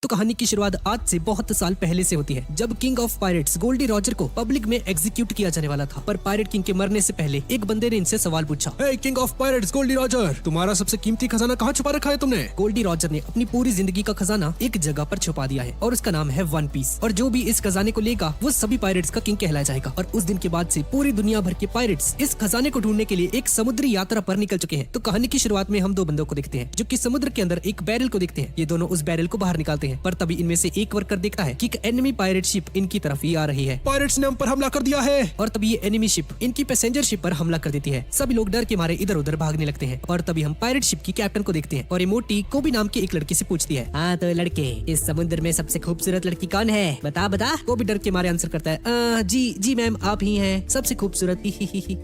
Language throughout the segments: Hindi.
तो कहानी की शुरुआत आज से बहुत साल पहले से होती है, जब king of pirates Gol D Roger को पब्लिक में एग्जीक्यूट किया जाने वाला था। पर पायरेट किंग के मरने से पहले एक बंदे ने इनसे सवाल पूछा, हे king of pirates Gol D Roger, तुम्हारा सबसे कीमती खजाना कहाँ छुपा रखा है तुमने? गोल्डी रॉजर ने अपनी पूरी जिंदगी का खजाना एक जगह पर छुपा दिया है और उसका नाम है वन पीस। और जो भी इस खजाने को लेगा वो सभी पायरेट्स का किंग कहलाया जाएगा। और उस दिन के बाद से पूरी दुनिया भर के पायरेट्स इस खजाने को ढूंढने के लिए एक समुद्री यात्रा पर निकल चुके हैं। तो कहानी की शुरुआत में हम दो बंदों को देखते हैं जो कि समुद्र के अंदर एक बैरल को देखते हैं। ये दोनों उस बैरल को बाहर निकालते हैं, पर तभी इनमें से एक वर्कर देखता है कि एक एनिमी पायरेट शिप इनकी तरफ ही आ रही है। पायरेट्स ने हम पर हमला कर दिया है। और तभी ये एनिमी शिप इनकी पैसेंजर शिप पर हमला कर देती है। सभी लोग डर के मारे इधर उधर भागने लगते हैं। और तभी हम पायरेट शिप की कैप्टन को देखते हैं और ये मोटी कोबी नाम की एक लड़की से पूछती है, हाँ तो लड़के, इस समुद्र में सबसे खूबसूरत लड़की कौन है? बता बता। कोबी डर के मारे आंसर करता है, जी मैम, आप ही हैं सबसे खूबसूरत।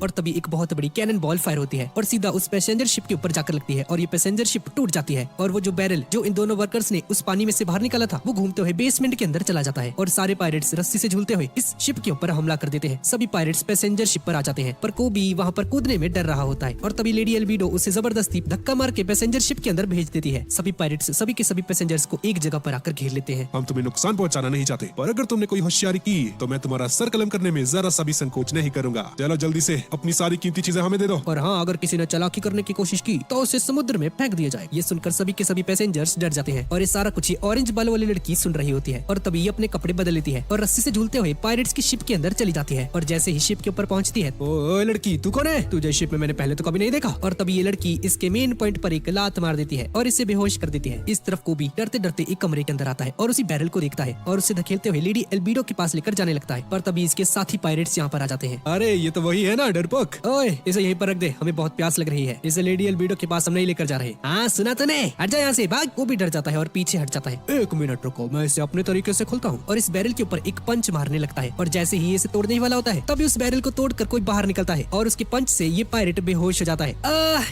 और तभी एक बहुत बड़ी कैनन बॉल फायर होती है और सीधा उस पैसेंजर शिप के ऊपर जाकर लगती है और ये पैसेंजर शिप टूट जाती है। और वो जो बैरल जो इन दोनों वर्कर्स ने उस पानी में से बाहर निकाला था वो घूमते हुए बेसमेंट के अंदर चला जाता है और सारे पायरेट्स रस्सी से झूलते हुए इस शिप के ऊपर हमला कर देते हैं। सभी पायरेट्स पैसेंजर शिप पर आ जाते हैं, पर कोबी वहाँ पर कूदने में डर रहा होता है। और तभी लेडी एल्बिडो उसे जबरदस्ती धक्का मार के पैसेंजर शिप के अंदर भेज देती है। सभी पायरेट्स सभी के सभी पैसेंजर्स को एक जगह पर आकर घेर लेते हैं। हम तुम्हें नुकसान पहुंचाना नहीं चाहते, पर अगर तुमने कोई होशियारी की तो मैं तुम्हारा सर कलम करने में जरा सा भी संकोच नहीं करूंगा। चलो जल्दी से अपनी सारी कीमती चीजें हमें दे दो। और हाँ, अगर किसी ने चालाकी करने की कोशिश की तो उसे समुद्र में फेंक दिया जाए। ये सुनकर सभी के सभी पैसेंजर्स डर जाते हैं और ये सारा कुछ ऑरेंज बालों वाली लड़की सुन रही होती है। और तभी ये अपने कपड़े बदल लेती है और रस्सी से झूलते हुए पायरेट्स की शिप के अंदर चली जाती है। और जैसे ही शिप के ऊपर पहुंचती है, ओ लड़की, तू कौन है? तुझे शिप में मैंने पहले तो कभी नहीं देखा। और तभी ये लड़की इसके मेन पॉइंट पर एक लात मार देती है और इसे बेहोश कर देती है। इस तरफ को भी डरते डरते एक कमरे के अंदर आता है और उसी बैरल को देखता है और उसे धकेलते हुए लेडी एल्बिडो के पास लेकर जाने लगता है। पर तभी इसके साथी पायरेट्स यहाँ पर आ जाते हैं। अरे ये तो वही है ना डरपोक। ओए, इसे यहीं पर रख दे, हमें बहुत प्यास लग रही है। इसे लेडी एल्बिडो के पास हम नहीं लेकर जा रहे। हाँ सुना तूने, हट जा यहाँ से, भाग। वो भी डर जाता है और पीछे हट जाता है। एक मिनट रुको, मैं इसे अपने तरीके से खोलता हूँ। और इस बैरल के ऊपर एक पंच मारने लगता है और जैसे ही इसे तोड़ने ही वाला होता है तभी उस बैरल को तोड़कर कोई बाहर निकलता है और उसके पंच से ये पायरेट बेहोश हो जाता है।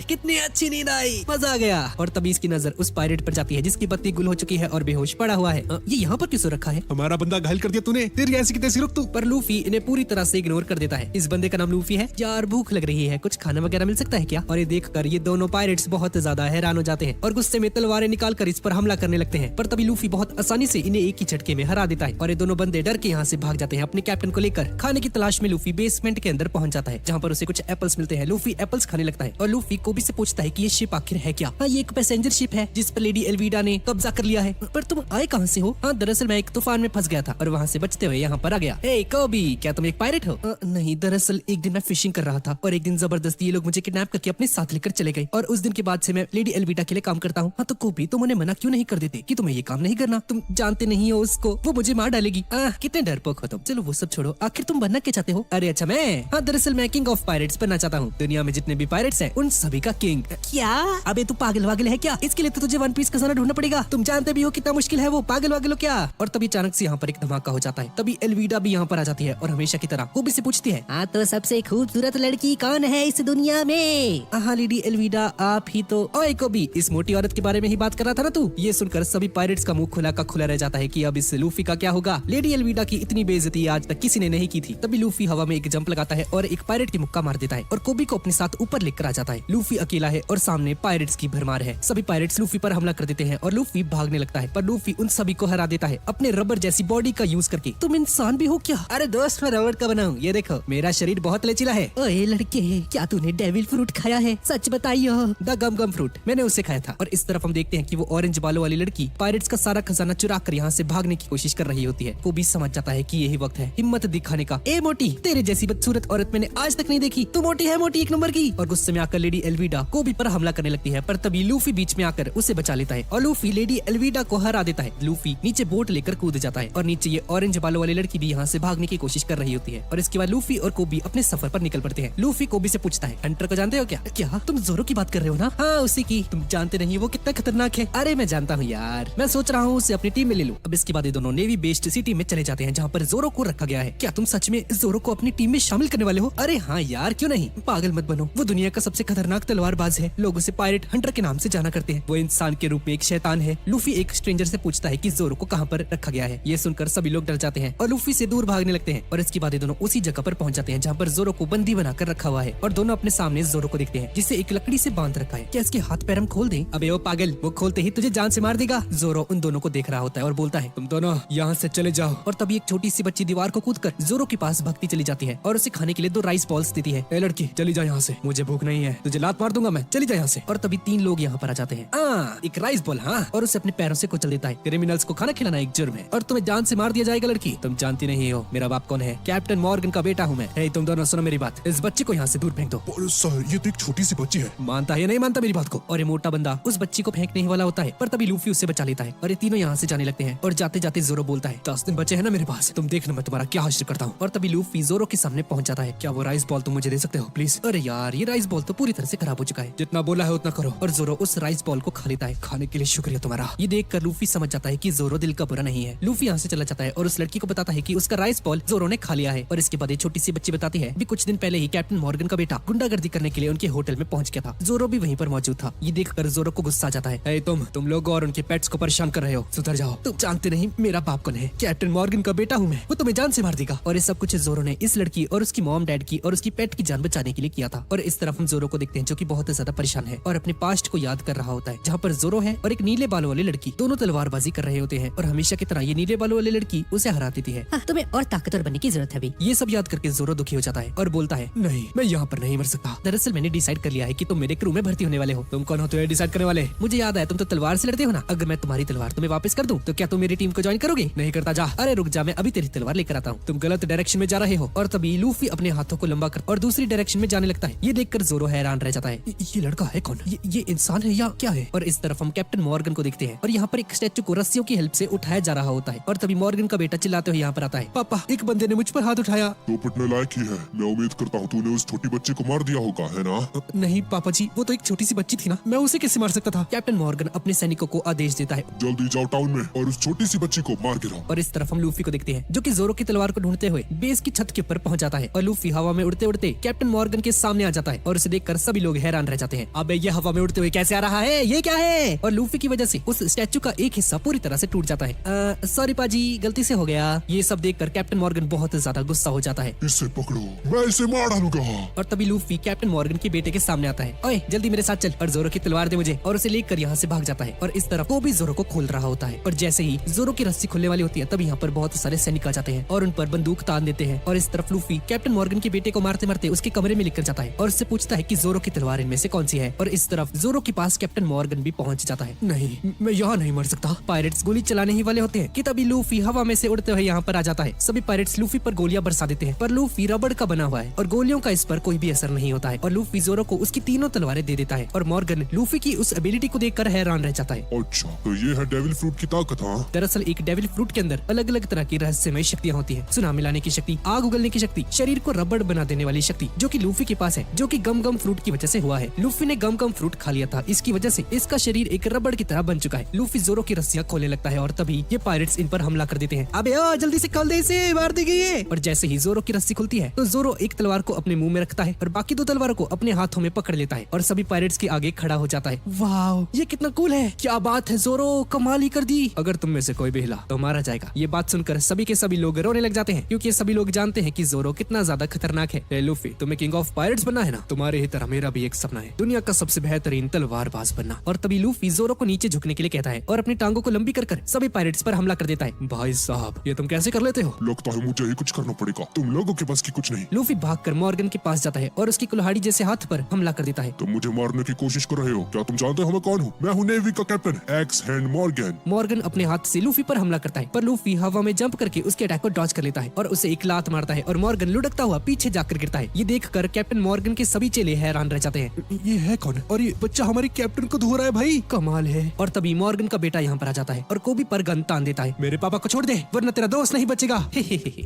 कितनी अच्छी नींद आई, मजा आ गया। और तभी इसकी नजर उस पायरेट पर जाती है जिसकी बत्ती गुल हो चुकी है और बेहोश पड़ा हुआ है। ये यहाँ पर क्यों रखा है? हमारा बंदा घायल कर दिया तूने, तेरी ऐसी की तैसी रुक तू। पर लूफी इन्हें पूरी तरह से इग्नोर कर देता है। इस बंदे का नाम लूफी है। यार भूख लग रही है, कुछ खाना वगैरह मिल सकता है क्या? और ये देखकर ये दोनों पायरेट्स बहुत ज्यादा हैरान हो जाते हैं और गुस्से में तलवारें निकालकर इस पर हमला करने लगते हैं। पर तभी लूफी बहुत आसानी से इन्हें एक ही झटके में हरा देता है और ये दोनों बंदे डर के यहाँ से भाग जाते हैं। अपने कैप्टन को लेकर खाने की तलाश में लूफी बेसमेंट के अंदर पहुंच जाता है जहाँ पर उसे कुछ एप्पल्स मिलते हैं। लूफी एप्पल्स खाने लगता है और लूफी कोबी से पूछता है कि ये शिप आखिर है क्या? हाँ, ये एक पैसेंजर शिप है जिस पर लेडी एल्विडा ने कब्जा कर लिया है। पर तुम आए कहाँ से हो? हाँ, दरअसल मैं एक तूफान में फंस गया था और वहाँ से बचते हुए यहाँ पर आ गया। हे कोबी, क्या तुम एक पायरेट हो? नहीं, दरअसल एक दिन मैं फिशिंग कर रहा था और एक दिन जबरदस्ती ये लोग मुझे किडनैप करके अपने साथ लेकर चले गए और उस दिन के बाद से मैं लेडी एल्विडा के लिए काम करता हूँ। हाँ तो कोबी, तुम उन्हें मना क्यों नहीं कर देते कि तुम्हें ये काम नहीं करना? तुम जानते नहीं हो उसको, वो मुझे मार डालेगी। कितने डरपोक हो तुम। चलो वो सब छोड़ो, आखिर तुम बनना क्या चाहते हो? अरे अच्छा, मैं, हाँ दरअसल मैं किंग ऑफ पायरेट्स बनना चाहता हूँ। दुनिया में जितने भी पायरेट्स हैं उन सभी का किंग। क्या? अबे तू पागल वागल है क्या? इसके लिए तो तुझे वन पीस खजाना ढूंढना पड़ेगा। तुम जानते भी हो कितना मुश्किल है वो। पागल वागल हो क्या? और तभी अचानक से यहाँ पर एक धमाका हो जाता है। तभी एल्विडा भी यहाँ पर आ जाती है और हमेशा की तरह कोबी से पूछती है, हाँ तो सबसे खूबसूरत लड़की कौन है इस दुनिया में? हाँ लेडी एल्विडा, आप ही तो। ओए कोबी, इस मोटी औरत के बारे में ही बात कर रहा था ना तू? ये सुनकर सभी पायरेट्स का मुंह खुला का खुला रह जाता है कि अब इस लूफी का क्या होगा। लेडी एल्विडा की इतनी बेइज्जती आज तक किसी ने नहीं की थी। तभी लूफी हवा में एक जंप लगाता है और एक पायरेट की मुक्का मार देता है और कोबी को अपने साथ ऊपर लेकर आ जाता है। लूफी अकेला है और सामने पायरेट्स की भरमार है। सभी पायरेट्स लूफी पर हमला कर देते हैं और लूफी भागने लगता है, पर लूफी उन सभी को हरा देता है अपने रबर जैसी बॉडी का यूज करके। तुम इंसान भी हो क्या? अरे दोस्त, मैं रबर का बना हूँ, ये देखो मेरा शरीर बहुत लचीला है। ओए लड़के, क्या तूने डेविल फ्रूट खाया है? सच बताइयो। द गम गम फ्रूट, मैंने उसे खाया था। और इस तरफ हम देखते हैं कि वो ऑरेंज बालों वाली लड़की पायरेट्स का सारा खजाना चुरा कर यहाँ से भागने की कोशिश कर रही होती है। वो भी समझ जाता है कि यही वक्त है हिम्मत दिखाने का। ए मोटी, तेरे जैसी बदसूरत औरत मैंने आज तक नहीं देखी। तू मोटी है, मोटी एक नंबर की। और गुस्से में आकर लेडी एल्विडा कोबी पर हमला करने लगती है, पर तभी लूफी बीच में आकर उसे बचा लेता है और लूफी लेडी एल्विडा को हरा देता है। लूफी नीचे बोट लेकर कूद जाता है और नीचे ये ऑरेंज बालों वाली लड़की भी यहाँ से भागने की कोशिश कर रही होती है। और इसके बाद लूफी और कोबी अपने सफर पर निकल पड़ते हैं। लूफी कोबी से पूछता है, हंटर को जानते हो क्या? क्या तुम जोरो की बात कर रहे हो ना? हाँ उसी की। तुम जानते नहीं वो कितना खतरनाक है। अरे मैं जानता हूँ यार, मैं सोच रहा हूँ उसे अपनी टीम में ले लूं। अब इसके बाद ये दोनों नेवी बेस्ड सिटी में चले जाते हैं जहाँ पर जोरो को रखा गया है। क्या तुम सच में जोरो को अपनी टीम में शामिल करने वाले हो? अरे हाँ यार, क्यों नहीं। पागल मत बनो, वो दुनिया का सबसे खतरनाक तलवारबाज है। लोग उसे पायरेट हंटर के नाम से जाना करते हैं। वो इंसान के रूप में एक शैतान है। लूफी एक स्ट्रेंजर से पूछता है कि जोरो को कहाँ पर रखा गया है। ये सुनकर सभी लोग डर जाते हैं और लूफी से दूर भागने लगते हैं। और इसके बाद ये दोनों उसी जगह पर पहुंच जाते हैं जहाँ पर जोरो को बंदी बनाकर रखा हुआ है और दोनों अपने सामने जोरो को देखते हैं जिसे एक लकड़ी से बांध रखा है। क्या इसके हाथ पैर हम खोल दें? अबे ओ पागल, वो खोलते ही तुझे जान से मार देगा। जोरो उन उन दोनों को देख रहा होता है और बोलता है, तुम दोनों यहाँ से चले जाओ। और तभी एक छोटी सी बच्ची दीवार को कूदकर जोरो के पास भागती चली जाती है और उसे खाने के लिए 2 राइस बॉल्स देती है। ए लड़की, चली जा यहाँ से, मुझे भूख नहीं है, तुझे लात मार दूंगा मैं, चली जा यहाँ से। और तभी 3 लोग यहाँ पर आ जाते हैं। एक राइस बॉल, हाँ, और उसे अपने पैरों से कुचल देता है। क्रिमिनल्स को खाना खिलाना एक जुर्म है और तुम्हें जान से मार दिया जाएगा। लड़की, तुम जानती नहीं हो मेरा बाप कौन है, कैप्टन मॉर्गन का बेटा हूँ मैं। हे, तुम दोनों सुनो मेरी बात, इस बच्चे को यहाँ से दूर फेंक दो। पर सर, ये तो एक छोटी सी बच्ची है। मानता है या नहीं मानता मेरी बात को? और ये मोटा बंदा उस बच्ची को फेंकने ही वाला होता है, पर तभी लूफी उससे बचा लेता है और ये तीनों यहाँ से जाने लगते हैं। और जाते जाते जोरो बोलता है, 10 दिन बचे हैं ना मेरे पास, तुम देखना मैं तुम्हारा क्या हासिल करता हूँ। और तभी लूफी जोरो के सामने पहुंच जाता है। क्या वो राइस बॉल तुम मुझे दे सकते हो प्लीज? अरे यार, ये राइस बॉल तो पूरी तरह से खराब हो चुका है, जितना बोला है उतना करो। और जोरो उस राइस बॉल को खा लेता है। खाने के लिए शुक्रिया तुम्हारा। ये देखकर लूफी समझ जाता है कि जोरो दिल का बुरा नहीं है। लूफी यहाँ से चला जाता है और उस लड़की को बताता है कि उसका राइस बॉल जोरो ने खा लिया है। और इसके बाद एक छोटी सी बच्ची बताती है, भी कुछ दिन पहले ही कैप्टन मॉर्गन का बेटा गुंडागर्दी करने के लिए उनके होटल में पहुंच गया था। जोरो भी वहीं पर मौजूद था। ये देखकर जोरो को गुस्सा आ जाता है। तुम लोग और उनके पेट्स को परेशान कर रहे हो, सुधर जाओ। तुम जानते नहीं मेरा बाप कौन है, कैप्टन मॉर्गन का बेटा हूँ मैं, वो तुम्हें जान से मार देगा। और ये सब कुछ जोरो ने इस लड़की और उसकी मॉम डैड की और उसकी पेट की जान बचाने के लिए किया था। और इस तरफ हम जोरो को देखते हैं जो कि बहुत ज्यादा परेशान है और अपने पास्ट को याद कर रहा होता है, जहाँ पर जोरो है और एक नीले बालों वाली लड़की दोनों तलवारबाजी कर रहे होते हैं। और हमेशा की तरह ये नीले बालों वाली लड़की उसे हरा देती है। तुम्हें और ताकतवर बनने की जरूरत है अभी। ये सब याद करके जोरो दुखी हो जाता है और बोलता है, नहीं, मैं यहाँ पर नहीं मर सकता। दरअसल मैंने डिसाइड कर लिया है कि तुम मेरे क्रू में भर्ती होने वाले हो। तुम कौन हो तो डिसाइड करने वाले? मुझे याद है तुम तो तलवार से लड़ते हो ना। अगर मैं तुम्हारी तलवार तुम्हें वापस कर दूं तो क्या तुम मेरी टीम को ज्वाइन करोगे? नहीं करता, जा। अरे रुक जा, मैं अभी तेरी तलवार लेकर आता हूँ। तुम गलत डायरेक्शन में जा रहे हो। और तभी लूफी अपने हाथों को लंबा कर और दूसरी डायरेक्शन में जाने लगता है। ये देखकर जोरो हैरान रह जाता है। ये लड़का है कौन? ये इंसान है या क्या है? और इस तरफ हम कैप्टन मॉर्गन को देखते हैं और यहाँ पर एक स्टैचू को रस्सियों की हेल्प से उठाया जा रहा होता है। और तभी मॉर्गन का बेटा चिल्लाते हुए यहाँ पर आता है, पापा, एक बंदे ने मुझ पर हाथ उठाया। तो पिटने लायक ही है। मैं उम्मीद करता हूँ तूने उस छोटी बच्ची को मार दिया होगा, है ना? नहीं पापा जी, वो तो एक छोटी सी बच्ची थी ना, मैं उसे कैसे मार सकता था? कैप्टन मॉर्गन अपने सैनिकों को आदेश देता है, जल्दी जाओ टाउन में और उस छोटी सी बच्ची को मार गिराओ। और इस तरफ हम लूफी को देखते हैं जो कि जोरो की तलवार को ढूंढते हुए बेस की छत के ऊपर पहुंच जाता है। और लूफी हवा में उड़ते उड़ते कैप्टन मॉर्गन के सामने आ जाता है और उसे देखकर सभी लोग हैरान रह जाते हैं। अबे ये हवा में उड़ते हुए कैसे आ रहा है? ये क्या है? और लूफी की वजह से उस स्टैचू का एक हिस्सा पूरी तरह से टूट जाता है। सॉरी पाजी, गलती से हो गया। ये सब देखकर कैप्टन मॉर्गन बहुत ज्यादा गुस्सा हो जाता है। इसे पकड़ो, मैं इसे मार डालूंगा। और तभी लूफी कैप्टन मॉर्गन के बेटे के सामने आता है। ओए जल्दी मेरे साथ चल और जोरो की तलवार दे मुझे। और उसे लेकर यहाँ से भाग जाता है। और इस तरफ वो भी जोरो को खोल रहा होता है। और जैसे ही जोरो की रस्सी खुलने वाली होती है तब यहाँ पर बहुत सारे सैनिक आ जाते हैं और उन पर बंदूक तान देते हैं। और इस तरफ लूफी कैप्टन मॉर्गन के बेटे को मारते मारते उसके कमरे में लेकर जाता है और उससे पूछता है कि जोरो की तलवार इनमें से कौन सी है। और इस तरफ जोरो के पास कैप्टन मॉर्गन भी पहुंच जाता है। नहीं, मैं यहाँ नहीं मर सकता। पायरेट्स गोली चलाने ही वाले होते हैं कि तभी लूफी हवा में से उड़ते हुए यहाँ पर आ जाता है। सभी पायरेट्स लूफी पर गोलियां बरसा देते हैं, पर लूफी रबड़ का बना हुआ है और गोलियों का इस पर कोई भी असर नहीं होता है। और लूफी जोरो को उसकी तीनों तलवारें दे देता है। और मॉर्गन लूफी की उस एबिलिटी को देखकर हैरान रह जाता है। अच्छा, तो ये है डेविल फ्रूट की ताकत, हाँ? दरअसल एक डेविल फ्रूट के अंदर अलग अलग तरह की रहस्यमय शक्तियां होती हैं। सुनामी लाने की शक्ति, आग उगलने की शक्ति, शरीर को रबड़ बना देने वाली शक्ति, जो कि लूफी के पास है, जो कि गम गम फ्रूट की वजह से हुआ है। लूफी ने गम गम फ्रूट खा लिया था, इसकी वजह से इसका शरीर एक रबड़ की तरह बन चुका है। लूफी जोरो की रस्सियां खोलने लगता है और तभी ये पायरेट्स इन पर हमला कर देते हैं। अबे ओ जल्दी से खोल दे इसे, मार देंगे ये। और जैसे ही जोरो की रस्सी खुलती है तो जोरो एक तलवार को अपने मुंह में रखता है और बाकी 2 तलवारों को अपने हाथों में पकड़ लेता है और सभी पायरेट्स के आगे खड़ा हो जाता है। वाह, ये कितना कूल है, क्या बात है जोरो, कमाल ही कर दी। अगर तुम में से कोई भी हिला तो मारा जाएगा। ये बात सुनकर सभी के सभी लोग रोने लग जाते हैं क्योंकि सभी लोग जानते हैं कि जोरो कितना ज्यादा खतरनाक है। ए लूफी, तुम्हें किंग ऑफ पायरेट्स बनना है ना? तुम्हारे ही तरह मेरा भी एक सपना है, दुनिया का सबसे बेहतरीन तलवारबाज बनना। और तभी लूफी जोरो को नीचे झुकने के लिए कहता है और अपनी टांगों को लंबी कर सभी पायरेट्स पर हमला कर देता है। भाई साहब, ये तुम कैसे कर लेते हो? लगता है मुझे ही कुछ करना पड़ेगा, तुम लोगों के पास की कुछ नहीं। लूफी भागकर मॉर्गन के पास जाता है और उसकी कुल्हाड़ी जैसे हाथ पर हमला कर देता है। तुम मुझे मारने की कोशिश कर रहे हो, क्या तुम जानते हो मैं कौन हूँ? मैं हूँ नेवी का captain x hand Morgan. Morgan अपने हाथ से लूफी पर हमला करता है, पर लूफी हवा में जंप करके उसके अटैक को डॉज कर लेता है और उसे एक लात मारता है और मॉर्गन लुढ़कता हुआ पीछे जाकर गिरता है। ये देखकर कैप्टन मॉर्गन के सभी चेले हैरान रह जाते हैं। ये है कौन? और ये बच्चा हमारे कैप्टन को धो रहा है, भाई कमाल है। और तभी मॉर्गन का बेटा यहाँ पर आ जाता है और कोबी पर गन तान देता है। मेरे पापा को छोड़ दे वरना तेरा दोस्त नहीं बचेगा।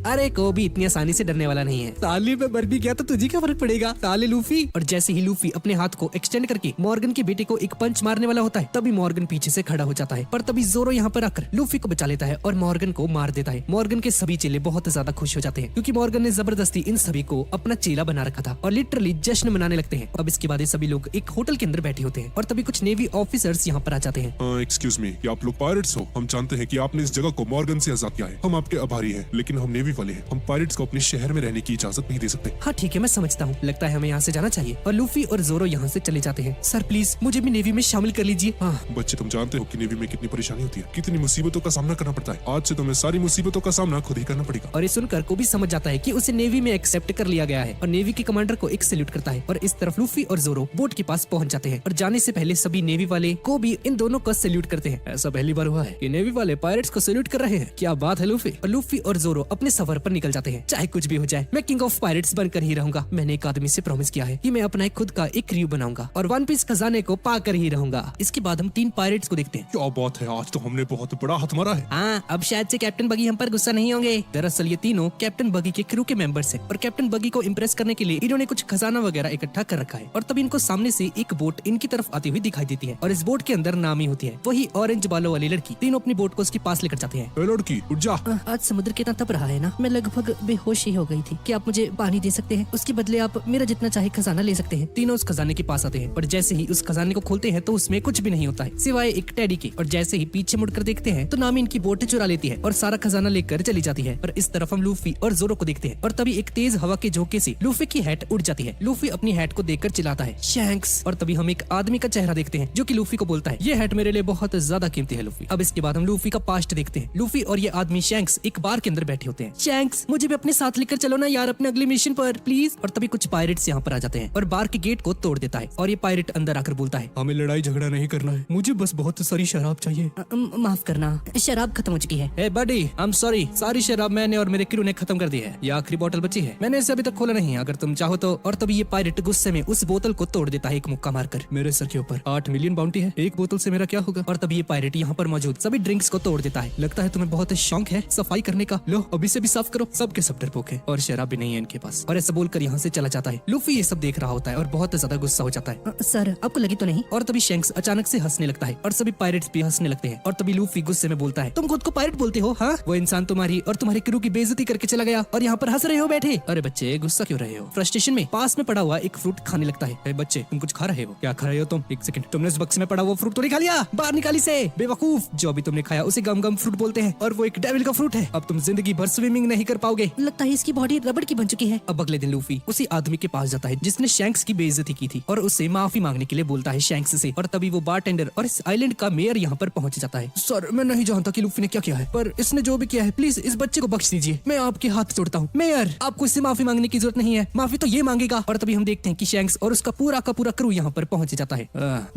अरे कोबी इतनी आसानी से डरने वाला नहीं है, साले में मर भी गया तो तुझे क्या फर्क पड़ेगा, साले लूफी। और जैसे ही लूफी अपने हाथ को एक्सटेंड करके मॉर्गन के बेटे को एक पंच मारने वाला होता है तभी मॉर्गन पीछे से खड़ा हो जाता है, पर तभी जोरो यहाँ पर आकर लूफी को बचा लेता है और मॉर्गन को मार देता है। मॉर्गन के सभी चेले बहुत ज्यादा खुश हो जाते हैं क्योंकि मॉर्गन ने जबरदस्ती इन सभी को अपना चेला बना रखा था और लिटरली जश्न मनाने लगते हैं। अब इसके बाद ये सभी लोग एक होटल के अंदर बैठे होते हैं और तभी कुछ नेवी ऑफिसर्स यहाँ पर आ जाते हैं। एक्सक्यूज मी, क्या आप लोग पायरेट्स हो? हम जानते हैं कि आपने इस जगह को मॉर्गन से आजाद किया है, हम आपके आभारी हैं, लेकिन हम नेवी वाले हैं, हम पायरेट्स को अपने शहर में रहने की इजाजत नहीं दे सकते। हाँ ठीक है, मैं समझता हूँ, लगता है हमें यहाँ से जाना चाहिए। और लूफी और जोरो यहाँ से चले जाते हैं। सर प्लीज मुझे भी नेवी में शामिल कर लीजिए। हाँ बच्चे, तुम जानते हो कि नेवी में कितनी कितनी परेशानी होती है, कितनी मुसीबतों का सामना करना पड़ता है। आज से तुम्हें सारी मुसीबतों का सामना खुद ही करना पड़ेगा। और ये सुनकर को भी समझ जाता है कि उसे नेवी में एक्सेप्ट कर लिया गया है और नेवी के कमांडर को एक सैल्यूट करता है। और इस तरफ लूफी और जोरो बोट के पास पहुंच जाते हैं और जाने से पहले सभी नेवी वाले को भी इन दोनों को सैल्यूट करते हैं। ऐसा पहली बार हुआ है कि नेवी वाले पायरेट्स को सैल्यूट कर रहे हैं। क्या बात है लूफी। और लूफी और जोरो अपने सफर पर निकल जाते हैं। चाहे कुछ भी हो जाए, मैं किंग ऑफ पायरेट्स बनकर ही रहूंगा। मैंने एक आदमी से प्रॉमिस किया है कि मैं अपना खुद का एक क्रू बनाऊंगा और वन पीस खजाने को पाकर ही रहूंगा। इसके बाद हम 3 पायरेट्स को देखते हैं। क्या बात है, आज तो हमने बहुत बड़ा हाथ मारा है। हाँ, अब शायद से कैप्टन बगी हम पर गुस्सा नहीं होंगे। दरअसल ये तीनों कैप्टन बगी के क्रू के मेंबर्स हैं और कैप्टन बगी को इम्प्रेस करने के लिए इन्होंने कुछ खजाना वगैरह इकट्ठा कर रखा है। और तभी इनको सामने से एक बोट इनकी तरफ आती हुई दिखाई देती है और इस बोट के अंदर नामी होती है वही ऑरेंज बालों वाली लड़की। तीनों अपनी बोट को उसके पास लेकर जाते हैं। ए लड़की, उठ जा। आज समुद्र कितना तप रहा है ना, मैं लगभग बेहोश ही हो गई थी। क्या आप मुझे पानी दे सकते हैं? उसके बदले आप मेरा जितना चाहे खजाना ले सकते हैं। तीनों उस खजाने के पास आते हैं और जैसे ही उस खजाने को खोलते हैं तो उसमें कुछ भी नहीं होता है सिवाय एक टेडी के। और जैसे ही पीछे मुड़कर देखते हैं तो नामी इनकी बोट चुरा लेती है और सारा खजाना लेकर चली जाती है। और इस तरफ हम लूफी और जोरो को देखते हैं और तभी एक तेज हवा के झोंके से लूफी की हैट उड़ जाती है। लूफी अपनी हैट को देखकर चिल्लाता है, शैंक्स। और तभी हम एक आदमी का चेहरा देखते हैं जो कि लूफी को बोलता है, ये हैट मेरे लिए बहुत ज्यादा कीमती है लूफी। अब इसके बाद हम लूफी का पास्ट देखते हैं। लूफी और ये आदमी शैंक्स एक बार के अंदर बैठे होते हैं। शैंक्स, मुझे भी अपने साथ लेकर चलो ना यार, अपने अगले मिशन पर प्लीज। और तभी कुछ पायरेट्स यहाँ पर आ जाते हैं और बार के गेट को तोड़ देता है और ये पायरेट अंदर आकर बोलता है, हमें लड़ाई झगड़ा नहीं करना है, मुझे बस बहुत सारी शराब चाहिए। माफ करना, शराब खत्म हो चुकी है। Hey buddy, I'm sorry, सारी शराब मैंने और मेरे क्रू ने खत्म कर दी है। ये आखिरी बोतल बची है, मैंने इसे अभी तक खोला नहीं, अगर तुम चाहो तो। और तभी ये पायरेट गुस्से में उस बोतल को तोड़ देता है एक मुक्का मारकर। मेरे सर के ऊपर 8 मिलियन बाउंटी है, एक बोतल से मेरा क्या होगा। और तभी ये पायरेट यहाँ पर मौजूद सभी ड्रिंक्स को तोड़ देता है। लगता है तुम्हें बहुत शौक है सफाई करने का, लो अभी से भी साफ करो। सबके सब डरपोक है और शराब भी नहीं है इनके पास। और ऐसा बोलकर यहाँ से चला जाता है। लूफी ये सब देख रहा होता है और बहुत ज्यादा गुस्सा हो जाता है। सर, आपको लगी तो नहीं? और तभी शैंक्स अचानक से हंसने लगता है और सभी पायरेट्स भी हंसने लगते हैं। और तभी लूफी गुस्से में बोलता है, तुम खुद को पायरेट बोलते हो? हाँ, वो इंसान तुम्हारी और तुम्हारे क्रू की बेइज्जती करके चला गया और यहाँ पर हंस रहे हो बैठे। अरे बच्चे, गुस्सा क्यों रहे हो? फ्रस्ट्रेशन में पास में पड़ा हुआ एक फ्रूट खाने लगता है। बच्चे, तुम कुछ खा रहे हो? क्या खा रहे हो तुम? एक सेकंड, तुमने उस बक्से में पड़ा हुआ फ्रूट तो नहीं खा लिया? बाहर निकाली से बेवकूफ। जो अभी तुमने खाया उसे गम गम फ्रूट बोलते हैं और वो एक डेविल का फ्रूट है। अब तुम जिंदगी भर स्विमिंग नहीं कर पाओगे। लगता है इसकी बॉडी रबड़ की बन चुकी है। अब अगले दिन लूफी उसी आदमी के पास जाता है जिसने शैंक्स की बेइज्जती की थी और उससे माफी मांगने के लिए बोलता है शैंक्स से। और तभी वो बारटेंडर और इस आइलैंड का मेयर यहाँ पर पहुंच जाता है। सर, मैं नहीं जानता कि लूफी ने क्या किया है, पर इसने जो भी किया है प्लीज इस बच्चे को बख्श दीजिए, मैं आपके हाथ जोड़ता हूँ। मेयर, आपको इससे माफी मांगने की जरूरत नहीं है, माफी तो ये मांगेगा। और तभी हम देखते हैं कि शैंक्स और उसका पूरा का पूरा क्रू यहाँ पर पहुंच जाता है।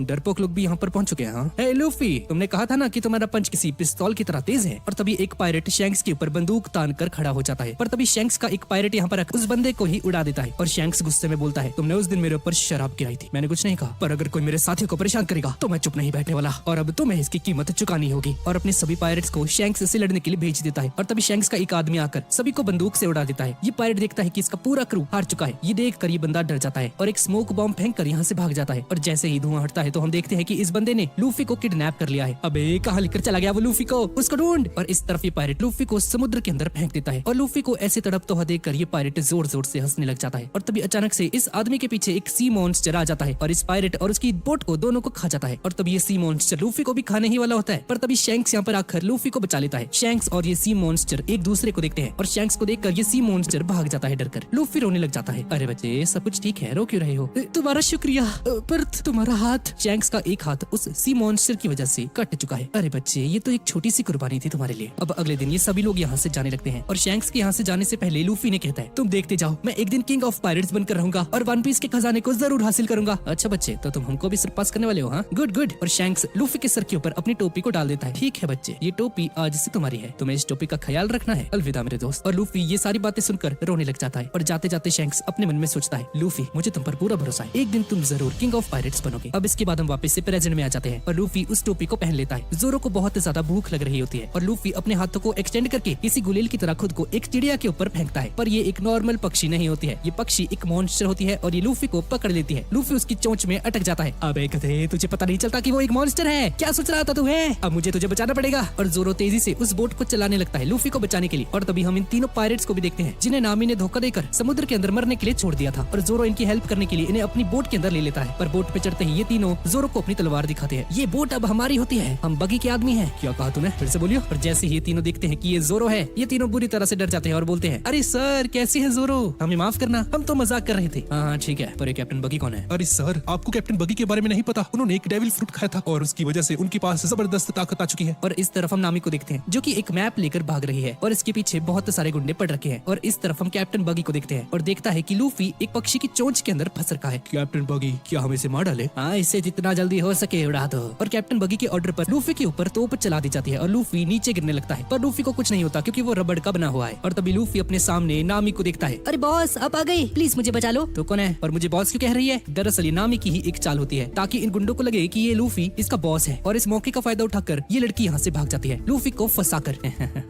डरपोक लोग भी यहाँ पर पहुंच चुके हैं। हाँ? हे लूफी, तुमने कहा था ना कि तुम्हारा पंच किसी पिस्तौल की तरह तेज है। और तभी एक पायरेट शैंक्स के ऊपर बंदूक तान कर खड़ा हो जाता है। पर तभी शैंक्स का एक पायरेट यहाँ पर उस बंदे को ही उड़ा देता है और शैंक्स गुस्से में बोलता है, तुमने उस दिन मेरे ऊपर शराब गिराई थी, मैंने कुछ नहीं कहा, पर अगर कोई मेरे साथियों को परेशान करेगा तो मैं चुप नहीं बैठने वाला और अब तुम्हें इसकी कीमत चुकानी होगी। और अपने सभी पायरेट्स को शैंक्स से लड़ने के लिए भेज देता है। और तभी शैंक्स का एक आदमी आकर सभी को बंदूक से उड़ा देता है। ये पायरेट देखता है कि इसका पूरा क्रू हार चुका है। ये देखकर ये बंदा डर जाता है और एक स्मोक बॉम्ब फेंककर यहाँ से भाग जाता है। और जैसे ही धुआं हटता है तो हम देखते हैं कि इस बंदे ने लूफी को किडनैप कर लिया है। अबे, कहाँ लेकर चला गया वो लूफी को? उसको ढूंढ। और इस तरफ ये पायरेट लूफी को समुद्र के अंदर फेंक देता है और लूफी को ऐसे तड़पता हुआ देखकर ये पायरेट जोर जोर से हंसने लग जाता है। और तभी अचानक से इस आदमी के पीछे एक सी मॉन्स्टर आ जाता है और इस पायरेट और उसकी बोट को दोनों को खा जाता है। और तभी ये सी मॉन्स्टर लूफी को भी खाने ही वाला होता है। पर तभी शैंक्स यहाँ पर आकर लूफी को बचा लेता है। शैंक्स और ये सी मॉन्स्टर एक दूसरे को देखते हैं और शैंक्स को देखकर ये सी मॉन्स्टर भाग जाता है डरकर। लूफी रोने लग जाता है। अरे बच्चे, सब कुछ ठीक है, रो क्यों रहे हो? तुम्हारा शुक्रिया, पर तुम्हारा हाथ। शैंक्स का एक हाथ उस सी मॉन्स्टर की वजह से कट चुका है। अरे बच्चे, ये तो एक छोटी सी कुर्बानी थी तुम्हारे लिए। अब अगले दिन ये सभी लोग यहाँ से जाने लगते हैं और शैंक्स के यहाँ से जाने से पहले लूफी ने कहता है, तुम देखते जाओ, मैं एक दिन किंग ऑफ पायरेट्स बनकर रहूंगा और वन पीस के खजाने को जरूर हासिल करूंगा। अच्छा बच्चे, तो तुम हमको भी सरपास करने वाले हो? हाँ, गुड गुड। और शैंक्स लूफी के सर के ऊपर अपनी टोपी को डाल देता है। ठीक है बच्चे, ये टोपी आज से तुम्हारी है, तुम्हें इस टोपी का ख्याल रखना है। अलविदा मेरे दोस्त। और लूफी ये सारी बातें सुनकर रोने लग जाता है और जाते जाते शैंक्स अपने मन में सोचता है, लूफी, मुझे तुम पर पूरा भरोसा है, एक दिन तुम जरूर किंग ऑफ पायरेट्स बनोगे। अब इसके बाद हम वापस से प्रेजेंट में आ जाते हैं और लूफी उस टोपी को पहन लेता है। जोरो को बहुत ज्यादा भूख लग रही होती है और लूफी अपने हाथों को एक्सटेंड करके किसी गुलेल की तरह खुद को एक चिड़िया के ऊपर फेंकता है। पर ये एक नॉर्मल पक्षी नहीं होती है, ये पक्षी एक मॉन्स्टर होती है और ये लूफी को पकड़ लेती है। लूफी उसकी चोंच में अटक जाता है। अबे गधे, तुझे पता नहीं चलता कि वो एक मॉन्स्टर है? क्या सोच रहा था तू? है अब मुझे तुझे बचाना पड़ेगा। और जोरो तेजी से उस बोट को चलाने लगता है लूफी को बचाने के लिए। और तभी हम इन तीनों पायरेट्स को भी देखते हैं जिन्हें नामी ने धोखा देकर समुद्र के अंदर मरने के लिए छोड़ दिया था। और जोरो इनकी हेल्प करने के लिए इन्हें अपनी बोट के अंदर ले लेता है। पर बोट पे चढ़ते ही ये तीनों जोरो को अपनी तलवार दिखाते हैं। ये बोट अब हमारी होती है, हम बगी के आदमी हैं। क्या कहा तूने? फिर से बोलियो। और जैसे ही ये तीनों देखते हैं कि ये जोरो है, ये तीनों बुरी तरह से डर जाते हैं और बोलते हैं, अरे सर, कैसी है जोरो, हमें माफ करना, हम तो मजाक कर रहे थे। हाँ ठीक है, पर ये कैप्टन बगी कौन है? अरे सर, आपको कैप्टन बगी के बारे में नहीं पता? उन्होंने एक डेविल फ्रूट खाया था और उसकी वजह से उनके पास पास जबरदस्त ताकत आ चुकी है। और इस तरफ हम नामी को देखते हैं जो कि एक मैप लेकर भाग रही है और इसके पीछे बहुत सारे गुंडे पड़ रखे हैं। और इस तरफ हम कैप्टन बगी को देखते हैं और देखता है कि लूफी एक पक्षी की चोंच के अंदर फंस रखा है। कैप्टन बगी, क्या हम इसे मार डाले? हाँ, इससे जितना जल्दी हो सके उड़ा दो। और कैप्टन बगी के ऑर्डर पर लूफी के ऊपर तोप चला दी जाती है और लूफी नीचे गिरने लगता है, पर लूफी को कुछ नहीं होता क्योंकि वो रबड़ का बना हुआ है। और तभी लूफी अपने सामने नामी को देखता है। अरे बॉस, आप आ गए, प्लीज मुझे बचा लो। तो कौन है और मुझे बॉस क्यों कह रही है? दरअसल ये नामी की ही एक चाल होती है ताकि इन गुंडों को लगे कि ये लूफी इसका बॉस है। और इस मौके का फायदा उठाकर ये लड़की यहाँ से भाग जाती है लूफी को फंसाकर।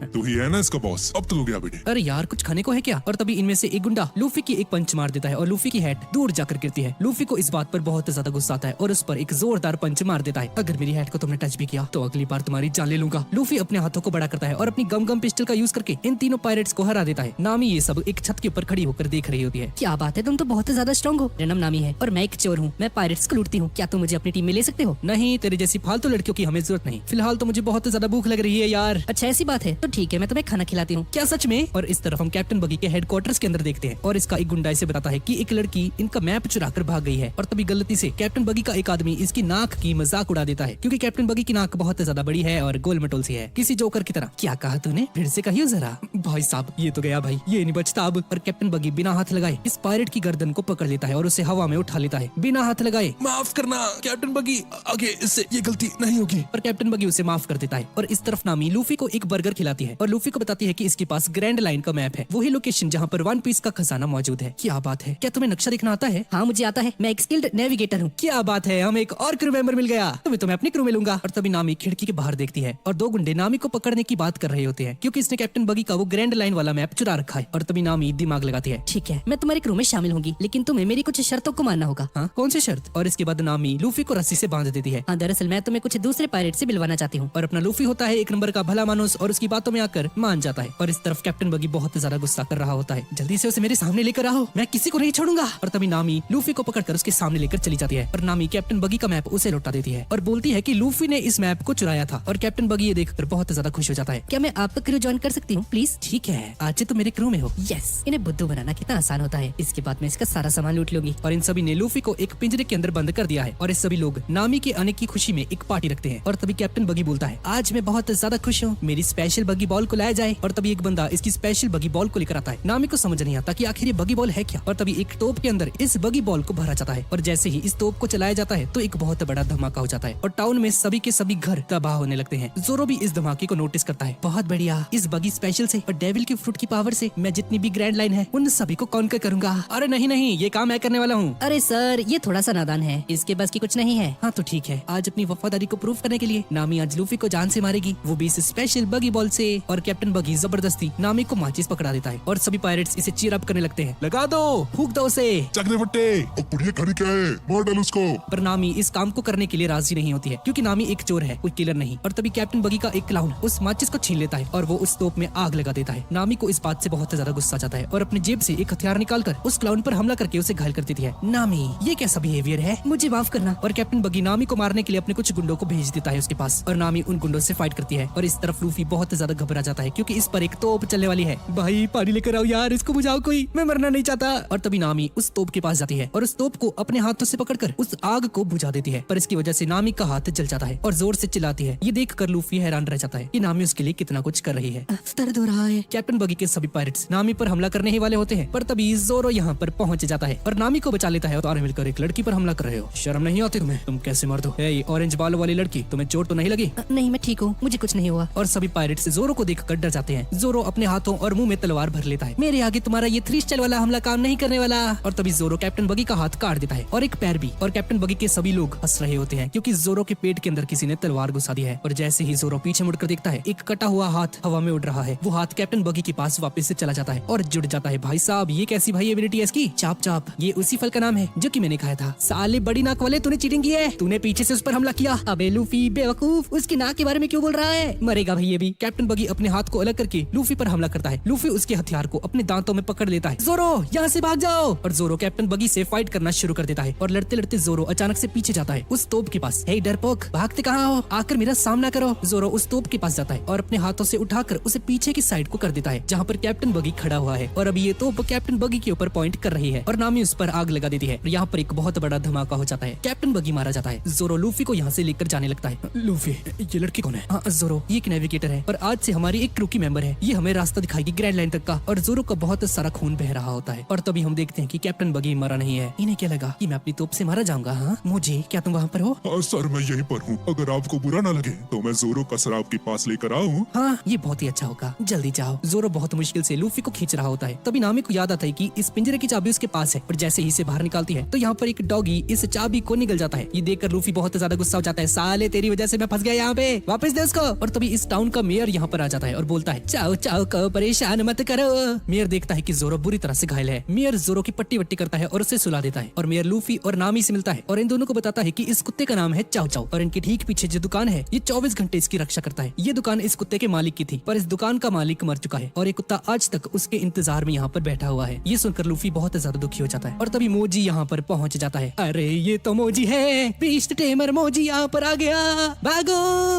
तू ही है ना इसका बॉस, अब तो हो गया बेटे। अरे यार, कुछ खाने को है क्या? और तभी इनमें से एक गुंडा लूफी की एक पंच मार देता है और लूफी की हैट दूर जाकर गिरती है। लूफी को इस बात पर बहुत ज्यादा गुस्सा आता है और उस पर एक जोरदार पंच मार देता है। अगर मेरी हैट को तुमने टच भी किया तो अगली बार तुम्हारी जान ले लूंगा। लूफी अपने हाथों को बड़ा करता है और अपनी गम गम पिस्टल का यूज करके इन तीनों पायरेट्स को हरा देता है। नामी ये सब एक छत के ऊपर खड़ी होकर देख रही होती है। क्या बात है, तुम तो बहुत ज्यादा स्ट्रॉन्ग हो। मेरा नाम नामी है और मैं एक चोर हूँ, मैं पायरेट्स को लूटती हूँ। क्या तुम मुझे अपनी टीम में ले सकते हो? नहीं, तेरे जैसी फालतू लड़कियों की हमें जरूरत नहीं। फिलहाल तो मुझे बहुत ज्यादा भूख लग रही है यार। अच्छा ऐसी बात है तो ठीक है, मैं तुम्हें खाना खिलाती हूँ। क्या सच में? और इस तरफ हम कैप्टन बगी के हेडक्वार्टर्स के अंदर देखते हैं और इसका एक गुंडा इसे बताता है कि एक लड़की इनका मैप चुरा कर भाग गई है। और तभी गलती से कैप्टन बगी का एक आदमी इसकी नाक की मजाक उड़ा देता है क्योंकि कैप्टन बगी की नाक बहुत ज्यादा बड़ी है और गोल मटोल सी है, किसी जोकर की तरह। क्या कहा तूने? फिर से कहियो जरा। भाई साहब, ये तो गया भाई, ये नहीं बचता अब। और कैप्टन बगी बिना हाथ लगाए इस पायरेट की गर्दन को पकड़ लेता है और उसे हवा में उठा लेता है बिना हाथ लगाए। माफ करना कैप्टन बगी, आगे इससे ये गलती नहीं होगी। पर कैप्टन बगी उसे माफ कर देता है। और इस तरफ नामी लूफी को एक बर्गर खिलाती है और लूफी को बताती है कि इसके पास ग्रैंड लाइन का मैप है, वही लोकेशन जहाँ पर वन पीस का खजाना मौजूद है। क्या बात है, क्या तुम्हें नक्शा देखना आता है? हाँ मुझे आता है, मैं एक स्किल्ड नेविगेटर हूँ। क्या बात है, हमें एक और क्रू मेंबर मिल गया। तुम्हें तो मैं अपनी क्रू में लूंगा। और तभी नामी खिड़की के बाहर देखती है और दो गुंडे नामी को पकड़ने की बात कर रहे होते हैं क्योंकि इसने कैप्टन बगी का वो ग्रैंड लाइन वाला मैप चुरा रखा है। और तभी नामी दिमाग लगाती है। ठीक है, मैं तुम्हारे क्रू में शामिल होंगी, लेकिन तुम्हें मेरी कुछ शर्तों को मानना होगा। हाँ, कौन सी शर्त? और इसके बाद नामी लूफी को रस्सी से बांध देती है। हाँ, दरअसल मैं तुम्हें कुछ दूसरे पायरेट से मिलवाना चाहती हूँ। और अपना लूफी होता है एक नंबर का भला मानुस और उसकी बातों में आकर मान जाता है। और इस तरफ कैप्टन बगी बहुत ज्यादा गुस्सा कर रहा होता है। जल्दी से उसे मेरे सामने लेकर आओ, मैं किसी को नहीं छोड़ूंगा। और तभी नामी लूफी को पकड़कर उसके सामने लेकर चली जाती है और नामी कैप्टन बगी का मैप उसे लौटा देती है और बोलती है कि लूफी ने इस मैप को चुराया था। और कैप्टन बगी ये देखकर बहुत ज्यादा खुश हो जाता है। क्या मैं आपका क्रू ज्वाइन कर सकती हूँ प्लीज? ठीक है, आज से तुम मेरे क्रू में हो। यस, इन्हें बुद्धू बनाना कितना आसान होता है। इसके बाद मैं इसका सारा सामान लूट लूंगी। और इन सभी ने लूफी को एक पिंजरे के अंदर बंद कर दिया है और इस सभी लोग नामी के आने की खुशी में एक पार्टी रखते हैं। और तभी कैप्टन बगी बोलता है, आज मैं बहुत ज्यादा खुश हूँ, मेरी स्पेशल बगी बॉल को लाया जाए। और तभी एक बंदा इसकी स्पेशल बगी बॉल को लेकर आता है। नामी को समझ नहीं आता कि आखिर ये बगी बॉल है क्या। और तभी एक तोप के अंदर इस बगी बॉल को भरा जाता है और जैसे ही इस तोप को चलाया जाता है तो एक बहुत बड़ा धमाका हो जाता है और टाउन में सभी के सभी घर तबाह होने लगते हैं। जोरो भी इस धमाके को नोटिस करता है। बहुत बढ़िया, इस बगी स्पेशल से और डेविल के फ्रूट की पावर से मैं जितनी भी ग्रैंड लाइन है उन सभी को कॉन्कर करूंगा। अरे नहीं नहीं, ये काम मैं करने वाला हूँ। अरे सर, ये थोड़ा सा नादान है, इसके बस की कुछ नहीं है। हाँ तो ठीक है, आज अपनी वफादारी को प्रूव करने के लिए नामी आज लूफी को जान से मारेगी, वो भी इस स्पेशल बगी बॉल से। और कैप्टन बगी जबरदस्ती नामी को माचिस पकड़ा देता है और सभी पायरेट्स इसे चीयर अप करने लगते हैं। लगा दो, फूंक दो उसे। चकने फट्टे, अब बुढ़िया खाने क्या है, मार डाल उसको। पर नामी इस काम को करने के लिए राजी नहीं होती है क्योंकि नामी एक चोर है, कोई किलर नहीं। और तभी कैप्टन बगी का एक क्लाउन उस माचिस को छीन लेता है और वो उस तोप में आग लगा देता है। नामी को इस बात से बहुत ज्यादा गुस्सा आता है और अपनी जेब से एक हथियार निकालकर उस क्लाउन पर हमला करके उसे घायल कर देती है। नामी, ये कैसा बिहेवियर है, मुझे माफ करना। और कैप्टन बगी नामी को मारने के लिए अपने कुछ गुंडों को भेज देता है उसके पास और नामी उन गुंडों से फाइट करती है। और इस तरफ लूफी बहुत ज्यादा घबरा जाता है क्योंकि इस पर एक तोप चलने वाली है। भाई पानी लेकर आओ यार, इसको बुझाओ कोई, मैं मरना नहीं चाहता। और तभी नामी उस तोप के पास जाती है और उस तोप को अपने हाथों से पकड़कर उस आग को बुझा देती है। पर इसकी वजह से नामी का हाथ जल जाता है और जोर से चिल्लाती है। ये देखकर लूफी हैरान रह जाता है कि नामी उसके लिए कितना कुछ कर रही है। दर्द हो रहा है। कैप्टन बगी के सभी पायरेट्स नामी पर हमला करने ही वाले होते हैं पर तभी जोरो यहाँ पर पहुंच जाता है और नामी को बचा लेता है। और मिलकर एक लड़की पर हमला कर रहे हो, शर्म नहीं आती तुम्हें? तुम कैसे मर दो? ये ऑरेंज बालों वाली लड़की, तुम्हें चोट तो नहीं लगी? नहीं, मैं ठीक हूँ, मुझे कुछ नहीं हुआ। और सभी पायरेट्स जोरो को देखकर डर जाते हैं। जोरो अपने हाथों और मुंह में तलवार भर लेता है। मेरे आगे तुम्हारा ये 3 स्टाइल वाला हमला काम नहीं करने वाला। और तभी जोरो कैप्टन बगी का हाथ काट देता है और एक पैर भी। और कैप्टन बगी के सभी लोग हंस रहे होते हैं क्योंकि जोरो के पेट के अंदर किसी ने तलवार घुसा दी है। और जैसे ही जोरो पीछे मुड़कर देखता है, एक कटा हुआ हाथ हवा में उड़ रहा है। वो हाथ कैप्टन बगी के पास वापस से चला जाता है और जुड़ जाता है। भाई साहब, ये कैसी भाई एबिलिटी है इसकी? चाप चाप, ये उसी फल का नाम है जो कि मैंने खाया था। साले बड़ी नाक वाले, तूने चीटिंग की है, तूने पीछे से उस पर हमला किया। अबे लूफी बेवकूफ, उसकी नाक के बारे में क्यों बोल रहा है? मरेगा भाई ये भी। कैप्टन बगी अपने हाथ को अलग करके लूफी पर हमला करता है। लूफी उसके हथियार को अपने दांतों में पकड़ लेता है। जोरो, यहाँ से भाग जाओ। और जोरो कैप्टन बगी से फाइट करना शुरू कर देता है और लड़ते लड़ते जोरो अचानक से पीछे जाता है उस तोप के पास। हे डरपोक, भागते कहाँ हो, आकर मेरा सामना करो। जोरो उस तोप के पास जाता है और अपने हाथों से उठाकर उसे पीछे की साइड को कर देता है जहाँ पर कैप्टन बगी खड़ा हुआ है। और अभी ये तोप कैप्टन बगी के ऊपर पॉइंट कर रही है और नामी उस पर आग लगा देती है। यहाँ पर एक बहुत बड़ा धमाका हो जाता है, कैप्टन बगी मारा जाता है। जोरो लूफी को यहाँ से लेकर जाने लगता है। लगता है। लूफी, ये लड़की कौन है? हाँ, जोरो, ये एक नेविगेटर है और आज से हमारी एक क्रू की मेंबर है। ये हमें रास्ता दिखाएगी ग्रैंड लाइन तक का, और जोरो का बहुत सारा खून बह रहा होता है। और तभी हम देखते हैं कि कैप्टन बगी मरा नहीं है। इन्हें क्या लगा कि मैं अपनी तोप से मारा जाऊंगा? हाँ, मुझे क्या तुम वहाँ पर हो? हाँ सर, मैं यहीं पर हूँ। अगर आपको बुरा ना लगे तो मैं जोरो का सर आपके पास लेकर आऊँ। हाँ, ये बहुत ही अच्छा होगा, जल्दी जाओ। जोरो बहुत मुश्किल से लूफी को खींच रहा होता है। तभी नामी को याद आता है कि इस पिंजरे की चाबी उसके पास है, और जैसे ही इसे बाहर निकालती है तो यहाँ पर एक डॉगी इस चाबी को निगल जाता है। ये देखकर लूफी बहुत ज्यादा गुस्सा हो जाता है। साले, तेरी वजह से मैं फंस गया यहाँ पे, वापस दे उसको। और तभी इस टाउन का मेयर यहाँ पर आ जाता है और बोलता है, चाओ चाओ को परेशान मत करो। मेयर देखता है कि जोरो बुरी तरह से घायल है। मेयर जोरो की पट्टी वट्टी करता है और उसे सुला देता है। और मेयर लूफी और नामी से मिलता है और इन दोनों को बताता है कि इस कुत्ते का नाम है चाओ चाओ, और इनके ठीक पीछे जो दुकान है ये 24 घंटे इसकी रक्षा करता है। ये दुकान इस कुत्ते के मालिक की थी, पर इस दुकान का मालिक मर चुका है और ये कुत्ता आज तक उसके इंतजार में यहाँ पर बैठा हुआ है। ये सुनकर लूफी बहुत ज्यादा दुखी हो जाता है। और तभी मोजी यहाँ पर पहुँच जाता है। अरे ये तो मोजी है, बीस्ट टेमर मोजी यहाँ पर आ गया, भागो।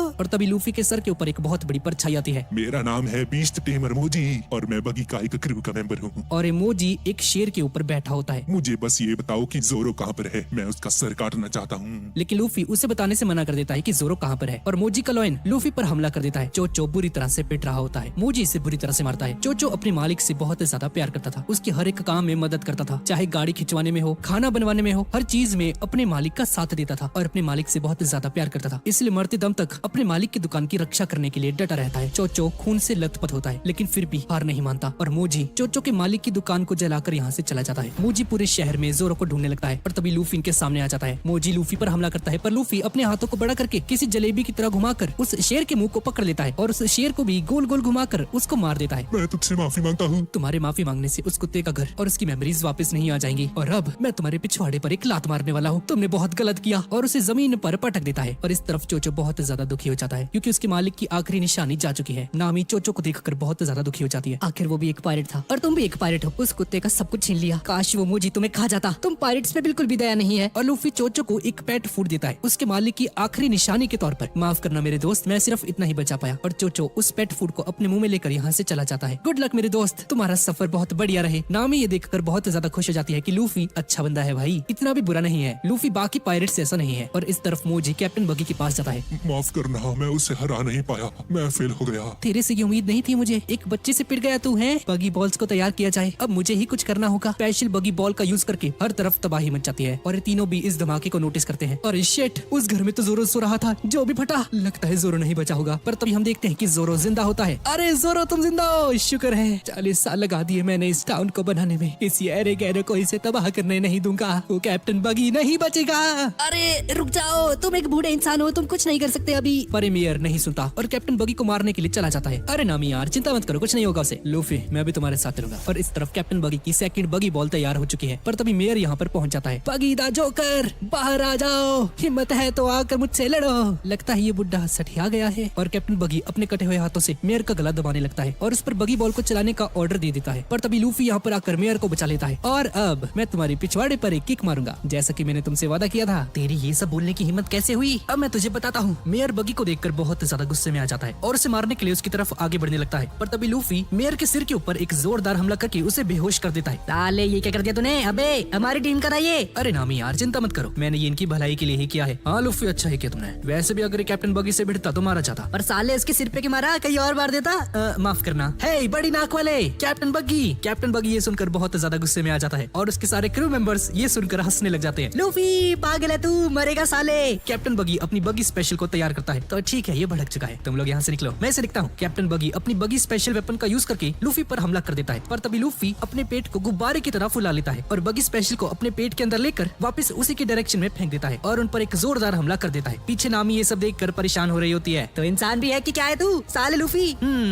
और तभी लूफी के सर के ऊपर एक बहुत बड़ी परछाई आती है। मेरा नाम है बीस्ट टेमर मोजी और मैं बगी का एक क्रू का मेंबर हूँ। और ये मोजी एक शेर के ऊपर बैठा होता है। मुझे बस ये बताओ कि जोरो कहाँ पर है, मैं उसका सर काटना चाहता हूँ। लेकिन लूफी उसे बताने से मना कर देता है कि जोरो कहाँ पर है। और मोजी का लॉयन लूफी पर हमला कर देता है। चोचो बुरी तरह से पिट रहा होता है। मोजी इसे बुरी तरह से मारता है। चोचो अपने मालिक से बहुत ज्यादा प्यार करता था, उसके हर एक काम में मदद करता था, चाहे गाड़ी खिंचवाने में हो, खाना बनवाने में हो, हर चीज में अपने मालिक का साथ देता था और अपने मालिक से बहुत ज्यादा प्यार करता था। इसलिए मरते दम तक अपने मालिक की दुकान की रक्षा करने के लिए डटा रहता है। चोचो खून से लथपथ होता है लेकिन फिर भी हार नहीं मानता और मोजी चोचो के मालिक की दुकान को जलाकर यहाँ से चला जाता है। मोजी पूरे शहर में जोरो को ढूंढने लगता है और तभी लूफी इनके सामने आ जाता है। मोजी लूफी पर हमला करता है, पर लूफी अपने हाथों को बड़ा करके किसी जलेबी की तरह घुमाकर उस शेर के मुंह को पकड़ लेता है और उस शेर को भी गोल गोल घुमाकर उसको मार देता है। मैं तुझसे माफी मांगता हूँ। तुम्हारे माफी मांगने से उस कुत्ते का घर और उसकी मेमोरीज वापस नहीं आ जाएंगी, और अब मैं तुम्हारे पिछवाड़े पर एक लात मारने वाला हूँ। तुमने बहुत गलत किया, और उसे जमीन पर पटक देता है। और इस तरफ चोचो बहुत ज्यादा दुखी हो जाता है क्योंकि उसके मालिक की आखिरी निशानी जा चुकी है। नामी चोचो को देखकर बहुत ज्यादा दुखी हो जाती है। आखिर वो भी एक पायरेट था और तुम भी एक पायरेट हो। उस कुत्ते का सब कुछ छीन लिया। काश वो मोजी तुम्हें खा जाता। तुम पायरेट्स पे बिल्कुल भी दया नहीं है। और लूफी चोचो को एक पेट फूड देता है उसके मालिक की आखिरी निशानी के तौर पर। माफ करना मेरे दोस्त, मैं सिर्फ इतना ही बचा पाया। और चोचो उस पेट फूड को अपने मुंह में लेकर यहाँ से चला जाता है। गुड लक मेरे दोस्त, तुम्हारा सफर बहुत बढ़िया रहे। नामी ये देखकर बहुत ज्यादा खुश हो जाती है कि लूफी अच्छा बंदा है भाई, इतना भी बुरा नहीं है। लूफी बाकी पायरेट्स ऐसा नहीं है। और इस तरफ मोजी कैप्टन बगी के पास जाता है। माफ करना, मैं उसे हरा नहीं पाया, मैं फेल हो गया। तेरे से ये उम्मीद नहीं थी मुझे, एक बच्चे से पिट गया तू है। बगी बॉल्स को तैयार किया जाए, अब मुझे ही कुछ करना होगा। स्पेशल बगी बॉल का यूज करके हर तरफ तबाही मच जाती है और ये तीनों भी इस धमाके को नोटिस करते हैं। और शिट, उस घर में तो जोरो सो रहा था जो भी फटा। लगता है जोरो नहीं बचा होगा, पर तभी हम देखते हैं कि जोरो जिंदा होता है। अरे जोरो तुम जिंदा हो, शुक्र है। 40 साल लगा दिए मैंने इस टाउन को बनाने में, किसी अरे गहरे को इसे तबाह करने नहीं दूंगा। वो कैप्टन बगी नहीं बचेगा। अरे रुक जाओ, तुम एक बूढ़े इंसान हो, तुम कुछ नहीं कर सकते अभी। पर मेयर नहीं सुनता और कैप्टन बगी को मारने के लिए चला जाता है। अरे नामी यार, चिंता मत करो, कुछ नहीं होगा उसे। लूफी, मैं भी तुम्हारे साथ चलूंगा। और इस तरफ कैप्टन बगी की सेकंड बगी बॉल तैयार हो चुकी है। पर तभी मेयर यहाँ पर पहुंच जाता है। बगी दा जोकर, बाहर आ जाओ, हिम्मत है तो आकर मुझसे लड़ो। लगता है ये बुड्ढा सठिया गया है। और कैप्टन बगी अपने कटे हुए हाथों से मेयर का गला दबाने लगता है और उस पर बगी बॉल को चलाने का ऑर्डर दे देता है। पर तभी लूफी यहाँ पर आकर मेयर को बचा लेता है। और अब मैं तुम्हारी पिछवाड़े पर एक किक मारूंगा, जैसा कि मैंने तुमसे वादा किया था। तेरी ये सब बोलने की हिम्मत कैसे हुई? अब मैं तुझे बताता हूँ। मेयर बगी को देखकर बहुत ज्यादा गुस्से में आ जाता है और उसे मारने के लिए उसकी तरफ आगे बढ़ने लगता है। पर तभी लूफी मेयर के सिर के ऊपर एक जोरदार हमला करके उसे बेहोश कर देता है। साले, ये क्या कर दिया तूने? अबे हमारी टीम का ये। अरे नामी यार, चिंता मत करो, मैंने ये इनकी भलाई के लिए ही किया है। हाँ लूफी, अच्छा ही किया तुमने। वैसे भी अगर कैप्टन बगी से भिड़ता तो मारा जाता, पर साले इसके सिर पे के मारा, कहीं और मार देता। माफ करना। हे बड़ी नाक वाले, कैप्टन बगी। कैप्टन बगी ये सुनकर बहुत ज्यादा गुस्से में आ जाता है और उसके सारे क्रू मेंबर्स ये सुनकर हंसने लग जाते हैं। लूफी पागल है तू, मरेगा साले। कैप्टन बगी अपनी बगी स्पेशल को तैयार करता है। तो ठीक है, ये भड़क चुका है, तुम लोग यहाँ से निकलो, मैं इसे दिखता हूँ। कैप्टन बगी अपनी बगी स्पेशल वेपन का यूज करके लूफी पर हमला कर देता है। पर तभी लूफी अपने पेट को गुब्बारे की तरह फुला लेता है और बगी स्पेशल को अपने पेट के अंदर लेकर वापस उसी की डायरेक्शन में फेंक देता है और उन पर एक जोरदार हमला कर देता है। पीछे नामी ये सब देखकर परेशान हो रही होती है। तो इंसान भी है कि क्या है तू, साले लूफी?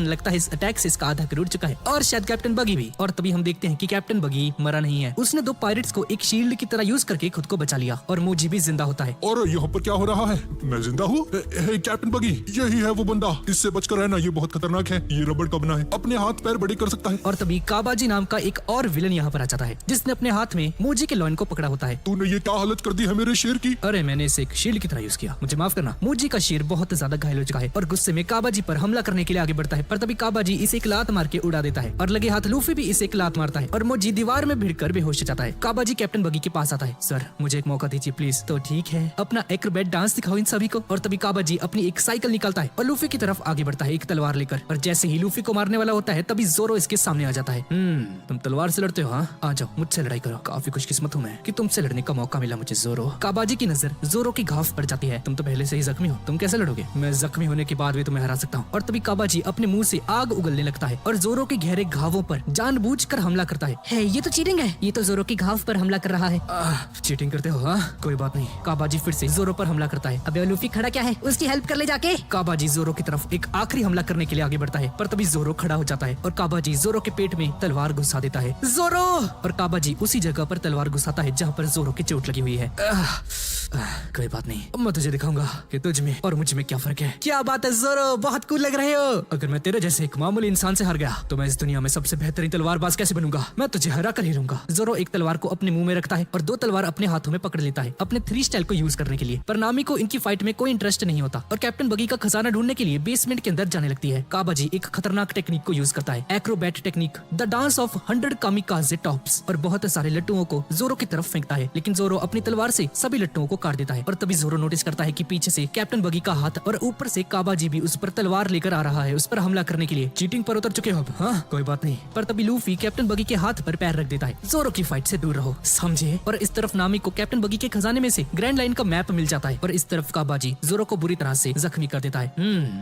लगता है इस अटैक से इसका आधा करोड़ उड़ चुका है और शायद कैप्टन बगी भी। और तभी हम देखते हैं कि कैप्टन बगी मरा नहीं है, उसने दो पायरेट्स को एक शील्ड की तरह यूज करके खुद को बचा लिया और मोजी भी जिंदा होता है। और यहाँ पर क्या हो रहा है? मैं जिंदा हूँ? कैप्टन बगी, यही है वो बंदा, इससे बचकर रहना, ये बहुत खतरनाक है, ये रबड़ का बना है, अपने हाथ पैर बड़े कर सकता है। और तभी काबाजी नाम का एक और विलन यहाँ पर आ जाता है जिसने अपने हाथ में मोजी के लॉयन को पकड़ा होता है। तूने ये क्या हालत कर दी है मेरे शेर की? अरे मैंने इसे एक शील्ड की तरह यूज किया, मुझे माफ करना। मोजी का शेर बहुत ज्यादा घायल हो चुका है और गुस्से में काबाजी पर हमला करने के लिए आगे बढ़ता है। पर तभी काबाजी इसे एक लात मार के उड़ा देता है और लगे हाथ लूफी भी इसे एक लात मारता है और मोजी दीवार में भिड़कर बेहोश हो जाता है। काबाजी कैप्टन बगी के पास आता है। सर मुझे एक मौका दीजिए प्लीज। तो ठीक है, अपना एक्रोबैट डांस दिखा दिखाओ इन सभी को। और तभी काबा जी अपनी एक साइकिल निकालता है और लूफी की तरफ आगे बढ़ता है एक तलवार लेकर। और जैसे ही लूफी को मारने वाला होता है तभी जोरो इसके सामने आ जाता है। तुम तलवार से लड़ते हो? हाँ, आ जाओ मुझसे लड़ाई करो। काफी खुशकिस्मत हूँ मैं कि तुमसे लड़ने का मौका मिला मुझे जोरो। काबाजी की नजर जोरो की घाव पड़ जाती है। तुम तो पहले से ही जख्मी हो, तुम कैसे लड़ोगे? मैं जख्मी होने के बाद भी तुम्हें हरा सकता हूँ। और तभी काबाजी अपने मुंह से आग उगलने लगता है और जोरो के गहरे घावों पर जानबूझकर हमला करता है। ये तो चीटिंग है, ये तो जोरो की घाव पर हमला कर रहा है। चीटिंग करते हो? हाँ, कोई बात नहीं। काबाजी फिर से जोरो पर हमला करता है। अबे लूफी खड़ा क्या है, उसकी हेल्प कर ले जाके। काबाजी जोरो की तरफ एक आखिरी हमला करने के लिए आगे बढ़ता है, पर तभी जोरो खड़ा हो जाता है और काबाजी जोरो के पेट में तलवार घुसा देता है। जोरो! और काबाजी उसी जगह पर तलवार घुसाता है जहाँ पर जोरो की चोट लगी हुई है। कोई बात नहीं, अब मैं तुझे दिखाऊंगा कि तुझ में और मुझ में क्या फर्क है। क्या बात है जोरो, बहुत कूल लग रहे हो। अगर मैं तेरे जैसे एक मामूली इंसान से हार गया तो मैं इस दुनिया में सबसे बेहतरीन तलवारबाज कैसे बनूंगा? मैं तुझे हरा कर ही रहूंगा। जोरो एक तलवार को अपने मुंह में रखता है और 2 तलवार अपने हाथों में पकड़ लेता है अपने 3 स्टाइल को यूज करने के लिए। पर नामी को इनकी फाइट में कोई इंटरेस्ट नहीं होता और कैप्टन बगी का खजाना ढूंढने के लिए बेसमेंट के अंदर जाने लगती है। काबाजी एक खतरनाक टेक्निक को यूज करता है, Acrobat technique, the dance of 100 kamikaze tops, और बहुत सारे लट्टुओं को जोरो की तरफ फेंकता है। लेकिन जोरो अपनी तलवार से सभी लट्टुओं को काट देता है। और तभी जोरो नोटिस करता है कि पीछे से कैप्टन बगी का हाथ और ऊपर से काबाजी भी उस पर तलवार लेकर आ रहा है, उस पर हमला करने के लिए। चीटिंग पर उतर चुके हो अब? हाँ, कोई बात नहीं। पर तभी लूफी कैप्टन बगी के हाथ पर पैर रख देता है। जोरो की फाइट से दूर रहो, समझे? और इस तरफ नामी को कैप्टन बगी के खजाने में से ग्रैंड लाइन का मैप मिल जाता है और इस तरफ काबाजी जोरो को बुरी तरह से जख्मी कर देता है।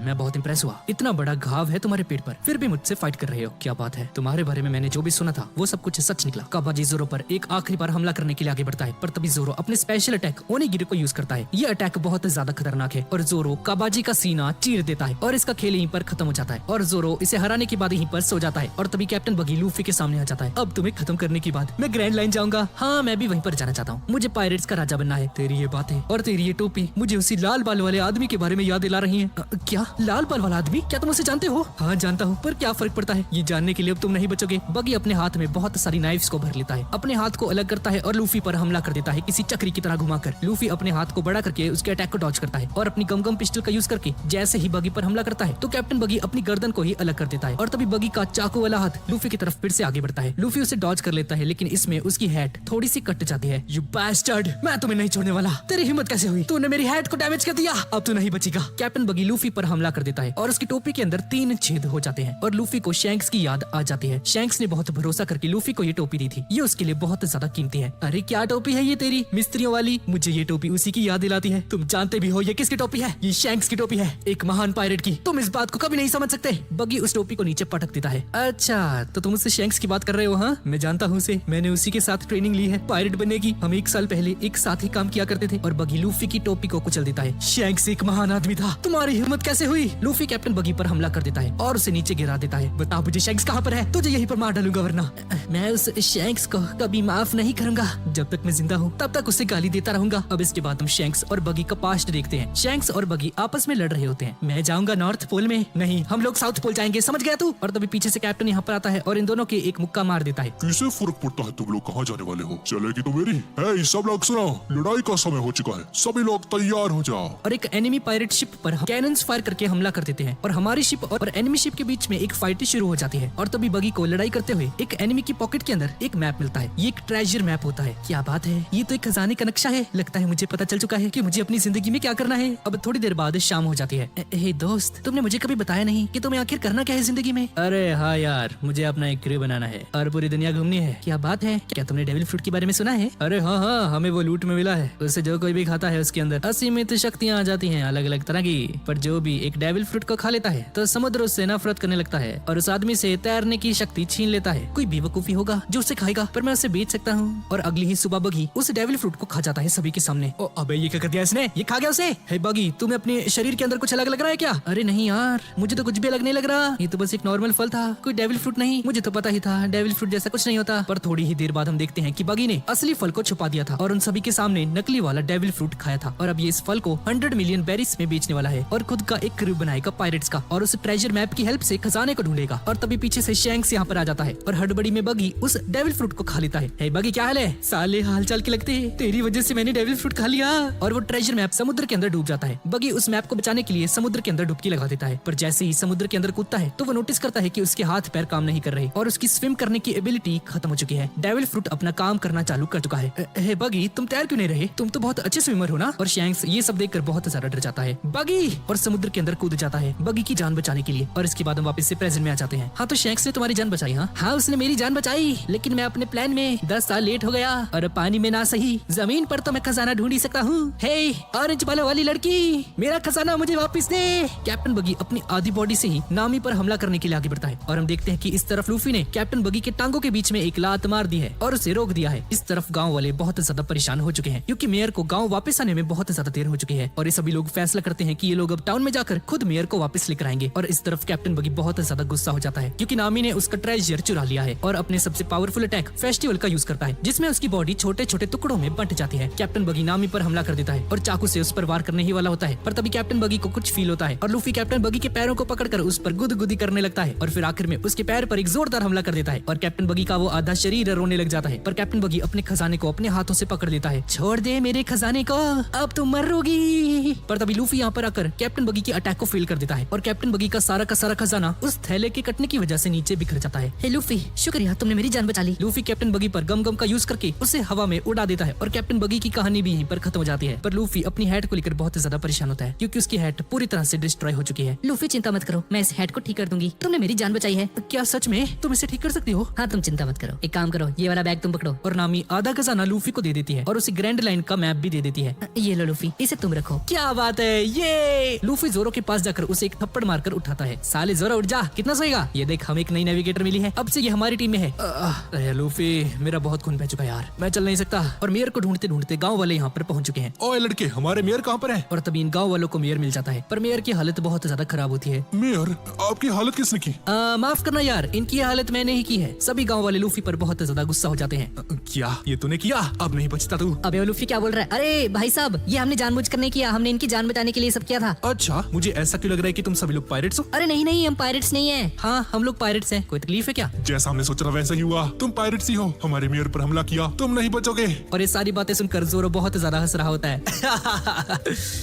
मैं बहुत इंप्रेस हुआ। इतना बड़ा घाव है तुम्हारे पेट पर, फिर भी मुझसे फाइट कर रहे हो। क्या बात है, तुम्हारे बारे में मैंने जो भी सुना था वो सब कुछ सच निकला। काबाजी जोरो पर एक आखिरी बार हमला करने के लिए आगे बढ़ता है, पर तभी जोरो अपने स्पेशल अटैक ओनीगिरी को यूज करता है। ये अटैक बहुत ज्यादा खतरनाक है और जोरो काबाजी का सीना चीर देता है और इसका खेल यहीं पर खत्म हो जाता है और जोरो इसे हराने के बाद यहीं पर सो जाता है। और तभी कैप्टन बगी लूफी के सामने आ जाता है। अब तुम्हें खत्म करने के बाद मैं ग्रैंड लाइन जाऊंगा। हाँ, मैं भी वहीं पर जाना चाहता हूँ। मुझे पायरेट्स का राजा बनना है। तेरी ये बातें और तेरी ये टोपी मुझे उसी लाल बाल वाले आदमी के बारे में याद दिला रही है। क्या लाल बाल वाला आदमी? क्या तुम उसे जानते हो? हाँ, जानता हूँ, पर क्या फर्क पड़ता है? ये जानने के लिए अब तुम नहीं बचोगे। बगी अपने हाथ में बहुत सारी नाइफ्स को भर लेता है, अपने हाथ को अलग करता है और लूफी पर हमला कर देता है किसी चक्री की तरह घुमाकर। लूफी अपने हाथ को बड़ा करके उसके अटैक को डॉज करता है और अपनी गम पिस्टल का यूज करके जैसे ही बगी पर हमला करता है तो कैप्टन बगी अपनी गर्दन को ही अलग कर देता है। और तभी बगी का चाकू वाला हाथ लूफी की तरफ फिर से आगे बढ़ता है। लूफी उसे डॉज कर लेता है, लेकिन इसमें उसकी हैट थोड़ी सी कट जाती है। यू बास्टर्ड, मैं तुम्हें नहीं छोड़ने वाला। तेरी हिम्मत कैसे हुई? तूने मेरी हैट को डैमेज कर दिया, अब तू नहीं बचेगा। कैप्टन बगी लूफी पर हमला कर देता है और उसकी टोपी के अंदर 3 छेद हो जाते हैं और लूफी को शैंक्स की याद आ जाती है। शैंक्स ने बहुत भरोसा करके लूफी को ये टोपी दी थी, ये उसके लिए बहुत ज्यादा कीमती है। अरे क्या टोपी है ये तेरी, मिस्त्रियों वाली? मुझे ये टोपी उसी की याद दिलाती है। तुम जानते भी हो ये किसकी टोपी है? ये शैंक्स की टोपी है, एक महान पायरेट की। तुम इस बात को कभी नहीं समझ सकते। बगी उस टोपी को नीचे पटक देता है। अच्छा, तो तुम उससे शैंक्स की बात कर रहे हो? हाँ, मैं जानता हूँ उसे, मैंने उसी के साथ ट्रेनिंग ली है पायरेट बनने की। हम 1 साल पहले एक साथ ही काम किया करते थे। और बगी लूफी की टोपी को कुचल देता है। शैंक्स एक महान आदमी था, तुम्हारी हिम्मत कैसे हुई? लूफी कैप्टन बगी पर हमला कर देता है और उसे नीचे गिरा देता है। बता मुझे शैंक्स कहाँ पर है, तुझे यहीं पर मार डालूंगा वरना। मैं उस शैंक्स को कभी माफ नहीं करूंगा। जब तक मैं जिंदा हूँ तब तक उसे गाली देता रहूंगा। अब इसके बाद हम शैंक्स और बगी का पास्ट देखते हैं। शैंक्स और बगी आपस में लड़ रहे होते हैं। मैं जाऊंगा नॉर्थ पोल में, नहीं हम लोग साउथ पोल जाएंगे, समझ गया तू? और तभी पीछे से कैप्टन यहाँ पर आता है और इन दोनों के एक मुक्का मार देता है। किसे फर्क पड़ता है तुम लोग कहाँ जाने वाले हो? चलेगी तो मेरी है। सब लोग सुनो, लड़ाई का समय हो चुका है, सभी लोग तैयार हो जाओ। और एक एनिमी पायरेट शिप पर हम कैनन्स फायर करके हमला कर देते हैं और हमारी शिप और एनिमी शिप के बीच में एक फाइट शुरू हो जाती है। और तभी बगी को लड़ाई करते हुए एक एनिमी की पॉकेट के अंदर एक मैप मिलता है। ये एक ट्रेजर मैप होता है। क्या बात है, ये तो एक खजाने का नक्शा है। लगता है मुझे पता चल चुका है कि मुझे अपनी जिंदगी में क्या करना है। अब थोड़ी देर बाद शाम हो जाती है। हे दोस्त, तुमने मुझे कभी बताया नहीं कि तुम्हें आखिर करना क्या है जिंदगी में? अरे हाँ यार, मुझे अपना एक क्रू बनाना है और पूरी दुनिया घूमनी है। क्या बात है, क्या तुमने डेविल फ्रूट के बारे में सुना है? अरे हाँ हाँ, हमें वो लूट में मिला है। उसे जो कोई भी खाता है उसके अंदर असीमित शक्तियाँ आ जाती हैं, अलग अलग तरह की। पर जो भी एक डेविल फ्रूट को खा लेता है तो समुद्र उससे नफरत करने लगता है और उस आदमी से तैरने की शक्ति छीन लेता है। कोई बेवकूफी होगा जो उसे खाएगा, पर मैं उसे बेच सकता हूँ। और अगली ही सुबह बगी उस डेविल फ्रूट को खा जाता है सभी के सामने। ओ अबे, ये क्या कर दिया इसने? ये खा गया उसे। हे बगी, तुम्हें अपने शरीर के अंदर कुछ अलग लग रहा है क्या? अरे नहीं यार, मुझे तो कुछ भी अलग नहीं लग रहा। ये तो बस एक नॉर्मल फल था, कोई डेविल फ्रूट नहीं। मुझे तो पता ही था डेविल फ्रूट जैसा कुछ नहीं होता। पर थोड़ी ही देर बाद हम देखते हैं कि बगी ने असली फल को छुपा दिया था और उन सभी के सामने नकली वाला डेविल फ्रूट खाया था। और अब ये इस फल को 100 मिलियन बेरीज में बेचने वाला है और खुद का एक क्रू बनाएगा पायरेट्स का और उस ट्रेजर मैप की हेल्प से खजाने को ढूंढेगा। और तभी पीछे से शैंक्स यहाँ पर आ जाता है और हड़बड़ी में बगी उस डेविल फ्रूट को खा लेता है। हे बगी, क्या हाल है? साले हालचाल के लगते हैं, तेरी वजह से मैंने डेविल फ्रूट खा लिया। और वो ट्रेजर मैप समुद्र के अंदर डूब जाता है। बगी उस मैप को बचाने के लिए समुद्र के अंदर डुबकी लगा देता है, पर जैसे ही समुद्र के अंदर कूदता है तो वो नोटिस करता है कि उसके हाथ पैर काम नहीं कर रहे और उसकी स्विम करने की एबिलिटी खत्म हो चुकी है। डेविल फ्रूट अपना काम करना चालू कर चुका है। हे बगी, तुम तैर क्यों नहीं रहे? तुम तो बहुत अच्छे स्विमर हो ना? और शैंक्स शैंक्स ये सब देखकर बहुत ज्यादा डर जाता है। बगी और समुद्र के अंदर कूद जाता है बगी की जान बचाने के लिए। और इसके बाद हम वापस से प्रेजेंट में आ जाते हैं। हाँ तो शैंक्स ने तुम्हारी जान बचाई। हाँ उसने मेरी जान बचाई, लेकिन मैं अपने प्लान में 10 साल लेट हो गया और पानी में ना सही जमीन पर तो मैं खजाना ढूंढ ही सकता हूँ। हे ऑरेंज बालों वाली लड़की, मेरा खजाना मुझे वापस दे। कैप्टन बगी अपनी आधी बॉडी से ही नामी पर हमला करने के लिए आगे बढ़ता है और हम देखते हैं कि इस तरफ लूफी ने कैप्टन बगी के टांगों के बीच में एक लात मार दी है और उसे रोक दिया है। इस तरफ गांव वाले बहुत ज्यादा परेशान हो चुके हैं क्योंकि मेयर को गांव वापस आने में बहुत ज्यादा देर हो चुकी है और ये सभी लोग फैसला करते हैं कि ये लोग अब टाउन में जाकर खुद मेयर को वापस लेकर आएंगे। और इस तरफ कैप्टन बगी बहुत ज्यादा गुस्सा हो जाता है क्योंकि नामी ने उसका ट्रेजर चुरा लिया है और अपने सबसे पावरफुल अटैक फेस्टिवल का यूज करता है जिसमें उसकी बॉडी छोटे छोटे टुकड़ों में बंट जाती है। कैप्टन बगी नामी पर हमला कर देता है और चाकू से उस पर वार करने ही वाला होता है, पर तभी कैप्टन बगी को कुछ फील होता है और लूफी कैप्टन बगी के पैरों को पकड़कर उस पर गुदगुदी करने लगता है और फिर आखिर में उसके पैर पर एक जोरदार हमला कर देता है और कैप्टन बगी का वो आधा शरीर रोने लग जाता है। पर कैप्टन बगी अपने खजाने को अपने हाथों से पकड़ लेता है। छोड़ दे मेरे खजाने को, अब तुम मरोगी। पर तभी लूफी यहाँ पर आकर कैप्टन बगी के अटैक को फेल कर देता है और कैप्टन बगी का सारा खजाना उस थैले के कटने की वजह से नीचे बिखर जाता है। हे लूफी, शुक्रिया तुमने मेरी जान बचा ली। लूफी कैप्टन बगी पर गम का यूज करके उसे हवा में उड़ा देता है और कैप्टन बगी की कहानी भी यहीं पर खत्म हो जाती है। पर लूफी अपनी हैट को लेकर बहुत ज्यादा परेशान होता है क्योंकि उसकी हैट पूरी तरह से डिस्ट्रॉय हो चुकी है। लूफी चिंता मत करो, मैं इस हेड को ठीक कर दूंगी। तुमने मेरी जान बचाई है। क्या सच में तुम इसे ठीक कर सकती हो? हाँ तुम चिंता मत करो, एक काम करो, ये वाला बैग तुम पकड़ो। और नामी आधा खजाना लूफी को दे देती है और उसे ग्रैंड लाइन का मैप भी दे देती है। ये लो लूफी, इसे तुम रखो। क्या बात है, ये लूफी जोरो के पास जाकर उसे एक थप्पड़ मारकर उठाता है। साले जोरो उठ जा, कितना सोएगा? ये देख हमें एक नई नेविगेटर मिली है, अब से ये हमारी टीम में है। अरे लूफी, मेरा बहुत खून बह चुका यार, मैं चल नहीं सकता। और मेयर को ढूंढते ढूंढते गांव वाले यहाँ पर पहुंच चुके हैं। ओए लड़के, हमारे मेयर कहाँ पर है? और तभी इन गांव वालों को मेयर मिल जाता है, पर मेयर की हालत बहुत ज्यादा खराब होती है। मेयर, आपकी हालत किसने की? माफ करना यार, इनकी हालत मैंने ही की है। सभी गांव वाले लूफी पर बहुत ज्यादा गुस्सा हो जाते हैं। क्या ये तूने किया? अब नहीं बचता तू। अबे लूफी क्या बोल रहा है? अरे भाई साहब, ये हमने जानबूझकर नहीं किया, हमने इनकी जान बचाने के लिए सब किया था। अच्छा, मुझे ऐसा क्यों लग रहा है कि तुम सभी लोग पायरेट्स हो? अरे नहीं, हम पायरेट्स नहीं है। हाँ हम लोग पायरेट्स हैं, कोई तकलीफ है क्या? जैसा हमने सोचा वैसा ही हुआ, तुम पायरेट्स ही हो। हमारे मेयर पर हमला किया, तुम नहीं बचोगे। और ये सारी बातें सुनकर जोरो बहुत ज्यादा हंस रहा होता है।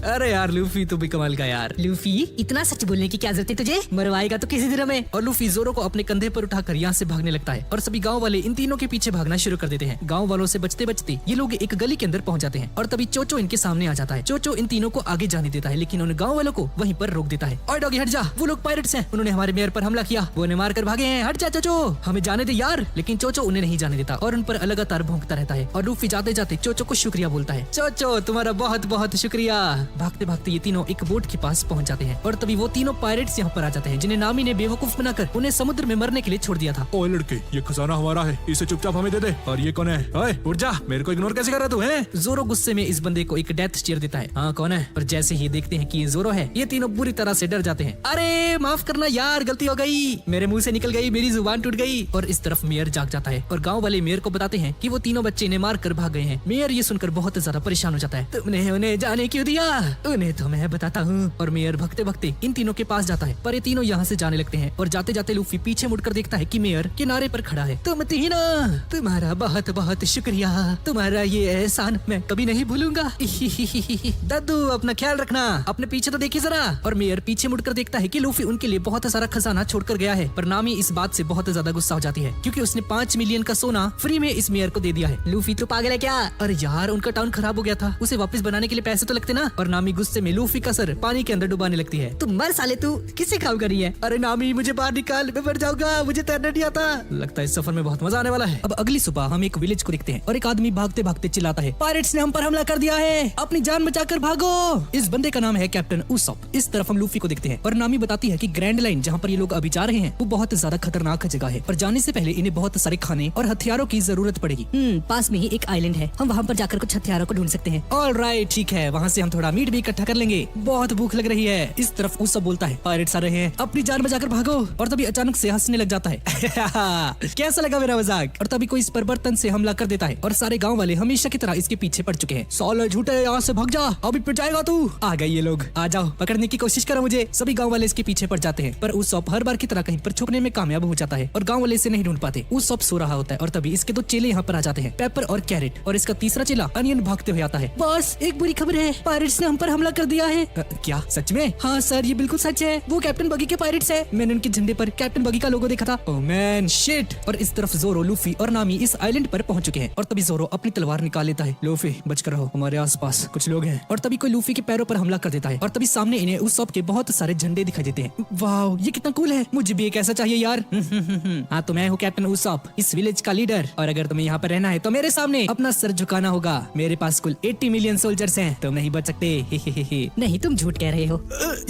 अरे यार लूफी तो भी कमाल का यार। लूफी, इतना सच बोलने की क्या जरूरत है तुझे? मरवाएगा तो किसी दिन में। और लूफी जोरो को अपने कंधे पर उठाकर यहाँ से भागने लगता है और सभी गांव वाले इन तीनों के पीछे भागना शुरू कर देते हैं। गांव वालों से बचते बचते ये लोग एक गली के अंदर पहुंच जाते हैं और तभी चोचो इनके सामने आ जाता है। चोचो इन तीनों को आगे जाने देता है लेकिन उन गांव वालों को वहीं पर रोक देता है। ओए डॉगी हट जा, वो लोग पायरेट्स हैं, उन्होंने हमारे मेयर पर हमला किया, वो उन्हें मार कर भागे हैं। हट जा चोचो, हमें जाने दे यार। लेकिन चोचो उन्हें नहीं जाने देता और उन पर लगातार भौंकता रहता है और लूफी जाते जाते चोचो को शुक्रिया बोलता है। चोचो तुम्हारा बहुत बहुत शुक्रिया। भागते भागते ये तीनों एक बोट के पास पहुंच जाते हैं और तभी वो तीनों पायरेट्स यहाँ पर आ जाते हैं जिन्हें नामी ने बेवकूफ बनाकर उन्हें समुद्र में मरने के लिए छोड़ दिया था। ओए लड़के, ये खजाना हमारा है, इसे चुपचाप हमें दे दे। और ये कौन है? ओए उठ जा, मेरे को इग्नोर कैसे कर रहा तू है? जोरो गुस्से में इस बंदे को एक डेथ स्टीयर देता है। हाँ कौन है? पर जैसे ही देखते हैं कि ये जोरो है, ये तीनों बुरी तरह से डर जाते हैं। अरे माफ करना यार, गलती हो गई, मेरे मुंह से निकल गई, मेरी जुबान टूट गई। और इस तरफ मेयर जाग जाता है और गांव वाले मेयर को बताते हैं कि वो तीनों बच्चे इन्हें मार कर भाग गए हैं। मेयर ये सुनकर बहुत ज्यादा परेशान हो जाता है। तुमने उन्हें जाने क्यों दिया? उन्हें तो मैं बताता हूँ। और मेयर भगते भगते इन तीनों के पास जाता है पर ये तीनों यहाँ से जाने लगते हैं और जाते जाते लूफी पीछे मुड़कर देखता है कि मेयर किनारे पर खड़ा है। तुम तीनों, तुम्हारा बहुत बहुत शुक्रिया, तुम्हारा ये एहसान मैं कभी नहीं भूलूंगा। दादू अपना ख्याल रखना, अपने पीछे तो देखिए जरा। और मेयर पीछे मुड़कर देखता है कि लूफी उनके लिए बहुत सारा खजाना छोड़कर गया है। पर नामी इस बात से बहुत ज्यादा गुस्सा हो जाती है क्योंकि उसने 5 मिलियन का सोना फ्री में इस मेयर को दे दिया है। लूफी तो पागल है क्या? अरे यार, उनका टाउन खराब हो गया था, उसे वापस बनाने के लिए पैसे तो लगते ना। और नामी गुस्से में लूफी का सर पानी के अंदर डुबाने लगती है। तुम मर साले, तू किससे काम कर रही है? अरे नामी मुझे बाहर निकाल, मैं मर जाऊंगा, मुझे तैरना नहीं आता। लगता है इस सफर में बहुत मजा आने वाला है। अब अगली सुबह हम एक विलेज को देखते हैं और एक आदमी भागते भागते चिल्लाता है, पायरेट्स ने हम पर हमला कर दिया है, अपनी जान बचाकर भागो। इस बंदे का नाम है कैप्टन उसॉप। इस तरफ हम लूफी को देखते हैं और नामी बताती है कि ग्रैंड लाइन जहाँ पर ये लोग अभी जा रहे हैं वो बहुत ज्यादा खतरनाक जगह है और जाने से पहले इन्हें बहुत सारे खाने और हथियारों की जरूरत पड़ेगी। पास में ही एक आइलैंड है, हम वहाँ पर जाकर कुछ हथियारों को ढूंढ सकते हैं। ऑलराइट, ठीक है, वहाँ से हम थोड़ा मीट भी इकट्ठा कर लेंगे, बहुत भूख लग रही है। इस तरफ उसॉप बोलता है, पायरेट्स आ रहे हैं, अपनी जान बचाकर भागो। और तभी अचानक से हंसने लग जाता है। कैसा लगा मेरा मजाक? और तभी कोई इस पर बर्तन से हमला कर देता है और सारे गांव वाले हमेशा की तरह इसके पीछे पड़ चुके हैं। साले झूठे, यहाँ से भाग जा, अभी पिट जाएगा तू। आ गए ये लोग, आ जाओ, पकड़ने की कोशिश करो मुझे। सभी गांव वाले इसके पीछे पड़ जाते हैं पर उसॉप हर बार की तरह कहीं पर छुपने में कामयाब हो जाता है और गांव वाले इसे नहीं ढूंढ पाते। उसॉप सो रहा होता है और तभी इसके 2 चेले यहाँ पर आ जाते हैं, पेपर और कैरेट, और इसका तीसरा चेला अनियन भागते हुए आता है। बॉस, एक बुरी खबर है, पायरेट्स ने हम पर हमला कर दिया है। क्या सच में? हाँ सर, ये बिल्कुल सच है, वो कैप्टन बगी के पायरेट्स है। मैंने उनके झंडे पर कैप्टन बगी का लोगो देखा था। Oh man, shit. और इस तरफ जोरो, लूफी और नामी इस आइलैंड पर पहुंच चुके हैं और तभी जोरो अपनी तलवार निकाल लेता है। लूफी बचकर रहो, हमारे आसपास कुछ कुछ लोग हैं। और तभी कोई लूफी के पैरों पर हमला कर देता है और तभी सामने इन्हें उसॉप के बहुत सारे झंडे दिखाई देते हैं। वाओ, ये कितना कूल है, मुझे भी एक ऐसा चाहिए यार। हाँ, तो मैं हूँ कैप्टन उसॉप, इस विलेज का लीडर, और अगर तुम्हें यहाँ पर रहना है तो मेरे सामने अपना सर झुकाना होगा। मेरे पास कुल 80 मिलियन सोल्जर्स हैं, तुम नहीं बच सकते। नहीं, तुम झूठ कह रहे हो।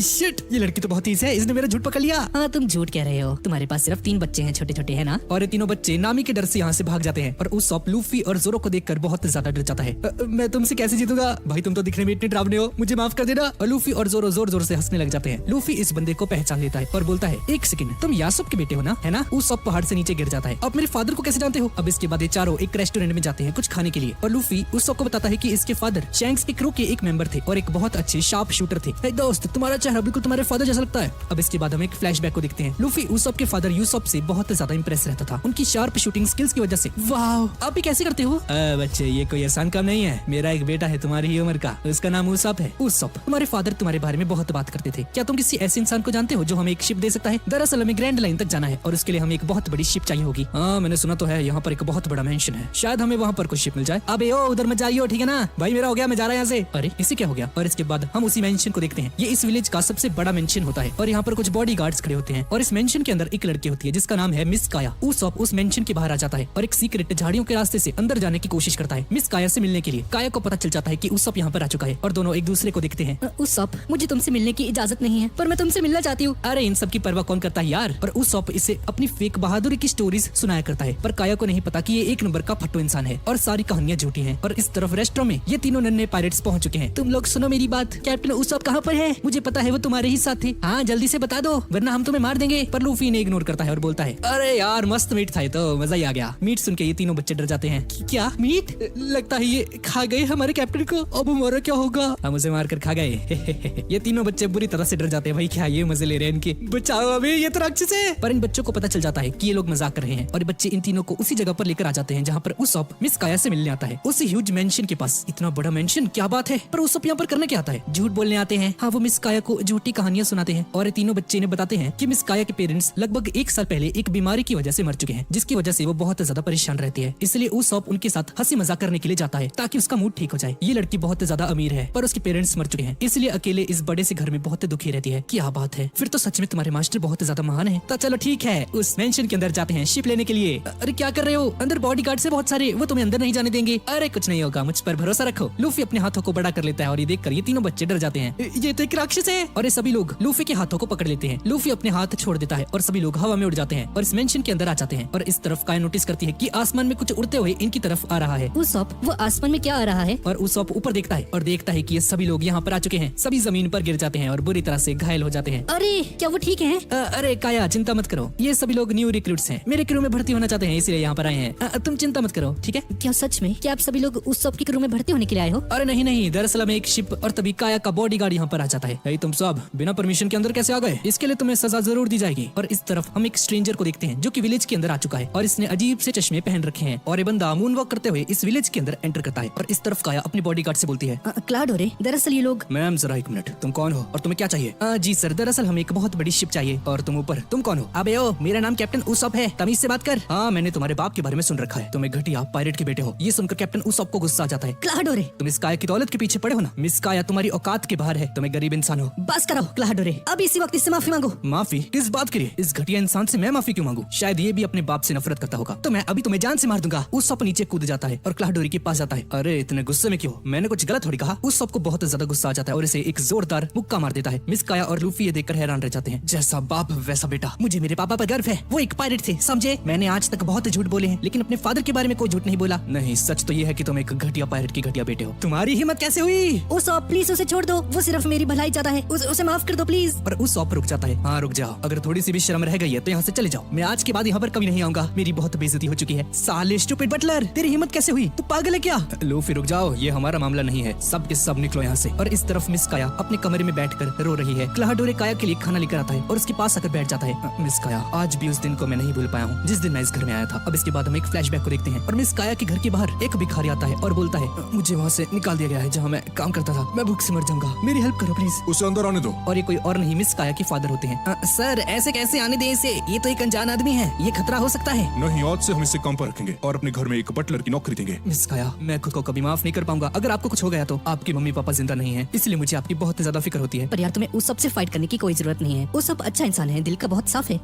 शिट, ये लड़की तो बहुत तेज है, इसने मेरा झूठ पकड़ लिया। हाँ, तुम झूठ कह रहे हो। तुम्हारे पास सिर्फ 3 बच्चे हैं, छोटे छोटे है ना। और ये तीनों बच्चे नामी के डर से यहाँ से भाग जाते हैं और उसॉप लूफी और जोरो को देखकर बहुत ज्यादा डर जाता है। मैं तुमसे कैसे जीतूंगा भाई, तुम तो दिखने में इतने डरावने हो, मुझे माफ कर देना। और लूफी और जोरो जोर जोर से हंसने लग जाते हैं। लूफी इस बंदे को पहचान लेता है और बोलता है, एक सेकंड, तुम यासुब के बेटे हो ना, है ना? उसॉप पहाड़ से नीचे गिर जाता है। अब मेरे फादर को कैसे जानते हो? अब इसके बाद ये चारों एक रेस्टोरेंट में जाते हैं कुछ खाने के लिए और लूफी उसॉप को बताता है कि इसके फादर शैंक्स के क्रू के एक मेंबर थे और एक बहुत अच्छे शार्प शूटर थे। हे दोस्त, तुम्हारा चेहरा बिल्कुल तुम्हारे फादर जैसा लगता है। अब इसके बाद हम एक फ्लैशबैक को देखते हैं। लूफी उसॉप के फादर यूसॉप से बहुत ज्यादा इंप्रेस रहता था उनकी शार्प शूटिंग स्किल्स की वजह से। वाओ, आप भी कैसे करते हो? बच्चे, ये कोई आसान काम नहीं है। मेरा एक बेटा है तुम्हारी ही उम्र का, उसका नाम उसॉप है। उसॉप, तुम्हारे फादर तुम्हारे बारे में बहुत बात करते थे। क्या तुम किसी ऐसे इंसान को जानते हो जो हमें एक शिप दे सकता है? दरअसल हमें ग्रैंड लाइन तक जाना है और उसके लिए हमें एक बहुत बड़ी शिप चाहिए होगी। हाँ, मैंने सुना तो है, यहाँ पर एक बहुत बड़ा मेंशन है, शायद हमें वहाँ पर कुछ शिप मिल जाए। अबे ओ, उधर मत जाइयो, ठीक है ना भाई, मेरा हो गया, मैं जा रहा यहाँ से। अरे इसे क्या हो गया? और इसके बाद हम उसी मेंशन को देखते हैं। ये इस विलेज का सबसे बड़ा मेंशन होता है और यहाँ पर कुछ बॉडी गार्ड्स खड़े होते हैं और इस मेंशन के अंदर एक लड़की होती है जिसका नाम है मिस काया। उसॉप उस मेंशन के बाहर आ जाता है और एक सीक्रेट झाड़ियों के रास्ते से अंदर जाने की कोशिश करता है मिस काया से मिलने के लिए। काया को पता चल जाता है कि उसॉप यहाँ पर आ चुका है और दोनों एक दूसरे को देखते हैं। उसॉप, मुझे तुमसे मिलने की इजाजत नहीं है, पर मैं तुमसे मिलना चाहती हूँ। अरे इन सब की परवाह कौन करता है यार। और उसॉप इसे अपनी फेक बहादुरी की स्टोरीज सुनाया करता है, पर काया को नहीं पता कि ये एक नंबर का फट्टू इंसान है और सारी कहानियां झूठी हैं। और इस तरफ रेस्टोरेंट में ये तीनों नन्हे पायरेट्स पहुंच चुके हैं। तुम लोग सुनो मेरी बात, कैप्टन उसॉप कहाँ पर है? मुझे पता है वो तुम्हारे ही साथ थे। हाँ, जल्दी से बता दो वरना हम तुम्हें मार देंगे। पर लूफी ने इग्नोर करता है और बोलता है, अरे यार मस्त मीट था, ये तो मजा ही आ गया। मीट सुन के ये तीनों बच्चे डर जाते हैं। क्या मीट? लगता है ये खा गए हमारे कैप्टन को, अब हमारा क्या होगा? हम उसे मार कर खा गए। ये तीनों बच्चे बुरी तरह से डर जाते हैं। भाई क्या ये मजे ले रहे हैं इनके, बचाओ अभी, ये तो राक्षस है। पर इन बच्चों को पता चल जाता है कि ये लोग मजाक कर रहे हैं और बच्चे इन तीनों को उसी जगह पर लेकर आ जाते हैं जहाँ पर उसॉप मिस काया से मिलने आता है, उसी ह्यूज मेंशन के पास। इतना बड़ा मेंशन, क्या बात है। पर उसॉप यहाँ पर करने क्या आता है? झूठ बोलने आते हैं। हाँ, वो मिस काया को झूठी कहानियां सुनाते हैं और तीनों बच्चे इन्हें बताते हैं कि मिस काया के पेरेंट्स लगभग 1 साल पहले एक बीमारी की वजह से मर चुके हैं, जिसकी वजह से वो बहुत ज्यादा परेशान रहती है। इसलिए उसॉप उनके साथ हंसी मजाक करने के लिए जाता है ताकि उसका मूड ठीक हो जाए। ये लड़की बहुत ज्यादा अमीर है पर उसके पेरेंट्स मर चुके हैं, इसलिए अकेले इस बड़े से घर में बहुत दुखी रहती है। क्या बात है, फिर तो सच में तुम्हारे मास्टर बहुत ज्यादा महान है। तो चलो ठीक है, उस मेंशन के अंदर जाते हैं शिप लेने के लिए। अरे क्या कर रहे हो? अंदर बॉडीगार्ड से बहुत सारे, वो तुम्हें अंदर नहीं जाने देंगे। अरे कुछ नहीं होगा, मुझ पर भरोसा रखो। लूफी अपने हाथों को बड़ा कर लेता है और ये देखकर ये तीनों बच्चे डर जाते हैं। ये तो एक राक्षस है। और ये सभी लोग लूफी के हाथों को पकड़ लेते हैं। लूफी अपने हाथ छोड़ देता है और सभी लोग हवा में उड़ जाते हैं और इस मेंशन के अंदर आ जाते हैं। और इस तरफ काया नोटिस करती है कि आसमान में कुछ उड़ते हुए इनकी तरफ आ रहा है। उसॉप, वो आसमान में क्या आ रहा है? और उसॉप ऊपर देखता है और देखता है कि ये सभी लोग यहाँ पर आ चुके हैं। सभी जमीन पर गिर जाते हैं और बुरी तरह से घायल हो जाते हैं। अरे क्या वो ठीक है? अरे काया, चिंता मत करो, ये सभी लोग न्यू रिक्रूट्स हैं, मेरे क्रू में भर्ती होना चाहते हैं, इसलिए यहाँ पर आए हैं। तुम चिंता मत करो, ठीक है? क्या सच में? क्या आप सभी लोग उसॉप की क्रू में भर्ती होने के लिए आए हो? अरे नहीं नहीं, दरअसल हमें एक शिप और तभी काया का बॉडीगार्ड यहाँ पर आ जाता है। तुम सब बिना परमिशन के अंदर कैसे आ गए? इसके लिए तुम्हें सजा जरूर दी जाएगी। और इस तरफ हम एक स्ट्रेंजर को देखते हैं जो कि विलेज के अंदर आ चुका है और इसने अजीब से चश्मे पहन रखे हैं और ये बंदा मून वॉक करते हुए इस विलेज के अंदर एंटर करता है। और इस तरफ काया अपने बॉडीगार्ड से बोलती है, क्लाडोरे, दरअसल ये लोग। मैम जरा एक मिनट, तुम कौन हो और तुम्हें क्या चाहिए? जी सर, दरअसल हमें एक बहुत बड़ी शिप चाहिए। और तुम ऊपर, तुम कौन हो? अबे ओ, मेरा नाम कैप्टन उसॉप है, तमीज से बात कर। हाँ, मैंने तुम्हारे बाप के बारे में सुन रखा है, तुम एक घटिया पायरेट के बेटे हो। ये सुनकर कैप्टन उसॉप को गुस्सा आ जाता है। क्लाडोरे, तुम इस काया की दौलत के पीछे पड़े हो ना। मिस काया तुम्हारी औकात के बाहर है, तुम एक गरीब इंसान हो। बस करो क्लाडोरे, अब इसी वक्त इससे माफी मांगो। माफी किस बात के लिए? इस घटिया इंसान से मैं माफी क्यों मांगू? शायद ये भी अपने बाप से नफरत करता होगा। तो मैं अभी तुम्हें जान से मार दूंगा। उसॉप नीचे कूद जाता है और क्लाडोरी के पास जाता है। अरे इतने गुस्से में क्यों? मैंने कुछ गलत थोड़ी कहा। उसॉप को बहुत ज्यादा गुस्सा आ जाता है और इसे एक जोरदार मुक्का मार देता है। मिस काया और लूफी ये देखकर हैरान रह जाते हैं। जैसा बाप वैसा बेटा। मुझे मेरे पापा पर गर्व है, वो एक पायरेट थे, समझे? मैंने आज तक बहुत झूठ बोले हैं लेकिन अपने फादर के बारे में कोई झूठ नहीं बोला। नहीं, सच तो ये है कि तुम एक घटिया पायरेट की घटिया बेटे हो। तुम्हारी हिम्मत कैसे हुई? उसॉप प्लीज उसे छोड़ दो, वो सिर्फ मेरी भलाई चाहता है, उसे माफ कर दो प्लीज। पर उसॉप रुक जाता है। हाँ रुक जाओ, अगर थोड़ी सी भी शर्म रह गई है तो यहाँ से चले जाओ। मैं आज के बाद यहाँ पर कभी नहीं आऊंगा, मेरी बहुत बेइज्जती हो चुकी है। साले स्टूपिड बटलर, तेरी हिम्मत कैसे हुई? तू पागल है क्या? लूफी रुक जाओ, ये हमारा मामला नहीं है, सब के सब निकलो यहाँ से। और इस तरफ मिस काया अपने कमरे में बैठकर रो रही है। क्लाडोरे काया के लिए खाना लेकर आता है और उसके पास आकर बैठ जाता है। मिस काया, आज भी उस दिन को मैं नहीं भूल पाया हूँ जिस दिन मैं इस घर में आया था। अब इसके बाद हम एक फ्लैशबैक को देखते हैं और मिस काया के घर के बाहर एक भिखारी आता है और बोलता है, मुझे वहाँ से निकाल दिया गया है जहाँ मैं काम करता था, मैं भूख से मर जाऊंगा, मेरी हेल्प करो प्लीज। उसे अंदर आने दो। और ये कोई और नहीं, मिस काया के फादर होते हैं। सर ऐसे कैसे आने दें इसे, ये तो एक अनजान आदमी है, ये खतरा हो सकता है। नहीं, आज से हम इसे काम पर रखेंगे और अपने घर में एक बटलर की नौकरी देंगे। मिस काया, मैं खुद को कभी माफ नहीं कर पाऊंगा। अगर आपको कुछ कुछ हो गया तो आपके मम्मी पापा जिंदा नहीं है, इसलिए मुझे आपकी बहुत ज्यादा फिक्र होती है। पर यार तुम्हें उस सब से फाइट करने की कोई जरूरत नहीं है। वो सब अच्छा इंसान है, दिल का बहुत साफ है।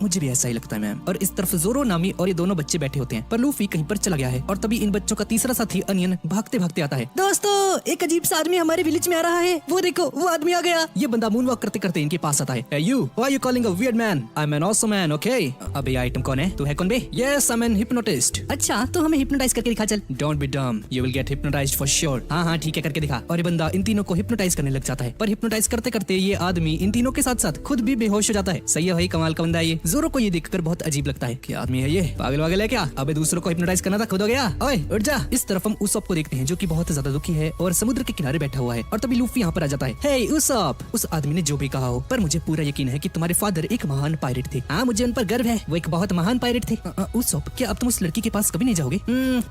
मुझे भी ऐसा ही लगता है मैम। और इस तरफ जोरो, नामी और ये दोनों बच्चे बैठे होते हैं, पर लूफी कहीं पर चला गया है। और तभी इन बच्चों का तीसरा साथी अनियन भागते भागते आता है। दोस्तों, एक अजीब सा आदमी हमारे विलेज में आ रहा है। वो देखो, वो आदमी आ गया। ये बंदा मून वॉक करते करते इनके पास आता है। Hey you, why are you calling a weird man? I'm an awesome man, okay? अबे आइटम कौन है? तू है कौन बे? Yes, I'm an hypnotist. अच्छा, तो हमें हिप्नोटाइज करके दिखा चल। Don't be dumb. You will get hypnotized for sure. हाँ ठीक है, करके दिखा। और ये बंदा इन तीनों को हिप्नोटाइज करने लग जाता है। पर हिप्नोटाइज करते करते ये आदमी इन तीनों के साथ साथ खुद भी बेहोश हो जाता है। सही है भाई, कमाल का बंदा है ये। जोरो को ये देखकर बहुत अजीब लगता है। क्या आदमी है ये? पागल वागल है क्या? अबे दूसरों को हिप्नोटाइज करना था, खुद हो गया। ओए उठ जा। इस तरफ हम उसप को देखते हैं जो कि बहुत ज्यादा दुखी है और समुद्र के किनारे बैठा हुआ है। और तभी लूफी यहाँ पर आ जाता है। हे उसप, उस आदमी ने जो भी कहा हो, पर मुझे पूरा यकीन है कि तुम्हारे फादर एक महान पायरेट थे। हाँ, मुझे उन पर गर्व है, वो एक बहुत महान पायरेट थे। उसप, क्या अब तुम उस लड़की के पास कभी नहीं जाओगे?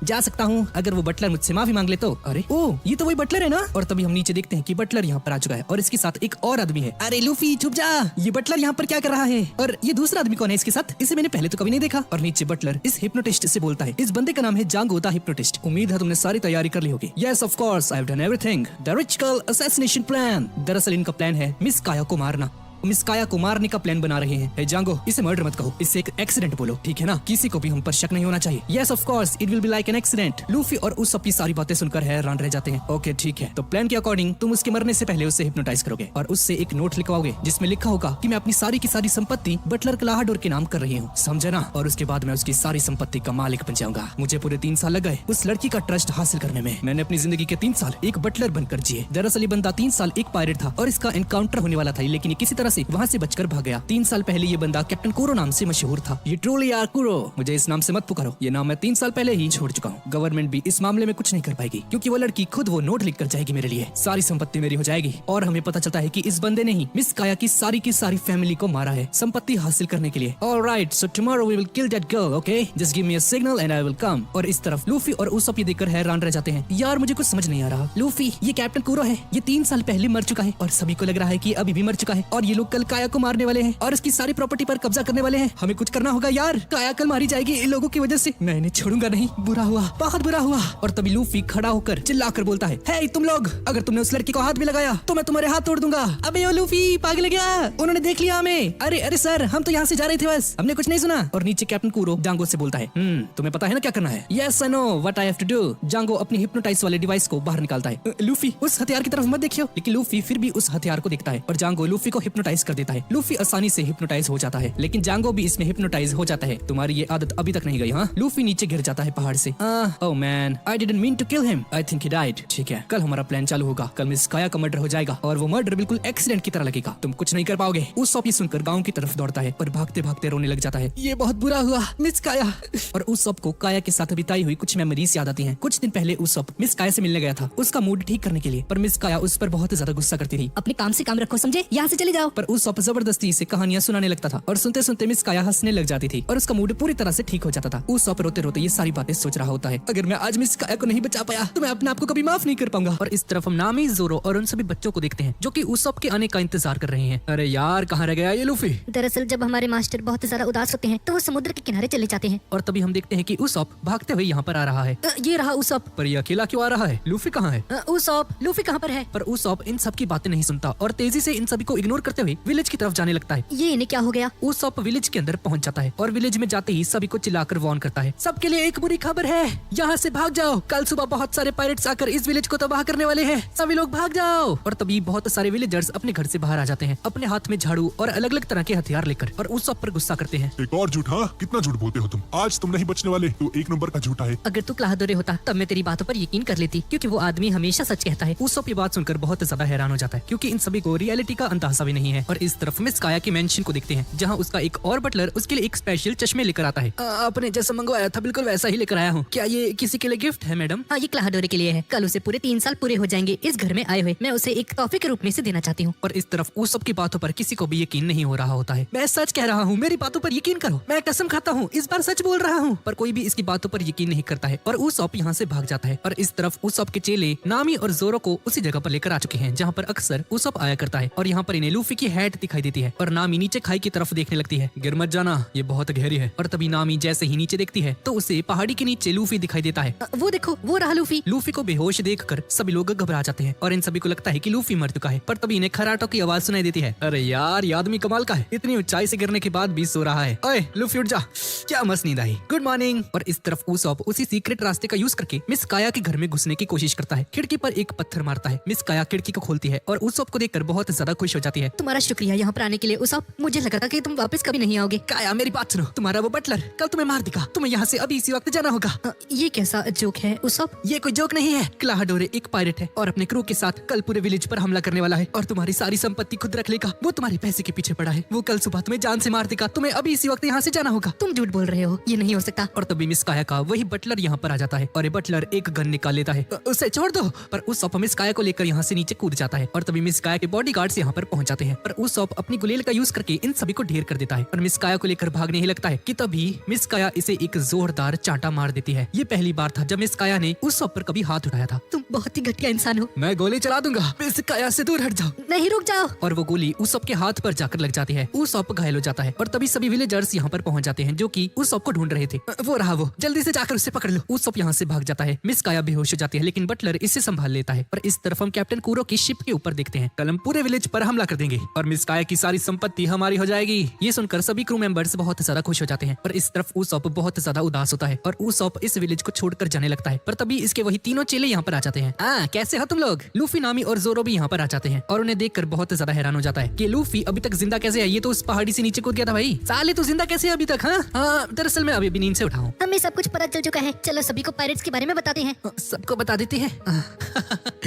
जा सकता हूँ, अगर वो बटलर मुझसे माफी मांग ले तो। अरे ओ, ये तो वही बटलर है ना। और तभी हम नीचे देखते हैं कि बटलर यहाँ पर आ चुका है और इसके साथ एक और आदमी है। अरे लूफी छुप जा, ये बटलर यहाँ पर क्या कर रहा है? और ये दूसरा आदमी कौन है इसके साथ? इसे मैंने पहले तो कभी नहीं देखा। और नीचे बटलर इस हिप्नोटिस्ट से बोलता है। इस बंदे का नाम है जांगो द हिप्नोटिस्ट। उम्मीद है तुमने सारी तैयारी कर ली होगी। Yes of course, I have done everything. The rich girl assassination plan. दरअसल इनका प्लान है मिस काया को मारना। मिस काया को मारने का प्लान बना रहे हैं। जांगो, इसे मर्डर मत कहो, इससे एक एक्सीडेंट बोलो, ठीक है ना? किसी को भी हम पर शक नहीं होना चाहिए। Yes of course, it will be like an accident. Luffy और उस सब की सारी बातें सुनकर हैरान रह जाते हैं। ओके ठीक है, तो प्लान के अकॉर्डिंग तुम उसके मरने से पहले उसे हिप्नोटाइज करोगे और उससे एक नोट लिखवाओगे जिसमें लिखा होगा कि मैं अपनी सारी की सारी संपत्ति बटलर कलाहडोर के नाम कर रही हूँ, समझे ना? और उसके बाद मैं उसकी सारी संपत्ति का मालिक बन जाऊंगा। मुझे पूरे 3 साल लग गए उस लड़की का ट्रस्ट हासिल करने में। मैंने अपनी जिंदगी के 3 साल एक बटलर बनकर जिए। दरअसल ये बंदा 3 साल एक पायरेट था और इसका एनकाउंटर होने वाला था, लेकिन ये किसी तरह से वहाँ से बचकर भाग गया। 3 साल पहले ये बंदा कैप्टन कुरो नाम से मशहूर था। ये ट्रोली यार कुरो, मुझे इस नाम से मत पुकारो, ये नाम मैं 3 साल पहले ही छोड़ चुका हूँ। गवर्नमेंट भी इस मामले में कुछ नहीं कर पाएगी क्योंकि वो लड़की खुद वो नोट लिख कर जाएगी मेरे लिए। सारी संपत्ति मेरी हो जाएगी। और हमें पता चलता है कि इस बंदे ने ही मिस काया की सारी फैमिली को मारा है संपत्ति हासिल करने के लिए। Alright, so tomorrow we will kill that girl, okay? Just give me a signal and I will come. और इस तरफ लूफी और उसप ये देखकर हैरान रह जाते हैं। यार मुझे कुछ समझ नहीं आ रहा। लूफी, ये कैप्टन कुरो है, ये 3 साल पहले मर चुका है और सभी को लग रहा है कि अभी भी मर चुका है। और ये लोग कल काया को मारने वाले हैं और इसकी सारी प्रॉपर्टी पर कब्जा करने वाले हैं। हमें कुछ करना होगा यार, काया कल मारी जाएगी इन लोगों की वजह से। मैं इन्हें छोड़ूंगा नहीं, बुरा हुआ, बहुत बुरा हुआ। और तभी लूफी खड़ा होकर चिल्लाकर बोलता है, हे तुम लोग, अगर तुमने उस लड़की को हाथ भी लगाया तो मैं तुम्हारे हाथ तोड़ दूंगा। अबे ओ लूफी, पागल गया, उन्होंने देख लिया हमें। अरे सर, हम तो यहाँ से जा रहे थे, बस हमने कुछ नहीं सुना। और नीचे कैप्टन कुरो जांगो से बोलता है, तुम्हें पता है ना क्या करना है? Yes I know what I have to do. Jango अपनी हिप्नोटाइज वाले डिवाइस को बाहर निकालता है। लूफी, उस हथियार की तरफ मत देखियो। लेकिन लूफी फिर भी उस हथियार को देखता है और जांगो लूफी को हिप्नोटाइज कर देता है। लूफी आसानी से हिप्नोटाइज हो जाता है, लेकिन जांगो भी इसमें हिप्नोटाइज हो जाता है। तुम्हारी ये आदत अभी तक नहीं गई, हाँ? लूफी नीचे गिर जाता है पहाड़ से। Oh man, I didn't mean to kill him, I think he died. ठीक है, कल हमारा प्लान चालू होगा। कल मिस काया का मर्डर हो जाएगा और वो मर्डर बिल्कुल एक्सीडेंट की तरह लगेगा। तुम कुछ नहीं कर पाओगे। उस सब ये सुनकर गांव की तरफ दौड़ता है और भागते भागते रोने लग जाता है। ये बहुत बुरा हुआ मिस काया। और उस सब को काया के साथ बिताई हुई कुछ मेमोरीज याद आती हैं। कुछ दिन पहले उस सब मिस काया से मिलने गया था उसका मूड ठीक करने के लिए, पर मिस काया उस पर बहुत ज्यादा गुस्सा करती थी। अपने काम से काम रखो, समझे? यहाँ से चले जाओ। पर उस सब जबरदस्ती से कहानियां सुनाने लगता था और सुनते सुनते मिस काया हंसने लग जाती थी और उसका मूड पूरी तरह से ठीक हो जाता था। उस सब रोते रोते ये सारी बातें सोच रहा होता है, अगर मैं आज मिस काया को नहीं बचा पाया तो मैं अपने आप को कभी माफ नहीं कर पाऊंगा। और इस तरफ हम नामी, जोरो और उन सभी बच्चों को देखते हैं जो कि उस सब के आने का इंतजार कर रहे हैं। अरे यार, कहाँ रह गया ये लूफी? दरअसल जब हमारे मास्टर बहुत ज्यादा उदास होते हैं तो वो समुद्र के किनारे चले जाते हैं। और तभी हम देखते हैं कि उसप भागते हुए यहाँ पर आ रहा है। ये रहा उसप। पर ये अकेला क्यों आ रहा है? लूफी कहाँ है? उसप, लूफी कहाँ पर है? पर उसप इन सब की बातें नहीं सुनता और तेजी से इन सभी को इग्नोर करते हुए विलेज की तरफ जाने लगता है। ये इन्हें क्या हो गया? उसप विलेज के अंदर पहुंच जाता है और विलेज में जाते ही सभी को चिल्लाकर वार्न करता है, सबके लिए एक बुरी खबर है, यहाँ से भाग जाओ, कल सुबह बहुत सारे पायरेट्स आकर इस विलेज को तबाह करने वाले हैं, सभी लोग भाग जाओ। और तभी बहुत सारे विलेजर्स अपने घर से बाहर आ जाते हैं अपने हाथ में झाड़ू और अलग अलग तरह के हथियार लेकर और उसप पर गुस्सा करते हैं। एक और झूठ, हाँ? कितना झूठ बोलते हो तुम? आज तुम नहीं बचने वाले, तू 1 नंबर का झूठा है। अगर तू क्लाहदोरे होता तब मैं तेरी बातों पर यकीन कर लेती, क्योंकि वो आदमी हमेशा सच कहता है। उसप ये बात सुनकर बहुत ज्यादा हैरान हो जाता है क्योंकि इन सभी को रियलिटी का अंदाजा भी नहीं है। और इस तरफ मिस काया के मेंशन को देखते हैं जहाँ उसका एक और बटलर उसके लिए एक स्पेशल चश्मे लेकर आता है। आपने जैसा मंगवाया था बिल्कुल वैसा ही लेकर आया हूँ। क्या ये किसी के लिए गिफ्ट है मैडम? हाँ, ये क्लाहदोरे के लिए है। कल उसे पूरे 3 साल पूरे हो जाएंगे इस घर में आए हुए। मैं उसे एक तोहफे के रूप में इसे देना चाहती हूँ। और इस तरफ उस सब की बातों पर किसी को भी यकीन नहीं हो रहा होता है। मैं सच कह रहा हूँ, मेरी बातों पर यकीन करो, मैं कसम खाता हूँ, इस बार सच बोल रहा हूँ। पर कोई भी इसकी बातों पर यकीन नहीं करता है और उसप यहाँ से भाग जाता है। और इस तरफ उसप के चेले नामी और जोरो को उसी जगह पर लेकर आ चुके हैं जहाँ पर अक्सर उसप आया करता है और यहाँ पर इन्हें लूफी की हैट दिखाई देती है और नामी नीचे खाई की तरफ देखने लगती है। गिर मत जाना, ये बहुत गहरी है। और तभी नामी जैसे ही नीचे देखती है तो उसे पहाड़ी के नीचे लूफी दिखाई देता है। वो देखो, वो रहा लूफी। लूफी को बेहोश देखकर सभी लोग घबरा जाते हैं और इन सभी को लगता है कि लूफी मर चुका है। पर तभी इन्हें खराटों की आवाज सुनाई देती है। अरे यार, ये आदमी कमाल का है, इतनी ऊंचाई से गिरने के बाद भी सो रहा है। ओए लूफी उठ जा, क्या मस्त नींद आई। Good morning. और इस तरफ उसॉप उसी सीक्रेट रास्ते का यूज करके मिस काया के घर में घुसने की कोशिश करता है। खिड़की पर एक पत्थर मारता है। मिस काया खिड़की को खोलती है और उसॉप को देखकर बहुत ज्यादा खुश हो जाती है। तुम्हारा शुक्रिया यहाँ पर आने के लिए उसॉप। मुझे लगा था कि तुम वापस कभी नहीं आओगे। काया मेरी बात सुनो, तुम्हारा वो बटलर कल तुम्हें मार देगा, तुम्हें यहाँ से अभी इसी वक्त जाना होगा। ये कैसा जोक है उसॉप? ये कोई जोक नहीं है। क्लाहाडोरे एक पायरेट है और अपने क्रू के साथ कल पूरे विलेज पर हमला करने वाला है और तुम्हारी सारी संपत्ति खुद रख लेगा। वो तुम्हारे पैसे के पीछे पड़ा है। वो कल सुबह तुम्हें जान से मार देगा। तुम्हें अभी इसी वक्त यहाँ से जाना होगा। तुम झूठ बोल रहे हो, ये नहीं हो सकता। और तभी मिस काया का वही बटलर यहाँ पर आ जाता है और ये बटलर एक गन निकाल लेता है। उसे छोड़ दो। पर उसॉप मिस काया को लेकर यहाँ से नीचे कूद जाता है और तभी मिस काया के बॉडीगार्ड्स यहाँ पर पहुंच जाते हैं। पर उसॉप अपनी गुलेल का यूज करके इन सभी को ढेर कर देता है और मिस काया को लेकर भागने ही लगता है कि तभी मिस काया इसे एक जोरदार चांटा मार देती है। ये पहली बार था जब मिस काया ने उसॉप पर कभी हाथ उठाया था। तुम बहुत ही घटिया इंसान हो। मैं गोली चला दूंगा, मिस काया से दूर हट जाओ। नहीं, रुक जाओ। और वो गोली उसॉप के हाथ पर जाकर लग जाती है। उसॉप घायल हो जाता है और तभी सभी विलेजर्स यहाँ पर पहुंच जाते हैं जो कि उसॉप को ढूंढ रहे थे। वो रहा, वो जल्दी से जाकर उसे पकड़ लो। उसॉप यहाँ से भाग जाता है। मिस काया बेहोश हो जाती है लेकिन बटलर इसे संभाल लेता है। और इस तरफ हम कैप्टन कूरो की शिप के ऊपर देखते हैं। कल हम पूरे विलेज पर हमला कर देंगे और मिस काया की सारी संपत्ति हमारी हो जाएगी। ये सुनकर सभी क्रू मेंबर्स बहुत ज्यादा खुश हो जाते हैं। और इस तरफ उसॉप बहुत ज्यादा उदास होता है और उसॉप इस विलेज को छोड़कर जाने लगता है। पर तभी इसके वही तीनों चेले यहाँ पर आ जाते हैं। कैसे हो तुम लोग? लूफी, नामी और जोरो भी यहाँ पर आ जाते हैं और उन्हें देखकर बहुत ज्यादा हैरान हो जाता है कि लूफी अभी तक जिंदा कैसे है? ये तो उस पहाड़ी से नीचे कूद गया था भाई। साले तू जिंदा कैसे है अभी तक? हाँ, दरअसल मैं अभी नींद से उठा हूँ। हमें सब कुछ पता चल चुका है। चलो सभी को पायरेट्स के बारे में बताते हैं। सबको बता देते हैं।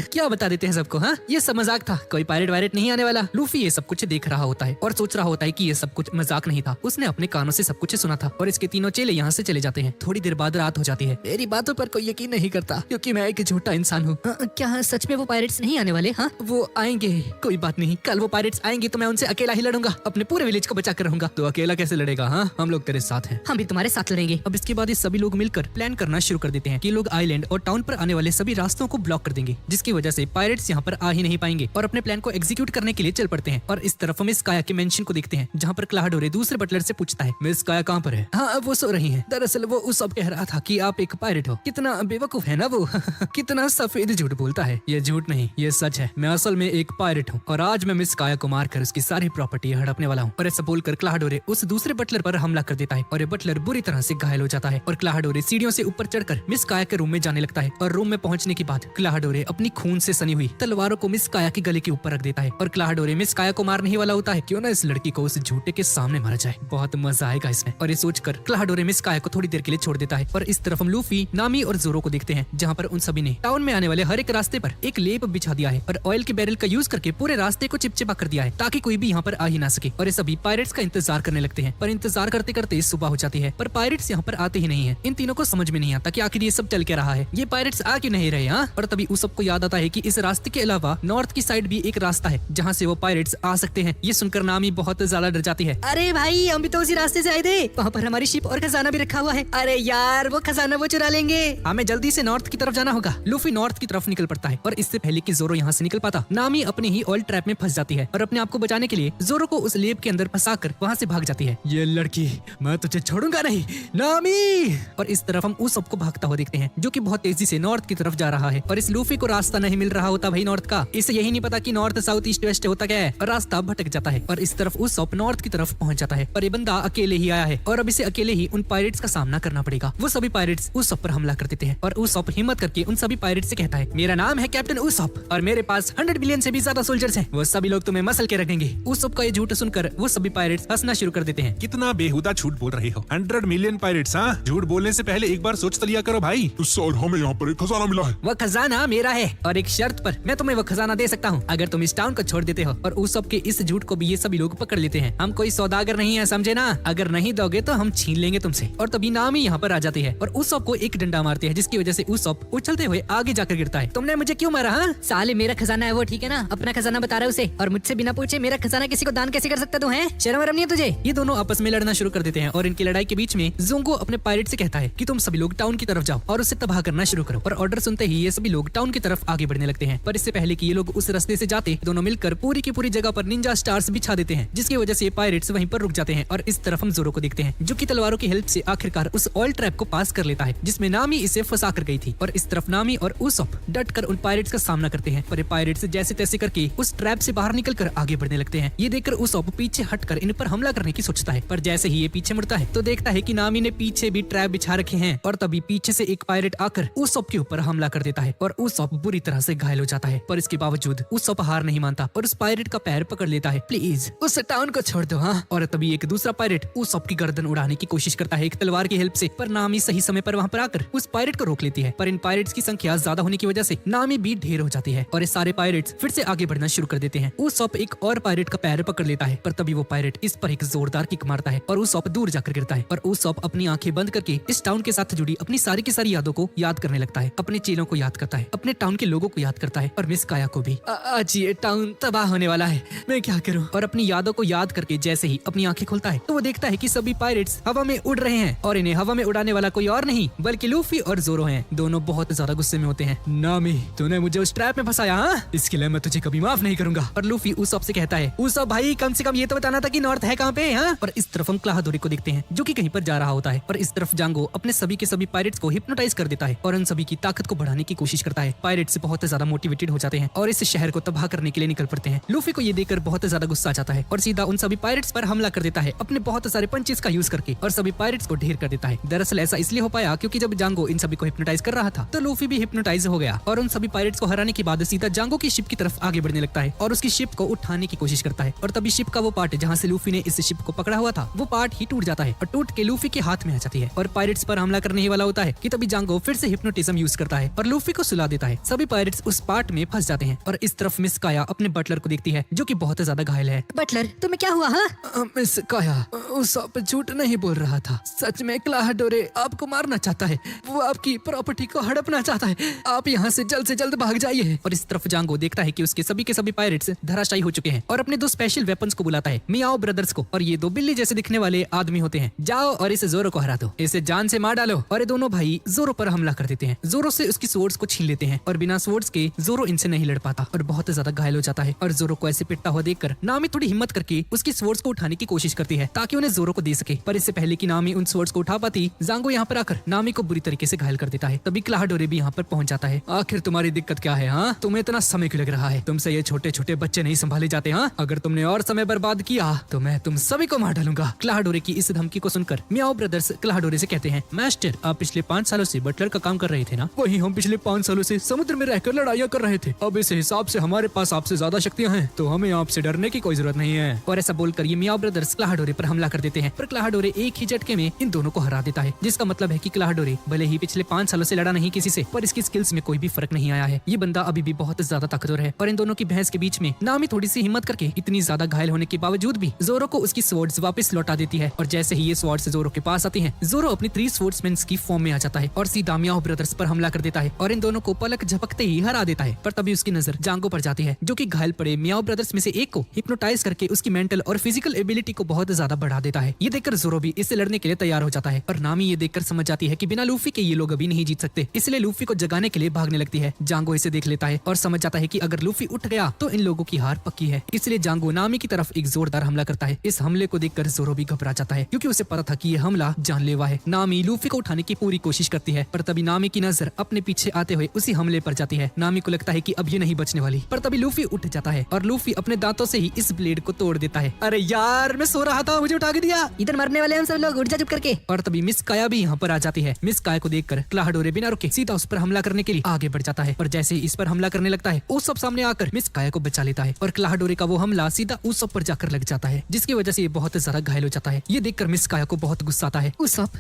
क्या बता देते हैं सबको? हाँ, ये सब मजाक था, कोई पायरेट वायरेट नहीं आने वाला। लूफी ये सब कुछ देख रहा होता है और सोच रहा होता है कि ये सब कुछ मजाक नहीं था। उसने अपने कानों से सब कुछ सुना था और इसके तीनों चेले यहाँ से चले जाते हैं। थोड़ी देर बाद रात हो जाती है। मेरी बातों पर कोई यकीन नहीं करता क्योंकि मैं एक झूठा इंसान हूँ। क्या सच में वो पायरेट्स नहीं आने वाले? हाँ, वो आएंगे, कोई बात नहीं। कल वो पायरेट्स आएंगे तो मैं उनसे अकेला ही लड़ूंगा, अपने पूरे विलेज को बचा कर रहूंगा। तो अकेला कैसे लड़ेगा? हाँ, हम लोग तेरे साथ हैं। हम भी तुम्हारे साथ लड़ेंगे। अब इसके बाद ये सभी लोग मिलकर प्लान करना शुरू कर देते हैं कि लोग आइलैंड और टाउन पर आने वाले सभी रास्तों को ब्लॉक कर देंगे, जिसकी वजह से पायरेट्स यहाँ पर आ ही नहीं पाएंगे और अपने प्लान को एग्जीक्यूट करने के लिए चल पड़ते हैं। और इस तरफ हम मिस काया के मेंशन को देखते हैं जहाँ पर क्लाहाडोरे दूसरे बटलर से पूछता है, मिस काया कहाँ पर है? हाँ, वो सो रही है। दरअसल वो उस सब कह रहा था कि आप एक पायरेट हो। कितना बेवकूफ है ना वो। कितना सफेद झूठ बोलता है। ये झूठ नहीं, ये सच है। मैं असल में एक पायरेट हूँ और आज मैं मिस काया को मारकर उसकी सारी प्रॉपर्टी हड़पने वाला हूँ। और ऐसा बोलकर क्लाहाडोरे उस दूसरे बटलर पर हमला कर देता है और ये बटलर बुरी तरह से घायल हो जाता है। और क्लाहाडोरे सीढ़ियों से ऊपर चढ़कर मिस काया के रूम में जाने लगता है और रूम में पहुंचने के बाद क्लाहाडोरे अपनी खून से सनी हुई तलवारों को मिस काया के गले के ऊपर रख देता है और क्लाहाडोरे मिस काया को मारने ही वाला होता है। क्यों ना इस लड़की को उस झूठे के सामने मारा जाए, बहुत मजा आएगा इसमें। और ये सोचकर क्लाहाडोरे मिस काया को थोड़ी देर के लिए छोड़ देता है। और इस तरफ हम लूफी, नामी और जोरो को देखते हैं जहाँ पर उन सभी ने टाउन में आने वाले हर एक रास्ते पर एक लेप बिछा दिया है और ऑयल के बैरल का यूज करके पूरे रास्ते को चिपचिपा कर दिया है ताकि कोई भी यहाँ पर आ ही ना सके। और ये सभी पायरेट्स का इंतजार करने लगते हैं। पर इंतजार करते करते सुबह हो जाती है पर पायरेट्स यहाँ पर आते ही नहीं है। इन तीनों को समझ में नहीं आता कि आखिर ये सब चल क्या रहा है, ये पायरेट्स आ क्यों नहीं रहे। और तभी उस सबको याद आता है कि इस रास्ते के अलावा नॉर्थ की साइड भी एक रास्ता है जहाँ से वो पायरेट्स आ सकते हैं। ये सुनकर नामी बहुत ज्यादा डर जाती है। अरे भाई, हम भी तो उसी रास्ते से आए थे, वहाँ पर हमारी शिप और खजाना भी रखा हुआ है। अरे यार, वो खजाना वो चुरा लेंगे। हमें जल्दी से नॉर्थ की तरफ जाना होगा। लूफी नॉर्थ की तरफ निकल पड़ता है और इससे पहले कि जोरो यहाँ से निकल पाता, नामी अपने ही ऑयल ट्रैप में फंस जाती है और अपने आप को बचाने के लिए जोरो को उस लेप के अंदर फंसाकर वहाँ से भाग जाती है। ये लड़की, मैं तुझे छोड़ूंगा नहीं नामी। और इस तरफ हम उस सबको भागता हुआ देखते हैं जो कि बहुत तेजी से नॉर्थ की तरफ जा रहा है। और इस लूफी को रास्ता नहीं मिल रहा होता भाई नॉर्थ का। इसे यही नहीं पता कि नॉर्थ साउथ ईस्ट वेस्ट होता क्या है और रास्ता भटक जाता है। और इस तरफ उस सब नॉर्थ की तरफ पहुंच जाता है और ये बंदा अकेले ही आया है और अब इसे अकेले ही उन पायरेट्स का सामना करना पड़ेगा। वो सभी पायरेट्स उस सब पर हमला कर देते हैं और उस सब हिम्मत करके उन सभी पायरेट्स से कहता है, मेरा नाम है कैप्टन उसॉप और मेरे पास 100 बिलियन से भी ज्यादा सोल्जर्स हैं। वो सभी लोग तुम्हें मसल के रखेंगे। उसॉप का ये झूठ सुनकर वो सभी पायरेट्स हंसना शुरू कर देते हैं। कितना बेहुदा झूठ बोल रहे हो। 100 मिलियन पायरेट्स। हाँ, झूठ बोलने से पहले एक बार सोच तो लिया करो भाई। सर, हमें यहाँ पर एक खजाना मिला है। वो खजाना मेरा है और एक शर्त पर मैं तुम्हें वो खजाना दे सकता हूँ अगर तुम इस टाउन को छोड़ देते हो। और उसॉप के इस झूठ को भी ये सभी लोग पकड़ लेते हैं। हम कोई सौदागर नहीं है, समझे ना। अगर नहीं दोगे तो हम छीन लेंगे तुमसे। और तभी नामी यहाँ पर आ जाती है और उसॉप को एक डंडा मारती है जिसकी वजह से उसॉप उछलते हुए आगे जाकर गिरता है। तुमने मुझे क्यों मारा? हाँ साले, मेरा खजाना है वो, ठीक है ना। अपना खजाना बता रहा है उसे और मुझसे बिना पूछे मेरा खजाना किसी को दान कैसे कर सकता तू है? शर्म वरम नहीं है तुझे? ये दोनों आपस में लड़ना शुरू कर देते हैं और इनकी लड़ाई के बीच में जोंगो अपने पायरेट से कहता है कि तुम सभी लोग टाउन की तरफ जाओ और उसे तबाह करना शुरू करो। और ऑर्डर सुनते ही ये सभी लोग टाउन की तरफ आगे बढ़ने लगते हैं। पर इससे पहले कि ये लोग उस रास्ते से जाते, दोनों मिलकर पूरी की पूरी जगह जगह पर निंजा स्टार्स बिछा देते हैं, जिसकी वजह से पायरेट्स वहीं पर रुक जाते हैं। और इस तरफ हम जोरो को देखते हैं, जो कि तलवारों की हेल्प से आखिरकार उस ऑयल ट्रैप को पास कर लेता है, जिसमें नामी इसे फंसा कर गई थी। और इस तरफ नामी और उसॉप डट कर उन पायरेट्स का सामना करते हैं, पर ये पायरेट्स जैसे तैसे करके उस ट्रैप से बाहर निकलकर आगे बढ़ने लगते हैं। ये देखकर उसॉप पीछे हटकर इन पर हमला करने की सोचता है, पर जैसे ही ये पीछे मुड़ता है तो देखता है कि नामी ने पीछे भी ट्रैप बिछा रखे हैं। और तभी पीछे से एक पायरेट आकर उसॉप के ऊपर हमला कर देता है और उसॉप बुरी तरह से घायल हो जाता है। पर इसके बावजूद उसॉप हार नहीं मानता और उस पायरेट का पैर पकड़ लेता है। प्लीज उस टाउन को छोड़ दो। हाँ। और तभी एक दूसरा पायरेट उसॉप की गर्दन उड़ाने की कोशिश करता है एक तलवार की हेल्प से, पर नामी सही समय पर वहाँ पर आकर उस पायरेट को रोक लेती है। पर इन पायरेट्स की संख्या ज्यादा होने की वजह से नामी भी ढेर हो जाती है और ये सारे पायरेट्स फिर से आगे बढ़ना शुरू कर देते हैं। उसॉप एक और पायरेट का पैर पकड़ लेता है, पर तभी वो पायरेट इस पर एक जोरदार किक मारता है और उसॉप दूर जाकर गिरता है। और उसॉप अपनी आंखें बंद करके इस टाउन के साथ जुड़ी अपनी सारी की सारी यादों को याद करने लगता है, अपने चेलों को याद करता है, अपने टाउन के लोगों को याद करता है और मिस काया को भी। आज ये टाउन तबाह होने वाला है, मैं क्या करूं? और अपनी यादों को याद करके जैसे ही अपनी आंखें खोलता है तो वो देखता है कि सभी पायरेट्स हवा में उड़ रहे हैं और इन्हें हवा में उड़ाने वाला कोई और नहीं बल्कि लूफी और जोरो हैं। दोनों बहुत ज्यादा गुस्से में होते हैं। नामी, तूने मुझे उस ट्रैप में फंसाया, हाँ? इसके लिए मैं तुझे कभी माफ नहीं करूंगा। और लूफी उसॉप से कहता है, उसॉप भाई कम से कम ये तो बताना था कि नॉर्थ है कहाँ पे, हाँ? और इस तरफ हम क्लाहादोरी को देखते हैं, जो कि कहीं पर जा रहा होता है। और इस तरफ जांगो अपने सभी के सभी पायरेट्स को हिप्नोटाइज कर देता है और उन सभी की ताकत को बढ़ाने की कोशिश करता है। पायरेट्स बहुत ज्यादा मोटिवेटेड हो जाते हैं और इस शहर को तबाह करने के लिए निकल पड़ते हैं। लूफी को ये देखकर बहुत ज्यादा गुस्सा आ जाता है और सीधा उन सभी पायरेट्स पर हमला कर देता है अपने बहुत सारे पंचेस का यूज करके और सभी पायरेट्स को ढेर कर देता है। दरअसल ऐसा इसलिए हो पाया क्योंकि जब जांगो इन सभी को हिप्नोटाइज कर रहा था तो लूफी भी हिप्नोटाइज हो गया और उन सभी पायरेट्स को हराने के बाद सीधा जांगो की शिप की तरफ आगे बढ़ने लगता है और उसकी शिप को उठाने की कोशिश करता है। और तभी शिप का वो पार्ट जहाँ से लूफी ने इस शिप को पकड़ा हुआ था वो पार्ट ही टूट जाता है और टूट के लूफी के हाथ में आ जाती है और पायरेट्स पर हमला करने ही वाला होता है कि तभी जांगो फिर से हिप्नोटिज्म यूज करता है और लूफी को सुला देता है। सभी पायरेट्स उस पार्ट में फंस जाते हैं और इस तरफ मिस काया अपने बटलर को देखती है, जो कि बहुत ज्यादा घायल है। बटलर, तुम्हें क्या हुआ? हाँ, मिस काया, उसॉप झूठ नहीं बोल रहा था। सच में क्लाहाडोरे आपको मारना चाहता है, वो आपकी प्रॉपर्टी को हड़पना चाहता है। आप यहाँ से जल्द भाग जाइए। और इस तरफ जांगो देखता है कि उसके सभी के सभी पायरेट्स धराशायी हो चुके हैं और अपने दो स्पेशल वेपन्स को बुलाता है, मियाओ ब्रदर्स को। और ये दो बिल्ली जैसे दिखने वाले आदमी होते हैं। जाओ और इसे जोरो को हरा दो, इसे जान से मार डालो। और ये दोनों भाई जोरो पर हमला कर देते हैं। जोरो से उसकी स्वॉर्ड्स को छीन लेते हैं और बिना स्वॉर्ड्स के जोरो इनसे नहीं लड़ पाता और बहुत ज्यादा घायल हो जाता है। और जोरो को ऐसे पिटता हुआ देखकर नामी थोड़ी हिम्मत करके उसकी स्वॉर्ड्स को उठाने की कोशिश करती है ताकि उन्हें जोरो को दे सके। पर इससे पहले कि नामी उन स्वॉर्ड्स को उठा पाती, जांगो यहाँ पर आकर नामी को बुरी तरीके से घायल कर देता है। तभी क्लाहाडोरे भी यहाँ पर पहुंच जाता है। आखिर तुम्हारी दिक्कत क्या है, हाँ? तुम्हें इतना समय क्यों लग रहा है? तुमसे ये छोटे छोटे बच्चे नहीं संभाले जाते, हाँ? अगर तुमने और समय बर्बाद किया तो मैं तुम सभी को मार डालूंगा। क्लाहाडोरे की इस धमकी को सुनकर मियाओ ब्रदर्स क्लाहाडोरे से कहते हैं, मास्टर, आप पिछले 5 सालों से बटलर का काम कर रहे थे ना? वही हम पिछले 5 सालों से समुद्र में रहकर लड़ाइयाँ कर रहे थे। अब इस हिसाब से हमारे पास आपसे ज्यादा शक्तियाँ हैं, तो हमें आपसे डरने की कोई जरूरत नहीं है। और ऐसा बोलकर ये मियाओ ब्रदर्स क्लाहाडोरे पर हमला कर देते हैं, पर क्लाहाडोरे एक ही झटके में इन दोनों को हरा देता है। जिसका मतलब है कि क्लाहाडोरे भले ही पिछले 5 सालों से लड़ा नहीं किसी से, पर इसकी स्किल्स में कोई भी फर्क नहीं आया है। ये बंदा अभी भी बहुत ज्यादा ताकतवर है। और इन दोनों की बहस के बीच में नामी थोड़ी सी हिम्मत करके इतनी ज्यादा घायल होने के बावजूद भी जोरो को उसकी स्वॉर्ड्स वापस लौटा देती है। और जैसे ही ये स्वॉर्ड्स जोरो के पास आती हैं, जोरो अपनी 3 स्वॉर्ड्समैन की फॉर्म में आ जाता है और सीधा मियाओ ब्रदर्स पर हमला कर देता है और इन दोनों को पलक झपकते ही हरा देता है। पर तभी उसकी नजर जांगो पर जाती है, जो कि घायल पड़े मियाओ ब्रदर्स में से एक को हिप्नोटाइज करके उसकी मेंटल और फिजिकल एबिलिटी को बहुत ज्यादा बढ़ा देता है। ये देखकर जोरो भी इससे लड़ने के लिए तैयार हो जाता है। पर नामी ये देखकर समझ जाती है कि बिना लूफी के ये लोग अभी नहीं जीत सकते, इसलिए लूफी को जगाने के लिए भागने लगती है। जांगो इसे देख लेता है और समझ जाता है कि अगर लूफी उठ गया तो इन लोगों की हार पक्की है। इसलिए जांगो नामी की तरफ एक जोरदार हमला करता है। इस हमले को देखकर जोरो भी घबरा जाता है, क्योंकि उसे पता था कि ये हमला जानलेवा है। नामी लूफी को उठाने की पूरी कोशिश करती है, पर तभी नामी की नजर अपने पीछे आते हुए उसी हमले पर जाती है। नामी को लगता है कि अब ये नहीं बचने वाली, पर तभी लूफी उठ जाता है और लूफी अपने दांतों से ही इस ब्लेड को तोड़ देता है। अरे यार, मैं सो रहा था, मुझे उठा के दिया। इधर मरने वाले हम सब लोग, उठ जा चुप करके। और तभी मिस काया भी यहाँ पर आ जाती है। मिस काया को देखकर क्लाहाडोरे बिना रुके सीधा उस पर हमला करने के लिए आगे बढ़ जाता है। पर जैसे ही इस पर हमला करने लगता है, उस सब सामने आकर मिस काया को बचा लेता है और क्लाहाडोरे का वो हमला सीधा उस सब पर जाकर लग जाता है, जिसकी वजह से ये बहुत ज्यादा घायल हो जाता है। ये देखकर मिस काया को बहुत गुस्सा आता है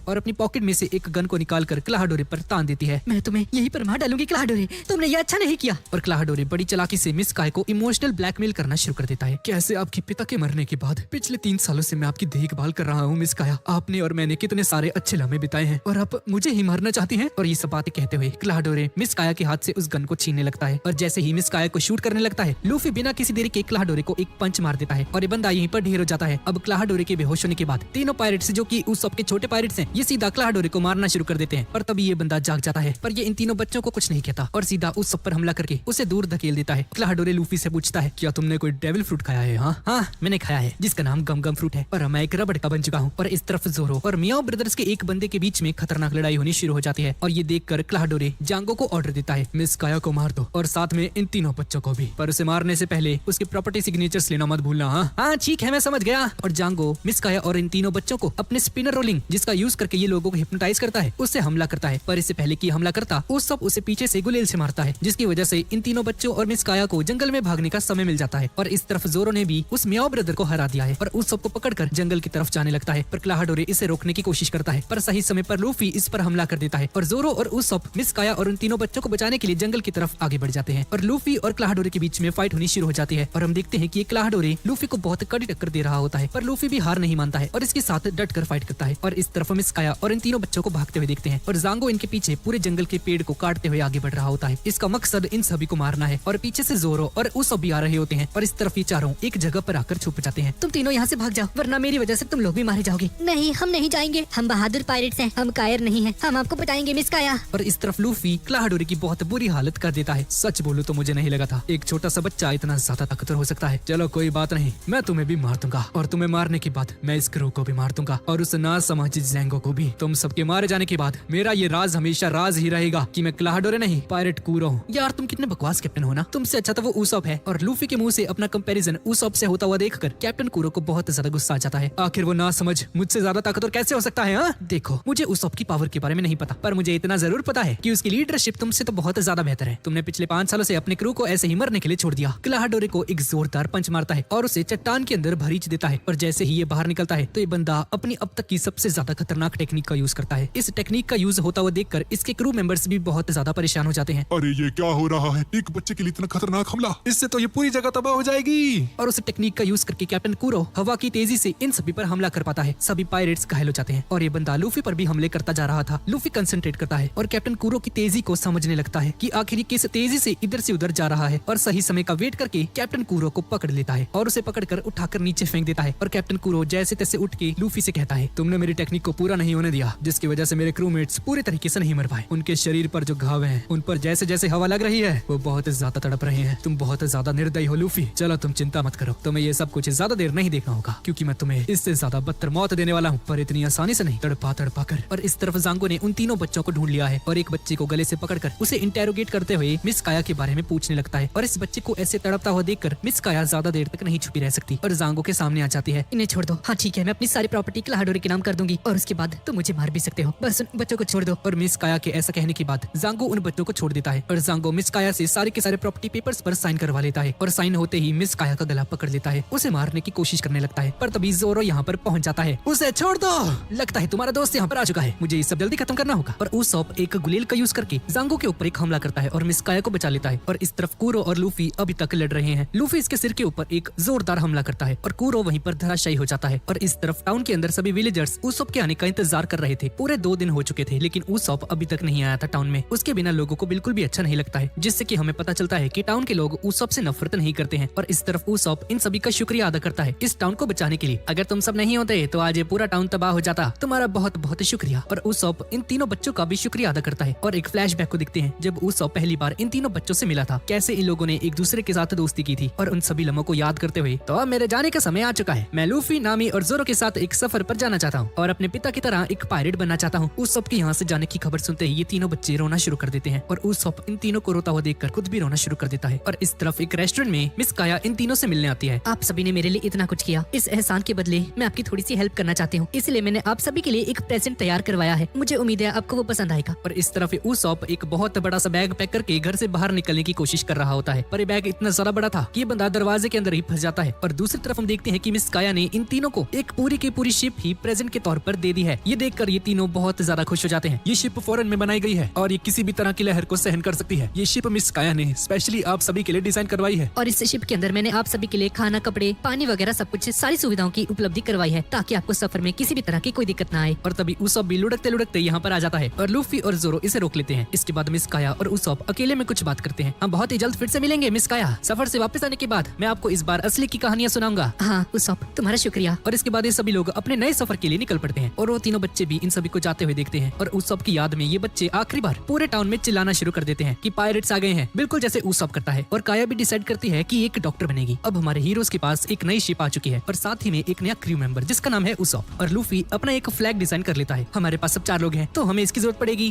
और अपनी पॉकेट में से एक गन को निकालकर क्लाहाडोरे पर तान देती है। मैं तुम्हें यहीं पर मार डालूंगी क्लाहाडोरे, तुमने ये अच्छा नहीं किया। पर क्लाहाडोरे बड़ी चालाकी से मिस काया को इमोशनल ब्लैकमेल करना शुरू कर देता है। कैसे आपके पिता के मरने के बाद पिछले 3 सालों से मैं आपकी देखभाल कर रहा हूँ मिस काया। आपने और मैंने कितने सारे अच्छे लम्हे बिताए हैं और आप मुझे ही मारना चाहती हैं। और ये सब बातें कहते हुए क्लाहाडोरे मिस काया के हाथ से उस गन को छीनने लगता है। और जैसे ही मिस काया को शूट करने लगता है, लूफी बिना किसी देरी के क्लाहाडोरे को एक पंच मार देता है और ये बंदा यहीं पर ढेर हो जाता है। अब क्लाहाडोरे के बेहोश होने के बाद तीनों पायरेट्स, जो कि उस सब के छोटे पायरेट्स हैं, ये सीधा क्लाहाडोरे को मारना शुरू कर देते हैं। पर तभी ये बंदा जाग जाता है, पर ये इन तीनों बच्चों को कुछ नहीं कहता और सीधा उस सब पर हमला करके उसे दूर धकेल देता है। क्लाहाडोरे लूफी से पूछता है, क्या तुमने तुमने कोई डेविल फ्रूट खाया है? हाँ मैंने खाया है, जिसका नाम गम गम फ्रूट है, और मैं एक रबड़ का बन चुका हूँ। और इस तरफ जोरो और मियाओ ब्रदर्स के एक बंदे के बीच में खतरनाक लड़ाई होनी शुरू हो जाती है, और ये देखकर क्लाहडोरे जांगो को ऑर्डर देता है, मिस काया को मार दो और साथ में इन तीनों बच्चों को भी, पर उसे मारने से पहले उसकी प्रॉपर्टी सिग्नेचर्स लेना मत भूलना। हाँ ठीक है, मैं समझ गया। और जांगो मिस काया और इन तीनों बच्चों को अपने स्पिनर रोलिंग, जिसका यूज करके ये लोगों को हिप्नोटाइज करता है, उससे हमला करता है। पर इससे पहले कि हमला करता, उस उसे पीछे से गुलेल से मारता है, जिसकी वजह से इन तीनों बच्चों और मिस काया को जंगल में भागने का समय मिल जाता है। और इस तरफ जोरो ने भी उस मियाओ ब्रदर को हरा दिया है और उस सबको पकड़कर जंगल की तरफ जाने लगता है। पर क्लाहडोरे इसे रोकने की कोशिश करता है, पर सही समय पर लूफी इस पर हमला कर देता है और जोरो और उसप मिस काया और उन तीनों बच्चों को बचाने के लिए जंगल की तरफ आगे बढ़ जाते हैं। और लूफी और क्लाहडोरे के बीच में फाइट होनी शुरू हो जाती है, और हम देखते हैं कि ये क्लाहडोरे लूफी को बहुत कड़ी टक्कर दे रहा होता है, पर लूफी भी हार नहीं मानता है और इसके साथ डट कर फाइट करता है। और इस तरफ मिस काया और इन तीनों बच्चों को भागते हुए देखते हैं, और जांगो इनके पीछे पूरे जंगल के पेड़ को काटते हुए आगे बढ़ रहा होता है। इसका मकसद इन सभी को मारना है, और पीछे से जोरो और उसप भी आ रहे होते हैं, और इस तरफ ये चारों एक जगह पर आकर छुप जाते हैं। तुम तीनों यहाँ से भाग जाओ, वरना मेरी वजह से तुम लोग भी मारे जाओगे। नहीं, हम नहीं जाएंगे। हम बहादुर पायरेट्स हैं, हम कायर नहीं हैं। हम आपको बचाएंगे मिस काया। और इस तरफ लूफी क्लाहडोरे की बहुत बुरी हालत कर देता है। सच बोलूं तो मुझे नहीं लगा था एक छोटा सा बच्चा इतना ज्यादा ताकतवर हो सकता है। चलो कोई बात नहीं, मैं तुम्हें भी मार दूंगा, और तुम्हें मारने के बाद मैं इस क्रू को भी मार दूंगा, और उस नासमझ ज़ैंगो को भी। तुम सबके मारे जाने के बाद मेरा ये राज हमेशा राज ही रहेगा कि मैं क्लाहडोरे नहीं पायरेट कूरो हूँ। यार तुम कितने बकवास कैप्टन हो ना, तुमसे अच्छा तो वो उसप है। और लूफी के मुंह से अपना कंपैरिजन उसप से होता हुआ देखकर कैप्टन कूरो को बहुत ज्यादा गुस्सा आ जाता है। आखिर वो ना समझ मुझसे ज्यादा ताकतवर कैसे हो सकता है? देखो, मुझे उसप की पावर के बारे में नहीं पता, पर मुझे इतना जरूर पता है कि उसकी लीडरशिप तुमसे तो बहुत ज्यादा बेहतर है। तुमने पिछले 5 सालों से अपने क्रू को ऐसे ही मरने के लिए छोड़ दिया। क्लाहडोरे को एक जोरदार पंच मारता है और उसे चट्टान के अंदर भरीच देता है, और जैसे ही ये बाहर निकलता है तो ये बंदा अपनी अब तक की सबसे ज्यादा खतरनाक टेक्निक का यूज करता है। इस टेक्निक का यूज होता हुआ देखकर इसके क्रू मेंबर्स भी बहुत ज्यादा परेशान हो जाते हैं। अरे ये क्या हो रहा है? एक बच्चे के लिए इतना खतरनाक हमला, इससे तो ये पूरी जगह तबाह हो जाएगी। और उस टेक्निक का यूज करके कैप्टन कूरो हवा की तेजी से इन सभी पर हमला कर पाता है। सभी पायरेट्स घायल हो जाते हैं, और ये बंदा लूफी पर भी हमले करता जा रहा था। लूफी कंसंट्रेट करता है और कैप्टन कूरो की तेजी को समझने लगता है कि आखिर ये किस तेजी से इधर से उधर जा रहा है, और सही समय का वेट करके कैप्टन कूरो को पकड़ लेता है और उसे पकड़कर उठाकर नीचे फेंक देता है। और कैप्टन कूरो जैसे तैसे उठ के लूफी से कहता है, तुमने मेरी टेक्निक को पूरा नहीं होने दिया, जिसकी वजह से मेरे क्रूमेट्स पूरे तरीके से नहीं मर पाए। उनके शरीर पर जो घाव हैं, उन पर जैसे जैसे हवा लग रही है वो बहुत ज्यादा तड़प रहे हैं। तुम बहुत ज्यादा निर्दयी हो लूफी। चलो तुम चिंता मत करो, तुम्हें ये सब कुछ ज्यादा देर नहीं देखना होगा, क्योंकि मैं तुम्हें इससे ज्यादा बदतर मौत देने वाला हूँ, पर इतनी आसानी से नहीं, तड़पा तड़पा कर। और इस तरफ जांगो ने उन तीनों बच्चों को ढूंढ लिया है, और एक बच्चे को गले से पकड़कर उसे इंटेरोगेट करते हुए मिस काया के बारे में पूछने लगता है। और इस बच्चे को ऐसे तड़पता हुआ देखकर मिस काया ज्यादा देर तक नहीं छुपी रह सकती और जांगो के सामने आ जाती है। इन्हें छोड़ दो। हाँ ठीक है, मैं अपनी सारी प्रॉपर्टी क्लाहडोरे के नाम कर दूंगी, और उसके बाद तुम मुझे मार भी सकते हो, बस उन बच्चों को छोड़ दो। और मिस काया के ऐसा कहने के बाद जांगो उन बच्चों को छोड़ देता है, और जांगो मिस काया से सारे के सारे प्रॉपर्टी पेपर्स पर साइन करवा लेता है। और साइन होते ही मिस काया का गला पकड़ लेता है, उसे मारने की कोशिश करने लगता है, पर तभी जोरो यहाँ पर पहुंच जाता है। उसे छोड़ दो, लगता है तुम्हारा दोस्त यहाँ पर आ चुका है, मुझे ये सब जल्दी खत्म करना होगा। और उसप एक गुलेल का यूज करके जांगो के ऊपर एक हमला करता है और मिस काया को बचा लेता है। और इस तरफ कूरो और लूफी अभी तक लड़ रहे हैं। लूफी इसके सिर के ऊपर एक जोरदार हमला करता है और कूरो वहीं पर धराशायी हो जाता है। और इस तरफ टाउन के अंदर सभी विलेजर्स उसप के आने का इंतजार कर रहे थे। पूरे 2 दिन हो चुके थे, लेकिन उसप अभी तक नहीं आया था टाउन में। उसके बिना लोगों को बिल्कुल भी अच्छा नहीं लगता है, जिससे कि हमें पता चलता है कि टाउन के लोग उसप से नफरत नहीं करते हैं। और इस तरफ उसप इन सभी का शुक्रिया अदा करता है इस टाउन को बचाने के लिए। अगर तुम सब नहीं होते तो आज ये पूरा टाउन तबाह हो जाता, तुम्हारा बहुत बहुत शुक्रिया। और उसप इन तीनों बच्चों का भी शुक्रिया अदा करता है। और एक फ्लैशबैक को दिखते हैं जब उसप पहली बार इन तीनों बच्चों से मिला था, कैसे इन लोगों ने एक दूसरे के साथ दोस्ती की थी। और उन सभी लम्हों को याद करते हुए, तो अब मेरे जाने का समय आ चुका है। मैं लूफी, नामी और जोरो के साथ एक सफर पर जाना चाहता हूँ और अपने पिता की तरह एक पायरेट बनना चाहता हूँ। उसप के यहाँ से जाने की खबर सुनते ही ये तीनों बच्चे रोना शुरू कर देते हैं, और उसप इन तीनों को रोता हुआ देखकर खुद भी रोना शुरू कर देता है। और इस तरफ एक रेस्टोरेंट में मिस काया इन तीनों से मिलने आती है। आप सभी ने मेरे लिए इतना कुछ किया, इस एहसान के बदले मैं आपकी थोड़ी सी हेल्प करना चाहती हूँ, इसलिए मैंने आप सभी के लिए एक प्रेजेंट तैयार करवाया है। मुझे उम्मीद है आपको वो पसंद आएगा। और इस तरफ उसप एक बहुत बड़ा सा बैग पैक करके घर से बाहर निकलने की कोशिश कर रहा होता है, पर ये बैग इतना ज्यादा बड़ा था कि ये बंदा दरवाजे के अंदर ही फंस जाता है। और दूसरी तरफ हम देखते हैं कि मिस काया ने इन तीनों को एक पूरी की पूरी शिप ही प्रेजेंट के तौर पर दे दी है। ये देखकर ये तीनों बहुत ज्यादा खुश हो जाते हैं। ये शिप फॉरेन में बनाई गई है और ये किसी भी तरह की लहर को सहन कर सकती है। ये शिप मिस काया ने स्पेशली आप सभी के लिए डिजाइन करवाई है। और इस शिप के अंदर मैंने आप सभी के लिए खाना, कपड़े, पानी वगैरह सब कुछ सारी सुविधाओं की उपलब्धि करवाई है, ताकि आपको सफर में किसी भी तरह की कोई दिक्कत ना आए। और तभी उसप भी लुढ़कते लुढ़कते यहाँ पर आ जाता है और लूफी और जोरो इसे रोक लेते हैं। इसके बाद मिस काया और उसप अकेले में कुछ बात करते हैं। हम बहुत ही जल्द फिर से मिलेंगे मिस काया। सफर से वापस आने के बाद मैं आपको इस बार असली की कहानियाँ सुनाऊंगा। हाँ उसप, तुम्हारा शुक्रिया। और इसके बाद ये सभी लोग अपने नए सफर के लिए निकल पड़ते हैं, और वो तीनों बच्चे भी इन सभी को जाते हुए देखते हैं। और उसप की याद में ये बच्चे आखिरी बार पूरे टाउन में चिल्लाना शुरू कर देते हैं कि पायरेट्स आ गए हैं, बिल्कुल जैसे उसप करता है। और काया भी डिसाइड करती है कि लूफी एक डॉक्टर बनेगी। अब हमारे हीरोज के पास एक नई शिप आ चुकी है और साथ ही में एक नया क्रू मेंबर जिसका नाम है उसॉप। और लूफी अपना एक फ्लैग डिजाइन कर लेता है। हमारे पास सब 4 लोग हैं तो हमें इसकी जरूरत पड़ेगी।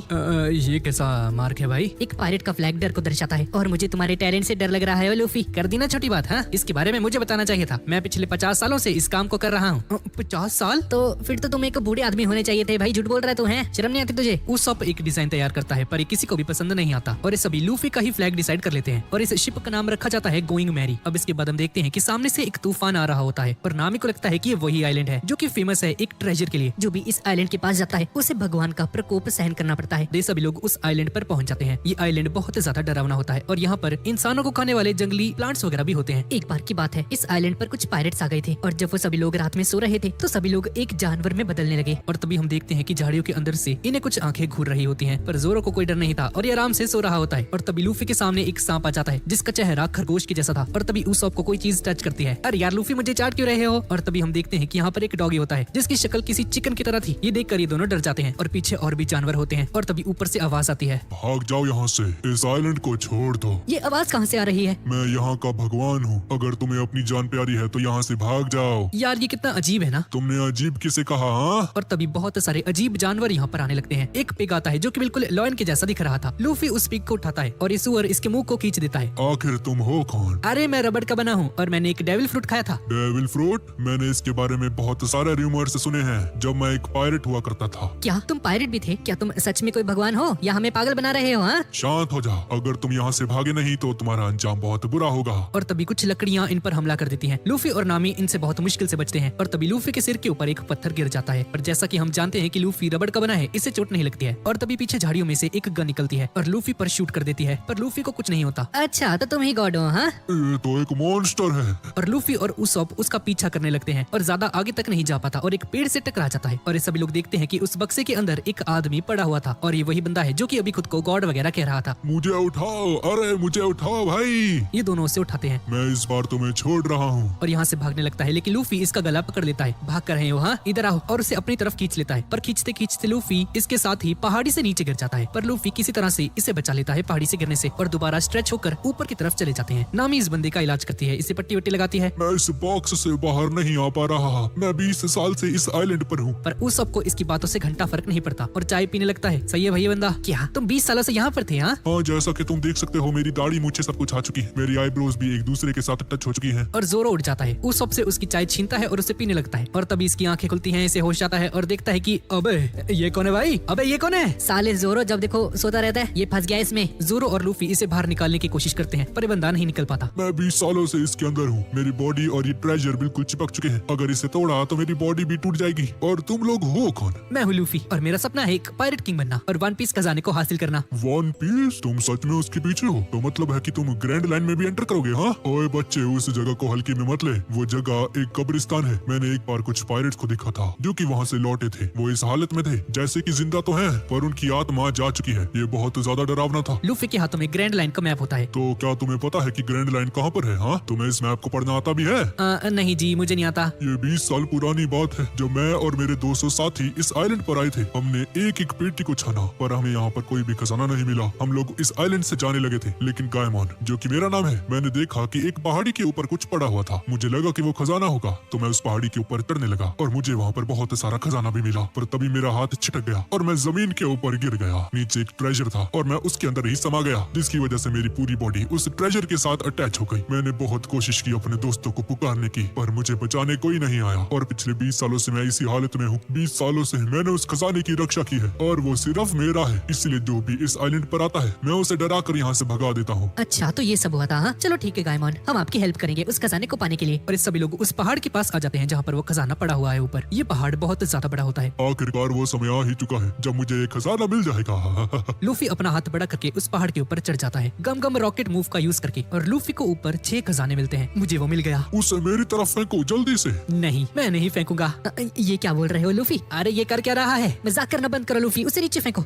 ये कैसा मार्क है भाई? एक पायरेट का फ्लैग डर को दर्शाता है और मुझे तुम्हारे टैलेंट से डर लग रहा है ओ लूफी। कर दी ना छोटी बात। हाँ, इसके बारे में मुझे बताना चाहिए था। मैं पिछले 50 सालों से इस काम को कर रहा हूँ। 50 साल? तो फिर तो तुम एक बूढ़े आदमी होने चाहिए थे भाई। झूठ बोल रहा तू है, शर्म नहीं आती तुझे? उसॉप एक डिजाइन तैयार करता है पर ये किसी को भी पसंद नहीं आता और ये सभी लूफी का ही फ्लैग डिसाइड कर लेते हैं और इस शिप का नाम रखा जाता है गोइंग मैरी। अब इसके बाद हम देखते हैं कि सामने से एक तूफान आ रहा होता है और नामी को लगता है कि ये वही आइलैंड है जो कि फेमस है एक ट्रेजर के लिए। जो भी इस आइलैंड के पास जाता है उसे भगवान का प्रकोप सहन करना पड़ता है। ये सभी लोग उस आइलैंड पर पहुंच जाते हैं। ये आइलैंड बहुत ज्यादा डरावना होता है और यहाँ पर इंसानों को खाने वाले जंगली प्लांट्स वगैरह भी होते हैं। एक बार की बात है, इस आइलैंड पर कुछ पायरेट्स आ गए थे और जब वो सभी लोग रात में सो रहे थे तो सभी लोग एक जानवर में बदलने लगे। और तभी हम देखते हैं कि झाड़ियों के अंदर से इन्हें कुछ आंखें घूर रही होती हैं पर जोरो को कोई डर नहीं था और ये आराम से सो रहा होता है। और तभी लूफी के सामने एक सांप आ जाता है जिसका चेहरा खरगोश के जैसा था और तभी उसॉप को कोई चीज टच करती है। अरे यार लूफी, मुझे चाट क्यों रहे हो? और तभी हम देखते हैं कि यहाँ पर एक डॉगी होता है जिसकी शक्ल किसी चिकन की तरह थी। ये देखकर ये दोनों डर जाते हैं और पीछे और भी जानवर होते हैं और तभी ऊपर से आवाज आती है, भाग जाओ यहाँ से, इस आइलैंड को छोड़ दो। ये आवाज कहाँ से आ रही है? मैं यहाँ का भगवान हूँ, अगर तुम्हें अपनी जान प्यारी है तो यहाँ से भाग जाओ। यार ये कितना अजीब है ना। तुमने अजीब किसे कहा? हाँ? और तभी बहुत सारे अजीब जानवर यहाँ पर आने लगते हैं। एक पिग आता है जो कि बिल्कुल लॉयन के जैसा दिख रहा था। लूफी उस पिग को उठाता है और ये सुअर इसके मुंह को खींच देता है। आखिर तुम हो कौन? अरे मैं रबड़ का बना हूँ और मैंने एक डेविल फ्रूट खाया था। Devil fruit? मैंने इसके बारे में बहुत सारे रूमर्स सुने हैं जब मैं एक पायरेट हुआ करता था। क्या तुम पायरेट भी थे? क्या तुम सच में कोई भगवान हो या हमें पागल बना रहे हो? हाँ, शांत हो जा, अगर तुम यहाँ से भागे नहीं तो तुम्हारा अंजाम बहुत बुरा होगा। और तभी कुछ लकड़ियाँ इन पर हमला कर देती हैं। लूफी और नामी इनसे बहुत मुश्किल से बचते हैं और तभी लूफी के सिर के ऊपर एक पत्थर गिर जाता है। पर जैसा कि हम जानते हैं कि लूफी रबड़ का बना है, इससे चोट नहीं लगती है। और तभी पीछे झाड़ियों में से एक गन निकलती है और लूफी पर शूट कर देती है पर लूफी को कुछ नहीं होता। अच्छा तो तुम ही गॉड हो? हाँ, ये तो एक मॉन्स्टर है। और लूफी और उसॉप उसका पीछा करने लगते हैं और ज्यादा आगे तक नहीं जा पाता और एक पेड़ से टकरा जाता है। और ये सभी लोग देखते हैं कि उस बक्से के अंदर एक आदमी पड़ा हुआ था और ये वही बंदा है जो कि अभी खुद को गॉड वगैरह कह रहा था। मुझे उठाओ, अरे मुझे उठाओ भाई। ये दोनों उसे उठाते हैं मैं इस बार तुम्हें छोड़ रहा हूँ। और यहाँ से भागने लगता है लेकिन लूफी इसका गला पकड़ लेता है। भाग कर रहे हो? हाँ, इधर आओ। और उसे अपनी तरफ खींच लेता है पर खींचते खींचते लूफी इसके साथ ही पहाड़ी से नीचे गिर जाता है। पर लूफी किसी तरह से इसे बचा लेता है पहाड़ी से गिरने से और दोबारा स्ट्रेच होकर ऊपर की तरफ चले जाते हैं। नामी इस बंदे का इलाज करती है, इसे पट्टी वट्टी लगाती है। मैं इस बॉक्स से बाहर नहीं आ पा रहा। मैं 20 साल से इस आइलैंड पर हूँ। पर उस सबको इसकी बातों से घंटा फर्क नहीं पड़ता और चाय पीने लगता है। सही है भैया बंदा। क्या तुम 20 सालों से यहाँ पर थे? हाँ, हाँ, जैसा कि तुम देख सकते हो मेरी दाढ़ी मूंछें सब कुछ आ चुकी है। मेरी आईब्रोज भी एक दूसरे के साथ टच हो चुकी हैं। और जोरो उठ जाता है। उस सबसे उसकी चाय छीनता है और उसे पीने लगता है। और तभी इसकी आंखें खुलती हैं, इसे होश आता है और देखता है कि अबे ये कौन है भाई? अबे ये कौन है? साले जोरो जब देखो सोता रहता है, ये फंस गया इसमें। जोरो और लूफी इसे बाहर निकालने की कोशिश करते हैं पर ये बंदा नहीं निकल पाता। मैं 20 सालों से इसके अंदर हूँ। मेरी बॉडी और ये ट्रेजर बिल्कुल चिपक चुके हैं। अगर इसे तोड़ा तो मेरी बॉडी भी टूट जाएगी। और तुम लोग हो कौन? मैं हूँ लूफी और मेरा सपना है एक पायरेट किंग बनना और वन पीस खजाने को हासिल करना। One piece? तुम सच में उसके पीछे हो? तो मतलब है कि तुम ग्रैंड लाइन में भी एंटर करोगे? हाँ, ओए बच्चे, उस जगह को हल्के में मत ले। वो जगह एक कब्रिस्तान है। मैंने एक बार कुछ पायरेट्स को देखा था जो कि वहाँ से लौटे थे। वो इस हालत में थे जैसे कि जिंदा तो हैं पर उनकी आत्मा जा चुकी है। ये बहुत ज्यादा डरावना था। लूफी के हाथों में ग्रैंड लाइन का मैप होता है। तो क्या तुम्हें पता है कि ग्रैंड लाइन कहाँ पर है? हाँ, तुम्हें इस मैप को पढ़ना आता भी है? नहीं जी, मुझे नहीं आता। ये 20 साल पुरानी बात है जब मैं और मेरे 200 साथी इस आइलैंड पर आए थे। हमने एक एक पेटी को छाना पर हमें यहाँ पर कोई भी खजाना नहीं मिला। हम लोग इस आइलैंड से जाने लगे थे लेकिन गायमॉन, जो कि मेरा नाम है, मैंने देखा कि एक पहाड़ी के ऊपर कुछ पड़ा हुआ था। मुझे लगा कि वो खजाना होगा तो मैं उस पहाड़ी के ऊपर चढ़ने लगा और मुझे वहाँ पर बहुत सारा खजाना भी मिला। पर तभी मेरा हाथ छिटक गया और मैं जमीन के ऊपर गिर गया। नीचे एक ट्रेजर था और मैं उसके अंदर ही समा गया जिसकी वजह से मेरी पूरी बॉडी उस ट्रेजर के साथ अटैच हो गई। मैंने बहुत कोशिश की अपने दोस्तों को पुकारने की पर मुझे बचाने कोई नहीं आया और पिछले 20 सालों से मैं इसी हालत में हूँ। 20 सालों से मैंने उस खजाने की रक्षा की है और वो सिर्फ मेरा है। इसलिए जो भी इस आइलैंड पर आता है मैं उसे डरा कर यहाँ से भगा देता हूँ। अच्छा तो ये सब हुआ था? हाँ, चलो ठीक है गायमॉन, हम आपकी हेल्प करेंगे उस खजाने को पाने के लिए। और इस सभी लोग उस पहाड़ के पास आ जाते हैं जहाँ पर वो खजाना पड़ा हुआ है ऊपर। ये पहाड़ बहुत ज्यादा बड़ा होता है। आखिरकार वो समय आ ही चुका है जब मुझे एक खजाना मिल जाएगा। लूफी अपना हाथ बड़ा करके उस पहाड़ के ऊपर चढ़ जाता है गम गम रॉकेट मूव का यूज करके और लूफी को ऊपर 6 खजाने मिलते हैं। मुझे वो मिल गया। उसे मेरी तरफ फेंको जल्दी से। नहीं, मैं नहीं फेंकूंगा। ये क्या बोल रहे हो लूफी? अरे ये कर क्या रहा है? मजाक करना बंद करो लूफी, उसे नीचे फेंको।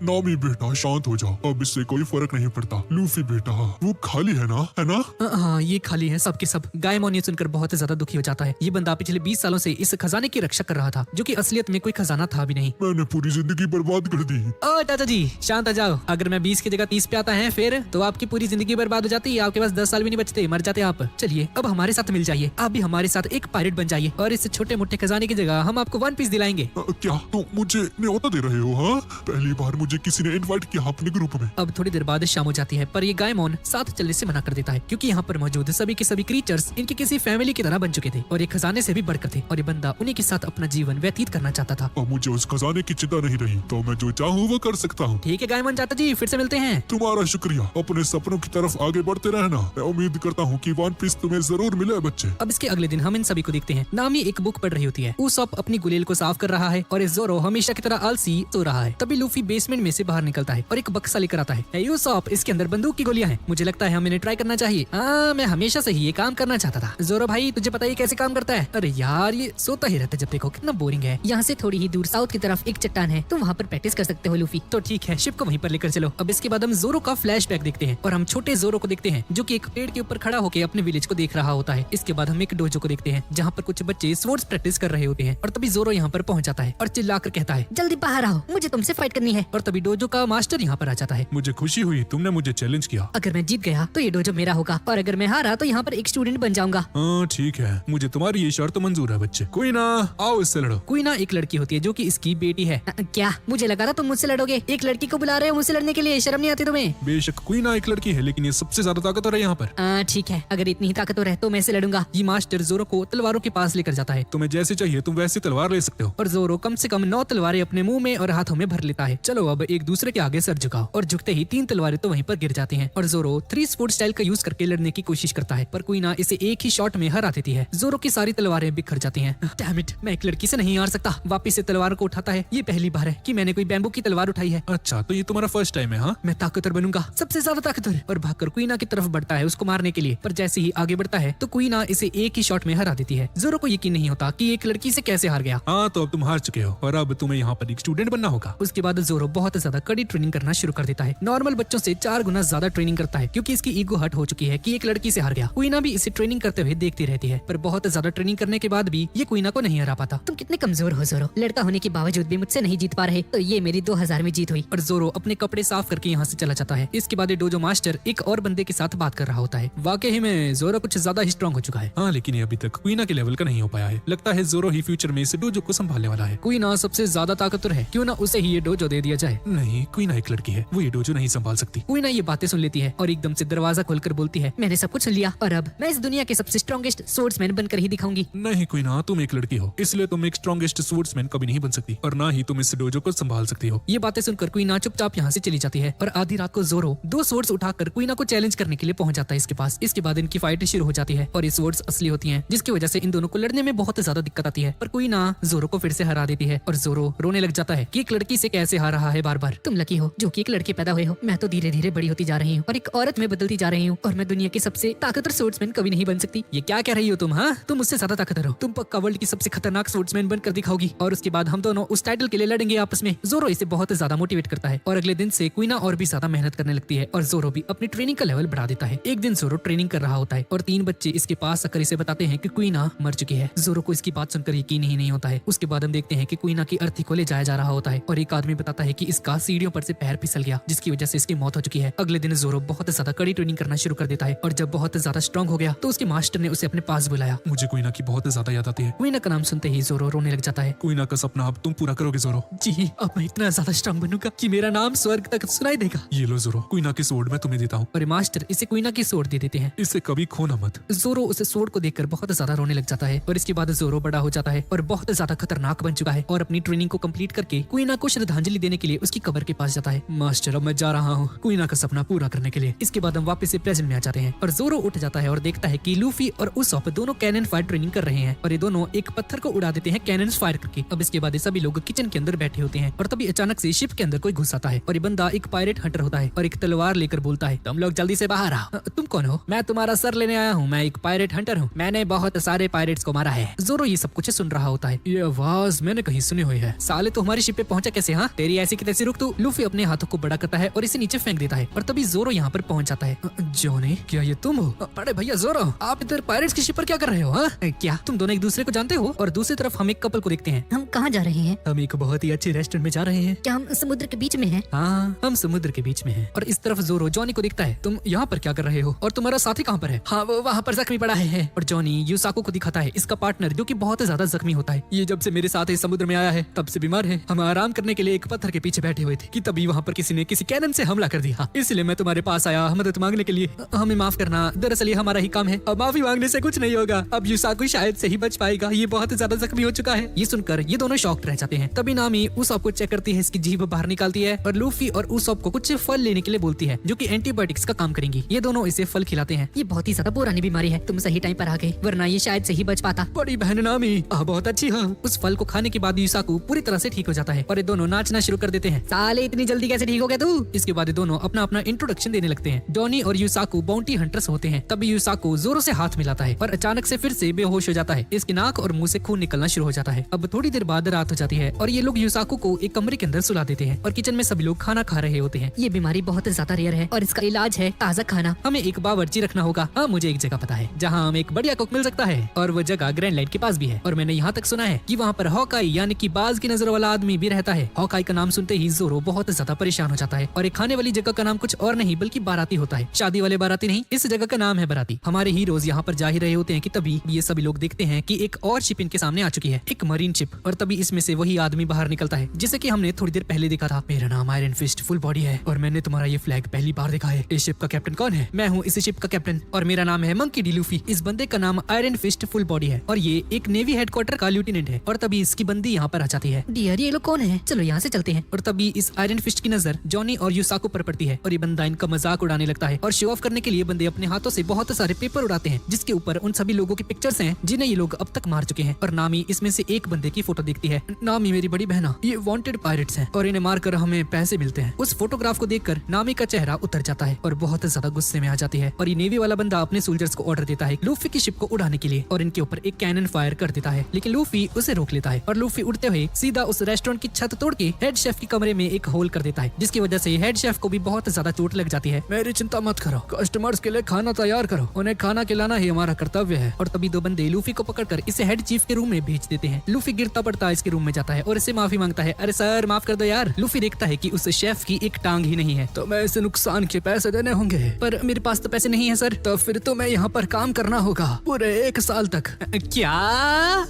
नामी बेटा शांत हो जाओ, अब इससे कोई फर्क नहीं पड़ता। लूफी बेटा वो खाली है ना? है ना? हाँ, ये खाली है सबके सब। गायमॉन ये सुनकर बहुत ज्यादा दुखी हो जाता है। ये बंदा पिछले 20 सालों से इस खजाने की रक्षा कर रहा था जो कि असलियत में कोई खजाना था भी नहीं। मैंने पूरी जिंदगी बर्बाद कर दी। ओ चाचा जी शांत आ जाओ। अगर मैं 20 की जगह 30 पे आता है फिर तो आपकी पूरी जिंदगी बर्बाद हो जाती है। आपके पास 10 साल भी नहीं बचते, मर जाते आप। चलिए अब हमारे साथ मिल जाइए, आप भी हमारे साथ एक पायरेट बन जाइए और इस छोटे मोटे खजाने की जगह हम आपको 1 पीस दिलाएंगे। क्या तुम मुझे न्योता दे रहे हो? हाँ, पहली बार मुझे किसी ने इनवाइट किया अपने ग्रुप में। अब थोड़ी देर बाद शाम हो जाती है, पर ये गायमोन साथ चलने से मना कर देता है क्योंकि यहाँ पर मौजूद सभी के सभी क्रीचर्स इनकी किसी फैमिली की तरह बन चुके थे और ये खजाने से भी बढ़कर थे और ये बंदा उन्हीं के साथ अपना जीवन व्यतीत करना चाहता था। अब मुझे उस खजाने की चिंता नहीं रही, तो मैं जो चाहूँ वो कर सकता हूँ। ठीक है गायमोन चाचा जी, फिर से मिलते हैं। तुम्हारा शुक्रिया, अपने सपनों की तरफ आगे बढ़ते रहना। मैं उम्मीद करता हूँ कि 1 पीस तुम्हें जरूर मिले बच्चे। अब इसके अगले दिन हम इन सभी को देखते हैं। नामी एक बुक पढ़ रही होती है, उसॉप अपनी गुलेल को साफ कर रहा है और जोरो हमेशा की तरह आलसी सो रहा है। तभी लूफी बेसमेंट में से बाहर निकलता है और एक बक्सा लेकर आता है। "हे यूसॉप, इसके अंदर बंदूक की गोलियां हैं, मुझे लगता है हमें ट्राई करना चाहिए। मैं हमेशा से ही ये काम करना चाहता था। जोरो भाई तुझे पता है कैसे काम करता है? अरे यार ये सोता ही रहता है, जब देखो कितना बोरिंग है। यहाँ से थोड़ी ही दूर साउथ की तरफ एक चट्टान है, तुम वहाँ पर प्रैक्टिस कर सकते हो लूफी। तो ठीक है, शिप को वहीं पर लेकर चलो। अब इसके बाद हम जोरो का फ्लैशबैक देखते हैं और हम छोटे जोरो को देखते हैं जो कि एक पेड़ के ऊपर खड़ा होकर अपने विलेज को देख रहा होता है। इसके बाद हम एक डोजो को देखते हैं जहाँ पर कुछ बच्चे स्पोर्ट्स प्रैक्टिस कर रहे होते हैं और तभी जोरो यहाँ पर पहुँच जाता है और चिल्लाकर कहता है, जल्दी बाहर आओ, मुझे तुमसे फाइट करनी है। और तभी डोजो का मास्टर यहाँ पर आ जाता है। मुझे खुशी हुई तुमने मुझे चैलेंज किया। अगर मैं जीत गया तो ये डोजो मेरा होगा और अगर मैं हारा तो यहाँ पर एक स्टूडेंट बन जाऊंगा। हाँ ठीक है, मुझे तुम्हारी ये शर्त मंजूर है बच्चे। कोई ना, आओ इससे लड़ो। क्वीना एक लड़की होती है जो कि इसकी बेटी है। क्या? मुझे लगा था तुम मुझसे लड़ोगे। एक लड़की को बुला रहे हो मुझसे लड़ने के लिए, शर्म नहीं आती तुम्हें? बेशक कोई ना एक लड़की है, लेकिन ये सबसे ज्यादा ताकतवर है यहाँ पर। ठीक है, अगर इतनी ही ताकतवर है तो मैं इसे लड़ूंगा। ये मास्टर जोरो को तलवारों के पास लेकर जाता है तुम्हें जैसे चाहिए तुम वैसे तलवार ले सकते हो। और जोरो कम से कम 9 तलवारें अपने मुंह में और हाथों में भर लेता है। चलो अब एक दूसरे के आगे सर झुकाओ, और झुकते ही 3 तलवारें तो वहीं पर गिर जाती हैं और जोरो 3 स्पोर्ट स्टाइल का यूज करके लड़ने की कोशिश करता है, पर क्वीना इसे एक ही शॉट में हरा देती है। जोरो की सारी तलवारें बिखर जाती हैं। डैम इट, मैं एक लड़की से नहीं हार सकता। वापिस से तलवार को उठाता है। ये पहली बार है कि मैंने कोई बैम्बू की तलवार उठाई है। अच्छा तो ये तुम्हारा फर्स्ट टाइम है? हाँ, मैं ताकतवर बनूंगा, सबसे ज्यादा ताकतवर। और भागकर क्वीना की तरफ बढ़ता है उसको मारने के लिए, पर जैसे ही आगे बढ़ता है तो क्वीना इसे एक ही शॉट में हरा देती है। जोरो को यकीन नहीं होता कि एक लड़की से कैसे हार गया। हाँ तो अब तुम हार चुके हो और अब तुम्हें यहाँ पर एक स्टूडेंट बनना होगा। उसके बाद जोरो बहुत ज्यादा कड़ी ट्रेनिंग करना शुरू कर देता है। नॉर्मल बच्चों से 4 गुना ज्यादा ट्रेनिंग करता है क्योंकि इसकी ईगो हर्ट हो चुकी है कि एक लड़की से हार गया। क्वीना भी इसे ट्रेनिंग करते हुए देखती रहती है, पर बहुत ज्यादा ट्रेनिंग करने के बाद भी ये क्वीना को नहीं हरा पाता। तुम कितने कमजोर हो जोरो, लड़का होने के बावजूद भी मुझसे नहीं जीत पा रहे, तो ये मेरी 2000 में जीत हुई। और जोरो अपने कपड़े साफ करके यहाँ से चला जाता है। इसके बाद डोजो मास्टर एक और बंदे के साथ बात कर रहा होता है। वाकई में जोरो कुछ ज्यादा ही स्ट्रॉन्ग हो चुका है। हाँ लेकिन ये अभी तक क्वीना के लेवल का नहीं हो पाया है। लगता है जोरो ही फ्यूचर में इस डोजो को संभालने वाला है। क्वीना सबसे ज्यादा ताकतवर है, क्यों ना उसे ही ये डोजो दे दिया जाए। नहीं, क्वीना एक लड़की है, वो ये डोजो नहीं संभाल सकती। क्वीना ये बातें सुन लेती है और एकदम से दरवाजा खोलकर बोलती है, मैंने सब कुछ सुन लिया और अब मैं इस दुनिया के सबसे स्ट्रॉन्गेस्ट सोर्ड्समैन बनकर ही दिखाऊंगी। नहीं क्वीना, तुम एक लड़की हो, इसलिए तुम एक स्ट्रॉन्गेस्ट स्पोर्ट्समैन कभी नहीं बन सकती और ना ही तुम इस डोजो को संभाल सकती हो। ये बातें सुनकर क्वीना चुपचाप यहाँ से चली जाती है और आधी रात को जोरो 2 स्वॉर्ड्स उठाकर क्वीना को चैलेंज करने के लिए पहुंच जाता है इसके पास। इसके बाद इनकी फाइट शुरू हो जाती है और ये स्वॉर्ड्स असली होती हैं, जिसकी वजह से इन दोनों को लड़ने में बहुत ज्यादा दिक्कत आती है। पर क्वीना जोरो को फिर से हरा देती है और जोरो रोने लग जाता है कि एक लड़की से कैसे हार रहा है बार बार। तुम लकी हो जो कि एक लड़के पैदा हुए हो, मैं तो धीरे धीरे बड़ी होती जा रही हूँ और एक औरत में बदलती जा रही हूँ और मैं दुनिया की सबसे ताकतवर स्वॉर्ड्समैन कभी नहीं बन सकती। ये क्या कह रही हो तुम? हाँ, तुम मुझसे ज्यादा ताकतवर हो, तुम पक्का वर्ल्ड की सबसे खतरनाक स्वॉर्ड्समैन बनकर दिखाओगी और उसके बाद हम दोनों उस टाइटल के लिए लड़ेंगे आपस में। जोरो इसे बहुत ज्यादा मोटिवेट करता है और अगले दिन से क्वीना और भी ज्यादा मेहनत करने लगती है और जोरो भी अपनी ट्रेनिंग का लेवल बढ़ा देता है। एक दिन जोरो ट्रेनिंग कर रहा होता है और 3 बच्चे इसके पास आकर इसे बताते हैं कि क्वीना मर चुकी है। जोरो को इसकी बात सुनकर यकीन ही नहीं होता है। उसके बाद हम देखते हैं कि क्वीना की अर्थी को ले जाया जा रहा होता है और एक आदमी बताता है कि इसका सीढ़ियों पर से पैर फिसल गया, जिसकी वजह से इसकी मौत हो चुकी है। अगले दिन जोरो बहुत ज्यादा कड़ी ट्रेनिंग करना शुरू कर देता है और जब बहुत ज्यादा स्ट्रॉन्ग हो गया तो उसके मास्टर ने उसे अपने पास बुलाया। मुझे क्वीना की बहुत ज्यादा याद आती है। क्वीना का नाम सुनते ही जोरो रोने लग जाता है। क्वीना का सपना अब तुम पूरा करोगे जोरो। जी, अब मैं इतना ज्यादा स्ट्रॉन्ग बनूंगा कि मेरा नाम स्वर्ग तक सुनाई देगा। ये लो जोरो, क्वीना की सोर्ड मैं तुम्हें देता हूँ। और मास्टर इसे क्वीना की सोर्ड दे देते हैं। इसे कभी खोना मत। जोरो उसे सोर्ड को देखकर बहुत ज्यादा रोने लग जाता है और इसके बाद जोरो बड़ा हो जाता है और बहुत ज्यादा खतरनाक बन चुका है और अपनी ट्रेनिंग को कंप्लीट करके क्वीना को श्रद्धांजलि देने के लिए उसकी कब्र के पास जाता है। मास्टर, अब मैं जा रहा हूँ क्वीना का सपना पूरा करने के लिए। इसके बाद हम वापस से प्रेजेंट में आ जाते हैं और जोरो उठ जाता है और देखता है कि लूफी और उसॉप दोनों कैनन फायर ट्रेनिंग कर रहे हैं और ये दोनों एक पत्थर को उड़ा देते हैं कैनन फायर करके। अब इसके बाद सभी लोग किचन के अंदर बैठे होते हैं और तभी अचानक से शिप के अंदर कोई घुस आता है और ये बंदा एक पायरेट हंटर होता है और एक तलवार लेकर बोलता है, तुम लोग जल्दी से बाहर आओ। तुम कौन हो? मैं तुम्हारा सर लेने आया हूँ, मैं एक पायरेट हंटर हूँ, मैंने बहुत सारे पायरेट्स को मारा है। जोरो ये सब कुछ सुन रहा होता है। ये आवाज मैंने कहीं सुनी हुई है। साले तो हमारी शिप पे पहुंचा कैसे? हाँ, तेरी ऐसी की तैसी रुक तू। लूफी अपने हाथों को बड़ा करता है और इसे नीचे फेंक देता है और तभी जोरो यहाँ पर पहुंच जाता है। जॉनी, क्या ये तुम हो? बड़े भैया जोरो, आप इधर पायरेट्स की शिप पर क्या कर रहे हो? हाँ, क्या तुम दोनों एक दूसरे को जानते हो? और दूसरी तरफ हम एक कपल को देखते हैं। हम कहाँ जा रहे हैं? हम एक बहुत ही अच्छे रेस्टोरेंट में जा रहे हैं। क्या हम समुद्र के बीच में हैं? हाँ, हम समुद्र के बीच में हैं। और इस तरफ जोरो जॉनी को देखता है। तुम यहाँ पर क्या कर रहे रहे हो और तुम्हारा साथी कहाँ पर है? हाँ वो वहाँ पर जख्मी पड़ा है। और जॉनी यूसाको को दिखाता है इसका पार्टनर जो कि बहुत ज्यादा जख्मी होता है। ये जब से मेरे साथ इस समुद्र में आया है तब से बीमार है। हम आराम करने के लिए एक पत्थर के पीछे बैठे हुए थे कि तभी वहाँ पर किसी ने किसी कैनन से हमला कर दिया। इसलिए मैं तुम्हारे पास आया मदद मांगने के लिए। हमें माफ करना, दरअसल ये हमारा ही काम है। अब माफी मांगने से कुछ नहीं होगा। अब यूसाको शायद से ही बच पाएगा, ये बहुत ज्यादा जख्मी हो चुका है। ये सुनकर ये दोनों शॉक्ड रह जाते हैं। तभी नामी उसॉप को चेक करती है, इसकी जीभ बाहर निकालती है और लूफी और उसॉप को कुछ फल लेने के लिए बोलती है जो कि एंटीबायोटिक्स का काम करेंगी। ये दोनों इसे फल खिलाते हैं। ये बहुत ही ज्यादा पुरानी बीमारी है, तुम सही टाइम पर आ गए, वरना ये शायद से ही बच पाता। बड़ी बहन नामी बहुत अच्छी है। उस फल को खाने के बाद यूसाको पूरी तरह से ठीक हो जाता है और ये दोनों नाचना शुरू कर देते हैं। साले इतनी जल्दी कैसे ठीक हो गया तू? इसके बाद ये दोनों अपना अपना इंट्रोडक्शन देने लगते हैं। डॉनी और यूसाको बाउंटी हंटर्स होते हैं। तभी यूसाको जोरों से हाथ मिलाता है और अचानक से फिर से बेहोश हो जाता है। इसकी नाक और मुंह से खून निकलना शुरू हो जाता है। अब थोड़ी देर बाद रात हो जाती है और ये लोग यूसाको को एक कमरे के अंदर सुला देते हैं और किचन में सभी लोग खाना खा रहे होते हैं। ये बीमारी बहुत ज्यादा रेयर है और इसका इलाज है ताज़ा खाना। हमें एक बावर्ची रखना होगा। हाँ मुझे एक जगह पता है जहाँ हमें एक बढ़िया कुक मिल सकता है और वो जगह ग्रैंड लाइन के पास भी है। और मैंने यहाँ तक सुना है कि वहाँ पर हॉकाई यानी कि बाज की नजर वाला आदमी भी रहता है। हॉकाई का नाम सुनते ही जोरो बहुत ज्यादा परेशान हो जाता है और एक खाने वाली जगह का नाम कुछ और नहीं बल्कि बाराती होता है। शादी वाले बाराती नहीं, इस जगह का नाम है बाराती। हमारे हीरोज यहाँ पर जा ही रहे होते हैं कि तभी ये सभी लोग देखते हैं कि एक और शिप इनके सामने आ चुकी है, एक मरीन शिप। और तभी इसमें से वही आदमी बाहर निकलता है जिसे कि हमने थोड़ी देर पहले देखा था। मेरा नाम आयरन फिस्ट फुल बॉडी है और मैंने तुम्हारा ये फ्लैग पहली बार देखा है। इस शिप का कैप्टन कौन है? मैं हूँ इस शिप का कैप्टन और मेरा नाम है मंकी डी लूफी। इस बंदे का नाम आयरन फिस्ट फुल बॉडी है और ये एक नेवी हेडक्वार्टर का लेफ्टिनेंट है। और तभी इसकी बंदी यहाँ पर आ जाती है। डियर ये लोग कौन है? चलो यहाँ से चलते हैं। और तभी इस आयरन फिस्ट की नजर जॉनी और यूसाको पर पड़ती है और ये बंदा इनका मजाक उड़ाने लगता है और शो ऑफ करने के लिए बंदे अपने हाथों से बहुत सारे पेपर उड़ाते हैं जिसके ऊपर उन सभी लोगों की पिक्चर्स हैं जिन्हें ये लोग अब तक मार चुके हैं। और नामी इसमें से एक बंदे की फोटो देखती है। नामी मेरी बड़ी बहना, ये वांटेड पायरेट्स हैं और इन्हें मारकर हमें पैसे मिलते हैं। उस फोटोग्राफ को देखकर नामी का चेहरा उतर जाता है और बहुत ज्यादा गुस्से में आ जाती है और ये नेवी वाला बंदा अपने सोल्जर्स को ऑर्डर देता है लूफी की शिप को उड़ाने के लिए और इनके ऊपर एक कैनन फायर कर देता है। लेकिन लूफी उसे रोक लेता है और लूफी उड़ते हुए सीधा उस रेस्टोरेंट की छत तोड़ के हेड शेफ के कमरे में एक होल कर देता है जिसकी वजह से हेड शेफ को भी बहुत ज्यादा चोट लग जाती है। मेरी चिंता मत करो, कस्टमर्स के लिए खाना तैयार करो, उन्हें खाना खिलाना ही हमारा कर्तव्य है। और तभी दो बंदे लूफी को पकड़कर इसे हेड चीफ के रूम में भेज देते हैं। लूफी गिरता पड़ता इसके रूम में जाता है और इसे माफी मांगता है। अरे सर माफ कर दो यार। लूफी देखता है कि उस शेफ की एक टांग ही नहीं है तो मैं इसे नुकसान के पैसे देने होंगे, पर मेरे पास तो पैसे नहीं है सर। तो फिर तो मैं यहाँ पर काम करना होगा पूरे 1 साल तक। क्या?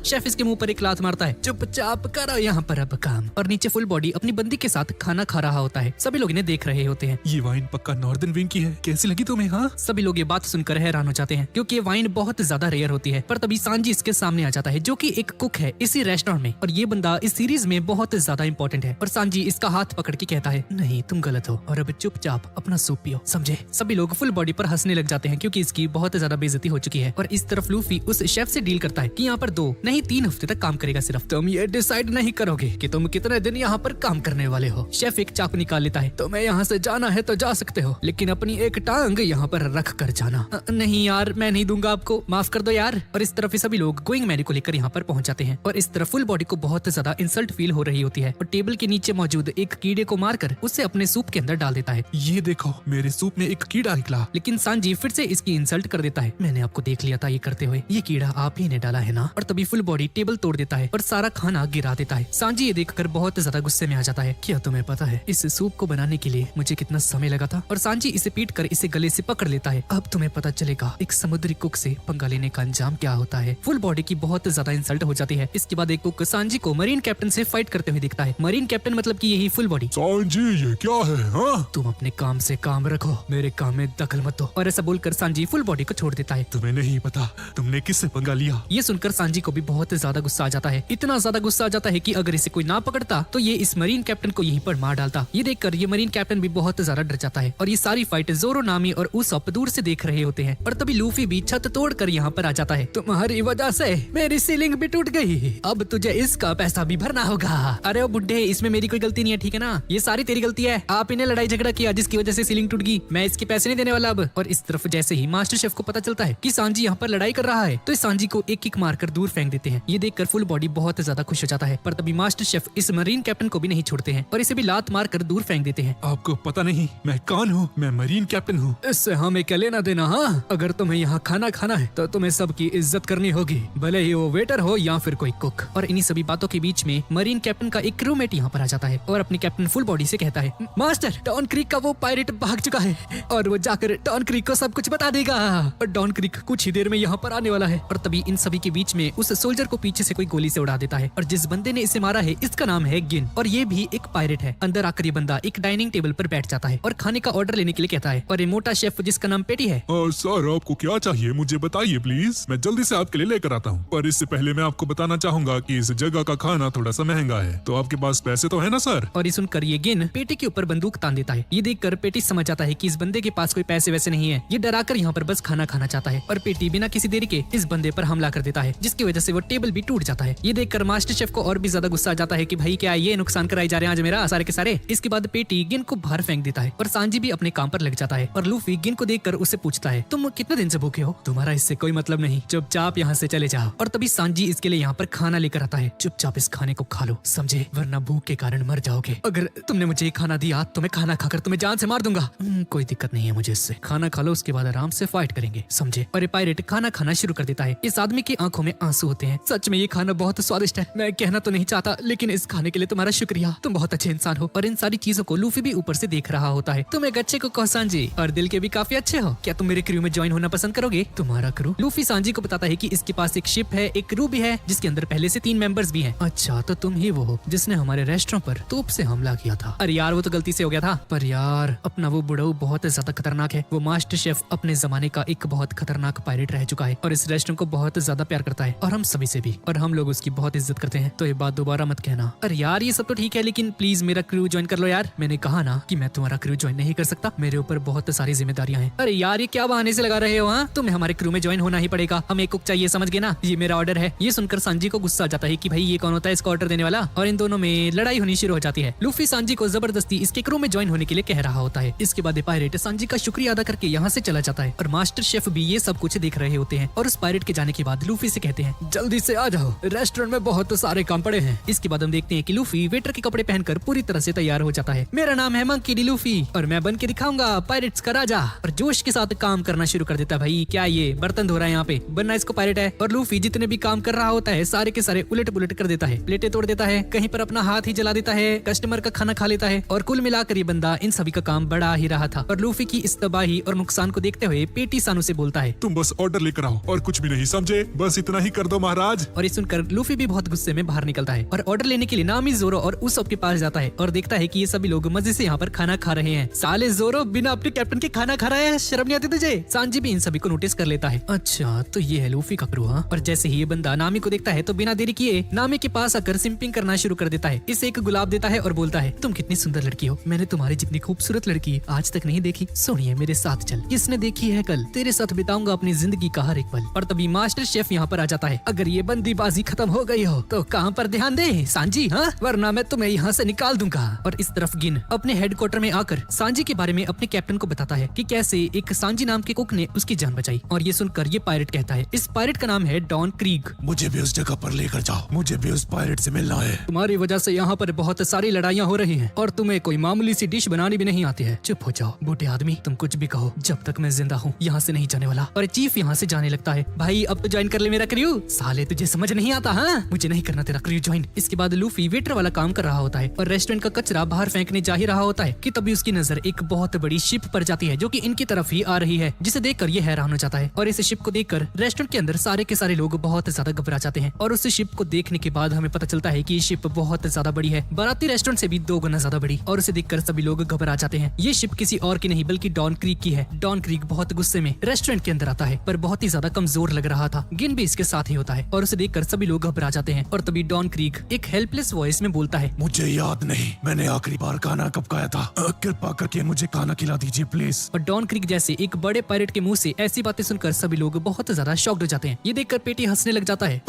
शेफ इसके मुंह पर एक लात मारता है। चुपचाप करो यहाँ पर अब काम। और नीचे फुल बॉडी अपनी बंदी के साथ खाना खा रहा होता है। सभी लोग इन्हें देख रहे होते हैं। ये वाइन पक्का नॉर्दर्न विंग की है, कैसी लगी तुम्हें? हाँ सभी लोग ये बात सुनकर हैरान हो जाते हैं क्योंकि ये वाइन बहुत ज्यादा रेयर होती है। पर तभी सांजी इसके सामने आ जाता है जो कि एक कुक है इसी रेस्टोरेंट में और ये बंदा इस सीरीज में बहुत ज्यादा इंपॉर्टेंट है। और सांजी इसका हाथ पकड़ के कहता है नहीं तुम गलत हो और अब चुपचाप अपना सूप पियो, समझे? सभी लोग फुल बॉडी पर हंसने लग जाते हैं क्योंकि इसकी बहुत ज्यादा बेइज्जती हो चुकी है। और इस तरफ लूफी उस शेफ से डील करता है कि यहाँ पर 2 नहीं 3 हफ्ते तक काम करेगा सिर्फ। तुम ये डिसाइड नहीं करोगे कि तुम कितने दिन यहाँ पर काम करने वाले हो। शेफ एक चाकू निकाल लेता है। तुम्हें यहाँ से जाना है तो जा सकते हो लेकिन अपनी एक टांग यहाँ पर रख कर जाना। नहीं यार मैं नहीं दूंगा आपको, माफ कर दो यार। और इस तरफ सभी लोग गोइंग मैरी को लेकर यहाँ पर पहुंच जाते हैं और इस तरफ फुल बॉडी को बहुत ज्यादा इंसल्ट फील हो रही होती है और टेबल के नीचे मौजूद एक कीड़े को मारकर उसे अपने सूप के अंदर डाल देता है। ये देखो मेरे सूप में एक कीड़ा निकला। लेकिन सांजी फिर से इसकी इंसल्ट कर देता है। मैंने आपको देख लिया था ये करते हुए, ये कीड़ा आप ही ने डाला है ना? और तभी फुल बॉडी टेबल तोड़ देता है और सारा खाना गिरा देता है। सांजी ये देखकर बहुत ज्यादा गुस्से में आ जाता है। क्या तुम्हें पता है इस सूप को बनाने के लिए मुझे कितना समय लगा था? और सांजी इसे पीट कर इसे गले से पकड़ लेता है। अब तुम्हें पता चलेगा एक समुद्री कुक से पंगा लेने का अंजाम क्या होता है। फुल बॉडी की बहुत ज्यादा इंसल्ट हो जाती है। इसके बाद एक कुक सांजी को मरीन कैप्टन से फाइट करते हुए दिखता है। मरीन कैप्टन मतलब कि यही फुल बॉडी। सांजी ये क्या है? हाँ तुम अपने काम से काम रखो, मेरे काम में दखल मत दो। और ऐसा बोलकर सांजी फुल बॉडी को छोड़ देता है। तुम्हें नहीं पता तुमने किससे पंगा लिया? ये सुनकर सांजी को भी बहुत ज्यादा गुस्सा आ जाता है। इतना ज्यादा गुस्सा आ जाता है कि अगर इसे कोई ना पकड़ता तो ये इस मरीन कैप्टन को यहीं पर मार डालता। ये देखकर ये मरीन कैप्टन भी बहुत ज्यादा डर जाता है और ये सारी फाइट जोरो, नामी और उसॉप दूर से देख रहे होते हैं। और तभी लूफी भी छत तोड़कर यहाँ पर आ जाता है। तुम्हारी वजह से मेरी सीलिंग भी टूट गई, अब तुझे इसका पैसा भी भरना होगा। अरे ओ बुड्ढे, इसमें मेरी कोई गलती नहीं है, ठीक है ना? ये सारी तेरी गलती है। आप इन्हें लड़ाई झगड़ा किया जिसकी वजह से सीलिंग टूट गई। मैं इसके पैसे नहीं देने वाला अब। और इस तरफ जैसे ही मास्टर शेफ को पता चलता है कि सांजी यहाँ पर लड़ाई कर रहा है तो इस सांजी को एक किक मारकर दूर फेंक देते हैं। ये देखकर फुल बॉडी बहुत ज्यादा खुश हो जाता है। पर तभी मास्टर शेफ इस मरीन कैप्टन को भी नहीं छोड़ते हैं और इसे भी लात मारकर दूर फेंक देते हैं। आपको पता नहीं मैं कौन हूँ? मैं मरीन कैप्टन हूँ। इससे हमें क्या लेना देना? हाँ, अगर तुम्हें यहाँ खाना खाना है तो तुम्हें सबकी इज्जत करनी होगी, भले ही वो वेटर हो या फिर कोई कुक। और इन्हीं सभी बातों के बीच में मरीन कैप्टन का एक क्रूमेट यहाँ पर आ जाता है और अपने कैप्टन फुल बॉडी से कहता है, मास्टर डॉन क्रीक का वो पायरेट भाग चुका है और वो जाकर फिर डॉन क्रीक को सब कुछ बता देगा। और डॉन क्रीक कुछ ही देर में यहाँ पर आने वाला है। और तभी इन सभी के बीच में उस सोल्जर को पीछे से कोई गोली से उड़ा देता है। और जिस बंदे ने इसे मारा है इसका नाम है गिन और ये भी एक पायरेट है। अंदर आकर ये बंदा एक डाइनिंग टेबल पर बैठ जाता है और खाने का ऑर्डर लेने के लिए कहता है। और ये मोटा शेफ जिसका नाम पेटी है, सर आपको क्या चाहिए मुझे बताइए प्लीज, मैं जल्दी से आपके लिए लेकर आता हूँ। पर इससे पहले मैं आपको बताना चाहूंगा कि इस जगह का खाना थोड़ा सा महंगा है, तो आपके पास पैसे तो है ना सर? और ये सुनकर ये गिन पेटी के ऊपर बंदूक तान देता है। ये देखकर पेटी समझ जाता है कि इस बंदे के पास कोई पैसे वैसे नहीं है। ये डराकर यहाँ पर बस खाना खाना चाहता है और पेटी बिना किसी देरी के इस बंदे पर हमला कर देता है, जिसकी वजह से वो टेबल भी टूट जाता है। ये देखकर मास्टर शेफ को और भी ज्यादा गुस्सा आ जाता है कि भाई क्या ये नुकसान कराई जा रहे हैं आज मेरा सारे के सारे। इसके बाद पेटी गिन को बाहर फेंक देता है और सांजी भी अपने काम पर लग जाता है। और लूफी गिन को देखकर उससे पूछता है, तुम कितने दिन से भूखे हो? तुम्हारा इससे कोई मतलब नहीं, चुपचाप यहाँ से चले जाओ। और तभी सांजी इसके लिए यहाँ पर खाना लेकर आता है। चुपचाप इस खाने को खा लो, समझे, वरना भूख के कारण मर जाओगे। अगर तुमने मुझे ये खाना दिया तो मैं खाना खाकर तुम्हें जान से मार दूंगा। कोई दिक्कत नहीं है मुझे इससे, खाना खा लो उसके बाद आराम से फाइट करेंगे, समझे। और ये पायरेट खाना खाना शुरू कर देता है। इस आदमी की आंखों में आंसू होते हैं। सच में ये खाना बहुत स्वादिष्ट है, मैं कहना तो नहीं चाहता लेकिन इस खाने के लिए तुम्हारा शुक्रिया, तुम बहुत अच्छे इंसान हो। और इन सारी चीजों को लूफी भी ऊपर से देख रहा होता है। तुम एक अच्छे को कहो सांजी, और दिल के भी काफी अच्छे हो। क्या तुम मेरे क्रू में ज्वाइन होना पसंद करोगे? तुम्हारा क्रू? लूफी सांजी को बताता है कि इसके पास एक शिप है, एक क्रू भी है जिसके अंदर पहले से 3 मेंबर्स भी हैं। अच्छा तो तुम ही वो हो जिसने हमारे रेस्टोरेंट पर तोप से हमला किया था। अरे यार वो तो गलती से हो गया था, पर यार अपना वो बुढ़ऊ बहुत ज्यादा खतरनाक है। वो मास्टर शेफ अपने जमाने का एक बहुत खतरनाक पायरेट रह चुका है और इस रेस्टोरेंट को बहुत ज्यादा प्यार करता है और हम सभी से भी, और हम लोग उसकी बहुत इज्जत करते हैं। तो ये बात दोबारा मत कहना। अरे यार ये सब तो ठीक है लेकिन प्लीज मेरा क्रू ज्वाइन कर लो यार। मैंने कहा ना कि मैं तुम्हारा क्रू ज्वाइन नहीं कर सकता, मेरे ऊपर बहुत सारी जिम्मेदारियां हैं। अरे यार ये क्या बहाने से लगा रहे हो? हाँ तुम्हें हमारे क्रू में ज्वाइन होना ही पड़ेगा, हमें कुक चाहिए, समझ गए ना, ये मेरा ऑर्डर है। ये सुनकर सांजी को गुस्सा आ जाता है कि भाई ये कौन होता है इसका ऑर्डर देने वाला, और इन दोनों में लड़ाई होनी शुरू हो जाती है। लूफी सांजी को जबरदस्ती इसके क्रू में ज्वाइन होने के लिए कह रहा होता है। इसके बाद पायरेट सांजी का शुक्रिया अदा करके यहाँ से चला जाता है और मास्टर शेफ भी ये सब कुछ देख रहे होते हैं। और उस पायरेट के जाने के बाद लूफी से कहते हैं जल्दी से आ जाओ, रेस्टोरेंट में बहुत सारे काम पड़े हैं। इसके बाद हम देखते हैं कि लूफी वेटर के कपड़े पहनकर पूरी तरह से तैयार हो जाता है। मेरा नाम है मंकी डी लूफी और मैं बन के दिखाऊंगा पायरेट्स का राजा। और जोश के साथ काम करना शुरू कर देता है। भाई क्या ये बर्तन धो रहा है यहाँ पे, बनना इसको पायरेट है। और लूफी जितने भी काम कर रहा होता है सारे के सारे उलट पुलट कर देता है, प्लेटें तोड़ देता है, कहीं पर अपना हाथ ही जला देता है, कस्टमर का खाना खा लेता है। और कुल मिलाकर ये बंदा इन सभी का काम बढ़ा ही रहा था। और लूफी की इस तबाही और नुकसान को देखते हुए पेटी सानू से बोलता है, तुम बस ऑर्डर लेकर आओ और कुछ भी नहीं, समझे, बस इतना ही कर दो महाराज। और ये सुनकर लूफी भी बहुत गुस्से में बाहर निकलता है और ऑर्डर लेने के लिए नामी जोरो और उसप के पास जाता है और देखता है कि ये सभी लोग मजे से यहाँ पर खाना खा रहे हैं। साले जोरो बिना अपने कैप्टन के खाना खा रहा है, शर्म नहीं आती तुझे? सांजी भी इन सभी को नोटिस कर लेता है। अच्छा तो ये है लूफी का क्रू। हाँ। और जैसे ही ये बंदा नामी को देखता है तो बिना देरी किए नामी के पास आकर सिंपिंग करना शुरू कर देता है। इसे एक गुलाब देता है और बोलता है तुम कितनी सुंदर लड़की हो, मैंने तुम्हारी जितनी खूबसूरत लड़की आज तक नहीं देखी, सोनिए मेरे साथ चल, किसने देखी है कल, तेरे साथ बिताऊंगा अपनी जिंदगी का हर एक पल। और तभी मास्टर शेफ यहाँ पर आ जाता है। अगर ये बंदीबाजी खत्म हो गई हो तो काम पर ध्यान दे सांजी, हाँ, वरना मैं तुम्हें यहाँ से निकाल दूंगा। और इस तरफ गिन अपने हेडक्वार्टर में आकर सांजी के बारे में अपने कैप्टन को बताता है कि कैसे एक सांजी नाम के कुक ने उसकी जान बचाई। और ये सुनकर ये पायरेट कहता है, इस पायरेट का नाम है डॉन क्रीग, मुझे भी उस जगह पर लेकर जाओ, मुझे भी उस पायरेट से मिलना है। तुम्हारी वजह से यहाँ पर बहुत सारी लड़ाइयाँ हो रही हैं और तुम्हें कोई मामूली सी डिश बनानी भी नहीं आती है। चुप हो जाओ बूढ़े आदमी, तुम कुछ भी कहो, जब तक मैं जिंदा हूँ यहाँ से नहीं जाने वाला। और चीफ यहाँ से जाने लगता है। भाई अब तो ज्वाइन कर ले मेरा क्रू, साले तुझे समझ नहीं आता? हाँ मुझे नहीं करना तेरा क्रू ज्वाइन। इसके बाद लूफी वेटर वाला काम कर रहा होता है और रेस्टोरेंट का कचरा बाहर फेंकने जा ही रहा होता है कि तभी उसकी नजर एक बहुत बड़ी शिप पर जाती है जो कि इनकी तरफ ही आ रही है, जिसे देखकर ये हैरान हो जाता है। और इस शिप को देखकर रेस्टोरेंट के अंदर सारे के सारे लोग बहुत ज्यादा घबरा जाते हैं। और उस शिप को देखने के बाद हमें पता चलता है कि ये शिप बहुत ज्यादा बड़ी है, बाराती रेस्टोरेंट से भी 2 गुना ज्यादा बड़ी। और उसे देखकर सभी लोग घबरा जाते हैं। ये शिप किसी और की नहीं बल्कि डॉन क्रीग की है। डॉन क्रीग बहुत गुस्से में रेस्टोरेंट के अंदर आता है पर बहुत ही ज्यादा कमजोर लग रहा था। गिन भी इसके साथ ही होता है और उसे देखकर सभी लोग घबरा जाते हैं। और तभी डॉन क्रीग एक हेल्पलेस वॉइस में बोलता है, मुझे याद नहीं मैंने आखिरी बार खाना कब खाया था, कृपा करके मुझे खाना खिला दीजिए प्लीज। और डॉन क्रीग जैसे एक बड़े पायरेट के मुंह से ऐसी बातें सुनकर सभी लोग बहुत ज्यादा शॉक्ड हो जाते हैं। ये देखकर पेटी हंसने लग जाता है।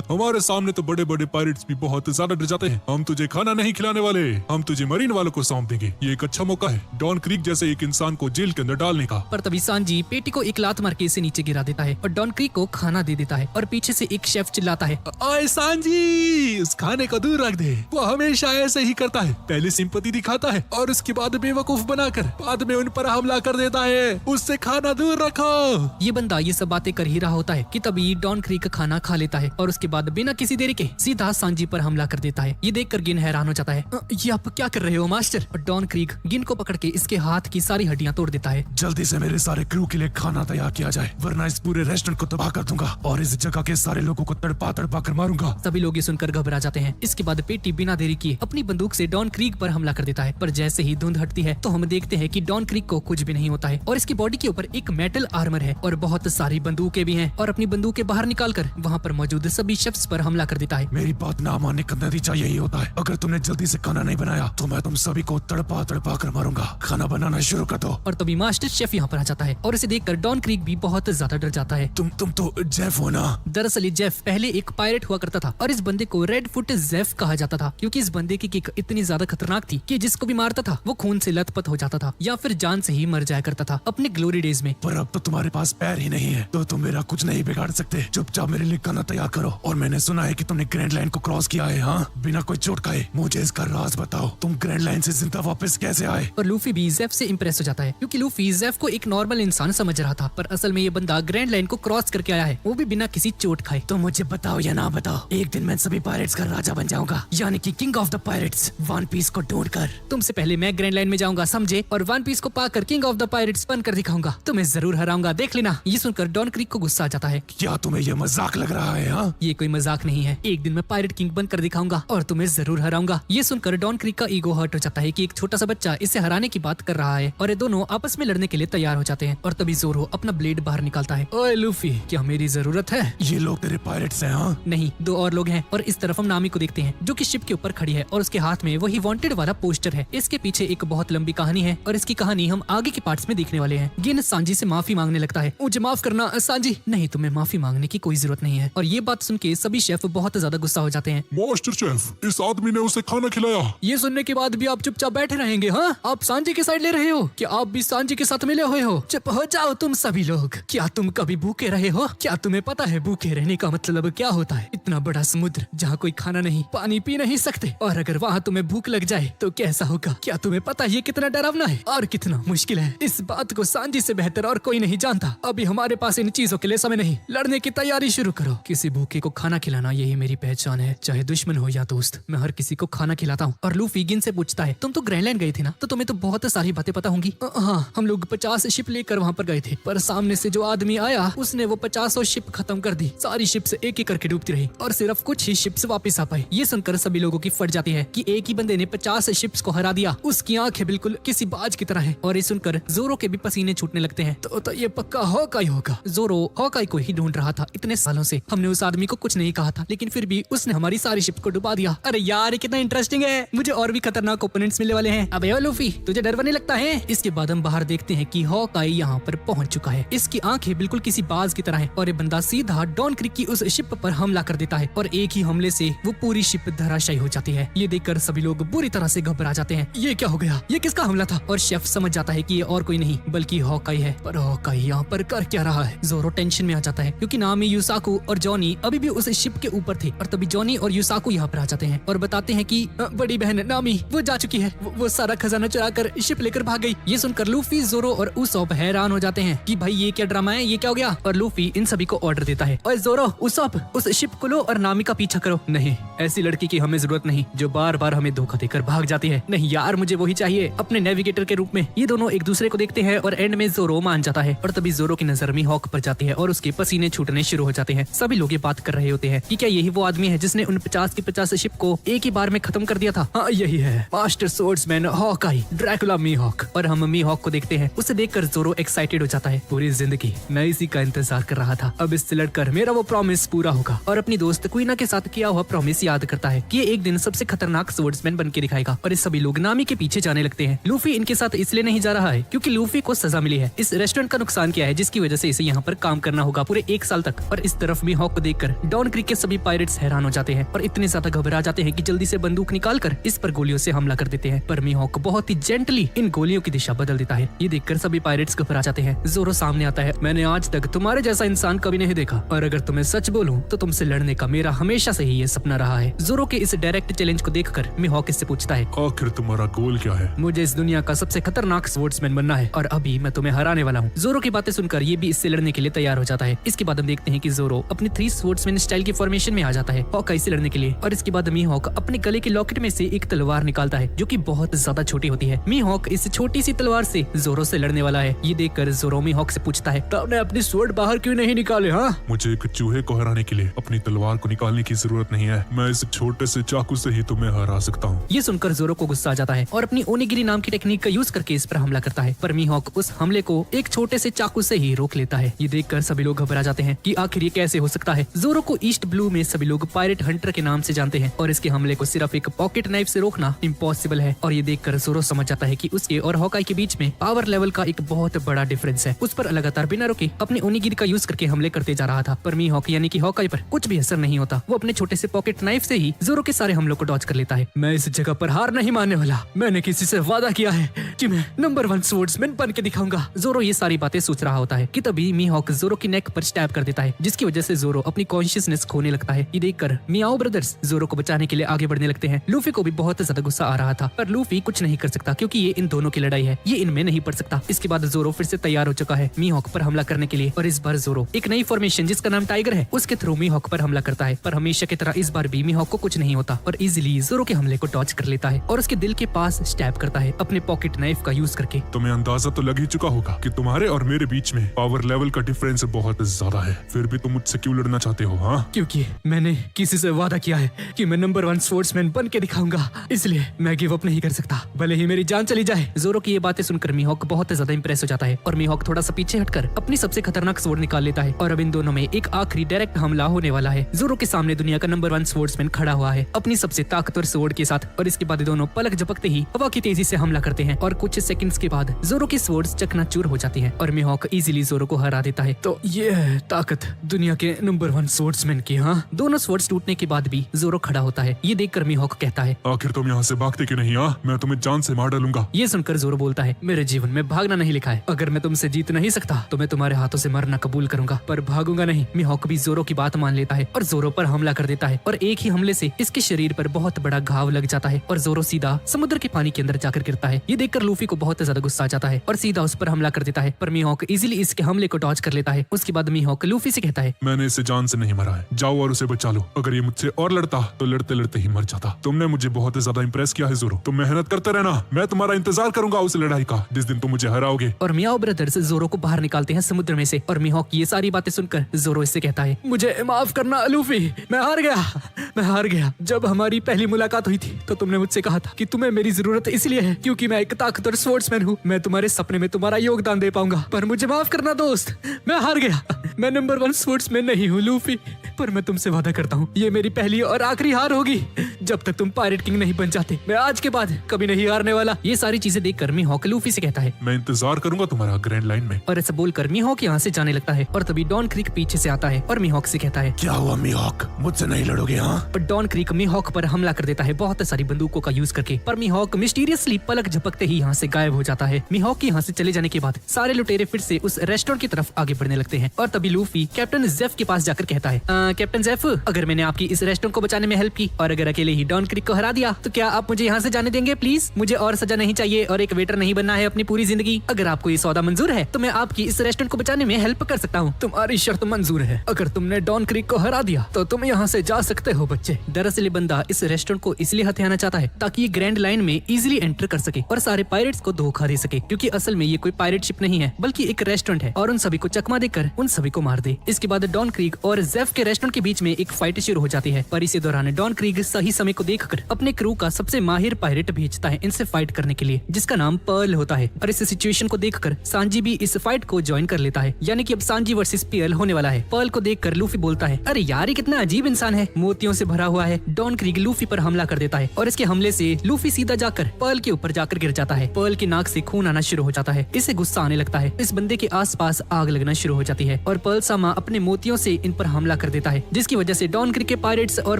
हमारे सामने तो बड़े बड़े पायरेट्स भी बहुत ज्यादा डर जाते हैं। हम तुझे खाना नहीं खिलाने वाले, हम तुझे मरीन वालों को सौंप देंगे। ये एक अच्छा मौका है डॉन क्रीग जैसे एक इंसान को जेल के अंदर डालने का। पर तभी सांजी पेटी को एक लात मार के इसे नीचे गिरा देता है और डॉन क्रीग को खाना दे देता है। और पीछे से एक शेफ चिल्लाता है, ओए सांजी, उस खाने को दूर रख दे, वो हमेशा ऐसे ही करता है, पहले सिंपैथी दिखाता है और उसके बाद बेवकूफ बनाकर बाद में उन पर हमला कर देता है, उससे खाना दूर रखो। ये बंदा ये सब बातें कर ही रहा होता है कि तभी डॉन क्रीग खाना खा लेता है और उसके बाद बिना किसी देरी के सीधा सांजी पर हमला कर देता है। ये देखकर गिन हैरान हो जाता है, ये आप क्या कर रहे हो मास्टर? और डॉन क्रीग गिन को पकड़ के इसके हाथ की सारी हड्डियां तोड़ देता है। जल्दी से मेरे सारे क्रू के लिए खाना तैयार किया जाए, वरना इस पूरे रेस्टोरेंट को तबाह कर दूंगा और इस जगह के सारे लोगों को तड़पा तड़पा कर मारूंगा। सभी लोग ये सुनकर घबरा जाते हैं। इसके बाद पेटी बिना देरी किए अपनी बंदूक से डॉन क्रीक पर हमला कर देता है, पर जैसे ही धुंध हटती है तो हम देखते हैं कि डॉन क्रीक को कुछ भी नहीं होता है और इसकी बॉडी के ऊपर एक मेटल आर्मर है और बहुत सारी बंदूकें भी हैं और अपनी बंदूकें बाहर निकालकर वहाँ पर मौजूद सभी शेफ्स पर हमला कर देता है। मेरी बात ना मानने का नतीजा यही होता है। अगर तुमने जल्दी से खाना नहीं बनाया तो मैं तुम सभी को तड़पा तड़पा कर मारूंगा। खाना बनाना शुरू कर दो। और तभी मास्टर शेफ यहाँ पर आ जाता है और इसे देखकर डॉन क्रीक भी बहुत ज्यादा डर जाता है। तुम तो जेफ हो ना? दरअसल ये जेफ पहले एक पायरेट हुआ करता था और इस बंदे को रेड फुट जेफ कहा जाता था, क्योंकि इस बंदे की किक इतनी ज्यादा खतरनाक थी कि जिसको भी मारता था वो खून से लथपथ हो जाता था या फिर जान से ही मर जाया करता था अपने ग्लोरी डेज में। पर अब तो तुम्हारे पास पैर ही नहीं है तो तुम मेरा कुछ नहीं बिगाड़ सकते। चुपचाप मेरे लिए खाना तैयार करो। और मैंने सुना है कि तुमने ग्रैंड लाइन को क्रॉस किया है, हाँ, बिना कोई चोट खाए। मुझे इसका राज बताओ, तुम ग्रैंड लाइन से जिंदा वापस कैसे आए? और लूफी भी जेफ से इम्प्रेस हो जाता है, क्योंकि लूफी जेफ को एक नॉर्मल इंसान समझ रहा था, पर असल में ये बंदा ग्रैंड लाइन को क्रॉस करके आया है, वो भी बिना किसी चोट खाए। तो मुझे बताओ या ना बताओ, एक दिन मैं सभी पायरेट्स का राजा बन जाऊंगा, यानी कि king of the pirates, one piece को ढूंढकर। तुमसे पहले मैं ग्रैंड लाइन में जाऊंगा, समझे? और वन पीस को पाकर किंग ऑफ द पायरेट्स बनकर दिखाऊंगा। तुम्हें जरूर हराऊंगा, देख लेना। ये सुनकर डॉन क्रीक को गुस्सा आ जाता है। क्या तुम्हें ये मजाक लग रहा है? हाँ, ये कोई मजाक नहीं है, एक दिन मैं पायरेट किंग बनकर दिखाऊंगा और तुम्हें जरूर हराऊंगा। ये सुनकर डॉन क्रीक का ईगो हर्ट हो जाता है कि एक छोटा सा बच्चा इसे हराने की बात कर रहा है और ये दोनों आपस में लड़ने के लिए तैयार हो जाते हैं। और तभी ज़ोरो अपना ब्लेड बाहर निकालता है। ओए लूफी, क्या मेरी जरूरत है? ये लोग तेरे पायरेट्स हैं? हाँ, नहीं, दो और लोग हैं। और इस तरफ हम नामी को देखते हैं जो कि शिप के ऊपर खड़ी है और उसके हाथ में वही वांटेड वाला पोस्टर है। इसके पीछे एक बहुत लंबी कहानी है और इसकी कहानी हम आगे के पार्ट्स में देखने वाले हैं। गिन सांजी से माफी मांगने लगता है। मुझे माफ करना सांजी। नहीं, तुम्हें माफी मांगने की कोई जरूरत नहीं है। और ये बात सुन के सभी शेफ बहुत ज्यादा गुस्सा हो जाते हैं। मास्टर शेफ, इस आदमी ने उसे खाना खिलाया। ये सुनने के बाद भी आप चुपचाप बैठे रहेंगे? हाँ, आप सांजी की साइड ले रहे हो? क्या आप भी सांजी के साथ मिले हुए हो? चुप हो जाओ तुम सभी लोग। क्या तुम कभी भूखे रहे हो? क्या तुम्हें पता है भूखे रहने का मतलब क्या होता है? इतना बड़ा समुद्र जहाँ कोई खाना नहीं, पानी पी नहीं सकते, और अगर वहाँ तुम्हें भूख लग जाए तो कैसा होगा? क्या तुम्हें पता है ये कितना डरावना है और कितना मुश्किल है? इस बात को सांजी से बेहतर और कोई नहीं जानता। अभी हमारे पास इन चीजों के लिए समय नहीं, लड़ने की तैयारी शुरू करो। किसी भूखे को खाना खिलाना यही मेरी पहचान है, चाहे दुश्मन हो या दोस्त, मैं हर किसी को खाना खिलाता हूँ। और लूफी गिन से पूछता है, तुम तो ग्रैंड लाइन गए थे ना, तो तुम्हें तो बहुत सारी बातें पता होंगी। हाँ, हम लोग 50 शिप लेकर वहाँ पर गए थे, पर सामने से जो आदमी आया उसने वो 50 शिप खत्म कर दी। सारी शिप्स एक एक करके डूबती रही और सिर्फ कुछ ही शिप्स वापस आ पाई। ये सुनकर सभी लोगों की फट जाती है कि एक ही बंदे ने 50 शिप्स को हरा दिया। उसकी आंखें बिल्कुल किसी बाज की तरह है। और ये सुनकर ज़ोरो के भी पसीने छूटने लगते हैं। तो ये पक्का हॉकाई होगा। ज़ोरो हॉकाई को ही ढूंढ रहा था इतने सालों से। हमने उस आदमी को कुछ नहीं कहा था, लेकिन फिर भी उसने हमारी सारी शिप को डुबा दिया। अरे यार, कितना इंटरेस्टिंग है। मुझे और भी खतरनाक ओपोनेंट्स मिलने वाले हैं। अबे ओ लूफी, तुझे डर नहीं लगता है? इसके बाद हम बाहर देखते हैं कि हॉकाई यहाँ पर पहुंच चुका है। इसकी आंखें बिल्कुल किसी बाज की तरह है और ये बंदा सीधा डॉन क्रीक की उस शिप पर हमला कर देता है और एक ही हमले से वो पूरी शिप धराशायी हो जाती है। ये देखकर सभी लोग बुरी तरह से घबरा जाते हैं। ये क्या हो गया? ये किसका हमला था? और शेफ समझ जाता है कि ये और कोई नहीं बल्कि हॉकाई है। पर हॉकाई यहाँ पर कर क्या रहा है? ज़ोरो टेंशन में आ जाता है क्योंकि नामी, यूसाकू और जॉनी अभी भी उस शिप के ऊपर थे। और तभी जॉनी और यूसाकू यहाँ पर आ जाते हैं और बताते हैं कि बड़ी बहन नामी वो जा चुकी है, वो सारा खजाना चुरा कर शिप लेकर भाग गई। ये सुनकर लूफी, ज़ोरो और उसॉप हैरान हो जाते हैं कि भाई ये क्या ड्रामा है, ये क्या हो गया? और लूफी इन सभी को ऑर्डर देता है, और ज़ोरो, उसॉप, उस शिप को लो और नामी का पीछा करो। नहीं, ऐसी लड़की की हमें जरूरत नहीं जो बार बार हमें धोखा देकर भाग जाती है। नहीं यार, मुझे वही चाहिए अपने नेविगेटर के रूप में। ये दोनों एक दूसरे को देखते हैं और एंड में ज़ोरो मान जाता है। और तभी ज़ोरो की नजर में हॉक पर जाती है और उसके पसीने छूटने शुरू हो जाते हैं। सभी लोग ये बात कर रहे होते हैं कि क्या यही वो आदमी है जिसने उन 50 की 50 शिप को एक ही बार में खत्म कर दिया था? हाँ, यही है, मास्टर सोर्ड्समैन हॉकाई, ड्रैकुला मीहॉक। और हम मीहॉक को देखते हैं। उसे देखकर ज़ोरो एक्साइटेड हो जाता है। पूरी जिंदगी मैं इसी का इंतजार कर रहा था। अब इससे लड़कर मेरा वो प्रॉमिस पूरा होगा। और अपनी दोस्त क्वीना के साथ किया हुआ प्रॉमिस याद करता है कि एक दिन सबसे खतरनाक सोर्ड्समैन बन के दिखाएगा। और इस सभी लोग नामी के पीछे जाने लगते हैं। लूफी इनके साथ इसलिए नहीं जा रहा है क्योंकि लूफी को सजा मिली है। इस रेस्टोरेंट का नुकसान किया है जिसकी वजह से इसे यहाँ पर काम करना होगा पूरे 1 साल तक। और इस तरफ मीहॉक को देखकर डॉन क्रीक के सभी पायरेट्स हैरान हो जाते हैं और इतने ज्यादा घबरा जाते हैं कि जल्दी से बंदूक निकालकर इस पर गोलियों से हमला कर देते हैं। पर मीहॉक बहुत ही जेंटली इन गोलियों की दिशा बदल देता है। ये देखकर सभी पायरेट्स घबरा जाते हैं। ज़ोरो सामने आता है। मैंने आज तक तुम्हारे जैसा इंसान कभी नहीं देखा और अगर तुम्हें सच बोलूं तो तुमसे लड़ने का मेरा हमेशा से ही ये सपना रहा है। है। जोरो के इस डायरेक्ट चैलेंज को देखकर मीहॉक इससे पूछता है, आखिर तुम्हारा गोल क्या है? मुझे इस दुनिया का सबसे खतरनाक स्पोर्ट्समैन बनना है और अभी मैं तुम्हें हराने वाला हूँ। जोरो की बातें सुनकर ये भी इससे लड़ने के लिए तैयार हो जाता है। इसके बाद हम देखते हैं कि जोरो अपनी 3 स्पोर्ट्समैन स्टाइल की फॉर्मेशन में आ जाता है हॉकाई से लड़ने के लिए। और इसके बाद मीहॉक अपने गले के लॉकेट में से एक तलवार निकालता है जो कि बहुत ज्यादा छोटी होती है। मीहॉक इस छोटी सी तलवार से जोरो से लड़ने वाला है। ये देखकर जोरो मीहॉक से पूछता है, तुमने अपनी स्वॉर्ड बाहर क्यों नहीं निकाले? हाँ, मुझे एक चूहे को हराने के लिए अपनी तलवार को निकालने की जरूरत नहीं है। मैं इस छोटे से चाकू से ही तुम्हें हरा सकता हूँ। ये सुनकर जोरो को गुस्सा आ जाता है और अपनी ओनिगिरी नाम की टेक्निक का यूज करके इस पर हमला करता है, पर मीहॉक उस हमले को एक छोटे से चाकू से ही रोक लेता है। ये देखकर सभी लोग घबरा जाते हैं कि आखिर ये कैसे हो सकता है। जोरो को ईस्ट ब्लू में सभी लोग पायरेट हंटर के नाम से जानते हैं और इसके हमले को सिर्फ एक पॉकेट नाइफ से रोकना इम्पॉसिबल है। और ये देखकर जोरो समझ जाता है कि उसके और हॉकाई के बीच में पावर लेवल का एक बहुत बड़ा डिफरेंस है। उस पर लगातार बिना रुके अपने ओनिगिरी का यूज करके हमले करते जा रहा था, पर मीहॉक यानी कि हॉकाई पर कुछ भी असर नहीं होता। वो अपने छोटे से पॉकेट नाइफ से ही जोरो के सारे हमलों को डॉज कर लेता है। मैं इस जगह पर हार नहीं मानने वाला। मैंने किसी से वादा किया है कि मैं नंबर 1 स्पोर्ट्समैन बन के दिखाऊंगा। जोरो ये सारी बातें सोच रहा होता है कि तभी मीहॉक जोरो की नेक पर स्टैब कर देता है, जिसकी वजह से जोरो अपनी कॉन्शियसनेस खोने लगता है। ये देखकर मियाओ ब्रदर्स जोरो को बचाने के लिए आगे बढ़ने लगते हैं। लूफी को भी बहुत ज्यादा गुस्सा आ रहा था, पर लूफी कुछ नहीं कर सकता क्योंकि ये इन दोनों की लड़ाई है, ये इनमें नहीं पड़ सकता। इसके बाद जोरो फिर से तैयार हो चुका है मीहॉक पर हमला करने के लिए और इस बार जोरो एक नई फॉर्मेशन जिसका नाम टाइगर है उसके थ्रू मीहॉक पर हमला करता है, पर हमेशा की तरह इस बार भी मीहॉक को कुछ नहीं होता और इजीली जोरो के हमले को डॉज कर लेता है और उसके दिल के पास स्टैब करता है अपने पॉकेट नाइफ का यूज करके। तुम्हें अंदाजा तो लग ही चुका होगा कि तुम्हारे और मेरे बीच में पावर लेवल का डिफरेंस बहुत ज्यादा है, फिर भी तुम मुझसे क्यों लड़ना चाहते हो? हाँ, क्योंकि मैंने किसी से वादा किया है कि मैं नंबर 1 स्पोर्ट्समैन बन के दिखाऊंगा, इसलिए मैं गिव अप नहीं कर सकता, भले ही मेरी जान चली जाए। जोरो की ये बातें सुनकर मीहॉक बहुत ज्यादा इंप्रेस हो जाता है और मीहॉक थोड़ा सा पीछे हटकर अपनी सबसे खतरनाक स्वॉर्ड निकाल लेता है और अब इन दोनों में एक आखिरी डायरेक्ट हमला होने वाला है। जोरो के सामने दुनिया का नंबर 1 स्पोर्ट्समैन खड़ा हुआ है अपनी सबसे ताकतवर स्वॉर्ड के साथ और इसके बाद दोनों पलक झपकते ही हवा की तेजी से हमला करते हैं और कुछ सेकंड्स के बाद जोरो की स्वॉर्ड्स चकनाचूर हो जाती है और मीहॉक इजीली जोरो को हरा देता है। तो ये है ताकत दुनिया के नंबर 1 स्पोर्ट्समैन की। हाँ, दोनों स्वॉर्ड्स टूटने के बाद भी जोरो खड़ा होता है। ये देखकर मीहॉक कहता है, आखिर तुम यहाँ से भागते क्यों नहीं? हाँ, मैं तुम्हें जान से मार डालूंगा। ये सुनकर जोरो बोलता है, मेरे जीवन में भागना नहीं लिखा है, अगर मैं तुमसे जीत नहीं सकता तो मैं तुम्हारे हाथों से मरना कबूल करूंगा, पर भागूंगा नहीं। मीहॉक भी जोरो की बात मान लेता है और जोरो पर हमला कर देता है और एक ही हमले से इसके शरीर पर बहुत बड़ा घाव लग जाता है और जोरो सीधा समुद्र के पानी के अंदर जाकर गिरता है। ये देखकर लूफी को बहुत ज्यादा गुस्सा आ जाता है और सीधा उस पर हमला कर देता है, पर मीहॉक इजीली इसके हमले को डॉज कर लेता है। उसके बाद मीहॉक लूफी से कहता है, मैंने इसे जान से नहीं मरा है, जाओ और उसे बचा लो। अगर ये मुझसे और लड़ता तो लड़ते लड़ते ही मर जाता। तुमने मुझे बहुत ज्यादा इंप्रेस किया है जोरो, तुम मेहनत करते रहना, मैं तुम्हारा इंतजार करूंगा उस लड़ाई का जिस दिन तुम मुझे हराओगे। और मियाओ ब्रदर्स जोरो को बाहर निकालते हैं समुद्र में से और मीहॉक ये सारी बातें सुनकर जोरो इससे कहता है, मुझे माफ करना लूफी, मैं हार गया। जब हमारी पहली मुलाकात हुई थी तो तुमने मुझसे कहा था कि तुम्हें मेरी जरूरत इसलिए है क्योंकि मैं एक ताकतवर स्पोर्ट्समैन हूँ, मैं तुम्हारे सपने में तुम्हारा योगदान दे पाऊंगा, पर मुझे माफ करना दोस्त, मैं हार गया। मैं नंबर 1 स्पोर्ट्समैन नहीं हूँ लूफी, पर मैं तुमसे वादा करता हूँ ये मेरी पहली और आखिरी हार होगी। जब तक तुम पायरेट किंग नहीं बन जाते मैं आज के बाद कभी नहीं हारने वाला। ये सारी चीजें देखकर मीहॉक लूफी से कहता है, मैं इंतजार करूंगा तुम्हारा ग्रैंड लाइन में। और ऐसा बोलकर मीहॉक यहाँ से जाने लगता है और तभी डॉन क्रीक पीछे से आता है और मीहॉक से कहता है, क्या हुआ मीहॉक, मुझसे नहीं लड़ोगे? हाँ, पर डॉन क्रीक मीहॉक पर हमला कर देता है बहुत सारी बंदूकों का यूज करके, पर मीहॉक मिस्टीरियसली पलक झपकते ही यहाँ से गायब हो जाता है। मीहॉक के यहाँ से चले जाने के बाद सारे लुटेरे फिर से उस रेस्टोरेंट की तरफ आगे बढ़ने लगते हैं और तभी लूफी कैप्टन जेफ के पास जाकर कहता है, कैप्टन जेफ, अगर मैंने आपकी इस रेस्टोरेंट को बचाने में हेल्प की और अगर अकेले ही डॉन क्रीक को हरा दिया तो क्या आप मुझे यहाँ से जाने देंगे? प्लीज, मुझे और सजा नहीं चाहिए और एक वेटर नहीं बनना है अपनी पूरी जिंदगी। अगर आपको ये सौदा मंजूर है तो मैं आपकी इस रेस्टोरेंट को बचाने में हेल्प कर सकता हूँ। तुम्हारी शर्त मंजूर है, अगर तुमने डॉन क्रीक को हरा दिया तो तुम यहाँ से जा सकते हो बच्चे। दरअसल बंदा इस रेस्टोरेंट को इसलिए हथियाना चाहता है ताकि ये ग्रैंड लाइन में इजीली एंटर कर सके और सारे पायरेट्स को धोखा दे सके, क्योंकि असल में ये कोई पायरेट शिप नहीं है बल्कि एक रेस्टोरेंट है और उन सभी को चकमा देकर उन सभी को मार दे। इसके बाद डॉन क्रीक और जेफ के रेस्टोरेंट के बीच में एक फाइट शुरू हो जाती है, पर इसी दौरान डॉन क्रीक सही समय को देखकर अपने क्रू का सबसे माहिर पायरेट भेजता है इनसे फाइट करने के लिए, जिसका नाम पर्ल होता है। और इस सिचुएशन को देखकर सांजी भी इस फाइट को ज्वाइन कर लेता है, यानी कि अब सांजी वर्सेस पर्ल होने वाला है। पर्ल को देखकर लूफी बोलता है, अरे यार ये कितना अजीब इंसान है, मोतियों से भरा हुआ है। डॉन क्रीक लूफी पर हमला कर देता है और इसके हमले से लूफी सीधा जाकर पर्ल के ऊपर जाकर गिर जाता है। पर्ल की नाक से खून आना शुरू हो जाता है, इससे गुस्सा आने लगता है। इस बंदे के आसपास आग लगना शुरू हो जाती है और पर्ल सामा अपने मोतियों से इन पर हमला कर देता देता है, जिसकी वजह से डॉन क्रीक के पायरेट्स और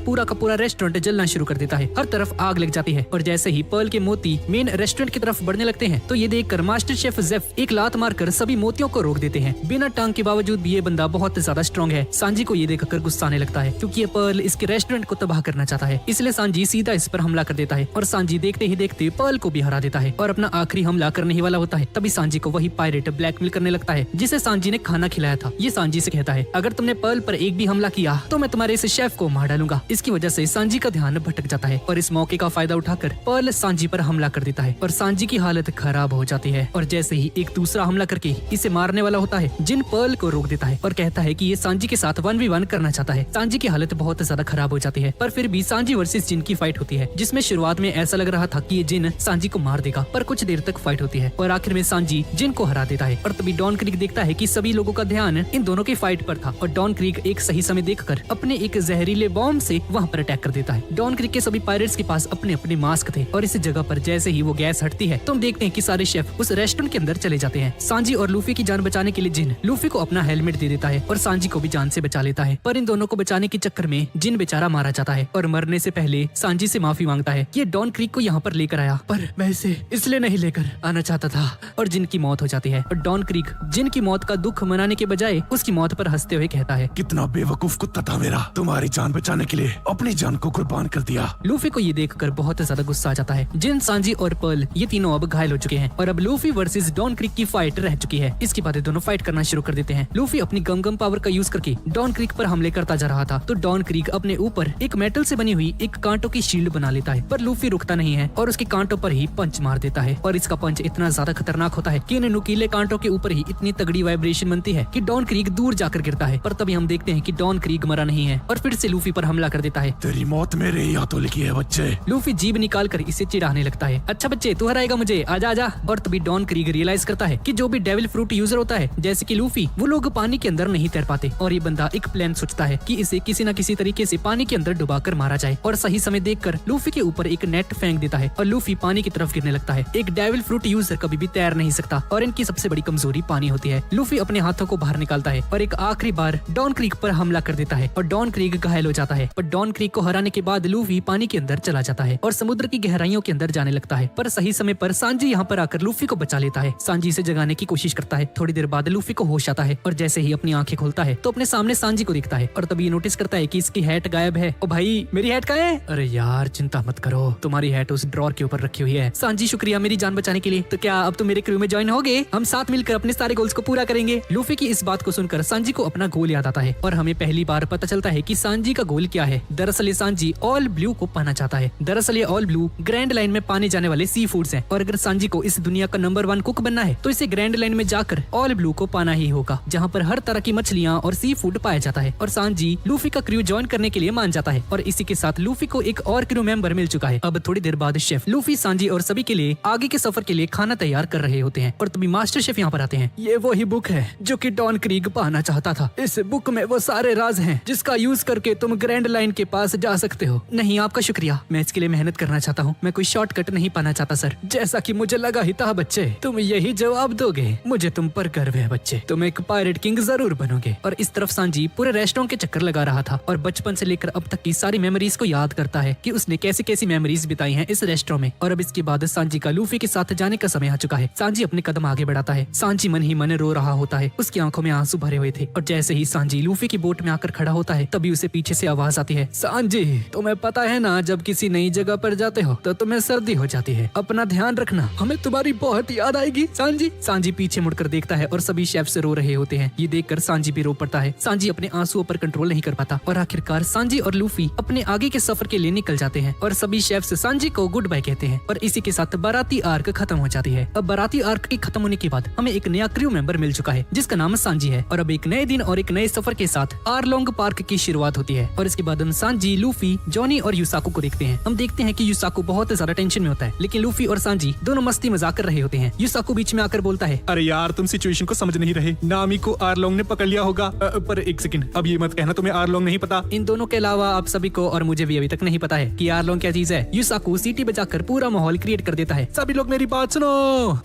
पूरा का पूरा रेस्टोरेंट जलना शुरू कर देता है। हर तरफ आग लग जाती है और जैसे ही पर्ल के मोती मेन रेस्टोरेंट की तरफ बढ़ने लगते हैं तो ये देखकर मास्टर शेफ जेफ एक लात मारकर सभी मोतियों को रोक देते हैं। बिना टांग के बावजूद भी ये बंदा बहुत ज्यादा स्ट्रॉन्ग है। सांजी को ये देखकर गुस्सा आने लगता है क्योंकि ये पर्ल इसके रेस्टोरेंट को तबाह करना चाहता है, इसलिए सांजी सीधा इस पर हमला कर देता है और सांजी देखते ही देखते पर्ल को भी हरा देता है और अपना आखिरी हमला करने ही वाला होता है। तभी सांजी को वही पायरेट ब्लैकमेल करने लगता है जिसे सांजी ने खाना खिलाया था। ये सांजी से कहता है अगर तुमने पर्ल पर एक भी हमला किया तो मैं तुम्हारे इस शेफ को मार डालूंगा। इसकी वजह से सांजी का ध्यान भटक जाता है और इस मौके का फायदा उठाकर पर्ल सांजी पर हमला कर देता है और सांजी की हालत खराब हो जाती है और जैसे ही एक दूसरा हमला करके इसे मारने वाला होता है जिन पर्ल को रोक देता है और कहता है कि ये सांजी के साथ 1v1 करना चाहता है। सांजी की हालत बहुत ज्यादा खराब हो जाती है पर फिर भी सांजी वर्सेस जिन की फाइट होती है जिसमें शुरुआत में ऐसा लग रहा था कि ये जिन सांजी को मार देगा पर कुछ देर तक फाइट होती है और आखिर में सांजी जिन को हरा देता है। और तभी डॉन क्रीक देखता है कि सभी लोगों का ध्यान इन दोनों की फाइट पर था और डॉन क्रीक एक सही समय देखकर अपने एक जहरीले बॉम्ब से वहां पर अटैक कर देता है। डॉन क्रीक के सभी पायरेट्स के पास अपने अपने मास्क थे और इस जगह पर जैसे ही वो गैस हटती है तो हम देखते हैं कि सारे शेफ उस रेस्टोरेंट के अंदर चले जाते हैं। सांजी और लूफी की जान बचाने के लिए जिन लूफी को अपना हेलमेट दे देता है और सांजी को भी जान से बचा लेता है पर इन दोनों को बचाने के चक्कर में जिन बेचारा मारा जाता है और मरने से पहले सांजी से माफी मांगता है। ये डॉन क्रीक को यहाँ पर लेकर आया पर मैं इसे इसलिए नहीं लेकर आना चाहता था और जिन की मौत हो जाती है और डॉन क्रीक जिन की मौत का दुख मनाने के बजाय उसकी मौत पर हंसते हुए कहता है कितना बेवकूफ कुत्ता था मेरा, तुम्हारी जान बचाने के लिए अपनी जान को कुर्बान कर दिया। लूफी को ये देखकर बहुत ज्यादा गुस्सा आ जाता है। जिन, सांजी और पर्ल ये तीनों अब घायल हो चुके हैं और अब लूफी वर्सेस डॉन क्रीक की फाइट रह चुकी है। इसके बाद दोनों फाइट करना शुरू कर देते हैं। लूफी अपनी गम पावर का यूज करके डॉन क्रीक पर हमले करता जा रहा था तो डॉन क्रीक अपने ऊपर एक मेटल से बनी हुई एक कांटों की शील्ड बना लेता है पर लूफी रुकता नहीं है और उसके कांटों पर ही पंच मार देता है और इसका पंच इतना ज्यादा खतरनाक होता है कि इन नुकीले कांटों के ऊपर ही इतनी तगड़ी वाइब्रेशन बनती है कि डॉन क्रीक दूर जाकर गिरता है। पर तभी हम देखते हैं कि डॉन क्रीक मरा नहीं है और फिर से लूफी पर हमला कर देता है। तेरी मौत मेरे ही हाथों लिखी है बच्चे। लूफी जीभ निकाल कर इसे चिढ़ाने लगता है, अच्छा बच्चे तू हराएगा मुझे, आजा आजा। और तभी डॉन क्रीक रियलाइज करता है कि जो भी डेविल फ्रूट यूजर होता है जैसे कि लूफी वो लोग पानी के अंदर नहीं तैर पाते और ये बंदा एक प्लान सोचता है कि इसे किसी न किसी तरीके से पानी के अंदर डुबाकर मारा जाए और सही समय देखकर लूफी के ऊपर एक नेट फेंक देता है और लूफी पानी की तरफ गिरने लगता है। एक डेविल फ्रूट यूजर कभी भी तैर नहीं सकता और इनकी सबसे बड़ी कमजोरी पानी होती है। लूफी अपने हाथों को बाहर निकालता है और एक आखिरी बार डॉन क्रीक पर हमला कर देता है और डॉन क्रीक घायल हो जाता है। पर डॉन क्रीक को हराने के बाद लूफी पानी के अंदर चला जाता है और समुद्र की गहराइयों के अंदर जाने लगता है। पर सही समय पर सांजी यहाँ पर आकर लूफी को बचा लेता है। सांजी इसे जगाने की कोशिश करता है। थोड़ी देर बाद लूफी को होश आता है और जैसे ही अपनी आंखें खोलता है तो अपने सामने सांजी को दिखता है और तभी नोटिस करता है कि इसकी हैट गायब है। ओ भाई मेरी हैट कहाँ है? अरे यार चिंता मत करो, तुम्हारी हैट उस ड्रॉर के ऊपर रखी हुई है। सांजी शुक्रिया मेरी जान बचाने के लिए। तो क्या अब तुम मेरे क्रू में ज्वाइन होगे? हम साथ मिलकर अपने सारे गोल्स को पूरा करेंगे। लूफी की इस बात को सुनकर सांजी को अपना गोल याद आता है और हमें पहली बार पता चलता है कि सांजी का गोल क्या है। दरअसल ये सांजी ऑल ब्लू को पाना चाहता है। दरअसल ये ऑल ब्लू ग्रैंड लाइन में पाने जाने वाले सी फूड्स हैं और अगर सांजी को इस दुनिया का नंबर 1 कुक बनना है तो इसे ग्रैंड लाइन में जाकर ऑल ब्लू को पाना ही होगा जहाँ पर हर तरह की मछलियाँ और सी फूड पाया जाता है। और सांजी लूफी का क्रू ज्वाइन करने के लिए मान जाता है और इसी के साथ लूफी को एक और क्रू मेंबर मिल चुका है। अब थोड़ी देर बाद शेफ लूफी, सांजी और सभी के लिए आगे के सफर के लिए खाना तैयार कर रहे होते हैं और तभी मास्टर शेफ यहाँ पर आते हैं। ये वही बुक है जो कि डॉन क्रीक पाना चाहता था। इस बुक में वो सारे राज हैं जिसका यूज करके तुम ग्रैंड लाइन के पास जा सकते हो। नहीं आपका शुक्रिया, मैं इसके लिए मेहनत करना चाहता हूँ, मैं कोई शॉर्टकट नहीं पाना चाहता सर। जैसा कि मुझे लगा ही था बच्चे तुम यही जवाब दोगे। मुझे तुम पर गर्व है बच्चे, तुम एक पायरेट किंग जरूर बनोगे। और इस तरफ सांजी पूरे रेस्टोरेंट के चक्कर लगा रहा था और बचपन से लेकर अब तक की सारी मेमोरीज को याद करता है कि उसने कैसी कैसी मेमोरीज बिताई हैं इस रेस्टोरेंट में। और अब इसके बाद सांजी का लूफी के साथ जाने का समय आ चुका है। सांजी अपने कदम आगे बढ़ाता है। सांजी मन ही मन रो रहा होता है, उसकी आंखों में आंसू भरे हुए थे और जैसे ही सांजी लूफी की बोट में आकर खड़ा होता है तभी उसे पीछे से आवाज आती है, सांजी तुम्हें पता है ना जब किसी नई जगह पर जाते हो तो तुम्हें सर्दी हो जाती है, अपना ध्यान रखना, हमें तुम्हारी बहुत याद आएगी सांजी। सांजी पीछे मुड़कर देखता है और सभी शेफ से रो रहे होते हैं। ये देखकर सांजी भी रो पड़ता है। सांजी अपने आंसुओं पर कंट्रोल नहीं कर पाता और आखिरकार सांजी और लूफी अपने आगे के सफर के लिए निकल जाते हैं और सभी शेफ्स सांजी को गुड बाय कहते हैं और इसी के साथ बाराती आर्क खत्म हो जाती है। अब बाराती आर्क के खत्म होने के बाद हमें एक नया क्रू मेंबर मिल चुका है जिसका नाम सांजी है और अब एक नए दिन और एक नए सफर के साथ आरलोंग पार्क की शुरुआत होती है। और इसके बाद हम सांजी, लूफी, जॉनी और यूसाकू को देखते हैं। हम देखते हैं कि यूसाकू बहुत ज्यादा टेंशन में होता है लेकिन लूफी और सांजी दोनों मस्ती मजाक कर रहे होते हैं। यूसाकू बीच में आकर बोलता है, अरे यार तुम सिचुएशन को समझ नहीं रहे, नामी को आरलोंग ने पकड़ लिया होगा। पर एक सेकंड, अब ये मत कहना तुम्हें आरलोंग नहीं पता। इन दोनों के अलावा आप सभी को और मुझे भी अभी तक नहीं पता है कि आरलोंग क्या चीज है। यूसाकू सीटी बजाकर पूरा माहौल क्रिएट कर देता है। सभी लोग मेरी बात सुनो,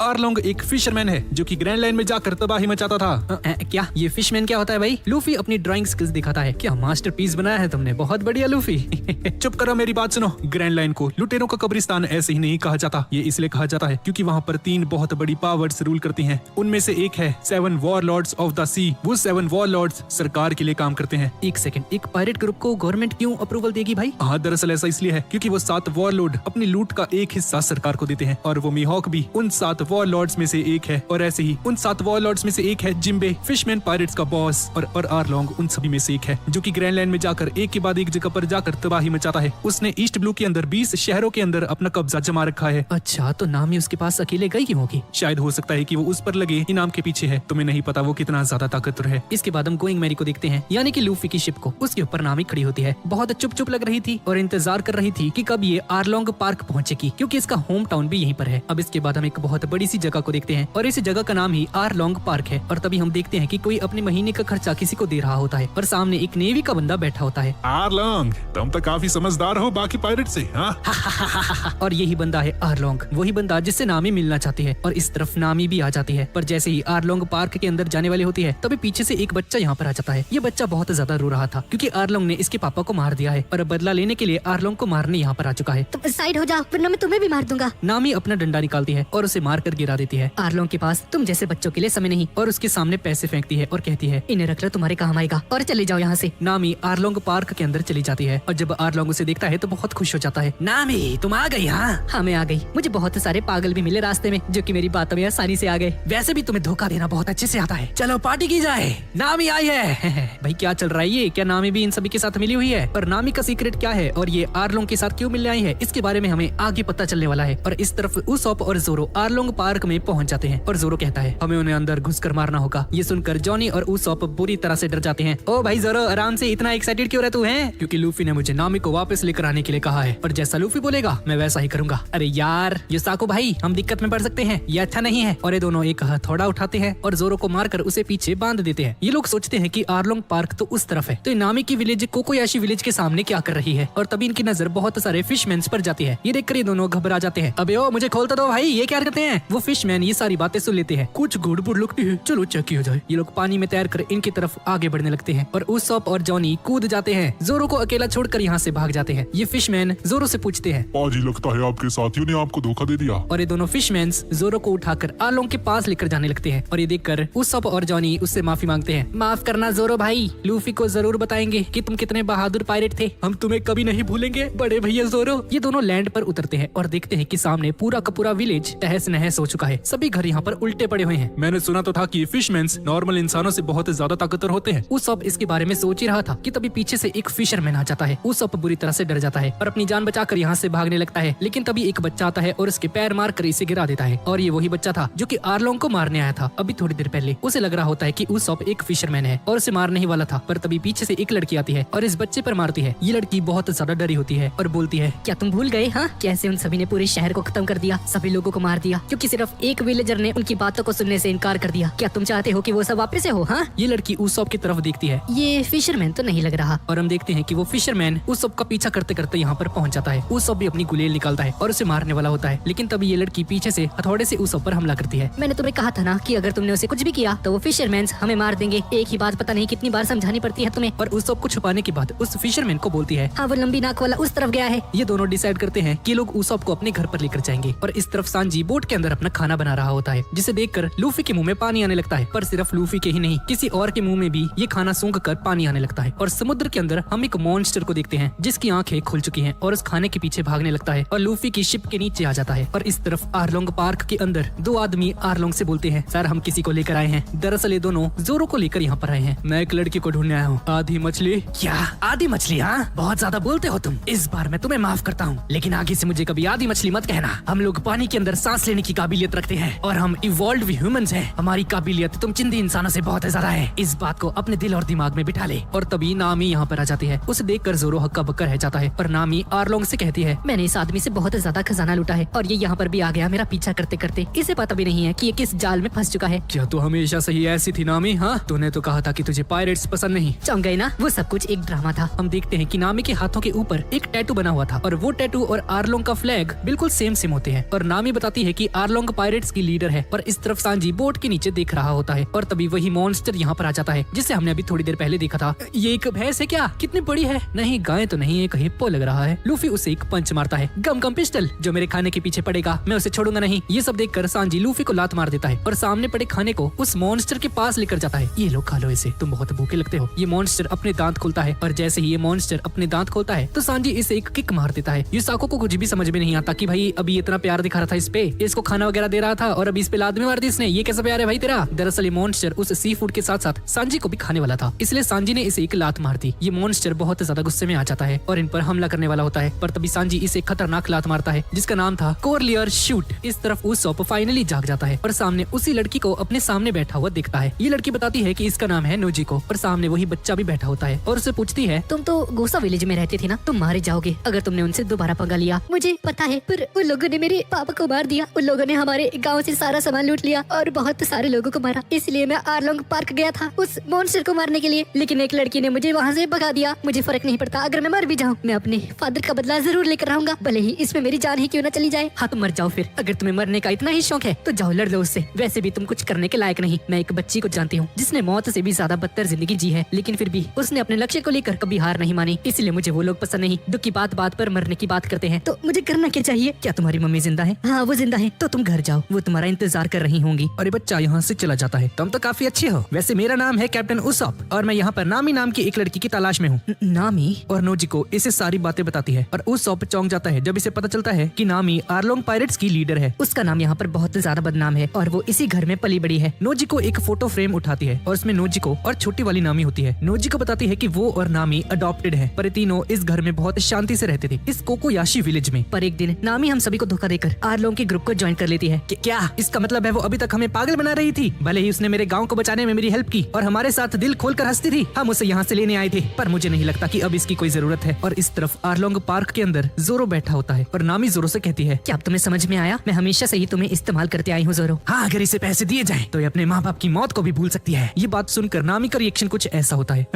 आरलोंग एक फिशरमैन है जो कि ग्रैंड लाइन में जाकर तबाही मचाता था। क्या ये फिशमैन क्या होता है भाई? लूफी अपनी ड्राइंग स्किल्स स्किल्स दिखाता है। क्या मास्टरपीस बनाया है तुमने, बहुत बढ़िया लूफी। चुप करो, मेरी बात सुनो। ग्रैंड लाइन को लुटेरों का कब्रिस्तान ऐसे ही नहीं कहा जाता। ये इसलिए कहा जाता है क्योंकि वहाँ पर 3 बहुत बड़ी पावर्स रूल करती हैं। उनमें से एक है 7 वॉरलॉर्ड्स ऑफ द सी। वो 7 वॉरलॉर्ड्स सरकार के लिए काम करते हैं। एक सेकंड, एक पायरेट ग्रुप को गवर्नमेंट क्यों अप्रूवल देगी भाई? हाँ, दरअसल ऐसा इसलिए है क्योंकि वो 7 वॉरलॉर्ड अपनी लूट का एक हिस्सा सरकार को देते हैं और वो मीहॉक भी उन 7 वॉरलॉर्ड्स में से एक है। और ऐसे ही उन 7 वॉरलॉर्ड्स में से एक है जिम्बे, फिशमैन पायरेट्स का बॉस, और आरलोंग उन सभी में से एक है जो कि ग्रैंड लैंड में जाकर एक के बाद एक जगह पर जाकर तबाही मचाता है। उसने ईस्ट ब्लू के अंदर 20 शहरों के अंदर अपना कब्जा जमा रखा है। अच्छा, तो नामी उसके पास अकेले गई क्यों होगी? शायद हो सकता है कि वो उस पर लगे इनाम के पीछे है। तुम्हें नहीं पता वो कितना ज्यादा ताकतवर है। इसके बाद हम गोइंग मैरी को देखते हैं, यानी कि लूफी की शिप को। उसके ऊपर नामी खड़ी होती है, बहुत चुप चुप लग रही थी और इंतजार कर रही थी कि कब ये आरलोंग पार्क पहुंचेगी, क्योंकि इसका होम टाउन भी यहीं पर है। अब इसके बाद हम एक बहुत बड़ी सी जगह को देखते हैं और इस जगह का नाम ही आरलोंग पार्क है। और तभी हम देखते हैं कि कोई अपने महीने का खर्चा किसी को दे रहा होता है और सामने एक नेवी का बंदा बैठा होता है। आरलोंग, तुम तो काफी समझदार हो बाकी पायरेट से, हाँ? और यही बंदा है आरलोंग, वही बंदा जिससे नामी मिलना चाहती है। और इस तरफ नामी भी आ जाती है, पर जैसे ही आरलोंग पार्क के अंदर जाने वाली होती है तभी पीछे से एक बच्चा यहाँ पर आ जाता है। ये बच्चा बहुत ज्यादा रो रहा था क्योंकि आरलोंग ने इसके पापा को मार दिया है और अब बदला लेने के लिए आरलोंग को मारने यहाँ पर आ चुका है। तुम साइड हो जाओ वरना मैं तुम्हें भी मार दूंगा। नामी अपना डंडा निकालती है और उसे मार कर गिरा देती है। आरलोंग के पास तुम जैसे बच्चों के लिए समय नहीं। और उसके सामने पैसे फेंकती है और कहती है, इन्हें रख लो, तुम्हारे काम आएगा, और चले जाओ यहाँ से। नामी आरलोंग पार्क के अंदर चली जाती है और जब आरलोंग उसे देखता है तो बहुत खुश हो जाता है। नामी, तुम आ गई? हाँ, मैं आ गई। मुझे बहुत सारे पागल भी मिले रास्ते में जो कि मेरी बातों में आसानी से आ गए। वैसे भी तुम्हें धोखा देना बहुत अच्छे से आता है। चलो पार्टी की जाए, नामी आई है। भाई क्या चल रहा है ये? क्या नामी भी इन सभी के साथ मिली हुई है? और नामी का सीक्रेट क्या है और ये आरलोंग के साथ क्यों मिलने आई है, इसके बारे में हमें आगे पता चलने वाला है। और इस तरफ उसॉप और जोरो आरलोंग पार्क में पहुंच जाते हैं और जोरो कहता है, हमें उन्हें अंदर घुसकर मारना होगा। ये सुनकर जॉनी और उसॉप बुरी तरह से डर जाते हैं। ओ भाई जोरो, आराम से, इतना एक्साइटेड क्यों रहता है? क्योंकि लूफी ने मुझे नामी को वापस लेकर आने के लिए कहा है और जैसा लूफी बोलेगा मैं वैसा ही करूंगा। अरे यार युसाको भाई, हम दिक्कत में पड़ सकते हैं, ये अच्छा नहीं है। और ये दोनों एक हथौड़ा उठाते हैं और जोरो को मारकर उसे पीछे बांध देते हैं। ये लोग सोचते हैं कि आरलोंग पार्क तो उस तरफ है, तो नामी की विलेज कोकोयाशी विलेज के सामने क्या कर रही है। और तभी इनकी नजर बहुत सारे फिशमैन्स पर जाती है। ये देखकर ये दोनों घबरा जाते हैं। अबे ओ, मुझे खोलता दो भाई, ये क्या करते हैं? वो फिशमैन ये सारी बातें सुन लेते हैं। कुछ गड़बड़ लगती है, चलो चेक किया जाए। ये लोग पानी में तैर कर इनकी तरफ आगे बढ़ने लगते हैं और उसॉप और जॉनी कूद जाते हैं। जोरो को अकेला छोड़कर यहाँ से भाग जाते हैं। ये फिशमैन जोरो से पूछते हैं, पाजी लगता है आपके साथियों ने आपको धोखा दे दिया। और ये दोनों फिशमैन्स जोरो को उठाकर आरलोंग के पास लेकर जाने लगते हैं। और ये देखकर उसॉप और जॉनी उससे माफी मांगते हैं। माफ करना जोरो भाई, लूफी को जरूर बताएंगे कि तुम कितने बहादुर पायरेट थे, हम तुम्हें कभी नहीं भूलेंगे बड़े भैया जोरो। ये दोनों लैंड पर उतरते हैं और देखते हैं कि सामने पूरा का पूरा विलेज तहस नहस हो चुका है। सभी घर यहाँ पर उल्टे पड़े हुए हैं। मैंने सुना तो था कि फिशमैन्स नॉर्मल इंसानों से बहुत ज्यादा ताकतवर होते हैं। उसॉप इसके बारे में सोच ही रहा था कि तभी पीछे से एक फिशरमैन आ जाता है। उसॉप बुरी तरह से डर जाता है और अपनी जान बचाकर यहाँ से भागने लगता है, लेकिन तभी एक बच्चा आता है और उसके पैर मार कर इसे गिरा देता है। और ये वही बच्चा था जो कि आरलोंग को मारने आया था अभी थोड़ी देर पहले। उसे लग रहा होता है कि उसॉप एक फिशरमैन है और उसे मारने ही वाला था, पर तभी पीछे से एक लड़की आती है और इस बच्चे पर मारती है। ये लड़की बहुत ज्यादा डरी होती है और बोलती है, क्या तुम भूल गए? हाँ, कैसे उन सभी ने पूरे शहर को खत्म कर दिया, सभी लोगों को मार दिया क्योंकि सिर्फ एक विलेजर ने उनकी बातों को सुनने से इनकार कर दिया। क्या तुम चाहते हो कि वो सब वापस से हो? हाँ, ये लड़की उसॉप की तरफ देखती है। ये फिशरमैन तो नहीं लग रहा। और हम देखते हैं कि वो फिशरमैन उसॉप का पीछा करते करते यहाँ पर पहुंच जाता है। उसॉप भी अपनी गुलेल निकालता है और उसे मारने वाला होता है, लेकिन तभी ये लड़की पीछे से हथौड़े से उसॉप पर हमला करती है। मैंने तुम्हें कहा था ना कि अगर तुमने उसे कुछ भी किया तो वो फिशरमैन्स हमें मार देंगे। एक ही बात पता नहीं कितनी बार समझानी पड़ती है तुम्हें। और उसॉप को छुपाने के बाद उस फिशरमैन को बोलती है, हाँ, वो लंबी नाक वाला उस तरफ गया है। ये दोनों डिसाइड करते हैं कि लोग उसॉप को अपने घर पर लेकर जाएंगे। और इस तरफ सांजी बोट के अंदर अपना खाना बना रहा होता है, जिसे देखकर लूफी के मुंह में पानी आने लगता है। पर सिर्फ लूफी के ही नहीं, किसी और के मुंह में भी ये खाना सूंघ कर पानी आने लगता है। और समुद्र के अंदर हम एक मॉन्स्टर को देखते हैं जिसकी आंखें खुल चुकी हैं और उस खाने के पीछे भागने लगता है और लूफी की शिप के नीचे आ जाता है। और इस तरफ आरलोंग पार्क के अंदर दो आदमी आरलोंग से बोलते हैं, सर हम किसी को लेकर आए हैं। दरअसल ये दोनों जोरो को लेकर यहाँ पर आए हैं। मैं एक लड़की को ढूंढने आया हूँ। आधी मछली? क्या आधी मछली? हाँ, बहुत ज्यादा बोलते हो तुम। इस बार मैं तुम्हें माफ करता हूँ, लेकिन आगे से मुझे कभी आधी मछली मत कहना। हम लोग पानी के अंदर सांस लेने की काबिलियत रखते हैं और हम इवॉल्व्ड ह्यूमंस हैं। हमारी काबिलियत तुम चिंदी इंसानों से बहुत ज्यादा है। इस बात को अपने दिल और दिमाग में बिठा ले। और तभी नामी यहाँ पर आ जाती है। उसे देखकर जोरो हक्का बक्का रह जाता है। पर नामी आरलोंग से कहती है, मैंने इस आदमी से बहुत ज्यादा खजाना लूटा है और ये यहाँ पर भी आ गया मेरा पीछा करते करते। इसे पता भी नहीं है कि ये किस जाल में फंस चुका है। क्या तू हमेशा से ही ऐसी थी नामी? हाँ, तूने तो कहा था कि तुझे पायरेट्स पसंद नहीं। चौंक गए ना, वो सब कुछ एक ड्रामा था। हम देखते हैं कि नामी के हाथों के ऊपर एक टैटू बना हुआ था और वो टैटू और आरलोंग का फ्लैग बिल्कुल सेम होते हैं। और नामी बताती है कि आरलोंग पायरेट्स की लीडर है। और इस तरफ सांजी बोट के नीचे देख रहा होता है और तभी वही मॉन्स्टर यहाँ पर आ जाता है जिसे हमने अभी थोड़ी देर देर पहले देखा था। ये एक भैंस है क्या? कितनी बड़ी है? नहीं, गाय तो नहीं है, कहीं हिप्पो लग रहा है। लूफी उसे एक पंच मारता है। गम पिस्टल, जो मेरे खाने के पीछे पड़ेगा, मैं उसे छोड़ूंगा नहीं। ये सब देखकर सांजी लूफी को लात मार देता है और सामने पड़े खाने को उस मॉन्स्टर के पास लेकर जाता है। ये लो, खा लो इसे, तुम बहुत भूखे लगते हो। ये मॉन्स्टर अपने दांत खोलता है और जैसे ही ये मॉन्स्टर अपने दांत खोलता है तो सांजी इसे एक किक मार देता है। युसाको को कुछ भी समझ में नहीं आता कि भाई अभी इतना प्यार दिखा रहा था इस पे, इसको खाना वगैरह दे रहा था और अभी इस पे लात में मार दी इसने। ये कैसा प्यार है भाई तेरा? दरअसल ये मॉन्स्टर उस सी फूड के साथ साथ सांजी को भी खाने वाला था, इसलिए सांजी ने इसे एक लात मार दी। ये मॉन्स्टर बहुत ज्यादा गुस्से में आ जाता है और इन पर हमला करने वाला होता है, पर तभी सांजी इसे खतरनाक लात मारता है जिसका नाम था कोरलियर शूट। इस तरफ उसॉप फाइनली जाग जाता है और सामने उसी लड़की को अपने सामने बैठा हुआ दिखता है। ये लड़की बताती है कि इसका नाम है नोजिको और सामने वही बच्चा भी बैठा होता है और उसे पूछती है, तुम तो गोसा विलेज में रहते थे ना, तुम मारे जाओगे अगर तुमने उनसे दोबारा पंगा लिया। मुझे पता है, पर उन लोगों ने मेरे पापा को मार दिया। उन लोगों ने हमारे गांव से सारा सामान लूट लिया और बहुत सारे लोगों को मारा। इसलिए मैं आरलोंग पार्क गया था उस मॉन्स्टर को मारने के लिए, लेकिन एक लड़की ने मुझे वहाँ से भगा दिया। मुझे फर्क नहीं पड़ता, अगर मैं मर भी जाऊँ मैं अपने फादर का बदला जरूर लेकर आऊंगा, भले ही इसमें मेरी जान ही क्यों न चली जाए। हाँ, तुम मर जाओ फिर। अगर तुम्हें मरने का इतना ही शौक है तो जाओ लड़ लो उससे। वैसे भी तुम कुछ करने के लायक नहीं। मैं एक बच्ची को जानती हूँ जिसने मौत से भी ज्यादा बदतर जिंदगी जी है, लेकिन फिर भी उसने अपने लक्ष्य को लेकर कभी हार नहीं मानी। इसलिए मुझे वो लोग पसंद नहीं, दुख की बात बात पर मरने की बात करते हैं। तो मुझे करना क्या चाहिए? क्या तुम्हारी मम्मी जिंदा है? हाँ, वो जिंदा है। तो तुम घर जाओ, वो तुम्हारा इंतजार कर रही होंगी। और ये बच्चा यहाँ से चला जाता है। तुम तो काफी अच्छे हो। वैसे मेरा नाम है कैप्टन उसॉप और मैं यहाँ पर नामी नाम की एक लड़की की तलाश में हूँ। नामी? और नोजिको इसे सारी बातें बताती है और उसॉप चौंक जाता है जब इसे पता चलता है कि नामी आरलोंग पायरेट्स की लीडर है। उसका नाम यहाँ पर बहुत ज्यादा बदनाम है और वो इसी घर में पली बड़ी है। नोजिको एक फोटो फ्रेम उठाती है और उसमें नोजिको और छोटी वाली नामी होती है। नोजिको बताती है कि वो और नामी अडॉप्टेड हैं, पर ये तीनों इस घर में बहुत शांति से रहते थे, इस कोकोयाशी विलेज में। पर एक दिन नामी हम सभी को धोखा देकर आरलोंग के ग्रुप को ज्वाइन कर लेती है। क्या इसका मतलब है वो अभी तक हमें पागल बना रही थी? भले ही उसने मेरे गांव को बचाने में मेरी हेल्प की और हमारे साथ दिल खोलकर हंसती थी, हम उसे यहाँ से लेने आए थे, पर मुझे नहीं लगता कि अब इसकी कोई जरूरत है। और इस तरफ आरलोंग पार्क के अंदर जोरो बैठा होता है और नामी जोरो से कहती है, क्या अब तुम्हें समझ में आया? मैं हमेशा से ही तुम्हें इस्तेमाल करते आई हूँ जोरो। हाँ, अगर इसे पैसे दिए जाएं तो ये अपने माँ बाप की मौत को भी भूल सकती है। ये बात सुनकर नामी का रिएक्शन कुछ ऐसा होता है,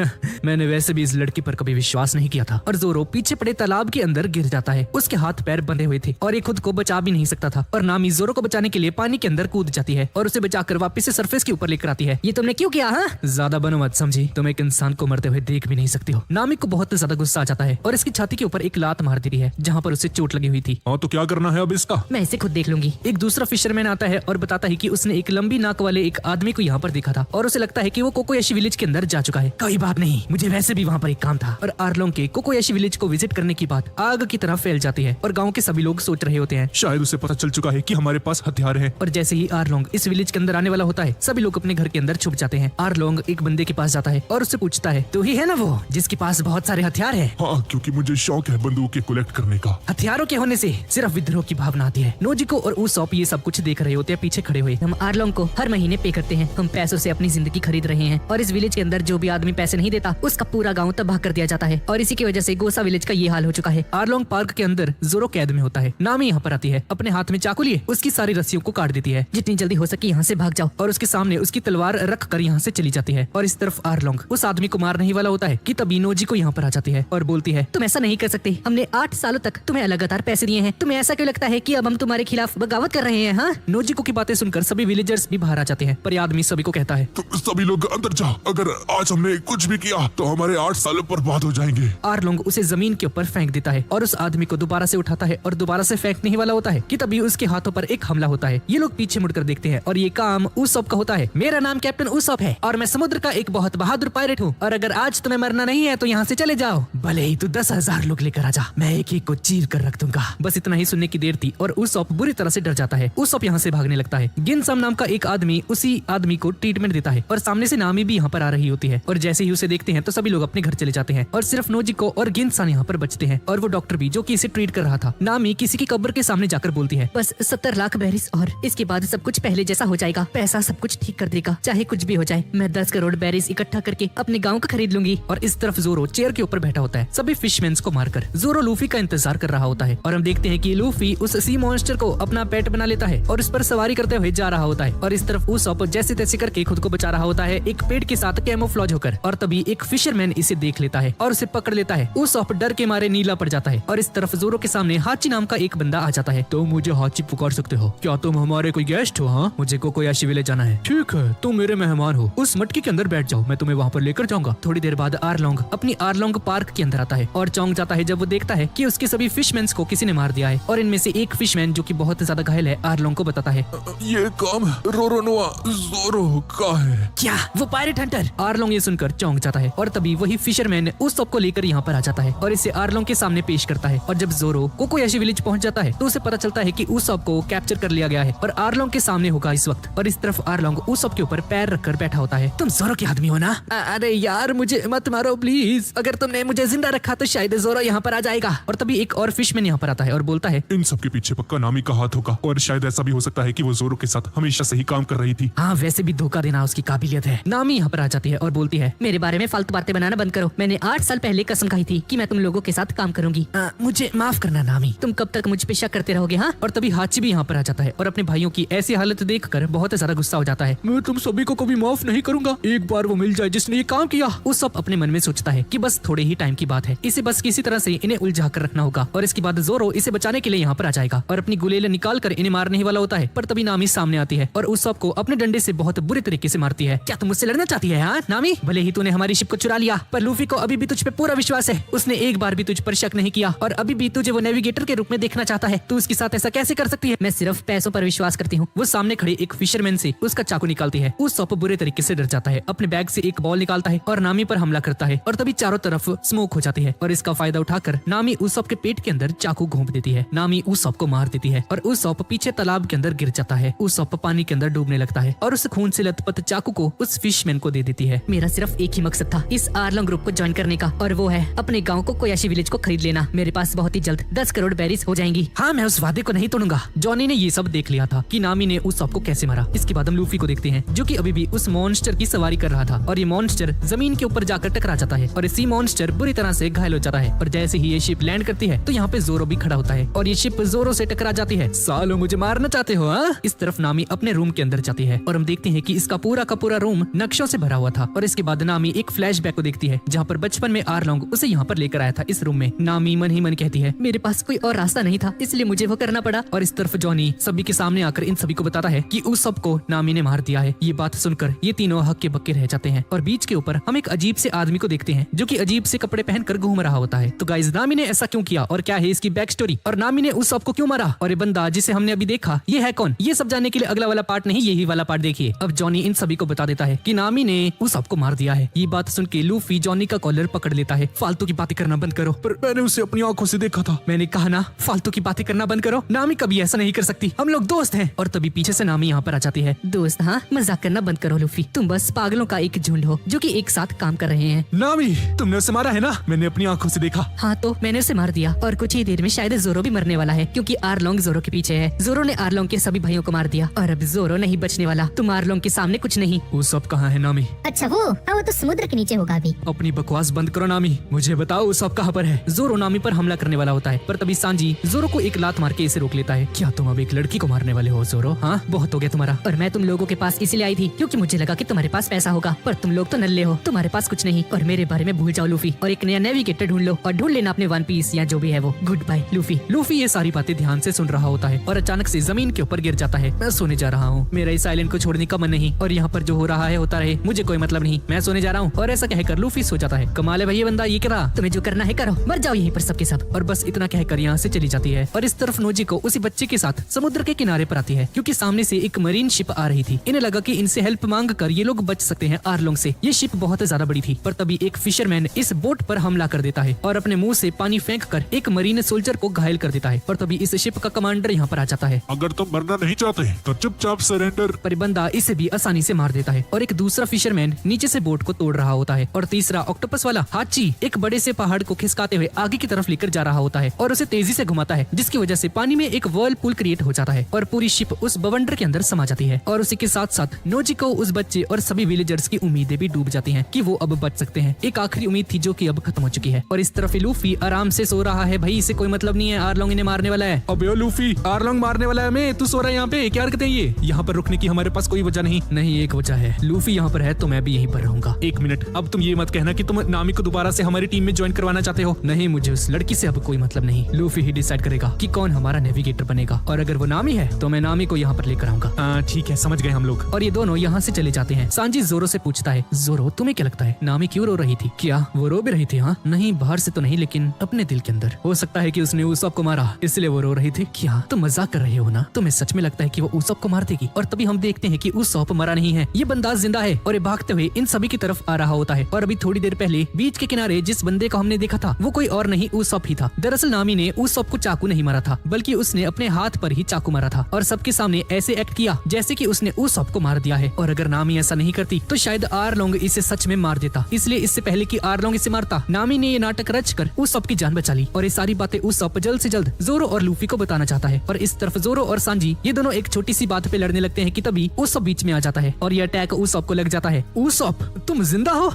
मैंने वैसे भी इस लड़की पर कभी विश्वास नहीं किया था। और जोरो पीछे पड़े तालाब के अंदर गिर जाता है। उसके हाथ पैर बंधे हुए थे और ये खुद को बचा भी नहीं सकता था। और नामी जोरो को बचाने के लिए पानी के अंदर कूद जाती है और उसे बचाकर वापस से सरफेस के ऊपर लेकर आती है। ये तुमने क्यों किया? हाँ, ज्यादा बनो मत समझी, तुम एक इंसान को मरते हुए देख भी नहीं सकती हो। नामी को बहुत ज्यादा गुस्सा आ जाता है और इसकी छाती के ऊपर एक लात मार देती है जहाँ पर उसे चोट लगी हुई थी। हाँ, तो क्या करना है अब इसका? मैं इसे खुद देख लूंगी। एक दूसरा फिशरमैन आता है और बताता है कि उसने एक लंबी नाक वाले एक आदमी को यहाँ पर देखा था और उसे लगता है कि वो कोकोयाशी विलेज के अंदर जा चुका है। कोई बात नहीं, मुझे वैसे भी वहाँ पर एक काम था। और आरलोंग के कोकोयाशी विलेज को विजिट करने की बात आग की तरह फैल जाती है और गाँव के सभी लोग सोच रहे होते हैं शायद उसे पता चल चुका है कि हमारे पास हथियार है। और जैसे ही आरलोंग इस विलेज के अंदर आने वाला होता है सभी लोग अपने घर के अंदर छुप जाते हैं। आरलोंग एक बंदे के पास जाता है और उससे पूछता है, तू ही है ना वो जिसके पास बहुत सारे हथियार है? हाँ, क्योंकि मुझे शौक है बंदूकें कलेक्ट करने का। हथियारों के होने से सिर्फ विद्रोह की भावना आती है। नोजिको और उसॉप ये सब कुछ देख रहे होते हैं पीछे खड़े हुए। हम आरलोंग को हर महीने पे करते हैं। हम पैसों से अपनी जिंदगी खरीद रहे हैं और इस विलेज के अंदर जो भी आदमी पैसे नहीं देता उसका पूरा गांव तबाह कर दिया जाता है और इसी की वजह से गोसा विलेज का ये हाल हो चुका है। आरलोंग पार्क के अंदर जोरो कैद में होता है। नामी यहाँ पर आती है, अपने हाथ में चाकू लिए उसकी सारी रस्सियों को काट देती है। जितनी जल्दी हो सके यहाँ से भाग जाओ। और उसके सामने उसकी तलवार रख कर यहाँ से चली जाती है। और इस तरफ आरलोंग उस आदमी को मारने ही वाला होता है कि तभी नोजिको यहाँ पर आ जाती है और बोलती है, तुम ऐसा नहीं कर सकते। हमने 8 सालों तक तुम्हें लगातार पैसे दिए हैं। तुम्हें ऐसा क्यों लगता है कि अब हम तुम्हारे खिलाफ बगावत कर रहे हैं? हाँ, नोजिको की बातें सुनकर सभी विलेजर्स भी बाहर आ जाते हैं, पर ये आदमी सभी को कहता है, तो सभी लोग अंदर जाओ, अगर आज हमने कुछ भी किया तो हमारे 8 साल बर्बाद हो जाएंगे। आरलोंग उसे जमीन के ऊपर फेंक देता है और उस आदमी को दोबारा से उठाता है और दोबारा से फेंकने ही वाला होता है कि तभी उसके हाथों पर एक हमला होता है। ये लोग पीछे मुड़कर देखते हैं और ये काम उसॉप का होता है। मेरा नाम कैप्टन उसॉप है और मैं समुद्र का एक बहुत बहादुर पायरेट हूँ और अगर आज तुम्हें मरना नहीं है तो यहाँ से चले जाओ, भले ही तू 10,000 लोग लेकर आ जा, मैं एक को चीर कर रख दूंगा। बस इतना ही सुनने की देर थी और उसॉप बुरी तरह से डर जाता है। उसॉप यहाँ से भागने लगता है। गिनसम नाम का एक आदमी उसी आदमी को ट्रीटमेंट देता है और सामने से नामी भी यहाँ पर आ रही होती है और जैसे ही उसे देखते हैं तो सभी लोग अपने घर चले जाते हैं और सिर्फ नोजिको और गिनसान यहाँ पर बचते हैं और वो डॉक्टर भी जो कि इसे ट्रीट कर रहा था। नामी किसी की कब्र के सामने जाकर बोलती है, बस 70 लाख बेरीज और इसके बाद सब कुछ पहले जैसा हो जाएगा। पैसा सब कुछ ठीक कर देगा, चाहे कुछ भी हो जाए। मैं 10 करोड़ बेरीज इकट्ठा करके अपने गाँव का खरीद लूंगी। और इस तरफ जोरो चेयर के ऊपर बैठा होता है सभी फिशमैन्स को मारकर। जोरो लूफी का इंतजार कर रहा होता है और हम देखते हैं कि लूफी उस सी मॉन्स्टर को अपना पेट बना लेता है और उस पर सवारी करते हुए जा रहा होता है। और इस तरफ उसॉप जैसे तैसे करके खुद को बचा रहा होता है एक पेड़ के साथ कैमोफ्लॉज होकर। और तभी एक फिशरमैन इसे देख लेता है और उसे पकड़ लेता है। उसॉप डर के मारे नीला पड़ जाता है और इस तरफ जोरो के सामने हाची नाम का एक बंदा आ जाता है। तो मुझे हाची पुकार सकते हो क्या? तुम हमारे कोई गेस्ट हो? हाँ, मुझे कोकोयाशी विलेज जाना है। ठीक है, तुम मेरे मेहमान हो, उस मटकी के अंदर बैठ जाओ, मैं तुम्हें मैं वहाँ पर लेकर जाऊंगा। थोड़ी देर बाद आरलोंग अपनी आरलोंग पार्क के अंदर आता है और चौंक जाता है जब वो देखता है कि उसके सभी फिशमैन्स को किसी ने मार दिया है और इनमें से एक फिशमैन जो कि बहुत ज्यादा घायल है आरलोंग को बताता है। ये काम रोरोनोआ जोरो का है। क्या वो पायरेट हंटर? आरलोंग ये सुनकर चौंक जाता है और तभी वही फिशरमैन उस सब को लेकर यहाँ पर आ जाता है और इसे आरलोंग के सामने पेश करता है। और जब जोरो कोकोयाशी विलेज पहुंच जाता है तो उसे पता चलता है कि उस सब को कैप्चर कर लिया गया है और आरलोंग के सामने होगा इस वक्त। और इस तरफ आरलोंग उस सब के ऊपर पैर रखकर बैठा होता है। तुम जोरो के आदमी हो ना? अरे यार मुझे मत मारो प्लीज, अगर तुमने मुझे जिंदा रखा तो शायद जोरो यहाँ पर आ जाएगा। और तभी एक और फिशमैन यहाँ पर आता है और बोलता है, इन सब के पीछे पक्का नामी का हाथ होगा और शायद ऐसा भी हो सकता है कि वो जोरो के साथ हमेशा से ही काम कर रही थी। हाँ वैसे भी धोखा देना उसकी काबिलियत है। नामी यहाँ पर आ जाती है और बोलती है, मेरे बारे में फालतू बातें बनाना बंद करो। मैंने 8 साल पहले कसम खाई थी कि मैं तुम लोगों के साथ काम करूंगी। मुझे माफ करना नामी। तुम कब तक मुझ पे शक करते रहोगे? हाँ, और तभी हाची भी यहाँ पर आ जाता है और अपने भाइयों की ऐसी हालत देखकर बहुत ज्यादा गुस्सा हो जाता है। मैं तुम सभी को कभी माफ नहीं करूंगा, एक बार वो मिल जाए जिसने ये काम किया। उस सब अपने मन में सोचता है कि बस थोड़े ही टाइम की बात है, इसे बस किसी तरह से इन्हें उलझा कर रखना होगा। और इसके बाद जोरो इसे बचाने के लिए यहाँ पर आ जाएगा और अपनी गुलेल निकाल कर इन्हें मारने ही वाला होता है। पर तभी नामी सामने आती है और उस सब को अपने डंडे से बहुत बुरे तरीके से मारती है। क्या तुम मुझसे लड़ना चाहती है? हाँ नामी, भले ही तूने हमारी शिप को चुरा लिया पर लूफी को अभी भी तुझ पे पूरा विश्वास है। उसने एक बार भी तुझ पर शक नहीं किया और अभी भी तुझे वो नेविगेटर के रूप में देखना चाहता है। तू उसके साथ ऐसा कैसे कर सकती है? मैं सिर्फ पैसों पर विश्वास करती हूँ। वो सामने खड़े एक फिशरमैन से उसका चाकू निकालती है। उस सॉप बुरे तरीके से डर जाता है, अपने बैग से एक बॉल निकालता है और नामी पर हमला करता है। और तभी चारों तरफ स्मोक हो जाती है और इसका फायदा उठाकर नामी उस सॉप के पेट के अंदर चाकू घोंप देती है। नामी उस सॉप को मार देती है और उस सॉप पीछे तालाब के अंदर गिर जाता है। उस सॉप पानी के अंदर डूबने लगता है और उस खून से लथपथ चाकू को उस फिशमैन को दे देती है। मेरा सिर्फ एक ही मकसद था इस आरलोंग ग्रुप को ज्वाइन करने का और वो है अपने गाँव को कोयाशी विलेज को खरीद लेना। मेरे पास बहुत ही जल्द 10 करोड़ बेरीज हो जाएंगी। हाँ मैं उस वादे को नहीं तोड़ूंगा। जॉनी ने ये सब देख लिया था कि नामी ने उस सब को कैसे मारा। इसके बाद हम लूफी को देखते हैं जो कि अभी भी उस मॉन्स्टर की सवारी कर रहा था और ये मॉन्स्टर जमीन के ऊपर जाकर टकरा जाता है और इसी मॉन्स्टर बुरी तरह से घायल हो जाता है। और जैसे ही ये शिप लैंड करती है तो यहाँ पे जोरो भी खड़ा होता है और ये शिप जोरो से टकरा जाती है। सालो मुझे मारना चाहते हो? हाँ? इस तरफ नामी अपने रूम के अंदर जाती है और हम देखते हैं कि इसका पूरा का पूरा रूम नक्शों से भरा हुआ था। और इसके बाद नामी एक फ्लैशबैक को देखती है जहाँ पर बचपन में आरलोंग उसे यहाँ पर लेकर आया था इस रूम में। नामी मन ही मन कहती है, मेरे पास कोई और रास्ता नहीं था इसलिए मुझे वो करना पड़ा। और इस तरफ जॉनी सभी के सामने आकर इन सभी को बताता है कि उस सब को नामी ने मार दिया है। ये बात सुनकर ये तीनों हक्के बक्के रह जाते हैं और बीच के ऊपर हम एक अजीब से आदमी को देखते हैं जो कि अजीब से कपड़े पहनकर घूम रहा होता है। तो गाइस नामी ने ऐसा क्यों किया और क्या है इसकी बैक स्टोरी और नामी ने उस सब को क्यों मारा और ये बंदा जिसे हमने अभी देखा ये है कौन? ये सब जानने के लिए अगला वाला पार्ट नहीं यही वाला पार्ट देखिए। अब जॉनी इन सभी को बता देता है कि नामी ने उस सब को मार दिया है। ये बात सुन के लूफी जॉनी का कॉलर पकड़ लेता है। फालतू की बातें करना बंद करो। पर मैंने उसे अपनी आंखों से देखा था। मैंने कहा ना फालतू की बातें करना बंद करो। नामी कभी ऐसा नहीं कर सकती, हम लोग दोस्त हैं। और तभी पीछे से नामी यहाँ पर आ जाती है। दोस्त? हाँ, मजाक करना बंद करो लूफी, तुम बस पागलों का एक झुंड हो जो कि एक साथ काम कर रहे हैं। नामी तुमने उसे मारा है ना? मैंने अपनी आंखों से देखा। हाँ तो मैंने उसे मार दिया और कुछ ही देर में शायद जोरो भी मरने वाला है क्योंकि आरलोंग जोरो के पीछे है। जोरो ने आरलोंग के सभी भाइयों को मार दिया और अब जोरो नहीं बचने वाला। तुम आरलोंग के सामने कुछ नहीं। वो सब कहाँ है नामी? अच्छा वो, हाँ वो तो समुद्र के नीचे होगा अभी। अपनी बकवास बंद करो नामी, मुझे बताओ वो सब कहाँ पर है? जोरो नामी पर हमला करने वाला होता है पर तभी सांजी जोरो को एक लात मार के इसे रोक लेता है। क्या तुम अब एक लड़की को मारने वाले हो जोरो? हाँ बहुत हो गया तुम्हारा। और मैं तुम लोगों के पास इसलिए आई थी क्योंकि मुझे लगा कि तुम्हारे पास पैसा होगा पर तुम लोग तो नल्ले हो, तुम्हारे पास कुछ नहीं। और मेरे बारे में भूल जाओ लूफी और एक नया नेविगेटर ढूंढ लो और ढूंढ लेना अपने वन पीस या जो भी है वो। Good bye Luffy. लूफी ये सारी बातें ध्यान से सुन रहा होता है और अचानक से जमीन के ऊपर गिर जाता है। मैं सोने जा रहा हूँ, मेरा इस आइलैंड को छोड़ने का मन नहीं और यहाँ पर जो हो रहा है होता रहे, मुझे कोई मतलब नहीं, मैं सोने जा रहा हूँ। और ऐसा कहकर लूफी सो जाता है। कमाल है भैया बंदा, ये क्या? तुम्हें जो करना है करो, मर जाओ यहीं पर सबके सब। और बस इतना कहकर यहाँ से चली जाती है। और इस तरफ नोजी को उसी बच्चे के साथ समुद्र के किनारे पर आती है क्योंकि सामने से एक मरीन शिप आ रही थी। इन्हें लगा कि इनसे हेल्प मांग कर ये लोग बच सकते हैं आरलोंग से। ये शिप बहुत ज्यादा बड़ी थी पर तभी एक फिशरमैन इस बोट पर हमला कर देता है और अपने मुंह से पानी फेंक कर एक मरीन सोल्जर को घायल कर देता है। पर तभी इस शिप का कमांडर यहाँ पर आ जाता है। अगर तुम मरना नहीं चाहते तो चुपचाप सरेंडर। पर बंदा इसे भी आसानी से मार देता है और एक दूसरा फिशरमैन नीचे से बोट को तोड़ रहा होता है और तीसरा ऑक्टोपस वाला हाची एक बड़े से पहाड़ को खिसकाते हुए आगे की तरफ लेकर जा रहा होता है और उसे तेजी से घुमाता है जिसकी वजह से पानी में एक वर्लपूल क्रिएट हो जाता है और पूरी शिप उस बवंडर के अंदर समा जाती है। और उसी के साथ साथ नोजी को उस बच्चे और सभी विलेजर्स की उम्मीदें भी डूब जाती हैं कि वो अब बच सकते हैं। एक आखिरी उम्मीद थी जो कि अब खत्म हो चुकी है। और इस तरफ लूफी आराम से सो रहा है। भाई इसे कोई मतलब नहीं है, आरलोंग इन्हें मारने वाला है। अबे ओ लूफी, आरलोंग मारने वाला है मैं, तू सो रहा है यहाँ पे? क्या हरकतें ये? यहाँ पर रुकने की हमारे पास कोई वजह नहीं। नहीं एक वजह है, लूफी यहाँ पर है तो मैं भी यहीं पर रहूंगा। एक मिनट, अब तुम ये मत कहना कि तुम नामी को दोबारा से हमारी टीम में ज्वाइन करवाना चाहते हो। नहीं, मुझे उस लड़की से अब कोई मतलब नहीं। लूफी ही डिसाइड करेगा कि कौन हमारा नेविगेटर बनेगा और अगर वो नामी है तो मैं नामी को यहाँ पर लेकर आऊंगा। ठीक है, समझ गए हम लोग। और ये दोनों यहाँ से चले जाते हैं। सांजी जोरो से पूछता है है। जोरो, तुम्हें क्या लगता है नामी क्यों रो रही थी? क्या वो रो भी रही थी? हाँ, नहीं बाहर से तो नहीं, लेकिन अपने दिल के अंदर। हो सकता है कि उसने उसॉप को मारा इसलिए वो रो रही थी। क्या तुम मजाक कर रहे हो ना? तुम्हें सच में लगता है कि वो उसॉप को मार देगी? और तभी हम देखते हैं कि उसॉप मरा नहीं है, ये बंदा जिंदा है और ये भागते हुए इन सभी की तरफ आ रहा होता है। और अभी थोड़ी देर पहले बीच के किनारे जिस बंदे को हमने देखा था वो कोई और नहीं उसॉप ही था। दरअसल नामी ने उसॉप को चाकू नहीं मारा था, बल्कि उसने अपने हाथ पर ही चाकू मारा था और सबके सामने ऐसे एक्ट किया जैसे कि उसने उसॉप को मार दिया है। और अगर नामी ऐसा नहीं करती तो शायद आरलोंग इसे सच में मार देता। इसलिए इससे पहले कि आरलोंग इसे मारता, नामी ने ये नाटक रचकर उसॉप की जान बचा ली। और ये सारी बातें उसॉप जल्द से जल्द जोरो और लूफी को बताना चाहता है। और इस तरफ जोरो और सांजी ये दोनों एक छोटी सी बात पे लड़ने लगते हैं कि तभी उसॉप बीच में आ जाता है और ये अटैक उसॉप को लग जाता है। उसॉप, तुम जिंदा हो?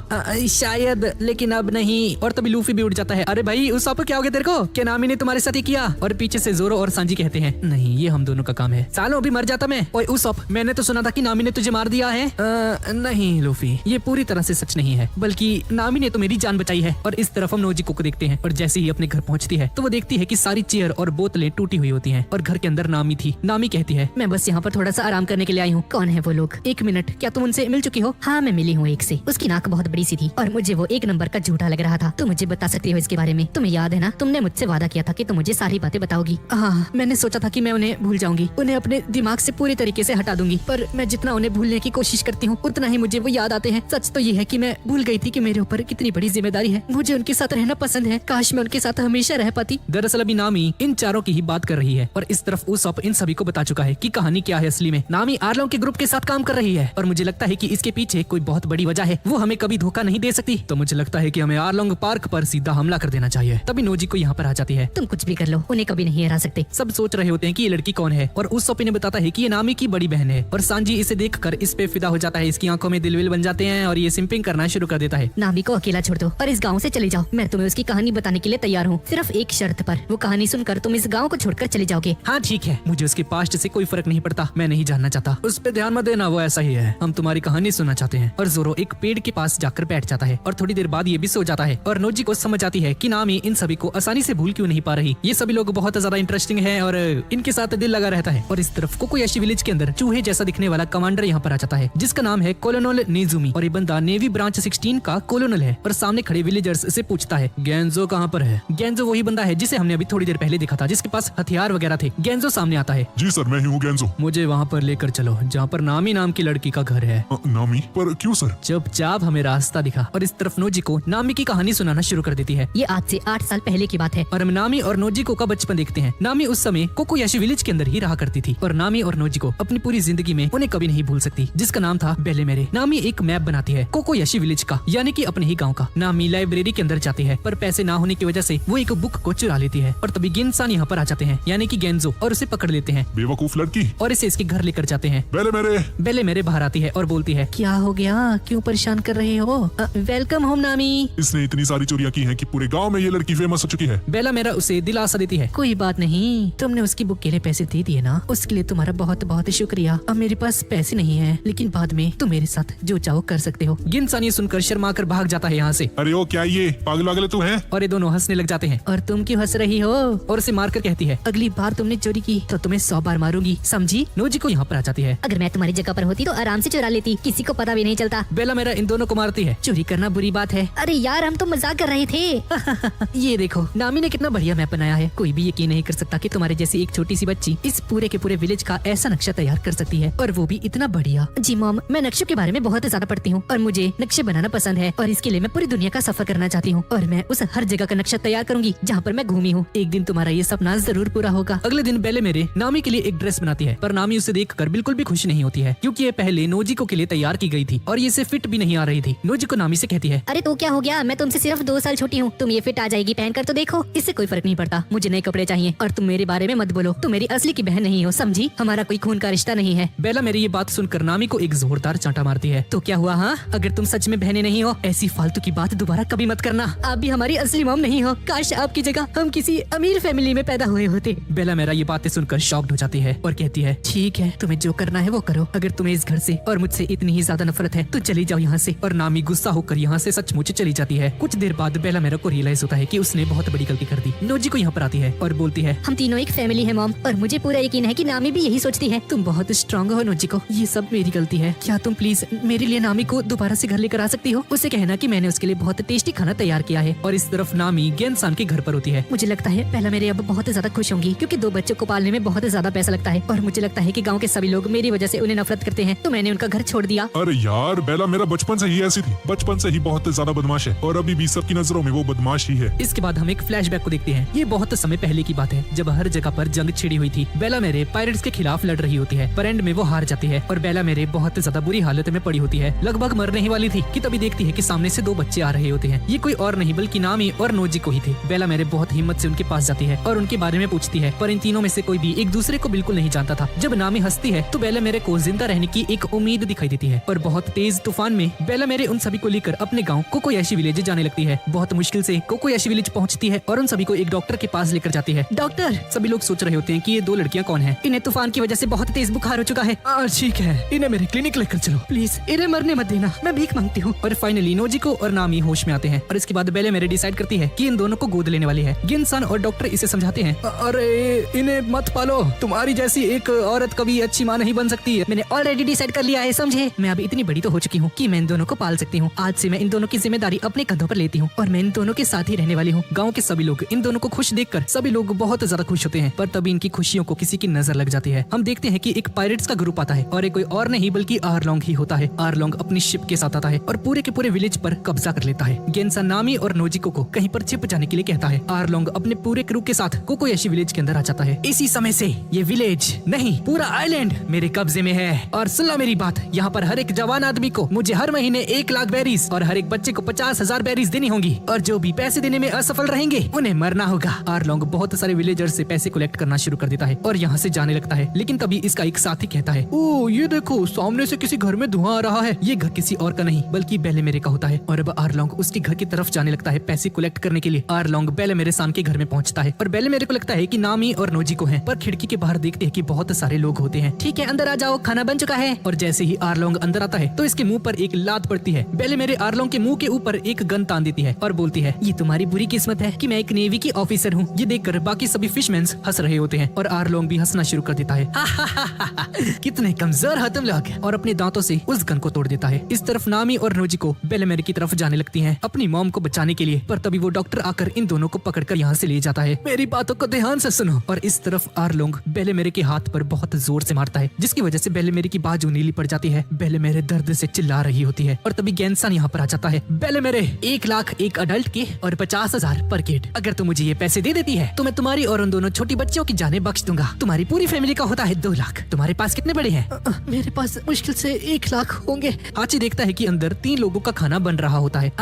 शायद, लेकिन अब नहीं। और तभी लूफी भी उठ जाता है। अरे भाई उसॉप, क्या हो गया तेरे को? क्या नामी ने तुम्हारे साथ ही किया? और पीछे से जोरो और सांजी कहते हैं, नहीं ये हम दोनों का काम है। सालों अभी मर जाता मैं। ओए उसॉप, मैंने तो सुना था कि नामी ने तुझे मार दिया है। नहीं लूफी, ये पूरी तरह से सच नहीं है, बल्कि नामी ने तो मेरी जान बचाई है। और इस तरफ हम नोजिको को देखते हैं और जैसे ही अपने घर पहुंचती है तो वो देखती है कि सारी चेयर और बोतलें टूटी हुई होती हैं और घर के अंदर नामी थी। नामी कहती है, मैं बस यहाँ पर थोड़ा सा आराम करने के लिए आई हूँ। कौन है वो लोग? एक मिनट, क्या तुम उनसे मिल चुकी हो? हाँ, मैं मिली हूँ एक से। उसकी नाक बहुत बड़ी सी थी और मुझे वो एक नंबर का झूठा लग रहा था। तुम मुझे बता सकती हो इसके बारे में? तुम्हें याद है ना, तुमने मुझसे वादा किया था कि तुम मुझे सारी बातें बताओगी। हाँ, मैंने सोचा था कि मैं उन्हें भूल जाऊंगी, उन्हें अपने दिमाग से पूरी तरीके से हटा दूंगी, पर मैं जितना उन्हें भूलने की कोशिश करती हूँ उतना ही मुझे वो याद आते हैं। सच तो ये है कि मैं भूल गई थी कि मेरे ऊपर कितनी बड़ी जिम्मेदारी है। मुझे उनके साथ रहना पसंद है, काश मैं उनके साथ हमेशा रह पाती। दरअसल अभी नामी इन चारों की ही बात कर रही है और इस तरफ उसॉप इन सभी को बता चुका है कि कहानी क्या है। असली में नामी आरलोंग के ग्रुप के साथ काम कर रही है और मुझे लगता है कि इसके पीछे कोई बहुत बड़ी वजह है। वो हमें कभी धोखा नहीं दे सकती। तो मुझे लगता है कि हमें आरलोंग पार्क पर सीधा हमला कर देना चाहिए। तभी नोजी को यहाँ पर आ जाती है। तुम कुछ भी कर लो, उन्हें कभी नहीं हरा सकते। सब सोच रहे होते हैं कि ये लड़की कौन है और उसॉप इन्हें बताता है कि ये नामी की बड़ी बहन है। और सांजी इसे देखकर इस पे फिदा हो जाता है। इसकी आंखों में दिल विल बन जाते हैं और ये सिंपिंग करना शुरू कर देता है। नामी को अकेला छोड़ दो और इस गांव से चले जाओ। मैं तुम्हें उसकी कहानी बताने के लिए तैयार हूँ, सिर्फ एक शर्त पर। वो कहानी सुनकर तुम इस गांव को छोड़कर चले जाओगे। हाँ ठीक है, मुझे उसके पास्ट से कोई फर्क नहीं पड़ता, मैं नहीं जानना चाहता। उस पे ध्यान मत देना, वो ऐसा ही है। हम तुम्हारी कहानी सुनना चाहते हैं। और जोरो एक पेड़ के पास जाकर बैठ जाता है और थोड़ी देर बाद ये भी सो जाता है। और नोजी को समझ आती है कि नामी इन सभी को आसानी से भूल क्यों नहीं पा रही। ये सभी लोग बहुत ज्यादा इंटरेस्टिंग है और इनके साथ दिल लगा रहता है। और इस तरफ कोकोयाशी विलेज के अंदर चूहे जैसा दिखने वाला कमांडर यहाँ पर आ जाता है जिसका नाम है कोलोनल नेजुमी। और ये बंदा नेवी ब्रांच 16 का कोलोनल है और सामने खड़े विलेजर्स से पूछता है, गेंजो कहाँ पर है? गेंजो वही बंदा है जिसे हमने अभी थोड़ी देर पहले देखा था, जिसके पास हथियार वगैरह थे। गेंजो सामने आता है। जी सर, मैं ही हूँ गेंजो। मुझे वहाँ पर लेकर चलो जहाँ पर नामी नाम की लड़की का घर है। नामी? पर क्यों सर? चुपचाप हमें रास्ता दिखा। और इस तरफ नोजी को नामी की कहानी सुनाना शुरू कर देती है। ये आज से 8 साल पहले की बात है। और हम नामी और नोजिको का बचपन देखते हैं। नामी उस समय कोकोयाशी विलेज के अंदर ही रहा करती थी और नामी और नोजिको अपनी पूरी जिंदगी में उन्हें कभी नहीं भूल सकती, जिसका नाम था बेले मेरे। नामी एक मैप बनाती है कोकोयाशी विलेज का, यानी कि अपने ही गांव का। नामी लाइब्रेरी के अंदर जाती है पर पैसे ना होने की वजह से वो एक बुक को चुरा लेती है। और तभी गिनसान यहाँ पर आ जाते हैं, यानी कि गेंजो, और उसे पकड़ लेते हैं। बेवकूफ लड़की। और इसे इसके घर लेकर जाते हैं। बेले मेरे बाहर आती है और बोलती है, क्या हो गया, क्यों परेशान कर रहे हो? वेलकम होम नामी। इसने इतनी सारी चोरियां की हैं कि पूरे गांव में ये लड़की फेमस हो चुकी है। बेला मेरा उसे दिलासा देती है। कोई बात नहीं, तुमने उसकी बुक के लिए पैसे दे दिए ना, उसके लिए तुम्हारा बहुत बहुत शुक्रिया। अब मेरे पास पैसे नहीं है, लेकिन बाद में तुम मेरे साथ जो चाहो कर सकते हो। गिनसान ये सुनकर शर्मा कर भाग जाता है यहाँ से। अरे ओ क्या ये पागल वागल तू है? और ये दोनों हंसने लग जाते हैं। और तुम क्यों हंस रही हो? और उसे मारकर कहती है, अगली बार तुमने चोरी की तो तुम्हें 100 बार मारूंगी, समझी? नोजी को यहाँ पर आ जाती है। अगर मैं तुम्हारी जगह पर होती तो आराम से चुरा लेती, किसी को पता भी नहीं चलता। बेला मेरा इन दोनों को मारती है। चोरी करना बुरी बात है। अरे यार, हम तो मजाक कर रहे थे। ये देखो, नामी ने कितना बढ़िया मैप बनाया है। कोई भी यकीन नहीं कर सकता कि तुम्हारे जैसी एक छोटी सी बच्ची इस पूरे के पूरे विलेज का ऐसा नक्शा तैयार कर सकती है, और वो भी इतना बढ़िया। जी मॉम, मैं नक्शों के बारे में बहुत ज्यादा पढ़ती हूँ और मुझे नक्शे बनाना पसंद है और इसके लिए मैं पूरी दुनिया का सफर करना चाहती हूँ और मैं उस हर जगह का नक्शा तैयार करूंगी जहाँ पर मैं घूमी हूँ। एक दिन तुम्हारा ये सपना जरूर पूरा होगा। अगले दिन बेले मेरे नामी के लिए एक ड्रेस बनाती है, पर नामी उसे देखकर बिल्कुल भी खुश नहीं होती है क्योंकि ये पहले नोजिको के लिए तैयार की गई थी और ये इसे फिट भी नहीं आ रही थी। नोजिको नामी से कहती है, अरे तो क्या हो गया, मैं तुमसे सिर्फ 2 साल छोटी हूँ, तुम ये फिट आ जाएगी, पहनकर तो देखो। इससे कोई फर्क नहीं पड़ता, मुझे नए कपड़े चाहिए। और तुम मेरे बारे में मत बोलो, तुम मेरी असली की बहन नहीं हो, समझी? हमारा कोई खून का रिश्ता नहीं है। बेला मेरी ये बात सुनकर नामी को एक जोरदार चांटा मारती है। तो क्या हुआ? हाँ, अगर तुम सच में बहनें नहीं हो, ऐसी फालतू की बात दोबारा कभी मत करना। आप भी हमारी असली मॉम नहीं हो। काश आपकी जगह हम किसी अमीर फैमिली में पैदा हुए होते। बेला मेरा ये बातें सुनकर शॉक्ड हो जाती है और कहती है, ठीक है, तुम्हें जो करना है वो करो। अगर तुम्हें इस घर से और मुझसे इतनी ही ज्यादा नफरत है तो चली जाओ यहाँ से। और नामी गुस्सा होकर यहाँ से सचमुच चली जाती है। कुछ देर बाद बेला मेरा को रियलाइज होता है कि उसने बहुत बड़ी गलती कर दी। नोजी को यहाँ पर आती है और बोलती है, हम तीनों एक फैमिली है मॉम, और मुझे पूरा यकीन है कि नामी भी यही सोचती है। तुम बहुत स्ट्रांग हो नोजिको, ये सब मेरी गलती है। क्या तुम प्लीज मेरे लिए नामी को दोबारा से घर लेकर आ सकती हो? उसे कहना कि मैंने उसके लिए बहुत टेस्टी खाना तैयार किया है। और इस तरफ नामी गेनसान के घर पर होती है। मुझे लगता है पहला मेरे अब बहुत ज्यादा खुश होंगी, क्योंकि 2 बच्चों को पालने में बहुत ज्यादा पैसा लगता है और मुझे लगता है कि गांव के सभी लोग मेरी वजह से उन्हें नफरत करते हैं, तो मैंने उनका घर छोड़ दिया। अरे यार बेला मेरा बचपन से ही ऐसी थी, बचपन से ही बहुत ज्यादा बदमाश है और अभी भी सबकी नजरों में वो बदमाश ही है। इसके बाद हम एक फ्लैशबैक को देखते हैं। ये बहुत समय पहले की बात है, जब हर जगह पर जंग छिड़ी हुई थी। बेला मेरे पायरेट्स के खिलाफ लड़ रही होती है, पर एंड में वो हार जाती है और बेला मेरे बहुत ज्यादा बुरी हालत में पड़ी होती है, लगभग मरने ही वाली थी कि तभी देखती है कि सामने से 2 बच्चे आ रहे होते हैं। ये कोई और नहीं बल्कि नामी और नोजी को ही थे। बेला मेरे बहुत हिम्मत से उनके पास जाती है और उनके बारे में पूछती है, पर इन तीनों में से कोई भी एक दूसरे को बिल्कुल नहीं जानता था। जब नामी हंसती है तो बेला मेरे को जिंदा रहने की एक उम्मीद दिखाई देती है और बहुत तेज तूफान में बेला मेरे उन सभी को लेकर अपने गाँव कोकोयाशी विलेज जाने लगती है। बहुत मुश्किल से कोकोयाशी विलेज पहुंचती है और उन सभी को एक डॉक्टर के पास लेकर जाती है। डॉक्टर, सभी लोग सोच रहे होते हैं कि ये 2 लड़कियां कौन हैं। इन्हें तूफान की वजह से बहुत तेज बुखार हो चुका है। ठीक है, इन्हें मेरे क्लिनिक लेकर चलो प्लीज, इन्हें मरने मत देना, मैं भीख मांगती हूँ। और फाइनली नोजी को और नामी होश में आते हैं और इसके बाद बेले मेरे डिसाइड करती है कि इन दोनों को गोद लेने वाली है। गिनसान और डॉक्टर इसे समझाते हैं, अरे इन्हें मत पालो, तुम्हारी जैसी एक औरत कभी अच्छी माँ नहीं बन सकती है। मैंने ऑलरेडी डिसाइड कर लिया है, समझे। मैं अभी इतनी बड़ी तो हो चुकी हूँ कि मैं इन दोनों को पाल सकती हूँ। आज से मैं इन दोनों की जिम्मेदारी अपने कंधों पर लेती हूँ और मैं इन दोनों के साथ ही रहने वाली हूँ। गाँव के सभी लोग इन दोनों को खुश देखकर सभी लोग बहुत ज्यादा खुश होते हैं, पर तभी इनकी खुशियों को किसी की नजर लग जाती है। हम देखते हैं कि एक पायरेट्स का ग्रुप आता है और ये कोई और नहीं बल्कि आरलोंग ही होता है। आरलोंग अपनी शिप के साथ आता है और पूरे के पूरे विलेज पर कब्जा कर लेता है। गेनसान नामी और नोजिको को कहीं पर छिप जाने के लिए कहता है। आरलोंग अपने पूरे क्रू के साथ कोकोयाशी विलेज के अंदर आ जाता है। इसी समय से ये विलेज नहीं, पूरा आइलैंड मेरे कब्जे में है। और सुन लो मेरी बात, यहाँ पर हर एक जवान आदमी को मुझे हर महीने 1 लाख बेरीज और हर एक बच्चे को 50,000 बेरीज देनी होंगी और जो भी पैसे देने में असफल रहेंगे उन्हें मरना होगा। आरलोंग बहुत सारे विलेजर्स से पैसे कलेक्ट करना शुरू कर देता है और यहाँ से जाने लगता है, लेकिन तभी इसका एक साथी कहता है, ओ ये देखो सामने से किसी घर में धुआं आ रहा है। ये घर किसी और का नहीं बल्कि बेले मेरे का होता है। और अब आरलोंग उसके घर की तरफ जाने लगता है पैसे कलेक्ट करने के लिए। आरलोंग बेले मेरे सान के घर में पहुंचता है और बेले मेरे को लगता है कि नामी और नोजी को है, पर खिड़की के बाहर देखते हैं कि बहुत सारे लोग होते हैं। ठीक है, अंदर आ जाओ, खाना बन चुका है। और जैसे ही आरलोंग अंदर आता है तो इसके मुंह पर एक लात पड़ती है। बेले मेरे आरलोंग के मुंह के ऊपर एक गन तान देती है और बोलती है, ये तुम्हारी बुरी किस्मत है कि मैं एक नेवी की ऑफिसर हूँ। ये देखकर बाकी सभी फिशमैन्स हंस रहे होते हैं और आरलोंग भी हंसना शुरू कर देता है। कितने कमजोर हो तुम लोग, और अपने दांतों से उस गन को तोड़ देता है। इस तरफ नामी और नोजी को बेले मेरे की तरफ जाने लगती हैं अपनी मॉम को बचाने के लिए, पर तभी वो डॉक्टर आकर इन दोनों को पकड़कर यहाँ से ले जाता है। मेरी बातों को ध्यान से सुनो। और इस तरफ आरलोंग बेले मेरे के हाथ पर बहुत जोर से मारता है, जिसकी वजह से बेले मेरे की बाजू नीली पड़ जाती है। बेले मेरे दर्द से चिल्ला रही होती है और तभी गेनसान यहाँ पर आ जाता है। बेले मेरे 1 लाख एक अडल्ट के और 50,000 पर किड। अगर तुम मुझे ये पैसे दे देती है तो मैं तुम्हारी और उन दोनों छोटी बच्चियों की जाने बख्श दूंगा। तुम्हारी पूरी फैमिली का होता है 2 लाख। तुम्हारे पास कितने बड़े हैं? मेरे पास मुश्किल से 1 लाख होंगे। हाची देखता है कि अंदर 3 लोगों का खाना बन रहा होता है।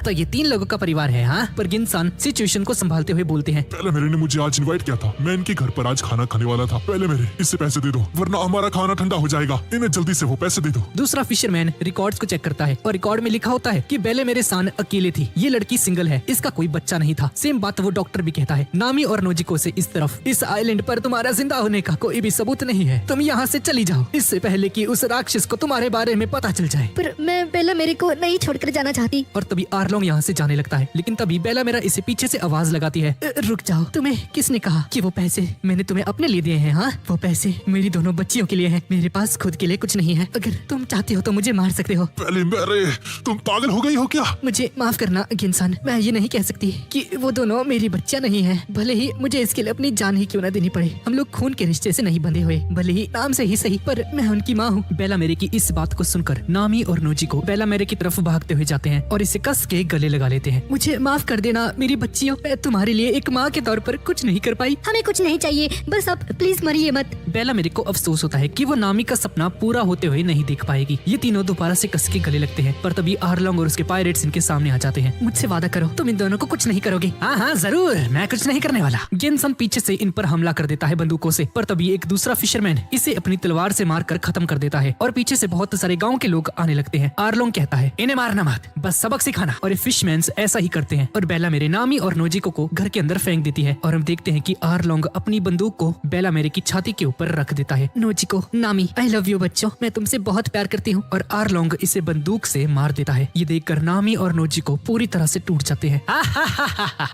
तो ये 3 लोगों का परिवार है। हाँ, पर गिनसान सिचुएशन को संभालते हुए बोलते हैं, पहले मेरे ने मुझे आज इनवाइट किया था, मैं इनके घर पर आज खाना खाने वाला था। पहले मेरे इससे पैसे दे दो वरना हमारा खाना ठंडा हो जाएगा। इन्हें जल्दी से वो पैसे दे दो। दूसरा फिशरमैन रिकॉर्ड्स को चेक करता है और रिकॉर्ड में लिखा होता है कि बेले मेरे सान अकेले थी। ये लड़की सिंगल है, इसका कोई बच्चा नहीं था। सेम बात वो डॉक्टर भी कहता है। नामी और नोजिको से इस तरफ, इस आइलैंड पर तुम्हारा जिंदा होने का कोई भी सबूत नहीं है। तुम यहाँ से चली जाओ इससे पहले कि उस राक्षस को तुम्हारे बारे में पता चल जाए। पर मैं बेला मेरे को नहीं छोड़कर जाना चाहती। और तभी आरलोंग यहाँ से जाने लगता है, लेकिन तभी बेला मेरा इसे पीछे से आवाज लगाती है, रुक जाओ, तुम्हें किसने कहा कि वो पैसे मैंने तुम्हें अपने लिए दिए हैं? हाँ, वो पैसे मेरी दोनों बच्चियों के लिए हैं। मेरे पास खुद के लिए कुछ नहीं है। अगर तुम चाहते हो तो मुझे मार सकते हो। पहले मेरे, तुम पागल हो गई हो क्या? मुझे माफ करना गिनसान, मैं ये नहीं कह सकती कि वो दोनों मेरी बच्चियां नहीं है, भले ही मुझे इसके लिए अपनी जान ही क्यों न देनी पड़े। हम लोग खून के रिश्ते से नहीं बंधे हुए, भले ही नाम से ही सही, पर मैं उनकी माँ हूँ। बेला मेरे की इस बात को सुनकर नामी और नोजी को बेला मेरे की तरफ भागते हुए जाते हैं और इसे कस के गले लगा लेते हैं। मुझे माफ कर देना मेरी बच्चियों, मैं तुम्हारे लिए एक माँ के तौर पर कुछ नहीं कर पाई। हमें कुछ नहीं चाहिए, बस आप प्लीज मरिए मत। बेला मेरे को अफसोस होता है कि वो नामी का सपना पूरा होते हुए नहीं देख पाएगी। ये तीनों दोबारा से कस के गले लगते हैं, पर तभी आरलोंग और उसके पायरेट्स इनके सामने आ जाते हैं। मुझसे वादा करो तुम इन दोनों को कुछ नहीं करोगे। हाँ हाँ जरूर, मैं कुछ नहीं करने वाला। गिनसन पीछे से इन पर हमला कर देता है बंदूकों से, पर तभी एक दूसरा फिशरमैन इसे अपनी तलवार से मारकर खत्म कर देता है और पीछे से बहुत सारे गांव के लोग आने लगते हैं। आरलोंग कहता है, इन्हें मारना मत, बस सबक सिखाना। और ये फिशमैन्स ऐसा ही करते हैं और बेला मेरे नामी और नोजिको को घर के अंदर फेंक देती है। और हम देखते हैं कि आरलोंग अपनी बंदूक को बेला मेरे की छाती के ऊपर रख देता है। नोजिको, नामी, आई लव यू बच्चों, मैं तुमसे बहुत प्यार करती हूँ। और आरलोंग इसे बंदूक से मार देता है। ये देखकर नामी और नोजिको पूरी तरह से टूट जाते हैं।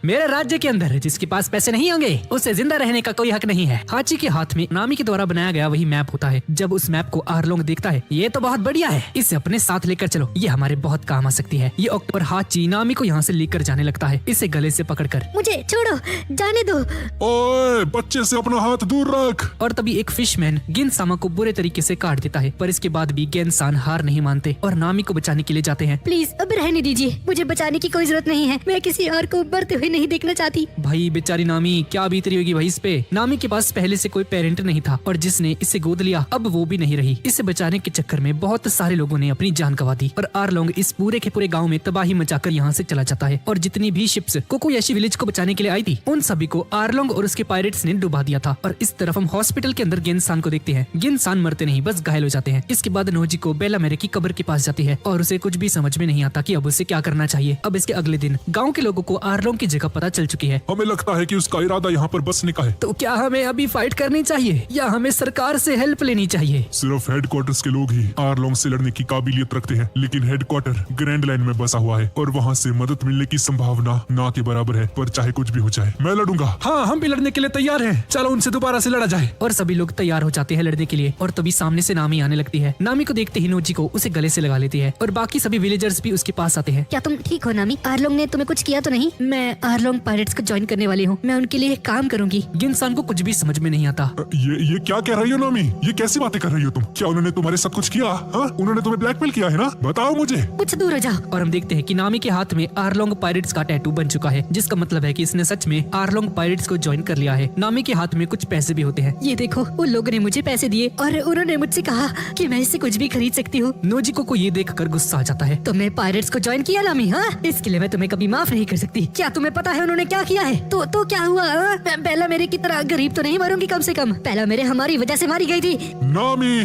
मेरे राज्य के अंदर जिसके पास पैसे नहीं होंगे उसे जिंदा रहने का कोई हक नहीं है। हाची के हाथ में नामी के द्वारा बनाया गया वही मैप होता है। जब उस मैप को आरलोंग देखता है, ये तो बहुत बढ़िया है, है, इसे अपने साथ लेकर चलो, ये हमारे बहुत काम आ सकती है। ये अक्टूबर हाची नामी को यहाँ से लेकर जाने लगता है, इसे गले से पकड़कर। मुझे छोड़ो, जाने दो। ओए बच्चे से अपना हाथ दूर रख। और तभी एक फिशमैन गेनसामा को बुरे तरीके से काट देता है, पर इसके बाद भी गेनसान हार नहीं मानते और नामी को बचाने के लिए जाते हैं। प्लीज अब रहने दीजिए, मुझे बचाने की कोई जरूरत नहीं है। मैं किसी और को मरते हुए नहीं देखना चाहती। भाई बेचारी नामी, क्या बीत रही होगी भाई इस पे। नामी के पास पहले से कोई पेरेंट नहीं था और जिसने इसे गोद लिया अब वो भी नहीं रही। इसे बचाने के चक्कर में बहुत सारे लोगों ने अपनी जान गंवा दी और आरलोंग इस पूरे के पूरे गांव में तबाही मचाकर यहाँ से चला जाता है। और जितनी भी शिप्स कोकोयाशी विलेज को बचाने के लिए आई थी उन सभी को आरलोंग और उसके पायरेट्स ने डुबा दिया था। और इस तरफ हम हॉस्पिटल के अंदर गेनसान को देखते हैं। गेनसान मरते नहीं, बस घायल हो जाते हैं। इसके बाद नोजी को बेला मेरे की कब्र के पास जाती है और उसे कुछ भी समझ में नहीं आता कि अब उसे क्या करना चाहिए। अब इसके अगले दिन गाँव के लोगों को आरलोंग की जगह पता चल चुकी है। हमें लगता है कि उसका इरादा यहाँ पर बसने का है। तो क्या हमें अभी फाइट करनी चाहिए या हमें सरकार से हेल्प लेनी चाहिए? सिर्फ हेडक्वार्टर्स के लोग ही आरलोंग से लड़ने की काबिलियत रखते हैं, लेकिन हेडक्वार्टर ग्रैंड लाइन में बसा हुआ है और वहाँ से मदद मिलने की संभावना ना के बराबर है। पर चाहे कुछ भी हो जाए मैं लड़ूंगा। हाँ, हम भी लड़ने के लिए तैयार हैं। चलो उनसे दोबारा से लड़ा जाए। और सभी लोग तैयार हो जाते हैं लड़ने के लिए। और तभी सामने से नामी आने लगती है। नामी को देखते ही नोजी को उसे गले से लगा लेती है और बाकी सभी विलेजर्स भी उसके पास आते हैं। क्या तुम ठीक हो नामी? आरलोंग ने तुम्हें कुछ किया तो नहीं? मैं आरलोंग पायरेट्स को ज्वाइन करने वाली हूँ, मैं उनके लिए काम करूंगी। गिनसान को कुछ भी समझ में नहीं आता। ये क्या कह रही हो नामी? ये कैसी बातें कर रही हो तुम? क्या उन्होंने तुम्हारे साथ कुछ किया? हाँ, उन्होंने तुम्हें ब्लैकमेल किया है ना? बताओ मुझे। कुछ दूर हो जाओ। और हम देखते हैं कि नामी के हाथ में आरलोंग पायरेट्स का टैटू बन चुका है, जिसका मतलब है कि इसने सच में आरलोंग पायरेट्स को ज्वाइन कर लिया है। नामी के हाथ में कुछ पैसे भी होते हैं। ये देखो, उन लोगों ने मुझे पैसे दिए और उन्होंने मुझसे कहा कि मैं इससे कुछ भी खरीद सकती हूँ। नोजी को ये देखकर गुस्सा आ जाता है। तुमने पायरेट्स को ज्वाइन किया नामी? हाँ, इसके लिए मैं तुम्हें कभी माफ नहीं कर सकती। क्या तुम्हें पता है उन्होंने क्या किया है? तो क्या हुआ? पहला मेरे की तरह गरीब तो नहीं मरूंगी, कम से कम पहला मेरे हमारी वजह से मारी गई थी। नामी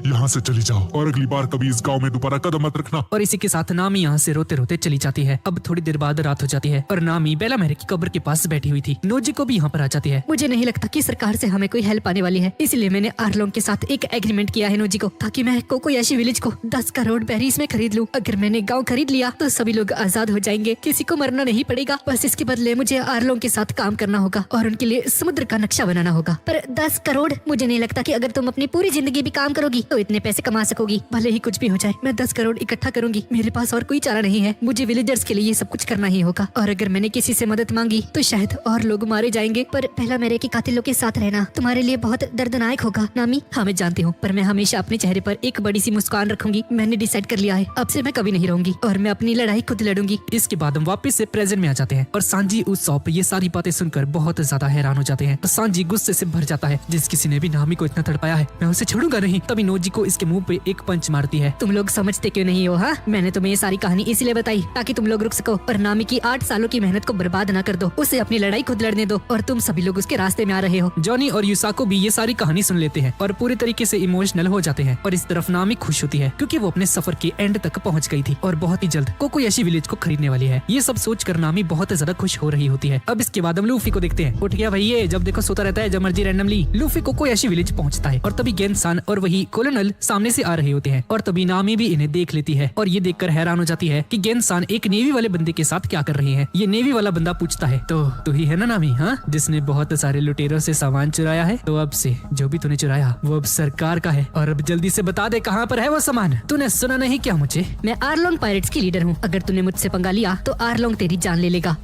यहाँ से चली जाओ और अगली बार कभी इस गांव में दोबारा कदम मत रखना। और इसी के साथ नामी यहाँ से रोते रोते चली जाती है। अब थोड़ी देर बाद रात हो जाती है और नामी बेला मेरे की कब्र के पास बैठी हुई थी। नोजी को भी यहाँ पर आ जाती है। मुझे नहीं लगता कि सरकार से हमें कोई हेल्प आने वाली है, इसलिए मैंने आरलोंग के साथ एक एग्रीमेंट किया है नोजी को, ताकि मैं कोकोयाशी विलेज को 10 करोड़ बेरीज में खरीद लूं। अगर मैंने गाँव खरीद लिया तो सभी लोग आजाद हो जाएंगे, किसी को मरना नहीं पड़ेगा। बस इसके बदले मुझे आरलोंग के साथ काम करना होगा और उनके लिए समुद्र का नक्शा बनाना होगा। पर 10 करोड़, मुझे नहीं लगता कि अगर तुम अपनी पूरी जिंदगी भी काम करोगी तो इतने पैसे कमा सकोगी। भले ही कुछ भी हो जाए, मैं 10 करोड़ इकट्ठा करूंगी। मेरे पास और कोई चारा नहीं है, मुझे विलेजर्स के लिए ये सब कुछ करना ही होगा। और अगर मैंने किसी से मदद मांगी तो शायद और लोग मारे जाएंगे। पर पहला मेरे के कातिलों के साथ रहना तुम्हारे लिए बहुत दर्दनाक होगा नामी। हाँ मैं जानती हूँ, पर मैं हमेशा अपने चेहरे पर एक बड़ी सी मुस्कान रखूंगी। मैंने डिसाइड कर लिया है, अब से मैं कभी नहीं रहूंगी और मैं अपनी लड़ाई खुद लड़ूंगी। इसके बाद हम वापस से प्रेजेंट में आ जाते हैं और सांजी उसॉप ये सारी बातें सुनकर बहुत ज्यादा हैरान हो जाते हैं। तो सांजी गुस्से से भर जाता है, जिस किसी ने भी नामी को इतना तड़पाया है मैं उसे छोड़ूंगा नहीं। तभी नोजी को इसके मुंह पे एक पंच मारती है। तुम लोग समझते क्यों नहीं हो? हाँ, मैंने तुम्हें ये सारी कहानी इसलिए बताई ताकि तुम लोग रुक सको और नामी की 8 सालों की मेहनत को बर्बाद ना कर दो। उसे अपनी लड़ाई खुद लड़ने दो और तुम सभी लोग उसके रास्ते में आ रहे हो। जॉनी और युसाको भी ये सारी कहानी सुन लेते हैं और पूरी तरीके से इमोशनल हो जाते हैं। और इस तरफ नामी खुश होती है क्योंकि वो अपने सफर के एंड तक पहुंच गई थी और बहुत ही जल्द कोकोयाशी विलेज को खरीदने वाली है। ये सब सोचकर नामी बहुत ज्यादा खुश हो रही होती है। अब इसके बाद हम लूफी को देखते हैं। उठ गया भाई, ये जब देखो सोता रहता है जब मर्जी रैंडमली। लूफी कोकोयाशी विलेज पहुंचता है और तभी गेनसान और वही कोलोनल सामने से आ रहे होते हैं और तभी नामी भी इन्हें देख लेती है और ये देखकर हैरान हो जाती है कि गेनसान एक नेवी वाले बंदे के साथ क्या कर रही है। ये नेवी वाला बंदा पूछता है, तो तू ही है ना नामी? हाँ, जिसने बहुत सारे लुटेरों से सामान चुराया है। तो अब से जो भी तूने चुराया वो अब सरकार का है और अब जल्दी से बता दे कहाँ पर है वो सामान। तूने सुना नहीं क्या मुझे? मैं आरलोंग पायरेट्स की लीडर हूँ। अगर तूने मुझसे पंगा लिया तो आरलोंग तेरी जान ले लेगा।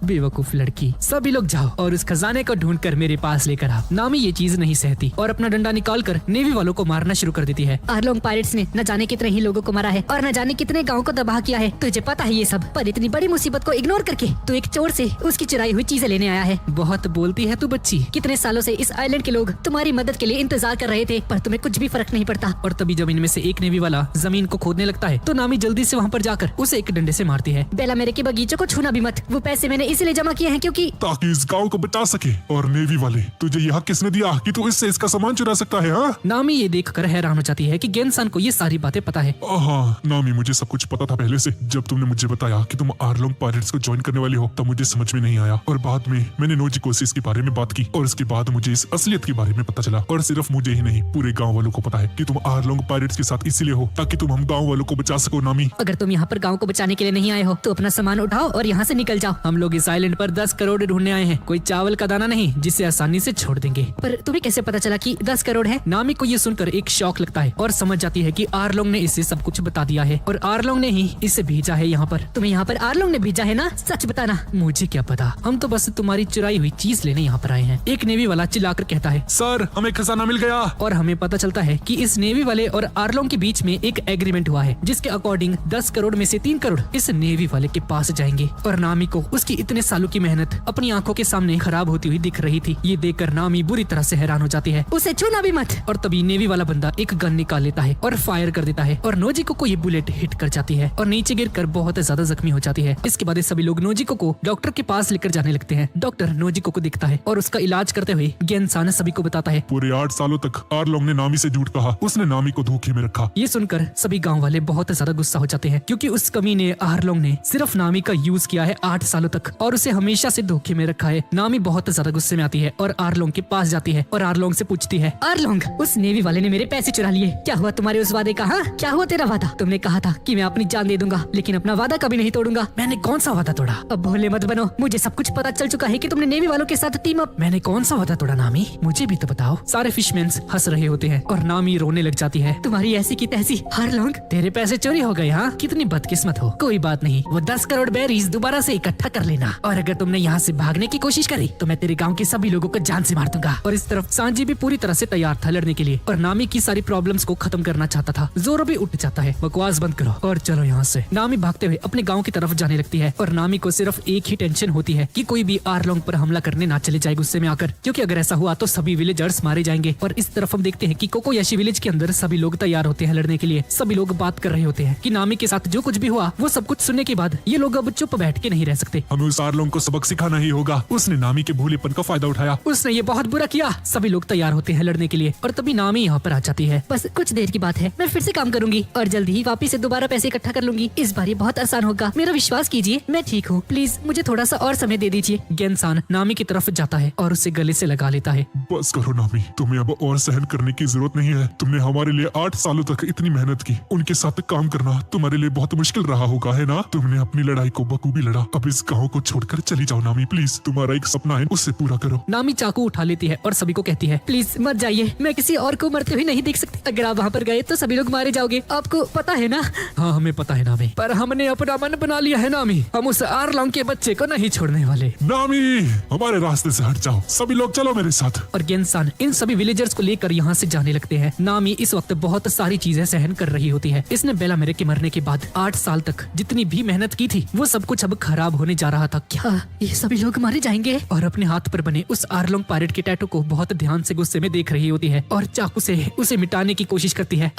बेवकूफ लड़की, सभी लोग जाओ और उस खजाने को ढूंढकर मेरे पास लेकर आ। नामी ये चीज नहीं सहती और अपना डंडा निकालकर नेवी वालों को मारना शुरू कर देती है। आरलोंग पायरेट्स ने न जाने कितने ही लोगों को मारा है और न जाने कितने गाँव को तबाह किया है। तुझे पता है ये सब, पर इतनी बड़ी मुसीबत को इग्नोर करके तू एक चोर से उसकी चुराई हुई चीजें लेने आया है। बहुत बोलती है तू बच्ची। कितने सालों से इस आइलैंड के लोग तुम्हारी मदद के लिए इंतजार कर रहे थे, पर तुम्हें कुछ भी फर्क नहीं पड़ता। और तभी जब इनमें से एक नेवी वाला जमीन को खोदने लगता है तो नामी जल्दी से वहाँ पर जाकर उसे एक डंडे से मारती है। बेला मेरे के बगीचों को छूना भी मत। वो पैसे मैंने इसलिए जमा किए हैं क्योंकि ताकि इस गांव को बचा सके। और नेवी वाले, तुझे यह हक किसने दिया कि तू इससे इसका सामान चुरा सकता है? हाँ, नामी ये देखकर हैरान हो जाती है कि गेनसान को ये सारी बातें पता है। हाँ नामी, मुझे सब कुछ पता था पहले से। जब तुमने मुझे बताया कि तुम आरलोंग पायरेट्स को ज्वाइन करने वाली हो तब मुझे समझ में नहीं आया और बाद में मैंने नोजी को इसके बारे में बात की और इसके बाद मुझे इस असलियत के बारे में पता चला। और सिर्फ मुझे ही नहीं, पूरे गाँव वालों को पता है कि तुम आरलोंग पायरेट्स के साथ इसलिए हो ताकि तुम हम गाँव वालों को बचा सको। नामी, अगर तुम यहाँ पर गाँव को बचाने के लिए नहीं आए हो तो अपना सामान उठाओ और यहाँ से निकल जाओ। हम लोग इस आइलैंड पर 10 करोड़ ढूंढने आए हैं, कोई चावल का दाना नहीं जिसे आसानी से छोड़ देंगे। पर तुम्हें कैसे पता चला कि 10 करोड़ है? नामी को ये सुनकर एक एक शॉक लगता है और समझ जाती है कि आर्लोंग ने इसे सब कुछ बता दिया है और आर्लोंग ने ही इसे भेजा है यहाँ पर। तुम्हें यहाँ पर आर्लोंग ने भेजा है ना? सच बताना। मुझे क्या पता, हम तो बस तुम्हारी चुराई हुई चीज लेने यहाँ पर आए हैं। एक नेवी वाला चिल्लाकर कहता है। सर, हमें खजाना मिल गया। और हमें पता चलता है कि इस नेवी वाले और आर्लोंग के बीच में एक एग्रीमेंट हुआ है जिसके अकॉर्डिंग 10 करोड़ में से 3 करोड़ इस नेवी वाले के पास जाएंगे। और नामी को उसकी इतने सालों की मेहनत अपनी आंखों के सामने खराब होती हुई दिख रही थी। ये देखकर नामी बुरी तरह से हैरान हो जाती है। उसे छूना भी मत। और तभी नेवी वाला बंदा एक गन निकाल लेता है और फायर कर देता है और नोजिको को ये बुलेट हिट कर जाती है और नीचे गिरकर बहुत ज्यादा जख्मी हो जाती है। इसके बाद सभी लोग नोजिको को डॉक्टर के पास लेकर जाने लगते हैं। डॉक्टर नोजिको को दिखता है और उसका इलाज करते हुए गेनसान सभी को बताता है। पूरे 8 सालों तक आर्लोंग ने नामी से झूठ कहा, उसने नामी को धोखे में रखा। ये सुनकर सभी गांव वाले बहुत ज्यादा गुस्सा हो जाते हैं क्योंकि उस कमीने आर्लोंग ने सिर्फ नामी का यूज किया है 8 सालों तक और उसे हमेशा से धोखे में रखा है। नामी बहुत ज्यादा गुस्से में आती है और आर्लोंग के पास जाती है और आर्लोंग से पूछती है। आर्लोंग, उस नेवी वाले ने मेरे पैसे चुरा लिए। क्या हुआ तुम्हारे उस वादे का? हाँ, क्या हुआ तेरा वादा? तुमने कहा था कि मैं अपनी जान दे दूंगा, लेकिन अपना वादा कभी नहीं तोड़ूंगा। मैंने कौन सा वादा तोड़ा? अब भोले मत बनो, मुझे सब कुछ पता चल चुका है कि तुमने नेवी वालों के साथ टीम अप। मैंने कौन सा वादा तोड़ा नामी? मुझे भी तो बताओ। सारे फिशमैन्स हंस रहे होते हैं और नामी रोने लग जाती है। तुम्हारी ऐसी की तैसी। आर्लोंग, तेरे पैसे चोरी हो गए। हाँ, कितनी बदकिस्मत हो। कोई बात नहीं, वो 10 करोड़ बेरीज दोबारा से इकट्ठा कर लेना और अगर तुमने यहाँ से भागने की कोशिश करी तो मैं तेरे गाँव के सभी लोगों को जान से मार दूंगा। और इस तरफ सांजी भी पूरी तरह से तैयार था लड़ने के लिए और नामी की सारी प्रॉब्लम्स को खत्म करना चाहता था। जोरो भी उठ जाता है। बकवास बंद करो और चलो यहाँ से। नामी भागते हुए अपने गाँव की तरफ जाने लगती है और नामी को सिर्फ एक ही टेंशन होती है कि कोई भी आर्लोंग पर हमला करने ना चले जाए गुस्से में आकर, क्योंकि अगर ऐसा हुआ तो सभी विलेजर्स मारे जाएंगे। और इस तरफ हम देखते हैं कि कोकोयाशी विलेज के अंदर सभी लोग तैयार होते हैं लड़ने के लिए। सभी लोग बात कर रहे होते हैं कि नामी के साथ जो कुछ भी हुआ वो सब कुछ सुनने के बाद ये लोग अब चुप बैठ के नहीं रह सकते। हमें उस आर्लोंग को सबक सिखाना ही होगा, उसने नामी के भूलेपन का फायदा उठाया। उसने ये बहुत बुरा किया। सभी लोग तैयार होते हैं लड़ने के लिए और तभी नामी यहाँ पर आ जाती है। बस कुछ देर की बात है, मैं फिर से काम करूंगी और जल्दी ही वापस से दोबारा पैसे इकट्ठा कर लूंगी। इस बार ये बहुत आसान होगा, मेरा विश्वास कीजिए, मैं ठीक हूँ। प्लीज मुझे थोड़ा सा और समय दे दीजिए। गेनसान नामी की तरफ जाता है और उसे गले से लगा लेता है। बस करो नामी, तुम्हें अब और सहन करने की जरूरत नहीं है। तुमने हमारे लिए 8 सालों तक इतनी मेहनत की, उनके साथ काम करना तुम्हारे लिए बहुत मुश्किल रहा होगा, है ना? तुमने अपनी लड़ाई को बखूबी लड़ा। अब इस गाँव को छोड़कर चली जाओ नामी, प्लीज। तुम्हारा एक सपना है, उसे पूरा करो। नामी चाकू उठा लेती है और सभी को कहती है, प्लीज मत जाइए, मैं किसी और को मरते हुए नहीं देख सकती। अगर आप वहाँ पर गए तो सभी लोग मारे जाओगे, आपको पता है ना? हाँ, हमें पता है नामी, पर हमने अपना मन बना लिया है नामी, हम उस आर्लोंग के बच्चे को नहीं छोड़ने वाले। नामी, हमारे रास्ते से हट जाओ, सभी लोग चलो मेरे साथ। और गेनसान इन सभी विलेजर्स को लेकर यहाँ से जाने लगते हैं। नामी इस वक्त बहुत सारी चीजें सहन कर रही होती है। इसने बेला मेरे के मरने के बाद 8 साल तक जितनी भी मेहनत की थी वो सब कुछ अब खराब होने जा रहा था। क्या ये सभी लोग मारे जाएंगे? और अपने हाथ पर बने उस आर्लोंग पायरेट के टैटू को बहुत ध्यान से गुस्से में देख रही होती है और चाकू से उसे मिटाने की कोशिश करती है।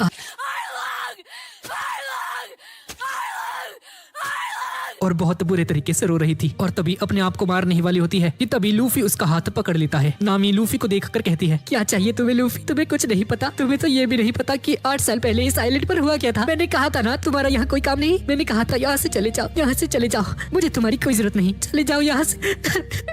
और बहुत बुरे तरीके से रो रही थी और तभी अपने आप को मारने ही वाली होती है कि तभी लूफी उसका हाथ पकड़ लेता है। नामी लूफी को देखकर कहती है, क्या चाहिए तुम्हें लूफी? तुम्हें कुछ नहीं पता, तुम्हें तो ये भी नहीं पता कि 8 साल पहले इस आइलैंड पर हुआ क्या था। मैंने कहा था ना तुम्हारा यहाँ कोई काम नहीं। मैंने कहा था यहाँ से चले जाओ, यहाँ से चले जाओ, मुझे तुम्हारी कोई जरूरत नहीं, चले जाओ यहाँ से।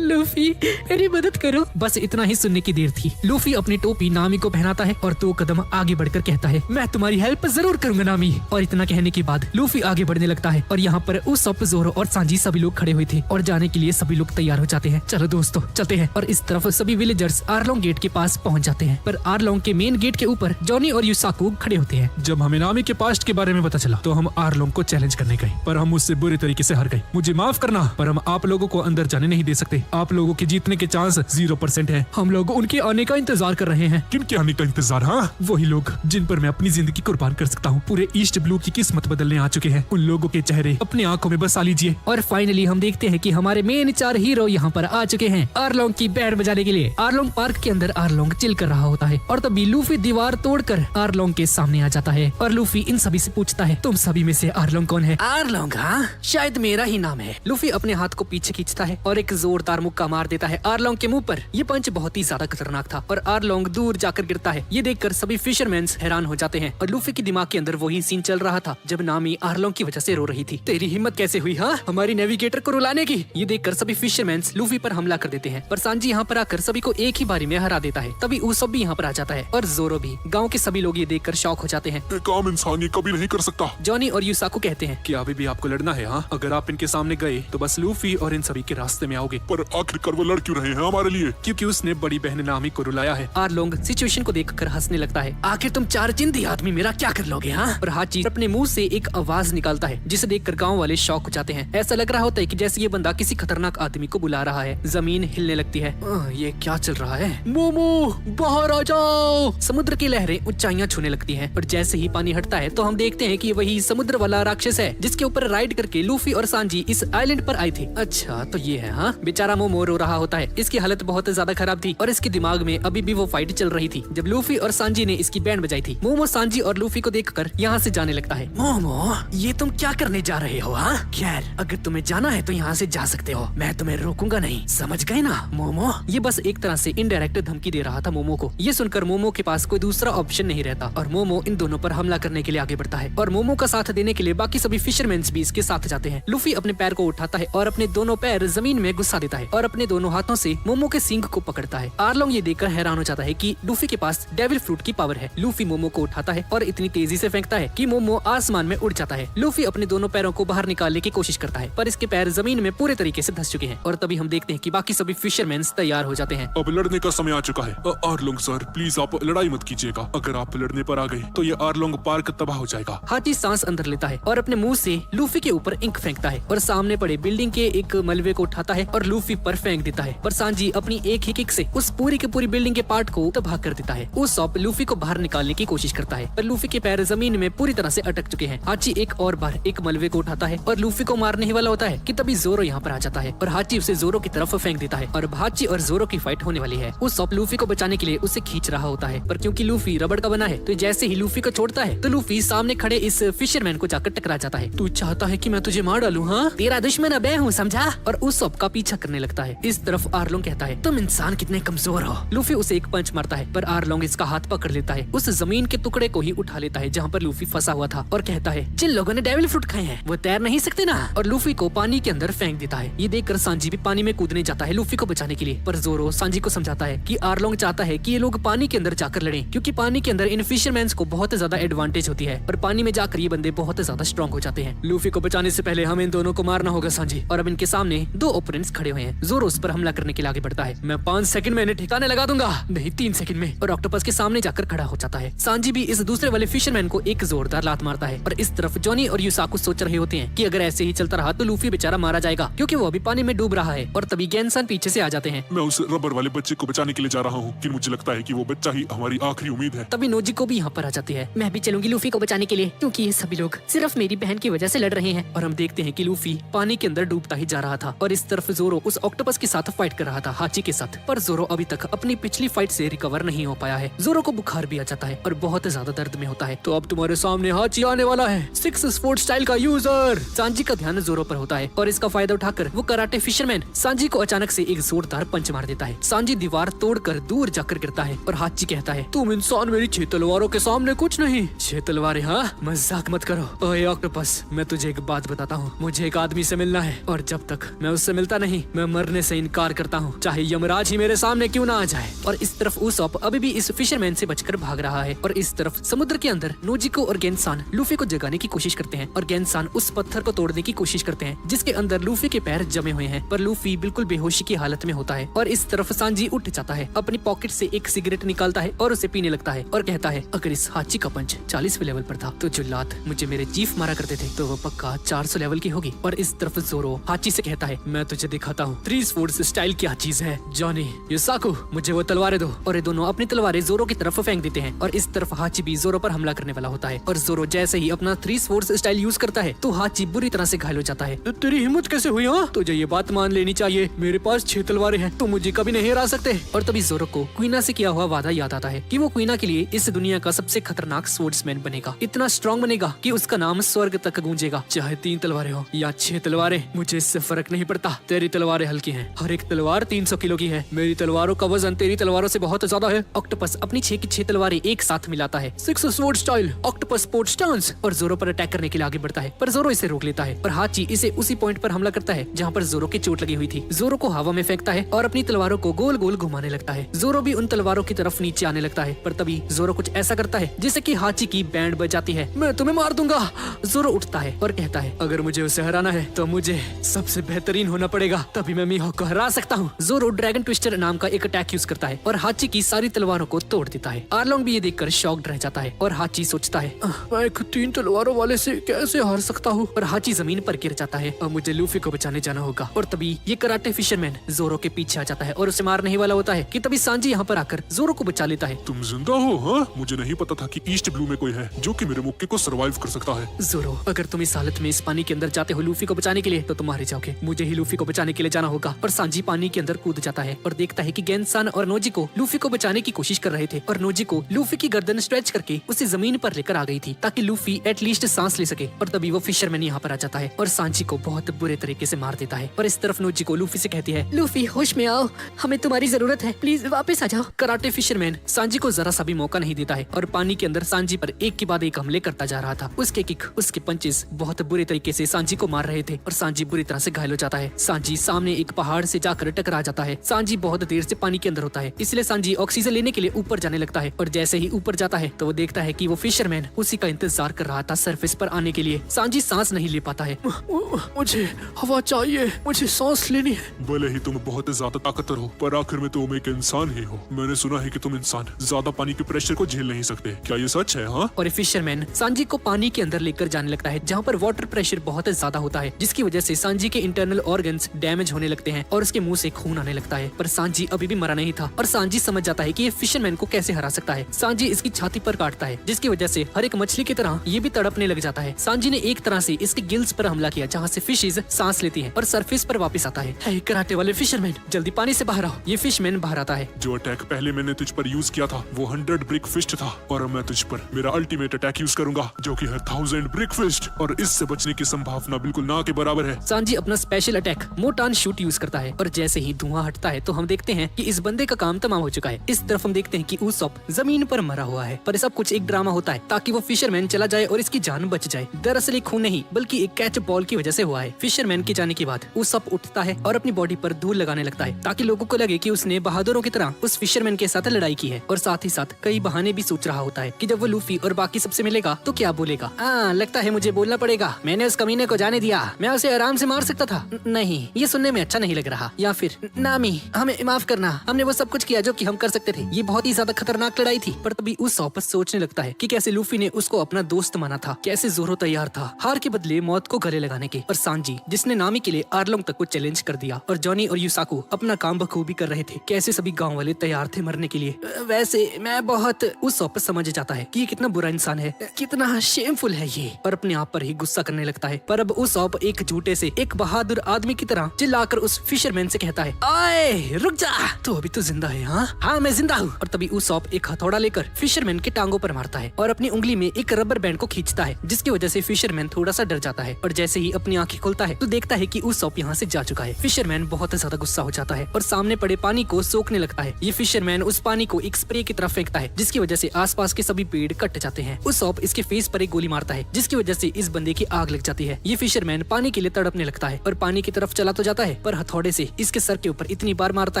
लूफी मेरी मदद करो। बस इतना ही सुनने की देर थी। लूफी अपनी टोपी नामी को पहनाता है और 2 कदम आगे बढ़कर कहता है, मैं तुम्हारी हेल्प जरूर करूंगा नामी। और इतना कहने के बाद लूफी आगे बढ़ने लगता है और यहाँ पर उस जोरो और सांजी सभी लोग खड़े हुए थे और जाने के लिए सभी लोग तैयार हो जाते हैं। चलो दोस्तों चलते हैं। और इस तरफ सभी विलेजर्स आर्लोंग गेट के पास पहुंच जाते हैं, पर आर्लोंग के मेन गेट के ऊपर जॉनी और युसाकू खड़े होते हैं। जब हमें नामी के पास्ट के बारे में पता चला तो हम आर्लोंग को चैलेंज करने गए, पर हम उससे बुरी तरीके से हार गए। मुझे माफ करना, पर हम आप लोगों को अंदर जाने नहीं दे सकते। आप लोगों के जीतने के चांस 0% है। हम लोग उनके आने का इंतजार कर रहे हैं। किनके आने का इंतजार? हाँ, वही लोग जिन पर मैं अपनी जिंदगी कुर्बान कर सकता हूँ। पूरे ईस्ट ब्लू की किस्मत बदलने आ चुके हैं। उन लोगों के चेहरे अपने आंखों में बसा लीजिए। और फाइनली हम देखते हैं कि हमारे मेन 4 हीरो यहाँ पर आ चुके हैं आर्लोंग की बैंड बजाने के लिए। आर्लोंग पार्क के अंदर आर्लोंग चिल कर रहा होता है और तभी लूफी दीवार तोड़कर आर्लोंग के सामने आ जाता है और लूफी इन सभी से पूछता है, तुम सभी में से आर्लोंग कौन है? आर्लोंग? हाँ, शायद मेरा ही नाम है। लूफी अपने हाथ को पीछे खींचता है और एक जोरदार मुक्का मार देता है आर्लोंग के मुंह पर। ये पंच बहुत ही ज्यादा खतरनाक था और आर्लोंग दूर जाकर गिरता है। ये देखकर सभी फिशरमैन्स हैरान हो जाते हैं और लूफी के दिमाग के अंदर वही सीन चल रहा था जब नामी आर्लोंग की वजह से रो रही थी। तेरी हिम्मत कैसे हुई हाँ हमारी नेविगेटर को रुलाने की। ये देखकर सभी फिशरमैन्स लूफी पर हमला कर देते हैं, पर सांजी यहाँ पर आकर सभी को एक ही बारी में हरा देता है। तभी उसब भी यहाँ पर आ जाता है और जोरो भी। गाँव के सभी लोग ये देखकर शॉक हो जाते हैं। एक आम इंसान ये कभी नहीं कर सकता। जॉनी और यूसाकू कहते हैं क्या अभी भी आपको लड़ना है? हाँ, अगर आप इनके सामने गए तो बस लूफी और इन सभी के रास्ते में आओगे, पर आखिरकार वो लड़ क्यों रहे हैं हमारे लिए? क्योंकि उसने बड़ी बहन नामी को रुलाया है। आरलोंग सिचुएशन को देखकर हंसने लगता है। आखिर तुम 4 जिंदी आदमी मेरा क्या कर लोगे हाँ? और हाची अपने मुंह से एक आवाज निकालता है जिसे देखकर गांव वाले शॉक हो जाते हैं। ऐसा लग रहा होता है कि जैसे ये बंदा किसी खतरनाक आदमी को बुला रहा है। जमीन हिलने लगती है। ये क्या चल रहा है? मोमो बाहर आ जाओ। समुद्र की लहरें ऊंचाइयां छूने लगती हैं और जैसे ही पानी हटता है तो हम देखते हैं कि वही समुद्र वाला राक्षस है जिसके ऊपर राइड करके लूफी और सांजी इस आइलैंड पर आए थे। अच्छा तो ये है हाँ। बेचारा मोमो रो रहा होता है। इसकी हालत बहुत ज्यादा खराब थी और इसके दिमाग में अभी भी वो फाइट चल रही थी जब लूफी और सांजी ने इसकी बैंड बजाई थी। मोमो सांजी और लूफी को देखकर यहाँ से जाने लगता है। मोमो ये तुम क्या करने जा रहे हो हाँ? खैर अगर तुम्हें जाना है तो यहाँ से जा सकते हो, मैं तुम्हें रोकूंगा नहीं, समझ गए ना मोमो? ये बस एक तरह से इनडायरेक्ट धमकी दे रहा था मोमो को। ये सुनकर मोमो के पास कोई दूसरा ऑप्शन नहीं रहता और मोमो इन दोनों पर हमला करने के लिए आगे बढ़ता है और मोमो का साथ देने के लिए बाकी सभी फिशरमैन्स भी इसके साथ जाते हैं। लूफी अपने पैर को उठाता है और अपने दोनों पैर जमीन में घुसा देता है और अपने दोनों हाथों से मोमो के सींग को पकड़ता है। आरलोंग ये देखकर हैरान हो जाता है कि लूफी के पास डेविल फ्रूट की पावर है। लूफी मोमो को उठाता है और इतनी तेजी से फेंकता है कि मोमो आसमान में उड़ जाता है। लूफी अपने दोनों पैरों को बाहर निकालने की कोशिश करता है पर इसके पैर जमीन में पूरे तरीके से धंस चुके हैं और तभी हम देखते हैं कि बाकी सभी फिशरमैन्स तैयार हो जाते हैं। अब लड़ने का समय आ चुका है। आरलोंग सर प्लीज आप लड़ाई मत कीजिएगा। अगर आप लड़ने पर आ गए तो ये आरलोंग पार्क तबाह हो जाएगा। हाथी सांस अंदर लेता है और अपने मुंह से लूफी के ऊपर इंक फेंकता है और सामने पड़े बिल्डिंग के एक मलबे को उठाता है और लूफी पर फेंक देता है। पर सांजी अपनी एक ही किक से उस पूरी के पूरी बिल्डिंग के पार्ट को तबाह कर देता है। उस सॉप लूफी को बाहर निकालने की कोशिश करता है पर लूफी के पैर जमीन में पूरी तरह से अटक चुके हैं। हाची एक और बार एक मलबे को उठाता है और लूफी को मारने ही वाला होता है कि तभी जोरो यहाँ पर आ जाता है और हाची उसे जोरो की तरफ फेंक देता है और हाची और जोरो की फाइट होने वाली है। उस सॉप लूफी को बचाने के लिए उसे खींच रहा होता है पर क्योंकि लूफी रबड़ का बना है तो जैसे ही लूफी को छोड़ता है तो लूफी सामने खड़े इस फिशरमैन को जाकर टकरा जाता है। तू चाहता है कि मैं तुझे मार डालूं हाँ? तेरा दुश्मन अब मैं हूँ समझा? और उस सॉप का पीछा करने लगता है। इस तरफ आरलोंग कहता है तुम इंसान कितने कमजोर हो। लूफी उसे एक पंच मारता है पर आरलोंग इसका हाथ पकड़ लेता है। उस जमीन के टुकड़े को ही उठा लेता है जहाँ पर लूफी फंसा हुआ था और कहता है जिन लोगों ने डेविल फ्रूट खाए हैं वो तैर नहीं सकते ना, और लूफी को पानी के अंदर फेंक देता है। ये देखकर सांजी भी पानी में कूदने जाता है लूफी को बचाने के लिए पर जोरो सांजी को समझाता है कि आरलोंग चाहता है कि ये लोग पानी के अंदर जाकर लड़ें क्योंकि पानी के अंदर इन फिशरमैन्स को बहुत ज्यादा एडवांटेज होती है और पानी में जाकर ये बंदे बहुत ज्यादा स्ट्रॉन्ग हो जाते हैं। लूफी को बचाने से पहले हमें इन दोनों को मारना होगा सांजी। और अब इनके सामने 2 ओपोनेंट्स खड़े हुए हैं। जोरो उस पर हमला करने के लिए आगे बढ़ता है। मैं 5 सेकंड में इन्हें ठिकाने लगा दूंगा, नहीं 3 सेकंड में, और ऑक्टोपस के सामने जाकर खड़ा हो जाता है। सांजी भी इस दूसरे वाले फिशरमैन को एक जोरदार लात मारता है और इस तरफ जॉनी और यूसाकू सोच रहे होते हैं कि अगर ऐसे ही चलता रहा तो लूफी बेचारा मारा जाएगा क्योंकि वो अभी पानी में डूब रहा है। और तभी गेनसान पीछे से आ जाते हैं। मैं उस रबर वाले बच्चे को बचाने के लिए जा रहा हूँ कि मुझे लगता है कि वो बच्चा ही हमारी आखिरी उम्मीद है। तभी नोजी को भी यहाँ पर आ जाती है। मैं भी चलूंगी लूफी को बचाने के लिए क्योंकि ये सभी लोग सिर्फ मेरी बहन की वजह से लड़ रहे हैं। और हम देखते हैं कि लूफी पानी के अंदर डूबता ही जा रहा था और इस तरफ जोरो उस ऑक्टोपस के साथ फाइट कर रहा था हाची के साथ। पर जोरो अभी तक अपनी पिछली फाइट से रिकवर नहीं हो पाया है। जोरो को बुखार भी आ जाता है और बहुत ज्यादा दर्द में होता है। तो अब तुम्हारे सामने हाची आने वाला है, 6 स्पोर्ट स्टाइल का यूजर। सांजी का ध्यान जोरो पर होता है और इसका फायदा उठाकर वो कराटे फिशरमैन सांजी को अचानक से एक जोरदार पंच मार देता है। सांजी दीवार तोड़कर दूर जाकर गिरता है और हाची कहता है तुम इंसान मेरी 6 तलवारों के सामने कुछ नहीं। 6 तलवारें हाँ? मजाक मत करो। ओए ऑक्टोपस, मैं तुझे एक बात बताता हूँ, मुझे एक आदमी से मिलना है और जब तक मैं उससे मिलता नहीं मैं मरने से इनकार करता हूँ, चाहे यमराज ही मेरे सामने क्यों ना आ जाए। और इस तरफ उसॉप अभी भी इस फिशरमैन से बचकर भाग रहा है और इस तरफ समुद्र के अंदर नोजिको और गेनसान लूफी को जगाने की कोशिश करते हैं और गेनसान उस पत्थर को तोड़ने की कोशिश करते हैं जिसके अंदर लूफी के पैर जमे हुए हैं। पर लूफी बिल्कुल बेहोशी की हालत में होता है और इस तरफ सांजी उठ जाता है, अपनी पॉकेट से एक सिगरेट निकालता है और उसे पीने लगता है और कहता है अगर इस हाची का पंच 40वें लेवल पर था तो जो लात मुझे मेरे चीफ मारा करते थे तो वो पक्का 400 लेवल की होगी। और इस तरफ जोरो हाची से कहता है मैं तुझे दिखाता हूँ 3 स्पोर्ट्स स्टाइल क्या चीज है। जॉनी, यूसाकू, मुझे वो तलवारें दो। और ये दोनों अपनी तलवारें जोरो की तरफ फेंक देते हैं और इस तरफ हाची भी जोरो पर हमला करने वाला होता है और जोरो जैसे ही अपना 3 स्पोर्ट्स स्टाइल यूज करता है तो हाची बुरी तरह से घायल हो जाता है। तेरी हिम्मत कैसे हुई हाँ? तुझे ये बात मान लेनी चाहिए, मेरे पास 6 तलवारें हैं, तो मुझे कभी नहीं हरा सकते। और तभी जोरो को क्वीना से किया हुआ वादा याद आता है कि वो क्वीना के लिए इस दुनिया का सबसे खतरनाक स्पोर्ट्समैन बनेगा, इतना स्ट्रॉन्ग बनेगा कि उसका नाम स्वर्ग तक गूंजेगा। चाहे 3 तलवारें हो या 6 तलवारें, मुझे इससे फर्क नहीं पड़ता। तेरी तलवारें हल्की हैं, हर एक तलवार 300 किलो की है, मेरी तलवारों का वजन तेरी तलवारों से बहुत ज्यादा है। ऑक्टोपस अपनी 6 की 6 तलवारें एक साथ मिलाता है, 6 sword style octopus sport stance, और जोरो पर अटैक करने के लिए आगे बढ़ता है पर जोरो इसे रोक लेता है। है और हाची इसे उसी पॉइंट पर हमला करता है जहाँ पर जोरो की चोट लगी हुई थी। जोरो को हवा में फेंकता है और अपनी तलवारों को गोल गोल घुमाने लगता है। जोरो भी उन तलवारों की तरफ नीचे आने लगता है, पर तभी जोरो कुछ ऐसा करता है जिससे कि हाची की बैंड बज जाती है। मैं तुम्हें मार दूंगा। जोरो उठता है और कहता है, अगर मुझे उसे हराना है तो मुझे सबसे बेहतरीन होना पड़ेगा, तभी मैं मीहॉक को हरा सकता हूँ। जोरो ड्रैगन ट्विस्टर नाम का एक अटैक यूज करता है और हाची की सारी तलवारों को तोड़ देता है। आरलोंग भी ये देखकर शॉक्ड रह जाता है और हाची सोचता है, मैं एक 3 तलवारों वाले से कैसे हार सकता हूँ। और हाची जमीन पर गिर जाता है और मुझे लूफी को बचाने जाना होगा। और तभी ये कराटे फिशरमैन जोरो के पीछे आ जाता है और उसे मारने ही वाला होता है कि तभी सांजी यहाँ पर आकर जोरो को बचा लेता है। तुम जिंदा हो? हाँ, मुझे नहीं पता था कि ईस्ट ब्लू में कोई है जो कि मेरे मुक्के को सरवाइव कर सकता है। जोरो, अगर तुम इस हालत में इस पानी के अंदर जाते हो लूफी को बचाने के लिए तो तुम मारे जाओगे। मुझे ही लूफी को बचाने के लिए जाना होगा। और सांजी पानी के अंदर कूद जाता है और देखता है कि गेंसान और नोजी को लूफी को बचाने की कोशिश कर रहे थे और नोजी को लूफी की गर्दन स्ट्रेच करके उसे जमीन पर लेकर आ गई थी ताकि लूफी एटलीस्ट सांस ले सके। और तभी वो फिशरमैन यहाँ पर आ जाता है और सांजी को बहुत बुरे तरीके से मार देता है। और इस तरफ नोजी को लूफी से कहती है, लूफी होश में आओ, हमें तुम्हारी जरूरत है, प्लीज वापस आ जाओ। कराटे फिशरमैन सांजी को जरा सा भी मौका नहीं देता है और पानी के अंदर सांजी पर एक के बाद एक हमले करता जा रहा था। उसके किक, उसके पंचेस बहुत बुरे तरीके से सांजी को मार रहे थे और सांजी बुरी तरह से घायल हो जाता है। सांजी सामने एक पहाड़ से जाकर टकरा जाता है। सांजी बहुत देर से पानी के अंदर होता है, इसलिए सांजी ऑक्सीजन लेने के लिए ऊपर जाने लगता है और जैसे ही ऊपर जाता है तो वो देखता है कि वो फिशरमैन उसी का इंतजार कर रहा था सरफेस पर आने के लिए। सांजी सांस नहीं ले पाता है। मुझे हवा चाहिए, मुझे सांस लेनी है। भले ही तुम बहुत ज्यादा ताकतवर हो पर आखिर में तुम एक इंसान ही हो। मैंने सुना है कि तुम इंसान ज्यादा पानी के प्रेशर को झेल नहीं सकते, क्या ये सच है? हाँ। और फिशरमैन सांजी को पानी के अंदर लेकर जाने लगता है जहाँ पर वाटर प्रेशर बहुत ज्यादा होता है, जिसकी वजह से सांजी के इंटरनल ऑर्गन्स डैमेज होने लगते हैं और उसके मुंह से खून आने लगता है। पर सांजी अभी भी मरा नहीं था और सांजी समझ जाता है कि ये फिशरमैन को कैसे हरा सकता है। सांजी इसकी छाती पर काटता है जिसकी वजह से हर एक मछली की तरह ये भी तड़पने लग जाता है। सांजी ने एक तरह से इसके गिल्स पर हमला किया जहाँ से फिशेज सांस लेती हैं और सरफेस पर वापस आता है। हे कराटे वाले फिशरमैन, जल्दी पानी से बाहर आओ। ये फिशमैन बाहर आता है। जो अटैक पहले मैंने तुझ पर यूज किया था वो 100 ब्रिक फिस्ट था और अब मैं तुझ पर मेरा अल्टीमेट अटैक यूज करूंगा जो कि है 1000 ब्रिक फिस्ट और इससे बचने की संभावना बिल्कुल ना के बराबर है। सांजी अपना स्पेशल अटैक मोटान शूट यूज करता है और जैसे ही धुआं हटता है तो हम देखते हैं कि इस बंदे का काम तमाम हो चुका है। इस तरफ हम देखते हैं कि उसॉप जमीन पर मरा हुआ है, पर सब कुछ एक ड्रामा होता है ताकि वो फिशरमैन चला जाए और इसकी जान बच जाए। दरअसल ये खून नहीं बल्कि एक कैच बॉल की वजह से हुआ है। फिशरमैन के जाने के बाद उसॉप उठता है और अपनी बॉडी पर धूल लगाने लगता है ताकि लोगों को लगे कि उसने बहादुरों की तरह उस फिशरमैन के साथ लड़ाई की है और साथ ही साथ कई बहाने भी सोच रहा होता है कि जब वो लूफी और बाकी सबसे मिलेगा तो क्या बोलेगा। लगता है मुझे बोलना पड़ेगा, मैंने उस कमीने को जाने दिया, मैं उसे आराम से मार सकता था। नहीं, ये सुनने में अच्छा नहीं लग रहा। या फिर नामी, हमें माफ करना, हमने वो सब कुछ किया जो कि हम कर सकते थे, ये बहुत ही ज्यादा खतरनाक लड़ाई थी। पर तभी उसॉप सोचने लगता है कि कैसे लूफी ने उसको अपना दोस्त माना था, कैसे जोरो तैयार था हार के बदले मौत को गले लगाने के, और सांजी जिसने नामी के लिए आरलोंग तक को चैलेंज कर दिया, और जॉनी और यूसाकू अपना काम बखूबी कर रहे थे, कैसे सभी गांव वाले तैयार थे मरने के लिए। वैसे मैं बहुत उसॉप समझ जाता है कि ये कितना बुरा इंसान है, कितना शेमफुल है ये, और अपने आप पर ही गुस्सा करने लगता है। पर अब उसॉप एक झूठे से एक बहादुर आदमी की तरह चिल्लाकर उस फिशरमैन से कहता है, ओए रुक जा, तो अभी तो जिंदा है? हाँ मैं जिंदा हूँ। और तभी उसॉप एक हथौड़ा लेकर फिशरमैन के टांगों पर मारता है और अपनी उंगली में एक रबर बैंड को खींचता है, जिसकी वजह से फिशरमैन थोड़ा सा डर जाता है और जैसे ही अपनी आंखें खोलता है तो देखता है कि उसॉप यहाँ से जा चुका है। फिशरमैन बहुत ज्यादा गुस्सा हो जाता है और सामने पड़े पानी को सोखने लगता है। ये फिशरमैन उस पानी को एक स्प्रे की तरफ फेंकता है, जिसकी वजह से आसपास के सभी पेड़ कट जाते हैं। उसॉप इसके फेस पर एक गोली मारता है, जिसकी वजह से इस बंदे की आग लग जाती है। ये फिशरमैन पानी के लिए तड़पने लगता है और पानी की तरफ चला तो जाता है, पर हथौड़े से इसके सर के ऊपर इतनी बार मारता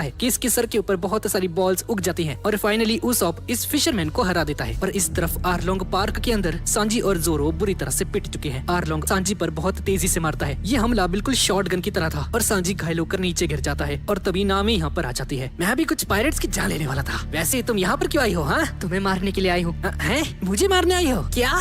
है कि इसके सर के ऊपर बहुत सारी बॉल्स उग जाती हैं और फाइनली उसॉप इस फिशरमैन को हरा देता है। पर इस तरफ आरलोंग पार्क के अंदर सांजी और जोरो बुरी तरह से पिट चुके हैं। आरलोंग सांजी पर बहुत तेजी से मारता है। ये हमला बिल्कुल शॉटगन की तरह था और सांजी घायल होकर नीचे गिर जाता है और तभी नामी यहाँ पर आ जाती है। मैं भी कुछ पायरेट्स की जान लेने वाला था। वैसे तुम यहाँ पर क्यों आई हो? तुम्हें मारने के लिए आई हूँ। हैं? मुझे मारने आई हो क्या?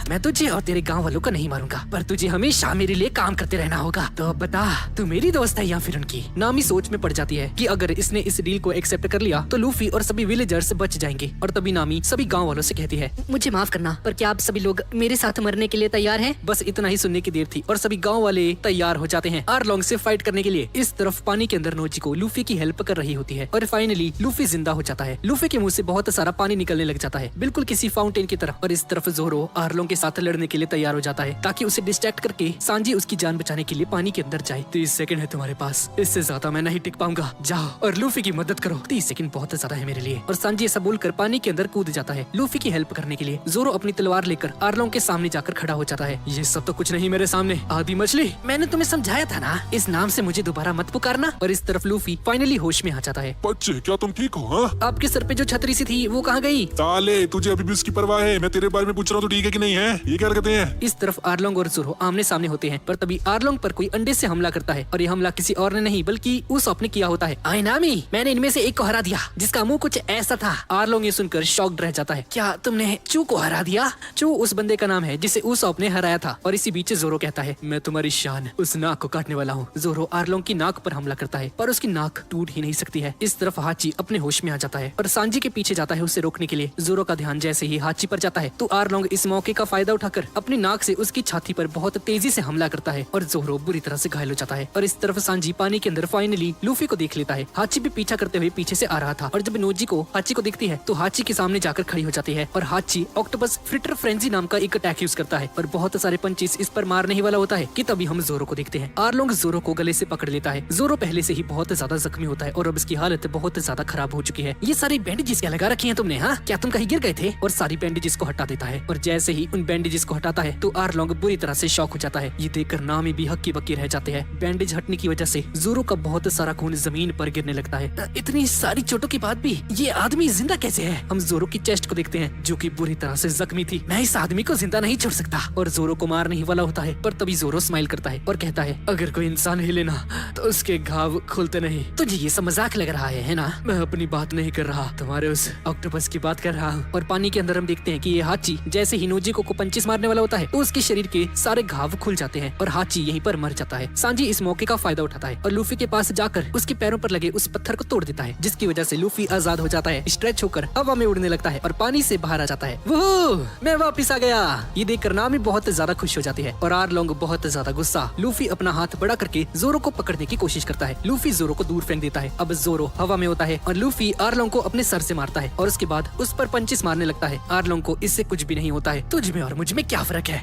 मैं तुझे और तेरे गांव वालों को नहीं मारूंगा, पर तुझे हमेशा मेरे लिए काम करते रहना होगा। तो बता, तू मेरी दोस्त है या फिर उनकी? नामी सोच में पड़ जाती है कि अगर इसने इस डील को एक्सेप्ट कर लिया तो लूफी और सभी विलेजर्स बच जाएंगे। और तभी नामी सभी गांव वालों से कहती है, मुझे माफ करना, पर क्या आप सभी लोग मेरे साथ मरने के लिए तैयार हैं? बस इतना ही सुनने की देर थी और सभी गांव वाले तैयार हो जाते हैं आरलोंग से फाइट करने के लिए। इस तरफ पानी के अंदर नोजी को लूफी की हेल्प कर रही होती है और फाइनली लूफी जिंदा हो जाता है। लूफी के मुंह से बहुत सारा पानी निकलने लग जाता है, बिल्कुल किसी फाउंटेन की तरह। और इस तरफ जोरो आरलोंग के साथ लड़ने के लिए तैयार हो जाता है ताकि उसे डिस्ट्रैक्ट करके सांजी उसकी जान बचाने के लिए पानी के अंदर जाए। 30 सेकंड है तुम्हारे पास, इससे ज्यादा मैं नहीं टिक पाऊंगा, जाओ और लूफी की मदद करो। 30 सेकंड बहुत ज्यादा है मेरे लिए। और सांजी ऐसा बोलकर पानी के अंदर कूद जाता है लूफी की हेल्प करने के लिए। जोरो अपनी तलवार लेकर आरलोंग के सामने जाकर खड़ा हो जाता है। ये सब तो कुछ नहीं मेरे सामने, आधी मछली। मैंने तुम्हें समझाया था ना, इस नाम से मुझे दोबारा मत पुकारना। और इस तरफ लूफी फाइनली होश में आ जाता है। बच्चे क्या तुम ठीक हो? हाँ आपके सर पे जो छतरी सी थी वो कहाँ गई? साले तुझे अभी भी उसकी परवाह है? मैं तेरे बारे में पूछ रहा हूँ, तो ठीक है कि नहीं है? ये क्या कहते हैं? इस तरफ आर्लोंग और ज़ोरो आमने सामने होते हैं, पर तभी आर्लोंग पर कोई अंडे से हमला करता है और ये हमला किसी और ने नहीं बल्कि उसॉप ने किया होता है। आयनामी, मैंने इनमें से एक को हरा दिया जिसका मुंह कुछ ऐसा था। आर्लोंग ये सुनकर शॉक्ड रह जाता है। क्या तुमने चू को हरा दिया? चू उस बंदे का नाम है जिसे उसॉप ने हराया था। और इसी बीच ज़ोरो कहता है, मैं तुम्हारी शान उस नाक को काटने वाला हूँ। ज़ोरो आर्लोंग की नाक पर हमला करता है पर उसकी नाक टूट ही नहीं सकती है। इस तरफ हाची अपने होश में आ जाता है और सांजी के पीछे जाता है उसे रोकने के लिए। ज़ोरो का ध्यान जैसे ही हाची पर जाता है तो आर्लोंग इस मौके का फायदा उठाकर अपनी नाक से उसकी छाती पर बहुत तेजी से हमला करता है और ज़ोरो बुरी तरह से घायल हो जाता है। और इस तरफ सांजी पानी के अंदर फाइनली लूफी को देख लेता है। हाची भी पीछा करते हुए पीछे से आ रहा था और जब नोजी को हाची को देखती है तो हाची के सामने जाकर खड़ी हो जाती है और हाची ऑक्टोपस फ्रिटर फ्रेंजी नाम का एक अटैक यूज करता है और बहुत सारे पंचेस इस पर मारने ही वाला होता है कि तभी हम ज़ोरो को देखते हैं। आर्लोंग ज़ोरो को गले से पकड़ लेता है। ज़ोरो पहले से ही बहुत ज्यादा जख्मी होता है और अब इसकी हालत बहुत ज्यादा खराब हो चुकी है। ये सारी बैंडेजेस क्या लगा रखी हैं तुमने? हाँ, क्या तुम कहीं गिर गए थे? और सारी बैंडेजेस को हटा देता है और जैसे ही उन बैंडेजेस को हटाता है तो आर्लोंग बुरी तरह से शॉक हो जाता है। ये देखकर नामी भी हक्की बक्की रह जाते हैं। बैंडेज हटने की वजह से ज़ोरो का बहुत सारा खून जमीन पर गिरने लगता है। इतनी सारी चोटों के बाद भी ये आदमी जिंदा कैसे है? हम ज़ोरो की चेस्ट को देखते हैं जो कि बुरी तरह से जख्मी थी। मैं इस आदमी को जिंदा नहीं छोड़ सकता। और ज़ोरो को मारने ही वाला होता है पर तभी ज़ोरो स्माइल करता है और कहता है, अगर कोई इंसान हिले ना तो उसके घाव खुलते नहीं। तुझे ये सब मजाक लग रहा है ना? मैं अपनी बात नहीं कर रहा, तुम्हारे उस ऑक्टोपस की बात कर रहा हूँ। और पानी के अंदर हम देखते हैं कि ये हाची जैसे ही नोजी को पंचिस मारने वाला होता है तो उसके शरीर के सारे घाव खुल जाते हैं और हाची यहीं पर मर जाता है। सांजी इस मौके का फायदा उठाता है और लूफी के पास जाकर उसके पैरों पर लगे उस पत्थर को तोड़ देता है जिसकी वजह से लूफी आजाद हो जाता है, स्ट्रेच होकर हवा में उड़ने लगता है और पानी से बाहर आ जाता है। वो मैं वापिस आ गया। ये देखकर नामी बहुत ज्यादा खुश हो जाती है और आर्लोंग बहुत ज्यादा गुस्सा। लूफी अपना हाथ बड़ा करके ज़ोरो को पकड़ने की कोशिश करता है। लूफी ज़ोरो को दूर फेंक देता है। अब ज़ोरो हवा में होता है और लूफी आर्लोंग को अपने सर से मारता है और उसके बाद उस पर पंचिस मारने लगता है। आर्लोंग को इससे कुछ भी नहीं होता है। तुझ में और मुझ में क्या फर्क है?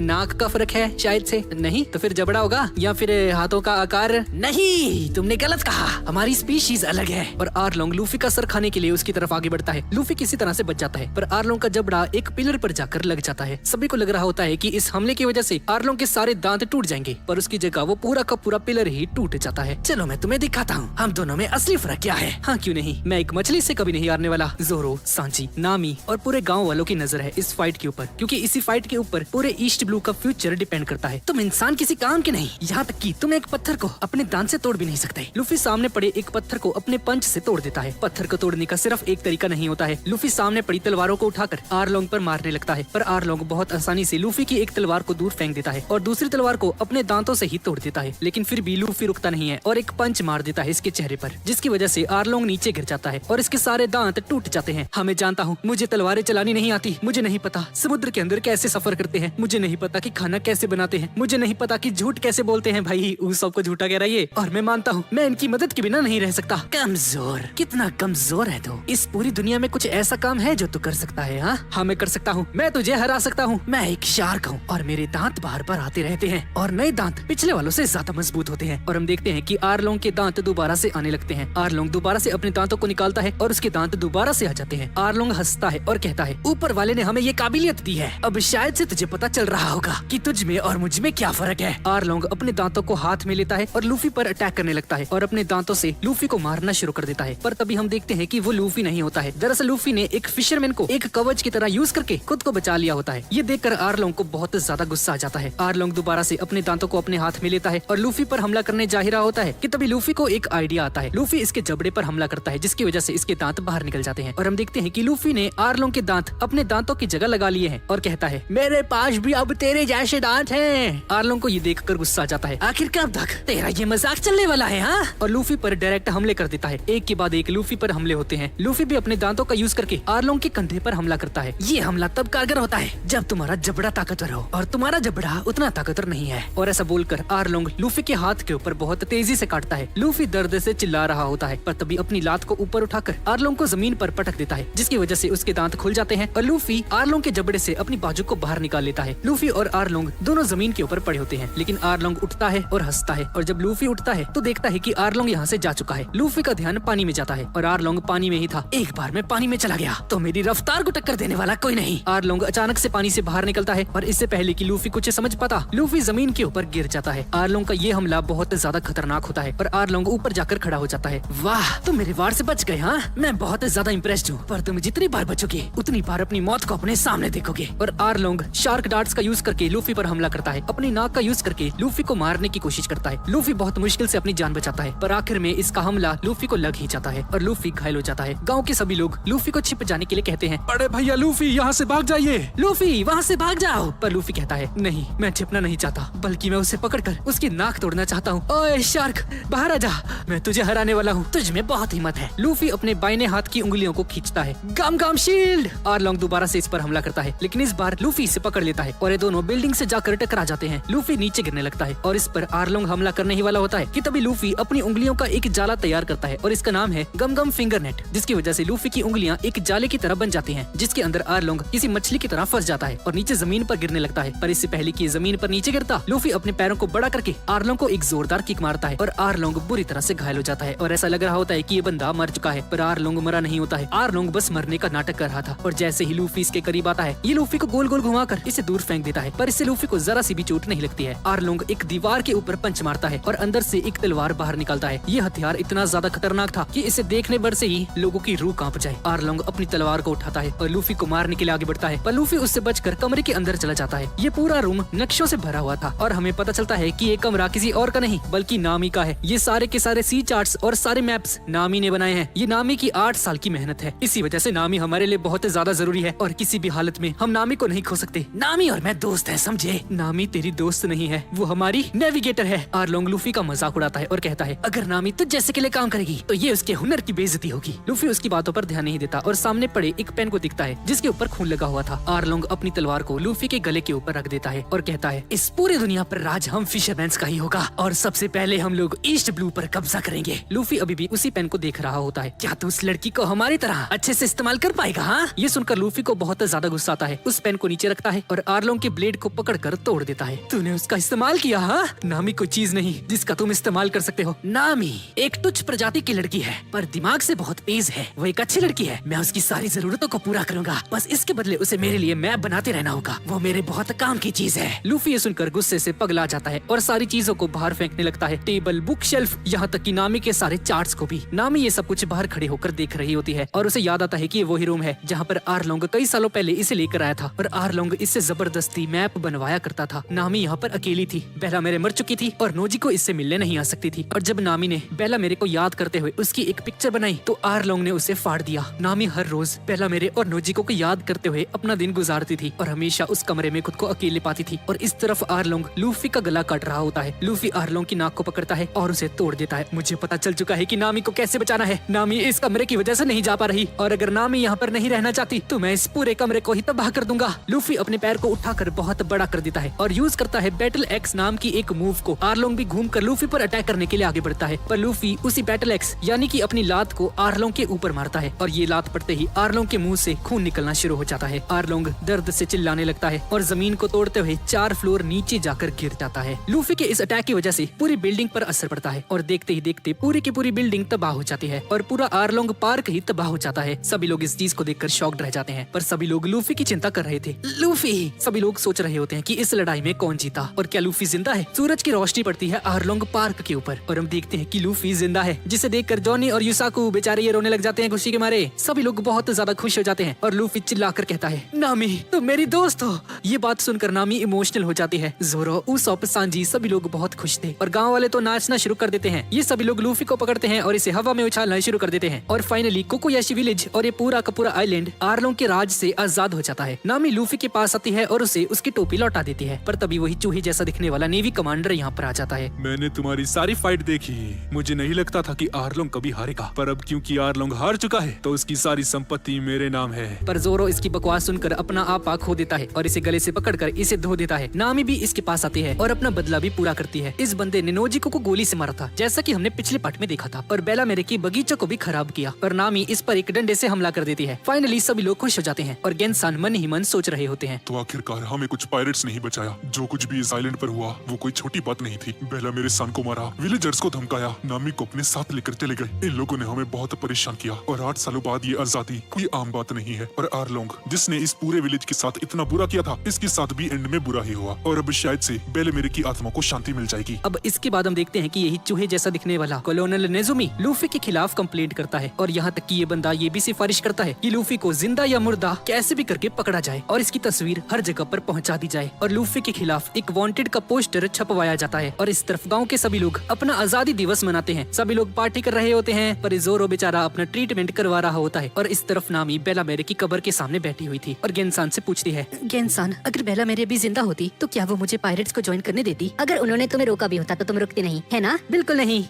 नाक का फर्क है शायद से। नहीं तो फिर जबड़ा होगा या फिर हाथों का आकार? नहीं, तुमने गलत कहा, हमारी स्पीशीज अलग है। और आर्लोंग लूफी का सर खाने के लिए उसकी तरफ आगे बढ़ता है। लूफी किसी तरह से बच जाता है पर आर्लोंग का जबड़ा एक पिलर पर जाकर लग जाता है। सभी को लग रहा होता है कि इस हमले की वजह से आर्लोंग के सारे दांत टूट जाएंगे पर उसकी जगह वो पूरा का पूरा पिलर ही टूट जाता है। चलो मैं तुम्हें दिखाता हूँ हम दोनों में असली फर्क क्या है। हाँ क्यों नहीं, मैं एक मछली से कभी नहीं हारने वाला। ज़ोरो, सांजी, नामी और पूरे गांव वालों की नजर है इस फाइट के ऊपर क्योंकि इसी फाइट के ऊपर पूरे ईस्ट ब्लू का फ्यूचर डिपेंड करता है। तुम इंसान किसी काम के नहीं, यहाँ तक कि तुम एक पत्थर को अपने दांत से तोड़ भी नहीं सकते। लूफी सामने पड़े एक पत्थर को अपने पंच से तोड़ देता है। पत्थर को तोड़ने का सिर्फ एक तरीका नहीं होता है। लूफी सामने पड़ी तलवारों को उठाकर आर्लोंग पर मारने लगता है पर आर्लोंग बहुत आसानी से लूफी की एक तलवार को दूर फेंक देता है और दूसरी तलवार को अपने दांतों से ही तोड़ देता है। लेकिन फिर भी लूफी रुकता नहीं है और एक पंच मार देता है इसके चेहरे पर जिसकी वजह से आर्लोंग नीचे गिर जाता है और इसके सारे दांत टूट जाते हैं। हाँ मैं जानता हूँ मुझे तलवारें चलानी नहीं आती, मुझे नहीं पता समुद्र के अंदर कैसे सफर करते हैं, मुझे नहीं पता कि खाना कैसे बनाते हैं, मुझे नहीं पता कि झूठ कैसे बोलते हैं। भाई उस सबको झूठा कह रहा है और मैं मानता हूँ मैं इनकी मदद के बिना नहीं रह सकता। कमजोर, कितना कमजोर है तू। इस पूरी दुनिया में कुछ ऐसा काम है जो तू कर सकता है? हाँ मैं कर सकता हूँ, मैं तुझे हरा सकता हूँ। मैं एक शार्क हूँ और मेरे दांत बार बार आते रहते हैं और नए दांत पिछले वालों से ज्यादा मजबूत होते हैं। और हम देखते हैं कि आर्लोंग के दांत दोबारा से आने लगते हैं। आर्लोंग दोबारा से अपने दांतों को निकालता है और उसके दांत दोबारा से आ जाते हैं। आर्लोंग हंसता है और कहता है, ऊपर वाले ने हमें ये काबिलियत दी है, अब शायद से तुझे पता चल रहा होगा कि तुझ में और मुझ में क्या फर्क है। आर्लोंग अपने दांतों को हाथ में लेता है और लूफी पर अटैक करने लगता है और अपने दांतों से लूफी को मारना शुरू कर देता है। पर तभी हम देखते हैं कि वो लूफी नहीं होता है। दरअसल लूफी ने एक फिशरमैन को एक कवच की तरह यूज करके खुद को बचा लिया होता है। ये देखकर आर्लोंग को बहुत ज्यादा गुस्सा आ जाता है। आर्लोंग दोबारा से अपने दांतों को अपने हाथ में लेता है और लूफी पर हमला करने जा ही रहा होता है कि तभी लूफी को एक आइडिया आता है। लूफी इसके जबड़े पर हमला करता है जिसकी वजह से इसके दांत बाहर निकल जाते हैं और हम देखते हैं कि लूफी ने आर्लोंग के दांत अपने दांतों की जगह लगा लिए हैं और कहता है, मेरे पास भी अब तेरे जैसे दांत हैं। आर्लोंग को ये देखकर गुस्सा आ जाता है, आखिर कब तक तेरा ये मजाक चलने वाला है? हाँ, और लूफी पर डायरेक्ट हमले कर देता है। एक के बाद एक लूफी पर हमले होते हैं। लूफी भी अपने दांतों का यूज करके आर्लोंग के कंधे पर हमला करता है। ये हमला तब कारगर होता है जब तुम्हारा जबड़ा ताकतवर हो और तुम्हारा जबड़ा उतना ताकतवर नहीं है। और ऐसा बोलकर आर्लोंग लूफी के हाथ के ऊपर बहुत तेजी से काटता है। लूफी दर्द से चिल्ला रहा होता है पर तभी अपनी लात को ऊपर उठाकर आर्लोंग को जमीन पर पटक देता है जिसकी वजह से उसके दांत खुल जाते हैं और लूफी आर्लोंग के जबड़े से अपनी बाजू को बाहर निकाल लेता है। लूफी और आर्लोंग दोनों जमीन के ऊपर पड़े होते हैं लेकिन आर्लोंग उठता है और हंसता है और जब लूफी उठता है तो देखता है कि आर्लोंग यहाँ से जा चुका है। लूफी का ध्यान पानी में जाता है और आर्लोंग पानी में ही था। एक बार मैं पानी में चला गया तो मेरी रफ्तार को टक्कर देने वाला कोई नहीं। आर्लोंग अचानक से पानी से बाहर निकलता है और इससे पहले कि लूफी कुछ समझ पाता, लूफी जमीन के ऊपर गिर जाता है। आर्लोंग का ये हमला बहुत ज्यादा खतरनाक होता है और आर्लोंग ऊपर जाकर खड़ा हो जाता है। वाह, तुम मेरे वार से बच गए। हाँ, मैं बहुत ज्यादा इम्प्रेस्ड हूँ, पर तुम जितनी बार बचोगे उतनी बार अपनी मौत को अपने सामने देखोगे। और आर्लोंग शार्क डार्ट्स का यूज करके लूफी पर हमला करता है। अपनी नाक का यूज करके लूफी को मारने की कोशिश करता है। लूफी बहुत मुश्किल से अपनी जान बचाता है, पर आखिर में इसका हमला लूफी को लग ही जाता है और लूफी घायल हो जाता है। गाँव के सभी लोग लूफी को छिप जाने के लिए कहते हैं, बड़े भैया लूफी यहाँ से भाग जाइए। लूफी वहाँ से भाग जाओ। पर लूफी कहता है, नहीं, मैं छिपना नहीं चाहता, बल्कि मैं उसे पकड़कर उसकी नाक तोड़ना चाहता हूँ। ओए शार्क, बाहर आ जा, मैं तुझे हराने वाला हूँ, तुझ में बहुत हिम्मत है। लूफी अपने बाइने हाथ की उंगलियों को खींचता है। गम गम शील्ड। आर्लोंग दोबारा से इस पर हमला करता है, लेकिन इस बार लूफी इसे पकड़ लेता है और ये दोनों बिल्डिंग से जाकर टकरा जाते हैं। लूफी नीचे गिरने लगता है और इस पर आर्लोंग हमला करने ही वाला होता है कि तभी लूफी अपनी उंगलियों का एक जाला तैयार करता है और इसका नाम है गम गम फिंगर नेट, जिसकी वजह से लूफी की उंगलियां एक जाले की तरह बन जाती हैं, जिसके अंदर आर्लोंग किसी मछली की तरह फंस जाता है और नीचे जमीन पर गिरने लगता है। पर इससे पहले कि ये जमीन पर नीचे गिरता, लूफी अपने पैरों को बड़ा करके आर्लोंग को एक जोरदार किक मारता है और आर्लोंग बुरी तरह से घायल हो जाता है और ऐसा लग रहा होता है कि ये बंदा मर चुका है। पर आर्लोंग मरा नहीं होता है। आर्लोंग बस मरने का नाटक कर रहा था और जैसे ही लूफी इसके करीब आता है, ये लूफी को गोल गोल घुमाकर इसे दूर फेंक देता है, पर इससे लूफी को जरा सी भी चोट नहीं लगती है। आर्लोंग एक दीवार के ऊपर पंच मारता है और अंदर से एक तलवार बाहर निकलता है। ये हथियार इतना ज्यादा खतरनाक था कि इसे देखने भर से ही लोगों की रूह कांप जाए। आर्लोंग अपनी तलवार को उठाता है और लूफी को मारने के लिए आगे बढ़ता है, पर लूफी उससे बचकर कमरे के अंदर चला जाता है। ये पूरा रूम नक्शों से भरा हुआ था और हमें पता चलता है कि ये कमरा किसी और का नहीं बल्कि नामी का है। ये सारे के सारे सी चार्ट्स और सारे मैप्स नामी ने बनाए हैं। ये नामी की 8 साल की मेहनत है। इसी वजह से नामी हमारे लिए बहुत ज्यादा जरूरी है और किसी भी हालत में हम नामी को नहीं खो सकते। नामी और मैं दोस्त हैं, समझे? नामी तेरी दोस्त नहीं है, वो हमारी नेविगेटर है। आर्लोंग लूफी का मजाक उड़ाता है और कहता है, अगर नामी तुझ जैसे के लिए काम करेगी तो ये उसके हुनर की बेइज्जती होगी। लूफी उसकी बातों पर ध्यान नहीं देता और सामने पड़े एक पेन को दिखता है जिसके ऊपर खून लगा हुआ था। आर्लोंग अपनी तलवार को लूफी के गले के ऊपर रख देता है और कहता है, इस पूरी दुनिया पर राज हम फिशरमैन्स का ही होगा और सबसे पहले हम लोग ईस्ट ब्लू पर कब्जा करेंगे। लूफी अभी भी उसी पेन को देख रहा होता है। क्या तू उस लड़की को हमारी तरह अच्छे से इस्तेमाल कर पाएगा? हाँ? ये सुनकर लूफी को बहुत ज्यादा गुस्सा आता है। उस पेन को नीचे रखता है और आर्लोंग के ब्लेड को पकड़कर तोड़ देता है। तूने उसका इस्तेमाल किया? हाँ? नामी कोई चीज नहीं जिसका तुम इस्तेमाल कर सकते हो। नामी एक तुच्छ प्रजाति की लड़की है, पर दिमाग से बहुत तेज है। वो एक अच्छी लड़की है, मैं उसकी सारी जरूरतों को पूरा करूंगा, बस इसके बदले उसे मेरे लिए मैप बनाते रहना होगा। वो मेरे बहुत काम की चीज है। लूफी ये सुनकर गुस्से से पगला जाता है और सारी चीजों को बाहर फेंकने लगता है, टेबल, बुक शेल्फ, यहाँ तक कि नामी के सारे चार्ट्स को भी। नामी ये सब कुछ बाहर खड़े होकर देख रही होती है और उसे याद आता है कि ये वही रूम है जहाँ पर आर्लोंग कई सालों पहले इसे लेकर आया था और आर्लोंग इससे जबरदस्ती मैप बनवाया करता था। नामी यहाँ पर अकेली थी, बेला मेरे मर चुकी थी और नोजी को इससे मिलने नहीं आ सकती थी। और जब नामी ने बेला मेरे को याद करते हुए उसकी एक पिक्चर बनाई तो आर्लोंग ने उसे फाड़ दिया। नामी हर रोज बेला मेरे और नोजिको को याद करते हुए अपना दिन गुजारती थी और हमेशा उस कमरे में खुद को अकेले पाती थी। और इस तरफ आर्लोंग लूफी का गला काट रहा होता है। लूफी आर्लोंग की नाक को पकड़ता है और उसे तोड़ देता है। मुझे पता चल चुका है कि नामी को कैसे बचाना है। नामी इस कमरे की वजह से नहीं जा पा रही और अगर नामी यहाँ पर नहीं रहना चाहती तो मैं इस पूरे कमरे को ही तबाह कर दूंगा। लूफी अपने पैर को उठाकर बहुत बड़ा कर देता है और यूज करता है बैटल एक्स नाम की एक मूव को। आर्लोंग भी घूमकर लूफी पर अटैक करने के लिए आगे बढ़ता है, पर लूफी उसी बैटल एक्स यानी कि अपनी लात को आर्लोंग के ऊपर मारता है और ये लात पड़ते ही आर्लोंग के मुंह से खून निकलना शुरू हो जाता है। आर्लोंग दर्द से चिल्लाने लगता है और जमीन को तोड़ते हुए 4 फ्लोर नीचे जाकर गिर जाता है। लूफी के इस अटैक की वजह से पूरी बिल्डिंग पर असर पड़ता है और देखते ही देखते पूरी की पूरी बिल्डिंग तबाह हो जाती है और पूरा आर्लोंग पार्क ही तबाह हो जाता है। सभी लोग इस चीज को देखकर शॉक्ड रह जाते हैं, पर सभी लोग लूफी की चिंता कर रहे थे। लूफी, सभी लोग सोच रहे होते हैं कि इस लड़ाई में कौन जीता और क्या लूफी जिंदा है। सूरज की रोशनी पड़ती है आर्लोंग पार्क के ऊपर और हम देखते हैं कि लूफी जिंदा है, जिसे देखकर जॉनी और युसाकू बेचारे ये रोने लग जाते हैं खुशी के मारे। सभी लोग बहुत ज्यादा खुश हो जाते हैं और लूफी चिल्लाकर कहता है, नामी तुम मेरी दोस्त हो। ये बात सुनकर नामी इमोशनल हो जाती है। जोरो, उसोप, सांजी सभी लोग बहुत खुश थे और गांव वाले तो नाचना शुरू कर देते हैं। ये सभी लोग लूफी को पकड़ते हैं और इसे हवा में उछालना शुरू कर देते हैं और फाइनली कोकोयाशी विलेज और ये पूरा का पूरा आइलैंड आर्लोंग के राज से आजाद हो जाता है। नामी लूफी के पास आती है और उसे उसकी टोपी लौटा देती है, पर तभी वही चूहे जैसा दिखने वाला नेवी कमांडर यहाँ पर आ जाता है। मैंने तुम्हारी सारी फाइट देखी, मुझे नहीं लगता था कि आर्लोंग कभी हारेगा, पर अब क्योंकि आर्लोंग हार चुका है तो उसकी सारी संपत्ति मेरे नाम है। पर जोरो इसकी बकवास सुनकर अपना आपा खो देता है और इसे गले से पकड़कर इसे धो देता है। नामी भी इसके पास आती है और अपना बदला भी पूरा करती है। इस बंदे ने नोजिको को गोली से मारा था, जैसा कि हमने पिछले पार्ट में देखा था, और बेला मेरे की बगीचे को भी खराब किया और नामी इस पर एक डंडे से हमला कर देती है। फाइनली सभी लोग खुश हो जाते हैं और गेंसान मन ही मन सोच रहे होते हैं, तो आखिरकार हमें कुछ पायरेट्स नहीं बचाया। जो कुछ भी इस आइलैंड पर हुआ वो कोई छोटी बात नहीं थी। बेला मेरे सन को मारा, विलेजर्स को धमकाया, नामी को अपने साथ लेकर चले गए। इन लोगों ने हमें बहुत परेशान किया और 8 सालों बाद ये आजादी कोई आम बात नहीं है। और आर्लोंग जिसने इस पूरे विलेज के साथ इतना बुरा किया था, इसकी साथ भी एंड में बुरा ही हुआ और अब शायद से बेलेमेरे की आत्मा को शांति मिल जाएगी। अब इसके बाद हम देखते हैं कि यही चूहे जैसा दिखने वाला कॉलोनल नेजुमी लूफी के खिलाफ कंप्लेंट करता है और यहाँ तक कि ये बंदा ये भी सिफारिश करता है कि लूफी को जिंदा या मुर्दा कैसे भी करके पकड़ा जाए और इसकी तस्वीर हर जगह पर पहुँचा दी जाए और लूफी के खिलाफ एक वांटेड का पोस्टर छपवाया जाता है। और इस तरफ गाँव के सभी लोग अपना आजादी दिवस मनाते हैं, सभी लोग पार्टी कर रहे होते हैं पर जोरो बेचारा अपना ट्रीटमेंट करवा रहा होता है। और इस तरफ नामी बेलामेरे की कब्र के सामने बैठी हुई थी और गेंसान से पूछती है, गेंसान, अगर बेलामेरे भी जिंदा होती तो क्या वो मुझे पायरेट्स को ज्वाइन करने देती? अगर उन्होंने तुम्हें रोका भी होता तो तुम रुकती नहीं, है ना? बिल्कुल नहीं।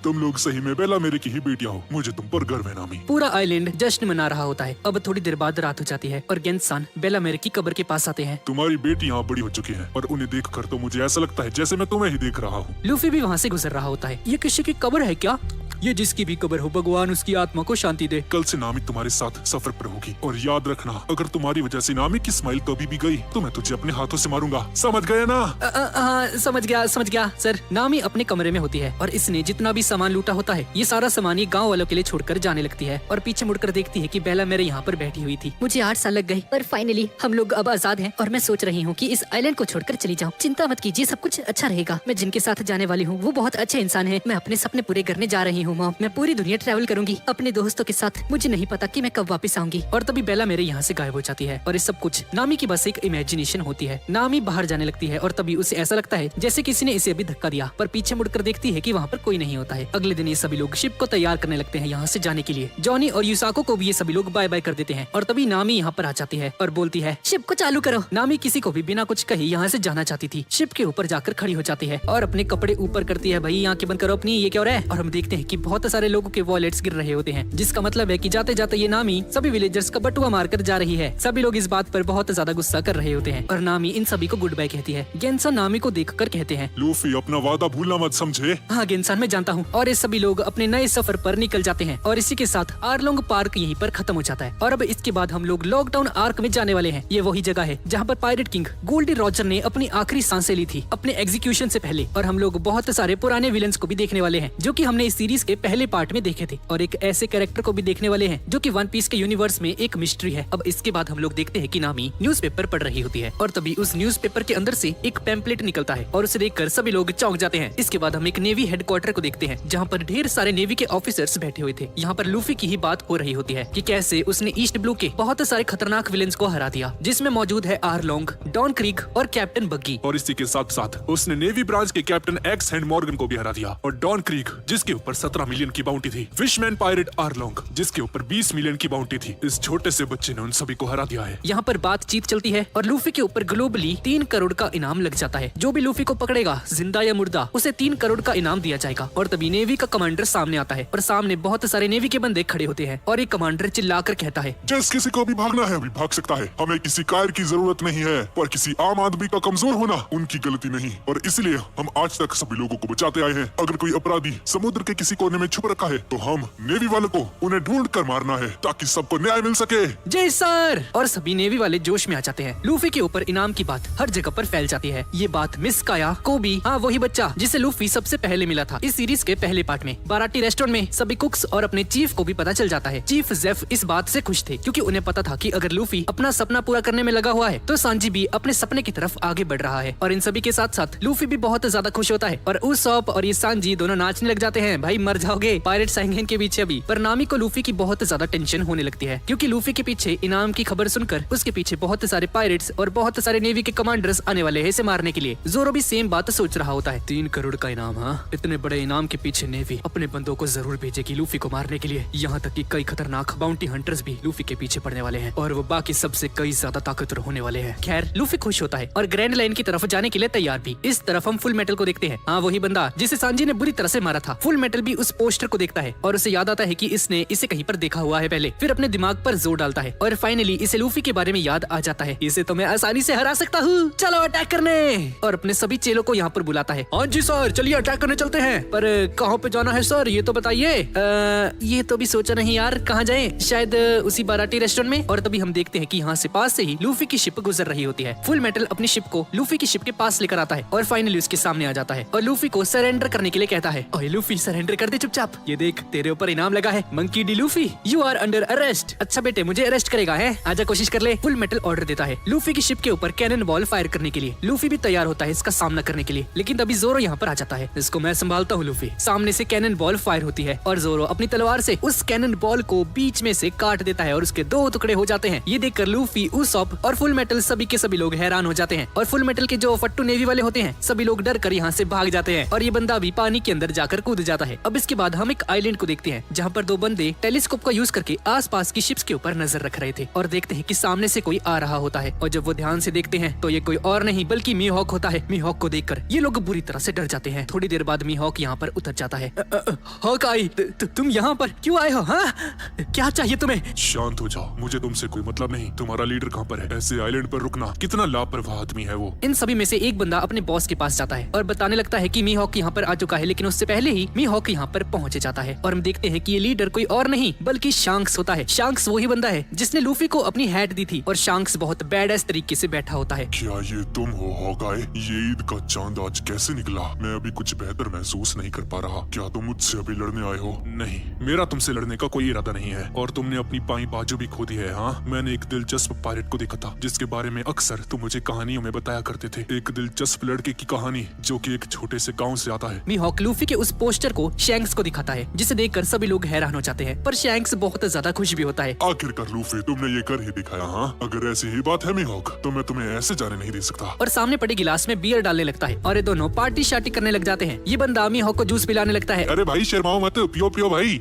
तुम लोग सही में बेलामेरे की ही बेटियां हो, मुझे तुम पर गर्व है नामी। पूरा आइलैंड जश्न मना रहा होता है। अब थोड़ी देर बाद रात हो जाती है और गेंसान बेलामेरे की कब्र के पास आते हैं। तुम्हारी बेटी यहाँ बड़ी हो चुकी है और उन्हें देखकर तो मुझे ऐसा लगता है जैसे मैं तुम्हें ही देख रहा हूँ। लूफी भी वहाँ से गुजर रहा होता है। ये किसी की कब्र है क्या? ये जिसकी भी कब्र हो, भगवान उसकी आत्मा को शांति दे। कल से नामी तुम्हारे साथ सफर पर होगी और याद रखना, अगर तुम्हारी वजह से नामी की स्माइल कभी भी गई तो मैं तुझे अपने हाथों से मारूंगा, समझ गए ना? हाँ, समझ गया सर। नामी अपने कमरे में होती है और इसने जितना भी सामान लूटा होता है ये सारा सामान ये गाँव वालों के लिए छोड़कर जाने लगती है और पीछे मुड़कर देखती है कि बेलामेरे यहाँ पर बैठी हुई थी। मुझे 8 साल लग गए पर फाइनली हम लोग अब आजाद हैं और मैं सोच रही हूँ कि इस आइलैंड को छोड़कर चली जाऊँ। चिंता मत कीजिए, सब कुछ अच्छा रहेगा। मैं जिनके साथ जाने वाली हूँ वो बहुत अच्छे इंसान है। मैं अपने सपने पूरे करने जा रही हूँ मॉम। मैं पूरी दुनिया ट्रैवल करूंगी अपने दोस्तों के साथ। मुझे नहीं पता कि मैं कब वापस आऊंगी। और तभी बेलामेरे यहाँ से गायब हो जाती है और ये सब कुछ नामी की बस एक इमेजिनेशन होती है। नामी बाहर जाने लगती है और तभी उसे ऐसा लगता है जैसे किसी ने इसे अभी धक्का दिया, पर पीछे मुड़कर देखती है कि वहाँ पर कोई नहीं होता है। अगले दिन ये सभी लोग शिप को तैयार करने लगते हैं यहाँ से जाने के लिए। जॉनी और यूसाको को भी ये सभी लोग बाय बाय कर देते हैं और तभी नामी यहाँ पर आ जाती है और बोलती है, शिप को चालू करो। नामी किसी को भी बिना कुछ कहे यहाँ से जाना चाहती थी। शिप के ऊपर जाकर खड़ी हो जाती है और अपने कपड़े ऊपर करती है। भाई आंखें बंद करो अपनी, ये क्या हो रहा है? और हम देखते हैं कि बहुत सारे लोगों के वॉलेट्स गिर रहे होते हैं, जिसका मतलब है कि जाते जाते ये नामी सभी विलेजर्स का बटुआ मारकर जा रही है। सभी लोग इस बात पर बहुत ज्यादा गुस्सा कर रहे होते हैं और नामी इन सभी को गुड बाय कहती है। गेंसान नामी को देखकर कहते हैं, लूफी अपना वादा भूलना मत, समझे? हाँ गेंसान, मैं जानता हूँ। और ये सभी लोग अपने नए सफर पर निकल जाते हैं और इसी के साथ आरलोंग पार्क यहीं पर खत्म हो जाता है। और अब इसके बाद हम लोग लॉकडाउन आर्क में जाने वाले हैं। ये वही जगह है जहाँ पर पायरेट किंग गोल्डी रॉजर ने अपनी आखिरी सांसें ली थी अपने एग्जीक्यूशन से पहले। और हम लोग बहुत सारे पुराने विलन्स को भी देखने वाले हैं जो कि हमने इस सीरीज के पहले पार्ट में देखे थे और एक ऐसे कैरेक्टर को भी देखने वाले हैं जो कि वन पीस के यूनिवर्स में एक मिस्ट्री है। अब इसके बाद हम लोग देखते हैं कि नामी न्यूज़पेपर पढ़ रही होती है और तभी उस न्यूज़पेपर के अंदर से एक पैम्पलेट निकलता है और उसे देखकर सभी लोग चौंक जाते हैं। इसके बाद हम एक नेवी हेडक्वार्टर को देखते हैं जहाँ पर ढेर सारे नेवी के ऑफिसर्स बैठे हुए थे। यहाँ पर लूफी की ही बात हो रही होती है कि कैसे उसने ईस्ट ब्लू के बहुत सारे खतरनाक विलेंस को हरा दिया, जिसमें मौजूद है आरलोंग, डॉन क्रीक और कैप्टन बग्गी। और इसी के साथ साथ उसने नेवी ब्रांच के कैप्टन एक्स हैंड मॉर्गन को भी हरा दिया और डॉन क्रीक जिसके ऊपर 17 मिलियन की बाउंटी थी, फिशमैन पायरेट आरलोंग जिसके ऊपर 20 मिलियन की बाउंटी थी। इस छोटे से बच्चे ने उन सभी को हरा दिया है। यहाँ पर बातचीत चलती है और लूफी के ऊपर ग्लोबली 3 करोड़ का इनाम लग जाता है। जो भी लूफी को पकड़ेगा जिंदा या मुर्दा उसे 3 करोड़ का इनाम दिया जाएगा। और तभी नेवी का कमांडर सामने आता है और सामने बहुत सारे नेवी के बंदे खड़े होते हैं और एक कमांडर चिल्लाकर कहता है, जिस किसी को भी भागना है अभी भाग सकता है। हमें किसी कायर की जरूरत नहीं है, पर किसी आम आदमी का कमजोर होना उनकी गलती नहीं और इसलिए हम आज तक सभी लोगों को बचाते आए हैं। अगर कोई अपराधी समुद्र के किसी कोने में छुप रखा है तो हम नेवी वालों को उन्हें ढूंढ कर मारना है ताकि सबको न्याय मिल सके। जय सर। और सभी नेवी वाले जोश में आ जाते हैं। लूफी के ऊपर इनाम की बात हर जगह पर फैल जाती है। ये बात मिस काया कोबी, हाँ वही बच्चा जिसे लूफी सबसे पहले मिला था इस सीरीज के पहले पार्ट में, बाराटी रेस्टोरेंट में सभी कुक्स और अपने चीफ को भी पता चल जाता है। चीफ जेफ इस बात से खुश थे क्योंकि उन्हें पता था कि अगर लूफी अपना सपना पूरा करने में लगा हुआ है तो सांजी भी अपने सपने की तरफ आगे बढ़ रहा है। और इन सभी के साथ साथ लूफी भी बहुत ज्यादा खुश होता है और उसॉप और ये सांजी दोनों नाचने लग जाते हैं। भाई मर जाओगे पायरेट्स आएंगे इनके पीछे अभी। पर नामी को लूफी की बहुत ज्यादा टेंशन होने लगती है क्योंकि लूफी के पीछे इनाम की खबर सुनकर उसके पीछे बहुत सारे पायरेट्स और बहुत सारे नेवी के कमांडर्स आने वाले हैं इसे मारने के लिए। जोरो भी सेम बात सोच रहा होता है। 3 करोड़ का इनाम, हाँ इतने बड़े इनाम के पीछे नेवी अपने बंदों को जरूर भेजेगी लूफी को मारने के लिए। यहाँ तक कि कई खतरनाक बाउंटी हंटर्स भी लूफी के पीछे पड़ने वाले हैं और वो बाकी सबसे कई ज्यादा ताकतवर होने वाले हैं। खैर लूफी खुश होता है और ग्रैंड लाइन की तरफ जाने के लिए तैयार भी। इस तरफ हम फुल मेटल को देखते हैं, हाँ वही बंदा जिसे सांजी ने बुरी तरह से मारा था। फुल मेटल भी उस पोस्टर को देखता है और उसे याद आता है कि इसने इसे कहीं पर देखा हुआ है पहले। फिर अपने दिमाग पर जोर डालता है और फाइनली इसे लूफी के बारे में याद आ जाता है। इसे तो मैं आसानी से हरा सकता हूँ, चलो अटैक करने। और अपने सभी चेलों को यहाँ पर बुलाता है। हाँ जी सर चलिए अटैक करने चलते हैं। पर कहाँ पे जाना है सर ये तो बताइए। ये तो भी सोचा नहीं यार, कहाँ जाएं? शायद उसी बाराटी रेस्टोरेंट में। और तभी हम देखते हैं कि यहाँ से पास से ही लूफी की शिप गुजर रही होती है। फुल मेटल अपनी शिप को लूफी की शिप के पास लेकर आता है और फाइनली उसके सामने आ जाता है और लूफी को सरेंडर करने के लिए कहता है। ओए लूफी सरेंडर कर दे चुपचाप। ये देख तेरे ऊपर इनाम लगा है, Monkey D Luffy, you are under arrest. अच्छा बेटे मुझे अरेस्ट करेगा है, आजा कोशिश कर ले। फुल मेटल ऑर्डर देता है लूफी की शिप के ऊपर कैनन बॉल फायर करने के लिए। लूफी भी तैयार होता है इसका सामना करने के लिए, लेकिन तभी जोरो यहाँ पर आ जाता है। इसको मैं संभालता हूँ लूफी। सामने से कैनन बॉल फायर होती है और जोरो अपनी तलवार से उस कैनन बॉल को बीच में से काट देता है और उसके 2 टुकड़े हो जाते हैं। ये देखकर लूफी, उसॉप और फुल मेटल सभी के सभी लोग हैरान हो जाते हैं और फुल मेटल के जो फट्टू नेवी वाले होते हैं सभी लोग डर कर यहाँ से भाग जाते हैं और ये बंदा भी पानी के अंदर जाकर कूद जाता है। अब इसके बाद हम एक आइलैंड को देखते हैं जहाँ पर 2 बंदे टेलीस्कोप का यूज करके आसपास की शिप्स के ऊपर नजर रख रहे थे और देखते हैं कि सामने से कोई आ रहा होता है और जब वो ध्यान से देखते हैं तो ये कोई और नहीं बल्कि मीहॉक होता है। मीहॉक को देखकर ये लोग बुरी तरह से डर जाते हैं। थोड़ी देर बाद मीहॉक यहाँ पर उतर जाता है। हॉकाई तुम यहाँ पर क्यों आए हो? हाँ क्या चाहिए तुम्हें? शांत हो जाओ, मुझे तुमसे कोई मतलब नहीं। तुम्हारा लीडर कहाँ पर है? ऐसे आइलैंड पर रुकना, कितना लापरवाह आदमी है वो। इन सभी में से एक बंदा अपने बॉस के पास जाता है और बताने लगता है कि मीहॉक यहाँ पर आ चुका है, लेकिन उससे पहले ही मीहॉक यहाँ पर पहुंच जाता है और हम देखते हैं कि ये लीडर कोई और नहीं बल्कि शांक्स होता है। शांक्स वही बंदा है जिसने लूफी को अपनी हैट दी थी और शांक्स बहुत बैड तरीके से बैठा होता है। क्या ये तुम हो हॉकाई? ये ईद का चांद आज कैसे निकला? मैं अभी कुछ बेहतर महसूस नहीं कर पा रहा। क्या तुम मुझसे अभी लड़ने आए हो? नहीं, मेरा तुमसे लड़ने का कोई इरादा नहीं है और तुमने अपनी पाई बाजू भी खो दी है। हाँ, मैंने एक दिलचस्प पायरेट को देखा था जिसके बारे में अक्सर तुम मुझे कहानियों में बताया करते थे। एक दिलचस्प लड़के की कहानी जो कि एक छोटे से गाँव से आता है। मीहॉक लूफी के उस पोस्टर को शैंक्स को दिखाता है जिसे देखकर सभी लोग हैरान हो जाते हैं, पर शैंक्स बहुत ज्यादा खुश भी होता है। आखिरकार लूफी तुमने ये कर ही दिखाया। हाँ, अगर ऐसी ही बात है मीहॉक तो मैं तुम्हें ऐसे जाने नहीं दे सकता। और सामने पड़े गिलास में बियर डालने लगता है और ये दोनों पार्टी शार्टी करने लग जाते हैं। ये बंदा मीहॉक को जूस पिलाने लगता है। अरे भाई शर्माओ मत, पियो पियो भाई।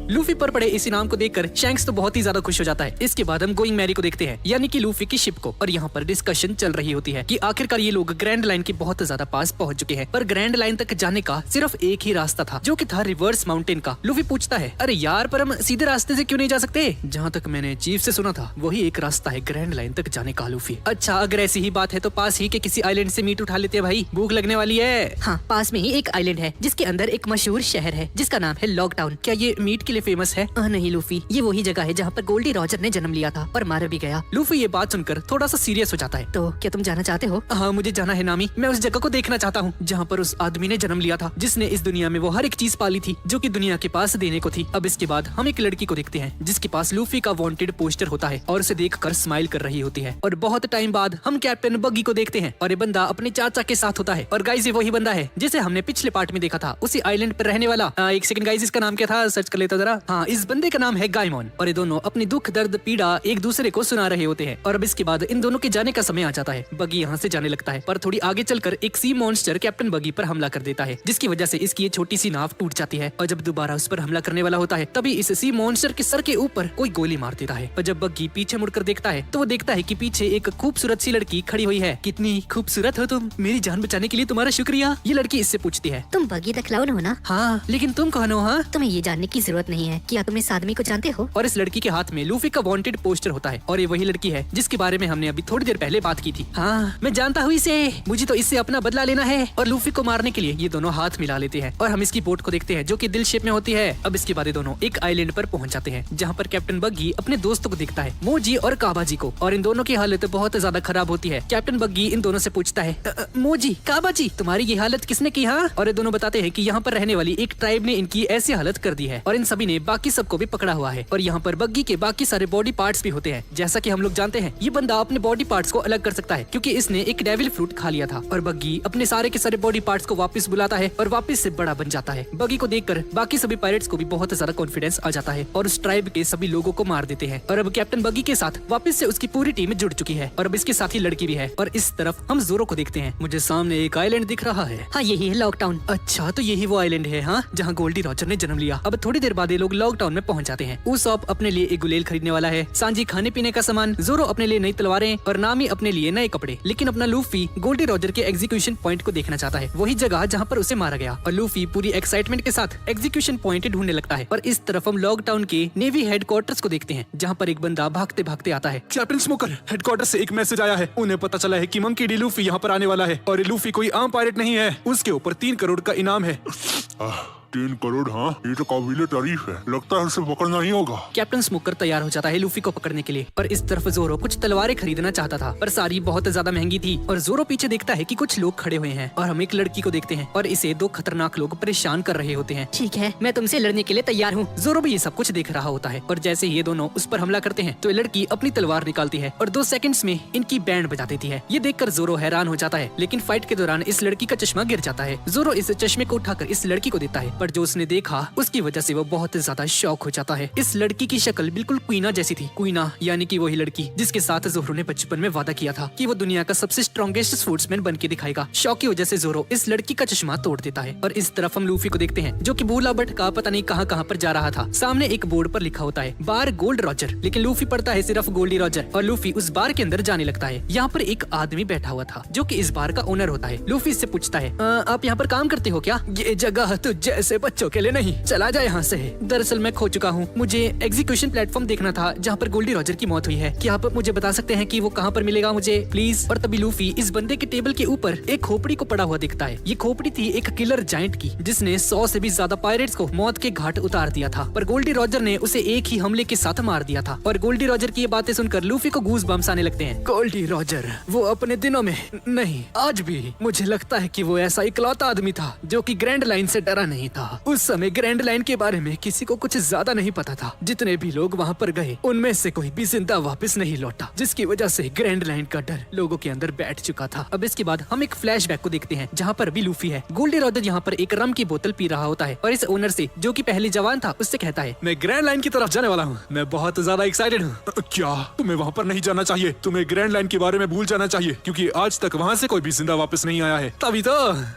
लूफी पर पड़े इस इनाम को देखकर शैंक्स तो बहुत ही ज्यादा खुश हो जाता है। इसके बाद हम गोइंग मैरी को देखते हैं, यानी कि लूफी की शिप को, और यहाँ पर डिस्कशन चल रही होती है कि आखिरकार ये लोग ग्रैंड लाइन के बहुत ज्यादा पास पहुंच चुके हैं, पर ग्रैंड लाइन तक जाने का सिर्फ एक ही रास्ता था जो कि था रिवर्स माउंटेन का। लूफी पूछता है, अरे यार पर हम सीधे रास्ते से क्यों नहीं जा सकते? जहाँ तक मैंने चीफ से सुना था वही एक रास्ता है ग्रैंड लाइन तक जाने का। लूफी, अच्छा अगर ऐसी ही बात है तो पास ही के किसी आइलैंड से मीट उठा लेते हैं भाई, भूख लगने वाली है। हाँ, पास में ही एक आइलैंड है जिसके अंदर एक मशहूर शहर है जिसका नाम है लॉकडाउन। क्या ये मीट के लिए फेमस है? नहीं लूफी, ये वही जगह है जहाँ पर गोल्डी रॉजर ने जन्म लिया था और मारा भी गया। लूफी ये बात सुनकर थोड़ा सा सीरियस हो जाता है। तो क्या तुम जाना चाहते हो? हाँ मुझे जाना है नामी, मैं उस जगह को देखना चाहता हूँ जहाँ पर उस आदमी ने जन्म लिया था जिसने इस दुनिया में वो हर एक चीज पाली थी जो कि दुनिया के पास देने को थी। अब इसके बाद हम एक लड़की को देखते हैं जिसके पास लूफी का वांटेड पोस्टर होता है और उसे देखकर स्माइल कर रही होती है। और बहुत टाइम बाद हम कैप्टन बग्गी को देखते हैं और ये बंदा अपने चाचा के साथ होता है। और गाइस ये वही बंदा है जिसे हमने पिछले पार्ट में देखा था, उसी आइलैंड पर रहने वाला। एक सेकंड गाइस, इसका नाम क्या था? सर्च कर लेता जरा। हाँ, इस बंदे का नाम है गाइमोन और ये दोनों अपनी दुख दर्द पीड़ा एक दूसरे को सुना रहे होते हैं। और अब इसके बाद इन दोनों के जाने का समय आ जाता है। बग्गी यहाँ से जाने लगता है पर थोड़ी आगे चलकर एक सी मॉन्स्टर कैप्टन बग्गी पर हमला कर देता है जिसकी वजह से इसकी ये छोटी सी नाव टूट जाती है। और जब दोबारा उस पर हमला करने वाला होता है तभी इस सी मॉन्स्टर के सर के ऊपर कोई गोली मार देता है। और जब बग्गी पीछे मुड़कर देखता है तो वो देखता है कि पीछे एक खूबसूरत सी लड़की खड़ी हुई है। कितनी खूबसूरत हो तुम, मेरी जान बचाने के लिए तुम्हारा शुक्रिया। ये लड़की इससे पूछती है, तुम बग्गी द क्लाउन हो ना? हाँ लेकिन तुम कौन हो? हाँ, तुम्हें ये जानने की जरूरत नहीं है। क्या तुम इस आदमी को जानते हो? और इस लड़की के हाथ में लूफी का वांटेड पोस्टर होता है और ये वही लड़की है जिसके बारे में हमने अभी थोड़ी देर पहले बात की थी। हाँ मैं जानता हूँ इसे, मुझे तो इससे अपना बदला लेना है। और लूफी को मारने के लिए ये दोनों हाथ मिला लेते हैं और हम इसकी बोट को देखते हैं जो कि दिल शेप में होती है। अब इसके बाद ये दोनों एक आइलैंड पर पहुंच जाते हैं जहाँ पर कैप्टन बग्गी अपने दोस्तों को देखता है, मोजी और काबाजी को, और इन दोनों की हालत बहुत ज्यादा खराब होती है। कैप्टन बग्गी इन दोनों से पूछता है, मोजी काबाजी तुम्हारी ये हालत किसने की? हाँ, और ये दोनों बताते हैं कि यहाँ पर रहने वाली एक ट्राइब ने इनकी ऐसी हालत कर दी है और इन सभी ने बाकी सबको भी पकड़ा हुआ है। और यहाँ पर बग्गी के बाकी सारे बॉडी पार्ट्स भी होते हैं। जैसा कि हम लोग जानते हैं ये बंदा अपने बॉडी पार्ट्स को अलग कर सकता है क्योंकि इसने एक डेविल फ्रूट खा लिया था। और बग्गी अपने सारे के सारे बॉडी पार्ट्स को वापस बुलाता है और वापस से बड़ा बन जाता है। बग्गी को देखकर बाकी सभी पायरेट्स को भी बहुत ज्यादा कॉन्फिडेंस आ जाता है और उस ट्राइब के सभी लोगों को मार देते हैं। और अब कैप्टन बग्गी के साथ वापस से उसकी पूरी टीम जुड़ चुकी है और अब इसके साथ ही लड़की भी है। और इस तरफ हम जोरो को देखते हैं। मुझे सामने एक आइलैंड दिख रहा है। हाँ यही है लॉकडाउन। अच्छा तो यही वो आइलैंड है हाँ जहाँ गोल्डी रॉजर ने जन्म लिया। अब थोड़ी देर बाद ये लोग लॉकडाउन में पहुंच जाते हैं। उसॉप अपने लिए एक गुलेल खरीदने वाला है, सांजी खाने पीने का सामान, जोरो अपने लिए नई तलवारें और नामी अपने लिए नए कपड़े। लेकिन अपना लूफी गोल्डी रॉजर के एग्जीक्यूशन पॉइंट को देखना चाहता है, वही जगह जहाँ पर उसे मारा गया। और लूफी पूरी एक्साइटमेंट के साथ एग्जीक्यूशन पॉइंट ढूंढने लगता है। और इस तरफ हम लॉकडाउन के नेवी हेडक्वार्टर्स को देखते हैं जहाँ पर एक बंदा भागते भागते आता है। कैप्टन स्मोकर, हेडक्वार्टर से एक मैसेज आया है। उन्हें पता चला है कि मंकी डी लूफी यहाँ पर आने वाला है और ये लूफी कोई आम पायरेट नहीं है, उसके ऊपर 3 करोड़ का इनाम है। 3 करोड़, हाँ ये तो काबिले तारीफ है। लगता है उसे पकड़ना ही होगा। कैप्टन स्मोकर तैयार हो जाता है लूफी को पकड़ने के लिए, पर इस तरफ जोरो कुछ तलवारें खरीदना चाहता था, पर सारी बहुत ज्यादा महंगी थी। और जोरो पीछे देखता है कि कुछ लोग खड़े हुए हैं और हम एक लड़की को देखते हैं और इसे 2 खतरनाक लोग परेशान कर रहे होते हैं। ठीक है, मैं तुमसे लड़ने के लिए तैयार हूँ। जोरो भी ये सब कुछ देख रहा होता है और जैसे ये दोनों उस पर हमला करते हैं तो ये लड़की अपनी तलवार निकालती है और 2 सेकंड्स में इनकी बैंड बजा देती है। ये देखकर जोरो हैरान हो जाता है, लेकिन फाइट के दौरान इस लड़की का चश्मा गिर जाता है। जोरो इस चश्मे को उठाकर इस लड़की को देता है, पर जो उसने देखा उसकी वजह से वो बहुत ज्यादा शॉक हो जाता है। इस लड़की की शक्ल बिल्कुल क्वीना जैसी थी। क्वीना यानी कि वही लड़की जिसके साथ जोरो ने बचपन में वादा किया था कि वो दुनिया का सबसे स्ट्रॉन्गेस्ट स्पोर्ट्समैन बन के दिखाएगा। शौक की वजह से जोरो इस लड़की का चश्मा तोड़ देता है। और इस तरफ हम लूफी को देखते हैं जो कि भूला भटका पता नहीं कहां पर जा रहा था। सामने एक बोर्ड पर लिखा होता है बार गोल्ड रॉजर, लेकिन लूफी पढ़ता है सिर्फ गोल्डी रॉजर और लूफी उस बार के अंदर जाने लगता है। यहाँ पर एक आदमी बैठा हुआ था जो कि इस बार का ओनर होता है। लूफी इससे पूछता है आप यहाँ पर काम करते हो क्या? ये जगह तो जैसे बच्चों के लिए नहीं, चला जा यहाँ से। दरअसल मैं खो चुका हूँ, मुझे एग्जीक्यूशन प्लेटफॉर्म देखना था जहाँ पर गोल्डी रॉजर की मौत हुई है। क्या आप मुझे बता सकते हैं कि वो कहाँ पर मिलेगा मुझे प्लीज? और तभी लूफी इस बंदे के टेबल के ऊपर एक खोपड़ी को पड़ा हुआ दिखता है। ये खोपड़ी थी एक किलर जायंट की जिसने 100 से भी ज्यादा पायरेट्स को मौत के घाट उतार दिया था, पर गोल्डी रॉजर ने उसे एक ही हमले के साथ मार दिया था। और गोल्डी रॉजर की ये बातें सुनकर लूफी को गूज बम्स आने लगते हैं। गोल्डी रॉजर वो अपने दिनों में नहीं, आज भी मुझे लगता है कि वो ऐसा इकलौता आदमी था जो कि ग्रैंड लाइन से डरा नहीं था। उस समय ग्रैंड लाइन के बारे में किसी को कुछ ज्यादा नहीं पता था। जितने भी लोग वहाँ पर गए उनमें से कोई भी जिंदा वापस नहीं लौटा, जिसकी वजह से ग्रैंड लाइन का डर लोगों के अंदर बैठ चुका था। अब इसके बाद हम एक फ्लैशबैक को देखते हैं जहाँ पर भी लूफी है। गोल्डी रॉजर यहाँ पर एक रम की बोतल पी रहा होता है और इस ओनर से जो कि पहले जवान था उससे कहता है मैं ग्रैंड लाइन की तरफ जाने वाला हूँ, मैं बहुत ज्यादा एक्साइटेड हूँ। क्या? तुम्हें वहाँ पर नहीं जाना चाहिए, तुम्हें ग्रैंड लाइन के बारे में भूल जाना चाहिए क्योंकि आज तक वहाँ से कोई भी जिंदा वापस नहीं आया है, तभी तो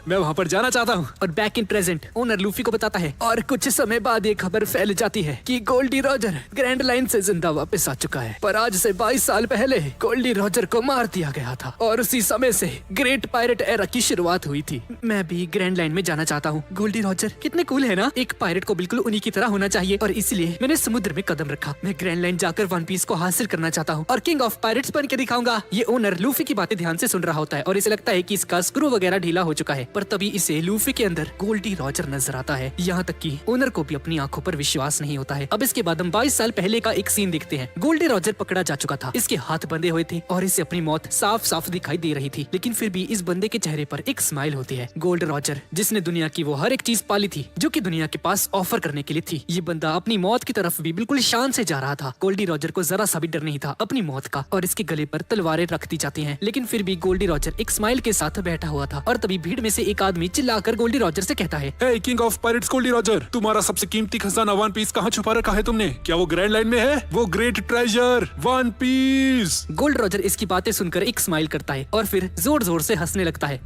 मैं वहाँ पर जाना चाहता हूँ। और back in present owner Luffy को बताता है और कुछ समय बाद ये खबर फैल जाती है कि गोल्डी रॉजर ग्रैंड लाइन से जिंदा वापस आ चुका है, पर आज से 22 साल पहले गोल्डी रॉजर को मार दिया गया था और उसी समय से ग्रेट पायरेट एरा की शुरुआत हुई थी। मैं भी ग्रैंड लाइन में जाना चाहता हूँ। गोल्डी रॉजर कितने कूल है ना, एक पायरेट को बिल्कुल उन्हीं की तरह होना चाहिए और इसलिए मैंने समुद्र में कदम रखा। मैं ग्रैंड लाइन जाकर वन पीस को हासिल करना चाहता हूँ और किंग ऑफ पायरेट्स बन के दिखाऊंगा। ये ओनर लूफी की बातें ध्यान से सुन रहा होता है और इसे लगता है कि इसका स्क्रू वगैरह ढीला हो चुका है, पर तभी इसे लूफी के अंदर गोल्डी रॉजर नजर आता है। यहाँ तक कि ओनर को भी अपनी आंखों पर विश्वास नहीं होता है। अब इसके बाद हम 22 साल पहले का एक सीन देखते हैं। गोल्डी रॉजर पकड़ा जा चुका था, इसके हाथ बंधे हुए थे और इसे अपनी मौत साफ साफ दिखाई दे रही थी, लेकिन फिर भी इस बंदे के चेहरे पर एक स्माइल होती है। गोल्ड रॉजर जिसने दुनिया की वो हर एक चीज पाली थी जो कि दुनिया के पास ऑफर करने के लिए थी, ये बंदा अपनी मौत की तरफ भी बिल्कुल शान से जा रहा था। गोल्डी रॉजर को जरा सा भी डर नहीं था अपनी मौत का और इसके गले पर तलवारें रख दी जाती हैं, लेकिन फिर भी गोल्डी रॉजर एक स्माइल के साथ बैठा हुआ था। और तभी भीड़ में से एक आदमी चिल्लाकर गोल्डी रॉजर से कहता है, हे king of pirates Gol D Roger, तुम्हारा सबसे कीमती खजाना वन पीस कहाँ छुपा रखा है तुमने? क्या वो ग्रैंड लाइन में है? वो great treasure one piece. Gold Roger इसकी बातें सुनकर एक स्माइल करता है और फिर जोर जोर से हंसने लगता है।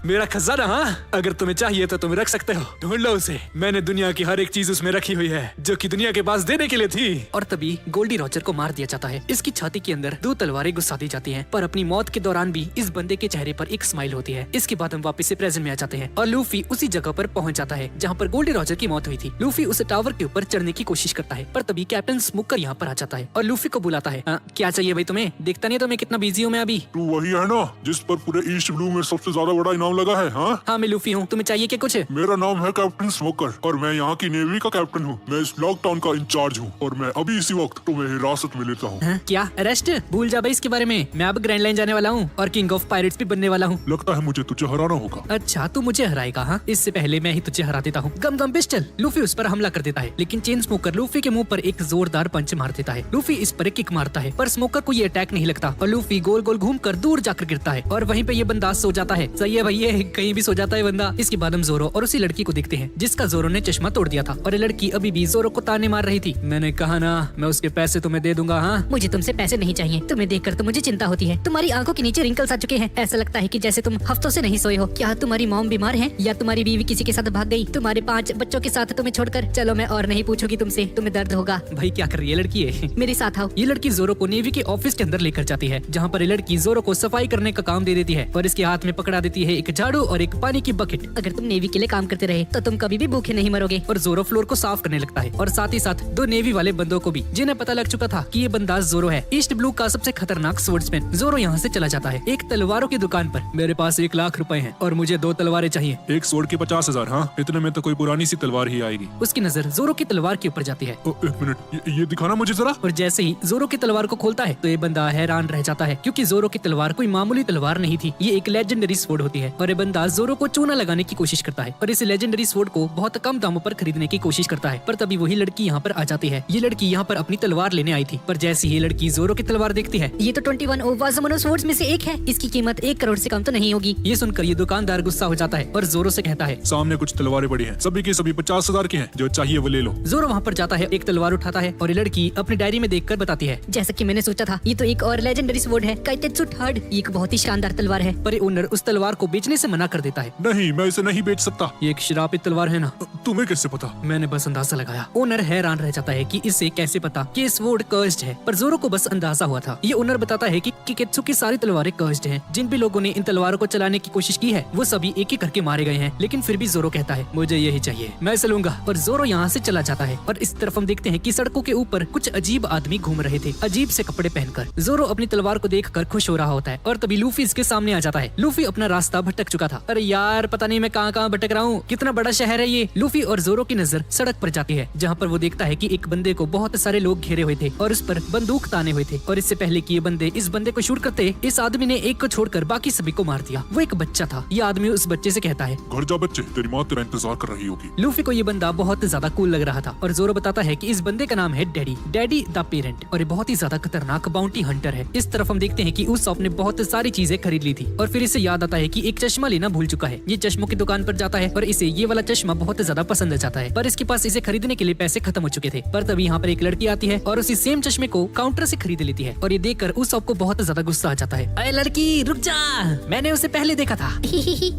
मेरा खजाना, हाँ, अगर तुम्हें चाहिए तो तुम रख सकते हो, ढूंढ लो उसे। मैंने दुनिया की हर एक चीज उसमें रखी हुई है जो कि दुनिया के पास देने के लिए थी। और तभी गोल्डी रॉजर को मार दिया जाता है। इसकी छाती के अंदर 2 तलवारें घुसा दी जाती हैं, पर अपनी मौत के दौरान भी इस बंदे के चेहरे पर एक स्माइल होती है। इसके बाद हम वापस से प्रेजेंट में आ जाते हैं और लूफी उसी जगह पर पहुंच जाता है जहाँ पर गोल्डी रॉजर की मौत हुई थी। लूफी उस टावर के ऊपर चढ़ने की कोशिश करता है, पर तभी कैप्टन स्मोकर यहाँ पर आ जाता है और लूफी को बुलाता है। क्या चाहिए भाई तुम्हें? देखता नहीं तो मैं कितना बिजी हूँ मैं अभी। तू वही है ना जिस पर पूरे ईस्ट ब्लू में सबसे ज्यादा बड़ा इनाम लगा है? हाँ मैं लूफी हूँ, तुम्हें चाहिए क्या कुछ? मेरा नाम है कैप्टन स्मोकर और मैं यहाँ की नेवी का कैप्टन हूँ। मैं इस लॉकडाउन का इंचार्ज हूँ और मैं अभी इसी वक्त तुम्हें हिरासत में लेता हूँ। क्या अरेस्ट? भूल जा भाई इसके बारे में। मैं अब ग्रैंड लाइन जाने वाला हूँ और किंग ऑफ पायरेट्स भी बनने वाला हूँ। लगता है मुझे तुझे हराना होगा। अच्छा तू मुझे हराएगा? हाँ, इससे पहले मैं ही तुझे हरा देता हूँ। गम गम पिस्टल। लूफी उस पर हमला कर देता है, लेकिन चेन स्मोकर लूफी के मुंह पर एक जोरदार पंच मार देता है। लूफी इस पर एक किक मारता है, पर स्मोकर को ये अटैक नहीं लगता और लूफी गोल गोल घूमकर दूर जाकर गिरता है और वहीं पे ये बंदा सो जाता है। सही है भाई, ये कहीं भी सो जाता है बंदा। इसके बाद हम जोरो और उसी लड़की को देखते हैं जिसका जोरो ने चश्मा तोड़ दिया था और ये लड़की अभी भी जोरो को ताने मार रही थी। मैंने कहा ना मैं उसके पैसे तुम्हें दे दूंगा। हाँ, मुझे तुमसे पैसे नहीं चाहिए। तुम्हें देखकर तो मुझे चिंता होती है। तुम्हारी आंखों के नीचे रिंकल्स आ चुके हैं। ऐसा लगता है कि जैसे तुम हफ्तों से नहीं सोए हो। क्या तुम्हारी मॉम बीमार है या तुम्हारी बीवी किसी के साथ भाग गई? तुम्हारे 5 बच्चों के साथ तुम्हें छोड़कर? चलो मैं और नहीं पूछूंगी तुमसे, तुम्हें दर्द होगा। भाई क्या कर रही है लड़की है? मेरे साथ आओ। ये लड़की जोरो को नेवी के ऑफिस के अंदर लेकर जाती है जहाँ पर ये लड़की जोरो को सफाई करने का काम दे देती है और इसके हाथ में पकड़ा देती है एक झाड़ू और एक पानी की बकेट। अगर तुम नेवी के लिए काम करते रहे तो तुम कभी भी भूखे नहीं मरोगे। और जोरो फ्लोर को साफ करने लगता है और साथ ही साथ 2 नेवी वाले बंदों को भी, जिन्हें पता लग चुका था कि ये बंदा जोरो है, ईस्ट ब्लू का सबसे खतरनाक स्वर्ड्समैन। जोरो यहाँ से चला जाता है एक तलवारों की दुकान पर। मेरे पास 1 लाख रुपए हैं और मुझे 2 तलवारें चाहिए। एक स्वॉर्ड के 50,000, हाँ, इतने में तो कोई पुरानी सी तलवार ही आएगी। उसकी नजर जोरो की तलवार के ऊपर जाती है ओ, एक मिनट, ये दिखाना मुझे जरा। और जैसे ही जोरो की तलवार को खोलता है तो ये बंदा हैरान रह जाता है, क्योंकि जोरो की तलवार कोई मामूली तलवार नहीं थी। ये एक लेजेंडरी स्वॉर्ड होती है और ये बंदा जोरो को चूना लगाने की कोशिश करता है और इस लेजेंडरी स्वॉर्ड को बहुत कम दामों पर खरीदने की कोशिश करता है। पर तभी वही लड़की यहाँ पर आ जाती है। ये लड़की यहाँ पर अपनी तलवार लेने आई थी, पर जैसे ही ये लड़की जोरो की तलवार देखती है, ये तो 21 वाज़ोमोनो स्वॉर्ड्स में से एक है। इसकी कीमत 1 करोड़ से कम तो नहीं होगी। ये सुनकर ये दुकानदार गुस्सा हो जाता है और जोरो से कहता है। सामने कुछ तलवारें पड़ी हैं, सभी की सभी 50,000 की हैं, जो चाहिए वो ले लो। जोरो वहाँ पर जाता है, एक तलवार उठाता है और ये लड़की अपनी डायरी में देखकर बताती है। जैसा कि मैंने सोचा था, ये तो एक और लेजेंडरी स्वॉर्ड है, काइटेत्सु थर्ड। ये एक बहुत ही शानदार तलवार है। पर ये ओनर उस तलवार को बेचने से मना कर देता है। नहीं, मैं इसे नहीं बेच सकता। ये एक श्रापित तलवार है ना। तुम्हें कैसे पता? मैंने बस अंदाजा लगाया। ओनर हैरान रह जाता है कि इसे कैसे पता कि ये स्वॉर्ड कर्स्ड है, पर जोरो को बस अंदाजा हुआ था। ये ओनर बताता है कि किकेत्सु की सारी तलवारें कर्स्ड हैं। जिन भी लोगों ने इन तलवारों को चलाने की कोशिश की है वो सभी एक एक करके मारे गए हैं, लेकिन फिर भी जोरो कहता है मुझे यही चाहिए, मैं इसे लूंगा। और जोरो यहाँ से चला जाता है और इस तरफ हम देखते हैं कि सड़कों के ऊपर कुछ अजीब आदमी घूम रहे थे, अजीब से कपड़े पहनकर। जोरो अपनी तलवार को देखकर खुश हो रहा होता है और तभी लूफी इसके सामने आ जाता है। लूफी अपना रास्ता भटक चुका था। अरे यार, पता नहीं मैं कहाँ भटक रहा हूँ, कितना बड़ा शहर है ये। लूफी और जोरो की नजर सड़क पर जाती है, जहाँ पर वो देखता है कि एक बंदे को बहुत सारे लोग घेरे हुए थे और उस पर बंदूक ताने हुए थे। और इससे पहले कि ये बंदे इस बंदे को शूट करते, इस आदमी ने एक को छोड़कर बाकी सभी को मार दिया। वो एक बच्चा था। ये आदमी उस बच्चे से कहता है, घर जा बच्चे, तेरी माँ तेरा इंतजार कर रही होगी। लूफी को ये बंदा बहुत ज्यादा कूल लग रहा था और जोरो बताता है कि इस बंदे का नाम है डैडी द पेरेंट और ये बहुत ही ज्यादा खतरनाक बाउंटी हंटर है। इस तरफ हम देखते हैं कि उसॉप ने बहुत सारी चीजें खरीद ली थी और फिर इसे याद आता है कि एक चश्मा लेना भूल चुका है। ये चश्मों की दुकान पर जाता है और इसे ये वाला चश्मा बहुत ज्यादा पसंद आ जाता है, पर इसके पास इसे खरीदने के लिए पैसे खत्म हो चुके थे। पर तभी यहाँ पर एक लड़की आती है और उसी सेम चश्मे को काउंटर से खरीद लेती है और ये देखकर उसॉप को बहुत ज्यादा गुस्सा आ जाता है। अरे लड़की रुक जा, मैंने उसे पहले देखा था।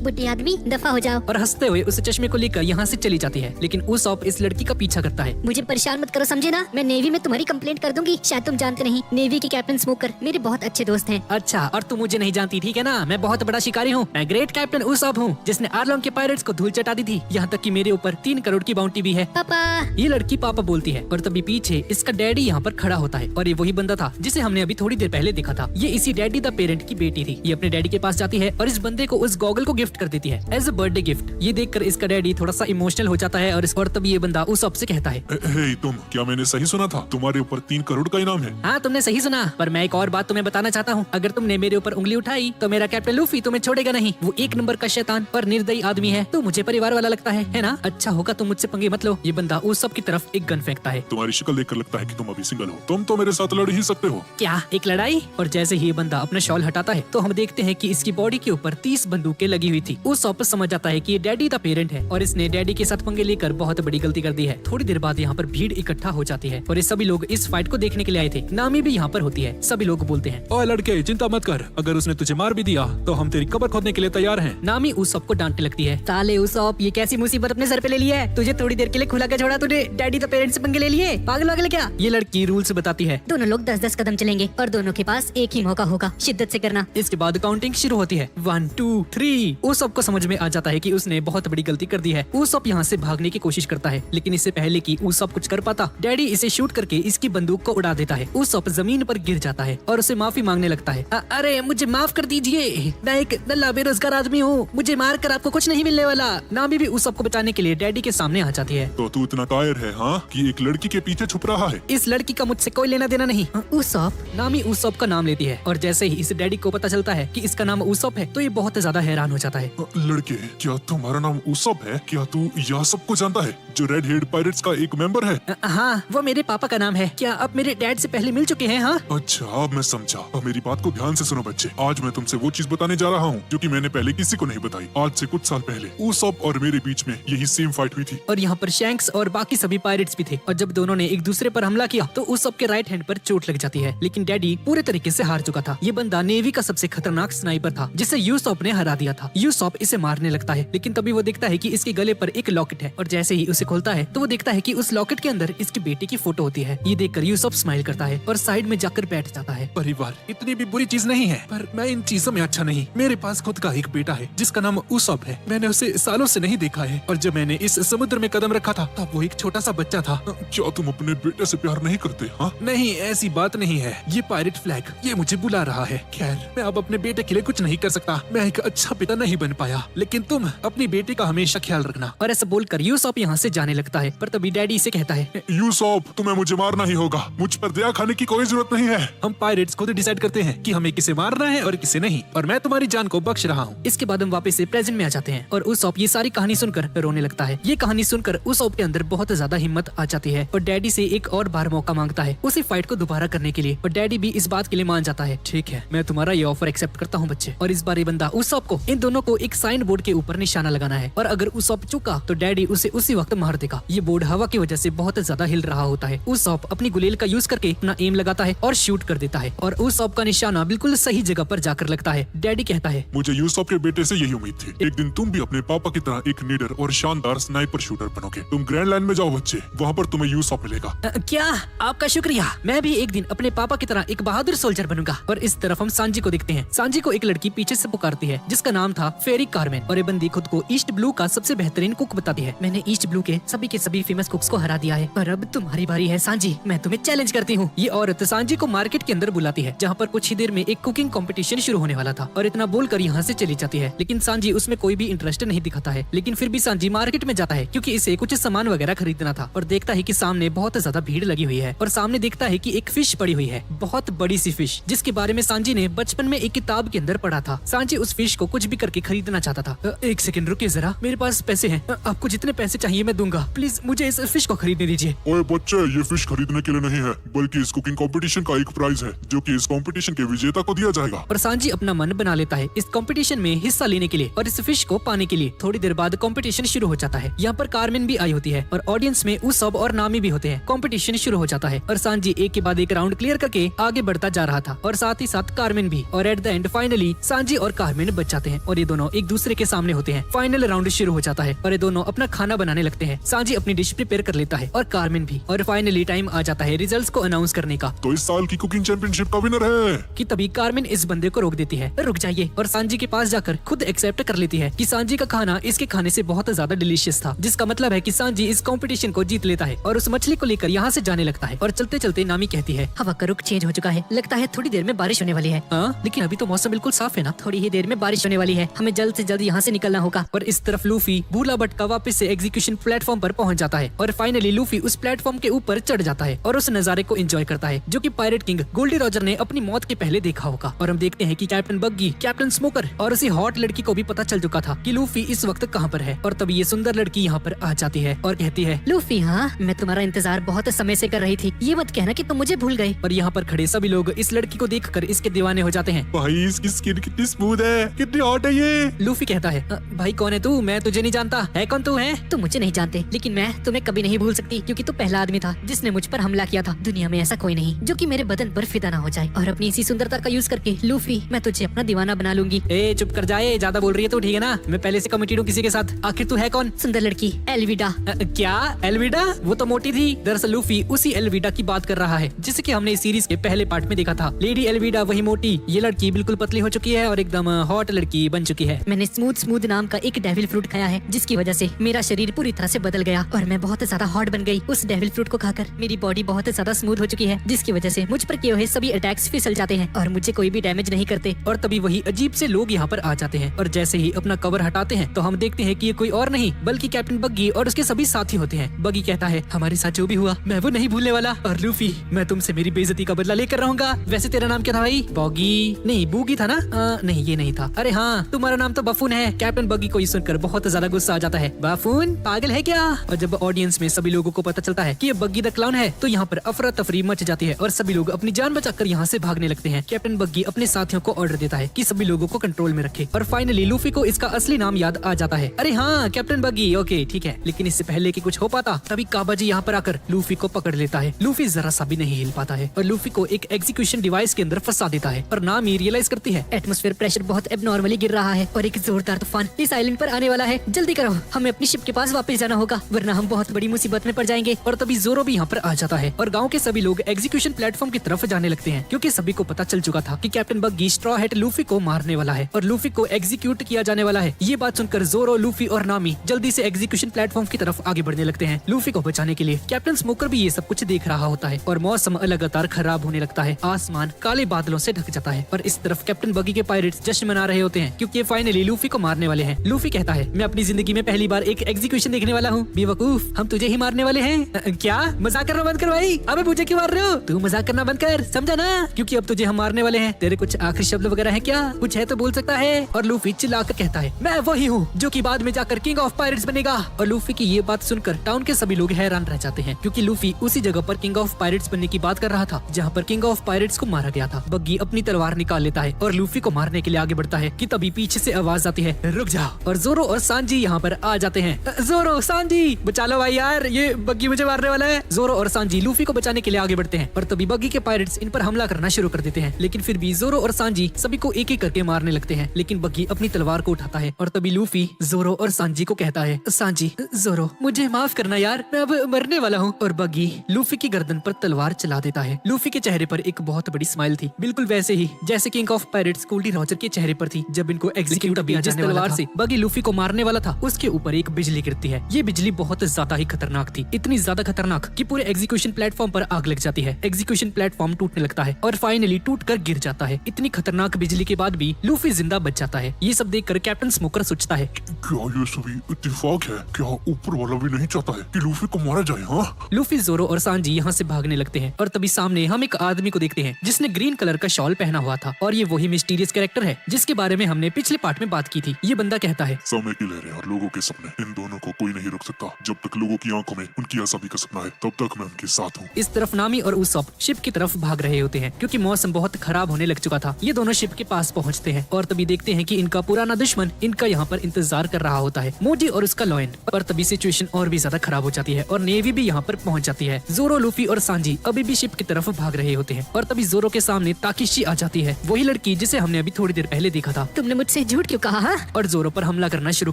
बुढ़े आदमी दफा हो जाओ। और हंसते हुए उस चश्मे को लेकर यहाँ से चली जाती है, लेकिन उसॉप इस लड़की का पीछा करता है। मुझे परेशान मत करो, समझे ना। मैं नेवी में तुम्हारी कंप्लेंट कर दूंगी। शायद तुम जानते नहीं, नेवी के कैप्टन स्मोकर मेरे बहुत अच्छे दोस्त हैं। अच्छा, और तू मुझे नहीं जानती, ठीक है ना। मैं बहुत बड़ा शिकारी हूँ, मैं ग्रेट कैप्टन उसॉप हूँ, जिसने आर्लोंग के पायरेट्स को धूल चटा दी थी। यहाँ तक कि मेरे ऊपर 3 करोड़ की बाउंटी भी है। पापा। ये लड़की पापा बोलती है और तभी पीछे इसका डैडी यहाँ पर खड़ा होता है और ये वही बंदा था जिसे हमने अभी थोड़ी देर पहले देखा था। ये इसी डैडी द पेरेंट की बेटी थी। ये अपने डैडी के पास जाती है और इस बंदे को उस गॉगल को गिफ्ट कर देती है एज अ बर्थडे गिफ्ट। ये देखकर इसका डैडी थोड़ा सा इमोशनल हो जाता है और तभी ये बंदा उसॉप से कहता है, हे तुम, क्या मैंने सही सुना था? तुम्हारे ऊपर 3 करोड़ का इनाम है। हाँ तुमने सही सुना, पर मैं एक और बात तुम्हें बताना चाहता हूँ। अगर तुमने मेरे ऊपर उंगली उठाई तो मेरा कैप्टन लूफी तुम्हें छोड़ेगा नहीं। वो 1 नंबर का शैतान और निर्दयी आदमी है। तो मुझे परिवार वाला लगता है ना। अच्छा होगा तुम मुझसे पंगे मत लो। ये बंदा उसॉप की तरफ एक गन फेंकता है। तुम्हारी शक्ल देखकर लगता है कि तुम अभी सिंगल हो। तुम तो मेरे साथ लड़ ही सकते हो। क्या एक लड़ाई? और जैसे ही ये बंदा अपना शॉल हटाता है तो हम देखते हैं कि इसकी बॉडी के ऊपर 30 बंदूकें लगी हुई थी। उसॉप समझ जाता है कि ये डैडी द पेरेंट है और इसने डैडी के साथ पंगे लेकर बहुत बड़ी गलती कर दी है। थोड़ी देर बाद यहाँ पर भीड़ इकट्ठा हो जाती है और ये सभी लोग इस फाइट को देखने के लिए आए थे। नामी भी यहाँ पर होती है। सभी लोग बोलते हैं, ओए लड़के, चिंता मत कर, अगर उसने तुझे मार भी दिया तो हम तेरी कब्र खोदने के लिए तैयार हैं। नामी उसॉप को डांटने लगती है। साले उसॉप, ये कैसी मुसीबत अपने सर पे ले ली है? तुझे थोड़ी देर के लिए खुला के छोड़ा, तूने डैडी द पेरेंट से पंगे ले लिए। पागल हो गए क्या? ये लड़की रूल्स बताती है। दोनों लोग 10-10 कदम चलेंगे और दोनों के पास एक ही मौका होगा। शिद्दत से करना। इसके बाद काउंटिंग शुरू होती है। 1 2 3। उसॉप को समझ में आ जाता है कि उसने बहुत बड़ी गलती कर दी है। उसॉप यहाँ से भागने की कोशिश करता है, लेकिन इससे पहले कि उसॉप कुछ कर पाता, डैडी इसे शूट करके इसकी बंदूक को उड़ा देता है। उसॉप जमीन पर गिर जाता है और उसे माफी मांगने लगता है। अरे मुझे माफ कर दीजिए, मैं एक नल्ला बेरोजगार आदमी हूँ, मुझे मार कर आपको कुछ नहीं मिलने वाला। नामी भी उसॉप को बचाने के लिए डैडी के सामने आ जाती है। तो तू इतना कायर है हाँ, कि एक लड़की के पीछे छुप रहा है? इस लड़की का मुझसे कोई लेना देना नहीं। उसॉप? नामी उसॉप का नाम लेती है और जैसे ही इस डैडी को पता चलता है कि इसका नाम उसॉप है तो ये बहुत ज्यादा हैरान हो जाता है। लड़के, क्या तुम्हारा नाम उसॉप है? क्या तू यह सबको जानता है, जो रेड हेड पायरेट्स का एक मेंबर है? हाँ, वो मेरे पापा का नाम है। क्या आप मेरे डैड से पहले मिल चुके हैं? हाँ। अच्छा, अब मैं समझा। अब मेरी बात को ध्यान से सुनो बच्चे। आज मैं तुमसे वो चीज बताने जा रहा हूँ जो कि मैंने पहले किसी को नहीं बताई। आज से कुछ साल पहले उसॉप और मेरे बीच में यही सेम फाइट हुई थी। और यहाँ पर शैंक्स और बाकी सभी पायरेट्स भी थे और जब दोनों ने एक दूसरे पर हमला किया तो उसॉप के राइट हैंड पर चोट लग जाती है, लेकिन डैडी पूरे तरीके से हार चुका था। ये बंदा नेवी का सबसे खतरनाक स्नाइपर था जिसे यूसॉप ने हरा दिया था। यूसॉप इसे मारने लगता है, लेकिन तभी वो देखता है कि इसके गले पर एक लॉकेट है और जैसे ही उसे खोलता है तो वो देखता है कि उस लॉकेट के अंदर इसकी बेटी की फोटो होती है। ये देखकर यूसॉप स्माइल करता है और साइड में जाकर बैठ जाता है। परिवार इतनी भी बुरी चीज नहीं है, पर मैं इन चीजों में अच्छा नहीं। मेरे पास खुद का एक बेटा है जिसका नाम उसॉप है। मैंने उसे सालों से नहीं देखा है और जब मैंने इस समुद्र में कदम रखा था तब वो एक छोटा सा बच्चा था। क्या तुम अपने बेटे से प्यार नहीं करते? हाँ नहीं, ऐसी बात नहीं है। ये पायरेट फ्लैग ये मुझे बुला रहा है। खैर, मैं अब अपने बेटे के लिए कुछ नहीं कर सकता। मैं एक अच्छा पिता नहीं बन पाया, लेकिन तुम अपनी बेटी का हमेशा ख्याल रखना। और ऐसा बोलकर यूसॉप यहाँ से जाने लगता है, पर तभी डैडी इसे कहता है, यूसॉप, तुम्हें मुझे मारना ही होगा। मुझ पर दया खाने की कोई जरूरत नहीं है। हम पायरेट्स खुद डिसाइड करते हैं कि हमें किसे मारना है और किसे नहीं, और मैं तुम्हारी जान को बख्श रहा हूँ। इसके बाद हम वापस से प्रेजेंट में आ जाते हैं और उसॉप ये सारी कहानी सुनकर रोने लगता है। ये कहानी सुनकर उसॉप के अंदर बहुत ज्यादा हिम्मत आ जाती है और डैडी से एक और बार मौका मांगता है उसी फाइट को दोबारा करने के लिए, और डैडी भी इस बात के लिए मान जाता है। ठीक है, मैं तुम्हारा ये ऑफर एक्सेप्ट करता हूँ बच्चे। और इस बार ये बंदा उसॉप को इन दोनों को एक साइन बोर्ड के ऊपर निशाना लगाना है, और अगर उसॉप चुका तो डैडी उसे उसी वक्त मार देगा। ये बोर्ड हवा की वजह से बहुत ज्यादा हिल रहा होता है। उसॉप अपनी गुलेल का यूज करके अपना एम लगाता है और शूट कर देता है, और उसॉप का निशाना बिल्कुल सही जगह पर जाकर लगता है। डैडी कहता है, मुझे यूसुफ के बेटे से यही उम्मीद थी। एक दिन तुम भी अपने पापा की तरह एक नीडर और शानदार स्नाइपर शूटर बनोगे। तुम ग्रैंड लाइन में जाओ बच्चे, वहाँ पर तुम्हें यूसुफ मिलेगा। क्या? आपका शुक्रिया। मैं भी एक दिन अपने पापा की तरह एक बहादुर सोल्जर बनूंगा। और इस तरफ हम सांजी को देखते हैं। सांजी को एक लड़की पीछे से पुकारती है जिसका नाम था फेरी कार्मेन, और ये बंदी खुद को ईस्ट ब्लू का सबसे बेहतरीन कुक बताती है। मैंने ईस्ट ब्लू के सभी फेमस कुक्स को हरा दिया है, पर अब तुम्हारी बारी है सांजी, मैं तुम्हें चैलेंज करती हूँ। ये औरत सांजी को मार्केट के अंदर बुलाती है जहाँ पर कुछ ही देर में एक कुकिंग कंपटीशन शुरू होने वाला था, और इतना बोलकर यहाँ से चली जाती है। लेकिन सांजी उसमें कोई भी इंटरेस्ट नहीं दिखाता है, लेकिन फिर भी सांजी मार्केट में जाता है क्योंकि इसे कुछ सामान वगैरह खरीदना था, और देखता है कि सामने बहुत ज्यादा भीड़ लगी हुई है, और सामने देखता है कि एक फिश पड़ी हुई है, बहुत बड़ी सी फिश, जिसके बारे में सांजी ने बचपन में एक किताब के अंदर पढ़ा था। सांजी उस फिश को कुछ भी करके खरीदना चाहता था। एक सेकंड रुकिए जरा, मेरे पास पैसे हैं, आपको जितने पैसे चाहिए मैं दूंगा, प्लीज मुझे इस फिश को खरीदने दीजिए। ओए बच्चे, ये फिश खरीदने के लिए नहीं है, बल्कि इस कुकिंग कंपटीशन का एक प्राइज है जो कि इस कंपटीशन के विजेता को दिया जाएगा। और सांजी अपना मन बना लेता है इस कंपटीशन में हिस्सा लेने के लिए और इस फिश को पाने के लिए। थोड़ी देर बाद कंपटीशन शुरू हो जाता है। यहाँ पर कार्मेन भी आई होती है और ऑडियंस में उसॉप और नामी भी होते हैं। कंपटीशन शुरू हो जाता है और सांजी एक के बाद एक राउंड क्लियर करके आगे बढ़ता जा रहा था, और साथ ही साथ कार्मेन भी। और at the end finally Sanji और कार्मेन बच जाते हैं और ये दोनों एक दूसरे के सामने होते हैं। फाइनल राउंड शुरू हो जाता है और ये दोनों अपना खाना बनाने लगते हैं। सांजी अपनी डिश प्रिपेयर कर लेता है और कार्मेन भी, और फाइनली टाइम आ जाता है रिजल्ट्स को अनाउंस करने का। तो इस साल की कुकिंग चैंपियनशिप का विनर है। कि तभी कार्मेन इस बंदे को रोक देती है, रुक जाइए, और सांजी के पास जाकर खुद एक्सेप्ट कर लेती है कि सांजी का खाना इसके खाने से बहुत ज्यादा डिलीशियस था, जिसका मतलब है कि सांजी इस कंपटीशन को जीत लेता है और उस मछली को लेकर यहाँ से जाने लगता है। और चलते चलते नामी कहती है, हवा का रुख चेंज हो चुका है, लगता है थोड़ी देर में बारिश होने वाली है। हाँ लेकिन अभी तो मौसम बिल्कुल साफ है ना। थोड़ी ही देर में बारिश होने वाली है, हमें जल्द से जल्द यहाँ से निकलना होगा। और इस तरफ लूफी भूला भटका वापस से एग्जीक्यूशन प्लेटफॉर्म पर पहुंच जाता है, और फाइनली लूफी उस प्लेटफॉर्म के ऊपर चढ़ जाता है और उस नजारे को एंजॉय करता है जो कि पायरेट किंग गोल्डी रॉजर ने अपनी मौत के पहले देखा होगा। और हम देखते हैं कि कैप्टन बग्गी, कैप्टन स्मोकर और उसी हॉट लड़की को भी पता चल चुका था कि लूफी इस वक्त कहाँ पर है। और तभी ये सुंदर लड़की यहाँ पर आ जाती है और कहती है, लूफी, हाँ मैं तुम्हारा इंतजार बहुत समय से कर रही थी, ये मत कहना कि तुम मुझे भूल गए। और यहाँ पर खड़े सभी लोग इस लड़की को देखकर इसके दीवाने हो जाते हैं। भाई इसकी स्किन कितनी स्मूथ है, कितनी हॉट है ये। लूफी कहता है, भाई कौन है तू? मैं तुझे नहीं जानता। है कौन तू है? तुम मुझे नहीं जानते, लेकिन मैं तुम्हें कभी नहीं भूल सकती क्योंकि तू पहला आदमी था जिसने मुझ पर हमला किया था। दुनिया में ऐसा कोई नहीं जो कि मेरे बदन पर फिदा ना हो जाए, और अपनी इसी सुंदरता का यूज करके लूफी मैं तुझे अपना दीवाना बना लूंगी। ए चुप कर जाए, ज्यादा बोल रही है तू, ठीक है ना? मैं पहले से कमिटेड हूँ किसी के साथ। आखिर तू है कौन? सुंदर लड़की एल्विडा। क्या एल्विडा? वो तो मोटी थी। दरअसल लूफी उसी एल्विडा की बात कर रहा है जिसे कि हमने इस सीरीज के पहले पार्ट में देखा था। लेडी एल्विडा वही मोटी, ये लड़की बिल्कुल पतली हो चुकी है और एकदम हॉट लड़की बन चुकी है। मैंने स्मूथ नाम का एक डेविल फ्रूट खाया है जिसकी वजह से मेरा शरीर पूरी तरह से बदल गया और मैं बहुत ज्यादा हॉट बन गई। उस डेविल फ्रूट को खाकर मेरी बॉडी बहुत ज्यादा स्मूथ हो चुकी है, जिसकी वजह से मुझ पर किए हुए सभी अटैक्स फिसल जाते हैं और मुझे कोई भी डैमेज नहीं करते। और तभी वही अजीब से लोग यहाँ पर आ जाते हैं और जैसे ही अपना कवर हटाते हैं तो हम देखते हैं कि ये कोई और नहीं बल्कि कैप्टन बग्गी और उसके सभी साथी होते हैं। बग्गी कहता है, हमारे साथ जो भी हुआ मैं वो नहीं भूलने वाला, और लूफी मैं तुमसे मेरी बेइज्जती का बदला लेकर रहूंगा। वैसे तेरा नाम क्या था भाई? बॉगी नहीं, बूगी था ना? नहीं ये नहीं था। अरे हाँ, तुम्हारा नाम तो बफून है। कैप्टन बग्गी को ये सुनकर बहुत ज्यादा गुस्सा आ जाता है। बफून पागल है क्या? और जब ऑडियंस में सभी लोगों को पता चलता है कि ये बग्गी द क्लाउन है तो यहाँ पर अफरा तफरी मच जाती है और सभी लोग अपनी जान बचाकर यहाँ से भागने लगते हैं। कैप्टन बग्गी अपने साथियों को ऑर्डर देता है कि सभी लोगों को कंट्रोल में रखे, और फाइनली लूफी को इसका असली नाम याद आ जाता है। अरे हाँ, कैप्टन बग्गी, ओके ठीक है। लेकिन इससे पहले कि कुछ हो पाता तभी काबाजी यहाँ पर आकर लूफी को पकड़ लेता है। लूफी जरा सा भी नहीं हिल पाता है और लूफी को एक एग्जीक्यूशन डिवाइस के अंदर फंसा देता है। और नामी रियलाइज करती है एटमॉस्फेयर प्रेशर बहुत एबनॉर्मली गिर रहा है और एक जोरदार तूफान इस आइलैंड पर आने वाला है। जल्दी करो, हमें अपनी शिप के पास वापस जाना होगा वरना हम बहुत बड़ी मुसीबत में पड़ जाएंगे। और तभी जोरो भी यहाँ पर आ जाता है और गांव के सभी लोग एग्जीक्यूशन प्लेटफॉर्म की तरफ जाने लगते हैं क्योंकि सभी को पता चल चुका था कि कैप्टन बग्गी स्ट्रॉ हैट लूफी को मारने वाला है और लूफी को एग्जीक्यूट किया जाने वाला है। ये बात सुनकर जोरो, लूफी और नामी जल्दी से एग्जीक्यूशन प्लेटफॉर्म की तरफ आगे बढ़ने लगते हैं लूफी को बचाने के लिए। कैप्टन स्मोकर भी ये सब कुछ देख रहा होता है और मौसम लगातार खराब होने लगता है। आसमान काले बादलों से ढक जाता है और इस तरफ कैप्टन बग्गी के पायरेट्स जश्न मना रहे होते हैं क्योंकि ये फाइनली लूफी को मारने वाले हैं। लूफी कहता कहता है, मैं अपनी जिंदगी में पहली बार एक एग्जीक्यूशन देखने वाला हूँ। बेवकूफ, हम तुझे ही मारने वाले हैं। क्या मजाक करना बंद कर भाई, अबे मुझे क्यों मार रहे हो? तू मजाक करना बंद कर, समझा ना? क्योंकि अब तुझे हम मारने वाले हैं। तेरे कुछ आखिरी शब्द वगैरह है क्या? कुछ है तो बोल सकता है। और लूफी चिल्लाकर कहता है, मैं वही हूँ जो कि बाद में जाकर किंग ऑफ पायरेट्स बनेगा। और लूफी की ये बात सुनकर टाउन के सभी लोग हैरान रह जाते हैं, क्योंकि लूफी उसी जगह पर किंग ऑफ पायरेट्स बनने की बात कर रहा था जहाँ पर किंग ऑफ पायरेट्स को मारा गया था। बग्गी अपनी तलवार निकाल लेता है और लूफी को मारने के लिए आगे बढ़ता है कि तभी पीछे से आवाज आती है, रुक जाओ। और जोरो और सांजी यहाँ पर आ जाते हैं। जोरो, सांजी बचा लो भाई यार, ये बग्गी मुझे मारने वाला है। जोरो और सांजी लूफी को बचाने के लिए आगे बढ़ते हैं और तभी बग्गी के पायरेट्स इन पर हमला करना शुरू कर देते हैं। लेकिन फिर भी जोरो और सांजी सभी को एक एक करके मारने लगते हैं। लेकिन बग्गी अपनी तलवार को उठाता है और तभी लूफी जोरो और सांजी को कहता है, सांजी, जोरो, मुझे माफ करना यार, मैं अब मरने वाला हूँ। और बग्गी लूफी की गर्दन पर तलवार चला देता है। लूफी के चेहरे पर एक बहुत बड़ी स्माइल थी, बिल्कुल वैसे ही जैसे king of pirates Gol D Roger के चेहरे पर थी जब इनको एग्जीक्यूट किया जाने वाला था। बग्गी लूफी को मारने वाला था, उसके ऊपर एक बिजली गिरती है। ये बिजली बहुत ज्यादा ही खतरनाक थी, इतनी ज्यादा खतरनाक कि पूरे एग्जीक्यूशन प्लेटफॉर्म पर आग लग जाती है। एग्जीक्यूशन प्लेटफॉर्म टूटने लगता है और फाइनली टूटकर गिर जाता है। इतनी खतरनाक बिजली के बाद भी लूफी जिंदा बच जाता है। ये सब देखकर कैप्टन स्मोकर सोचता है, क्या ये सभी इत्तेफाक है? क्या ऊपर वाला भी नहीं चाहता है कि लूफी को मारा जाए? हाँ, लूफी, जोरो और सांजी यहाँ से भागने लगते हैं और तभी सामने हम एक आदमी को देखते हैं जिसने ग्रीन कलर का शॉल पहना हुआ था। और ये वही मिस्टीरियस कैरेक्टर है जिसके बारे में हमने पिछले पार्ट में बात की थी। ये बंदा कहता है, समय की लहरें और लोगों के सपने, इन दोनों को कोई नहीं रोक सकता। जब तक लोगों की आंखों में उनकी आसामी का सपना है, तब तक मैं उनके साथ हूँ। इस तरफ नामी और उसॉप शिप की तरफ भाग रहे होते हैं क्योंकि मौसम बहुत खराब होने लग चुका था। ये दोनों शिप के पास पहुंचते हैं और तभी देखते हैं कि इनका पुराना दुश्मन इनका यहाँ पर इंतजार कर रहा होता है, मोजी और उसका लॉयन। पर तभी सिचुएशन और भी ज्यादा खराब हो जाती है और नेवी भी यहाँ पर पहुंच जाती है। जोरो, लूफी और सांजी अभी भी शिप की तरफ भाग रहे होते हैं और तभी जोरो के सामने ताकिशी आ जाती है, वही लड़की जिसे हमने अभी थोड़ी देर पहले देखा था। तुमने मुझसे झूठ क्यों कहा? हाँ? और जोरो पर हमला करना शुरू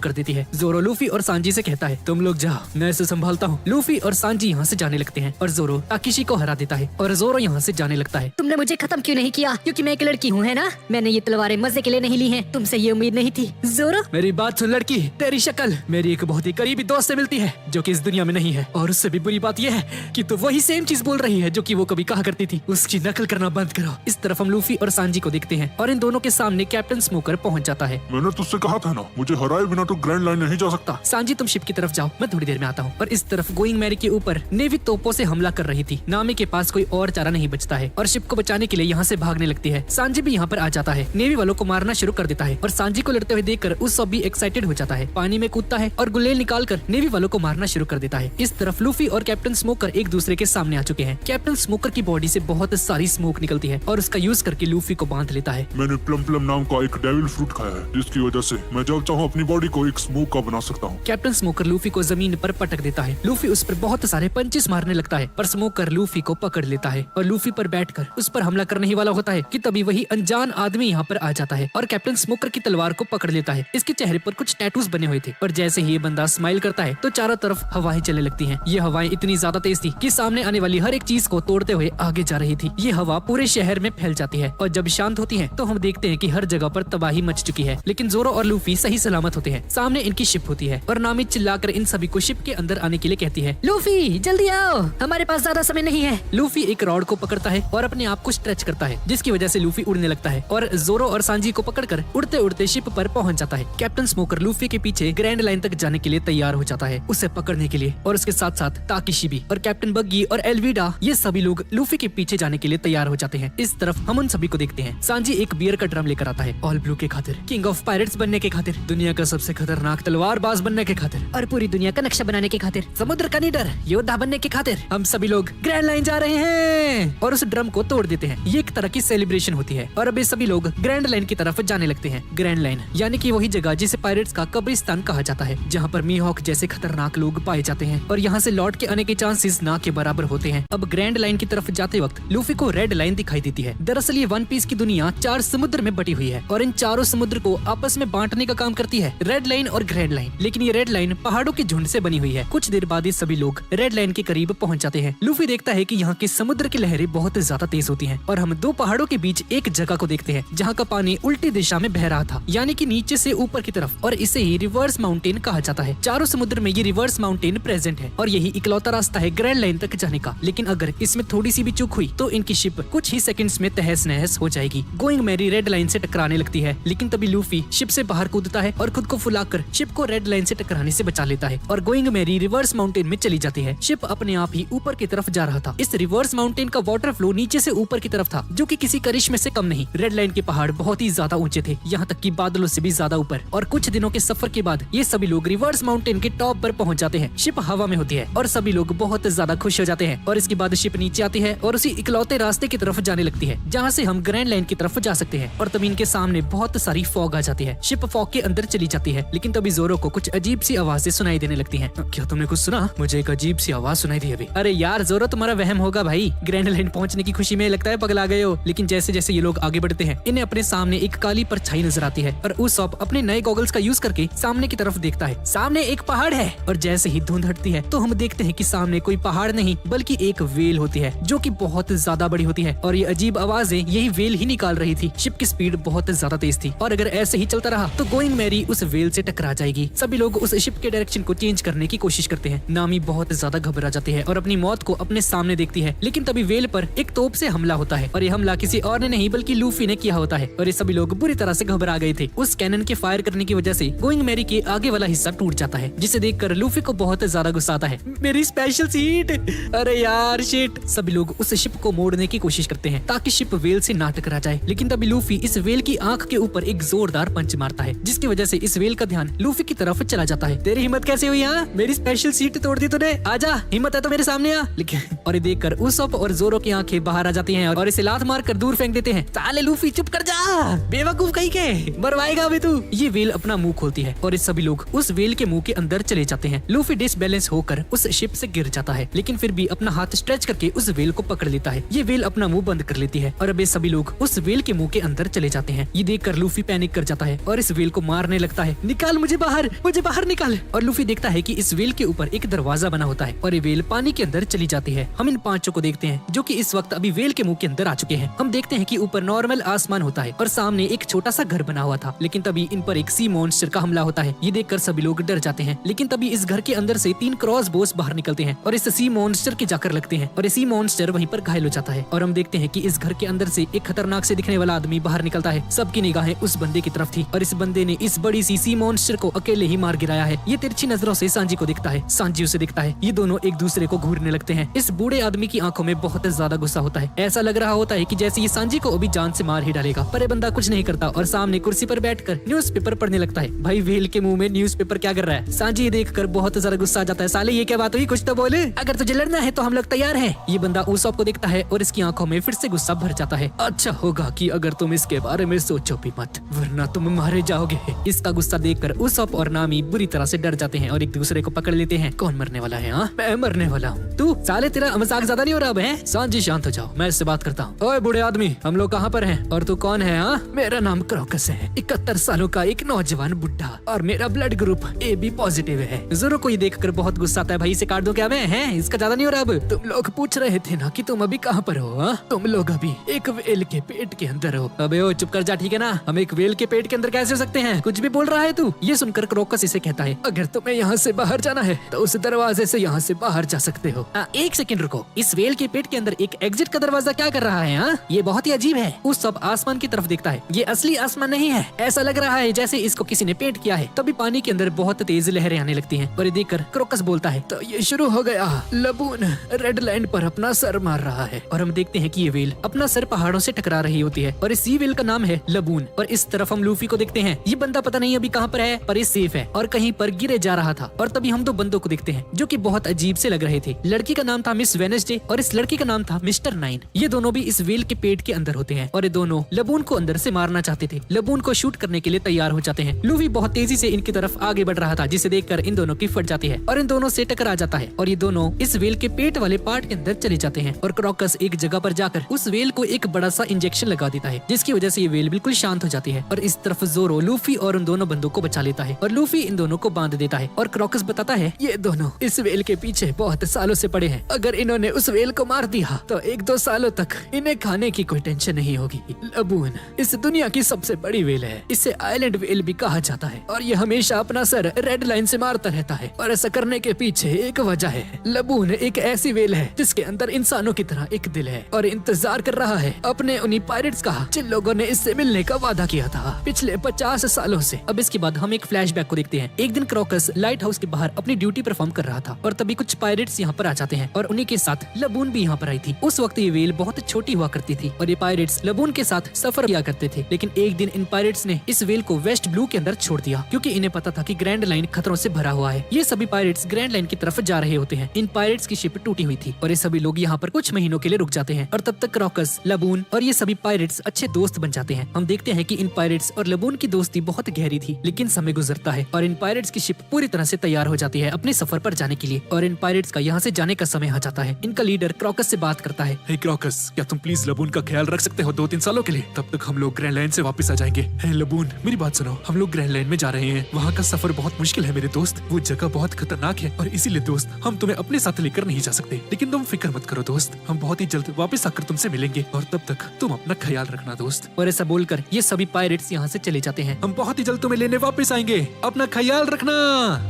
कर देती है। जोरो लूफी और सांजी से कहता है, तुम लोग जाओ, मैं इसे संभालता हूँ। लूफी और सांजी यहाँ से जाने लगते हैं और जोरो ताकिशी को हरा देता है और जोरो यहाँ से जाने लगता है। तुमने मुझे खत्म क्यों नहीं किया? क्योंकि मैं एक लड़की हूँ, है ना? मैंने ये तलवारें मजे के लिए नहीं ली हैं। तुमसे ये उम्मीद नहीं थी। जोरो, मेरी बात सुन लड़की, तेरी शक्ल मेरी एक बहुत ही करीबी दोस्त से मिलती है जो कि इस दुनिया में नहीं है। और उससे भी बुरी बात यह है कि तू वही सेम चीज बोल रही है जो कि वो कभी कहा करती थी। उसकी नकल करना बंद करो। इस तरफ हम लूफी और सांजी को देखते हैं और इन दोनों के सामने कैप्टन स्मोकर पहुंच जाता है। मैंने तुझसे कहा था ना, मुझे हराए बिना तो ग्रैंड लाइन नहीं जा सकता। सांजी, तुम शिप की तरफ जाओ, मैं थोड़ी देर में आता हूँ। और इस तरफ गोइंग मैरी के ऊपर नेवी तोपों से हमला कर रही थी। नामी के पास कोई और चारा नहीं बचता है और शिप को बचाने के लिए यहाँ से भागने लगती है। सांजी भी यहाँ पर आ जाता है, नेवी वालों को मारना शुरू कर देता है और सांजी को लड़ते हुए देखकर उस सब भी एक्साइटेड हो जाता है, पानी में कूदता है और गुलेल निकालकर नेवी वालों को मारना शुरू कर देता है। इस तरफ लूफी और कैप्टन स्मोकर एक दूसरे के सामने आ चुके हैं। कैप्टन स्मोकर की बॉडी से बहुत सारी स्मोक निकलती है और उसका यूज करके लूफी को बांध लेता है। मैंने प्लम प्लम नाम का एक डेविल फ्रूट खाया है, जिसकी वजह से मैं जब चाहूँ अपनी बॉडी को एक स्मोक का बना सकता हूँ। कैप्टन स्मोकर लूफी को जमीन पर पटक देता है। लूफी उस पर बहुत सारे पंचेस मारने लगता है पर स्मोकर लूफी को पकड़ लेता है और लूफी पर बैठकर उस पर हमला करने ही वाला होता है कि तभी वही अनजान आदमी यहाँ पर आ जाता है और कैप्टन स्मोकर की तलवार को पकड़ लेता है। इसके चेहरे पर कुछ टैटूज बने हुए थे और जैसे ही ये बंदा स्माइल करता है तो चारों तरफ हवाएं चलने लगती हैं। ये हवाएं इतनी ज्यादा तेज थी कि सामने आने वाली हर एक चीज को तोड़ते हुए आगे जा रही थी। ये हवा पूरे शहर में फैल जाती है और जब शांत होती है तो हम देखते हैं कि हर जगह पर तबाही मच चुकी है, लेकिन जोरो और लूफी सही सलामत होते हैं। सामने इनकी शिप होती है और नामी चिल्लाकर इन सभी को शिप के अंदर आने के लिए कहती है, लूफी जल्दी आओ, हमारे पास ज्यादा समय नहीं है। लूफी एक रॉड को पकड़ता है और अपने आप को स्ट्रेच करता है, जिसकी वजह से लूफी उड़ने लगता है और जोरो और सांजी को पकड़कर उड़ते उड़ते शिप पर पहुंच जाता है। कैप्टन स्मोकर लूफी के पीछे ग्रैंड लाइन तक जाने के लिए तैयार हो जाता है उसे पकड़ने के लिए और उसके साथ साथ ताकिशी भी और कैप्टन बग्गी और एल्विडा, ये सभी लोग लूफी के पीछे जाने के लिए तैयार हो जाते हैं। इस तरफ हम उन सभी को देखते हैं। सांजी एक बियर का ड्रम लेकर आता है, ऑल ब्लू के खातिर, किंग ऑफ पायरेट्स बनने के खातिर, दुनिया का सबसे खतरनाक तलवारबाज बनने के खातिर और पूरी दुनिया का नक्शा बनाने के खातिर, समुद्र का निडर योद्धा बनने के खातिर हम सभी लोग ग्रैंड लाइन जा रहे हैं और उस ड्रम को तोड़ देते हैं। ये एक तरह की सेलिब्रेशन होती है और अब ये सभी लोग ग्रैंड लाइन की तरफ जाने लगते हैं। ग्रैंड लाइन यानी कि वही जगह जिसे पायरेट्स का कब्रिस्तान कहा जाता है, जहाँ पर मीहॉक जैसे खतरनाक लोग पाए जाते हैं और यहाँ से लौट के आने के चांसेस ना के बराबर होते हैं। अब ग्रैंड लाइन की तरफ जाते वक्त लूफी को रेड लाइन दिखाई देती है। दरअसल ये वन पीस की दुनिया 4 समुद्र में बटी हुई है और इन चारों समुद्र को आपस में बांटने का काम करती है रेड लाइन और ग्रैंड लाइन। लेकिन ये रेड लाइन पहाड़ों के झुंड से बनी हुई है। कुछ देर बाद ये सभी लोग रेड लाइन के करीब पहुंच जाते हैं। लूफी देखता है कि यहाँ के समुद्र की लहरें बहुत ज्यादा तेज होती हैं और हम 2 पहाड़ों के बीच एक जगह को देखते हैं जहाँ का पानी उल्टी दिशा में बह रहा था, यानी कि नीचे से ऊपर की तरफ, और इसे ही रिवर्स माउंटेन कहा जाता है। चारों समुद्र में ये रिवर्स माउंटेन प्रेजेंट है और यही इकलौता रास्ता है ग्रैंड लाइन तक जाने का। लेकिन अगर इसमें थोड़ी सी भी चूक हुई तो इनकी शिप कुछ ही सेकंड्स में तहस नहस हो जाएगी। गोइंग मैरी रेड लाइन से टकराने लगती है, लेकिन तभी लूफी शिप से बाहर कूदता है और खुद को फुलाकर शिप को रेड लाइन से टकराने से बचा लेता है और गोइंग मैरी रिवर्स माउंटेन में चली जाती है। शिप अपने आप ही ऊपर की तरफ जा रहा था। इस रिवर्स माउंटेन का वाटर फ्लो नीचे से ऊपर की तरफ था, जो कि किसी करिश्मे से कम नहीं। रेड लाइन के पहाड़ बहुत ही ज्यादा ऊंचे थे, यहाँ तक कि बादलों से भी ज्यादा ऊपर। और कुछ दिनों के सफर के बाद ये सभी लोग रिवर्स माउंटेन के टॉप पर पहुंच जाते हैं। शिप हवा में होती है और सभी लोग बहुत ज्यादा खुश हो जाते हैं। और इसके बाद शिप नीचे आती है और उसी इकलौते रास्ते की तरफ जाने लगती है जहाँ से हम ग्रैंड लाइन की तरफ जा सकते हैं। और तभी इनके सामने बहुत सारी फॉग आ जाती है। शिप फॉग के अंदर चली जाती है, लेकिन तभी जोरो को कुछ अजीब सी आवाजें सुनाई देने लगती हैं। क्या तुमने कुछ सुना? मुझे एक अजीब सी आवाज सुनाई दी अभी। अरे यार जोरो, तुम्हारा वहम होगा भाई। ग्रैंड लाइन पहुंचने की खुशी में लगता है पगला गए हो। लेकिन जैसे जैसे ये लोग आगे बढ़ते हैं, इन्हें अपने सामने एक काली परछाई नजर आती है और उसॉप अपने नए गॉगल्स का यूज करके सामने की तरफ देखता है। सामने एक पहाड़ है और जैसे ही धुंध हटती है तो हम देखते हैं कि सामने कोई पहाड़ नहीं बल्कि एक वेल होती है, जो कि बहुत ज्यादा बड़ी होती है। और ये अजीब आवाजें यही वेल ही निकाल रही थी। शिप की स्पीड बहुत ज्यादा तेज थी और अगर ऐसे ही चलता रहा तो गोइंग मैरी उस वेल से टकरा जाएगी। सभी लोग उस शिप के डायरेक्शन को चेंज करने की कोशिश करते हैं। नामी बहुत ज्यादा घबरा जाती है और अपनी मौत को अपने सामने देखती है। लेकिन तभी वेल पर एक तोप से हमला होता है और ये हमला किसी और ने नहीं बल्कि लूफी ने किया होता है। और ये सभी लोग बुरी तरह से घबरा गए थे। उस कैनन के फायर करने की वजह से गोइंग मैरी के आगे वाला हिस्सा टूट जाता है, जिसे देखकर लूफी को बहुत ज्यादा गुस्सा आता है। मेरी स्पेशल सीट! अरे यार शिट! सभी लोग उस शिप को मोड़ने की कोशिश करते हैं ताकि शिप वेल से ना टकरा जाए। लेकिन तभी लूफी इस वेल की आंख के ऊपर एक जोरदार पंच मारता है, जिसकी वजह से इस वेल का ध्यान लूफी की तरफ चला जाता है। तेरी हिम्मत कैसे हुई? मेरी स्पेशल सीट तोड़ दी तूने। आजा, हिम्मत है तो मेरे सामने आ। लेकिन और ये देखकर उसॉप और जोरो की आंखें बाहर आ जाती हैं और इसे लात मारकर दूर फेंक देते हैं। साले लूफी चुप कर जा, बेवकूफ कहीं के, मरवाएगा अभी तू। ये वेल अपना मुंह खोलती है और ये सभी लोग उस वेल के मुंह के अंदर चले जाते हैं। लूफी डिसबैलेंस होकर उस शिप से गिर जाता है, लेकिन फिर भी अपना हाथ स्ट्रेच करके उस वेल को पकड़ लेता है। ये वेल अपना मुंह बंद कर लेती है और अब ये सभी लोग उस वेल के मुंह के अंदर चले जाते हैं। ये देखकर लूफी पैनिक कर जाता है और इस वेल को मारने लगता है। निकाल मुझे बाहर निकाल। और लूफी देखता है कि इस वेल के ऊपर एक दरवाजा बना होता है और ये वेल पानी के अंदर चली जाती है। हम इन पांचों को देखते हैं जो कि इस वक्त अभी वेल के मुंह के अंदर आ चुके हैं। हम देखते हैं कि ऊपर नॉर्मल आसमान होता है और सामने एक छोटा सा घर बना हुआ था, लेकिन तभी इन पर एक सी मॉन्स्टर का हमला होता है। ये देखकर सभी लोग डर जाते हैं। लेकिन तभी इस घर के अंदर से 3 क्रॉस बोस बाहर निकलते हैं और इस सी मॉन्स्टर के जाकर लगते हैं और सी मॉन्स्टर वहीं पर घायल हो जाता है। और हम देखते हैं कि इस घर के अंदर से एक खतरनाक से दिखने वाला आदमी बाहर निकलता है। सबकी निगाहें उस बंदे की तरफ थी और इस बंदे ने इस बड़ी सी मॉन्स्टर को अकेले ही मार गिराया है। ये तिरछी नजरों से सांजी को दिखता है, सांजी उसे दिखता है। ये दोनों एक दूसरे को घूरने लगते हैं। इस बूढ़े आदमी की आंखों में बहुत ज्यादा गुस्सा होता है। ऐसा लग रहा होता है कि जैसे ये सांजी को अभी जान से मार ही डालेगा, पर ये बंदा कुछ नहीं करता और सामने कुर्सी पर बैठकर न्यूज़पेपर पढ़ने लगता है। भाई वेल के मुंह में न्यूज़पेपर क्या कर रहा है? सांजी ये देखकर बहुत ज्यादा गुस्सा आ जाता है। साले ये क्या बात हुई, कुछ तो बोले। अगर तुझे लड़ना है तो हम लोग तैयार हैं। ये बंदा उसॉप को देखता है और इसकी आंखों में फिर से गुस्सा भर जाता है। अच्छा होगा कि अगर तुम इसके बारे में सोचो भी मत, वरना तुम मारे जाओगे। इसका गुस्सा देखकर उसॉप और नामी बुरी तरह से डर जाते हैं और एक दूसरे को पकड़ लेते हैं। कौन मरने वाला है? हाँ, मैं मरने वाला हूँ। तू साले, तेरा मजाक ज्यादा नहीं हो रहा है? सांजी शांत हो जाओ, मैं इससे बात करता हूँ। ओए बूढ़े आदमी, हम लोग कहाँ पर हैं और तू कौन है? हाँ, मेरा नाम क्रॉकस है, 71 सालों का एक नौजवान बुढ़ा और मेरा ब्लड ग्रुप AB पॉजिटिव है। जोरो को ये देखकर बहुत गुस्सा आता है। भाई इसे काट दो क्या मैं? है इसका ज्यादा नहीं हो रहा अब। तुम लोग पूछ रहे थे ना कि तुम अभी कहाँ पर हो? हाँ, तुम लोग अभी एक वेल के पेट के अंदर हो। अबे ओ चुप कर जा, ठीक है ना? हम एक वेल के पेट के अंदर कैसे हो सकते हैं? कुछ भी बोल रहा है तू। ये सुनकर क्रॉकस इसे कहता है, अगर तुम्हें यहाँ से बाहर जाना है तो उस दरवाजे से यहाँ से बाहर जा सकते हो। एक सेकंड रुको, इस वेल के पेट के अंदर एक एग्जिट का दरवाजा क्या कर रहा है? हाँ, ये बहुत ही अजीब है। उस सब आसमान की तरफ देखता है। ये असली आसमान नहीं है, ऐसा लग रहा है जैसे इसको किसी ने पेंट किया है। तभी पानी के अंदर बहुत तेज लहरें आने लगती हैं और ये देखकर क्रॉकस बोलता है, तो ये शुरू हो गया। लबून रेड लैंड पर अपना सर मार रहा है और हम देखते हैं कि ये वेल अपना सर पहाड़ों से टकरा रही होती है और इस सी वेल का नाम है लबून। और इस तरफ हम लूफी को देखते हैं। ये बंदा पता नहीं अभी कहाँ पर है, पर ये सेफ है और कहीं पर गिरे जा रहा था। और तभी हम 2 बंदों को देखते हैं जो कि बहुत अजीब से लग रहे थे। लड़की का नाम था मिस वेडनेसडे और इस लड़की का नाम था मिस्टर 9। ये दोनों भी इस वेल के पेट के अंदर होते हैं और ये दोनों लबून को अंदर से मारना चाहते थे। लबून को शूट करने के लिए तैयार हो जाते हैं। लूफी बहुत तेजी से इनकी तरफ आगे बढ़ रहा था, जिसे देखकर इन दोनों की फट जाती है और इन दोनों से टकरा जाता है और ये दोनों इस वेल के पेट वाले पार्ट के अंदर चले जाते हैं। और क्रॉकस एक जगह पर जाकर उस वेल को एक बड़ा सा इंजेक्शन लगा देता है, जिसकी वजह से ये वेल बिल्कुल शांत हो जाती है। और इस तरफ जोरो लूफी और उन दोनों बंदों को बचा लेता है और लूफी इन दोनों को बांध देता है। और क्रॉकस बताता है, ये दोनों इस वेल के पीछे बहुत सालों से पड़े हैं। अगर इन्होंने उस वेल को मार दिया तो 1-2 सालों तक इन्हें खाने की कोई टेंशन नहीं होगी। लबून इस दुनिया की सबसे बड़ी वेल है, इसे आइलैंड वेल भी कहा जाता है और ये हमेशा अपना सर रेड लाइन से मारता रहता है। और ऐसा करने के पीछे एक वजह है। लबून एक ऐसी वेल है जिसके अंदर इंसानों की तरह एक दिल है और इंतजार कर रहा है अपने उन्हीं पायरेट्स का जिन लोगों ने इससे मिलने का वादा किया था पिछले 50 सालों से। अब अब इसके बाद हम एक फ्लैशबैक को देखते हैं। एक दिन क्रॉकस लाइट हाउस के बाहर अपनी ड्यूटी परफॉर्म कर रहा था और तभी कुछ पायरेट्स यहाँ पर आ जाते हैं और उन्हीं के साथ लबून भी यहाँ पर आई थी। उस वक्त ये व्हेल बहुत छोटी हुआ करती थी और ये पायरेट्स लबून के साथ सफर किया करते थे, लेकिन एक दिन इन पायरेट्स ने इस व्हेल को वेस्ट ब्लू के अंदर छोड़ दिया क्योंकि इन्हें पता था कि ग्रैंड लाइन खतरों से भरा हुआ है। ये सभी पायरेट्स ग्रैंड लाइन की तरफ जा रहे होते हैं। इन पायरेट्स की शिप टूटी हुई थी और ये सभी लोग यहाँ पर कुछ महीनों के लिए रुक जाते हैं और तब तक क्रॉकस, लबून और ये सभी पायरेट्स अच्छे दोस्त बन जाते हैं। हम देखते हैं कि इन पायरेट्स और लबून की दोस्ती बहुत गहरी थी, लेकिन समय गुजरता है और इन पायरेट्स की शिप पूरी तरह से तैयार हो जाती है अपने सफर पर जाने के लिए और इन पायरेट्स का यहाँ से जाने का समय आ जाता है। इनका लीडर क्रॉकस से बात करता है। हे क्रॉकस, क्या तुम प्लीज लबून का ख्याल रख सकते हो 2-3 सालों के लिए? तब तक हम लोग ग्रैंड लाइन से वापस आ जाएंगे। हे लबून, मेरी बात सुनो, हम लोग ग्रैंड लाइन में जा रहे हैं। वहाँ का सफर बहुत मुश्किल है मेरे दोस्त, वो जगह बहुत खतरनाक है और इसीलिए दोस्त हम तुम्हें अपने साथ लेकर नहीं जा सकते। लेकिन तुम फिक्र मत करो दोस्त, हम बहुत ही जल्द वापस आकर तुमसे मिलेंगे और तब तक तुम अपना ख्याल रखना दोस्त। और ऐसा बोलकर ये सभी पायरेट्स यहाँ से चले जाते हैं। हम बहुत ही जल्द तुम्हें लेने वापस आएंगे, अपना ख्याल रखना।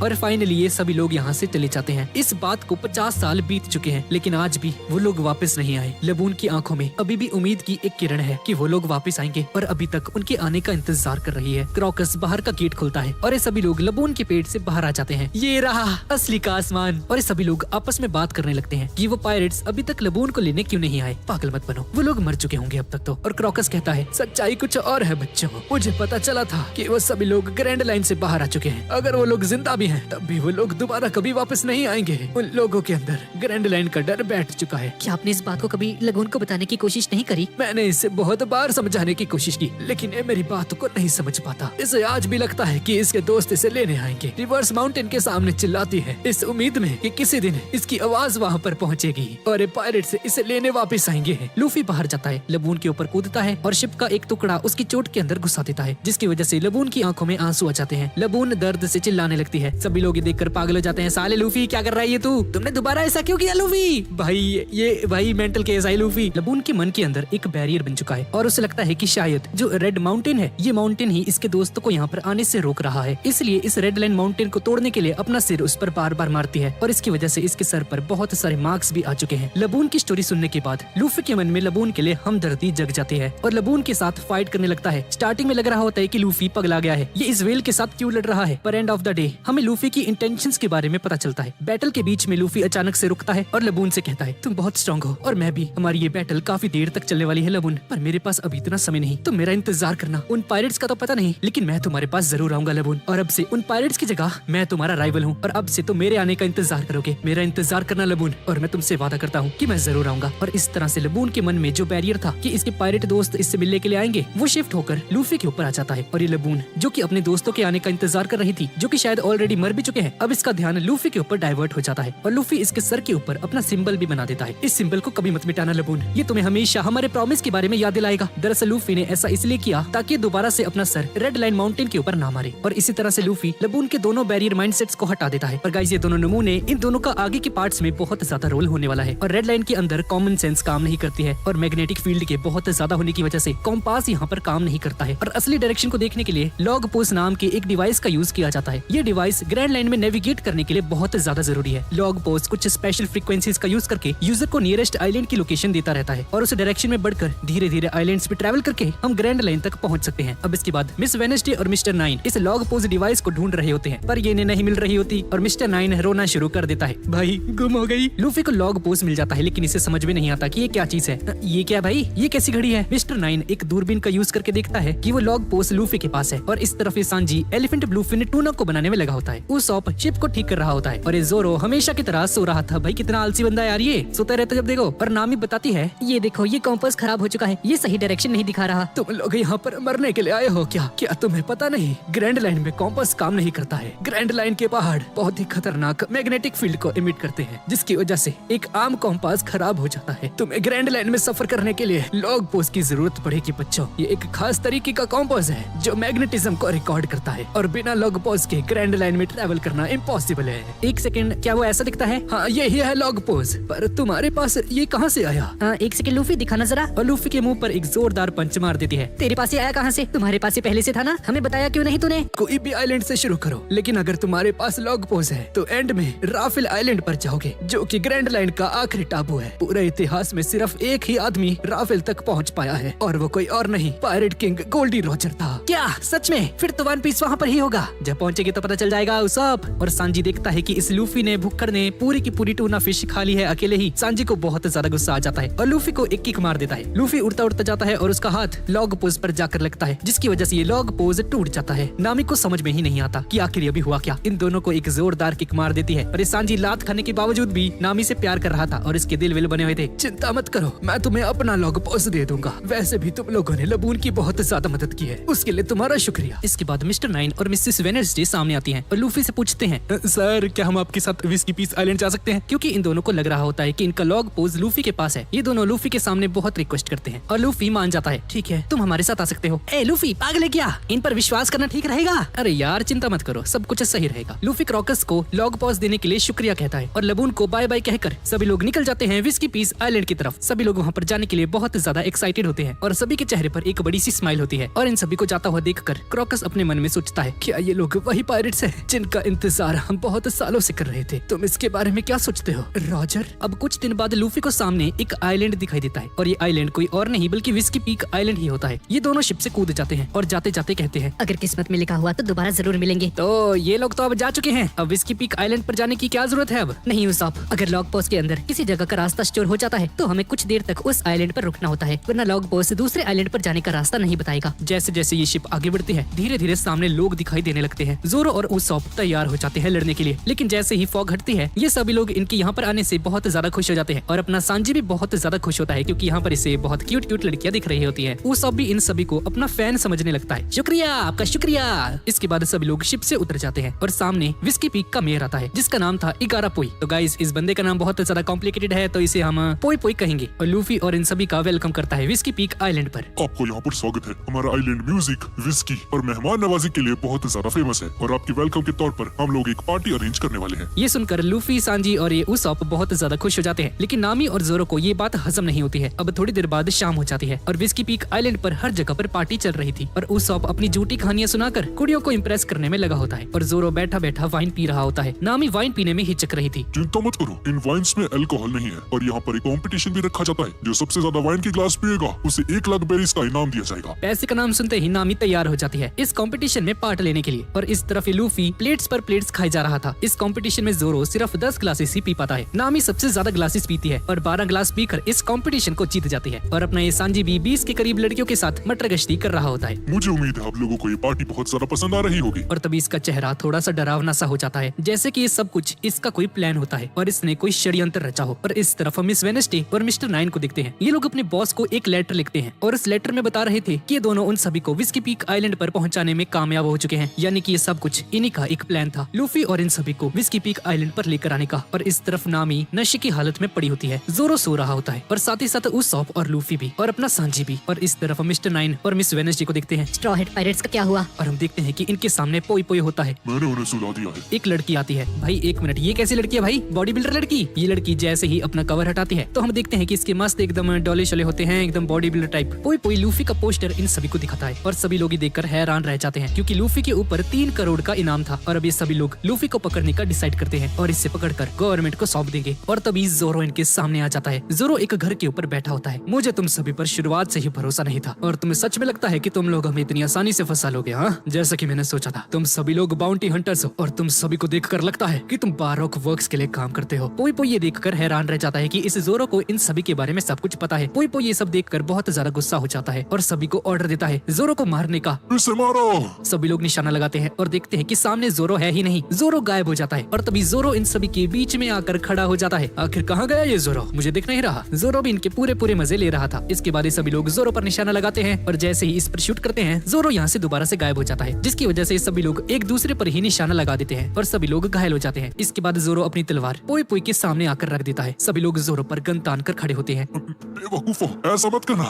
और फाइनली ये सभी लोग यहाँ से चले जाते हैं। इस बात को 50 साल बीत चुके हैं, लेकिन आज भी वो लोग वापस नहीं आए। लबून की आंखों में अभी भी उम्मीद की एक किरण है कि वो लोग वापस आएंगे और अभी तक उनके आने का इंतजार कर रही है। क्रॉकस बाहर का गेट खुलता है और ये सभी लोग लबून के पेट से बाहर आ जाते हैं। ये रहा असली का आसमान। और ये सभी लोग आपस में बात करने लगते हैं कि वो पायरेट्स अभी तक लबून को लेने क्यों नहीं आए। पागल मत बनो, वो लोग मर चुके होंगे अब तक तो। और क्रॉकस कहता है, सच्चाई कुछ और है बच्चों, मुझे पता चला था कि वो सभी लोग ग्रैंड लाइन से बाहर आ चुके हैं। अगर वो लोग जिंदा भी हैं, तब भी वो लोग दोबारा कभी वापस नहीं आएंगे। उन लोगों के अंदर ग्रैंड लाइन का डर बैठ चुका है। क्या आपने इस बात को कभी लगून को बताने की कोशिश नहीं करी? मैंने इसे बहुत बार समझाने की कोशिश की, लेकिन ये मेरी बात को नहीं समझ पाता। इसे आज भी लगता है कि इसके दोस्त इसे लेने आएंगे। रिवर्स माउंटेन के सामने चिल्लाती है इस उम्मीद में कि किसी दिन इसकी आवाज वहाँ पर पहुँचेगी और ये पायरेट्स इसे लेने वापस आएंगे। लूफी बाहर जाता है, लबून के ऊपर कूदता है और शिप का एक टुकड़ा उसकी चोट के अंदर घुसा देता है, जिसकी वजह से लबून की आंखों में आंसू आ जाते हैं। लबून दर्द से चिल्लाने लगती है। सभी लोग ये देखकर पागल हो जाते हैं। साले लूफी, क्या कर रहा है ये तू? तुमने दोबारा ऐसा क्यों किया लूफी? भाई मेंटल केस है लूफी। लबून के मन के अंदर एक बैरियर बन चुका है और उसे लगता है कि शायद जो रेड माउंटेन है, ये माउंटेन ही इसके दोस्तों को यहाँ पर आने से रोक रहा है। इसलिए इस रेड लाइन माउंटेन को तोड़ने के लिए अपना सिर उस पर बार बार मारती है और इसकी वजह से इसके सर पर बहुत सारे मार्क्स भी आ चुके हैं। लबून की स्टोरी सुनने के बाद लूफी के मन में लबून के लिए हमदर्दी जग जाती है और लबून के साथ फाइट करने लगता है। स्टार्टिंग में लग रहा होता है कि लूफी पगला गया है, ये इस व्हेल के साथ क्यों लड़ रहा है, पर एंड ऑफ द डे हमें लूफी की इंटेंशंस के बारे में पता चलता है। बैटल के बीच में लूफी अचानक से रुकता है और लबून से कहता है, तुम बहुत स्ट्रांग हो और मैं भी। हमारी ये बैटल काफी देर तक चलने वाली है लबून, पर मेरे पास अभी इतना समय नहीं, तुम मेरा इंतजार करना। उन पायरेट्स का तो पता नहीं, लेकिन मैं तुम्हारे पास जरूर आऊंगा लबून, और अब से उन पायरेट्स की जगह मैं तुम्हारा राइवल हूँ और अब से तुम मेरे आने का इंतजार करोगे। मेरा इंतजार करना लबून, और मैं तुमसे वादा करता हूँ कि मैं जरूर आऊंगा। और इस तरह से लबून के मन में जो बैरियर था कि इसके पायरेट दोस्त इससे मिलने के लिए आएंगे, वो शिफ्ट होकर लूफी के ऊपर आ जाता है। और ये लबून जो कि अपने दोस्तों के आने का इंतजार कर रही थी, जो कि शायद ऑलरेडी मर भी चुके हैं, अब इसका ध्यान लूफी के ऊपर डाइवर्ट हो जाता है और लूफी इसके सर के ऊपर अपना सिंबल भी बना देता है। इस सिंबल को कभी मत मिटाना लबून, ये तुम्हें हमेशा हमारे प्रॉमिस के बारे में याद दिलाएगा। दरअसल लूफी ने ऐसा इसलिए किया ताकि दोबारा से अपना सर रेड लाइन माउंटेन के ऊपर ना मारे। और इसी तरह से लूफी लबून के दोनों बैरियर माइंडसेट्स को हटा देता है। पर गाइस, ये दोनों नमूने, इन दोनों का आगे के पार्ट्स में बहुत ज्यादा रोल होने वाला है। और रेड लाइन के अंदर कॉमन सेंस काम नहीं करती है और मैग्नेटिक फील्ड के बहुत ज्यादा होने की वजह से कॉम्पास यहाँ पर काम नहीं करता है। और असली डायरेक्शन को देखने के लिए लॉग पोस्ट नाम के एक डिवाइस का यूज किया जाता है। ये डिवाइस ग्रैंड लाइन में नेविगेट करने के लिए बहुत ज्यादा जरूरी है। लॉग पोस्ट कुछ स्पेशल फ्रीक्वेंसीज का यूज करके यूजर को नियरेस्ट आइलैंड की लोकेशन देता रहता है और उस डायरेक्शन में बढ़कर धीरे धीरे आइलैंड्स पे ट्रैवल करके हम ग्रैंड लाइन तक पहुंच सकते हैं। अब इसके बाद मिस वेडनेसडे और मिस्टर 9 इस लॉग पोस्ट डिवाइस को ढूंढ रहे होते हैं, पर ये इन्हें नहीं मिल रही होती और मिस्टर 9 रोना शुरू कर देता है। भाई गुम हो गई। लूफी को लॉग पोस्ट मिल जाता है, लेकिन इसे समझ में नहीं आता कि ये क्या चीज है। ये क्या भाई, ये कैसी घड़ी है? मिस्टर 9 एक दूरबीन का यूज करके देखता है कि वो लॉग पोस्ट लूफी के पास है और इस तरफ ये सांजी एलिफेंट ब्लूफिन टूना को बनाने में लगा होता है। उसॉप शिप को ठीक कर रहा होता है और ये जोरो हमेशा की तरह सो रहा था। भाई कितना आलसी बंदा है यार, ये सोता रहता जब देखो। और नामी बताती है, ये देखो, ये कॉम्पास खराब हो चुका है, ये सही डायरेक्शन नहीं दिखा रहा। तुम लोग यहाँ पर मरने के लिए आए हो क्या? क्या तुम्हें पता नहीं ग्रैंड लाइन में कॉम्पास काम नहीं करता है। ग्रैंड लाइन के पहाड़ बहुत ही खतरनाक मैग्नेटिक फील्ड को इमिट करते हैं, जिसकी वजह से एक आम कॉम्पास खराब हो जाता है। तुम्हें ग्रैंड लाइन में सफर करने के लिए लॉग पोस्ट की जरूरत पड़ेगी बच्चों। ये एक खास तरीके का कॉम्पास है जो मैग्नेटिज्म को रिकॉर्ड करता है और बिना लॉग पोस्ट के ग्रैंड लाइन में ट्रैवल करना इम्पॉसिबल है। एक सेकंड, क्या वो ऐसा दिखता है? हाँ, यही है लॉग पोस्ट, पर तुम्हारे पास ये कहाँ से आया? एक सेकंड लूफी, दिखाना जरा। और लूफी के मुंह पर एक जोरदार पंच मार देती है। तेरे पास ये आया कहाँ से? तुम्हारे पास ये पहले से था ना, हमें बताया क्यों नहीं तूने? कोई भी आइलैंड से शुरू करो, लेकिन अगर तुम्हारे पास लॉग पोस्ट है तो एंड में राफेल आइलैंड पर जाओगे, जो कि ग्रैंड लाइन का आखिरी टापू है। पूरे इतिहास में सिर्फ एक ही आदमी राफेल तक पहुंच पाया है और वो कोई और नहीं, पायरेट किंग गोल्डी रॉजर था। क्या सच में? फिर तो वन पीस वहाँ पर ही होगा। जब पहुंचेगी तो पता चल जाएगा उसप। और सांजी देखता है कि इस लूफी ने भुक्कड़ ने पूरी की पूरी टूना फिश खा ली है अकेले ही। सांजी को बहुत ज्यादा गुस्सा आ जाता है और लूफी को एक किक मार देता है। लूफी उड़ता उड़ता जाता है और उसका हाथ लॉग पोज पर जाकर लगता है, जिसकी वजह से ये लॉग पोज टूट जाता है। नामी को समझ में ही नहीं आता कि आखिर ये अभी हुआ क्या। इन दोनों को एक जोरदार किक मार देती है, पर सांजी लात खाने के बावजूद भी नामी से प्यार कर रहा था और इसके दिल विल बने हुए थे। चिंता मत करो, मैं तुम्हें अपना लॉग पोज दे दूंगा। वैसे भी तुम लोगों ने लबून की बहुत ज्यादा मदद की है, उसके लिए तुम्हारा शुक्रिया। इसके बाद मिस्टर नाइन और मिसेस वेडनेसडे सामने आती हैं और लूफी से पूछते हैं, सर क्या हम आपके साथ विस्की पीस आइलैंड जा सकते हैं? क्योंकि इन दोनों को लग रहा होता है कि इनका लॉग पोज लूफी के पास है। ये दोनों लूफी के सामने बहुत रिक्वेस्ट करते हैं और लूफी मान जाता है। ठीक है, तुम हमारे साथ आ सकते हो। ए लूफी, पागल है क्या? इन पर विश्वास करना ठीक रहेगा? अरे यार चिंता मत करो, सब कुछ सही रहेगा। लूफी क्रॉकस को लॉग पोज देने के लिए शुक्रिया कहता है और लबून को बाय बाय कहकर सभी लोग निकल जाते हैं विस्की पीस आइलैंड की तरफ। सभी लोग वहाँ पर जाने के लिए बहुत ज्यादा एक्साइटेड होते हैं और सभी के चेहरे पर एक बड़ी सी स्माइल होती है। और इन सभी को जाता हुआ देखकर क्रॉकस अपने मन में सोचता है, क्या ये लोग वही पायरेट्स हैं जिनका इंतजार हम बहुत सालों से कर रहे थे? तुम इसके बारे में क्या सोचते हो रॉजर? अब कुछ दिन बाद लूफी को सामने एक आइलैंड दिखाई देता है और ये आइलैंड कोई और नहीं बल्कि विस्की पीक आइलैंड ही होता है। ये दोनों शिप से कूद जाते हैं और जाते जाते कहते हैं, अगर किस्मत में लिखा हुआ तो दोबारा जरूर मिलेंगे। तो ये लोग तो अब जा चुके हैं, अब विस्की पीक आइलैंड पर जाने की क्या जरूरत है अब? नहीं उसाप, अगर लॉग पोस्ट के अंदर किसी जगह का रास्ता स्टोर हो जाता है तो हमें कुछ देर तक उस आइलैंड पर रुकना होता है, वरना लॉग पोस्ट दूसरे आइलैंड पर जाने का रास्ता नहीं बताएगा। जैसे जैसे ये शिप आगे बढ़ती है धीरे धीरे सामने लोग दिखाई देने लगते हैं। जोरो और उसॉप तैयार हो जाते हैं लड़ने के लिए, लेकिन जैसे ही फॉग हटती है ये सभी लोग इनके यहाँ पर आने से बहुत ज्यादा खुश हो जाते हैं और अपना सांजी भी बहुत ज्यादा खुश होता है क्योंकि यहाँ पर इसे बहुत क्यूट क्यूट लड़कियां दिख रही होती है। उसॉप भी इन सभी को अपना फैन समझने लगता है। शुक्रिया, आपका शुक्रिया। इसके बाद सभी लोग शिप से उतर जाते हैं और सामने विस्की पीक का मेयर आता है जिसका नाम था इगारा पोई। तो गाइस इस बंदे का नाम बहुत ज्यादा कॉम्प्लिकेटेड है तो इसे हम पोई पोई कहेंगे। और लूफी और इन सभी का वेलकम करता है विस्की पीक आइलैंड पर। आपको यहाँ पर स्वागत है। हमारा आइलैंड म्यूजिक, विस्की और मेहमान नवाजी के लिए बहुत ज्यादा फेमस है और आपकी वेलकम के तौर पर हम लोग एक पार्टी अरेंज करने वाले हैं। ये सुनकर लूफी, सांजी और ये उसॉप बहुत ज्यादा खुश हो जाते हैं, लेकिन नामी और जोरो को ये बात हजम नहीं होती है। अब थोड़ी देर बाद शाम हो जाती है और विस्की पीक आइलैंड पर हर जगह पर पार्टी चल रही थी और उसॉप अपनी झूठी कहानियां सुनाकर कुड़ियों को इम्प्रेस करने में लगा होता है और जोरो बैठा बैठा वाइन पी रहा होता है। नामी वाइन पीने में हिचक रही थी। चिंता मत करो, इन वाइन्स में अल्कोहल नहीं है और यहाँ पर एक कॉम्पिटिशन भी रखा जाता है। जो सबसे ज्यादा वाइन की ग्लास पिएगा उसे 1 लाख बेरीज का इनाम दिया जाएगा। पैसे का नाम सुनते ही नामी तैयार हो जाती है इस कंपटीशन में पार्ट लेने के लिए और इस तरफ लूफी प्लेट्स पर प्लेट्स खाई जा रहा था। इस कंपटीशन में जोरो सिर्फ 10 ग्लासेस ही पी पाता है। नामी सबसे ज्यादा ग्लासेस पीती है और 12 ग्लास पीकर इस कंपटीशन को जीत जाती है और अपना ये सांजी भी 20 के करीब लड़कियों के साथ मटर गश्ती कर रहा होता है। मुझे उम्मीद है आप लोगों को ये पार्टी बहुत ज्यादा पसंद आ रही होगी। और तभी इसका चेहरा थोड़ा सा डरावना सा हो जाता है, जैसे कि ये सब कुछ इसका कोई प्लान होता है और इसने कोई षड्यंत्र रचा हो। और इस तरफ मिस वेडनेसडे और मिस्टर नाइन को देखते हैं। ये लोग अपने बॉस को एक लेटर लिखते हैं और इस लेटर में बता रहे थे कि ये दोनों उन सभी को विस्की पीक आइलैंड पर पहुंचाने में कामयाब हो चुके हैं, यानी कि ये सब कुछ इन्हीं का एक प्लान था, लूफी और इन सभी को विस्की पीक आइलैंड पर लेकर आने का। और इस तरफ नामी नशे की हालत में पड़ी होती है, जोरो सो रहा होता है और साथ ही साथ उसॉप और लूफी भी और अपना सांजी भी। और इस तरफ मिस्टर नाइन और मिस वेडनेसडे को देखते हैं स्ट्रॉ हेड पायरेट्स का क्या हुआ? और हम देखते हैं कि इनके सामने पोई पोई होता है। मैंने उन्हें सुला दिया है। एक लड़की आती है। भाई एक मिनट, ये कैसी लड़की है भाई? बॉडी बिल्डर लड़की। ये लड़की जैसे ही अपना कवर हटाती है तो हम देखते हैं कि इसके मस्त एकदम डोले शोले होते हैं, एकदम बॉडी बिल्डर टाइप। पोई पोई लूफी का पोस्टर इन सभी को दिखाता है और सभी लोग देखकर हैरान रह जाते हैं क्योंकि लूफी के ऊपर 3 करोड़ का इनाम था और अब ये सभी लोग लूफी को पकड़ने का डिसाइड करते हैं और इससे पकड़कर गवर्नमेंट को सौंप देंगे। और तभी जोरो इनके सामने आ जाता है। जोरो एक घर के ऊपर बैठा होता है। मुझे तुम सभी पर शुरुआत से ही भरोसा नहीं था और तुम्हें सच में लगता है कि तुम लोग हमें इतनी आसानी से फंसा लोगे? हाँ, जैसा कि मैंने सोचा था। तुम सभी लोग बाउंटी हंटर्स हो और तुम सभी को देखकर लगता है कि तुम बारोक वर्क्स के लिए काम करते हो। पोई पोई ये देखकर हैरान रह जाता है कि इस जोरो को इन सभी के बारे में सब कुछ पता है। पोई पोई ये सब देखकर बहुत ज्यादा गुस्सा हो जाता है और सभी को ऑर्डर देता है जोरो को मारने का। इसे मारो। सभी लोग निशाना लगाते हैं और देखते हैं कि सामने जोरो है ही नहीं। जोरो गायब हो जाता है और तभी जोरो इन सभी के बीच में आकर खड़ा हो जाता है। आखिर कहाँ गया ये जोरो? मुझे दिख नहीं रहा। जोरो भी इनके पूरे मजे ले रहा था। इसके बाद सभी लोग जोरो पर निशाना लगाते हैं और जैसे ही इस पर शूट करते हैं जोरो यहाँ से दोबारा से गायब हो जाता है, जिसकी वजह से सभी लोग एक दूसरे पर ही निशाना लगा देते हैं और सभी लोग घायल हो जाते हैं। इसके बाद जोरो अपनी तलवार पोई पोई के सामने आकर रख देता है। सभी लोग जोरो पर गन तान कर खड़े होते हैं। बेवकूफो, ऐसा मत करना,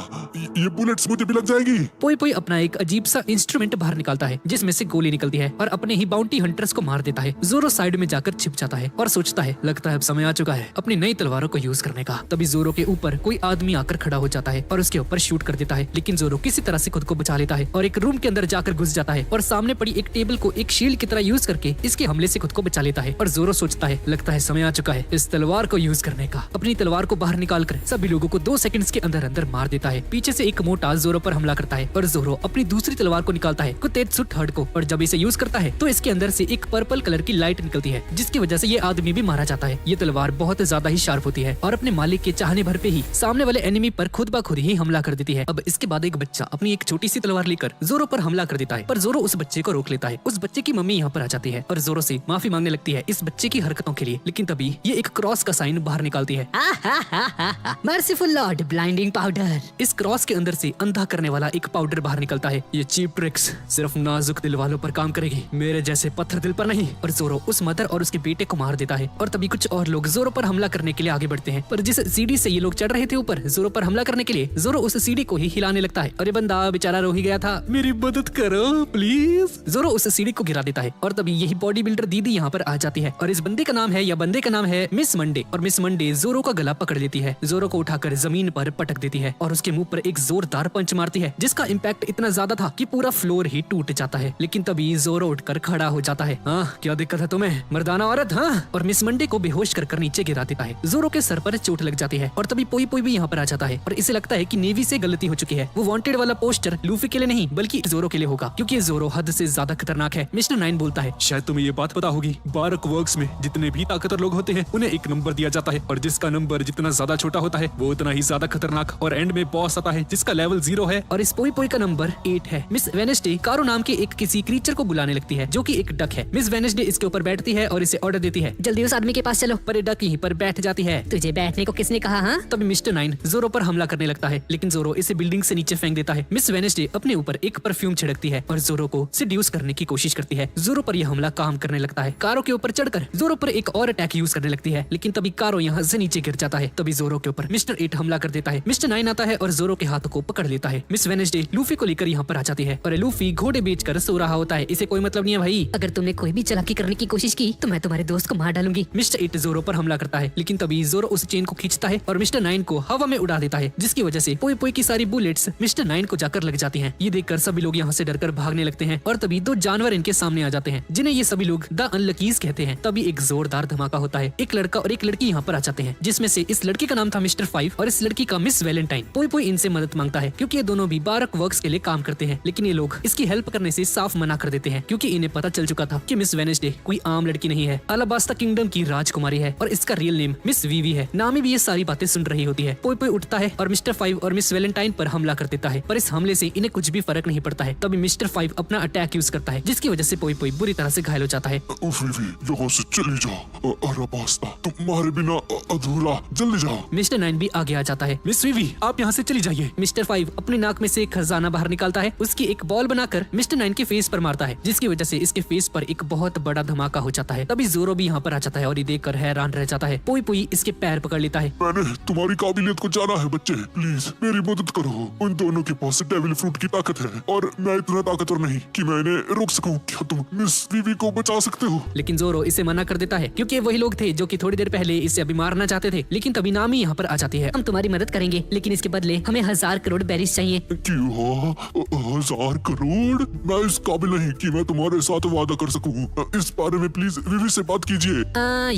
ये बुलेट्स मुझे भी लग जाएगी। पोई पोई अपना एक अजीब सा इंस्ट्रूमेंट बाहर निकालता है जिसमें से गोली निकलती है और अपने ही बाउंटी हंटर्स को मार देता है। जोरो साइड में जाकर छिप जाता है और सोचता है लगता है अब समय आ चुका है अपनी नई तलवारों को यूज करने का। तभी जोरो के ऊपर कोई आदमी आकर खड़ा हो जाता है और उसके ऊपर शूट कर देता है, लेकिन जोरो किसी तरह से खुद को बचा लेता है और एक रूम के अंदर जाकर घुस जाता है और सामने पड़ी एक टेबल को एक शील्ड की तरह यूज करके इसके हमले से खुद को बचा लेता है। और जोरो सोचता है लगता है समय आ चुका है इस तलवार को यूज करने का। अपनी तलवार को बाहर निकालकर सभी लोगों को 2 सेकंड्स के अंदर अंदर मार देता है। पीछे से एक मोटा जोरो पर हमला करता है और जोरो अपनी दूसरी तलवार को निकाल निकालता है कुतेत्सु थर्ड को, और जब इसे यूज करता है तो इसके अंदर से एक पर्पल कलर की लाइट निकलती है, जिसकी वजह से ये आदमी भी मारा जाता है। ये तलवार बहुत ज्यादा ही शार्प होती है और अपने मालिक के चाहने भर पे ही सामने वाले एनिमी पर खुद ब खुद ही हमला कर देती है। अब इसके बाद एक बच्चा अपनी एक छोटी सी तलवार लेकर जोरो पर हमला कर देता है, पर जोरो उस बच्चे को रोक लेता है। उस बच्चे की मम्मी यहाँ पर आ जाती है और जोरो से माफी मांगने लगती है इस बच्चे की हरकतों के लिए, लेकिन तभी ये एक क्रॉस का साइन बाहर निकालती है। Merciful Lord, blinding powder. इस क्रॉस के अंदर से अंधा करने वाला एक पाउडर बाहर निकलता है। ये चीप ट्रिक्स सिर्फ नाजुक दिल वालों पर काम करेगी, मेरे जैसे पत्थर दिल पर नहीं। और जोरो उस मदर और उसके बेटे को मार देता है और तभी कुछ और लोग जोरो पर हमला करने के लिए आगे बढ़ते हैं, पर जिस सीढ़ी से ये लोग चढ़ रहे थे ऊपर जोरो पर हमला करने के लिए, जोरो उस सीढ़ी को ही हिलाने लगता है और ये बंदा बेचारा रो ही गया था। मेरी मदद करो प्लीज। जोरो उस सीढ़ी को गिरा देता है और तभी यही बॉडी बिल्डर दीदी यहाँ पर आ जाती है और इस बंदे का नाम है या बंदे का नाम है मिस मंडे। और मिस मंडे जोरो का गला पकड़ लेती है, जोरो को उठाकर जमीन पर पटक देती है और उसके मुंह पर एक जोरदार पंच मारती है, जिसका इम्पैक्ट इतना ज्यादा था कि पूरा फ्लोर ही टूट जाता है। लेकिन तभी जोरो उठकर खड़ा हो जाता है। हाँ, क्या दिक्कत है तुम्हें मर्दाना औरत? हाँ, और मिस मंडे को बेहोश कर नीचे गिरा देता है। जोरो के सर पर चोट लग जाती है और तभी पोई पोई भी यहाँ पर आ जाता है और इसे लगता है कि नेवी से गलती हो चुकी है। वो वांटेड वाला पोस्टर लूफी के लिए नहीं बल्कि जोरो के लिए होगा, क्योंकि ये जोरो हद से ज्यादा खतरनाक है। मिस्टर 9 बोलता है, शायद तुम्हें ये बात पता होगी, बारक वर्क्स में जितने भी ताकतवर लोग होते हैं उन्हें एक नंबर दिया जाता है और जिसका नंबर जितना ज्यादा छोटा होता है वो उतना ही ज्यादा खतरनाक, और एंड में बॉस आता है जिसका लेवल 0 है और इस पोई पोई का नंबर 8 है। मिस वेनेसडे कारो नाम के एक किसी क्रीचर को बुलाने लगती है जो कि एक डक है। मिस वेनेसडे इसके ऊपर बैठती है और इसे ऑर्डर देती है, जल्दी उस आदमी के पास चलो। पर ये डक यहीं पर बैठ जाती है। तुझे बैठने को किसने कहा? हाँ, तभी मिस्टर 9 जोरो पर हमला करने लगता है, लेकिन जोरो इसे बिल्डिंग से नीचे फेंक देता है। मिस वेनेसडे अपने ऊपर एक परफ्यूम छिड़कती है और जोरो को सिड्यूस करने की कोशिश करती है। जोरो पर यह हमला काम करने लगता है। कारो के ऊपर चढ़कर जोरो पर एक और अटैक यूज करने लगती है, लेकिन तभी कारो यहाँ से नीचे गिर जाता है। तभी जोरो के ऊपर मिस्टर 8 हमला कर देता है। मिस्टर 9 आता है और जोरो के हाथों को पकड़ लेता है। मिस वेनेसडे लूफी को लेकर यहाँ पर आ जाती है और लूफी घोड़े बेचकर सो रहा होता है, इसे कोई मतलब नहीं है भाई। अगर तुमने कोई भी चालाकी करने की कोशिश की तो मैं तुम्हारे दोस्त को मार डालूंगी। मिस्टर 8 जोरो पर हमला करता है, लेकिन तभी जोरो उस चेन को खींचता है और मिस्टर 9 को हवा में उड़ा देता है, जिसकी वजह से पोई पोई की सारी बुलेट्स मिस्टर 9 को जाकर लग जाती हैं। ये देखकर सभी लोग यहाँ से डरकर भागने लगते हैं और तभी दो जानवर इनके सामने आ जाते हैं, जिन्हें ये सभी लोग द अनलकीज कहते हैं। तभी एक जोरदार धमाका होता है। एक लड़का और एक लड़की यहाँ पर आ जाते हैं, जिसमें से इस लड़के का नाम था मिस्टर 5 और इस लड़की का मिस वैलेंटाइन। पोई पोई इनसे मदद मांगता है क्योंकि ये दोनों भी बारक वर्क्स के लिए काम करते हैं, लेकिन ये लोग इसकी हेल्प करने से साफ मना कर देते हैं क्योंकि इन्हें पता चल चुका था कि मिस वेनेसडे कोई आम लड़की नहीं है, अलाबास्ता किंगडम की राजकुमारी है और इसका रियल नेम मिस वीवी है। नामी भी ये सारी बातें सुन रही होती है। पोई पोई उठता है और मिस्टर 5 और मिस वैलेंटाइन पर हमला कर देता है, पर इस हमले से इन्हें कुछ भी फर्क नहीं पड़ता है। तभी मिस्टर 5 अपना अटैक यूज करता है, जिसकी वजह से पोई पोई बुरी तरह से घायल हो जाता है। वीवी, यहाँ से चली जाओ। अलाबास्ता, तुम्हारे बिना अधूरा, जल्दी जाओ। मिस्टर 9 भी आगे आ जाता है। मिस वीवी, आप यहाँ से चली जाइए। मिस्टर 5 अपनी नाक में से एक खजाना बाहर निकालता है, उसकी एक बॉल बनाकर मिस्टर 9 के फेस पर मारता है, जिसकी वजह से इसके फेस पर एक बहुत बड़ा धमाका हो जाता है। तभी जोरो भी यहाँ पर आ जाता है और ये देखकर हैरान रह जाता है। पोई पोई इसके पैर पकड़ लेता है। मैंने तुम्हारी काबिलियत को जाना है बच्चे, प्लीज मेरी मदद करो। उन दोनों के पास डेविल फ्रूट की ताकत है और मैं इतना ताकतवर नहीं कि मैं इन्हें रोक सकूं। क्या तुम मिस वीवी को बचा सकते हो? लेकिन जोरो इसे मना कर देता है क्योंकि वही लोग थे जो कि थोड़ी देर पहले इसे अभी मारना चाहते थे। लेकिन तभी नामी यहाँ पर आ जाती है। हम तुम्हारी मदद करेंगे, लेकिन इसके बदले हमें 1000 करोड़ बेरीज चाहिए। क्यों? 1000 करोड़? मैं इस काबिल नहीं कि मैं तुम्हारे साथ वादा कर सकूं। इस बारे में प्लीज वीवी से बात कीजिए।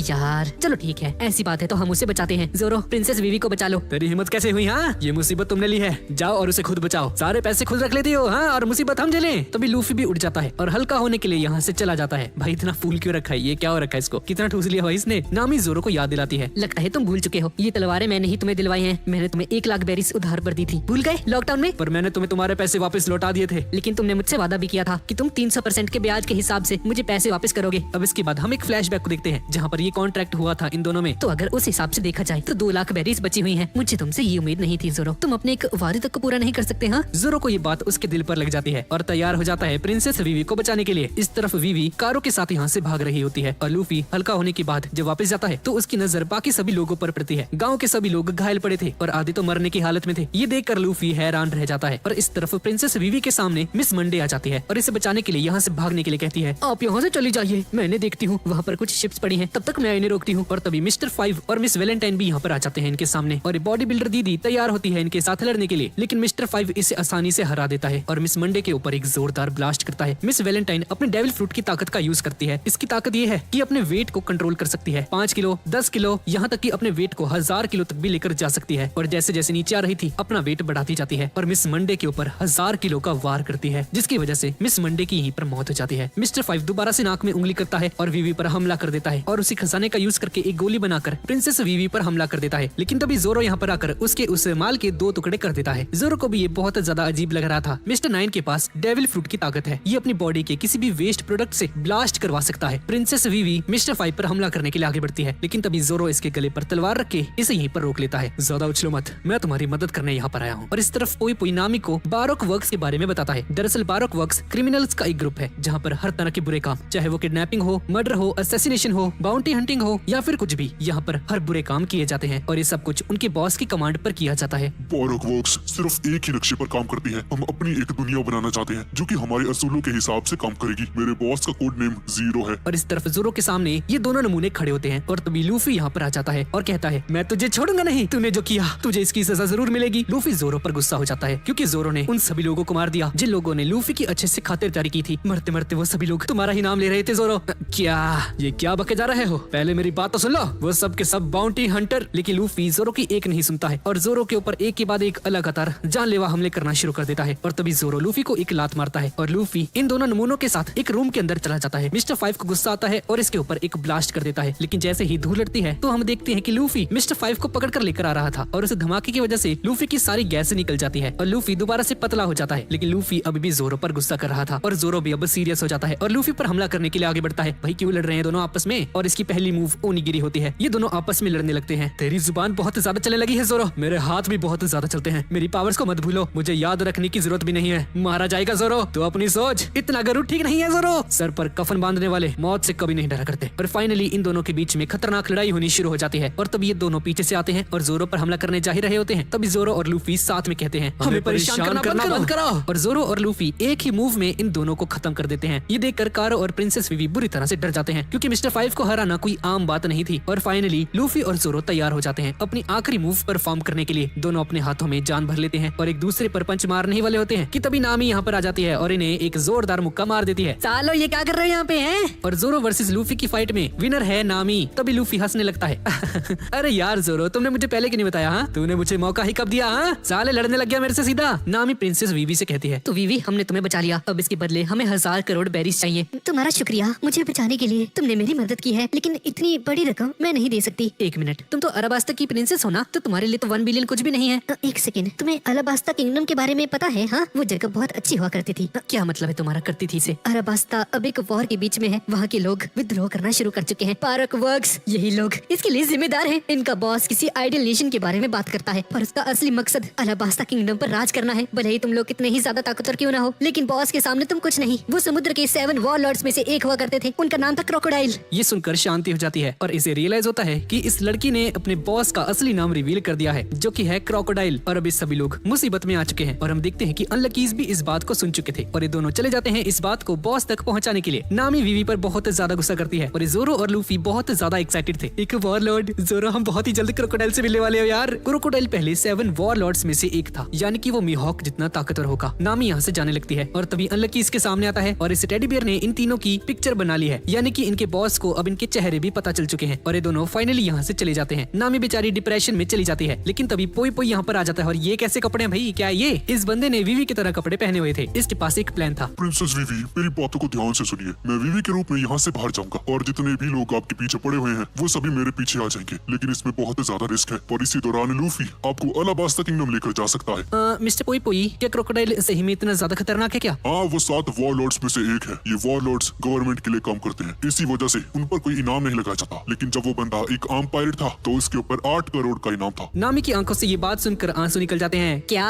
यार चलो ठीक है, ऐसी बात है तो हम उसे बचाते हैं। जोरो, प्रिंसेस वीवी को बचा लो। तेरी हिम्मत कैसे हुई? हाँ, ये मुसीबत तुमने ली है, जाओ और उसे खुद बचाओ। सारे पैसे खुद रख लेती हो हाँ, और मुसीबत हम झेलें। तभी लूफी भी उठ जाता है और हल्का होने के लिए यहाँ से चला जाता है। भाई इतना फूल क्यों रखा है? ये क्या हो रखा है इसको? कितना ठूस लिया भाई इसने। नामी जोरो को याद दिलाती है। लगता है तुम भूल चुके हो, ये तलवारें मैंने ही तुम्हें दिलवाई हैं। मैंने तुम्हें 1 लाख बेरीज उधार पर दी थी, भूल गए लॉकडाउन में? पर मैंने तुम्हें तुम्हारे पैसे वापस लौटा दिए थे। लेकिन तुमने मुझसे वादा भी किया था कि तुम 300% के ब्याज के हिसाब से मुझे पैसे वापस करोगे। अब इसके बाद हम एक फ्लैशबैक को देखते हैं जहाँ पर ये कॉन्ट्रैक्ट हुआ था इन दोनों में। तो अगर उस हिसाब से देखा जाए तो 2 लाख बेरीज बची हुई हैं। मुझे तुमसे ये उम्मीद नहीं थी जोरो, तुम अपने एक वादे तक को पूरा नहीं कर सकते हाँ? जोरो को ये बात उसके दिल पर लग जाती है और तैयार हो जाता है प्रिंसेस वीवी को बचाने के लिए। इस तरफ वीवी कारो के साथ यहाँ से भाग रही होती है और लूफी हल्का होने के बाद जब वापस जाता है तो उसकी नजर बाकी सभी लोगों पर पड़ती है। गाँव के सभी लोग घायल पड़े थे और आधे तो मरने की हालत में थे। ये देखकर लूफी हैरान रह जाता है और इस तरफ प्रिंसेस वीवी के सामने मिस मंडे आ जाती है और इसे बचाने के लिए यहाँ से भागने के लिए कहती है, आप यहाँ से चली जाइए, मैंने देखती हूँ वहाँ पर कुछ शिप्स पड़ी हैं, तब तक मैं इन्हें रोकती हूँ। और तभी मिस्टर 5 और मिस वैलेंटाइन भी यहाँ पर आ जाते हैं इनके सामने और बॉडी बिल्डर दीदी तैयार होती है इनके साथ लड़ने के लिए, लेकिन मिस्टर 5 इसे आसानी से हरा देता है और मिस मंडे के ऊपर एक जोरदार ब्लास्ट करता है। मिस वैलेंटाइन अपने डेविल फ्रूट की ताकत का यूज करती है। इसकी ताकत ये है कि अपने वेट को कंट्रोल कर सकती है, 5 किलो 10 किलो यहाँ तक कि अपने वेट को 1000 किलो तक भी लेकर जा सकती है और जैसे जैसे नीचे आ रही थी अपना वेट बढ़ाती जाती है और मिस मंडे के ऊपर 1000 किलो का वार करती करती है, जिसकी वजह से मिस मंडे की यहीं पर मौत हो जाती है। मिस्टर 5 दोबारा से नाक में उंगली करता है और वीवी पर हमला कर देता है और उसी खजाने का यूज करके एक गोली बनाकर प्रिंसेस वीवी पर हमला कर देता है। लेकिन तभी जोरो यहाँ पर आकर उसके उस माल के 2 टुकड़े कर देता है। जोरो को भी ये बहुत ज्यादा अजीब लग रहा था। मिस्टर 9 के पास डेविल फ्रूट की ताकत है, ये अपनी बॉडी के किसी भी वेस्ट प्रोडक्ट से ब्लास्ट करवा सकता है। प्रिंसेस वीवी मिस्टर 5 पर हमला करने के लिए आगे बढ़ती है, लेकिन तभी जोरो इसके गले पर तलवार रख के इसे यहीं पर रोक लेता है। ज्यादा उछलो मत, मैं तुम्हारी मदद करने यहाँ पर आया हूँ। और इस तरफ पोई पोई नामी को बारोक वर्क्स के बारे में बताता है। दरअसल बारोक वर्क्स क्रिमिनल्स का एक ग्रुप है, जहाँ पर हर तरह के बुरे काम, चाहे वो किडनैपिंग हो, मर्डर हो, असैसिनेशन हो, बाउंटी हंटिंग हो या फिर कुछ भी, यहाँ पर हर बुरे काम किए जाते हैं और ये सब कुछ उनके बॉस की कमांड पर किया जाता है। बारोक वर्क्स सिर्फ एक ही नक्शे पर काम करती है। हम अपनी एक दुनिया बनाना चाहते हैं जो कि हमारे असूलों के हिसाब से काम करेगी। मेरे बॉस का कोड नेम जीरो है। और इस तरफ जोरो के सामने ये दोनों नमूने खड़े होते हैं और तभी लूफी यहाँ पर आ जाता है और कहता है, मैं तुझे छोड़ूंगा नहीं, तूने जो किया तुझे इसकी सजा जरूर मिलेगी। लूफी जोरो पर गुस्सा हो जाता है क्योंकि जोरो ने उन सभी लोगों को मार दिया जिन लोगों ने लूफी की अच्छे से खातिरदारी की थी। मरते मरते वो सभी लोग तुम्हारा ही नाम ले रहे थे जोरो। क्या ये क्या बके जा रहे हो? पहले मेरी बात तो सुन लो। वो सब के सब बाउंटी हंटर, लेकिन लूफी जोरो की एक नहीं सुनता है और जोरो के ऊपर एक के बाद एक लगातार जानलेवा हमले करना शुरू कर देता है। और तभी जोरो लूफी को एक लात मारता है और लूफी इन दोनों नमूनों के साथ एक रूम के अंदर चला जाता है। मिस्टर 5 को गुस्सा आता है और इसके ऊपर एक ब्लास्ट कर देता है, लेकिन जैसे ही धूल उड़ती है तो हम देखते हैं कि लूफी मिस्टर 5 को पकड़ कर लेकर आ रहा था और उस धमाके की वजह से लूफी की सारी गैस निकल जाती है और लूफी दोबारा से पतला हो जाता है। लेकिन लूफी अभी भी जोरो पर गुस्सा कर रहा था और जोरो भी अब सीरियस हो जाता है और लूफी पर हमला करने के लिए आगे बढ़ता है। भाई क्यों लड़ रहे हैं दोनों आपस में? और इसकी पहली मूव ओनिगिरी होती है। ये दोनों आपस में लड़ने लगते हैं। तेरी जुबान बहुत ज्यादा चलने लगी है जोरो, मेरे हाथ भी बहुत ज्यादा चलते हैं। मेरी पावर्स को मत भूलो, मुझे याद रखने की जरूरत भी नहीं है। मारा जाएगा जोरो, तो अपनी सोच, इतना गरूर ठीक नहीं है जोरो। सर पर कफन बांधने वाले मौत से कभी नहीं डरा करते। और फाइनली इन दोनों के बीच में खतरनाक लड़ाई होनी शुरू हो जाती है और तब ये दोनों पीछे से आते हैं और जोरो पर हमला करने जा ही रहे होते हैं। तभी जोरो और लूफी साथ में कहते हैं, हमें परेशान करना बंद करो। और जोरो और लूफी एक ही मूव में इन दोनों को खत्म कर देते हैं। ये देखकर कारो और प्रिंसेस वीवी बुरी तरह से डर जाते हैं क्योंकि मिस्टर 5 को हराना कोई आम बात नहीं थी। और फाइनली लूफी और जोरो तैयार हो जाते हैं अपनी आखिरी मूव परफॉर्म करने के लिए। दोनों अपने हाथों में जान भर लेते हैं और एक दूसरे पर पंच मारने ही वाले होते हैं कि तभी नामी यहाँ पर आ जाती है और इन्हें एक जोरदार मुक्का मार देती है। सालो ये क्या कर रहे हो यहाँ पे हैं? और जोरो वर्सेस लूफी की फाइट में विनर है नामी। तभी लूफी हंसने लगता है अरे यार जोरो, तुमने मुझे पहले क्यों नहीं बताया? हाँ, तूने मुझे मौका ही कब दिया? हाँ, साले लड़ने लग गया मेरे से सीधा। नामी प्रिंसेस वीवी से कहती है, तो वीवी हमने तुम्हें बचा लिया, अब इसके बदले हमें 1000 करोड़ बेरीज चाहिए। तुम्हारा शुक्रिया, मुझे बचाने के लिए तुमने मेरी मदद की है, लेकिन इतनी बड़ी रकम मैं नहीं दे सकती। एक मिनट, तुम तो अरबास्ता की प्रिंसेस हो ना, तो तुम्हारे लिए तो 1 बिलियन कुछ भी नहीं है। एक सेकंड, तुम्हें अलाबास्ता किंगडम के बारे में पता है? हाँ, वो जगह बहुत अच्छी हुआ करती थी। क्या मतलब है तुम्हारा करती थी से? अलाबास्ता अब एक वॉर के बीच में है, वहाँ के लोग विद्रोह करना शुरू कर चुके हैं। बारोक वर्क्स यही लोग इसके लिए जिम्मेदार हैं। इनका बॉस किसी आइडियल नेशन के बारे में बात करता है पर उसका असली मकसद अलाबास्ता किंगडम पर राज करना है। भले ही तुम लोग कितने ही ज्यादा ताकतवर क्यों ना हो, लेकिन बॉस के सामने तुम कुछ नहीं। वो समुद्र के 7 वॉर लॉर्ड्स में से एक हुआ करते थे, उनका नाम था क्रोकोडाइल। ये सुनकर शांति हो जाती है और इसे रियलाइज होता है कि इस लड़की ने अपने बॉस का असली नाम रिवील कर दिया है, जो कि है क्रोकोडाइल। और अभी सभी लोग मुसीबत में आ चुके हैं और हम देखते हैं कि अनलकीज भी इस बात को सुन चुके थे और ये दोनों चले जाते हैं इस बात को बॉस तक पहुंचाने के लिए। नामी वीवी पर बहुत ज्यादा गुस्सा करती है और जोरो और लूफी बहुत ज्यादा एक्साइटेड थे। एक वॉरलॉर्ड जोरो, हम बहुत ही जल्द क्रोकोडाइल से मिलने वाले हो यार। क्रोकोडाइल पहले 7 वॉरलॉर्ड्स में से एक था, यानी कि वो मीहॉक जितना ताकतवर होगा। नामी यहाँ से जाने लगती है और तभी अनलकीज के सामने आता है और इस टेडी बियर ने इन तीनों की पिक्चर बना ली है, यानी कि इनके बॉस को अब इनके चेहरे भी पता चल चुके हैं और ये दोनों फाइनली यहाँ से चले जाते हैं। नामी बेचारी डिप्रेशन में चली जाती है, लेकिन तभी पोई पोई यहाँ पर आ जाता है और ये कैसे कपड़े हैं भाई? क्या ये? इस बंदे ने वीवी की तरह कपड़े पहने हुए थे। इसके पास एक प्लान था। प्रिंसेस वीवी, मेरी बातों को ध्यान से सुनिए। मैं वीवी के रूप में यहाँ से बाहर जाऊंगा और जितने भी लोग आपके पीछे पड़े हुए हैं वो सभी मेरे पीछे आ जाएंगे, लेकिन इसमें बहुत ज्यादा रिस्क है और इसी दौरान लूफी आपको अलाबास्ता किंगडम लेकर जा सकता है। मिस्टर पोई पोई, क्या क्रोकोडाइल सही में इतना ज्यादा खतरनाक है क्या? हाँ, वो 7 वॉरलॉर्ड्स में से एक है। ये वॉरलॉर्ड्स गवर्नमेंट के लिए काम करते हैं, इसी वजह से उन पर कोई इनाम नहीं लगाया जाता। लेकिन जब वो बंदा एक आम पायलट था तो उसके ऊपर 8 करोड़ का इनाम था। नामी की आंखों से ये बात सुनकर आंसू निकल जाते हैं। क्या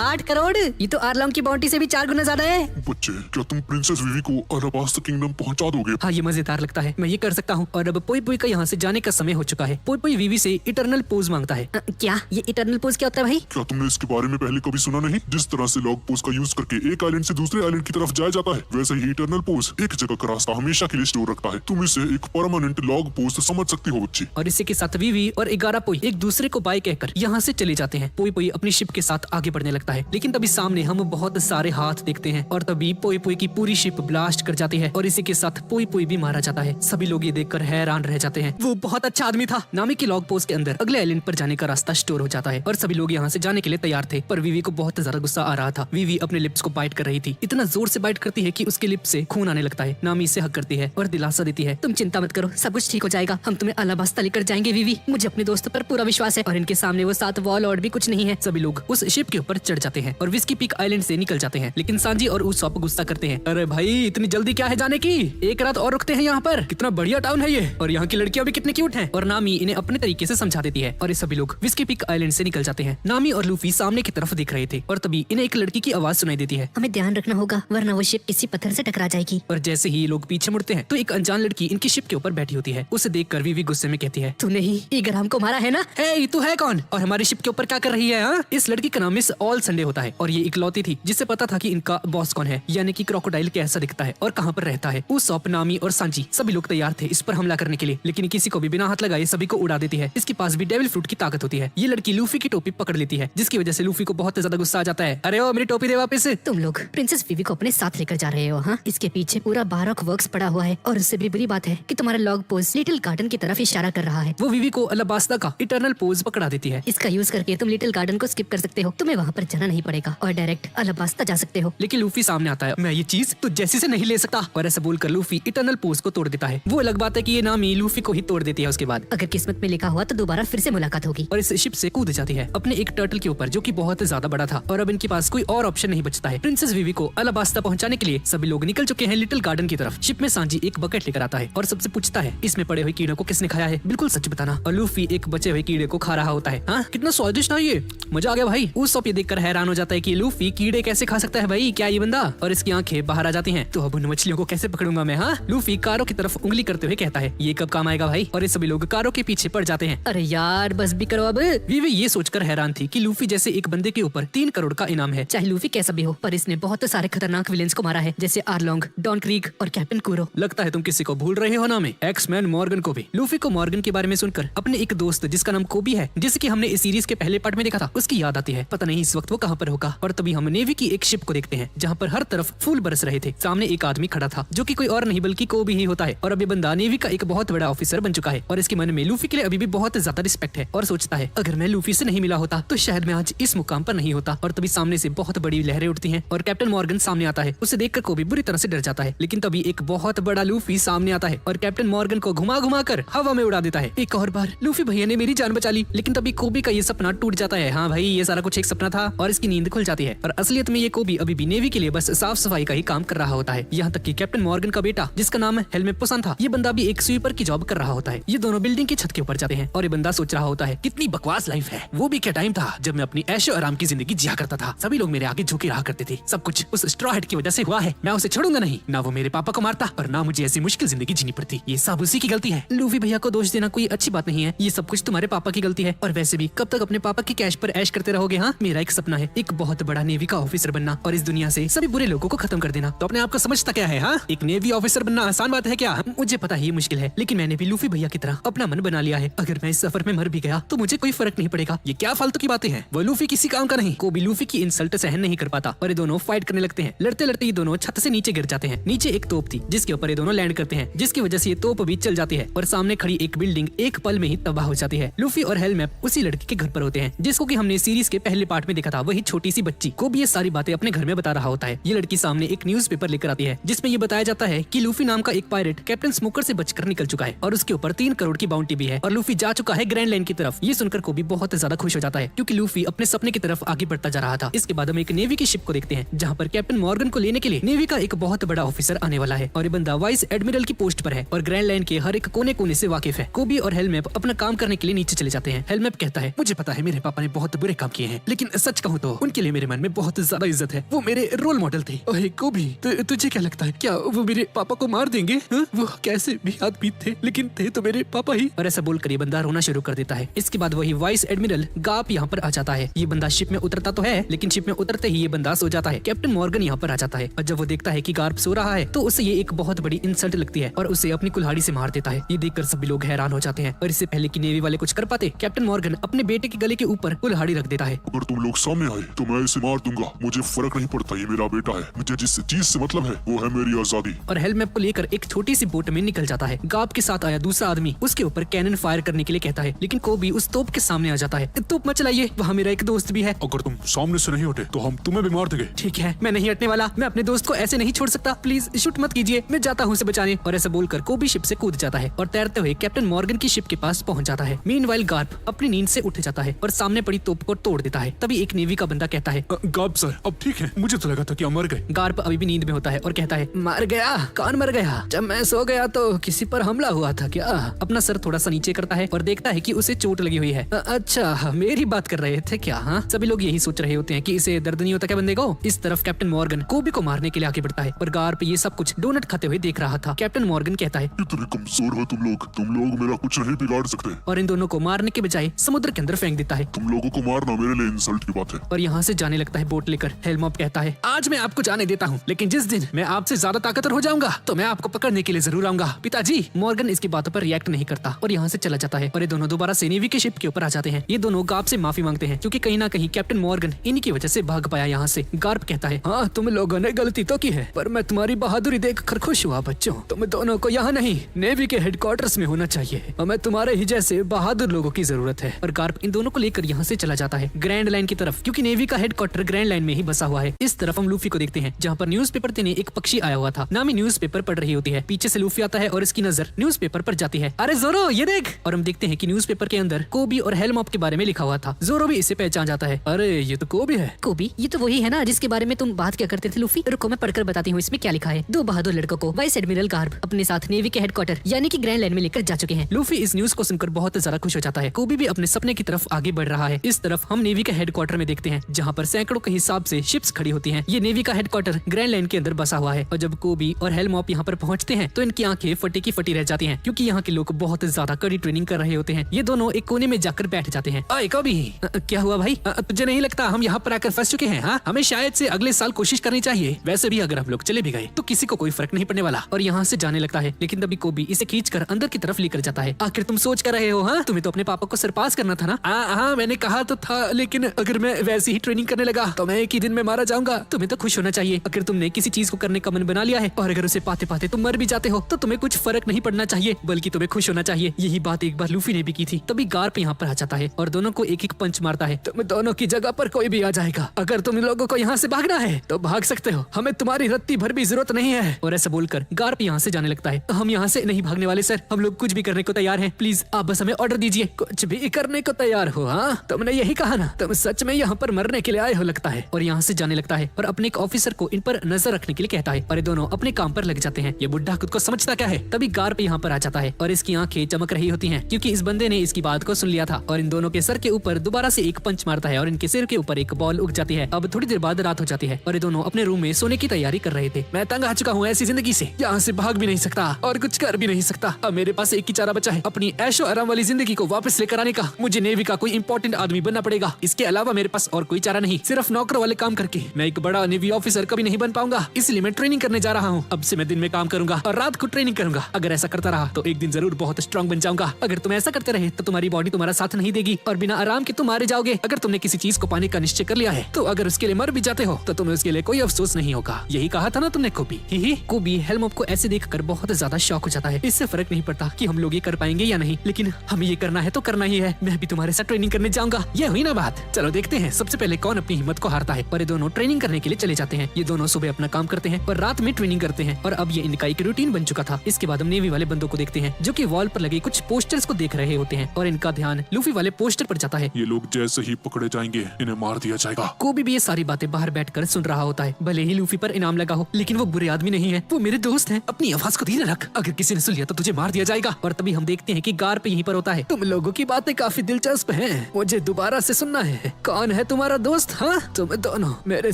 8 करोड़? ये तो आरलॉन्ग की बाउंटी से भी 4 गुना ज्यादा है। बच्चे, क्या तुम प्रिंसेस वीवी को अलाबास्ता किंगडम पहुंचा दोगे? हाँ, ये मजेदार लगता है, मैं ये कर सकता हूँ। और अब पोई पोई का यहाँ से जाने का समय हो चुका है। पोई पोई वीवी से इटर्नल पोज मांगता है। क्या ये इटर्नल पोज क्या होता है भाई? क्या तुमने इसके बारे में पहले कभी सुना नहीं? जिस तरह से लॉग पोज का यूज करके एक आइलैंड से दूसरे आइलैंड की तरफ जाया जाता है, वैसे ही इटर्नल पोज एक जगह का रास्ता हमेशा के लिए स्टोर रखता है। तुम इसे एक परमानेंट लॉग पोज समझ सकती हो बच्ची। और इसी के साथ वीवी और 11 पोई एक दूसरे को बाय कहकर यहाँ से चले जाते हैं। पोई पोई अपनी शिप के साथ आगे बढ़ने लगता है, लेकिन तभी सामने हम बहुत सारे हाथ देखते हैं और तभी पोई पोई की पूरी शिप ब्लास्ट कर जाती है और इसी के साथ पोई पोई भी मारा जाता है। सभी लोग ये देखकर हैरान रह जाते हैं। वो बहुत अच्छा आदमी था। नामी की लॉग पोस्ट के अंदर अगले आइलैंड पर जाने का रास्ता स्टोर हो जाता है और सभी लोग यहाँ से जाने के लिए तैयार थे, पर वीवी को बहुत ज्यादा गुस्सा आ रहा था। वीवी अपने लिप्स को बाइट कर रही थी। इतना जोर से बाइट करती है कि उसके लिप से खून आने लगता है। नामी इसे हक करती है और दिलासा देती है। तुम चिंता मत करो, सब कुछ ठीक हो जाएगा। हम तुम्हें अलाबास्ता लेकर जाएंगे वीवी। मुझे अपने दोस्तों पर पूरा विश्वास है और इनके सामने वो 7 वॉरलॉर्ड भी कुछ नहीं है। सभी लोग उस शिप के ऊपर चढ़ जाते हैं और विस्की पीक आइलैंड से निकल जाते हैं। लेकिन सांजी और उसॉप गुस्सा करते हैं। अरे भाई इतनी जल्दी क्या है जाने की, एक रात और रुकते हैं यहाँ पर। कितना बढ़िया टाउन है ये, और यहाँ की लड़कियां भी कितनी क्यूट हैं। और नामी इन्हें अपने तरीके से समझा देती है और ये सभी लोग विस्की पीक आइलैंड से निकल जाते हैं। नामी और लूफी सामने की तरफ देख रहे थे और तभी इन्हें एक लड़की की आवाज सुनाई देती है। हमें ध्यान रखना होगा वरना वो शिप किसी पत्थर से टकरा जाएगी। और जैसे ही ये लोग पीछे मुड़ते हैं तो एक अनजान लड़की इनकी शिप के ऊपर बैठी होती है। उसे देखकर वीवी गुस्से में कहती है, तूने ही ईगराम को मारा है ना? हे तू है कौन और हमारी शिप के ऊपर क्या कर रही है? हाँ? इस लड़की का नाम मिस ऑल संडे होता है और ये इकलौती थी जिसे पता था कि इनका बॉस कौन है, यानी कि क्रोकोडाइल कैसा दिखता है और कहाँ पर रहता है। उसॉप, नामी और सांजी सभी लोग तैयार थे इस पर हमला करने के लिए, लेकिन किसी को भी बिना हाथ लगाए सभी को उड़ा देती है। इसके पास भी डेविल फ्रूट की ताकत होती है। ये लड़की लूफी की टोपी पकड़ लेती है जिसकी वजह से लूफी को बहुत ज्यादा गुस्सा आ जाता है। अरे ओ मेरी टोपी दे वापस। तुम लोग प्रिंसेस वीवी को अपने साथ लेकर जा रहे हो? हाँ, इसके पीछे पूरा बारॉक वर्क्स पड़ा हुआ है और उससे भी बुरी बात है कि तुम्हारा लॉग पोज लिटिल गार्डन की तरफ इशारा कर रहा है। वो वीवी को अलाबास्ता का इटर्नल पोज पकड़ा देती है। इसका यूज करके तुम लिटिल गार्डन को स्किप कर सकते हो। तुम्हें वहाँ पर जाना नहीं पड़ेगा और डायरेक्ट अलाबास्ता जा सकते हो। लेकिन लूफी सामने आता है। मैं ये चीज तो जैसी से नहीं ले सकता, और ऐसा बोलकर लूफी इटर्नल पोज को तोड़ देता है। वो अलग बात है कि ये नामी लूफी को ही तोड़ देती है उसके बाद। अगर किस्मत में लिखा हुआ तो दोबारा फिर से मुलाकात होगी। और इस शिप से कूद जाती है अपने एक टर्टल के ऊपर जो कि बहुत ज्यादा बड़ा था और अब इनके पास कोई और ऑप्शन नहीं बचता है। प्रिंसेस वीवी को अलाबास्ता पहुंचाने के लिए सभी लोग निकल चुके हैं लिटिल गार्डन की तरफ। शिप में सांजी एक बकेट लेकर आता है और सबसे पूछता है, इसमें पड़े हुए कीड़े को किसने खाया है? बिल्कुल सच बताना। और लूफी एक बचे हुए कीड़े को खा रहा होता है। हाँ, कितना स्वादिष्ट है ये, मजा आ गया भाई। उसॉप ये देखकर हैरान हो जाता है कि लूफी कीड़े कैसे खा सकता है भाई, क्या ये बंदा? और इसकी आंखें बाहर आ जाती हैं। तो अब उन मछलियों को कैसे पकड़ूंगा मैं? हाँ, लूफी कारों की तरफ उंगली करते हुए कहता है, ये कब काम आएगा भाई? और ये सभी लोग कारों के पीछे पड़ जाते हैं। अरे यार बस भी करो अब। वीवी ये सोचकर हैरान थी कि लूफी जैसे एक बंदे के ऊपर 3 करोड़ का इनाम है। चाहे लूफी कैसा भी हो, पर इसने बहुत सारे खतरनाक विलेंस को मारा है, जैसे आर्लोंग, डॉन क्रीग और कैप्टन कूरो। लगता है तुम किसी को भूल रहे हो नाम है, एक्समैन मॉर्गन को भी। लूफी को मॉर्गन के बारे में सुनकर अपने एक दोस्त जिसका नाम कोबी है, जिसे कि हमने इस सीरीज के पहले पार्ट में देखा था, उसकी याद आती है। पता नहीं इस वक्त वो कहाँ पर होगा। और तभी हम नेवी की एक शिप को देखते हैं जहाँ पर हर तरफ फूल बरस रहे थे। सामने एक आदमी खड़ा था जो कि कोई और नहीं बल्कि कोबी ही होता है। और अभी बंदा नेवी का एक बहुत बड़ा ऑफिसर बन चुका है और इसके मन में लूफी के लिए अभी भी बहुत ज्यादा रिस्पेक्ट है और सोचता है अगर मैं लूफी से नहीं मिला होता तो शायद मैं आज इस मुकाम पर नहीं होता। और तभी सामने से बहुत बड़ी लहरें उठती हैं और कैप्टन मॉर्गन सामने आता है। उसे देखकर कोबी बुरी तरह से डर जाता है, लेकिन तभी एक बहुत बड़ा लूफी सामने आता है और कैप्टन मॉर्गन को घुमा घुमा कर हवा में उड़ा देता है। एक और बार लूफी भैया ने मेरी जान बचा ली, लेकिन तभी कोबी का ये सपना टूट जाता है। हाँ भाई, ये सारा कुछ एक सपना था और इसकी नींद खुल जाती है। और असलियत में ये कोबी अभी भी नेवी के लिए बस साफ सफाई का ही काम कर रहा होता है। यहाँ तक कि कैप्टन मॉर्गन का बेटा जिसका नाम है हेलमेट पुसान था, ये बंदा भी एक स्वीपर की जॉब कर रहा होता है। ये दोनों बिल्डिंग की छत के ऊपर जाते हैं और ये बंदा सोच रहा होता है कितनी बकवास लाइफ है। वो भी क्या टाइम था जब मैं अपनी ऐशो आराम की जिंदगी जिया करता था। सभी लोग मेरे आगे झुके रहा करते थे। सब कुछ उस स्ट्रॉ हेड की वजह से हुआ है। मैं उसे छोड़ूंगा नहीं। ना वो मेरे पापा को मारता और ना मुझे ऐसी मुश्किल जिंदगी जीनी पड़ती। ये सब उसी की गलती है। लूफी भैया को दोष देना कोई अच्छी बात नहीं है। ये सब कुछ तुम्हारे पापा की गलती है। और वैसे भी कब तक अपने पापा की कैश पर ऐश करते रहोगे? हाँ, मेरा एक सपना है एक बहुत बड़ा नेवी का ऑफिसर बनना और इस दुनिया से सभी बुरे लोगों को खत्म कर देना। तो अपने आप को समझता क्या है? हाँ, एक नेवी ऑफिसर बनना आसान बात है क्या? मुझे पता है ये मुश्किल है, लेकिन मैंने भी लूफी भैया की तरह अपना मन बना लिया है। अगर मैं इस सफर में मर भी गया तो मुझे कोई फर्क नहीं पड़ेगा। ये क्या फालतू की बातें हैं? वो लूफी किसी काम का नहीं। कोबी लूफी की इंसल्ट सहन नहीं कर पाता और ये दोनों फाइट करने लगते हैं। लड़ते लड़ते ये दोनों छत से नीचे गिर जाते हैं। नीचे एक तोप थी जिसके ऊपर ये दोनों लैंड करते हैं, जिसकी वजह से ये तोप भी चल जाती है और सामने खड़ी एक बिल्डिंग एक पल में ही तबाह हो जाती है। लूफी और हेलमैप उसी लड़की के घर पर होते हैं जिसको कि हमने सीरीज के पहले पार्ट में देखा था। वही छोटी सी बच्ची को भी ये सारी बातें अपने घर में बता रहा होता है। ये लड़की सामने एक न्यूज़पेपर लेकर आती है जिसमें ये बताया जाता है कि लूफी नाम का एक पायरेट कैप्टन स्मोकर से बचकर निकल चुका है और उसके ऊपर 3 करोड़ की बाउंटी भी है और लूफी जा चुका है ग्रैंड लाइन की तरफ। ये सुनकर को भी बहुत ज्यादा खुश हो जाता है क्योंकि लूफी अपने सपने की तरफ आगे बढ़ता जा रहा था। इसके बाद हम एक नेवी की शिप को देखते हैं जहाँ पर कैप्टन मॉर्गन को लेने के लिए नेवी का एक बहुत बड़ा ऑफिसर आने वाला है और ये बंदा वाइस एडमिरल की पोस्ट पर है और ग्रैंड लाइन के हर एक कोने कोने से वाकिफ है। कोबी और हेलमैप अपना काम करने के लिए नीचे चले जाते हैं। हेलमैप कहता है मुझे पता है मेरे पापा ने बहुत बुरे काम किए हैं, लेकिन सच कहूँ तो उनके लिए मेरे मन में बहुत ज्यादा इज्जत है। वो मेरे रोल मॉडल थे। ओए कोबी, तुझे क्या लगता है क्या वो मेरे पापा को मार देंगे? वो कैसे भी आदमी थे लेकिन थे तो मेरे पापा ही। और ऐसा बोलकर ये बंदा रोना शुरू कर देता है। इसके बाद वही वाइस एडमिरल गाप यहाँ पर आ जाता है। ये बंदा शिप में उतरता तो है लेकिन शिप में उतरते ही ये बंदा सो जाता है। कैप्टन मॉर्गन यहाँ पर आ जाता है और जब वो देखता है कि गार्प सो रहा है तो उसे ये एक बहुत बड़ी इंसल्ट लगती है और उसे अपनी कुल्हाड़ी से मार देता है। ये देखकर सभी लोग हैरान हो जाते हैं और इससे पहले कि नेवी वाले कुछ कर पाते, कैप्टन मॉर्गन अपने बेटे के गले के ऊपर कुल्हाड़ी रख देता है। अगर तुम लोग सामने आए तो मैं इसे मार दूंगा, मुझे फर्क नहीं पड़ता, ये मेरा बेटा है। मुझे जिस चीज से मतलब है वो है मेरी आजादी। और हेलमैप को लेकर एक छोटी सी बोट में निकल जाता है। गाप के साथ आया दूसरा आदमी उसके ऊपर कैनन फायर करने के लिए कहता है, लेकिन कोबी उस तोप के सामने आ जाता है। तोप मत चलाइए, वहाँ मेरा एक दोस्त भी है। अगर तुम सामने से नहीं हटे तो हम तुम्हें भी मार देंगे। ठीक है, मैं नहीं हटने वाला। मैं अपने दोस्त को ऐसे नहीं छोड़ सकता। प्लीज शूट मत कीजिए, मैं जाता हूँ उसे बचाने। और ऐसा बोलकर कोबी शिप से कूद जाता है और तैरते हुए कैप्टन मॉर्गन की शिप के पास पहुंच जाता है। मीनवाइल गार्प अपनी नींद से उठ जाता है और सामने पड़ी तोप को तोड़ देता है। तभी एक नेवी का बंदा कहता है, गार्प सर, अब ठीक है? मुझे तो लगा था कि आप मर गए। गार्प अभी भी नींद में होता है और कहता है, मर गया? कौन मर गया? जब मैं सो गया तो किसी पर हमला हुआ था क्या? अपना सर थोड़ा सा नीचे करता है और देखता है कि उसे चोट लगी हुई है। अच्छा, मेरी बात कर रहे थे क्या? हाँ, सभी लोग यही सोच रहे होते हैं कि इसे दर्द नहीं होता क्या बंदे को। इस तरफ कैप्टन मॉर्गन कोबी को मारने के लिए आगे बढ़ता है और गार्प ये सब कुछ डोनट खाते हुए देख रहा था। कैप्टन मॉर्गन कहता है, इतने कमजोर हो तुम लोग मेरा कुछ नहीं बिगाड़ सकते। और इन दोनों को मारने के बजाय समुद्र के अंदर फेंक देता है। तुम लोगों को मारना मेरे लिए इंसल्ट की बात है। और यहाँ से जाने लगता है बोट लेकर। हेलमॉप कहता है, आज मैं आपको जाने देता हूँ, लेकिन जिस दिन मैं आपसे ज्यादा ताकतवर हो जाऊंगा तो मैं आपको पकड़ने के लिए जरूर आऊंगा। पिताजी। मॉर्गन इसकी बातों पर रिएक्ट नहीं करता और यहाँ से चला जाता है और ये दोनों दोबारा से नेवी के शिप के ऊपर आ जाते हैं। ये दोनों गार्प से माफी मांगते हैं क्योंकि कहीं ना कहीं कैप्टन मॉर्गन इन्हीं की वजह से भाग पाया यहाँ से। गार्प कहता है, हाँ, तुम लोगों ने गलती तो की है, पर मैं तुम्हारी बहादुरी देखकर खुश हुआ बच्चों। तुम दोनों को यहाँ नहीं, नेवी के हेडक्वार्टर्स में होना चाहिए। हमें तुम्हारे ही जैसे बहादुर लोगों की जरूरत है। और गार्प इन दोनों को लेकर यहाँ से चला जाता है ग्रैंड लाइन की तरफ, क्योंकि नेवी का हेडक्वार्टर ग्रैंड लाइन में ही बसा हुआ है। इस तरफ हम लूफी को देखते हैं जहाँ पर न्यूज़पेपर देने एक पक्षी आया हुआ था। नामी न्यूज़पेपर पढ़ रही होती है। पीछे से लूफी आता है और इसकी नजर न्यूज़पेपर पर जाती है। अरे जोरो, ये देख। और हम देखते हैं कि न्यूज़पेपर के अंदर कोबी और हेलमॉप के बारे में लिखा हुआ था। जोरो भी इसे पहचान जाता है। अरे ये तो कोबी है। कोबी, ये तो वही है ना जिसके बारे में तुम बात क्या करते थे लूफी? रुको मैं पढ़कर बताती हूँ इसमें क्या लिखा है। दो बहादुर लड़कों को वाइस एडमिरल गार्प अपने साथ नेवी के हेडक्वार्टर यानी कि ग्रैंड लाइन में लेकर जा चुके हैं। लूफी इस न्यूज को सुनकर बहुत ज्यादा खुश हो जाता है। कोबी भी अपने सपने की तरफ आगे बढ़ रहा है। इस तरफ हम नेवी के हेडक्वार्टर में देखते हैं जहाँ पर सैकड़ों के हिसाब से शिप्स खड़ी होती हैं। ये नेवी का हेडक्वार्टर ग्रैंड लाइन के अंदर बसा हुआ है और जब कोबी और हेलमॉप यहाँ पर पहुँचते हैं तो इनकी आंखें फटी की फटी रह जाती हैं क्योंकि यहाँ के लोग बहुत ज्यादा कड़ी ट्रेनिंग कर रहे होते हैं। ये दोनों एक कोने में जाकर बैठ जाते हैं। अरे कोबी, क्या हुआ भाई? तुझे नहीं लगता हम यहाँ पर आकर फंस चुके हैं? हाँ, हमें शायद से अगले साल कोशिश करनी चाहिए। वैसे भी अगर हम लोग चले भी गए तो किसी को कोई फर्क नहीं पड़ने वाला। और यहाँ से जाने लगता है, लेकिन तभी कोबी इसे खींचकर अंदर की तरफ लेकर जाता है। आखिर तुम सोच कर रहे हो? हाँ, तुम्हें तो अपने पापा को सरपास करना था ना? हाँ, मैंने कहा तो था, लेकिन अगर मैं वैसे ही ट्रेनिंग करने लगा तो मैं एक ही दिन में मारा जाऊंगा। तुम्हें तो खुश होना चाहिए अगर तुमने किसी चीज को करने का मन बना लिया है, और अगर उसे पाते पाते तुम मर भी जाते हो तो तुम्हें कुछ फर्क नहीं पड़ना चाहिए, बल्कि तुम्हें खुश होना चाहिए। यही बात एक बार लूफी ने भी की थी। तभी गार्प यहाँ पर आ जाता है और दोनों को एक एक पंच मारता है। तुम दोनों की जगह पर कोई भी आ जाएगा। अगर तुम लोगों को यहाँ से भागना है तो भाग सकते हो, हमें तुम्हारी रत्ती भर भी जरूरत नहीं है। और ऐसा बोलकर गार्प यहाँ से जाने लगता है। हम यहाँ से नहीं भागने वाले सर, हम लोग कुछ भी करने को तैयार हैं। प्लीज आप बस हमें ऑर्डर दीजिए। कुछ भी करने को तैयार हो? हाँ, तुमने यही कहा ना, तुम सच में यहाँ पर मरने के लिए आए हो लगता है। और यहाँ से जाने लगता है और अपने एक ऑफिसर को इन पर नजर रखने के लिए कहता है और ये दोनों अपने काम पर लग जाते हैं। ये बुढ़ा खुद को समझता क्या है। तभी गार्प यहाँ पर आ जाता है और इसकी आंखें चमक रही होती हैं क्योंकि इस बंदे ने इसकी बात को सुन लिया था और इन दोनों के सर के ऊपर दोबारा से एक पंच मारता है और इनके सिर के ऊपर एक बॉल उग जाती है। अब थोड़ी देर बाद रात हो जाती है और ये दोनों अपने रूम में सोने की तैयारी कर रहे थे। मैं तंग आ चुका हूँ ऐसी जिंदगी से, यहाँ से भाग भी नहीं सकता और कुछ कर भी नहीं सकता। अब मेरे पास एक ही चारा बचा है, अपनी ऐशो आराम वाली जिंदगी को वापस लेकर आने का। मुझे नेवी का कोई इंपॉर्टेंट आदमी बनना पड़ेगा। इसके अलावा मेरे पास और कोई चारा नहीं। सिर्फ नौकर वाले काम करके मैं एक बड़ा नेवी ऑफिसर कभी नहीं बन पाऊंगा, इसलिए मैं ट्रेनिंग करने जा रहा हूँ। अब से मैं दिन में काम करूंगा और रात को ट्रेनिंग करूंगा। अगर ऐसा करता रहा तो एक दिन जरूर बहुत स्ट्रांग बन जाऊंगा। अगर तुम ऐसा करते रहे तो तुम्हारी बॉडी तुम्हारा साथ नहीं देगी और बिना आराम के तुम मारे जाओगे। अगर तुमने किसी चीज को पाने का निश्चय कर लिया है तो अगर उसके लिए मर भी जाते हो तो तुम्हें उसके लिए कोई अफसोस नहीं होगा। यही कहा था ना तुमने कोबी? ही कोबी हेलमॉप को ऐसे देखकर बहुत ज्यादा शॉक हो जाता है। इससे फर्क नहीं पड़ता कि हम लोग ये कर पाएंगे या नहीं, लेकिन हमें ये करना है तो करना ही है। मैं भी तुम्हारे साथ ट्रेनिंग करने जाऊंगा। ये हुई ना बात। चलो देखते हैं सबसे पहले कौन अपनी हिम्मत को हारता है। और ये दोनों ट्रेनिंग करने के लिए चले जाते हैं। ये दोनों सुबह अपना काम करते हैं और रात में ट्रेनिंग करते हैं और अब ये इनका एक रूटीन बन चुका था। इसके बाद हम नेवी वाले बंदों को देखते हैं जो कि वॉल पर लगे कुछ पोस्टर्स को देख रहे होते हैं और इनका ध्यान लूफी वाले पोस्टर पर जाता है। ये लोग जैसे ही पकड़े जाएंगे इन्हें मार दिया जाएगा। कोबी भी ये सारी बातें बाहर बैठकर सुन रहा होता है। भले ही लूफी पर इनाम लगा हो, लेकिन वो बुरे आदमी नहीं है, वो मेरे दोस्त हैं। अपनी आवाज को धीरे रख, अगर किसी ने सुन लिया तो तुझे मार दिया जाएगा। और तभी हम देखते हैं कि गार्प यहीं पर होता है। तुम लोगों की बातें काफी दिलचस्प हैं, मुझे दोबारा से सुनना है। कौन है तुम्हारा दोस्त? हाँ, तुम दोनों मेरे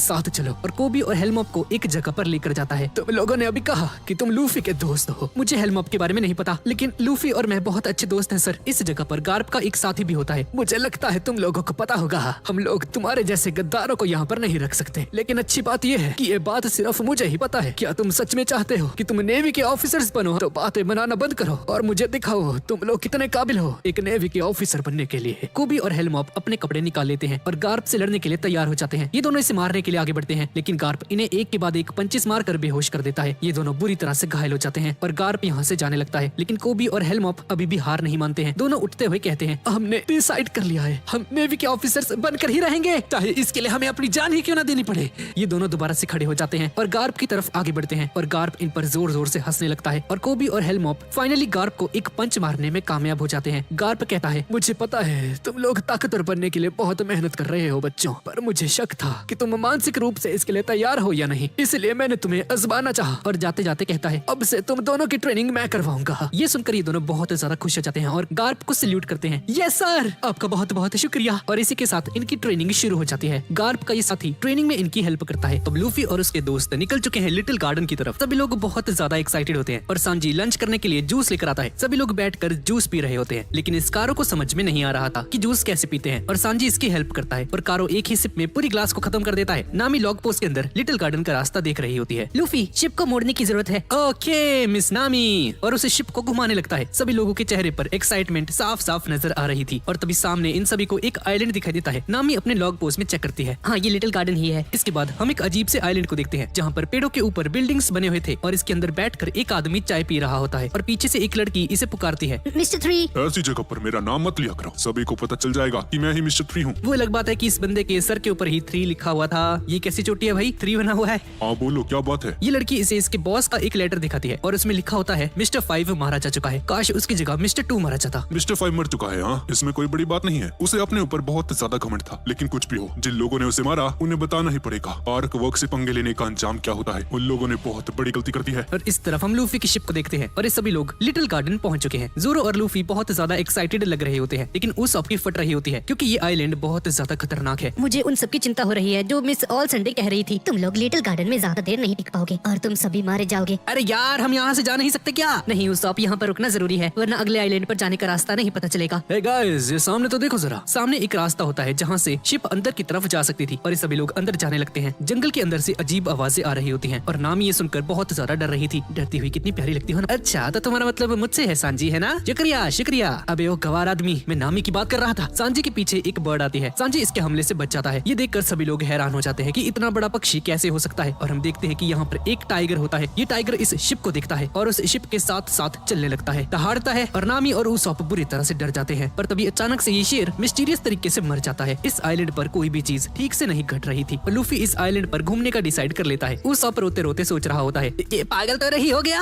साथ चलो। और कोबी और हेलमॉप को एक जगह पर लेकर जाता है। तुम लोगों ने अभी कहा कि तुम लूफी के दोस्त हो। मुझे हेलमॉप के बारे में नहीं पता, लेकिन लूफी और मैं बहुत अच्छे दोस्त हैं सर। इस जगह पर गार्प का एक साथी भी होता है। मुझे लगता है तुम लोगों को पता होगा, हम लोग तुम्हारे जैसे गद्दारों को यहाँ पर नहीं रख सकते। लेकिन अच्छी बात यह है कि ये बात सिर्फ मुझे ही पता है। क्या तुम सच में चाहते हो कि तुम नेवी के ऑफिसर्स बनो? तो बातें बनाना बंद करो और मुझे दिखाओ तुम लोग कितने काबिल हो एक नेवी के ऑफिसर बनने के लिए। कोबी और हेलमॉप अपने कपड़े निकाल लेते हैं और गार्प से लड़ने के लिए तैयार हो जाते हैं। ये दोनों इसे मारने के लिए आगे बढ़ते हैं, लेकिन गार्प इन्हें एक के बाद एक पंचेस मारकर बेहोश कर देता है। ये दोनों बुरी तरह से घायल हो जाते हैं और गार्प यहाँ से जाने लगता है। लेकिन कोबी और हेलमॉप अभी भी हार नहीं मानते हैं। दोनों उठते हुए कहते हैं, हमने डिसाइड कर लिया है, हम नेवी के ऑफिसर्स बनकर ही रहेंगे, चाहे इसके लिए हमें अपनी जान ही क्यों ना देनी पड़े। ये दोनों दोबारा से खड़े हो जाते हैं और गार्प की तरफ आगे बढ़ते हैं और गार्प इन पर जोर जोर से हंसने लगता है और कोबी और हेलमॉप फाइनली गार्प को एक पंच मारने में कामयाब हो जाते हैं। गार्प कहता है, मुझे पता है तुम लोग ताकतवर बनने के लिए बहुत मेहनत कर रहे हो बच्चों, पर मुझे शक था कि तुम मानसिक रूप से इसके लिए तैयार हो या नहीं, इसलिए मैंने तुम्हें आजमाना चाहा। और जाते जाते कहता है, अब से तुम दोनों की ट्रेनिंग मैं करवाऊंगा। ये सुनकर ये दोनों बहुत ज्यादा खुश हो जाते हैं और गार्प को सल्यूट करते हैं। यस सर, आपका बहुत बहुत शुक्रिया। और इसी के साथ इनकी ट्रेनिंग शुरू हो जाती है। गार्प का ये साथी ट्रेनिंग में इनकी हेल्प करता है। अब लूफी और उसके दोस्त निकल चुके हैं लिटिल गार्डन की तरफ। सभी लोग बहुत ज्यादा एक्साइटेड होते हैं और सांजी लंच करने के लिए जूस लेकर आता है। सभी लोग बैठकर जूस पी रहे होते हैं, लेकिन इस कारो को समझ में नहीं आ रहा था कि जूस कैसे पीते हैं और सांजी इसकी हेल्प करता है और कारो एक ही सिप में पूरी ग्लास को खत्म कर देता है। नामी लॉग पोस्ट के अंदर लिटिल गार्डन का रास्ता देख रही होती है। लूफी, शिप को मोड़ने की जरूरत है। ओके मिस नामी, और उसे शिप को घुमाने लगता है। सभी लोगों के चेहरे पर एक्साइटमेंट साफ साफ नजर आ रही थी और तभी सामने इन सभी को एक आइलैंड दिखाई देता है। नामी अपने लॉग पोस्ट में चेक करती है। हाँ, ये लिटिल गार्डन ही है। इसके बाद हम एक अजीब से आइलैंड को देखते हैं जहाँ पर पेड़ों के ऊपर बिल्डिंग्स बने हुए थे और इसके अंदर बैठकर एक आदमी चाय पी रहा होता है और पीछे से एक लड़की इसे पुकारती है। मिस्टर 3। ऐसी जगह पर मेरा नाम मत लिया करो, सभी को पता चल जाएगा कि मैं ही मिस्टर 3 हूँ। वो अलग बात है कि इस बंदे के सर के ऊपर ही 3 लिखा हुआ था। ये कैसी चोटी है भाई, 3 बना हुआ है। हाँ बोलो, क्या बात है? ये लड़की इसे इसके बॉस का एक लेटर दिखाती है और उसमें लिखा होता है मिस्टर 5 मारा जा चुका है, काश उसकी जगह मिस्टर 2 मारा जाता। मिस्टर 5 मर चुका है। हाँ, इसमें कोई बड़ी बात नहीं है। उसे अपने ऊपर बहुत ज्यादा घमंड था, लेकिन कुछ भी हो, जिन लोगों ने उसे मारा उन्हें बताना ही पड़ेगा। पार्क वर्क से पंगे लेने का अंजाम क्या होता है। उन लोगों ने बहुत बड़ी गलती कर दी है। और इस तरफ हम लूफी की शिप को देखते हैं और ये सभी लोग लिटिल गार्डन पहुंच चुके हैं। जोरो और लूफी बहुत ज्यादा एक्साइटेड लग रहे होते हैं, लेकिन उस की फट रही होती है क्योंकि ये आइलैंड बहुत ज्यादा खतरनाक है। मुझे उन सबकी चिंता हो रही है जो मिस ऑल संडे कह रही थी। तुम लोग लिटिल गार्डन में ज्यादा देर नहीं टिक पाओगे और तुम सभी मारे जाओगे। अरे यार, हम यहाँ से जा नहीं सकते क्या? नहीं, उस यहाँ पर रुकना जरूरी है, वरना अगले आइलैंड पर जाने का रास्ता नहीं पता चलेगा। Hey guys, ये सामने तो देखो जरा। सामने एक रास्ता होता है जहाँ से शिप अंदर की तरफ जा सकती थी और ये सभी लोग अंदर जाने लगते हैं। जंगल के अंदर से अजीब आवाजें आ रही होती हैं और नामी ये सुनकर बहुत ज्यादा डर रही थी। डरती हुई कितनी प्यारी लगती हो ना। अच्छा, तो तुम्हारा मतलब मुझसे है सांजी, है ना? शुक्रिया शुक्रिया। अबे ओ गवार आदमी, मैं नामी की बात कर रहा था। सांजी के पीछे एक बर्ड आती है। सांजी इसके हमले से बच जाता है। ये देखकर सभी लोग हैरान हो जाते हैं कि इतना बड़ा पक्षी कैसे हो सकता है और हम देखते हैं कि यहाँ पर एक टाइगर होता है। ये टाइगर इस शिप को देखता है और उस शिप के साथ साथ चलने लगता है, दहाड़ता है और नामी और उसॉप बुरी तरह से डर जाते हैं। पर तभी अचानक से ये शेर मिस्टीरियस तरीके से मर जाता है। इस आइलैंड पर कोई भी चीज ठीक से नहीं घट रही थी और लूफी इस आइलैंड पर घूमने का डिसाइड कर लेता है। उसॉप रोते रोते सोच रहा होता है, ये पागल तो नहीं हो गया?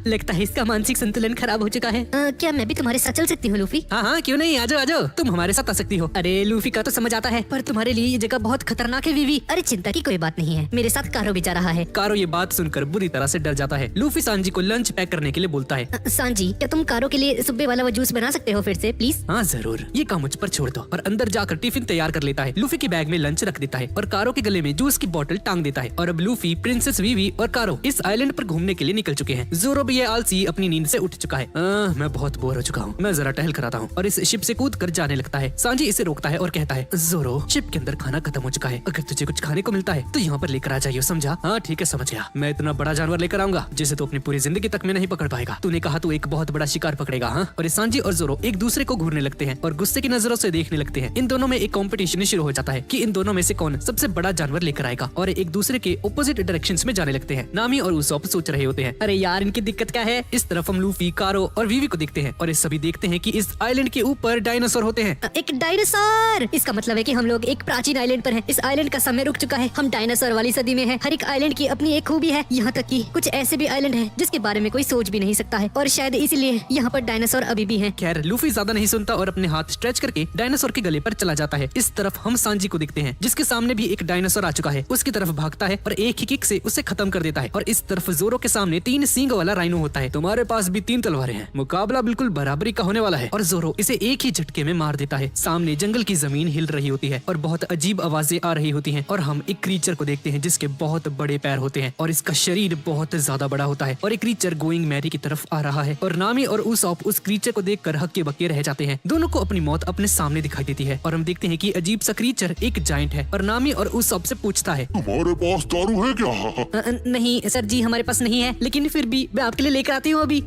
लगता है इसका मानसिक संतुलन खराब हो चुका है। क्या मैं भी तुम्हारे साथ चल सकती हूँ लूफी? हाँ हाँ, क्यों नहीं, आजो आजो, तुम हमारे साथ आ सकती हो। अरे लूफी का तो समझ आता है, पर तुम्हारे लिए ये जगह बहुत खतरनाक है वीवी। अरे चिंता की कोई बात नहीं है, मेरे साथ कारो भी जा रहा है। कारो ये बात सुनकर बुरी तरह से डर जाता है। लूफी सांजी को लंच पैक करने के लिए बोलता है। सांजी, क्या तुम कारो के लिए सुब्बे वाला वो जूस बना सकते हो फिर से प्लीज? हाँ जरूर, ये काम मुझ पर छोड़ दो। और अंदर जाकर टिफिन तैयार कर लेता है। लूफी के बैग में लंच रख देता है और कारो के गले में जूस की बोतल टांग देता है। और अब लूफी, प्रिंसेस वीवी और कारो इस आइलैंड पर घूमने के लिए निकल चुके हैं। जोरो भी ये आलसी अपनी नींद से उठ चुका है। मैं बहुत बोर हो चुका हूँ, मैं जरा टहल कर आता हूँ। और इस शिप से कूद कर जाने लगता है। सांजी इसे रोकता है और कहता है, जोरो, शिप के अंदर खाना खत्म हो चुका है, अगर तुझे कुछ खाने को मिलता है तो यहाँ पर लेकर आ जाइए, समझा? हाँ ठीक है, समझ गया। मैं इतना बड़ा जानवर लेकर आऊंगा जिसे तो अपनी पूरी जिंदगी तक में नहीं पकड़ पाएगा। तूने कहा तू एक बहुत बड़ा शिकार पकड़ेगा। हाँ, और सांजी और जोरो एक दूसरे को घूरने लगते हैं और गुस्से की नजरों से देखने लगते हैं। इन दोनों में एक कंपटीशन शुरू हो जाता है कि इन दोनों में से कौन सबसे बड़ा जानवर लेकर आएगा और एक दूसरे के ऑपोजिट डायरेक्शंस में जाने लगते हैं। नामी और उसॉप सोच रहे होते हैं, अरे यार, इनकी दिक्कत क्या है? इस तरफ हम लूफी, कारो और वीवी को देखते हैं और ये सभी देखते हैं कि इस आइलैंड के ऊपर डायनासोर होते हैं। एक डायनासोर! इसका मतलब है कि हम लोग एक प्राचीन आइलैंड पर हैं। इस आइलैंड का समय रुक चुका है। हम डायनासोर वाली सदी में हैं। हर एक आइलैंड की अपनी एक खूबी है। यहाँ तक कि कुछ ऐसे भी आइलैंड हैं जिसके बारे में कोई सोच भी नहीं सकता है और शायद इसीलिए यहाँ पर डायनासोर अभी भी हैं। खैर, लूफी ज्यादा नहीं सुनता और अपने हाथ स्ट्रेच करके डायनासोर के गले पर चला जाता है। इस तरफ हम सांजी को देखते हैं जिसके सामने भी एक डायनासोर आ चुका है। उसकी तरफ भागता है और एक ही किक से उसे खत्म कर देता है। और इस तरफ जोरो के सामने 3 सींग वाला राइनो होता है। तुम्हारे पास भी 3 तलवारें हैं, मुकाबला बिल्कुल बराबरी का होने वाला है। और जोरो इसे एक ही झटके में मार देता है। सामने जंगल की जमीन हिल रही होती है और बहुत अजीब आवाजें आ रही होती हैं और हम एक क्रीचर को देखते हैं जिसके बहुत बड़े पैर होते हैं और इसका शरीर बहुत ज्यादा बड़ा होता है और एक क्रीचर गोइंग मैरी की तरफ आ रहा है। और नामी और उसॉप उस क्रीचर को देखकर हक्के बक्के रह जाते हैं। दोनों को अपनी मौत अपने सामने दिखाई देती है और हम देखते हैं कि अजीब सा क्रीचर एक जायंट है। और नामी और उसॉप से पूछता है, तुम्हारे पास दारू है क्या? नहीं सर जी, हमारे पास नहीं है, लेकिन फिर भी मैं आपके लिए लेकर आती हूँ अभी।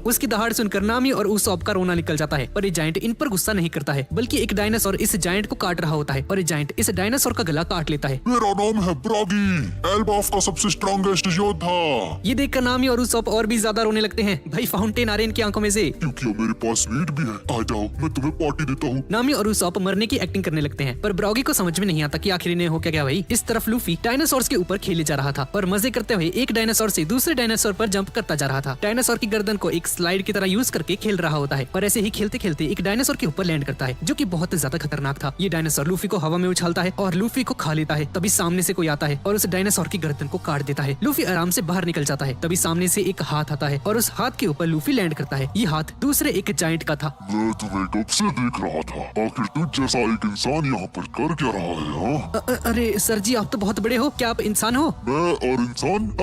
उसकी दहाड़ सुनकर नामी और उसॉप का रोना निकल जाता है। पर ये जायंट इन पर गुस्सा नहीं करता है, बल्कि एक डायनासोर इस जायंट को काट रहा होता है और ये जायंट इस डायनासोर का गला काट लेता है। मेरा नाम है ब्रागी, एल्बाफ का सबसे स्ट्रॉन्गेस्ट योद्धा। ये देखकर नामी और उसॉप और भी ज्यादा रोने लगते हैं। भाई फाउंटेन आ रहे इनकी आंखों में से। क्योंकि मेरे पास मीट भी है, आ जाओ, मैं तुम्हें पार्टी देता हूँ। नामी और उसॉप मरने की एक्टिंग करने लगते हैं पर ब्रॉगी को समझ में नहीं नहीं आता कि आखिर इन्हें हो क्या भाई। इस तरफ लूफी डायनासोर्स के ऊपर खेले जा रहा था और मजे करते हुए एक डायनासोर से दूसरे डायनासोर पर जंप करता जा रहा था। डायनासोर की गर्दन को एक स्लाइड की तरह यूज करके खेल रहा होता है और ऐसे ही खेलते खेलते एक डायनासोर के ऊपर लैंड करता है, जो कि बहुत ज्यादा खतरनाक था। ये डायनासोर लूफी को हवा में उछालता है और लूफी को खा लेता है। तभी सामने से कोई आता है और उस डायनासोर की गर्दन को काट देता है। लूफी आराम से बाहर निकल जाता है। तभी सामने से एक हाथ आता है और उस हाथ के ऊपर लूफी लैंड करता है। ये हाथ दूसरे एक जायंट का था। मैं तुम्हें कब से देख रहा था, आखिर तुझ जैसा एक इंसान यहाँ पर कर क्या रहा है? हाँ? अरे सर जी, आप तो बहुत बड़े हो, क्या आप इंसान हो? मैं और इंसान?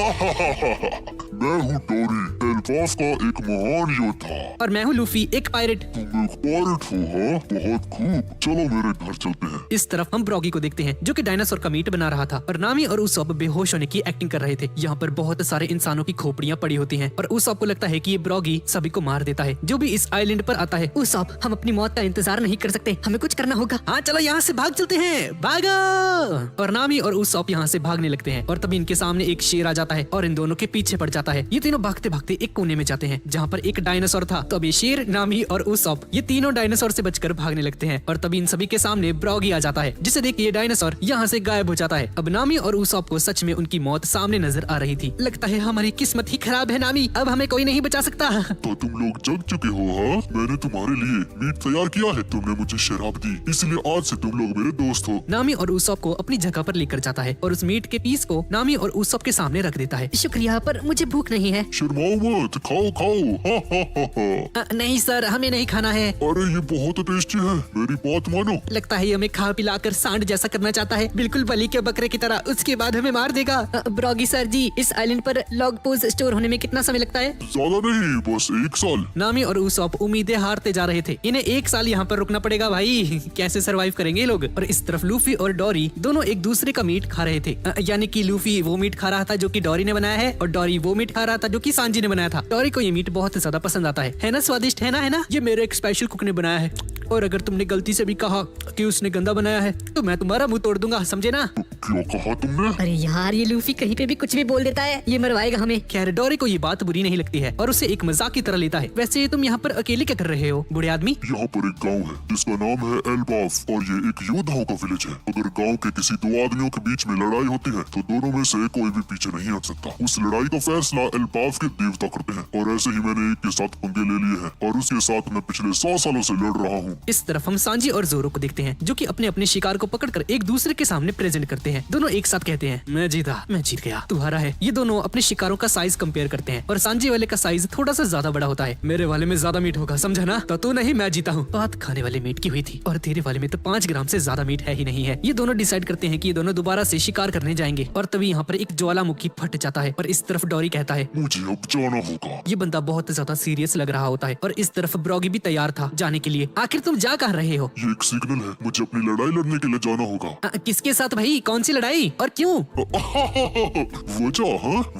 मैं हूँ डोरी, एल्बाफ का एक महान योद्धा। और मैं हूँ लूफी, एक पायरेट। तुम एक पायरेट हो? हाँ, बहुत खूब। चलो मेरे घर चलते हैं। इस तरफ हम ब्रॉगी को देखते हैं, जो कि डायनासोर का मीट बना रहा था और नामी और उसॉप बेहोश होने की एक्टिंग कर रहे थे। यहाँ पर बहुत सारे इंसानों की खोपड़ियाँ पड़ी होती हैं और उसॉप को लगता है कि ये ब्रॉगी सभी को मार देता है जो भी इस आइलैंड पर आता है। उसॉप, हम अपनी मौत का इंतजार नहीं कर सकते, हमें कुछ करना होगा। हाँ चलो यहाँ से भाग चलते हैं, भागो। और नामी और उसॉप यहाँ से भागने लगते हैं और तभी इनके सामने एक शेर आ जाता है और इन दोनों के पीछे पड़ जाता है। ये तीनों भागते भागते एक कोने में जाते हैं जहाँ पर एक डायनासोर था। तो अब ये शेर, नामी और उसॉप ये तीनों डायनासोर से बचकर भागने लगते हैं और तभी इन सभी के सामने ब्रॉगी आ जाता है, जिसे देख के ये डायनासोर यहाँ से गायब हो जाता है। अब नामी और उसॉप को सच में उनकी मौत सामने नजर आ रही थी। लगता है हमारी किस्मत ही खराब है नामी, अब हमें कोई नहीं बचा सकता। तो तुम लोग जग चुके हो? हाँ, मैंने तुम्हारे लिए मीट तैयार किया है। तुमने मुझे शराब दी, इसलिए आज से तुम लोग मेरे दोस्त हो। नामी और उसॉप को अपनी जगह पर लेकर जाता है और उस मीट के पीस को नामी और उसॉप के सामने रख देता है। शुक्रिया, पर मुझे भूख नहीं है। शर्माओ मत, खाओ खाओ। हा हा हा हा। नहीं सर, हमें नहीं खाना है। अरे ये बहुत टेस्टी है, मेरी बात मानो। लगता है ये हमें खा पिलाकर सांड जैसा करना चाहता है, बिल्कुल बलि के बकरे की तरह। उसके बाद हमें मार देगा। ब्रॉगी सर जी, इस आइलैंड पर लॉग पोज स्टोर होने में कितना समय लगता है? ज्यादा नहीं, बस 1 साल। नामी और उसॉप उम्मीदें हारते जा रहे थे। इन्हें 1 साल यहाँ पर रुकना पड़ेगा भाई, कैसे सरवाइव करेंगे ये लोग। और इस तरफ लूफी और डोरी दोनों एक दूसरे का मीट खा रहे थे। यानी कि लूफी वो मीट खा रहा था जो कि डोरी ने बनाया है और डोरी वो मीट खा रहा था जो कि सांजी ने बनाया था। डोरी को ये मीट बहुत ज्यादा पसंद आता है ना? स्वादिष्ट है ना? ये मेरे एक स्पेशल कुक ने बनाया है और अगर तुमने गलती से भी कहा कि उसने गंदा बनाया है तो मैं तुम्हारा मुंह तोड़ दूंगा, समझे ना? क्यों कहा तुमने? अरे यार, ये लूफी कहीं पे भी कुछ भी बोल देता है, ये मरवाएगा हमें। खैर डोरी को ये बात बुरी नहीं लगती है और उसे एक मजाक की तरह लेता है। वैसे तुम यहाँ पर अकेले क्या कर रहे हो बूढ़े आदमी? यहाँ पर एक गांव है जिसका नाम है एल्बाफ और ये एक योद्धाओं का विलेज है। अगर गांव के किसी 2 आदमियों के बीच में लड़ाई होती है तो दोनों में से कोई भी पीछे नहीं हट सकता। उस लड़ाई का फैसला एल्बाफ के देवता करते हैं और ऐसे ही मैंने एक के साथ पंगे ले लिए हैं और उसके साथ मैं पिछले 100 सालों से लड़ रहा हूँ। इस तरफ हम सांजी और जोरो को देखते हैं जो कि अपने अपने शिकार को पकड़कर एक दूसरे के सामने प्रेजेंट करते हैं। दोनों एक साथ कहते हैं, मैं जीत गया, तू हारा है। ये दोनों अपने शिकारों का साइज कंपेयर करते हैं और सांजी वाले का साइज थोड़ा सा ज्यादा बड़ा होता है। मेरे वाले में ज्यादा मीट होगा, समझा ना? तो तू नहीं, मैं जीता हूँ। बात खाने वाले मीट की हुई थी और तेरे वाले में तो 5 ग्राम से ज्यादा मीट है ही नहीं है। ये दोनों डिसाइड करते हैं कि ये दोनों दोबारा से शिकार करने जाएंगे और तभी यहाँ पर एक ज्वालामुखी फट जाता है और इस तरफ डोरी कहता है, मुझे अब जाना होगा। ये बंदा बहुत ज्यादा सीरियस लग रहा होता है और इस तरफ ब्रॉगी भी तैयार था जाने के लिए। आखिर तुम जा कहाँ रहे हो? ये एक सिग्नल है, मुझे अपनी लड़ाई लड़ने के लिए जाना होगा। किसके साथ भाई? कौन सी लड़ाई और क्यों?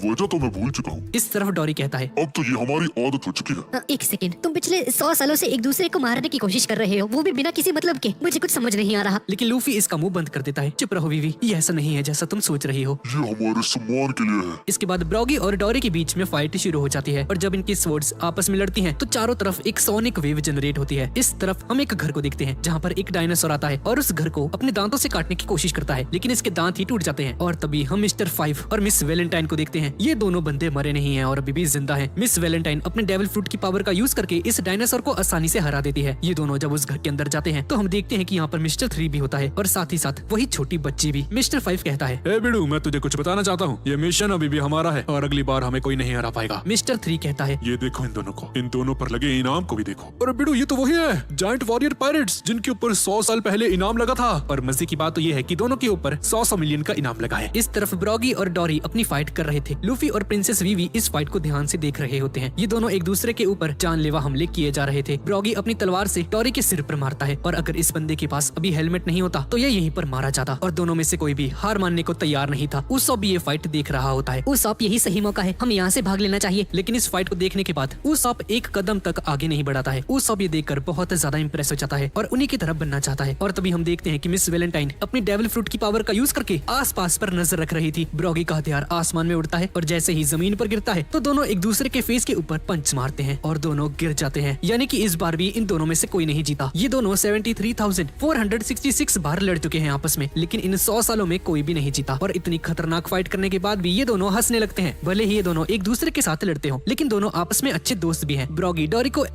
वजह तो मैं भूल चुका हूँ। इस तरफ डोरी कहता है, अब तो ये हमारी आदत हो चुकी है। 1 सेकेंड, तुम पिछले 100 सालों से एक दूसरे को मारने की कोशिश कर रहे हो, वो भी बिना किसी मतलब के। मुझे कुछ समझ नहीं आ रहा। लेकिन लूफी इसका मुंह बंद कर देता है। चुप रहो वीवी, ये ऐसा नहीं है जैसा तुम सोच रही हो। ये हमारे सम्मान के लिए है। इसके बाद ब्रॉगी और डोरी के बीच में फाइट शुरू हो जाती है और जब इनकी स्वर्ड्स आपस में लड़ती हैं तो चारों तरफ एक सोनिक वेव जनरेट होती है। इस तरफ हम एक घर को देखते हैं जहाँ पर एक डायनासोर आता है और उस घर को अपने दांतों से काटने की कोशिश करता है, लेकिन इसके दांत ही टूट जाते हैं। और तभी हम मिस्टर 5 और मिस वैलेंटाइन को देखते हैं। ये दोनों बंदे मरे नहीं हैं और अभी भी जिंदा हैं। मिस वैलेंटाइन अपने डेविल फ्रूट की पावर का यूज करके इस डायनासोर को आसानी से हरा देती है। ये दोनों जब उस घर के अंदर जाते हैं तो हम देखते हैं कि यहाँ पर मिस्टर 3 भी होता है और साथ ही साथ वही छोटी बच्ची भी। मिस्टर 5 कहता है, ए बिडू, मैं तुझे कुछ बताना चाहता हूँ। ये मिशन अभी भी हमारा है और अगली बार हमें कोई नहीं हरा पाएगा। मिस्टर 3 कहता है, ये देखो इन दोनों को, इन दोनों पर लगे इनाम को भी देखो। और बिडू, ये तो वही है जायंट वॉरियर पायरेट्स जिनके ऊपर 100 साल पहले इनाम लगा था। और मजे की बात तो ये है कि दोनों के ऊपर 100 मिलियन का इनाम लगा है। इस तरफ ब्रॉगी और डोरी अपनी फाइट कर रहे थे। लूफी और प्रिंसेस वीवी इस फाइट को ध्यान से देख रहे होते हैं। ये दोनों एक दूसरे के ऊपर जानलेवा हमले किए जा रहे थे। ब्रॉगी अपनी तलवार से डोरी के सिर पर मारता है और अगर इस बंदे के पास अभी हेलमेट नहीं होता तो ये यहीं पर मारा जाता और दोनों में से कोई भी हार मानने को तैयार नहीं था। उसॉप भी ये फाइट देख रहा होता है। उसॉप, यही सही मौका है, हम यहाँ से भाग लेना चाहिए। लेकिन इस फाइट को देखने के बाद उसॉप एक कदम तक आगे नहीं बढ़ाता है। उसॉप ये देखकर बहुत ज्यादा इंप्रेस हो जाता है और उन्हीं की तरफ बनना चाहता है। और तभी हम देखते हैं कि मिस वैलेंटाइन अपनी डेविल फ्रूट की पावर का यूज यूज करके आसपास पर नजर रख रही थी। ब्रॉगी का हथियार आसमान में उड़ता है और जैसे ही जमीन पर गिरता है तो दोनों एक दूसरे के फेस के ऊपर पंच मारते हैं और दोनों गिर जाते हैं। यानी कि इस बार भी इन दोनों में से कोई नहीं जीता। ये दोनों 73,466 बार लड़ चुके हैं आपस में, लेकिन इन 100 सालों में कोई भी नहीं जीता। और इतनी खतरनाक फाइट करने के बाद भी ये दोनों हंसने लगते हैं। भले ही ये दोनों एक दूसरे के साथ लड़ते हो, लेकिन दोनों आपस में अच्छे दोस्त भी हैं। ब्रॉगी डोरी को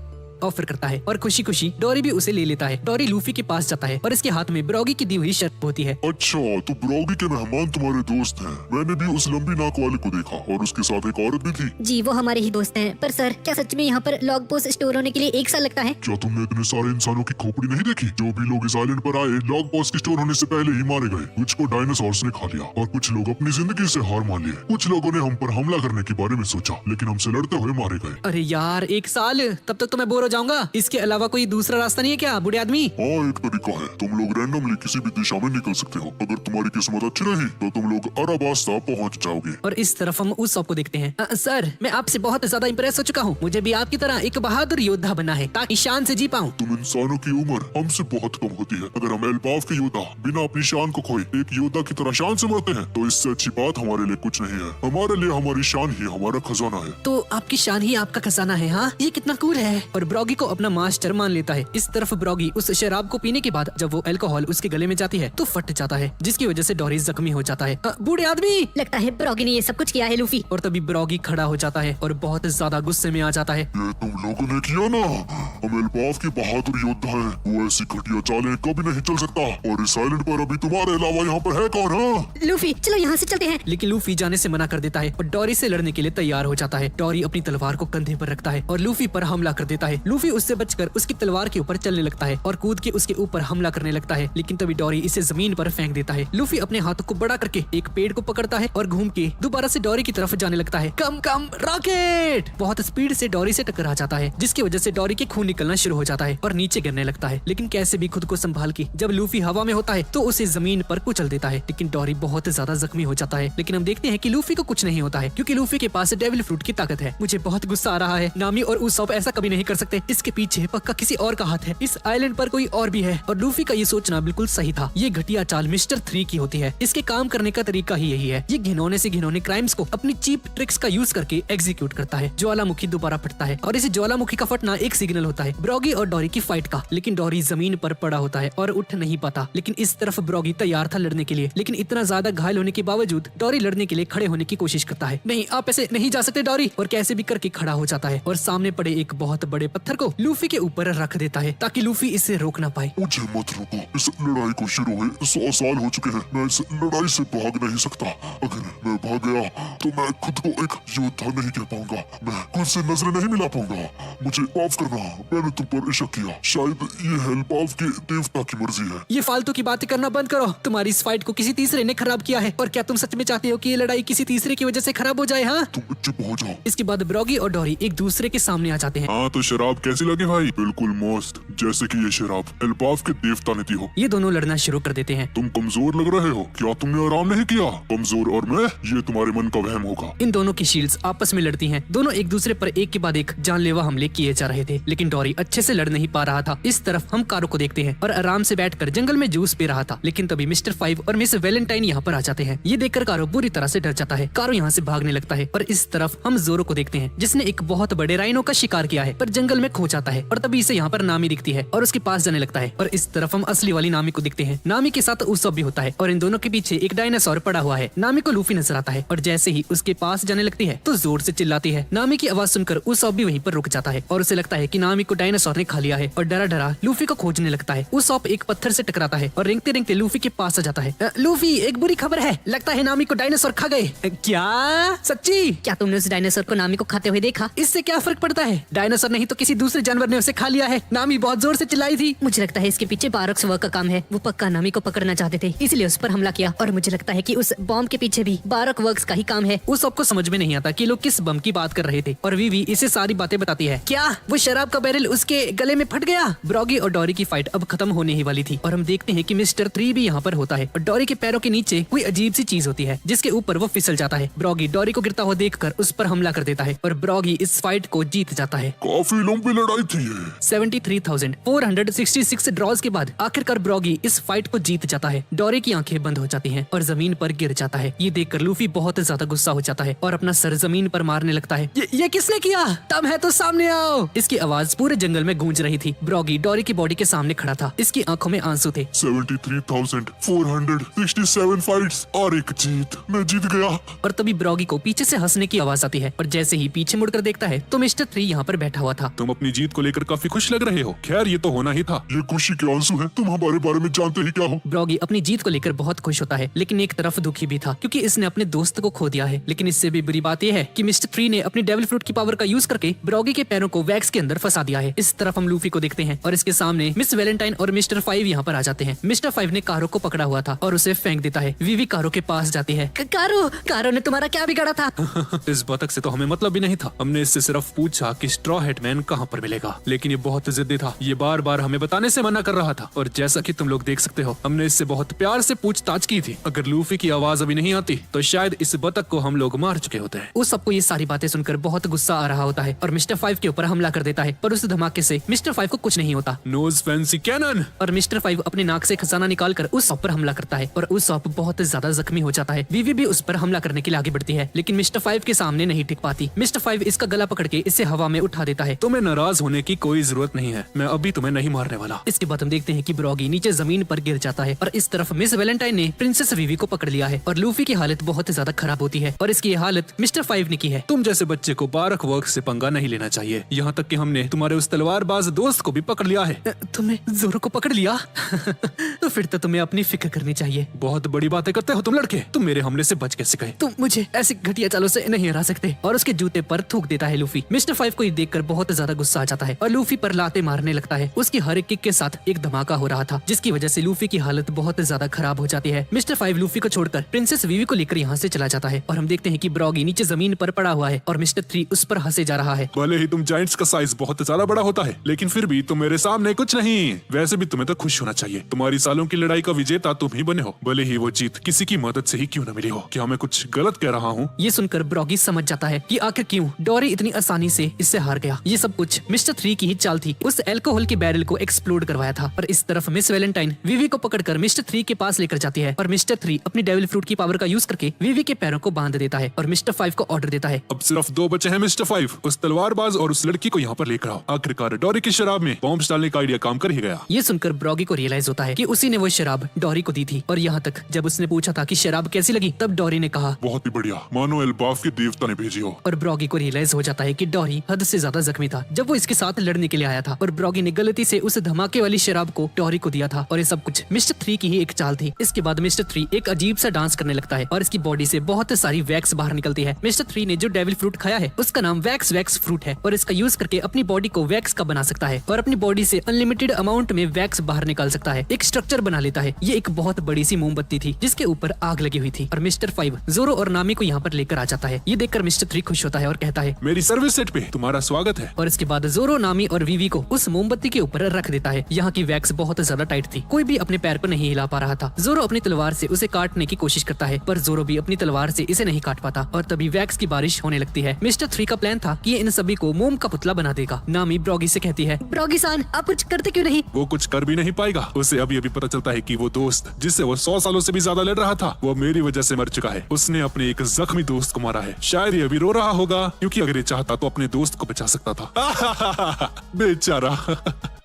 ऑफर करता है और खुशी खुशी डोरी भी उसे ले लेता है। डोरी लूफी के पास जाता है और इसके हाथ में ब्रॉगी की दी हुई शर्त होती है। अच्छा, तो ब्रॉगी के मेहमान तुम्हारे दोस्त हैं। मैंने भी उस लंबी नाक वाले को देखा और उसके साथ एक औरत भी थी। जी, वो हमारे ही दोस्त हैं। पर सर, क्या सच में यहाँ पर लॉग पोस्ट स्टोर होने के लिए 1 साल लगता है? क्या तुमने इतने सारे इंसानों की खोपड़ी नहीं देखी? जो भी लोग इस आइलैंड पर आए, लॉग पोस्ट स्टोर होने से पहले ही मारे गए। कुछ को डायनासोर्स ने खा लिया और कुछ लोग अपनी जिंदगी से हार मान लिए। कुछ लोगों ने हम पर हमला करने के बारे में सोचा, लेकिन हमसे लड़ते हुए मारे गए। अरे यार, 1 साल, तब तक तो मैं बोर हो जाऊंगा। इसके अलावा कोई दूसरा रास्ता नहीं है क्या बूढ़े आदमी? हाँ, एक तरीका है। तुम लोग रैंडमली किसी भी दिशा में निकल सकते हो। अगर तुम्हारी किस्मत अच्छी रही तो तुम लोग अराबास्ता पहुंच जाओगे। और इस तरफ हम उस को देखते हैं। सर, मैं आपसे बहुत ज्यादा इम्प्रेस हो चुका हूँ। मुझे भी आपकी तरह एक बहादुर योद्धा बनना है ताकि शान से जी पाऊँ। तुम इंसानों की उम्र हमसे बहुत कम होती है। अगर हम एल्बाफ के योद्धा बिना अपनी शान को खोए एक योद्धा की तरह शान से मरते हैं तो इससे अच्छी बात हमारे लिए कुछ नहीं है। हमारे लिए हमारी शान ही हमारा खजाना है। तो आपकी शान ही आपका खजाना है? हाँ, ये कितना कूल है। और ब्रॉगी को अपना मास्टर मान लेता है। इस तरफ ब्रॉगी उस शराब को पीने के बाद जब वो अल्कोहल उसके गले में जाती है तो फट जाता है, जिसकी वजह से डोरी जख्मी हो जाता है। बूढ़े आदमी, लगता है ब्रॉगी ने ये सब कुछ किया है लूफी। और तभी ब्रॉगी खड़ा हो जाता है और बहुत ज्यादा गुस्से में आ जाता है। ये तुम लोगों ने किया ना। हम एल्बाफ के बहादुर योद्धा हैं। वो ऐसी घटिया चालें कभी नहीं चल सकता। और इस आइलैंड पर अभी तुम्हारे अलावा यहाँ पर है कौन? हाँ, लूफी, चलो यहाँ से चलते हैं। लेकिन लूफी जाने से मना कर देता है और डोरी से लड़ने के लिए तैयार हो जाता है। डोरी अपनी तलवार को कंधे पर रखता है और लूफी पर हमला कर देता है। लूफी उससे बचकर उसकी तलवार के ऊपर चलने लगता है और कूद के उसके ऊपर हमला करने लगता है, लेकिन तभी डोरी इसे जमीन पर फेंक देता है। लूफी अपने हाथों को बड़ा करके एक पेड़ को पकड़ता है और घूम के दोबारा से डोरी की तरफ जाने लगता है। कम कम रॉकेट! बहुत स्पीड से डोरी से टकरा जाता है, जिसकी वजह से डोरी के खून निकलना शुरू हो जाता है और नीचे गिरने लगता है। लेकिन कैसे भी खुद को संभाल के जब लूफी हवा में होता है तो उसे जमीन पर कुचल देता है। लेकिन डोरी बहुत ज्यादा जख्मी हो जाता है। लेकिन हम देखते हैं कि लूफी को कुछ नहीं होता है, क्योंकि लूफी के पास डेविल फ्रूट की ताकत है। मुझे बहुत गुस्सा आ रहा है। नामी और उसॉप ऐसा कभी नहीं कर सकते। इसके पीछे पक्का किसी और का हाथ है। इस आइलैंड पर कोई और भी है। और लूफी का ये सोचना बिल्कुल सही था। ये घटिया चाल मिस्टर 3 की होती है। इसके काम करने का तरीका ही यही है। ये घिनौने से घिनौने क्राइम्स को अपनी चीप ट्रिक्स का यूज करके एग्जीक्यूट करता है। ज्वालामुखी दोबारा फटता है और इस ज्वालामुखी का फटना एक सिग्नल होता है ब्रॉगी और डोरी की फाइट का। लेकिन डोरी जमीन पर पड़ा होता है और उठ नहीं पाता। लेकिन इस तरफ ब्रॉगी तैयार था लड़ने के लिए। लेकिन इतना ज्यादा घायल होने के बावजूद डोरी लड़ने के लिए खड़े होने की कोशिश करता है। नहीं, आप ऐसे नहीं जा सकते डोरी। और कैसे भी करके खड़ा हो जाता है और सामने पड़े एक बहुत बड़े पत्थर को लूफी के ऊपर रख देता है ताकि लूफी इसे रोक ना पाए। मुझे मत रोको। इस लड़ाई को शुरू हुए 100 साल हो चुके हैं। मैं इस लड़ाई से भाग नहीं सकता। अगर मैं भाग गया तो मैं खुद को एक योद्धा नहीं कह पाऊंगा। मैं खुद से नजरें नहीं मिला पाऊंगा। मुझे माफ करना, मैंने तुम पर इशक किया। शायद ये हेल्पाव के देवता की मर्जी है। ये फालतू की बातें करना बंद करो। तुम्हारी इस फाइट को किसी तीसरे ने खराब किया है। और क्या तुम सच में चाहते हो कि ये लड़ाई किसी तीसरे की वजह से खराब हो जाए? हाँ, तुम चुप हो जाओ। इसके बाद ब्रॉगी और डोरी एक दूसरे के सामने आ जाते हैं। हाँ, तो शराब कैसी लगी भाई? बिल्कुल मस्त, जैसे कि ये शराब एल्बाफ के देवता ने दी हो। ये दोनों लड़ना शुरू कर देते हैं। तुम कमजोर लग रहे हो। क्या तुमने आराम नहीं किया? कमजोर और मैं, ये तुम्हारे मन का वहम होगा। इन दोनों की शील्ड्स आपस में लड़ती हैं। दोनों एक दूसरे पर एक के बाद एक जानलेवा हमले किए जा रहे थे, लेकिन डोरी अच्छे से लड़ नहीं पा रहा था। इस तरफ हम कारो को देखते हैं और आराम से बैठकर जंगल में जूस पी रहा था। लेकिन तभी मिस्टर 5 और मिस वैलेंटाइन यहाँ पर आ जाते हैं। ये देखकर कारो बुरी तरह से डर जाता है। कारो यहाँ से भागने लगता है और इस तरफ हम जोरो को देखते हैं, जिसने एक बहुत बड़े राइनो का शिकार किया है पर जंगल में खो जाता है। और तभी इसे यहाँ पर नामी दिखती है और उसके पास जाने लगता है। और इस तरफ हम असली वाली नामी को देखते हैं। नामी के साथ उसॉप भी होता है और इन दोनों के पीछे एक डायनासोर पड़ा हुआ है। नामी को लूफी नजर आता है और जैसे ही उसके पास जाने लगती है तो जोर से चिल्लाती है। नामी की आवाज सुनकर उसॉप भी वहीं पर रुक जाता है और उसे लगता है कि नामी को डायनासोर ने खा लिया है और डरा डरा लूफी को खोजने लगता है। उसॉप एक पत्थर से टकराता है और रेंगते रेंगते लूफी के पास आ जाता है। लूफी, एक बुरी खबर है। लगता है नामी को डायनासोर खा गए। क्या? सच्ची? क्या तुमने उस डायनासोर को नामी को खाते हुए देखा? इससे क्या फर्क पड़ता है? डायनासोर नहीं तो किसी दूसरे जानवर ने उसे खा लिया है। नामी बहुत जोर से चिल्लाई थी। मुझे लगता है इसके पीछे बारक्स वर्क का काम है। वो पक्का नामी को पकड़ना चाहते थे, इसलिए उस पर हमला किया। और मुझे लगता है कि उस बॉम्ब के पीछे भी बारक वर्क्स का ही काम है। उस सबको समझ में नहीं आता कि लोग किस बम की बात कर रहे थे और वीवी इसे सारी बातें बताती है। क्या वो शराब का बैरल उसके गले में फट गया? ब्रॉगी और डोरी की फाइट अब खत्म होने ही वाली थी और हम देखते हैं कि मिस्टर 3 भी यहाँ पर होता है और डोरी के पैरों के नीचे कोई अजीब सी चीज होती है जिसके ऊपर वो फिसल जाता है। ब्रॉगी डोरी को गिरता हुआ देखकर उस पर हमला कर देता है और ब्रॉगी इस फाइट को जीत जाता है। काफी लंबी लड़ाई थी ये। 73,466 ड्रॉज के बाद आखिरकार ब्रॉगी इस फाइट को जीत जाता है। डोरी की आंखें बंद हो जाती हैं और जमीन पर गिर जाता है। ये देखकर लूफी बहुत ज्यादा गुस्सा हो जाता है और अपना सर जमीन पर मारने लगता है। ये किसने किया? तब है तो सामने आओ। इसकी आवाज पूरे जंगल में गूंज रही थी। ब्रॉगी डोरी की बॉडी के सामने खड़ा था। इसकी आंखों में आंसू थे। 73,467 फाइट्स और एक जीत, मैं जीत गया। और तभी ब्रॉगी को पीछे से हंसने की आवाज आती है और जैसे ही पीछे मुड़कर देखता है तो मिस्टर 3 यहाँ पर बैठा हुआ था। तुम अपनी जीत को लेकर काफी खुश लग रहे हो। खैर ये तो होना ही था। ये खुशी के आंसू हैं। तुम हमारे बारे में जानते ही क्या हो। ब्रॉगी अपनी जीत को लेकर बहुत खुश होता है, लेकिन एक तरफ दुखी भी था क्योंकि इसने अपने दोस्त को खो दिया है। लेकिन इससे भी बुरी बात यह है कि मिस्टर 3 ने अपनी डेविल फ्रूट की पावर का यूज करके ब्रॉगी के पैरों को वैक्स के अंदर फंसा दिया है। इस तरफ हम लूफी को देखते हैं और इसके सामने मिस वैलेंटाइन और मिस्टर 5 यहाँ पर आ जाते हैं। मिस्टर 5 ने कारो को पकड़ा हुआ था और उसे फेंक देता है। वीवी कारो के पास जाती है। कारो ने तुम्हारा क्या बिगाड़ा था? इस बतख से तो हमें मतलब भी नहीं था। हमने इससे सिर्फ पूछा कि स्ट्रॉ हेडमैन कहाँ पर मिलेगा, लेकिन ये बहुत जिद्दी था। ये बार बार हमें बताने से मना कर रहा था और जैसा कि तुम लोग देख सकते हो हमने इससे बहुत प्यार से पूछताछ की थी। अगर लूफी की आवाज अभी नहीं आती तो शायद इस बतख को हम लोग मार चुके होते हैं। उस सबको ये सारी बातें सुनकर बहुत गुस्सा आ रहा होता है और मिस्टर 5 के ऊपर हमला कर देता है, पर उस धमाके से मिस्टर 5 को कुछ नहीं होता। Nose fancy cannon. और मिस्टर 5 अपने नाक से खजाना निकालकर उस सॉप पर हमला करता है और उस सॉप बहुत ज्यादा जख्मी हो जाता है। वीवी भी उस पर हमला करने के लिए आगे बढ़ती है, लेकिन मिस्टर 5 के सामने नहीं टिक पाती। मिस्टर 5 इसका गला पकड़ के इसे हवा में उठा देता है। तुम्हें नाराज होने की कोई जरूरत नहीं है, मैं अभी तुम्हें नहीं मारने वाला। इसके बाद हम देखते हैं कि ब्रॉगी नीचे जमीन पर गिर जाता है और इस तरफ मिस वैलेंटाइन ने प्रिंसेस वीवी को पकड़ लिया है और लूफी की हालत बहुत ज्यादा खराब होती है और इसकी हालत मिस्टर 5 ने की है। तुम जैसे बच्चे को बारक वर्क से पंगा नहीं लेना चाहिए। यहाँ तक कि हमने तुम्हारे उस तलवारबाज दोस्त को भी पकड़ लिया है। तुमने जोरो को पकड़ लिया? तो फिर तो तुम्हें अपनी फिक्र करनी चाहिए। बहुत बड़ी बातें करते हो तुम लड़के। तुम मेरे हमले से बच कैसे गए? तुम मुझे ऐसी घटिया चालों से नहीं हरा सकते। और उसके जूते पर थूक देता है लूफी। मिस्टर 5 को ये देखकर बहुत ज्यादा गुस्सा आ जाता है और लूफी पर लाते मारने लगता है। उसकी हर एक किक के साथ एक धमाका हो रहा था जिसकी वजह से लूफी की हालत बहुत ज्यादा खराब हो जाती है। मिस्टर 5 लूफी को छोड़कर प्रिंसेस वीवी को लेकर यहाँ से चला जाता है और हम देखते हैं कि ब्रॉगी नीचे जमीन पर पड़ा हुआ है और मिस्टर 3 उस पर हंसे जा रहा है। भले ही तुम जायंट्स का साइज बहुत ज्यादा बड़ा होता है, लेकिन फिर भी तुम मेरे सामने कुछ नहीं। वैसे भी तुम्हें तो खुश होना चाहिए। तुम्हारी सालों की लड़ाई का विजेता तुम ही बने हो, भले ही वो जीत किसी की मदद से ही क्यों न मिली हो। क्या मैं कुछ गलत कह रहा हूँ? ये सुनकर ब्रॉगी समझ जाता है कि आखिर क्यों डोरी इतनी आसानी से इससे हार गया। ये सब कुछ मिस्टर 3 की ही चाल थी। उस अल्कोहल के बैरल को एक्सप्लोड करवाया था। और इस तरफ मिस वैलेंटाइन वीवी को पकड़कर मिस्टर 3 के पास लेकर जाती है और मिस्टर 3 अपनी डेविल फ्रूट की पावर का यूज करके वीवी के पैरों को बांध देता है और मिस्टर 5 को ऑर्डर देता है। अब सिर्फ 2 बचे हैं मिस्टर 5। उस तलवारबाज और उस लड़की को यहाँ पर लेकर आओ। आखिरकार डोरी की शराब में बॉम्ब डालने का आइडिया काम कर ही गया। ये सुनकर ब्रॉगी को रियलाइज होता है कि उसी ने वो शराब डोरी को दी थी। और यहाँ तक जब उसने पूछा था कि शराब कैसी लगी, तब डोरी ने कहा बहुत ही बढ़िया, मानो एल्बाफ के देवता ने भेजी हो। और ब्रॉगी को रियलाइज हो जाता है कि डोरी हद से ज्यादा जख्मी था जब वो इसके साथ लड़ने के लिए आया था और ब्रॉगी ने गलती से उस धमाके वाली शराब को डोरी को दिया था। और ये सब कुछ मिस्टर 3 की ही एक चाल थी। इसके बाद मिस्टर 3 एक अजीब सा डांस करने लगता है और इसकी बॉडी से बहुत सारी वैक्स बाहर निकलती है। मिस्टर 3 ने जो डेविल फ्रूट खाया है उसका नाम वैक्स फ्रूट है और इसका यूज करके अपनी बॉडी को वैक्स का बना सकता है और अपनी बॉडी से अनलिमिटेड अमाउंट में वैक्स बाहर निकाल सकता है। एक स्ट्रक्चर बना लेता है। ये एक बहुत बड़ी सी मोमबत्ती थी जिसके ऊपर आग लगी हुई थी और मिस्टर 5 जोरो और नामी को यहाँ पर लेकर आ जाता है। ये देखकर मिस्टर 3 खुश होता है और कहता है मेरी सर्विस सेट पे तुम्हारा स्वागत है। और इसके बाद जोरो, नामी और वीवी को उस मोमबत्ती के ऊपर रख देता है। यहाँ की वैक्स बहुत ज्यादा टाइट थी, कोई भी अपने पैर को नहीं हिला पा रहा था। जोरो अपनी तलवार से उसे काटने की कोशिश करता है पर जोरो भी अपनी तलवार से इसे नहीं काट पाता और तभी वैक्स की बारिश होने लगती है। मिस्टर 3 का प्लान था कि ये इन सभी को मोम का पुतला बना देगा। नामी ब्रॉगी से कहती है ब्रॉगी सान, आप कुछ करते क्यों नहीं? वो कुछ कर भी नहीं पाएगा। उसे अभी अभी पता चलता है कि वो दोस्त जिससे वो 100 सालों से भी ज्यादा लड़ रहा था वो मेरी वजह से मर चुका है। उसने अपने एक जख्मी दोस्त को मारा है। शायद ये अभी रो रहा होगा क्योंकि अगर ये चाहता तो अपने दोस्त को बचा सकता था। बेचारा।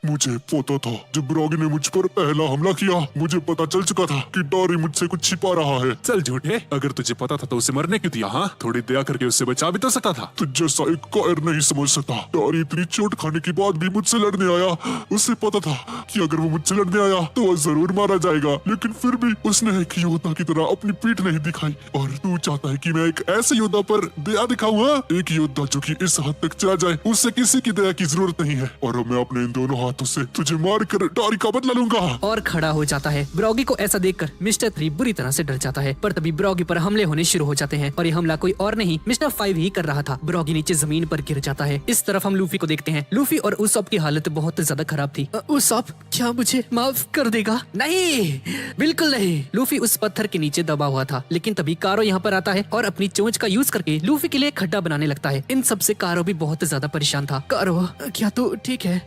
मुझे पता था जब ब्रॉगी ने मुझ पर पहला हमला किया, मुझे पता चल चुका था कि डोरी मुझसे कुछ छिपा रहा है। चल झूठे, अगर तुझे पता था तो उसे मरने क्यों दिया? हाँ, थोड़ी दया करके उससे बचा भी तो सकता था। तो जैसा एक कायर नहीं समझ सकता, डोरी इतनी चोट खाने के बाद भी मुझसे लड़ने आया। उसे पता था कि अगर वो मुझसे लड़ने आया तो वो जरूर मारा जाएगा, लेकिन फिर भी उसने एक योद्धा की तरह अपनी पीठ नहीं दिखाई। और तू चाहता है कि मैं एक ऐसे योद्धा पर दया दिखाऊं? एक योद्धा जो कि इस हद तक चला जाए, उससे किसी की दया की जरूरत नहीं है। और अब मैं अपने इन दोनों हाथ हाथों से तुझे मार कर टारी का बदला लूंगा। और खड़ा हो जाता है। ब्रॉगी को ऐसा देखकर मिस्टर 3 बुरी तरह से डर जाता है, पर तभी ब्रॉगी पर हमले होने शुरू हो जाते हैं और ये हमला कोई और नहीं मिस्टर 5 ही कर रहा था। ब्रॉगी नीचे जमीन पर गिर जाता है। इस तरफ हम लूफी को देखते हैं। लूफी और उसॉप की हालत बहुत ज्यादा खराब थी। उसॉप क्या मुझे माफ कर देगा? नहीं, बिल्कुल नहीं। लूफी उस पत्थर के नीचे दबा हुआ था, लेकिन तभी कारो यहाँ पर आता है और अपनी चोंच का यूज करके लूफी के लिए खड्डा बनाने लगता है। इन सब से कारो भी बहुत ज्यादा परेशान था। कारो क्या तू ठीक है?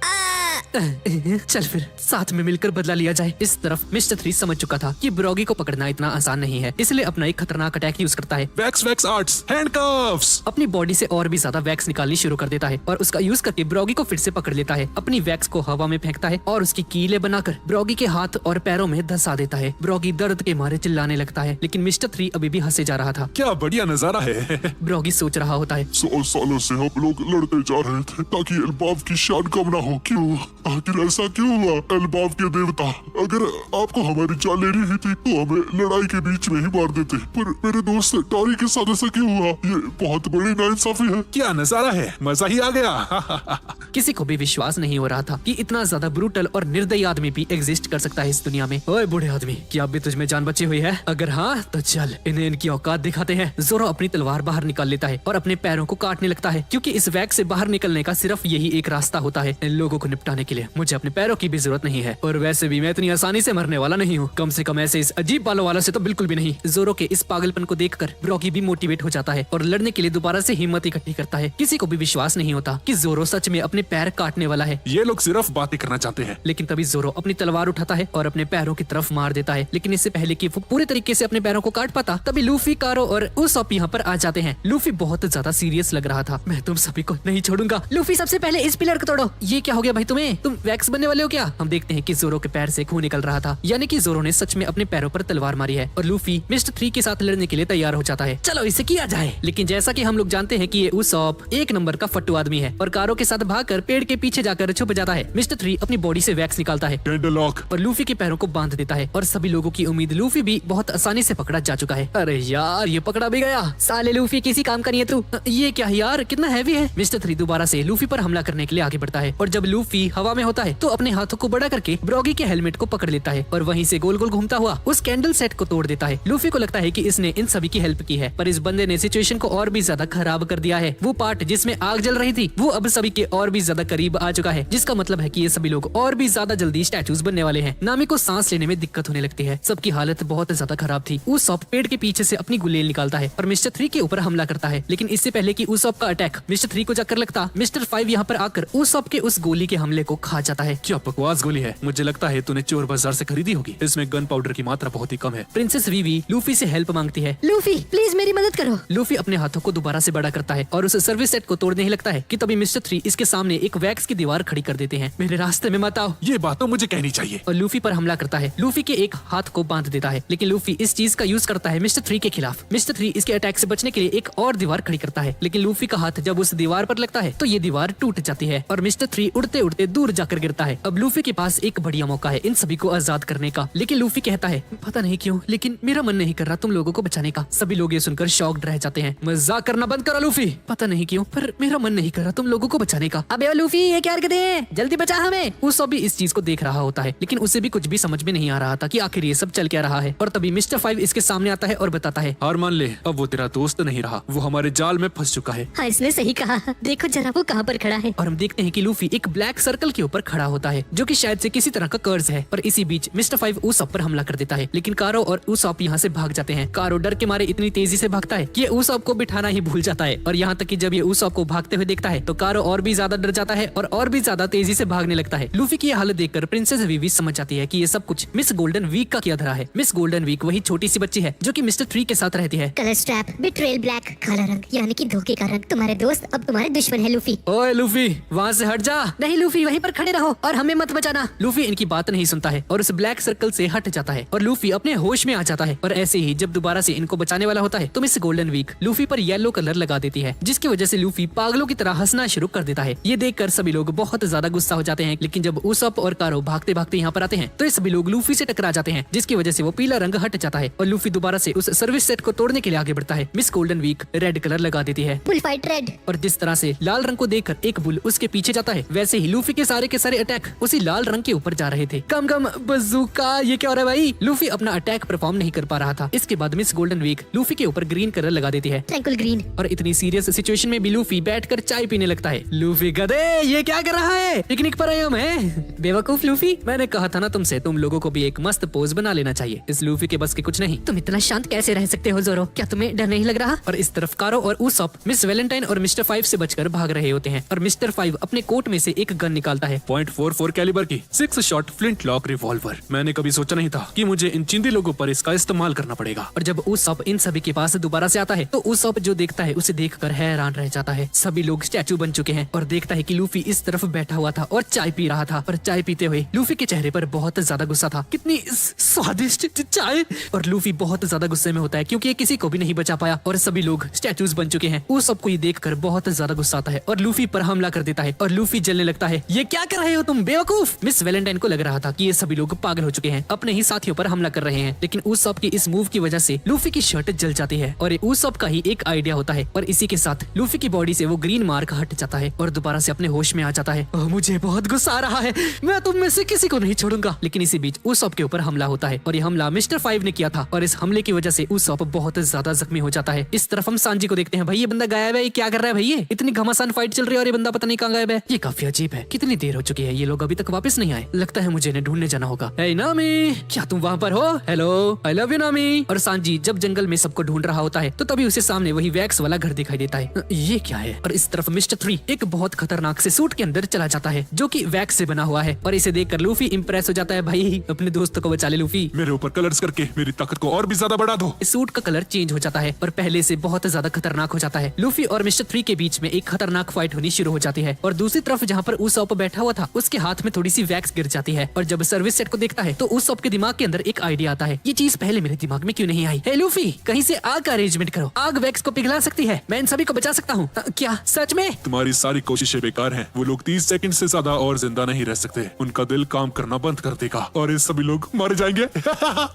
चल फिर साथ में मिलकर बदला लिया जाए। इस तरफ मिस्टर 3 समझ चुका था कि ब्रॉगी को पकड़ना इतना आसान नहीं है, इसलिए अपना एक खतरनाक अटैक यूज करता है। Wax arts, handcuffs. अपनी बॉडी से और भी ज्यादा वैक्स निकालनी शुरू कर देता है और उसका यूज करके ब्रॉगी को फिर से पकड़ लेता है। अपनी वैक्स को हवा में फेंकता है और उसकी कीले बनाकर ब्रॉगी के हाथ और पैरों में धंसा देता है। ब्रॉगी दर्द के मारे चिल्लाने लगता है, लेकिन मिस्टर 3 अभी भी हंसे जा रहा था। क्या बढ़िया नजारा है। ब्रॉगी सोच रहा होता है, 100 सालों से हम लोग लड़ते जा रहे थे ताकि एल्बाब की शान कम ना हो। क्यों? आखिर ऐसा क्यों हुआ? एल्बाब के देवता, अगर आपको हमारी जान लेनी ही थी तो हमें लड़ाई के बीच में ही मार देते, पर मेरे दोस्त टारी के साथ ऐसा क्यों हुआ? ये बहुत बड़ी नाइंसाफी है। क्या नजारा है, मजा ही आ गया। किसी को भी विश्वास नहीं हो रहा था कि इतना ज्यादा ब्रूटल और निर्दयी आदमी भी एग्जिस्ट कर सकता है इस दुनिया में। ओए बूढ़े आदमी, क्या अब भी तुझ में जान बची हुई है? अगर हाँ तो चल इन्हें इनकी औकात दिखाते हैं। जोरो अपनी तलवार बाहर निकाल लेता है और अपने पैरों को काटने लगता है, क्योंकि इस वैक्स से बाहर निकलने का सिर्फ यही एक रास्ता होता है। इन लोगों को निपटाने के लिए मुझे अपने पैरों की भी जरूरत नहीं है, और वैसे भी मैं इतनी आसानी से मरने वाला नहीं हूँ। कम से कम ऐसे इस अजीब बालों वाला से तो बिल्कुल भी नहीं। जोरो के इस पागलपन को देखकर ब्रॉगी भी मोटिवेट हो जाता है और लड़ने के लिए दोबारा से हिम्मत इकट्ठी करता है। किसी को भी विश्वास नहीं होता कि जोरो सच में अपने पैर काटने वाला है। ये लोग सिर्फ बातें करना चाहते हैं। लेकिन तभी जोरो अपनी तलवार उठाता है और अपने पैरों की तरफ मार देता है। लेकिन इससे पहले कि वो पूरे तरीके से अपने पैरों को काट पाता, तभी लूफी, कारो और उसॉप यहाँ पर आ जाते हैं। लूफी बहुत ज्यादा सीरियस लग रहा था। मैं तुम सभी को नहीं छोड़ूंगा। लूफी सबसे पहले इस पिलर को तोड़ो। ये क्या हो गया भाई तुम्हें? तुम वैक्स बनने वाले हो क्या? हम देखते हैं कि जोरो के पैर से खून निकल रहा था, यानी कि जोरो ने सच में अपने पैरों पर तलवार मारी है। और लूफी मिस्टर 3 के साथ लड़ने के लिए तैयार हो जाता है। चलो इसे किया जाए। लेकिन जैसा कि हम लोग जानते हैं कि ये उसॉप एक नंबर का फट्टू आदमी है और कारो के साथ भागकर पेड़ के पीछे जाकर छुप जाता है। मिस्टर 3 अपनी बॉडी से वैक्स निकालता है डेंडलॉक और लूफी के पैरों को बांध देता है। और सभी लोगों की उम्मीद लूफी भी बहुत आसानी से पकड़ा जा चुका है। अरे यार, ये पकड़ा भी गया। साले लूफी किसी काम का नहीं है तू। ये क्या यार, कितना हैवी है। मिस्टर 3 दोबारा से लूफी पर हमला करने के लिए आगे बढ़ता है और जब लूफी हवा में होता है तो अपने हाथों को बड़ा करके ब्रॉगी के हेलमेट को पकड़ लेता है और वहीं से गोल गोल घूमता हुआ उस कैंडल सेट को तोड़ देता है। लूफी को लगता है कि इसने इन सभी की हेल्प की है, पर इस बंदे ने सिचुएशन को और भी ज्यादा खराब कर दिया है। वो पार्ट जिसमें आग जल रही थी वो अब सभी के और भी ज्यादा करीब आ चुका है, जिसका मतलब है कि ये सभी लोग और भी ज्यादा जल्दी स्टैचूज बनने वाले हैं। नामी को सांस लेने में दिक्कत होने लगती है। सबकी हालत बहुत ज्यादा खराब थी। उसॉप पेड़ के पीछे से अपनी गुलेल निकालता है और मिस्टर 3 के ऊपर हमला करता है। लेकिन इससे पहले कि उसॉप का अटैक मिस्टर 3 को जाकर लगता, मिस्टर 5 यहाँ पर आकर उसॉप के उस गोली के हमले को खा जाता है। क्या बकवास गोली है। मुझे लगता है तूने चोर बाजार से खरीदी होगी। इसमें गन पाउडर की मात्रा बहुत ही कम है। प्रिंसेस वीवी लूफी से हेल्प मांगती है। लूफी प्लीज मेरी मदद करो। लूफी अपने हाथों को दोबारा से बड़ा करता है और उस सर्विस सेट को तोड़ने ही लगता है कि तभी मिस्टर 3 इसके सामने एक वैक्स की दीवार खड़ी कर देते हैं। मेरे रास्ते में मत आओ। ये बात तो मुझे कहनी चाहिए। और लूफी पर हमला करता है। लूफी के एक हाथ को बांध देता है, लेकिन लूफी इस चीज का यूज करता है मिस्टर 3 के खिलाफ। मिस्टर 3 इसके अटैक से बचने के लिए एक और दीवार खड़ी करता है, लेकिन लूफी का हाथ जब उस दीवार पर लगता है तो ये दीवार टूट जाती है और मिस्टर 3 उड़ते उड़ते दूर जाकर गिरता है। अब लूफी के पास एक बढ़िया मौका है इन सभी को आजाद करने का, लेकिन लूफी कहता है पता नहीं क्यों, लेकिन मेरा मन नहीं कर रहा तुम लोगों को बचाने का। सभी लोग ये सुनकर शॉक्ड रह जाते हैं। मजाक करना बंद करो लूफी। पता नहीं क्यों, पर मेरा मन नहीं कर रहा तुम लोगों को बचाने का। अबे ओ लूफी, ये क्या हरकतें हैं? जल्दी बचा हमें। उसॉप भी इस चीज को देख रहा होता है, लेकिन उसे भी कुछ भी समझ में नहीं आ रहा था कि आखिर ये सब चल क्या रहा है। और तभी मिस्टर 5 इसके सामने आता है और बताता है, हार मान ले, अब वो तेरा दोस्त नहीं रहा, वो हमारे जाल में फंस चुका है। हाँ, इसने सही कहा। देखो जरा वो कहाँ पर खड़ा है। और हम देखते हैं कि लूफी एक ब्लैक सर्कल के ऊपर खड़ा होता है, जो कि शायद से किसी तरह का कर्ज है। और इसी बीच मिस्टर 5 उसॉप पर हमला कर देता है, लेकिन कारो और उसॉप यहाँ से भाग जाते हैं। कारो डर के मारे इतनी तेजी से भागता है कि ये उसॉप को बिठाना ही भूल जाता है। और यहाँ तक कि जब ये उसॉप को भागते हुए देखता है तो कारो और भी ज्यादा डर जाता है और भी ज्यादा तेजी से भागने लगता है। लूफी की ये हालत देखकर प्रिंसेस वीवी समझ जाती है कि ये सब कुछ मिस गोल्डन वीक का किया धरा है। मिस गोल्डन वीक वही छोटी सी बच्ची है जो कि मिस्टर 3 के साथ रहती है। कलर स्ट्रैप, बिट्रेयल ब्लैक, काला रंग यानी कि धोखे का रंग। तुम्हारे दोस्त अब तुम्हारे दुश्मन है लूफी। ओए लूफी, वहाँ से हट जा। नहीं लूफी, वहीं पर खड़े रहो और हमें मत बचाना। लूफी इनकी बात नहीं सुनता है और उस ब्लैक सर्कल से हट जाता है और लूफी अपने होश में आ जाता है। और ऐसे ही जब दोबारा से इनको बचाने वाला होता है तो मिस गोल्डन वीक लूफी पर येलो कलर लगा देती है, जिसकी वजह से लूफी पागलों की तरह हंसना शुरू कर देता है। ये देखकर सभी लोग बहुत ज्यादा गुस्सा हो जाते हैं, लेकिन जब उसॉप और कारो भागते भागते यहाँ पर आते हैं तो ये सभी लोग लूफी से टकरा जाते हैं, जिसकी वजह से वो पीला रंग हट जाता है और लूफी दोबारा से उस सर्विस सेट को तोड़ने के लिए आगे बढ़ता है। Miss golden week red colour लगा देती है। Bull fight red. और जिस तरह से लाल रंग को देखकर एक बुल उसके पीछे जाता है, वैसे ही लूफी के साथ सारे के सारे अटैक उसी लाल रंग के ऊपर जा रहे थे। कम कम बज़ूका, ये क्या हो रहा है भाई? लूफी अपना अटैक परफॉर्म नहीं कर पा रहा था। इसके बाद मिस गोल्डन वीक लूफी के ऊपर ग्रीन कलर लगा देती है ट्रैंकुल ग्रीन। और इतनी सीरियस सिचुएशन में भी लूफी बैठकर चाय पीने लगता है। लूफी गधे, ये क्या कर रहा है? पिकनिक पर आए हम हैं। बेवकूफ लूफी, मैंने कहा था ना तुमसे, तुम लोगों को भी एक मस्त पोज बना लेना चाहिए। इस लूफी के बस के कुछ नहीं। तुम इतना शांत कैसे रह सकते हो जोरो? क्या तुम्हें डर नहीं लग रहा? और इस तरफ कारो और उसॉप मिस वैलेंटाइन और मिस्टर 5 से बचकर भाग रहे होते हैं और मिस्टर 5 अपने कोट में से एक गन निकालता है। .44 कैलिबर की 6 शॉट फ्लिंट लॉक रिवॉल्वर। मैंने कभी सोचा नहीं था कि मुझे इन चिंदी लोगों पर इसका इस्तेमाल करना पड़ेगा। और जब उसॉप इन सभी के पास दोबारा से आता है तो उसॉप जो देखता है उसे देखकर हैरान रह जाता है। सभी लोग स्टैचू बन चुके हैं और देखता है कि लूफी इस तरफ बैठा हुआ था और चाय पी रहा था। पर चाय पीते हुए लूफी के चेहरे पर बहुत ज्यादा गुस्सा था। कितनी स्वादिष्ट चाय! और लूफी बहुत ज्यादा गुस्से में होता है क्योंकि ये किसी को भी नहीं बचा पाया और सभी लोग स्टैचूज बन चुके हैं। वो सबको ये देखकर बहुत ज्यादा गुस्सा आता है और लूफी पर हमला कर देता है और लूफी जलने लगता है। ये क्या कर रहे हो तुम बेवकूफ? मिस वैलेंटाइन को लग रहा था कि ये सभी लोग पागल हो चुके हैं, अपने ही साथियों पर हमला कर रहे हैं। लेकिन उसॉप की इस मूव की वजह से लूफी की शर्ट जल जाती है और उसॉप का ही एक आइडिया होता है और इसी के साथ लूफी की बॉडी से वो ग्रीन मार्क हट जाता है और दोबारा से अपने होश में आ जाता है। मुझे बहुत गुस्सा आ रहा है, मैं तुम में से किसी को नहीं छोड़ूंगा। लेकिन इसी बीच उसॉप के ऊपर हमला होता है और ये हमला मिस्टर 5 ने किया था और इस हमले की वजह से उसॉप बहुत ज्यादा जख्मी हो जाता है। इस तरफ हम सांजी को देखते हैं। भाई ये बंदा गायब है, ये क्या कर रहा है भाई? ये इतनी घमासान फाइट चल रही है और ये बंदा पता नहीं कहाँ गायब है। ये काफी अजीब है, कितनी देर हो चुकी है, ये लोग अभी तक वापस नहीं आए। लगता है मुझे इन्हें ढूंढने जाना होगा। हे नामी, क्या तुम वहाँ पर हो? हेलो, आई लव यू नामी। और सांजी जब जंगल में सबको ढूंढ रहा होता है तो तभी उसे सामने वही वैक्स वाला घर दिखाई देता है। ये क्या है? और इस तरफ मिस्टर 3 एक बहुत खतरनाक से सूट के अंदर चला जाता है जो कि वैक्स से बना हुआ है और इसे देखकर लूफी इंप्रेस हो जाता है। भाई अपने दोस्त को बचा ले लूफी। मेरे ऊपर कलर्स करके मेरी ताकत को और भी ज्यादा बढ़ा दो। इस सूट का कलर चेंज हो जाता है और पहले से बहुत ज्यादा खतरनाक हो जाता है। लूफी और मिस्टर 3 के बीच में एक खतरनाक फाइट होनी शुरू हो जाती है और दूसरी तरफ जहाँ पर उसॉप बैठा हुआ था उसके हाथ में थोड़ी सी वैक्स गिर जाती है और जब सर्विस सेट को देखता है तो उसॉप के दिमाग के अंदर एक आइडिया आता है। ये चीज पहले मेरे दिमाग में क्यों नहीं आई? हे लूफी, कहीं से आग का अरेंजमेंट करो, आग वैक्स को पिघला सकती है, मैं इन सभी को बचा सकता हूँ। क्या सच में? तुम्हारी सारी कोशिशें बेकार हैं। वो लोग 30 सेकंड से ज्यादा और जिंदा नहीं रह सकते, उनका दिल काम करना बंद कर देगा और ये सभी लोग मर जाएंगे।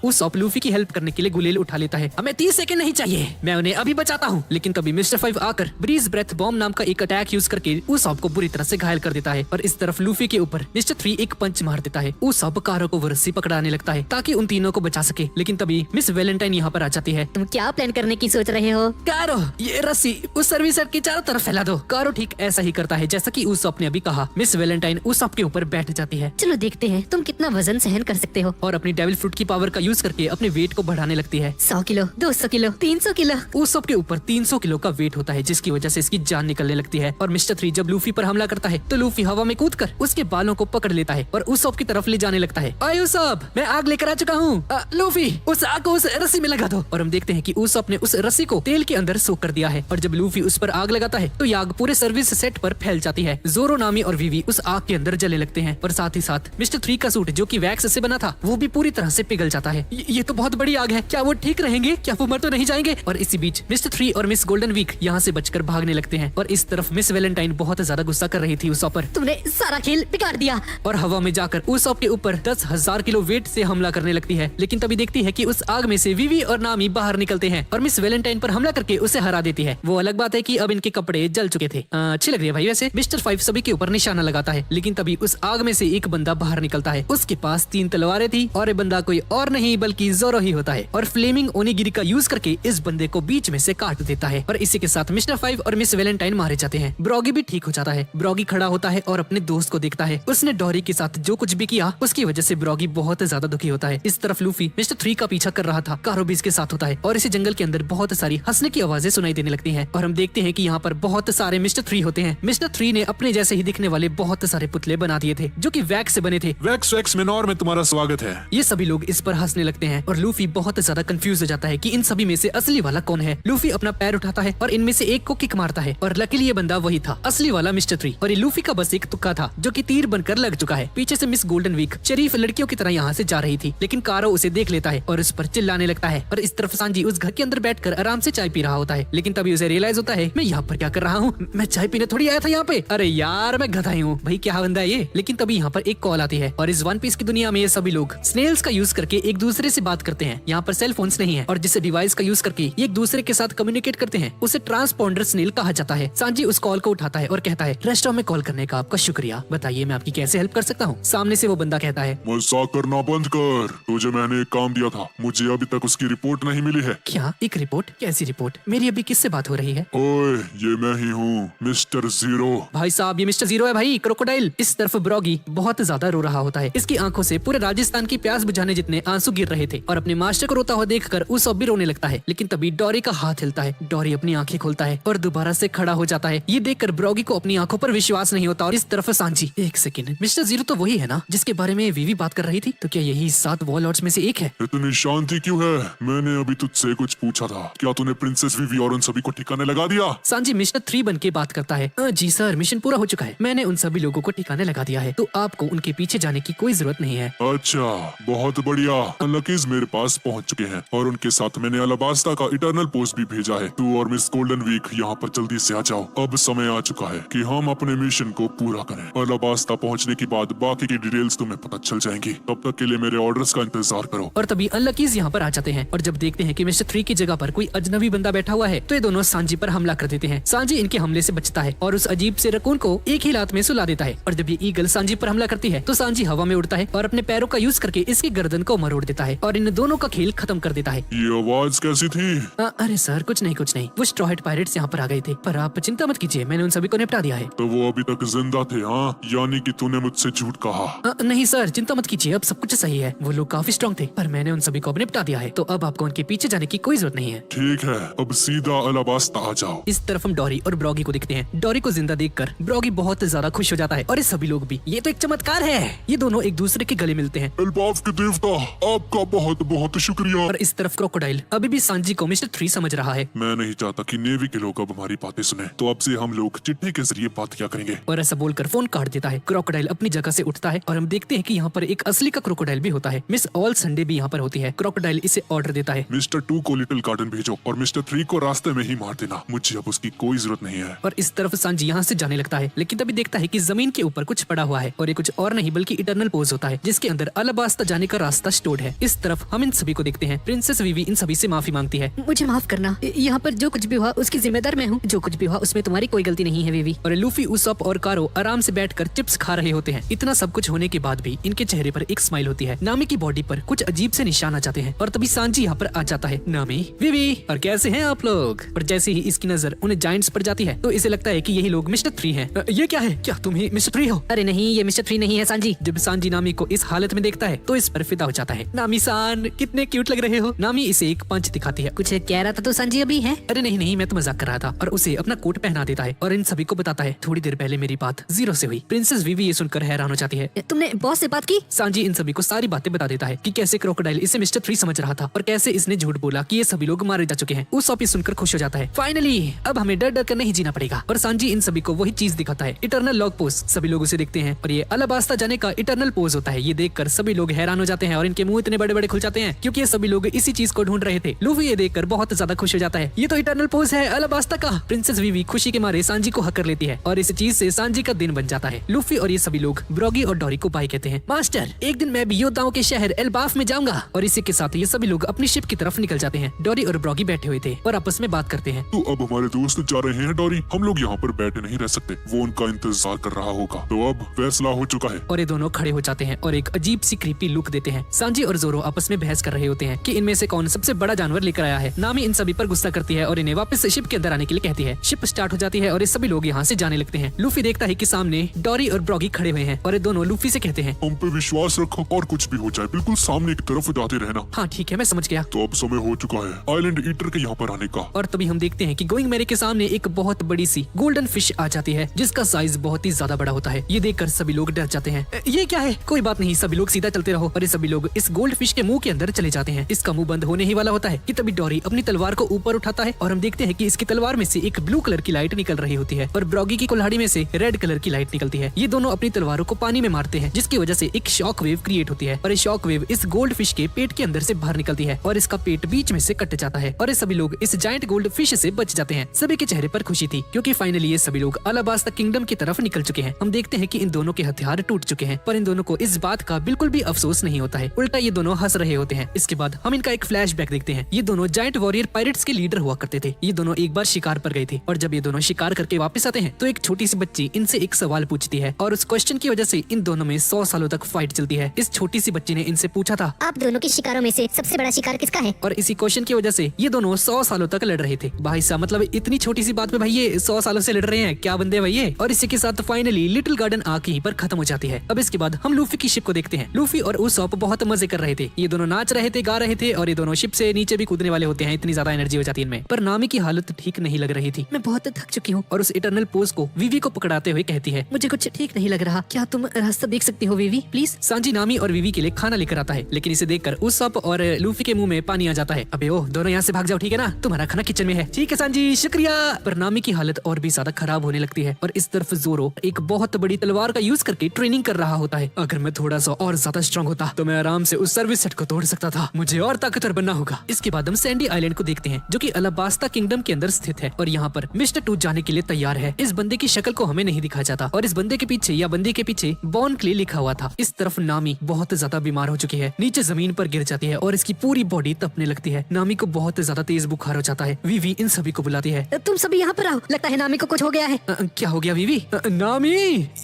उसॉप लूफी की हेल्प करने के लिए गुलेल उठा लेता है। हमें 30 सेकंड नहीं चाहिए, मैं उन्हें अभी बचाता हूँ। लेकिन तभी मिस्टर 5 आकर ब्रीज ब्रेथ बॉम्ब नाम का एक अटैक यूज करके उसॉप को बुरी तरह से घायल कर देता है और इस तरफ लूफी के ऊपर मिस्टर 3 एक पंच मार देता है। उसॉप कारो को वो रस्सी पकड़ाने लगता है ताकि उन तीनों को बचा सके। लेकिन तभी मिस वैलेंटाइन यहाँ पर आ जाती है। तुम क्या प्लान करने की सोच रहे हो? कारो, ये रस्सी उस सर्विस सेट के चारों तरफ फैला दो। कारो ठीक ऐसा ही करता है जैसा कि उसॉप ने अभी कहा। मिस वैलेंटाइन उसॉप के ऊपर बैठ जाती है चलो देखते हैं तुम कितना वजन सहन कर सकते हो। और अपनी डेविल फ्रूट की पावर का यूज करके अपने वेट को बढ़ाने लगती है। 100 किलो, 200 किलो, 300 किलो। उसॉप के ऊपर 300 किलो का वेट होता है जिसकी वजह से इसकी जान निकलने लगती है। और मिस्टर 3 जब लूफी पर हमला करता है तो लूफी हवा में कूदकर उसके बालों को पकड़ लेता है और उसॉप की तरफ ले जाने लगता है। आए उसॉप, मैं आग लेकर आ चुका हूँ। लूफी, उस आग को उस रस्सी में लगा दो। और हम देखते हैं कि उसॉप ने उस रस्सी को तेल के अंदर सोख कर दिया है और जब लूफी उस पर आग लगाता है तो ये आग पूरे सर्विस सेट पर फैल जाती है। जोरो, नामी और वीवी उस आग के अंदर जलने लगते हैं और साथ ही साथ मिस्टर 3 का सूट जो कि वैक्स से बना था वो भी पूरी तरह से पिघल जाता है। ये तो बहुत बड़ी आग है, क्या वो ठीक रहेंगे? क्या वो मर तो नहीं जाएंगे? और इसी बीच मिस्टर 3 और मिस गोल्डन वीक यहाँ से बचकर भागने लगते हैं और इस तरफ मिस वैलेंटाइन बहुत ज्यादा गुस्सा कर रही थी उसॉप पर। तुमने सारा खेल बिगाड़ दिया। और हवा में जाकर उसॉप के ऊपर 10,000 किलो वेट से हमला करने लगती है। लेकिन तभी देखती है कि उस आग में से वीवी और नामी बाहर निकलते हैं और मिस वैलेंटाइन पर हमला करके उसे हरा देती है। वो अलग बात है कि अब इनके कपड़े जल चुके थे। अच्छी लग रही है भाई। वैसे मिस्टर 5 सभी के ऊपर निशाना लगाता है लेकिन तभी उस आग में से एक बंदा बाहर निकलता है। उसके पास 3 तलवारें थी और ये बंदा कोई और नहीं बल्कि जोरो ही होता है और फ्लेमिंग ओनिगिरी का यूज करके इस बंदे को बीच में से काट देता है और इसी के साथ मिस्टर 5 और मिस वैलेंटाइन मारे जाते हैं। ब्रॉगी भी ठीक हो जाता है। ब्रॉगी खड़ा होता है और अपने दोस्त को देखता है। उसने डॉरी के साथ जो कुछ भी किया उसकी वजह से ब्रॉगी बहुत ज्यादा दुखी होता है। इस तरफ लूफी मिस्टर 3 का पीछा कर रहा था। कारो भी इसके साथ होता है और इसी जंगल के अंदर बहुत सारी हंसने की आवाजें सुनाई देने लगती हैं और हम देखते हैं कि यहाँ पर बहुत सारे मिस्टर 3 होते हैं। मिस्टर 3 ने अपने जैसे ही दिखने वाले बहुत सारे पुतले बना दिए थे जो कि वैक्स से बने थे। वैक्स मेनोर में तुम्हारा स्वागत है। ये सभी लोग इस पर हंसने लगते हैं और लूफी बहुत ज्यादा कंफ्यूज हो जाता है कि इन सभी में से असली वाला कौन है। लूफी अपना पैर उठाता है और इनमें से एक को किक मारता है और लकीली ये बंदा वही था, असली वाला मिस्टर 3। और ये लूफी का बस एक तुक्का था जो कि तीर बनकर लग चुका है। पीछे से मिस गोल्डन वीक शरीफ लड़कियों की तरह यहाँ से जा रही थी लेकिन कारो उसे देख लेता है और उस पर चिल्लाने लगता है। और इस तरफ सांजी उस घर के अंदर बैठकर आराम से चाय पी रहा होता है लेकिन तभी उसे रियलाइज होता है मैं यहाँ पर क्या कर रहा हूँ? मैं चाय पीने थोड़ी आया था यहाँ पे। अरे यार मैं गधा ही हूँ भाई, क्या बंदा है ये। लेकिन तभी यहाँ पर एक कॉल आती है और इस वन पीस की दुनिया में ये सभी लोग स्नेल्स का यूज करके एक दूसरे से बात करते हैं। यहाँ पर सेल फोन्स नहीं है और जिस डिवाइस का यूज करके ये एक दूसरे के साथ कम्युनिकेट करते हैं उसे ट्रांसपोंडर स्नेल कहा जाता है। सांजी उस कॉल को उठाता है और कहता है रेस्टोरेंट में कॉल करने का आपका शुक्रिया। शुक्रिया, बताइए मैं आपकी कैसे हेल्प कर सकता हूँ। सामने से वो बंदा कहता है, मजाक करना बंद कर। तुझे मैंने एक काम दिया था, मुझे अभी तक उसकी रिपोर्ट नहीं मिली है। क्या एक रिपोर्ट? कैसी रिपोर्ट? मेरी अभी किससे बात हो रही है? ओए, ये मैं ही हूँ, मिस्टर जीरो। भाई साहब, ये मिस्टर जीरो है भाई, क्रोकोडाइल। इस तरफ ब्रॉगी बहुत ज्यादा रो रहा होता है। इसकी आंखों से पूरे राजस्थान की प्यास बुझाने जितने आंसू गिर रहे थे और अपने मास्टर को रोता हुआ देखकर उस भी रोने लगता है। लेकिन तभी डॉरी का हाथ हिलता है। डॉरी अपनी आंखें खोलता है और दोबारा से खड़ा हो जाता है। ये देखकर ब्रॉगी को अपनी आंखों पर विश्वास नहीं होता। और इस तरफ सांची, एक सेकंड, मिस्टर जीरो तो वही है ना जिसके बारे में वीवी बात कर रही थी? तो क्या यही 7 वॉरलॉर्ड्स में से एक है? इतनी शांति क्यों है? मैंने अभी तुझसे कुछ पूछा था, क्या तूने प्रिंसेस विवी और उन सभी को ठिकाने लगा दिया? सांची मिस्टर 3 बन के बात करता है। जी सर, मिशन पूरा हो चुका है, मैंने उन सभी लोगों को ठिकाने लगा दिया है, तो आपको उनके पीछे जाने की कोई जरूरत नहीं है। अच्छा, बहुत बढ़िया। अनलकीज मेरे पास पहुंच चुके हैं और उनके साथ मैंने अलाबास्ता का इटर्नल पोस्ट भी भेजा है। तू और मिस गोल्डन वीक यहाँ पर जल्दी से आ जाओ। अब समय आ चुका है कि हम अपने मिशन को पूरा करें। अलाबास्ता पहुँचने के बाद बाकी की डिटेल्स तुम्हें पता चल जाएंगी। तब तक के लिए मेरे ऑर्डर्स का इंतजार करो। और तभी अनलकीज यहाँ पर आ जाते हैं और जब देखते हैं कि मिस्टर 3 की जगह पर कोई अजनबी बंदा बैठा हुआ है तो ये दोनों सांजी पर हमला कर देते हैं। सांजी इनके हमले से बचता है और उस अजीब से रकून को एक ही लात में सुला देता है। और जब ये ईगल सांजी पर हमला करती है तो सांजी हवा में उड़ता है और अपने पैरों का यूज करके इसकी गर्दन को मरोड़ देता है और इन दोनों का खेल खत्म कर देता है। ये आवाज कैसी थी? अरे सर, कुछ नहीं, वो स्ट्रॉ हैट पायरेट्स यहाँ पर आ गए थे, पर आप चिंता मत कीजिए, मैंने उन सभी को निपटा दिया है। तो वो अभी तक जिंदा थे? हाँ, यानी कि तूने मुझसे झूठ कहा। नहीं सर, चिंता मत कीजिए, अब सब कुछ सही है। वो लोग काफी स्ट्रॉन्ग थे, पर मैंने उन सभी को अब निपटा दिया है, तो अब आपको उनके पीछे जाने की कोई जरूरत नहीं है। ठीक है, अब सीधा अलाबास्ता आ जाओ। इस तरफ हम डॉरी और ब्रॉगी को दिखते हैं। डॉरी को जिंदा देखकर ब्रॉगी बहुत ज्यादा खुश हो जाता है और ये सभी लोग भी। ये तो एक चमत्कार है। ये दोनों एक दूसरे के गले मिलते हैं। एल्बाफ के देवता, आपका बहुत बहुत शुक्रिया। और इस तरफ क्रोकोडाइल अभी भी सांजी को मिस्टर 3 समझ रहा है। मैं नहीं चाहता कि नेवी के लोग अब हमारी बातें सुने, तो अब से हम लोग चिट्ठी के जरिए बात क्या करेंगे। और ऐसा बोलकर फोन काट देता है। क्रोकोडाइल अपनी जगह से उठता है और हम देखते हैं कि यहाँ पर एक असली का क्रोकोडाइल भी होता है। मिस ऑल संडे भी यहाँ पर होती है। क्रोकोडाइल इसे ऑर्डर देता है, मिस्टर 2 को लिटिल गार्डन भेजो और मिस्टर 3 को रास्ते में ही मार देना। मुझे अब उसकी कोई जरूरत नहीं है। और इस तरफ सांजी यहाँ से जाने लगता है, लेकिन तभी देखता है कि जमीन के ऊपर कुछ पड़ा हुआ है और ये कुछ और नहीं बल्कि इटर्नल पोज होता है जिसके अंदर अलाबास्ता जाने का रास्ता स्टोर्ड है। इस तरफ हम इन सभी को देखते हैं। प्रिंसेस विवी इन सभी से माफी मांगती है। मुझे माफ करना, यहाँ पर जो कुछ भी हुआ उसकी जिम्मेदार मैं हूँ। जो कुछ भी हुआ उसमें तुम्हारी कोई गलती नहीं है विवी। और लूफी, उसप और कारो आराम से बैठकर चिप्स खा रहे होते हैं। इतना सब कुछ होने के बाद भी इनके चेहरे पर एक स्माइल होती है। नामी की बॉडी पर कुछ अजीब से निशान आ जाते हैं और तभी सांजी यहाँ पर आ जाता है। नामी, विवी, और कैसे हैं आप लोग? पर जैसे ही इसकी नजर उन्हें जायंट्स पर जाती है तो इसे लगता है कि यही लोग मिस्टर 3 हैं। ये क्या है? क्या तुम ही मिस्टर 3 हो? अरे नहीं, ये मिस्टर 3 नहीं है सांजी। जब सांजी नामी को इस हालत में देखता है तो इस पर फिदा हो जाता है। नामी सान, कितने क्यूट लग रहे हो। नामी इसे एक पंच दिखाती है। कुछ कह रहा था तो सांजी अभी है? अरे नहीं, मैं तो मजाक कर रहा था। और उसे अपना कोट पहना देता है और इन सभी को बताता है थोड़ी देर पहले मेरी बात जीरो से हुई। प्रिंसेस विवी ये सुनकर हैरान हो जाती है। तुमने बॉस से बात की? सांजी इन सभी को सारी बातें बता देता है कि कैसे क्रोकोडाइल इसे मिस्टर 3 समझ रहा था और कैसे इसने झूठ बोला कि ये सभी लोग मारे जा चुके हैं। उस ऑफिस सुनकर खुश हो जाता है। फाइनली अब हमें डर डर कर नहीं जीना पड़ेगा। और सांजी इन सभी को वही चीज दिखाता है, इटर्नल लॉग पोज। सभी लोग उसे देखते हैं और ये अलाबास्ता जाने का इटर्नल पोज होता है। ये देखकर सभी लोग हैरान हो जाते हैं और इनके मुंह इतने बड़े बड़े खुल जाते हैं क्योंकि ये सभी लोग इसी चीज को ढूंढ रहे थे। लूफी ये देखकर बहुत ज्यादा खुश हो जाता है। ये तो इटर्नल पोज है अलाबास्ता का। प्रिंसेस विवी खुशी के मारे सांजी को हक कर लेती है और इस चीज से सांजी का दिन बन जाता है। लूफी और ये सभी लोग ब्रॉगी और डॉरी को बाय कहते हैं। मास्टर, एक दिन मैं भी योद्धाओं के शहर एल्बाफ में जाऊंगा। और इसी के साथ ये सभी लोग अपनी शिप की तरफ निकल जाते हैं। डॉरी और ब्रॉगी बैठे हुए थे और आपस में बात करते हैं। तो अब हमारे दोस्त जा रहे हैं डॉरी, हम लोग यहाँ पर बैठे नहीं रह सकते। वो उनका इंतजार कर रहा होगा, तो अब फैसला हो चुका है। और ये दोनों खड़े हो जाते हैं और एक अजीब सी क्रीपी लुक देते हैं। सांजी और जोरो आपस में बहस कर रहे होते हैं कि इनमें से कौन सबसे बड़ा जानवर लेकर आया है। नामी इन सभी पर गुस्सा करती है और इन्हें वापस शिप के अंदर आने के लिए कहती है। शिप स्टार्ट हो जाती है और ये सभी लोग यहाँ से जाने लगते हैं। लूफी देखता है कि सामने डॉरी और ब्रॉगी खड़े हुए हैं और ये दोनों लूफी से कहते हैं, हम पे विश्वास रखो और कुछ भी हो जाए बिल्कुल सामने की तरफ जाते रहना। हाँ ठीक है, मैं समझ गया। तो अब समय हो चुका है आइलैंड ईटर के यहाँ पर आने का। और तभी हम देखते हैं कि गोइंग मेरे के सामने एक बहुत बड़ी सी गोल्डन फिश आ जाती है जिसका साइज बहुत ही ज्यादा बड़ा होता है। ये देखकर सभी लोग डर जाते हैं। ये क्या है? कोई बात नहीं, सभी लोग सीधा चलते रहो। और ये सभी लोग इस गोल्ड फिश के मुंह के अंदर चले जाते हैं। इसका मुंह बंद होने ही वाला होता है कि तभी डॉरी अपनी तलवार को ऊपर उठाता है और हम देखते हैं कि इसकी तलवार में से एक ब्लू कलर की लाइट निकल रही होती है और ब्रॉगी की कुल्हाड़ी में से रेड कलर की लाइट निकलती है। ये दोनों अपनी तलवारों को पानी में मारते हैं जिसकी वजह से एक शॉक वेव क्रिएट होती है और ये शॉक वेव इस गोल्ड फिश के पेट के अंदर से बाहर निकलती है और इसका पेट बीच में से कट जाता है और ये सभी लोग इस जायंट गोल्ड फिश से बच जाते हैं। सभी के चेहरे पर खुशी थी क्योंकि फाइनली ये सभी लोग अलाबास्ता किंगडम की तरफ निकल चुके हैं। हम देखते हैं कि इन दोनों के हथियार टूट चुके हैं पर इन दोनों को इस बात का बिल्कुल भी अफसोस नहीं होता है। उल्टा ये दोनों हंस रहे होते हैं। इसके बाद हम इनका एक फ्लैशबैक देखते हैं। ये दोनों जायंट वॉरियर पायरेट्स के लीडर हुआ करते थे। ये दोनों एक बार शिकार पर गए थे और जब ये दोनों शिकार करके वापस आते हैं तो एक छोटी सी बच्ची इनसे एक सवाल सवाल पूछती है और उस क्वेश्चन की वजह से इन दोनों में 100 सालों तक फाइट चलती है। इस छोटी सी बच्ची ने इनसे पूछा था आप दोनों के शिकारों में से सबसे बड़ा शिकार किसका है? और इसी क्वेश्चन की वजह से ये दोनों 100 सालों तक लड़ रहे थे। भाई साहब, मतलब इतनी छोटी सी बात पे भाई ये 100 सालों से लड़ रहे हैं, क्या बंदे भाई ये। और इसी के साथ फाइनली लिटिल गार्डन आके ही पर खत्म हो जाती है। अब इसके बाद हम लूफी की शिप को देखते हैं। लूफी और उसॉप बहुत मजे कर रहे थे, ये दोनों नाच रहे थे, गा रहे थे और ये दोनों शिप से नीचे भी कूदने वाले होते हैं, इतनी ज्यादा एनर्जी हो जाती है इनमें। पर नामी की हालत ठीक नहीं लग रही थी। मैं बहुत थक चुकी हूँ और उस इटर्नल पोज को वीवी को पकड़ाते हुए कहती है, मुझे कुछ ठीक नहीं लग रहा, क्या तुम रास्ता देख सकती हो वीवी प्लीज? सांजी नामी और वीवी के लिए खाना लेकर आता है, लेकिन इसे देखकर उसॉप और लूफी के मुंह में पानी आ जाता है। अबे ओ, दोनों यहाँ से भाग जाओ, ठीक है ना, तुम्हारा खाना किचन में है। ठीक है सांजी, शुक्रिया। पर नामी की हालत और भी ज्यादा खराब होने लगती है और इस तरफ जोरो एक बहुत बड़ी तलवार का यूज करके ट्रेनिंग कर रहा होता है। अगर मैं थोड़ा सा और ज्यादा स्ट्रांग होता तो मैं आराम से उस सर्विस सेट को तोड़ सकता था, मुझे और ताकतवर बनना होगा। इसके बाद हम सैंडी आइलैंड को देखते हैं जो कि अलाबास्ता किंगडम के अंदर स्थित है और यहाँ पर मिस्टर टू जाने के लिए तैयार है। इस बंदे की शक्ल को हमें नहीं दिखाया जाता और इस बंदे के पीछे या बंदे के पीछे बॉर्न क्ले लिखा हुआ था। इस तरफ नामी बहुत ज्यादा बीमार हो चुकी है, नीचे जमीन पर गिर जाती है और इसकी पूरी बॉडी तपने लगती है। नामी को बहुत ज्यादा तेज बुखार हो जाता है। वीवी इन सभी को बुलाती है। तुम सभी यहाँ पर आओ, लगता है नामी को कुछ हो गया है। क्या हो गया वीवी? नामी,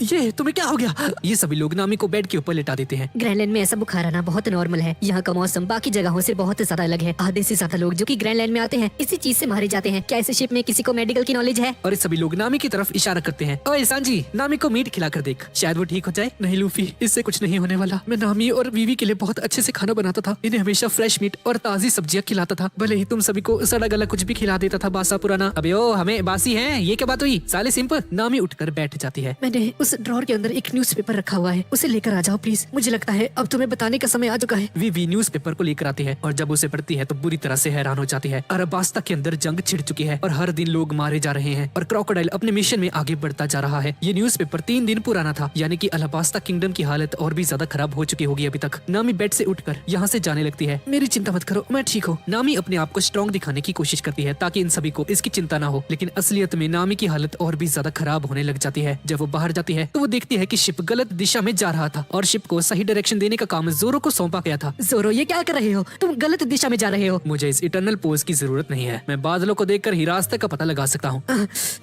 ये तुम्हें क्या हो गया? ये सभी लोग नामी को बेड के ऊपर लेटा देते हैं। ग्रैंडलैंड में ऐसा बुखार आना बहुत नॉर्मल है। यहाँ का मौसम बाकी जगहों से बहुत ज्यादा अलग है। आधे से ज्यादा लोग जो कि ग्रैंडलैंड में आते हैं इसी चीज से मारे जाते हैं। क्या इस शिप में किसी को मेडिकल की नॉलेज है? और सभी लोग नामी की तरफ इशारा करते हैं। ओए सांजी, नामी को मीट खिलाकर देख, शायद वो ठीक हो जाए। नहीं लूफी, इससे कुछ नहीं होने वाला। मैं नामी और वीवी के लिए बहुत अच्छे से खाना बनाता था, इन्हें हमेशा फ्रेश मीट और ताजी सब्जियां खिलाता था, भले ही तुम सभी को सड़ा गला कुछ भी खिला देता था, बासा पुराना। अबे ओ, हमें बासी है, ये क्या बात हुई? साले सिंपल। नामी उठकर बैठ जाती है। मैंने उस ड्रॉर के अंदर एक न्यूज़पेपर रखा हुआ है, उसे लेकर आ जाओ प्लीज, मुझे लगता है अब तुम्हें बताने का समय आ चुका है। वीवी न्यूज़पेपर को लेकर आती है और जब उसे पढ़ती है तो बुरी तरह से हैरान हो जाती है। अरबास्ता के अंदर जंग छिड़ चुकी है और हर दिन लोग मारे जा रहे हैं और क्रोकोडाइल अपने मिशन में आगे बढ़ता जा रहा है। ये न्यूज़पेपर 3 दिन पुराना था, यानी कि अलाबास्ता किंगडम की हालत और भी ज्यादा खराब हो चुकी होगी अभी तक। नामी बेड से उठकर यहाँ से जाने लगती है। मेरी चिंता मत करो, मैं ठीक हूँ। नामी अपने आप को स्ट्रॉन्ग दिखाने की कोशिश करती है ताकि इन सभी को इसकी चिंता ना हो, लेकिन असलियत में नामी की हालत और भी ज्यादा खराब होने लग जाती है। जब वो बाहर जाती है तो वो देखती है कि शिप गलत दिशा में जा रहा था और शिप को सही डायरेक्शन देने का काम जोरो को सौंपा गया था। जोरो, ये क्या कर रहे हो? तुम गलत दिशा में जा रहे हो। मुझे इस इटर्नल पोज की जरूरत नहीं है, मैं बादलों को देखकर ही रास्ते का पता लगा सकता हूँ।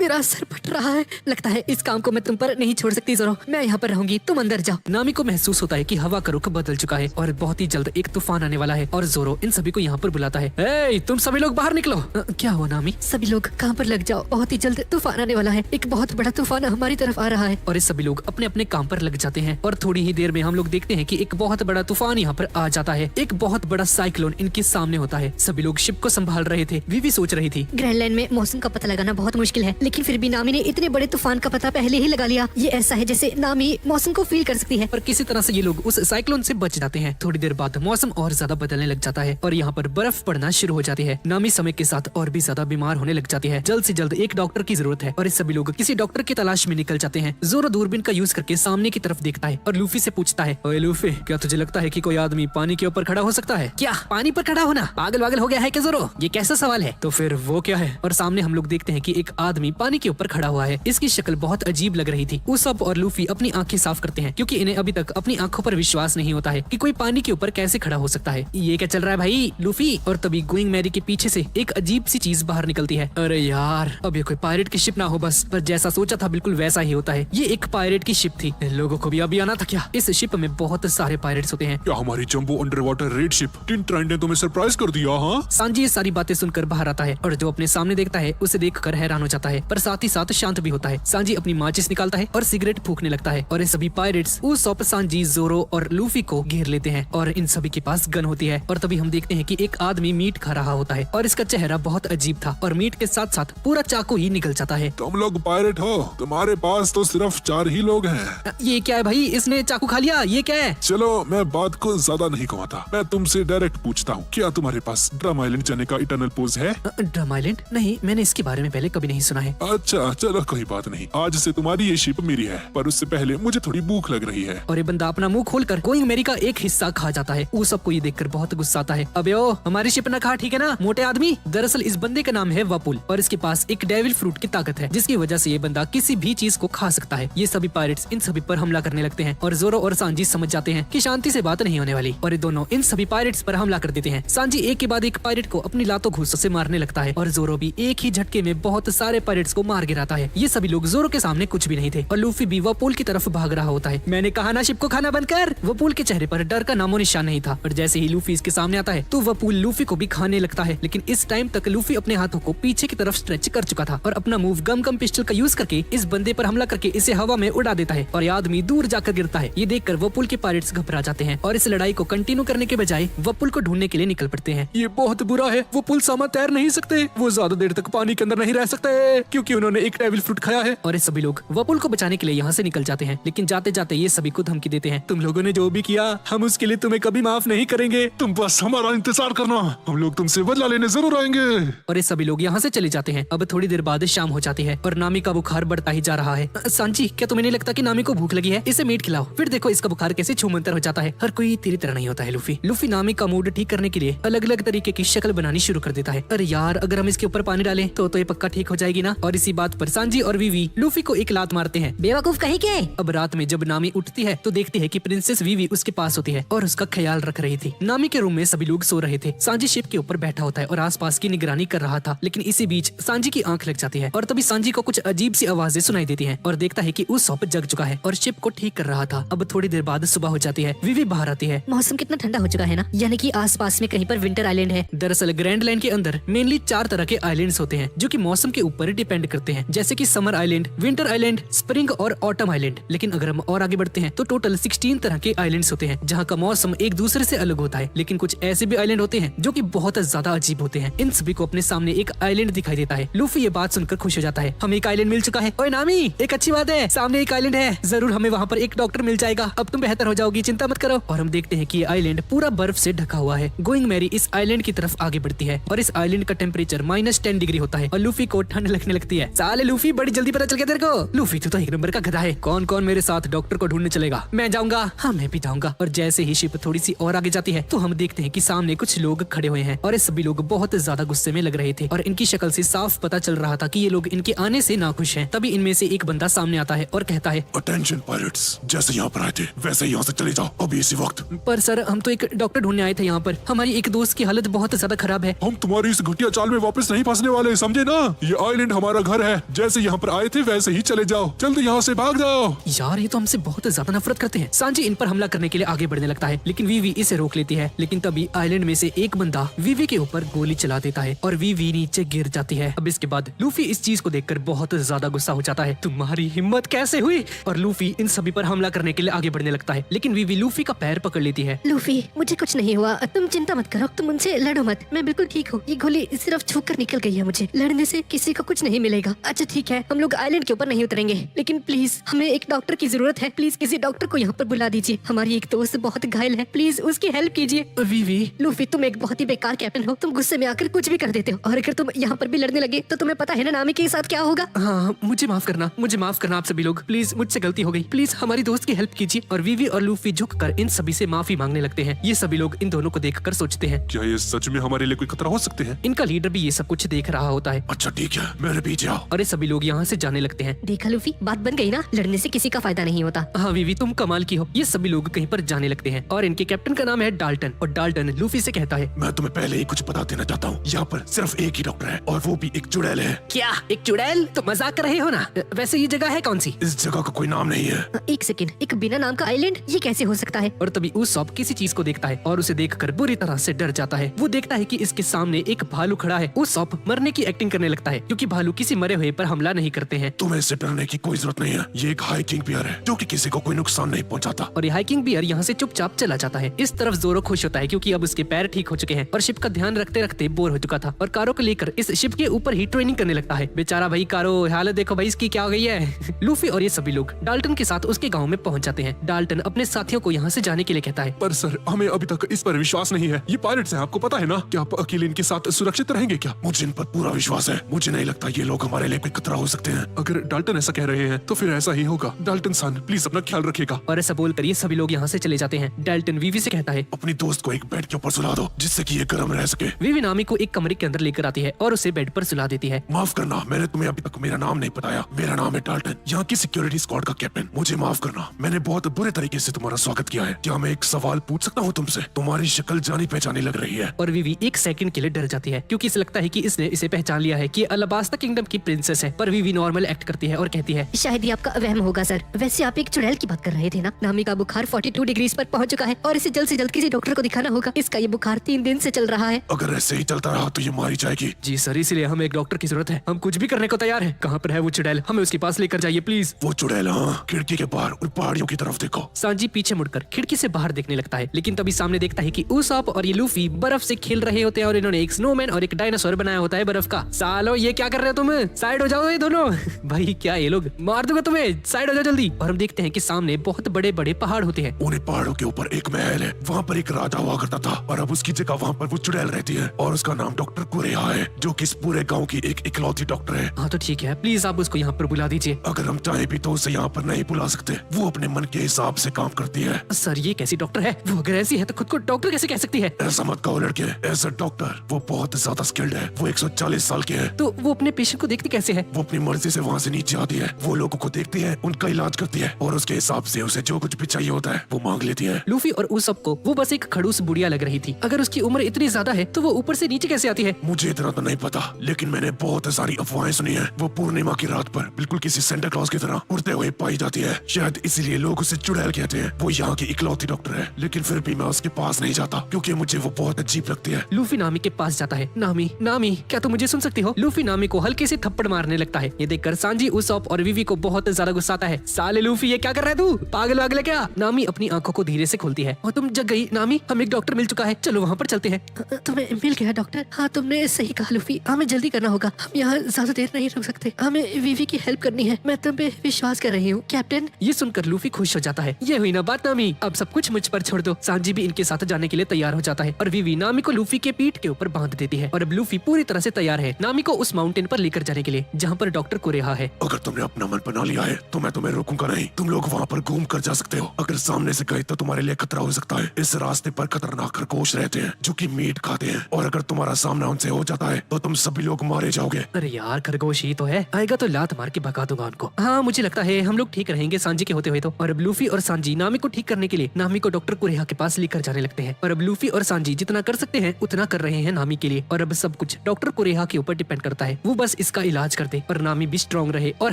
मेरा सर फट रहा है, लगता है इस काम को मैं तुम पर नहीं छोड़ सकती। जोरो, मैं यहाँ पर रहूंगी, तुम अंदर जाओ। नामी को महसूस होता है कि हवा का रुख बदल चुका है और बहुत ही जल्द एक तूफान आने वाला है और जोरो इन सभी को यहाँ पर बुलाता है। ए, तुम सभी लोग बाहर निकलो। क्या हुआ नामी? सभी लोग काम पर लग जाओ, बहुत ही जल्द तूफान आने वाला है, एक बहुत बड़ा तूफान हमारी तरफ आ रहा है। और इस सभी लोग अपने अपने काम पर लग जाते हैं और थोड़ी ही देर में हम लोग देखते हैं कि एक बहुत बड़ा तूफान यहाँ पर आ जाता है। एक बहुत बड़ा साइक्लोन इनके सामने होता है। सभी लोग शिप को संभाल रहे थे। वीवी सोच रही थी, ग्रैंडलैंड में मौसम का पता लगाना बहुत मुश्किल है, लेकिन फिर भी नामी ने इतने बड़े तूफान का पता पहले ही लगा लिया। ये ऐसा है जैसे नामी मौसम को फील कर सकती है। पर किसी तरह से ये लोग उस साइक्लोन से बच जाते हैं। थोड़ी देर बाद मौसम और ज्यादा बदलने लग जाता है और यहाँ पर बर्फ पड़ना शुरू हो जाती है। नामी समय के साथ और भी ज्यादा बीमार होने लग जाती है। जल्द से जल्द एक डॉक्टर की जरूरत है और इस सभी लोग किसी डॉक्टर की तलाश में निकल जाते हैं। जोरो दूरबीन का यूज करके सामने की तरफ देखता है और लूफी से पूछता है, ओए लूफी, क्या तुझे लगता है कि कोई आदमी पानी के ऊपर खड़ा हो सकता है? क्या पानी पर खड़ा होना पागल वागल हो गया है क्या जोरो? ये कैसा सवाल है? तो फिर वो क्या है? और सामने हम लोग देखते हैं कि एक आदमी पानी के ऊपर खड़ा हुआ है। इसकी शक्ल बहुत अजीब लग रही थी। उसॉप और लूफी अपनी आंखें साफ करते हैं क्योंकि इन्हें अभी तक अपनी आंखों पर विश्वास नहीं होता है कि कोई पानी के ऊपर कैसे खड़ा हो सकता है। ये क्या चल रहा है भाई लूफी? और तभी गोइंग मैरी के पीछे से एक अजीब सी चीज बाहर निकलती है। अरे यार, अब ये कोई पायरेट की शिप ना हो बस। पर जैसा सोचा था बिल्कुल वैसा ही होता है। ये एक पायरेट की शिप थी। इन लोगों को भी अभी आना था क्या? इस शिप में बहुत सारे पायरेट्स होते हैं। क्या हमारी jumbo under water red ship टिन ट्राइन ने तुम्हें सरप्राइज कर दिया? हाँ, सांजी ये सारी बातें सुनकर बाहर आता है और जो अपने सामने देखता है उसे देखकर हैरान हो जाता है, पर साथ ही साथ शांत भी होता है। सांजी अपनी माचिस निकालता है और सिगरेट फूकने लगता है और ये सभी पायरेट्स उसॉप, सांजी, जोरो और लूफी को घेर लेते हैं और इन सभी के पास गन होती है। और तभी हम देखते हैं कि एक आदमी मीट खा रहा होता है और इसका चेहरा बहुत अजीब था और मीट के साथ साथ पूरा चाकू ही निकल जाता है। तुम लोग पायरेट हो? तुम्हारे पास तो सिर्फ 4 ही लोग हैं। ये क्या है भाई? इसने चाकू खा लिया, ये क्या है? चलो मैं बात को ज्यादा नहीं घुमाता, मैं तुमसे डायरेक्ट पूछता हूँ, क्या तुम्हारे पास ड्रम आइलैंड जाने का इटर्नल पोज है? Drum island? नहीं, मैंने इसके बारे में पहले कभी नहीं सुना है। अच्छा चलो कोई बात नहीं, आज से तुम्हारी ये शिप मेरी है, पर उससे पहले मुझे थोड़ी भूख लग रही है। और ये बंदा अपना मुंह खोलकर गोइंग मैरी का एक हिस्सा खा जाता है। वो सबको ये देखकर बहुत गुस्सा आता है। अबे ओ, हमारी शिप ना खा, ठीक है ना मोटे आदमी? दरअसल इस बंदे का नाम है वपुल और इसके पास एक डेविल फ्रूट की ताकत है जिसकी वजह से ये बंदा किसी भी चीज को खा सकता है। ये सभी पायरेट्स इन सभी पर हमला करने लगते हैं और जोरो और सांजी समझ जाते हैं कि शांति से बात नहीं होने वाली और ये दोनों इन सभी पायरेट्स पर हमला कर देते हैं। सांजी एक के बाद एक पायरेट को अपनी लातों घूसों से मारने लगता है और जोरो भी एक ही झटके में बहुत सारे पायरेट्स को मार गिराता है। ये सभी लोग जोरो के सामने कुछ भी भी नहीं थे और लूफी भी वपूल की तरफ भाग रहा होता है। मैंने कहा ना शिप को खाना बंद कर। वपूल के चेहरे पर डर का नामो निशान नहीं था और जैसे ही लूफी इसके सामने आता है तो वपूल लूफी को भी खाने लगता है। लेकिन इस टाइम तक लूफी अपने हाथों को पीछे की तरफ स्ट्रेच कर चुका था और अपना मूव गम गम पिस्टल का यूज करके इस बंदे पर हमला करके इसे हवा में उड़ा देता है और ये आदमी दूर जाकर गिरता है। ये देखकर वपूल के पायरेट्स घबरा जाते हैं और इस लड़ाई को कंटिन्यू करने के बजाय वपूल को ढूंढने के लिए निकल पड़ते हैं। ये बहुत बुरा है, वो पुल सामा तैर नहीं सकते, वो ज्यादा देर तक पानी के अंदर नहीं रह सकते क्योंकि उन्होंने एक डेविल फ्रूट खाया है। और ये सभी लोग वपूल को बचाने के लिए यहाँ से निकल जाते हैं। लेकिन जाते जाते ये सभी को धमकी देते हैं। तुम लोगों ने जो भी किया हम उसके लिए तुम्हें कभी माफ नहीं करेंगे। तुम बस हमारा इंतजार करना, हम लोग तुमसे बदला लेने जरूर आएंगे। और ये सभी लोग यहाँ से चले जाते हैं। अब थोड़ी देर बाद शाम हो जाती है और नामी का बुखार बढ़ता ही जा रहा है। सांची, क्या तुम्हें नहीं लगता कि नामी को भूख लगी है? इसे मीट खिलाओ। फिर देखो इसका बुखार कैसे छूमंतर हो जाता है। हर कोई तेरी तरह नहीं होता है लूफी। लूफी नामी का मूड ठीक करने के लिए अलग अलग तरीके की शक्ल बनानी शुरू कर देता है। अरे यार, अगर हम इसके ऊपर पानी डालें तो ये पक्का ठीक हो जाएगी ना। और इसी बात पर सांजी और वीवी लूफी को एक लात मारते हैं। बेवकूफ कहीं के। अब रात में जब नामी उठती है तो देखती है कि प्रिंसेस वीवी उसके पास होती है और उसका ख्याल रख रही थी। नामी के रूम में सभी लोग सो रहे थे। सांजी शिप के ऊपर बैठा होता है और आसपास की निगरानी कर रहा था। लेकिन इसी बीच सांजी की आंख लग जाती है और तभी सांजी को कुछ अजीब सी आवाजें सुनाई देती हैं और देखता है कि उस सॉप जग चुका है और शिप को ठीक कर रहा था। अब थोड़ी देर बाद सुबह हो जाती है। वीवी बाहर आती है। मौसम कितना ठंडा हो चुका है ना, यानी कि आसपास में कहीं पर विंटर आइलैंड है। दरअसल ग्रैंड लैंड के अंदर मेनली 4 तरह के आइलैंड्स होते हैं जो कि मौसम के ऊपर डिपेंड करते हैं, जैसे कि summer island, winter island, spring और ऑटम आइलैंड। लेकिन अगर हम और आगे बढ़ते हैं तो टोटल 16 तरह के आइलैंड्स होते हैं जहाँ का मौसम एक दूसरे से अलग होता है। लेकिन कुछ ऐसे भी आइलैंड होते हैं जो कि बहुत ज्यादा अजीब होते हैं। इन सभी को अपने सामने एक आइलैंड दिखाई देता है। लूफी ये बात सुनकर खुश हो जाता है। हमें एक आइलैंड मिल चुका है। ओए नामी, एक अच्छी बात है, सामने एक आइलैंड है, जरूर हमें वहाँ पर एक डॉक्टर मिल जाएगा। अब तुम बेहतर हो जाओगी, चिंता मत करो। और हम देखते हैं कि ये आइलैंड पूरा बर्फ से ढका हुआ है। गोइंग मैरी इस आइलैंड की तरफ आगे बढ़ती है और इस आइलैंड का टेम्परेचर -10 डिग्री होता है और लूफी को ठंड लगने लगती है। साले लूफी, बड़ी जल्दी पता चल गया तेरे को। लूफी तू तो एक नंबर का गधा है। कौन कौन मेरे साथ डॉक्टर को ढूंढने चलेगा? मैं जाऊंगा। हाँ, मैं भी जाऊंगा। और जैसे ही शिप थोड़ी सी और आगे जाती है तो हम देखते हैं कि सामने कुछ लोग खड़े हुए हैं और ये सभी लोग बहुत ज्यादा गुस्से में लग रहे थे और इनकी शक्ल से साफ पता चल रहा था कि ये लोग इनके आने से नाखुश हैं। तभी इनमें से एक बंदा सामने आता है और कहता है, अटेंशन पायरेट्स, जैसे यहाँ पर आए थे वैसे यहाँ से चले जाओ अभी इसी वक्त। पर सर, हम तो एक डॉक्टर ढूंढने आए थे यहाँ पर। हमारी एक दोस्त की हालत बहुत ज्यादा खराब है। हम तुम्हारी इस घटिया चाल में वापस नहीं फंसने वाले, समझे ना? ये आइलैंड हमारा घर है, जैसे यहाँ पर आए थे वैसे ही चले जाओ, जल्दी यहाँ से भाग जाओ। यार, ये तो हमसे बहुत ज्यादा नफरत करते हैं। सांजी इन पर हमला करने के लिए आगे बढ़ने लगता है लेकिन वीवी इसे रोक लेती है। लेकिन तभी आइलैंड में से एक बंदा वीवी के ऊपर गोली चला देता है और वीवी नीचे गिर जाती है। अब इसके बाद लूफी इस चीज को देखकर बहुत ज्यादा गुस्सा हो जाता है। तुम्हारी हिम्मत कैसे हुई? और लूफी इन सभी पर हमला करने के लिए आगे बढ़ने लगता है लेकिन वीवी लूफी का पैर पकड़ लेती है। लूफी, मुझे कुछ नहीं हुआ, तुम चिंता मत करो, तुम उनसे लड़ो मत, मैं बिल्कुल ठीक हूँ। ये गोली सिर्फ छू कर निकल गई है, मुझे लड़ने से किसी को कुछ नहीं मिलेगा। अच्छा ठीक है, हम लोग आइलैंड के ऊपर नहीं उतरेंगे, लेकिन प्लीज हमें एक डॉक्टर की जरूरत है। प्लीज किसी डॉक्टर को यहाँ पर बुला दीजिए। हमारी एक दोस्त बहुत घायल है, प्लीज उसकी हेल्प कीजिए। वीवी, लूफी, तुम एक बहुत ही बेकार कैप्टन हो। तुम गुस्से में आकर कुछ भी कर देते हो और अगर तुम यहाँ पर भी लड़ने लगे तो तुम्हें पता है ना नामी के साथ क्या होगा। हाँ, मुझे माफ करना, मुझे माफ करना आप सभी लोग। प्लीज, मुझसे गलती हो गई। प्लीज हमारी दोस्त की हेल्प कीजिए। और वीवी और लूफी झुककर इन सभी से माफी मांगने लगते हैं। ये सभी लोग इन दोनों को देखकर सोचते हैं, क्या ये सच में हमारे लिए कोई खतरा हो सकते हैं? इनका लीडर भी ये सब कुछ देख रहा होता है। अच्छा ठीक है, मेरे पीछे आओ। और ये सभी लोग यहाँ से जाने लगते हैं। देखा लूफी, बात बन गई ना, लड़ने से किसी का फायदा नहीं होता। हाँ वीवी, तुम कमाल की हो। ये सभी लोग कहीं पर जाने लगते हैं और इनके कैप्टन का नाम है डाल्टन। और डाल्टन लूफी से कहता है, मैं तुम्हें पहले ही कुछ बता देना चाहता हूँ, यहाँ पर सिर्फ एक ही डॉक्टर है और वो भी एक चुड़ैल है। क्या एक चुड़ैल? तो मजाक कर रहे हो ना? वैसे ये जगह है कौन सी? इस जगह का कोई नाम नहीं है। एक सेकंड, एक बिना नाम का आइलैंड, ये कैसे हो सकता है? और तभी उस किसी चीज को देखता है और उसे देखकर बुरी तरह से डर जाता है। वो देखता है कि इसके सामने एक भालू खड़ा है। उस मरने की एक्टिंग करने लगता है क्योंकि भालू किसी मरे हुए पर हमला नहीं करते हैं। तुम्हें इससे डरने की कोई जरूरत नहीं है, ये एक हाइकिंग बियर है जो कि किसी को कोई नुकसान नहीं पहुंचाता। और ये हाइकिंग बियर यहाँ से चुपचाप चला जाता है। इस तरफ जोरो खुश होता है क्योंकि अब उसके पैर ठीक हो चुके हैं और शिप का ध्यान रखते रखते बोर हो चुका था और कारो को लेकर इस शिप के ऊपर ही ट्रेनिंग करने लगता है। बेचारा भाई कारो, हालत देखो भाई इसकी क्या हो गई है। लूफी और ये सभी लोग डाल्टन के साथ उसके गाँव में पहुँच जाते हैं। डाल्टन अपने साथियों को यहाँ से जाने के लिए कहता है, पर सर, हमें अभी तक इस पर विश्वास नहीं है। ये पायरेट्स हैं, आपको पता है ना? क्या आप अकेले इनके साथ सुरक्षित रहेंगे क्या? मुझे इन पर पूरा विश्वास है, मुझे नहीं लगता ये लोग हमारे लिए कोई खतरा हो सकते हैं। अगर डाल्टन ऐसा कह रहे हैं तो फिर ऐसा ही होगा। डाल्टन सन, प्लीज अपना ख्याल रखिएगा। और ऐसा बोलकर ये सभी लोग यहाँ से चले जाते हैं। डाल्टन वीवी से कहता है, अपनी दोस्त को एक बेड के ऊपर सुला दो जिससे कि ये गर्म रह सके। वीवी नामी को एक कमरे के अंदर लेकर आती है और उसे बेड पर सुला देती है। माफ करना, मैंने तुम्हें अभी तक मेरा नाम नहीं बताया। मेरा नाम है डाल्टन, यहाँ की सिक्योरिटी स्क्वाड का कैप्टन। मुझे माफ करना, मैंने बहुत बुरे तरीके से तुम्हारा स्वागत किया है। क्या मैं एक सवाल पूछ सकता हूँ तुमसे? तुम्हारी शक्ल जानी पहचानी लग रही है। और वीवी एक सेकंड के लिए डर जाती है क्योंकि इसे लगता है कि इसने इसे पहचान लिया है कि अलाबास्ता किंगडम की प्रिंसेस है। पर वीवी नॉर्मल एक्ट करती है और कहती रहती है। शायद ये आपका वहम होगा सर। वैसे आप एक चुड़ैल की बात कर रहे थे ना। नामी का बुखार 42 डिग्री पर पहुंच चुका है और इसे जल्द से जल्द किसी डॉक्टर को दिखाना होगा। इसका ये बुखार 3 दिन से चल रहा है। अगर ऐसे ही चलता रहा तो ये मारी जाएगी। जी सर, इसलिए हमें एक डॉक्टर की जरूरत है। हम कुछ भी करने को तैयार हैं। कहाँ पर है वो चुड़ैल? हमें उसके पास लेकर जाइए प्लीज। वो चुड़ैल, हाँ, खिड़की के बाहर उन पहाड़ियों की तरफ देखो। सांजी पीछे मुड़कर खिड़की से बाहर देखने लगता है, लेकिन तभी सामने देखता है कि उसॉप और ये लूफी बर्फ से खेल रहे होते हैं और इन्होंने एक स्नोमैन और एक डायनासोर बनाया होता है बर्फ का। सालो ये क्या कर रहे हो तुम? साइड हो जाओ ये दोनों। भाई क्या ये लोग, मार दूंगा तुम्हें, साइड हो जाओ जल्दी। और हम देखते हैं कि सामने बहुत बड़े बड़े पहाड़ होते हैं। उन पहाड़ों के ऊपर एक महल है। वहाँ पर एक राजा हुआ करता था और अब उसकी जगह वहाँ पर वो चुड़ैल रहती है और उसका नाम डॉक्टर कुरेहा है, जो कि इस पूरे गाँव की एक इकलौती डॉक्टर है। हाँ तो ठीक है, प्लीज आप उसको यहाँ पर बुला दीजिए। अगर हम चाहे भी तो उसे यहाँ पर नहीं बुला सकते। वो अपने मन के हिसाब से काम करती है। सर ये कैसी डॉक्टर है? वो अगर ऐसी है तो खुद को डॉक्टर कैसे कह सकती है? ऐसा मत कहो लड़के, ऐसा डॉक्टर वो बहुत ज्यादा स्किल्ड है। वो 140 साल के है। तो वो अपने पेशेंट को देखती कैसे है? वो अपनी मर्जी से वहाँ से नीचे आती है। वो लोगों को देखती है, उनका इलाज करती है और उसके हिसाब से उसे जो कुछ भी चाहिए होता है वो मांग लेती है। लूफी और उसॉप को वो बस एक खड़ूस बुढ़िया लग रही थी। अगर उसकी उम्र इतनी ज्यादा है तो वो ऊपर से नीचे कैसे आती है? मुझे इतना तो नहीं पता, लेकिन मैंने बहुत सारी अफवाहें सुनी है। वो पूर्णिमा की रात पर बिल्कुल किसी सेंटा क्लॉज की तरह उड़ते हुए पाई जाती है। शायद इसीलिए लोग उसे चुड़ैल कहते हैं। वो यहाँ की इकलौती डॉक्टर है, लेकिन फिर भी मैं उसके पास नहीं जाता क्योंकि मुझे वो बहुत अजीब लगती है। लूफी नामी के पास जाता है। नामी, नामी, क्या तुम मुझे सुन सकती हो? लूफी नामी को हल्के से थप्पड़ मारने लगता है। ये देखकर सांजी, उसॉप और विवी को बहुत ज्यादा गुस्सा आता है। साले लूफी ये क्या कर रहा है तू? पागल वागल है क्या? नामी अपनी आंखों को धीरे से खोलती है। और तुम जग गई नामी, हमें एक डॉक्टर मिल चुका है, चलो वहाँ पर चलते हैं। तुम्हें मिल गया डॉक्टर? हाँ तुमने सही कहा लूफी, हमें जल्दी करना होगा। हम यहाँ ज्यादा देर नहीं रुक सकते। हमें विवी की हेल्प करनी है। मैं तुम पे विश्वास कर रही हूँ कैप्टन। ये सुनकर लूफी खुश हो जाता है। ये हुई ना बात नामी, अब सब कुछ मुझ पर छोड़ दो। सांजी भी इनके साथ जाने के लिए तैयार हो जाता है और विवी नामी को लूफी के पीठ के ऊपर बांध देती है। और अब लूफी पूरी तरह से तैयार है नामी को उस माउंटेन पर लेकर जाने के लिए जहाँ पर डॉक्टर कुरेहा है। अगर तुमने अपना मन बना लिया है तो मैं तुम्हें रोकूंगा नहीं। तुम लोग वहाँ पर घूम कर जा सकते हो। अगर सामने से गए तो तुम्हारे लिए खतरा हो सकता है। इस रास्ते पर खतरनाक खरगोश रहते हैं जो कि मीट खाते हैं और अगर तुम्हारा सामना उनसे हो जाता है तो तुम सभी लोग मारे जाओगे। अरे यार खरगोश ही तो है, आएगा तो लात मार के भगा दूंगा उनको। हाँ मुझे लगता है हम लोग ठीक रहेंगे सांजी के होते हुए तो। और अब लूफी और सांजी नामी को ठीक करने के लिए नामी को डॉक्टर कुरेहा के पास लेकर जाने लगते हैं। और अब लूफी और सांजी जितना कर सकते हैं उतना कर रहे हैं नामी के लिए। और अब सब कुछ डॉक्टर कुरेहा के ऊपर डिपेंड करता है। वो बस इसका इलाज कर दे और नामी भी स्ट्रॉन्ग रहे और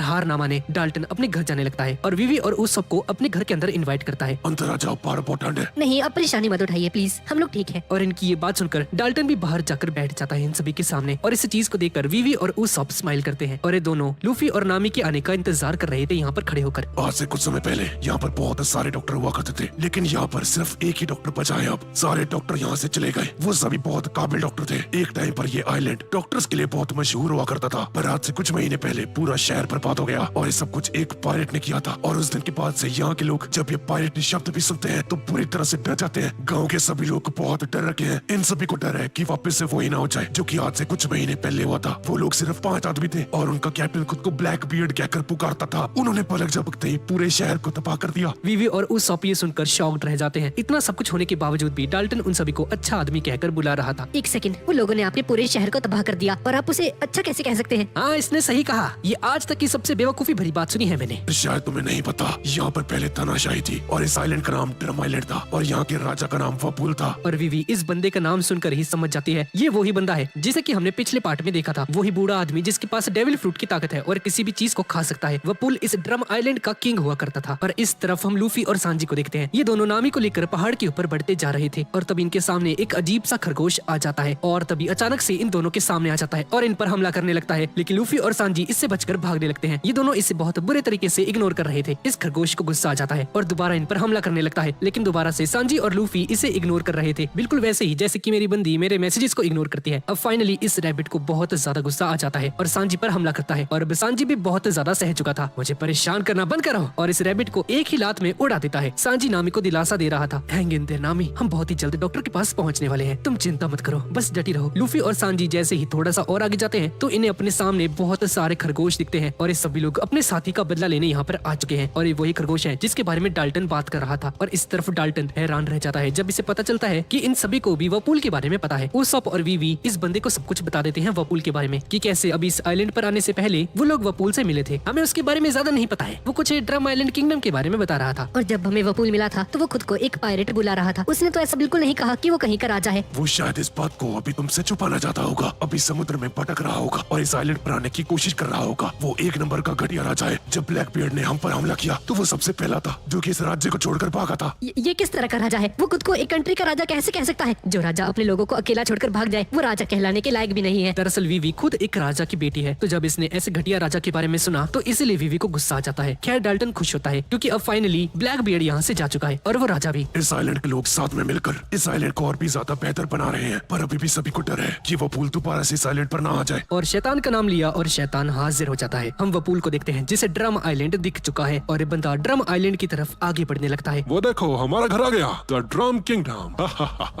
हार ना माने। डाल्टन अपने घर जाने लगता है और विवी और उस सबको अपने घर के अंदर इन्वाइट करता है। अंदर आ जाओ, बाहर बहुत ठंड है। नहीं अब परेशानी मत उठाइए प्लीज, हम लोग ठीक है। और इनकी ये बात सुनकर डाल्टन भी बाहर जाकर बैठ जाता है इन सभी के सामने। और इस चीज को देखकर विवी और उसॉप स्माइल करते हैं और ये दोनों लूफी और नामी के आने का इंतजार कर रहे थे यहाँ पर खड़े होकर। आज से कुछ समय पहले यहाँ पर बहुत सारे डॉक्टर हुआ करते थे, लेकिन यहाँ पर सिर्फ एक ही डॉक्टर बचा है। अब सारे डॉक्टर यहाँ से चले गए। वो सभी बहुत काबिल डॉक्टर थे। एक टाइम पर ये आइलैंड डॉक्टर्स के लिए बहुत मशहूर हुआ करता था, पर आज से कुछ महीने पहले पूरा शहर बर्बाद हो गया और ये सब कुछ एक पायलट ने किया था। और उस दिन के बाद से यहाँ के लोग जब ये पायलट शब्द भी सुनते हैं तो पूरी तरह से डर जाते हैं। गाँव के सभी लोग बहुत डर रखे हैं। इन सभी को डर है कि वापस से वही ना हो जाए जो कि आज से कुछ महीने पहले हुआ था। वो लोग सिर्फ 5 आदमी थे और उनका कैप्टन खुद को ब्लैक बियर्ड कहकर पुकारता था। उन्होंने पलक झपकते ही पूरे शहर को तबाह कर दिया। विवी और उसॉप ये सुनकर शॉक्ड रह जाते हैं। इतना सब कुछ होने के बावजूद भी डाल्टन उन सभी को अच्छा आदमी कहकर बुला रहा था। एक सेकंड, वो लोगों ने आपके पूरे शहर को तबाह कर दिया और आप उसे अच्छा कैसे कह सकते हैं? हाँ इसने सही कहा, ये आज तक की सबसे बेवकूफी भरी बात सुनी है मैंने। शायद तुम्हें नहीं पता, यहाँ पर पहले तानाशाही थी और इस आइलैंड का नाम ड्रम आइलैंड था और यहाँ के राजा का नाम वपूल था। और विवी इस बंदे का नाम सुनकर ही समझ जाती है ये वही बंदा है जिसे कि हमने पिछले पार्ट में देखा था। वही बूढ़ा आदमी जिसके पास डेविल फ्रूट की ताकत है और किसी भी चीज को खा सकता है। वपूल इस ड्रम आइलैंड का किंग हुआ करता था। और इस तरफ हम लूफी और सांजी को देखते हैं। ये दोनों नामी को लेकर पहाड़ के ऊपर बढ़ते जा रहे थे और तभी इनके सामने एक अजीब सा खरगोश आ जाता है और तभी अचानक से इन दोनों के सामने आ जाता है और इन पर हमला करने लगता है। लेकिन लूफी और सांजी इससे बचकर भागने लगते हैं। ये दोनों इसे बहुत बुरे तरीके से इग्नोर कर रहे थे। इस खरगोश को गुस्सा आ जाता है और दोबारा इन पर हमला करने लगता है। लेकिन दोबारा से सांजी और लूफी इसे इग्नोर कर रहे थे, बिल्कुल वैसे ही जैसे कि मेरी बंदी मेरे मैसेजेस को इग्नोर करती है। अब फाइनली इस रैबिट को बहुत ज्यादा गुस्सा आ जाता है और सांजी पर हमला करता है। और अब सांजी भी बहुत ज्यादा सह चुका था। मुझे परेशान करना बंद करो। और इस रैबिट को एक ही लात में उड़ा देता है। सांजी नामी को दिलासा दे रहा था, हैंग इन देयर नामी, हम बहुत ही जल्द डॉक्टर के पास पहुंचने वाले हैं, तुम चिंता मत करो, बस डटी रहो। लूफी और सांजी जैसे ही थोड़ा सा और आगे जाते हैं तो इन्हें अपने सामने बहुत सारे खरगोश दिखते हैं और ये सभी लोग अपने साथी का बदला लेने यहाँ पर आ चुके हैं। और ये वही खरगोश है जिसके बारे में डाल्टन बात कर रहा था। और इस तरफ डाल्टन हैरान रह जाता है जब इसे पता चलता है कि इन सभी को भी वपूल के बारे में पता है। उसॉप और विवी इस बंदे को सब कुछ बता देते हैं वपूल के बारे में कि कैसे अभी इस आइलैंड पर आने से पहले वो लोग वपूल से मिले थे। हमें उसके बारे में ज्यादा नहीं पता है। वो कुछ ड्रम आइलैंड किंगडम के बारे में बता रहा था। और जब हमें वपूल मिला था तो वो खुद को एक पायरेट बुला रहा था। उसने तो ऐसा बिल्कुल नहीं कहा कि वो कहीं का राजा है। वो शायद इस बात को अभी तुमसे छुपाना चाहता होगा। अभी समुद्र में भटक रहा होगा और इस आइलैंड पर आने की कोशिश कर रहा होगा। वो एक नंबर का घटिया राजा है। जब ब्लैक बियर्ड ने हम पर हमला किया तो वो सबसे पहला था जो कि इस राज्य को छोड़कर भागा था। ये किस तरह का राजा है? वो खुद को एक कंट्री का राजा कैसे कह सकता है? जो राजा अपने लोगों को अकेला छोड़कर भाग जाए वो राजा कहलाने के लायक भी नहीं है। दरअसल वीवी खुद एक राजा की बेटी है, तो जब इसने ऐसे घटिया राजा के बारे में सुना तो इसीलिए वीवी को गुस्सा आ जाता है। खैर डाल्टन खुश होता है क्योंकि अब फाइनली ब्लैक बियर्ड यहाँ से जा चुका है और वो राजा भी। इस आइलैंड के लोग साथ में मिलकर इस आइलैंड को और भी ज्यादा बेहतर बना रहे हैं, पर अभी भी सभी को डर है कि वपूल दोबारा से इस आइलैंड पर ना आ जाए। और शैतान का नाम लिया और शैतान हाजिर हो जाता है। हम वपूल को देखते हैं जिसे ड्रम आइलैंड दिख चुका है और ये बंदा ड्रम आइलैंड की तरफ आगे बढ़ने लगता है। वो देखो हमारा घर आ गया, द ड्रम किंगडम।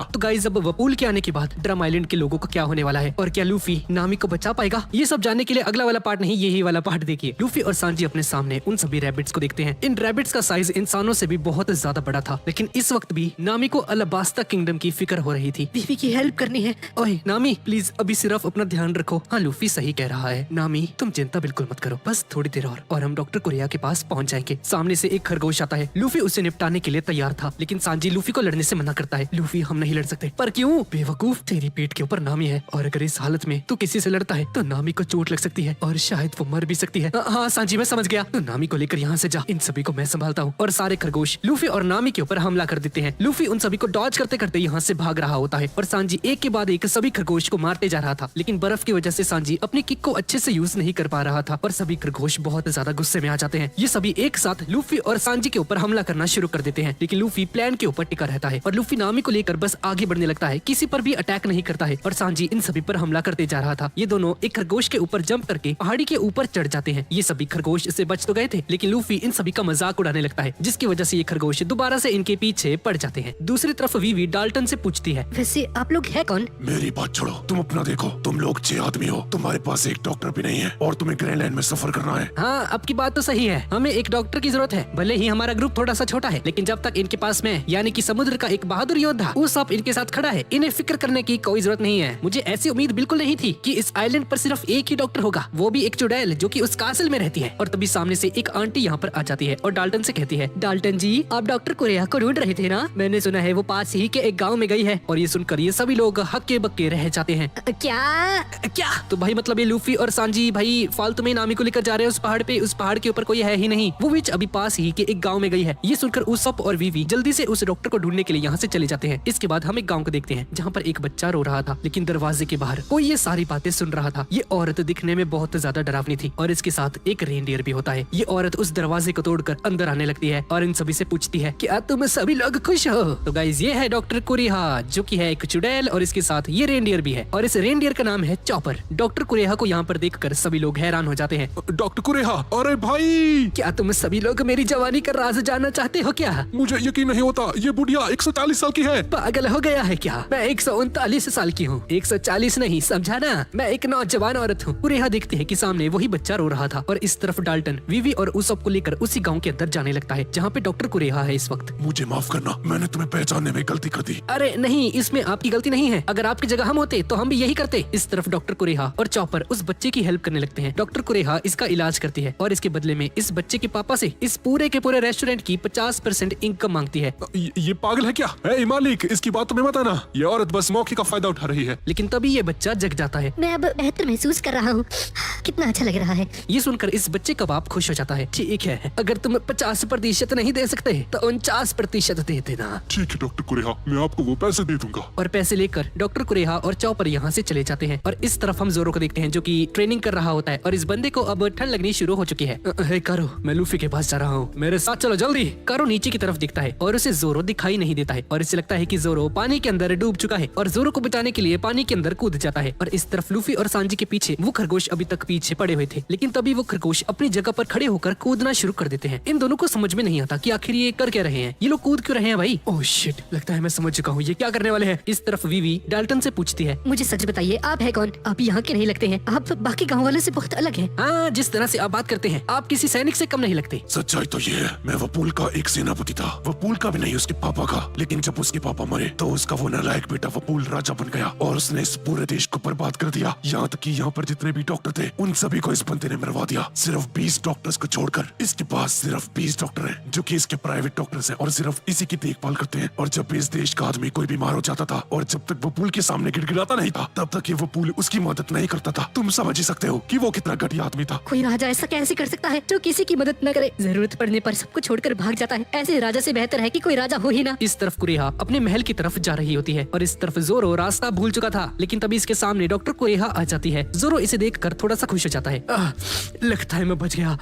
तो गाइस अब वपूल के आने के बाद ड्रम आइलैंड के लोगों को क्या होने वाला है और क्या लूफी नामी को बचा पाएगा, ये सब जानने के लिए अगला वाला पार्ट नहीं यही वाला पार्ट देखिए। लूफी और सांजी अपने सामने उन सभी रैबिट्स को देखते हैं। इन रैबिट्स का साइज इंसानों से भी बहुत ज्यादा बड़ा था, लेकिन इस वक्त भी नामी को अलाबास्ता किंगडम की फिक्र हो रही थी। बीवी की हेल्प करनी है। ओए नामी प्लीज अभी सिर्फ अपना ध्यान रखो। हाँ लूफी सही कह रहा है। नामी तुम चिंता बिल्कुल मत करो, बस थोड़ी देर और हम डॉक्टर कोरिया के पास पहुंच जाएंगे। सामने से एक खरगोश आता है। लूफी उसे निपटाने के लिए तैयार था, लेकिन सांजी लूफी को लड़ने से मना करता है। लूफी हम नहीं लड़ सकते। पर क्यों? बेवकूफ, तेरी पीठ के ऊपर नामी है और अगर इस हालत में तू किसी से लड़ता है तो नामी को चोट लग सकती है और शायद वो मर भी सकती है। हाँ सांजी मैं समझ गया, तो नामी को लेकर यहाँ से जा, इन सभी को मैं संभालता हूँ। और सारे खरगोश लूफी और नामी के ऊपर हमला कर देते हैं। लूफी उन सभी को डॉज करते करते यहाँ से भाग रहा होता है और सांजी एक के बाद एक सभी खरगोश को मारते जा रहा था, लेकिन बर्फ की वजह से सांजी अपनी किक को अच्छे से यूज नहीं कर पा रहा था और सभी खरगोश बहुत ज्यादा गुस्से में आ जाते हैं। ये सभी एक साथ लूफी और सांजी के ऊपर हमला करना शुरू कर देते हैं, लेकिन लूफी प्लान के ऊपर टिका रहता है और लूफी नामी को लेकर बस आगे बढ़ने लगता है, किसी पर भी अटैक नहीं करता है और सांजी इन सभी पर हमला करते जा रहा था। ये दोनों एक खरगोश के ऊपर जंप करके पहाड़ी के ऊपर चढ़ जाते हैं। ये सभी खरगोश से बच तो गए थे, लेकिन लूफी इन सभी का मजाक उड़ाने लगता है, जिसकी वजह से ये खरगोश दोबारा से इनके पीछे पड़ जाते हैं। दूसरी तरफ वीवी डाल्टन से पूछती है, वैसे आप लोग है कौन? मेरी बात छोड़ो, तुम अपना देखो। तुम लोग 6 आदमी हो, तुम्हारे पास एक डॉक्टर भी नहीं है और तुम्हें ग्रैंडलैंड में सफर करना है। हाँ आपकी बात तो सही है, हमें एक डॉक्टर की जरूरत है। भले ही हमारा ग्रुप थोड़ा सा छोटा है, लेकिन जब तक इनके पास में यानी कि समुद्र का एक बहादुर योद्धा उसॉप इनके साथ खड़ा है, इन्हें फिक्र करने की कोई जरूरत नहीं है। मुझे ऐसी उम्मीद बिल्कुल नहीं थी कि इस आइलैंड पर सिर्फ एक ही डॉक्टर होगा, वो भी एक चुड़ैल जो कि उस कासल में रहती है। और तभी सामने से एक आंटी यहाँ पर आ जाती है और डाल्टन से कहती है, डाल्टन जी आप डॉक्टर कोरिया को ढूंढ रहे थे ना? मैंने सुना है वो पास ही के एक गाँव में गई है। और ये सुनकर ये सभी लोग हक्के बक्के रह जाते हैं। क्या? तो भाई मतलब ये लूफी और सांजी भाई फालतू में नामी को लेकर जा रहे हैं उस पहाड़ पे, उस पहाड़ के ऊपर कोई है ही नहीं। वो बीच अभी पास ही के एक गांव में गई है। ये सुनकर उसॉप और वीवी जल्दी से उस डॉक्टर को ढूंढने के लिए यहाँ से चले जाते हैं। इसके बाद हम एक गांव को देखते हैं जहाँ पर एक बच्चा रो रहा था, लेकिन दरवाजे के बाहर कोई ये सारी बातें सुन रहा था। ये औरत दिखने में बहुत ज्यादा डरावनी थी और इसके साथ एक रेनडियर भी होता है। ये औरत उस दरवाजे को तोड़कर अंदर आने लगती है और इन सभी से पूछती है, क्या तुम सभी लोग खुश हो? तो गाइज ये है डॉक्टर कोरिया जो की है एक चुड़ैल और इसके साथ ये रेनडियर भी है और इस रेनडियर का नाम है चॉपर। डॉक्टर कुरेहा को यहाँ पर देखकर सभी लोग हैरान हो जाते हैं। डॉक्टर कुरेहा, अरे भाई क्या तुम सभी लोग मेरी जवानी का राज जानना चाहते हो क्या? मुझे यकीन नहीं होता, ये बुढ़िया 140 साल की है। पागल हो गया है क्या? मैं 139 साल की हूँ, 140 नहीं, समझा ना? मैं एक नौजवान औरत हूँ। कुरेहा देखते है कि सामने वही बच्चा रो रहा था और इस तरफ डाल्टन वीवी और उसॉप को लेकर उसी गाँव के अंदर जाने लगता है जहाँ पे डॉक्टर कुरेहा है इस वक्त। मुझे माफ करना, मैंने तुम्हें पहचानने में गलती कर दी। अरे नहीं, इसमें आपकी गलती नहीं है। अगर आपकी जगह हम होते तो हम भी यही करते। इस तरफ डॉक्टर कुरेहा और चॉपर उस बच्चे की हेल्प करने लगते हैं। डॉक्टर कुरेहा इसका इलाज करती है और इसके बदले में इस बच्चे के पापा से इस पूरे के पूरे रेस्टोरेंट की 50% इनकम मांगती है। ये पागल है क्या? ए मालिक, इसकी बात तुम्हें मत आना, ये औरत बस मौके का फायदा उठा रही है। लेकिन तभी ये बच्चा जग जाता है। मैं अब बेहतर महसूस कर रहा हूँ, कितना अच्छा लग रहा है। ये सुनकर इस बच्चे का बाप खुश हो जाता है। ठीक है, अगर तुम 50% नहीं दे सकते तो 49% दे देना। ठीक है डॉक्टर कुरेहा, मैं आपको वो पैसे दे दूंगा। और पैसे लेकर डॉक्टर कुरेहा और चॉपर यहाँ से चले जाते हैं और इस तरफ हम जोरो को देखते हैं जो कि ट्रेनिंग कर रहा होता है और इस बंदे को अब ठंड लगनी शुरू हो चुकी है। हे कारो, मैं लूफी के पास जा रहा हूँ, मेरे साथ चलो जल्दी। कारो नीचे की तरफ दिखता है और उसे जोरो दिखाई नहीं देता है और इसे लगता है कि जोरो पानी के अंदर डूब चुका है और जोरो को बचाने के लिए पानी के अंदर कूद जाता है। और इस तरफ लूफी और सांजी के पीछे वो खरगोश अभी तक पीछे पड़े हुए थे, लेकिन तभी वो खरगोश अपनी जगह पर खड़े होकर कूदना शुरू कर देते हैं। इन दोनों को समझ में नहीं आता कि आखिर ये कर क्या रहे हैं, ये लोग कूद क्यों रहे हैं भाई? ओह शिट, लगता है मैं समझ चुका हूँ ये क्या करने वाले हैं। इस तरफ वीवी डाल्टन से पूछती है, मुझे सच बताइए, आप है कौन? आप यहाँ के नहीं लगते हैं, आप बाकी गाँव वालों से बहुत अलग हैं। हाँ, जिस तरह से आप बात करते हैं आप किसी सैनिक से कम नहीं लगते। सच्चाई तो ये है, मैं वपूल का एक सेनापति था। वपूल का भी नहीं, उसके पापा का। लेकिन जब उसके पापा मरे तो उसका वो नालायक बेटा वपूल राजा बन गया और उसने इस पूरे देश को बर्बाद कर दिया। यहाँ तक कि यहाँ पर जितने भी डॉक्टर थे उन सभी को इस बंदे ने मरवा दिया, सिर्फ 20 डॉक्टर्स को छोड़कर। इसके पास सिर्फ 20 डॉक्टर हैं जो कि इसके प्राइवेट डॉक्टर्स हैं और सिर्फ इसी की देखभाल करते हैं। और जब भी इस देश का आदमी कोई बीमार हो जाता था और जब तक वपूल के सामने गिड़गिड़ाता नहीं था तब तक ये वपूल उसकी मदद नहीं करता था। तुम समझ ही सकते हो कि वो कितना घटिया आदमी था। कोई राजा ऐसा कैसे कर सकता है जो किसी की मदद न करे, जरूरत पड़ने पर सबको छोड़कर भाग जाता है। ऐसे राजा से बेहतर है कि कोई राजा हो ही ना। इस तरफ कुरेहा अपने महल की तरफ जा रही होती है और इस तरफ जोरो रास्ता भूल चुका था, लेकिन तभी इसके सामने डॉक्टर कुरेहा आ जाती है। जोरो इसे देखकर थोड़ा सा खुश हो जाता है। लगता है मैं बच गया।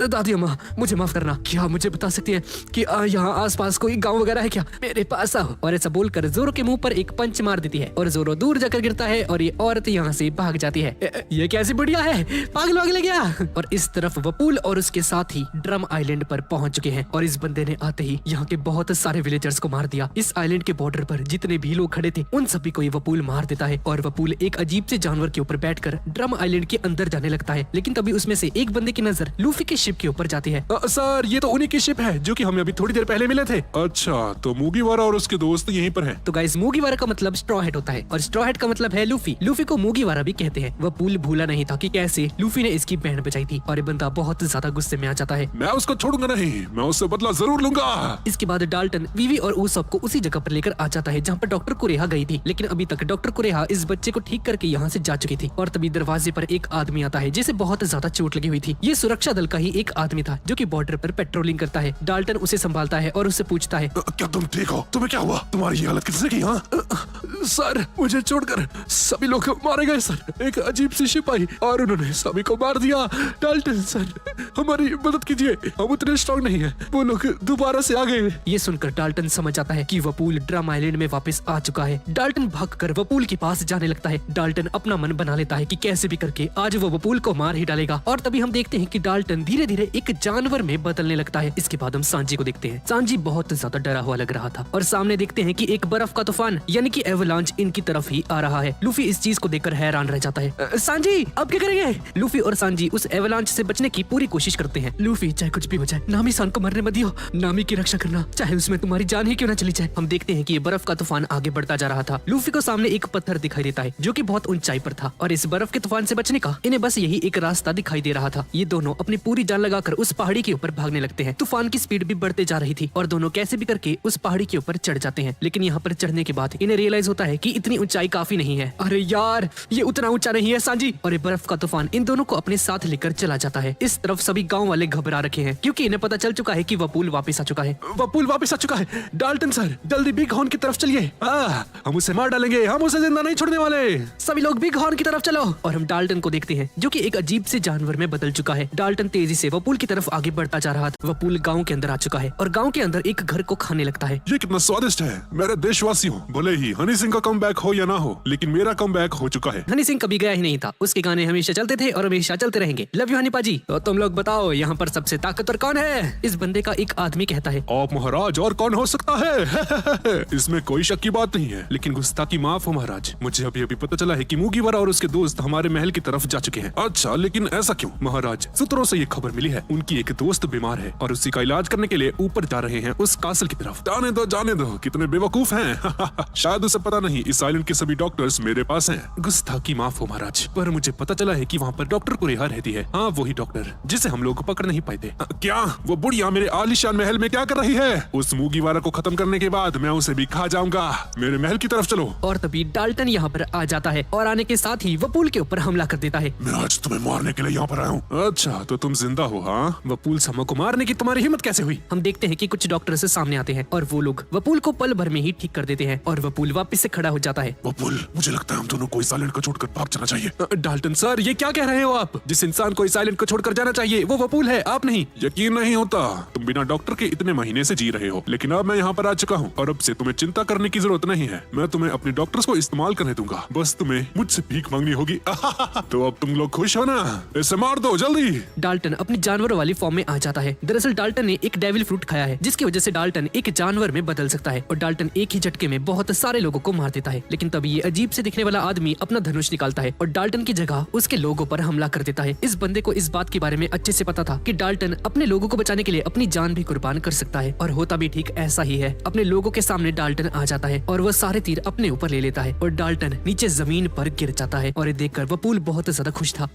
दादी अम्मा, मुझे माफ करना। क्या मुझे बता सकती है कि यहाँ आसपास कोई गांव वगैरह है क्या? मेरे पास आओ। और ऐसा बोलकर जोरो के मुंह पर एक पंच मार देती है और जोरो दूर जाकर गिरता है और ये औरत यहाँ से भाग जाती है। ये कैसी बढ़िया है, पागल वागल है क्या? और इस तरफ वपूल और उसके साथी ड्रम आइलैंड पर पहुंच चुके हैं और इस बंदे ने आते ही यहाँ के बहुत सारे विलेजर्स को मार दिया। इस आइलैंड के बॉर्डर पर जितने भी लोग खड़े थे उन सभी को ये वपूल मार देता है और वपूल एक अजीब से जानवर के ऊपर बैठकर ड्रम आइलैंड के अंदर जाने लगता है। लेकिन तभी उसमें से एक बंदे की नजर लूफी के शिप के ऊपर जाती है। सर, ये तो उन्हीं की शिप है जो कि हमें अभी थोड़ी देर पहले मिले थे। अच्छा, तो मूगीवारा और उसके दोस्त यहीं पर हैं। तो गाइस, मूगीवारा का मतलब स्ट्रॉ हेड होता है और स्ट्रॉ हेड का मतलब है लूफी। लूफी को मूगीवारा भी कहते हैं। वपूल भूला नहीं था कि कैसे लूफी ने इसकी बैंड बजाई थी और ये बंदा बहुत ज्यादा गुस्से में आ जाता है। मैं उसको छोड़ूंगा नहीं, मैं उससे बदला जरूर लूंगा। इसके बाद डाल्टन, वीवी और ऊसॉप को उसी जगह पर लेकर आ जाता है जहाँ पर डॉक्टर कुरेहा गई थी, लेकिन अभी तक डॉक्टर कुरेहा इस बच्चे को ठीक करके यहाँ से जा चुकी थी। और तभी दरवाजे पर एक आदमी आता है जिसे बहुत ज्यादा चोट लगी हुई थी। ये सुरक्षा दल का ही एक आदमी था जो कि बॉर्डर पर पेट्रोलिंग करता है। डाल्टन उसे संभालता है और उससे पूछता है, क्या तुम ठीक हो? तुम्हें क्या हुआ? तुम्हारी ये हालत किसने की? हाँ, सर, मुझे छोड़कर सभी लोग मारे गए सर। एक अजीब सी शिप आई और उन्होंने सभी को मार दिया। डाल्टन सर, हमारी मदद कीजिए, हम उतने स्ट्रॉन्ग नहीं है, वो लोग दोबारा से आ गए। ये सुनकर डाल्टन समझ आता है कि वपूल ड्रम आइलैंड में वापस आ चुका है। डाल्टन भागकर वपूल के पास जाने लगता है। डाल्टन अपना मन बना लेता है कि कैसे भी करके आज वो वपूल को मार ही डालेगा। और तभी हम देखते हैं कि डाल्टन धीरे धीरे एक जानवर में बदलने लगता है। इसके बाद हम सांजी को देखते हैं। सांजी बहुत ज्यादा डरा हुआ लग रहा था और सामने देखते हैं कि एक बर्फ का तूफान यानी कि एवलांच इनकी तरफ ही आ रहा है। लूफी इस चीज को देखकर हैरान रह जाता है। सांजी, अब क्या करेंगे? लूफी और सांजी उस एवलांच से बचने की पूरी कोशिश करते हैं। लूफी, चाहे कुछ भी हो जाए, नामी सान को मरने मत दियो। नामी की रक्षा करना, चाहे उसमें तुम्हारी जान ही क्यों ना चली जाए। हम देखते हैं कि ये बर्फ का तूफान आगे बढ़ता जा रहा था। लूफी को सामने एक पत्थर दिखाई देता है जो कि बहुत ऊंचाई पर था और इस बर्फ के तूफान से बचने का इन्हें बस यही एक रास्ता दिखाई दे रहा था। ये दोनों अपनी पूरी जान लगाकर उस पहाड़ी के ऊपर भागने लगते हैं। तूफान की स्पीड भी बढ़ते जा रही थी और दोनों कैसे भी करके उस पहाड़ी के ऊपर चढ़ जाते हैं। लेकिन यहाँ पर चढ़ने के बाद इन्हें रियलाइज होता है कि इतनी ऊंचाई काफी नहीं है। अरे यार, ये उतना ऊंचा नहीं है सांजी। और ये बर्फ का तूफान इन दोनों को अपने साथ लेकर चला जाता है। इस तरफ सभी गांव वाले घबरा रखे हैं क्योंकि इन्हें पता चल चुका है कि वपूल वापस आ चुका है। वपूल वापस आ चुका है। डाल्टन सर, जल्दी बिग हॉर्न की तरफ चलिए। हम उसे मार डालेंगे, हम उसे जिंदा नहीं छोड़ने वाले। सभी लोग बिग हॉर्न की तरफ चलो। और हम डाल्टन को देखते हैं जो कि एक अजीब से जानवर में बदल चुका है। डाल्टन तेजी से वपूल की तरफ आगे बढ़ता जा रहा था। वपूल गांव के अंदर आ चुका है और गांव के अंदर एक घर को खाने लगता है। ये कितना स्वादिष्ट है मेरे देशवासियों। भले ही हनी सिंह का कमबैक हो या ना हो, लेकिन मेरा कमबैक हो चुका है। हनी सिंह कभी गया ही नहीं था, उसके गाने हमेशा चलते थे और हमेशा चलते रहेंगे। लव यू हनी पाजी। तो तुम लोग बताओ, यहाँ पर सबसे ताकतवर कौन है? इस बंदे का एक आदमी कहता है। आप महाराज, और कौन हो सकता है? इसमें कोई शक की बात नहीं है, लेकिन गुस्ताखी माफ हो महाराज। मुझे अभी अभी पता चला है कि मूगीवारा और उसके दोस्त हमारे महल की तरफ जा चुके हैं। अच्छा, लेकिन ऐसा क्यों? महाराज, सूत्रों से ये खबर मिली है, उनकी एक दोस्त बीमार है और उसी का इलाज करने के लिए ऊपर जा रहे हैं उस कासल की तरफ। जाने दो, कितने बेवकूफ हैं। शायद उसे पता नहीं इस आइलैंड के सभी डॉक्टर्स मेरे पास हैं। गुस्ताखी माफ हो महाराज, पर मुझे पता चला है कि वहाँ पर डॉक्टर कुरेहा रहती है। हाँ, वही डॉक्टर जिसे हम लोग पकड़ नहीं पाए थे। क्या वो बुढ़िया मेरे आलीशान महल में क्या कर रही है? उस मूगीवारा को खत्म करने के बाद मैं उसे भी खा जाऊंगा। मेरे महल की तरफ चलो। और तभी डाल्टन यहाँ पर आ जाता है और आने के साथ ही वपूल के ऊपर हमला कर देता है। मैं आज तुम्हें मारने के लिए यहाँ पर आया हूँ। अच्छा, तो तुम जिंदा हो? हाँ, वपूल समो को मारने की तुम्हारी हिम्मत कैसे हुई? हम देखते हैं कि कुछ डॉक्टर से सामने आते हैं और वो लोग वपूल को पल भर में ही ठीक कर देते हैं और वपूल वापस से खड़ा हो जाता है। वपूल, मुझे लगता है हम दोनों को इस आइलैंड को छोड़कर भाग जाना चाहिए। डाल्टन सर, ये क्या कह रहे हो आप? जिस इंसान को इस आइलैंड को छोड़कर जाना चाहिए वो वपूल है, आप नहीं। यकीन नहीं होता, तुम बिना डॉक्टर के इतने महीने से जी रहे हो, लेकिन अब मैं यहाँ पर आ चुका हूँ और अब से तुम्हें चिंता करने की जरूरत नहीं है। मैं तुम्हें अपने डॉक्टर्स को इस्तेमाल करने दूंगा, बस तुम्हें मुझसे भीख मांगनी होगी। तो अब तुम लोग खुश हो ना? इसे मार दो जल्दी। डाल्टन अपनी जानवर वाली फॉर्म में आ जाता है। दरअसल डाल्टन ने एक डेविल फ्रूट खाया है जिसकी वजह से डाल्टन एक जानवर में बदल सकता है और डाल्टन एक ही झटके में बहुत सारे लोगों को मार देता है। लेकिन तभी ये अजीब से दिखने वाला आदमी अपना धनुष निकालता है और डाल्टन की जगह उसके लोगों पर हमला कर देता है। इस बंदे को इस बात के बारे में अच्छे से पता था कि डाल्टन अपने लोगों को बचाने के लिए अपनी जान भी कुर्बान कर सकता है और होता भी ठीक ऐसा ही है। अपने लोगों के सामने डाल्टन आ जाता है और वह सारे तीर अपने ऊपर ले लेता है और डाल्टन नीचे जमीन पर गिर जाता है और ये देखकर वपूल बहुत ज्यादा खुश था।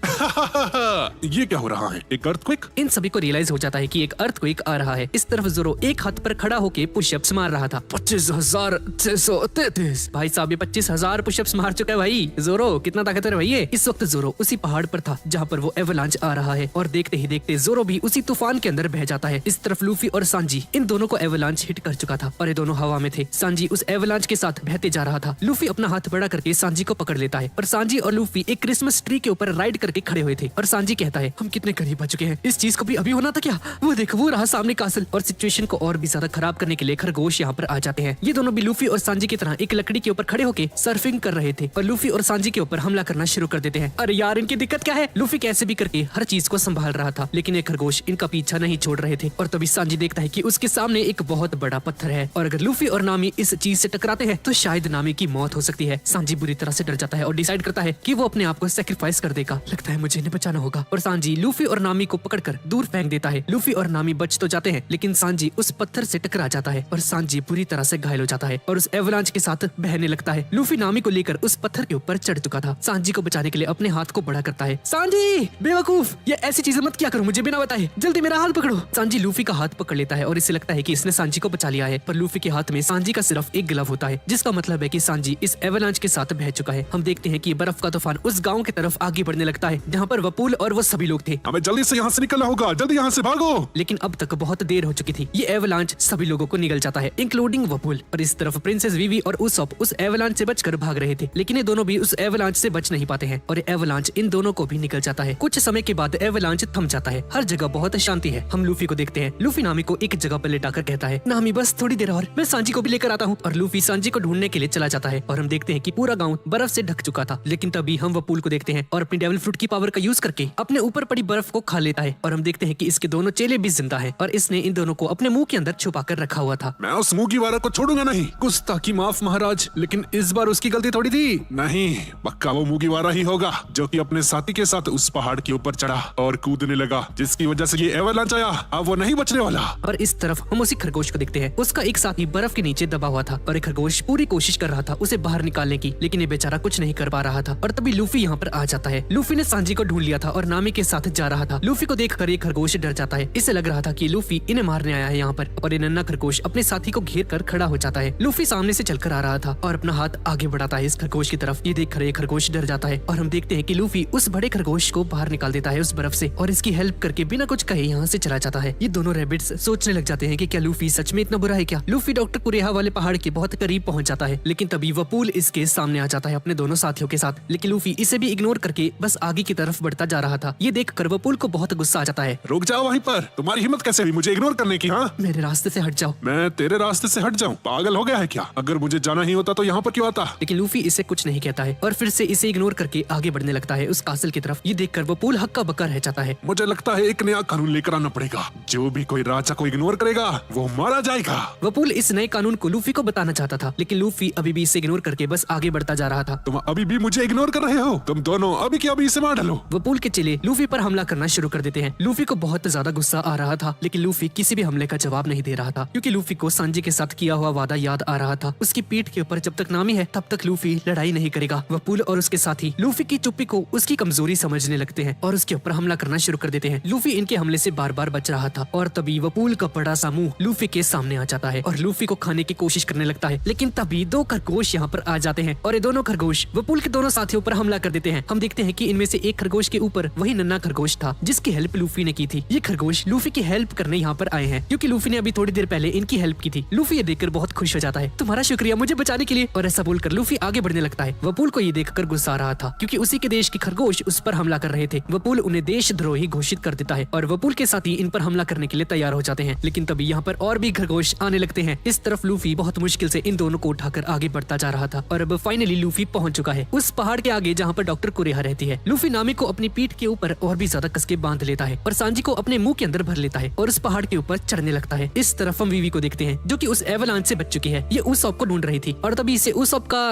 ये क्या हो रहा है? एक अर्थक्वेक? इन सभी को रियलाइज हो जाता है कि एक अर्थक्वेक आ रहा है। इस तरफ जोरो एक हाथ पर खड़ा होके पुशअप्स मार रहा था। 25,633। भाई साहब, ये 25,000 पुशअप्स मार चुका है भाई। जोरो कितना ताकतवर है भाई ये। इस वक्त जोरो उसी पहाड़ पर था जहाँ पर वो एवलांच आ रहा है और देखते ही देखते जोरो भी उसी तूफान के अंदर बह जाता है। इस तरफ लूफी और सांजी, इन दोनों को एवलांच हिट कर चुका था और ये दोनों हवा में थे। सांजी उस एवलांच के साथ बहते जा रहा था। लूफी अपना हाथ बड़ा करके सांजी को पकड़ लेता है और सांजी और लूफी एक क्रिसमस ट्री के ऊपर राइड करके खड़े हुए थे और सांजी कहता है, हम कितने करीब आ चुके हैं, इस चीज को भी अभी होना था क्या? वो देखो, वो रहा सामने कासल। और सिचुएशन को और भी ज्यादा खराब करने के लिए खरगोश यहाँ पर आ जाते हैं। ये दोनों भी लूफी और सांजी की तरह एक लकड़ी के ऊपर खड़े होके सर्फिंग कर रहे थे और लूफी और सांजी के ऊपर हमला करना शुरू कर देते हैं। अरे यार, इनकी दिक्कत क्या है? लूफी कैसे भी करके हर चीज को संभाल रहा था, लेकिन ये खरगोश इनका पीछा नहीं छोड़ रहे थे। और तभी सांजी देखता है कि उसके सामने एक बहुत बड़ा पत्थर है और अगर लूफी और नामी इस चीज से टकराते हैं तो शायद नामी की मौत हो सकती है। सांजी बुरी तरह से डर जाता है और डिसाइड करता है कि वो अपने आप को सैक्रिफाइस कर देगा। लगता है मुझे इन्हें बचाना होगा और सांजी लूफी और नामी को पकड़कर दूर फेंक देता है। लूफी और नामी बच तो जाते हैं, लेकिन सांजी उस पत्थर से टकरा जाता है और सांजी बुरी तरह से घायल हो जाता है और उस एवलांच के साथ बहने लगता है। लूफी नामी को लेकर उस पत्थर के ऊपर चढ़ चुका था। सांजी को बचाने के लिए अपने हाथ को बड़ा करता है। सांजी बेवकूफ, ये ऐसी चीजें मत क्या करो, मुझे बिना बताए, जल्दी मेरा हाथ पकड़ो। सांजी लूफी का हाथ पकड़ लेता है और इसे लगता है कि इसने सांजी को बचा लिया है, पर लूफी के हाथ में सांजी का सिर्फ एक ग्लव होता है, जिसका मतलब है कि सांजी इस एवलांच के साथ बह चुका है। हम देखते हैं कि बर्फ का तूफान उस गांव की तरफ आगे बढ़ने लगता है जहां पर वपूल और वो सभी लोग थे। हमें जल्दी से यहाँ से निकलना होगा, जल्दी यहाँ से भागो। लेकिन अब तक बहुत देर हो चुकी थी। ये एवलांच सभी लोगों को निगल जाता है, इंक्लूडिंग वपूल। और इस तरफ प्रिंसेस वीवी और उसॉप उस एवलांच से बचकर भाग रहे थे, लेकिन ये दोनों भी उस एवलांच से बच नहीं पाते हैं और एवलांच इन दोनों को भी निकल जाता है। कुछ समय के बाद एवलांच थम जाता है। हर जगह बहुत शांति है। हम लूफी को देखते हैं। लूफी नामी को एक जगह पर लेटाकर कहता है, नामी बस थोड़ी देर और, मैं सांजी को भी लेकर आता हूँ। और लूफी सांजी को ढूंढने के लिए चला जाता है और हम देखते हैं कि पूरा गाँव बर्फ से ढक चुका था। लेकिन तभी हम वपूल को देखते हैं और अपनी डेविल फ्रूट की पावर का यूज करके अपने ऊपर पड़ी बर्फ को खा लेता है और हम देखते हैं कि इसके दोनों चेले भी जिंदा है और इसने इन दोनों को अपने मुंह के अंदर छुपा कर रखा हुआ था। मैं उस मूंगीवाला को छोड़ूंगा नहीं। गुस्ताखी माफ महाराज, लेकिन इस बार उसकी गलती थोड़ी थी। नहीं, पक्का वो मूंगीवाला ही होगा जो कि अपने साथी के साथ उस पहाड़ के ऊपर चढ़ा और कूदने लगा, जिसकी वजह से ये एवलांच आया। अब वो नहीं बचने वाला। और इस तरफ हम उसी खरगोश को देखते हैं। उसका एक साथी बर्फ के नीचे दबा हुआ था और एक खरगोश पूरी कोशिश कर रहा था उसे बाहर निकालने की, लेकिन ये बेचारा कुछ नहीं कर पा रहा था। और तभी लूफी यहाँ पर आ जाता है। लूफी ने सांजी को ढूंढ लिया था और नामी के साथ जा रहा था। लूफी को देखकर ये खरगोश डर जाता है। इसे लग रहा था कि लूफी इन्हें मारने आया है यहाँ पर और ये नन्हा खरगोश अपने साथी को घेर कर खड़ा हो जाता है। लूफी सामने से चलकर आ रहा था और अपना हाथ आगे बढ़ाता है इस खरगोश की तरफ। ये देखकर ये खरगोश डर जाता है और हम देखते हैं कि लूफी उस बड़े खरगोश को बाहर निकाल देता है उस बर्फ से और इसकी हेल्प करके बिना कुछ कहे यहाँ से चला जाता है। ये दोनों रैबिट्स सोचने लग जाते हैं कि क्या लूफी सच में इतना बुरा है क्या? लूफी डॉक्टर कुरेहा वाले पहाड़ के बहुत करीब पहुंच जाता है, लेकिन तभी वपूल इसके सामने आ जाता है अपने दोनों साथियों के साथ। लेकिन लूफी इसे भी इग्नोर करके बस आगे की तरफ बढ़ता जा रहा था। ये देखकर वपूल को बहुत गुस्सा आ जाता है। रुक जाओ वहीं पर, तुम्हारी हिम्मत कैसे हुई मुझे इग्नोर करने की? हाँ, मेरे रास्ते से हट जाओ। मैं तेरे रास्ते से हट जाऊं? पागल हो गया है क्या? अगर मुझे जाना ही होता तो यहाँ पर क्यों आता? लेकिन लूफी इसे कुछ नहीं कहता है और फिर से इसे इग्नोर करके आगे बढ़ने लगता है उस कासल की तरफ। ये देखकर वपूल हक्का बक्का रह जाता है। मुझे लगता है एक नया कानून लेकर आना पड़ेगा। जो भी कोई राजा को इग्नोर करेगा वो मारा जाएगा। वपूल इस नए कानून को लूफी को बताना चाहता था, लेकिन लूफी अभी भी इसे इग्नोर करके बस आगे बढ़ता जा रहा था। तुम अभी भी मुझे इग्नोर कर रहे हो? तुम दोनों अभी के अभी इसे मार डालो। वपूल के चेले लूफी पर हमला करना शुरू कर देते हैं। लूफी को बहुत ज्यादा गुस्सा आ रहा था, लेकिन लूफी किसी भी हमले का जवाब नहीं दे रहा था, क्योंकि लूफी को सांजी के साथ किया हुआ वादा याद आ रहा था। उसकी पीठ के ऊपर जब तक नामी है तब तक लूफी लड़ाई नहीं करेगा। वपूल और उसके साथी लूफी की चुप्पी को उसकी कमजोरी समझने लगते हैं और उसके ऊपर हमला करना शुरू कर देते हैं। लूफी इनके हमले से बार बार बच रहा था और तभी वपूल का बड़ा सा मुंह लूफी के सामने आ जाता है और लूफी को खाने की कोशिश करने लगता है। लेकिन तभी दो खरगोश यहाँ पर आ जाते हैं और ये दोनों खरगोश वपूल के दोनों साथियों पर हमला कर देते हैं। हम देखते हैं कि इनमें से एक खरगोश के ऊपर वही नन्हा खरगोश था जिसकी हेल्प लूफी ने की थी। ये खरगोश लूफी की हेल्प करने यहाँ पर आए हैं क्योंकि लूफी ने अभी थोड़ी देर पहले इनकी हेल्प की थी। लूफी ये देखकर बहुत खुश हो जाता है, तुम्हारा शुक्रिया मुझे बचाने के लिए। और ऐसा बोलकर लूफी आगे बढ़ने लगता है। वपूल को ये देखकर गुस्सा आ रहा था क्योंकि उसी के देश के खरगोश उस पर हमला कर रहे थे। वपूल उन्हें देशद्रोही घोषित कर देता है और वपूल के साथी इन पर हमला करने के लिए तैयार हो जाते हैं। लेकिन तभी यहाँ पर और भी खरगोश आने लगते हैं। इस तरफ लूफी बहुत मुश्किल से इन दोनों को उठाकर आगे बढ़ता जा रहा था और अब फाइनली लूफी पहुंच चुका है उस पहाड़ के आगे जहाँ पर डॉक्टर कुरेहा रहती है। लूफी नामी को अपनी पीठ के ऊपर और भी ज्यादा कसके बांध लेता है और सांजी को अपने मुंह के अंदर भर लेता है और उस पहाड़ के ऊपर चढ़ने लगता है। इस तरफ हम वीवी को देखते हैं जो कि उस एवलांच से बच चुकी है। ये उसॉप को ढूंढ रही थी और तभी इसे उसॉप का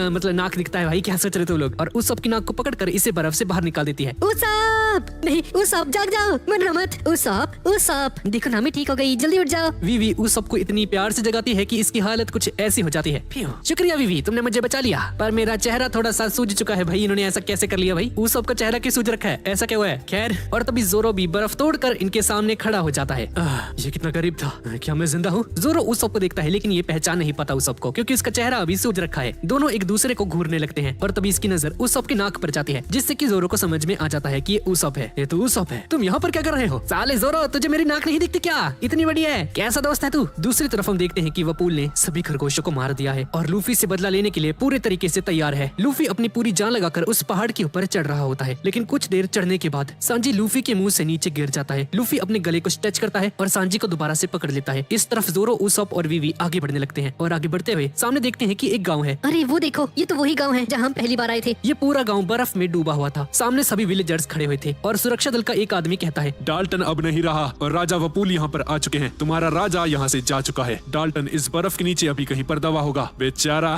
मतलब नाक दिखता है। भाई क्या सोच रहे थे लोग? और उसॉप की नाक को पकड़कर इसे बर्फ से बाहर निकाल देती है। उसॉप नहीं, उसॉप जाग जाओ, मरना मत। उसॉप देखो नामी ठीक हो गई, जल्दी उठ जाओ। वीवी उसॉप को इतनी प्यार से जगाती है कि इसकी हालत कुछ ऐसी हो जाती है। शुक्रिया वीवी, तुमने मुझे बचा लिया, पर मेरा चेहरा थोड़ा सा सूज चुका है। भाई इन्होंने ऐसा कैसे कर लिया? भाई उसॉप का चेहरा क्यों सूज रखा है? ऐसा क्या हुआ है? खैर, और तभी जोरो भी बर्फ तोड़कर इनके सामने खड़ा हो जाता है। ये कितना करीब था, क्या मैं जिंदा हूँ? जोरो उसॉप को देखता है लेकिन ये पहचान नहीं पाता उसॉप को क्योंकि उसका चेहरा अभी सूज रखा है। दोनों एक दूसरे को घूरने लगते हैं और तभी इसकी नजर उसॉप की नाक पर जाती है जिससे कि जोरो को समझ में आ जाता है कि ये उसॉप है। ये तो उसॉप है, तुम यहाँ पर क्या कर रहे हो? साले जोरो, तुझे मेरी नाक नहीं दिखती क्या? इतनी बड़ी है, कैसा दोस्त है तू? दूसरी तरफ हम देखते हैं कि वपूल ने सभी खरगोशों को मार दिया है और लूफी से बदला लेने के लिए पूरे तरीके से तैयार है। लूफी अपनी पूरी जान लगाकर उस पहाड़ के ऊपर चढ़ रहा होता है, लेकिन कुछ देर चढ़ने के बाद सांजी लूफी के मुंह से नीचे गिर जाता है। लूफी अपने गले को टच करता है और सांजी को दोबारा से पकड़ लेता है। इस तरफ जोरो, उसॉप और वीवी आगे बढ़ने लगते हैं और आगे बढ़ते हुए सामने देखते हैं कि एक गाँव है। अरे वो देखो, ये तो वही गाँव है जहाँ हम पहली बार आए थे। ये पूरा गांव बर्फ में डूबा हुआ था। सामने सभी विलेजर्स खड़े हुए थे और सुरक्षा दल का एक आदमी कहता है, डाल्टन अब नहीं रहा और राजा वपूल यहाँ पर आ चुके हैं। तुम्हारा राजा यहाँ से जा चुका है। डाल्टन इस बर्फ के नीचे अभी कहीं पर दबा होगा, बेचारा।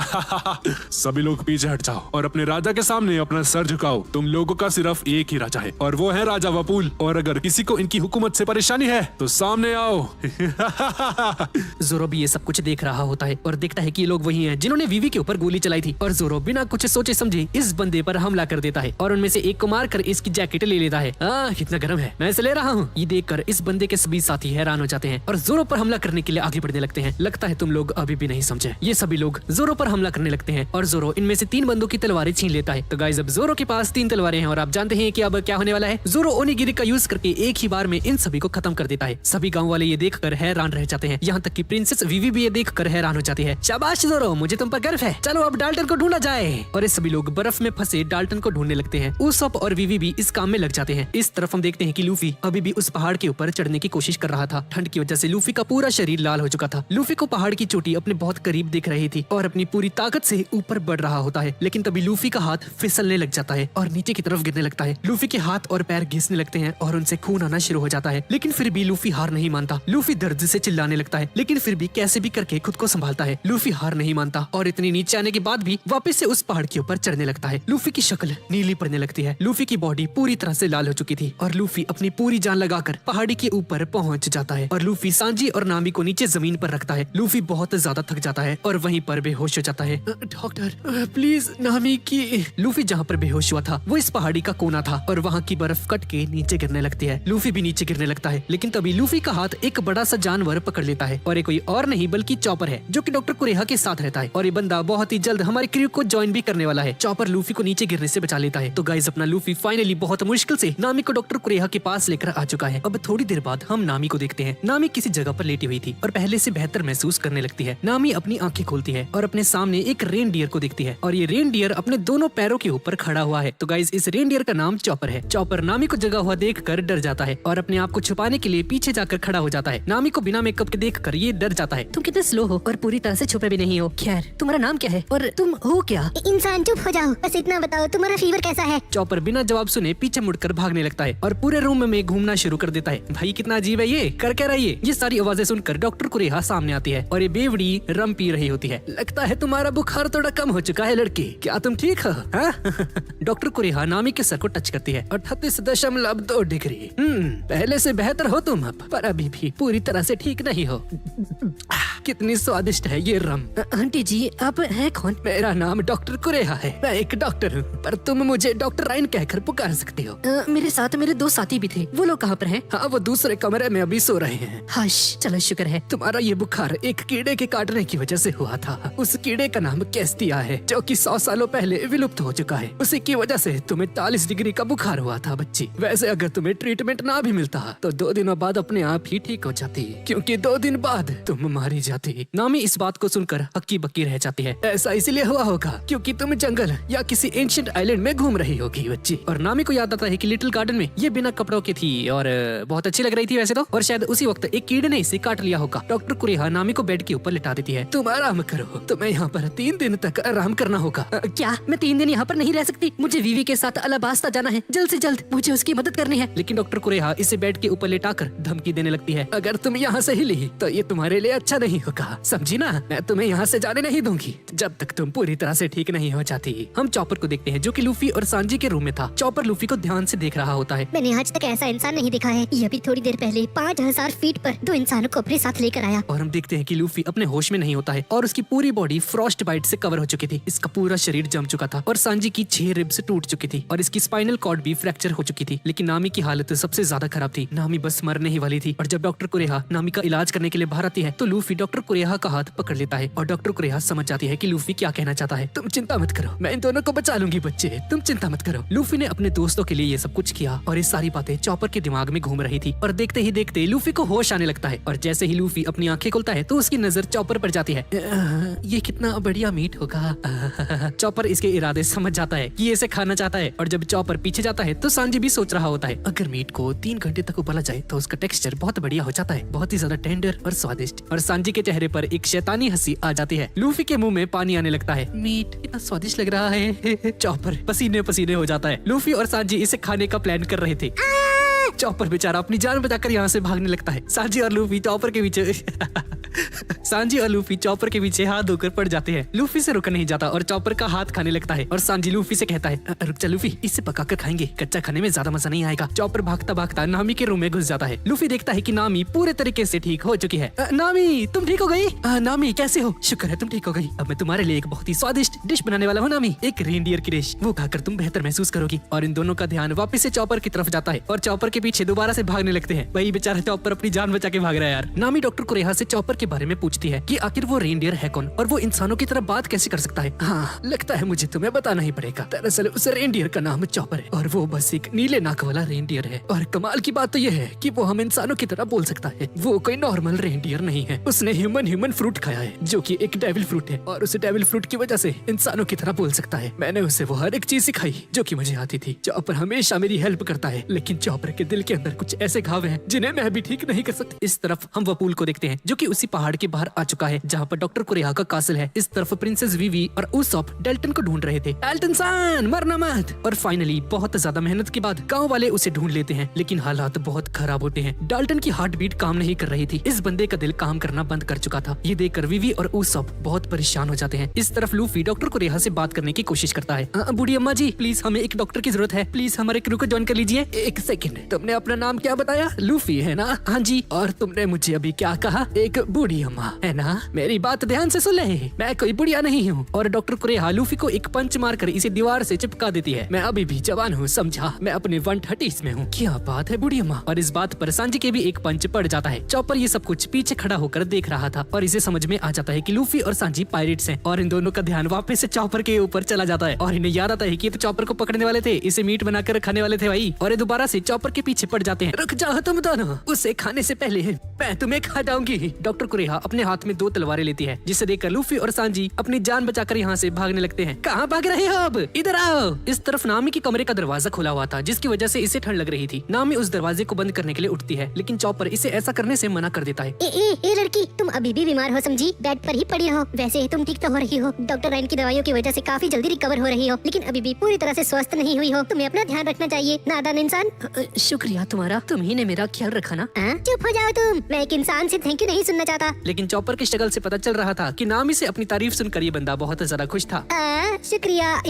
सभी लोग पीछे हट जाओ और अपने राजा के सामने अपना सर झुकाओ। तुम लोगों का सिर्फ एक ही राजा है और वो है राजा वपूल, और अगर किसी को इनकी हुकूमत से परेशानी है तो सामने आओ। जोरो भी ये सब कुछ देख रहा होता है और देखता है कि ये लोग वही हैं जिन्होंने वीवी के ऊपर गोली चलाई थी। और जोरो बिना कुछ सोचे समझे इस बंदे पर हमला कर देता है और उनमें से एक को मारकर इसकी जैकेट ले लेता है। कितना गर्म है, मैं इसे ले रहा हूँ। ये देखकर इस बंदे के सभी साथी हैरान हो जाते हैं और जोरो पर हमला करने के लिए आगे बढ़ने लगते हैं। लगता है तुम लोग अभी भी नहीं समझे। ये सभी लोग जोरो पर हमला करने लगते हैं और जोरो इनमें से 3 बंदों की तलवारें छीन लेता है। तो गाइस, अब जोरो के पास 3 तलवारें हैं और आप जानते हैं कि अब क्या होने वाला है। जोरो ओनिगिरी का यूज करके एक ही बार में इन सभी को खत्म कर देता है। सभी गाँव वाले ये देखकर हैरान रह जाते हैं, यहाँ तक कि प्रिंसेस वीवी भी ये देखकर हैरान हो जाती है। शाबाश जोरो, मुझे तुम पर गर्व है। चलो अब डाल्टन को ढूंढा जाए। और ये सभी लोग बर्फ में फंसे डाल्टन को ढूंढने लगते हैं। उसॉप और वीवी भी इस काम में लग जाते हैं। इस तरफ हम देखते हैं कि लूफी अभी भी उस पहाड़ के ऊपर चढ़ने की कोशिश कर रहा था। ठंड की वजह से लूफी का पूरा शरीर लाल हो चुका था। लूफी को पहाड़ की चोटी अपने बहुत करीब दिख रही थी और अपनी पूरी ताकत से ऊपर बढ़ रहा होता है, लेकिन तभी लूफी का हाथ फिसलने लग जाता है और नीचे की तरफ गिरने लगता है। लूफी के हाथ और पैर घिसने लगते हैं और उनसे खून आना शुरू हो जाता है, लेकिन फिर भी लूफी हार नहीं मानता। लूफी दर्द से चिल्लाने लगता है, लेकिन फिर भी कैसे भी करके खुद को संभालता है। लूफी हार नहीं मानता और इतनी नीचे आने के बाद भी वापस से उस पहाड़ के ऊपर चढ़ने लगता है। लूफी की शक्ल नीली पड़ने लगती है। लूफी की बॉडी पूरी तरह से लाल हो चुकी थी और लूफी अपनी पूरी जान लगाकर पहाड़ी के ऊपर पहुंच जाता है और लूफी सांजी और नामी को नीचे जमीन पर रखता है। लूफी बहुत ज्यादा थक जाता है और वहीं पर बेहोश हो जाता है। डॉक्टर, प्लीज नामी की। लूफी जहाँ पर बेहोश हुआ था वो इस पहाड़ी का कोना था और वहाँ की बर्फ कट के नीचे गिरने लगती है। लूफी भी नीचे गिरने लगता है, लेकिन तभी लूफी का हाथ एक बड़ा सा जानवर पकड़ लेता है और ये कोई और नहीं बल्कि चॉपर है, जो कि डॉक्टर कुरेहा के साथ रहता है। और ये बंदा बहुत ही जल्द हमारी क्रू को ज्वाइन भी करने वाला है। चॉपर लूफी को नीचे गिरने से बचा लेता है। तो गाइस, अपना लूफी फाइनली बहुत मुश्किल से नामी को डॉक्टर कुरेहा के पास लेकर आ चुका है। अब थोड़ी देर बाद हम नामी को देखते हैं। नामी किसी जगह पर लेटी हुई थी और पहले से बेहतर महसूस करने लगती है। नामी अपनी आंखें खोलती है और अपने सामने एक रेन डियर को देखती है और ये रेन डियर अपने दोनों पैरों के ऊपर खड़ा हुआ है। तो गाइस, इस रेन डियर का नाम चॉपर है। चॉपर नामी को जगा हुआ देखकर डर जाता है और अपने आप को छुपाने के लिए पीछे जाकर खड़ा हो जाता है। नामी को बिना मेकअप के देखकर ये डर जाता है। तुम कितने स्लो हो और पूरी तरह से छुपे भी नहीं हो। खैर, तुम्हारा नाम क्या है और तुम हो क्या? इंसान चुप हो जाओ, बस इतना बताओ तुम्हारा फीवर कैसा है? चॉपर बिना जवाब सुने पीछे मुड़कर भागने लगता है और पूरे रूम में घूमना शुरू कर देता है। भाई कितना अजीब है ये, कर क्या रही है? ये सारी आवाजें सुनकर डॉक्टर कुरेहा सामने आती है और ये बेवड़ी रम पी रही होती है। लगता है तुम्हारा बुखार थोड़ा कम हो चुका है लड़की, क्या तुम ठीक हो? डॉक्टर कुरेहा नामी के सर को टच करती है। 38.2 डिग्री। पहले से बेहतर हो तुम अब, पर अभी भी पूरी तरह से ठीक नहीं हो। कितनी स्वादिष्ट है ये रम। आंटी जी, आप हैं कौन? मेरा नाम डॉक्टर कुरेहा है। मैं एक डॉक्टर हूँ, पर तुम मुझे डॉक्टर राइन कहकर पुकार सकती हो। मेरे साथ मेरे 2 साथी भी थे, वो लोग कहाँ पर हैं? हाँ, वो दूसरे कमरे में अभी सो रहे हैं। हश, चलो शुक्र है। तुम्हारा ये बुखार एक कीड़े के काटने की वजह से हुआ था। उस कीड़े का नाम कैस्टिया है, जो कि 100 सालों पहले विलुप्त हो चुका है। उसी की वजह से तुम्हें 40 डिग्री का बुखार हुआ था बच्ची। वैसे अगर तुम्हें ट्रीटमेंट ना भी मिलता तो 2 दिनों बाद अपने आप ही ठीक हो जाती, क्योंकि 2 दिन बाद तुम मारी जाती। नामी इस बात को सुनकर हक्की बक्की रह जाती है। ऐसा इसलिए हुआ होगा क्योंकि तुम जंगल या किसी एंशिएंट आइलैंड में घूम रही होगी बच्ची। और नामी को याद आता है कि लिटिल गार्डन में ये बिना कपड़ों की थी और बहुत अच्छी लग रही थी वैसे तो, और शायद उसी वक्त एक कीड़े ने इसे काट लिया होगा। डॉक्टर कुरेहा नामी को बेड के ऊपर लिटा देती है। तुम आराम करो, तुम्हें यहाँ पर 3 दिन तक आराम करना होगा। क्या मैं 3 दिन यहाँ पर नहीं रह सकती? मुझे वीवी के साथ अलाबास्ता जाना है, जल्द से जल्द मुझे उसकी मदद करनी है। लेकिन डॉक्टर कुरेहा इसे बेड के ऊपर लेटाकर धमकी देने लगती है। अगर तुम यहाँ से हिली तो ये तुम्हारे लिए अच्छा नहीं होगा, समझी ना? मैं तुम्हें यहाँ से जाने नहीं दूंगी जब तक तुम पूरी तरह से ठीक नहीं हो जाती। हम चॉपर को देखते हैं, जो कि लूफी और सांजी के रूम में था। चॉपर लूफी को ध्यान से देख रहा होता है। मैंने आज तक ऐसा इंसान नहीं देखा है। ये अभी थोड़ी देर पहले 5000 फीट पर 2 इंसानों को अपने साथ लेकर आया। और हम देखते हैं कि लूफी अपने होश में नहीं होता है और उसकी पूरी बॉडी फ्रॉस्ट बाइट से कवर हो चुकी थी। इसका पूरा शरीर जम चुका था और सांजी की 6 रिब्स टूट चुकी थी और इसकी स्पाइनल कॉर्ड भी फ्रैक्चर हो चुकी थी। लेकिन नामी की हालत सबसे ज्यादा खराब थी। नामी बस मरने ही वाली थी। और जब डॉक्टर कुरेहा नामी का इलाज करने के लिए बाहर आती है तो लूफी डॉक्टर कुरेहा का हाथ पकड़ लेता है और डॉक्टर कुरेहा समझ जाती है कि लूफी क्या कहना चाहता है। तुम चिंता मत करो, मैं इन दोनों को बचा लूंगी बच्चे, तुम चिंता मत करो। लूफी ने अपने दोस्तों के लिए ये सब कुछ किया और ये सारी बातें चॉपर के दिमाग में घूम रही थी और देखते ही देखते लूफी को होश आने लगता है और जैसे ही लूफी अपनी आंखें खोलता है तो उसकी नजर चॉपर पर जाती है। ये कितना बढ़िया मीट होगा। चॉपर इसके इरादे समझ जाता है कि ये इसे खाना चाहता है और जब चॉपर पीछे जाता है तो सांजी भी सोच रहा होता है अगर मीट को 3 घंटे तक उबाला जाए तो उसका टेक्सचर बहुत बढ़िया हो जाता है, बहुत ही ज्यादा टेंडर और स्वादिष्ट। और सांजी के चेहरे पर एक शैतानी हंसी आ जाती है। लूफी के मुंह में पानी आने लगता है। मीट कितना स्वादिष्ट लग रहा है। चॉपर पसीने पसीने हो जाता है। लूफी और सांजी इसे खाने का प्लान कर रहे थे। चॉपर बेचारा अपनी जान बचाकर यहाँ से भागने लगता है। सांजी और लूफी चॉपर के पीछे सांजी और लूफी चॉपर के पीछे हाथ धोकर पड़ जाते हैं। लूफी से रुका नहीं जाता और चॉपर का हाथ खाने लगता है और सांजी लूफी से कहता है रुक जा लूफी, इसे पकाकर खाएंगे, कच्चा खाने में ज्यादा मजा नहीं आएगा। चॉपर भागता भागता नामी के रूम में घुस जाता है। लूफी देखता है कि नामी पूरे तरीके से ठीक हो चुकी है। नामी तुम ठीक हो गई? नामी कैसे हो? शुक्र है तुम ठीक हो गई। अब मैं तुम्हारे लिए एक बहुत ही स्वादिष्ट डिश बनाने वाला हूँ नामी, एक रेनडियर की डिश। वो खाकर तुम बेहतर महसूस करोगी। और इन दोनों का ध्यान वापस से चॉपर की तरफ जाता है और चॉपर के पीछे दोबारा से भागने लगते हैं। वही बेचारा चॉपर अपनी जान बचा के भाग रहा है यार। नामी डॉक्टर कुरेहा से चॉपर के बारे में पूछती है कि आखिर वो रेनडियर है कौन और वो इंसानों की तरह बात कैसे कर सकता है। हाँ लगता है मुझे तुम्हें बताना ही पड़ेगा। दरअसल उस रेनडियर का नाम चॉपर है और वो बस एक नीले नाक वाला रेनडियर है। और कमाल की बात तो ये है कि वो हम इंसानों की तरह बोल सकता है। वो कोई नॉर्मल रेनडियर नहीं है। उसने ह्यूमन फ्रूट खाया है जो कि एक डेविल फ्रूट है और उस डेविल फ्रूट की वजह से इंसानों की तरह बोल सकता है। मैंने उसे वो हर एक चीज सिखाई जो कि मुझे आती थी। चॉपर हमेशा मेरी हेल्प करता है लेकिन चॉपर के दिल के अंदर कुछ ऐसे घाव हैं जिन्हें मैं भी ठीक नहीं कर सकती। इस तरफ हम वपूल को देखते हैं जो कि उसी पहाड़ के बाहर आ चुका है जहाँ पर डॉक्टर कुरेहा का कासल है। इस तरफ प्रिंसेस वीवी और उसॉप डेल्टन को ढूंढ रहे थे। डेल्टन सान मरना मत। और फाइनली बहुत ज्यादा मेहनत के बाद गांव वाले उसे ढूंढ लेते हैं लेकिन हालात बहुत खराब होते हैं। डाल्टन की हार्ट बीट काम नहीं कर रही थी। इस बंदे का दिल काम करना बंद कर चुका था। ये देखकर वीवी और उसॉप बहुत परेशान हो जाते हैं। इस तरफ लूफी डॉक्टर कुरेहा से बात करने की कोशिश करता है। बूढ़ी अम्मा जी प्लीज हमें एक डॉक्टर की जरूरत है, प्लीज हमारे क्रू को ज्वाइन कर लीजिए। एक सेकंड, तुमने अपना नाम क्या बताया? लूफी है ना? हाँ जी। और तुमने मुझे अभी क्या कहा? एक बूढ़ी अम्मा है ना? मेरी बात ध्यान से सुन ले, मैं कोई बुढ़िया नहीं हूँ। और डॉक्टर कुरेहा लूफी को एक पंच मारकर इसे दीवार से चिपका देती है। मैं अभी भी जवान हूँ समझा, मैं अपने 130s में हूँ। क्या बात है बूढ़ी अम्मा। और इस बात पर सांजी के भी एक पंच पड़ जाता है। चॉपर ये सब कुछ पीछे खड़ा होकर देख रहा था और इसे समझ में आ जाता है कि लूफी और सांजी पायरेट्स हैं और इन दोनों का ध्यान वापस से चॉपर के ऊपर चला जाता है और इन्हें याद आता है कि ये तो चॉपर को पकड़ने वाले थे, इसे मीट बनाकर खाने वाले थे भाई। और ये दोबारा से चॉपर के पीछे पड़ जाते हैं। रुक जाओ तुम दोनों, उसे खाने से पहले मैं तुम्हें खा जाऊंगी। डॉक्टर कुरेहा अपने हाथ में 2 तलवारें लेती है जिसे देखकर लूफी और सांजी अपनी जान बचाकर यहाँ से भागने लगते हैं। कहाँ भाग रहे हो अब? इधर आओ। इस तरफ नामी के कमरे का दरवाजा खुला हुआ था जिसकी वजह से इसे ठंड लग रही थी। नामी उस दरवाजे को बंद करने के लिए उठती है लेकिन चॉपर इसे ऐसा करने से मना कर देता है। ए लड़की, तुम अभी भी बीमार हो समझी, बेड पर ही पड़ी हो। वैसे तुम ठीक तो हो रही हो, डॉक्टर राइन की दवाइयों की वजह से काफी जल्दी रिकवर हो रही हो, लेकिन अभी भी पूरी तरह से स्वस्थ नहीं हुई हो। तुम्हें अपना ध्यान रखना चाहिए नादान इंसान। शुक्रिया तुम्हारा, तुम ही ने मेरा ख्याल रखा ना। चुप हो जाओ तुम, मैं एक इंसान से थैंक यू नहीं सुनना चाहता। लेकिन चॉपर की शक्ल से पता चल रहा था कि नामी से अपनी तारीफ सुनकर ये बंदा बहुत ज्यादा खुश था। शुक्रिया।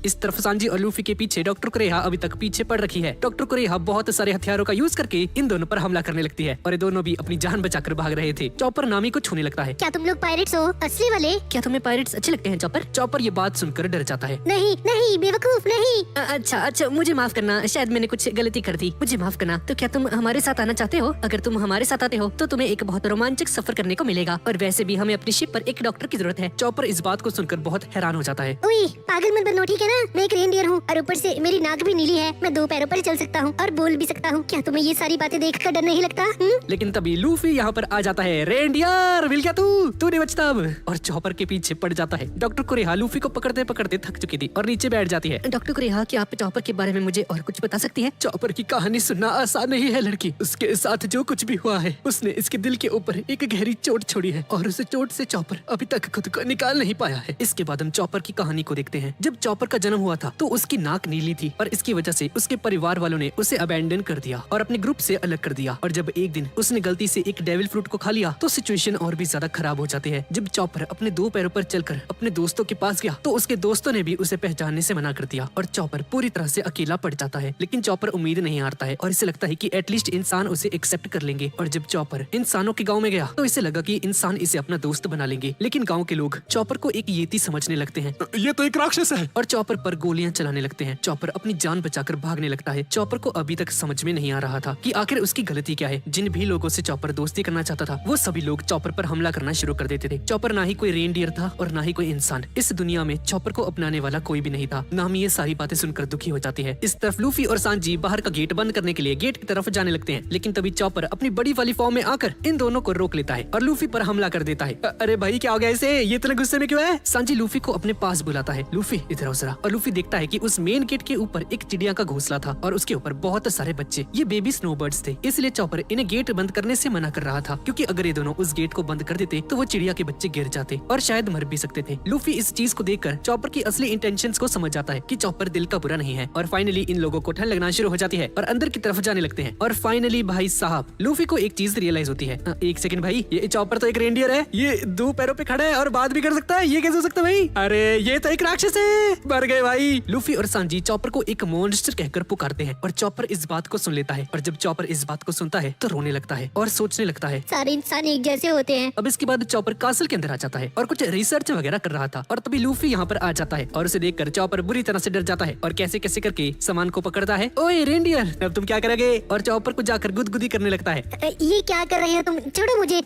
इस तरफ सांजी और लूफी के पीछे डॉक्टर कुरेहा अभी तक पीछे पड़ रखी है। डॉक्टर कुरेहा बहुत सारे हथियारों का यूज करके इन दोनों पर हमला करने लगती है और ये दोनों भी अपनी जान बचाकर भाग रहे थे। चॉपर नामी को छूने लगता है। क्या तुम लोग पायरेट्स हो? असली वाले? क्या तुम्हें पायरेट्स अच्छे लगते हैं चॉपर? चॉपर ये बात सुनकर डर जाता है। नहीं नहीं बेवकूफ नहीं। अच्छा मुझे माफ करना, शायद मैंने कुछ गलती कर दी, मुझे माफ करना। तो क्या तुम हमारे साथ आना चाहते हो? अगर तुम हमारे साथ आते हो तो तुम्हें एक बहुत रोमांचक सफर करने को मिलेगा और वैसे भी हमें अपनी शिप पर एक डॉक्टर की जरूरत है। चॉपर इस बात को सुनकर बहुत हैरान हो जाता है। ओए पागल मत बनो, ठीक है ना? मैं एक रेनडियर हूँ और ऊपर से मेरी नाक भी नीली है। मैं 2 पैरों पर चल सकता हूँ और बोल भी सकता हूँ। क्या तुम्हें ये सारी बातें देखकर डर नहीं लगता? लेकिन तभी लूफी यहाँ पर आ जाता है। रेनडियर मिल गया तू नहीं बचता अब। और चॉपर के पीछे पड़ जाता है। डॉक्टर कुरेहा लूफी को पकड़ते पकड़ते थक चुकी थी और नीचे बैठ जाती है। डॉक्टर कुरेहा, क्या आप चॉपर के बारे में मुझे और कुछ बता सकती हैं? चॉपर की कहानी सुनना आसान नहीं है लड़की। उसके साथ जो कुछ भी हुआ है उसने इसके दिल के ऊपर एक गहरी चोट छोड़ी है और उस चोट से चॉपर अभी तक खुद को निकाल नहीं पाया है। इसके बाद हम चॉपर की कहानी को देखते हैं। जब चॉपर का जन्म हुआ था तो उसकी नाक नीली थी और इसकी वजह से उसके परिवार वालों ने उसे अबैंडन कर दिया और अपने ग्रुप से अलग कर दिया। और जब एक दिन उसने गलती से एक डेविल फ्रूट को खा लिया तो सिचुएशन और भी ज्यादा खराब हो जाती है। जब चॉपर अपने 2 पैरों पर चलकर अपने दोस्तों के पास गया तो उसके दोस्तों ने भी उसे पहचानने से मना कर दिया और चॉपर पूरी तरह से अकेला पड़ जाता है। लेकिन चॉपर उम्मीद नहीं हारता है और इसे लगता है कि एटलीस्ट इंसान उसे एक्सेप्ट कर लेंगे। और जब चॉपर इंसानों के गांव में गया तो इसे लगा कि इंसान इसे अपना दोस्त बना लेंगे, लेकिन गांव के लोग चॉपर को एक येती समझने लगते हैं ये तो एक राक्षस है। और चॉपर पर गोलियां चलाने लगते हैं। चॉपर अपनी जान बचाकर भागने लगता है। चॉपर को अभी तक समझ में नहीं आ रहा था कि आखिर उसकी गलती क्या है। जिन भी लोगों से चॉपर दोस्ती करना चाहता था वो सभी लोग चॉपर पर हमला करना शुरू कर देते थे। चॉपर ना ही कोई रेनडियर था और ना ही कोई इंसान। इस दुनिया में चॉपर को अपनाने वाला कोई भी नहीं था। नामी ये सारी बातें सुनकर दुखी हो जाती है। इस तरफ लूफी और सांजी बाहर का गेट बंद करने के लिए गेट की तरफ जाने लगते हैं, लेकिन तभी चॉपर अपनी बड़ी वाली फॉर्म में आकर इन दोनों को रोक लेता है और लूफी पर हमला कर देता है। अरे भाई क्या हो गया इसे, ये इतने गुस्से में क्यों है? सांजी लूफी को अपने पास बुलाता है। लूफी इधर आओ जरा। और लूफी देखता है कि उस मेन गेट के ऊपर एक चिड़िया का घोंसला था और उसके ऊपर बहुत सारे बच्चे। ये बेबी स्नोबर्ड्स थे, इसलिए चॉपर इन्हें गेट बंद करने से मना कर रहा था, क्योंकि अगर ये दोनों उस गेट को बंद कर देते तो वो चिड़िया के बच्चे गिर जाते और शायद मर भी सकते थे। लूफी इस चीज को देखकर चॉपर की असली इंटेंशंस को समझ जाता है कि चॉपर दिल का बुरा नहीं है। और फाइनली इन लोगों को ठंड लगना शुरू हो जाती है और अंदर की तरफ जाने लगते हैं। और फाइनली भाई साहब लूफी को एक चीज रियलाइज होती है, एक सेकंड भाई, ये चॉपर तो एक रेनडियर है, ये 2 पैरों पे खड़ा है और बात भी कर सकता है, ये कैसे हो सकता है भाई? अरे ये तो एक राक्षस है, मर गए भाई। लूफी और सांजी चॉपर को एक मॉन्स्टर कहकर पुकारते हैं और चॉपर इस बात को सुन लेता है। और जब चॉपर इस बात को सुनता है तो रोने लगता है और सोचने लगता है। सारे इंसान एक जैसे होते हैं। अब इसके बाद चॉपर कासल के अंदर आ जाता है और कुछ रिसर्च वगैरह कर रहा था और तभी लूफी यहाँ पर आ जाता है और उसे देखकर चॉपर बुरी तरह से डर जाता है और कैसे कैसे करके सामान को पकड़ता है। ओए रेनडियर, अब तुम क्या करोगे? और चॉपर को जाकर गुदगुदी करने लगता है। ये क्या कर रहे हो तुम, छोड़ो मुझे।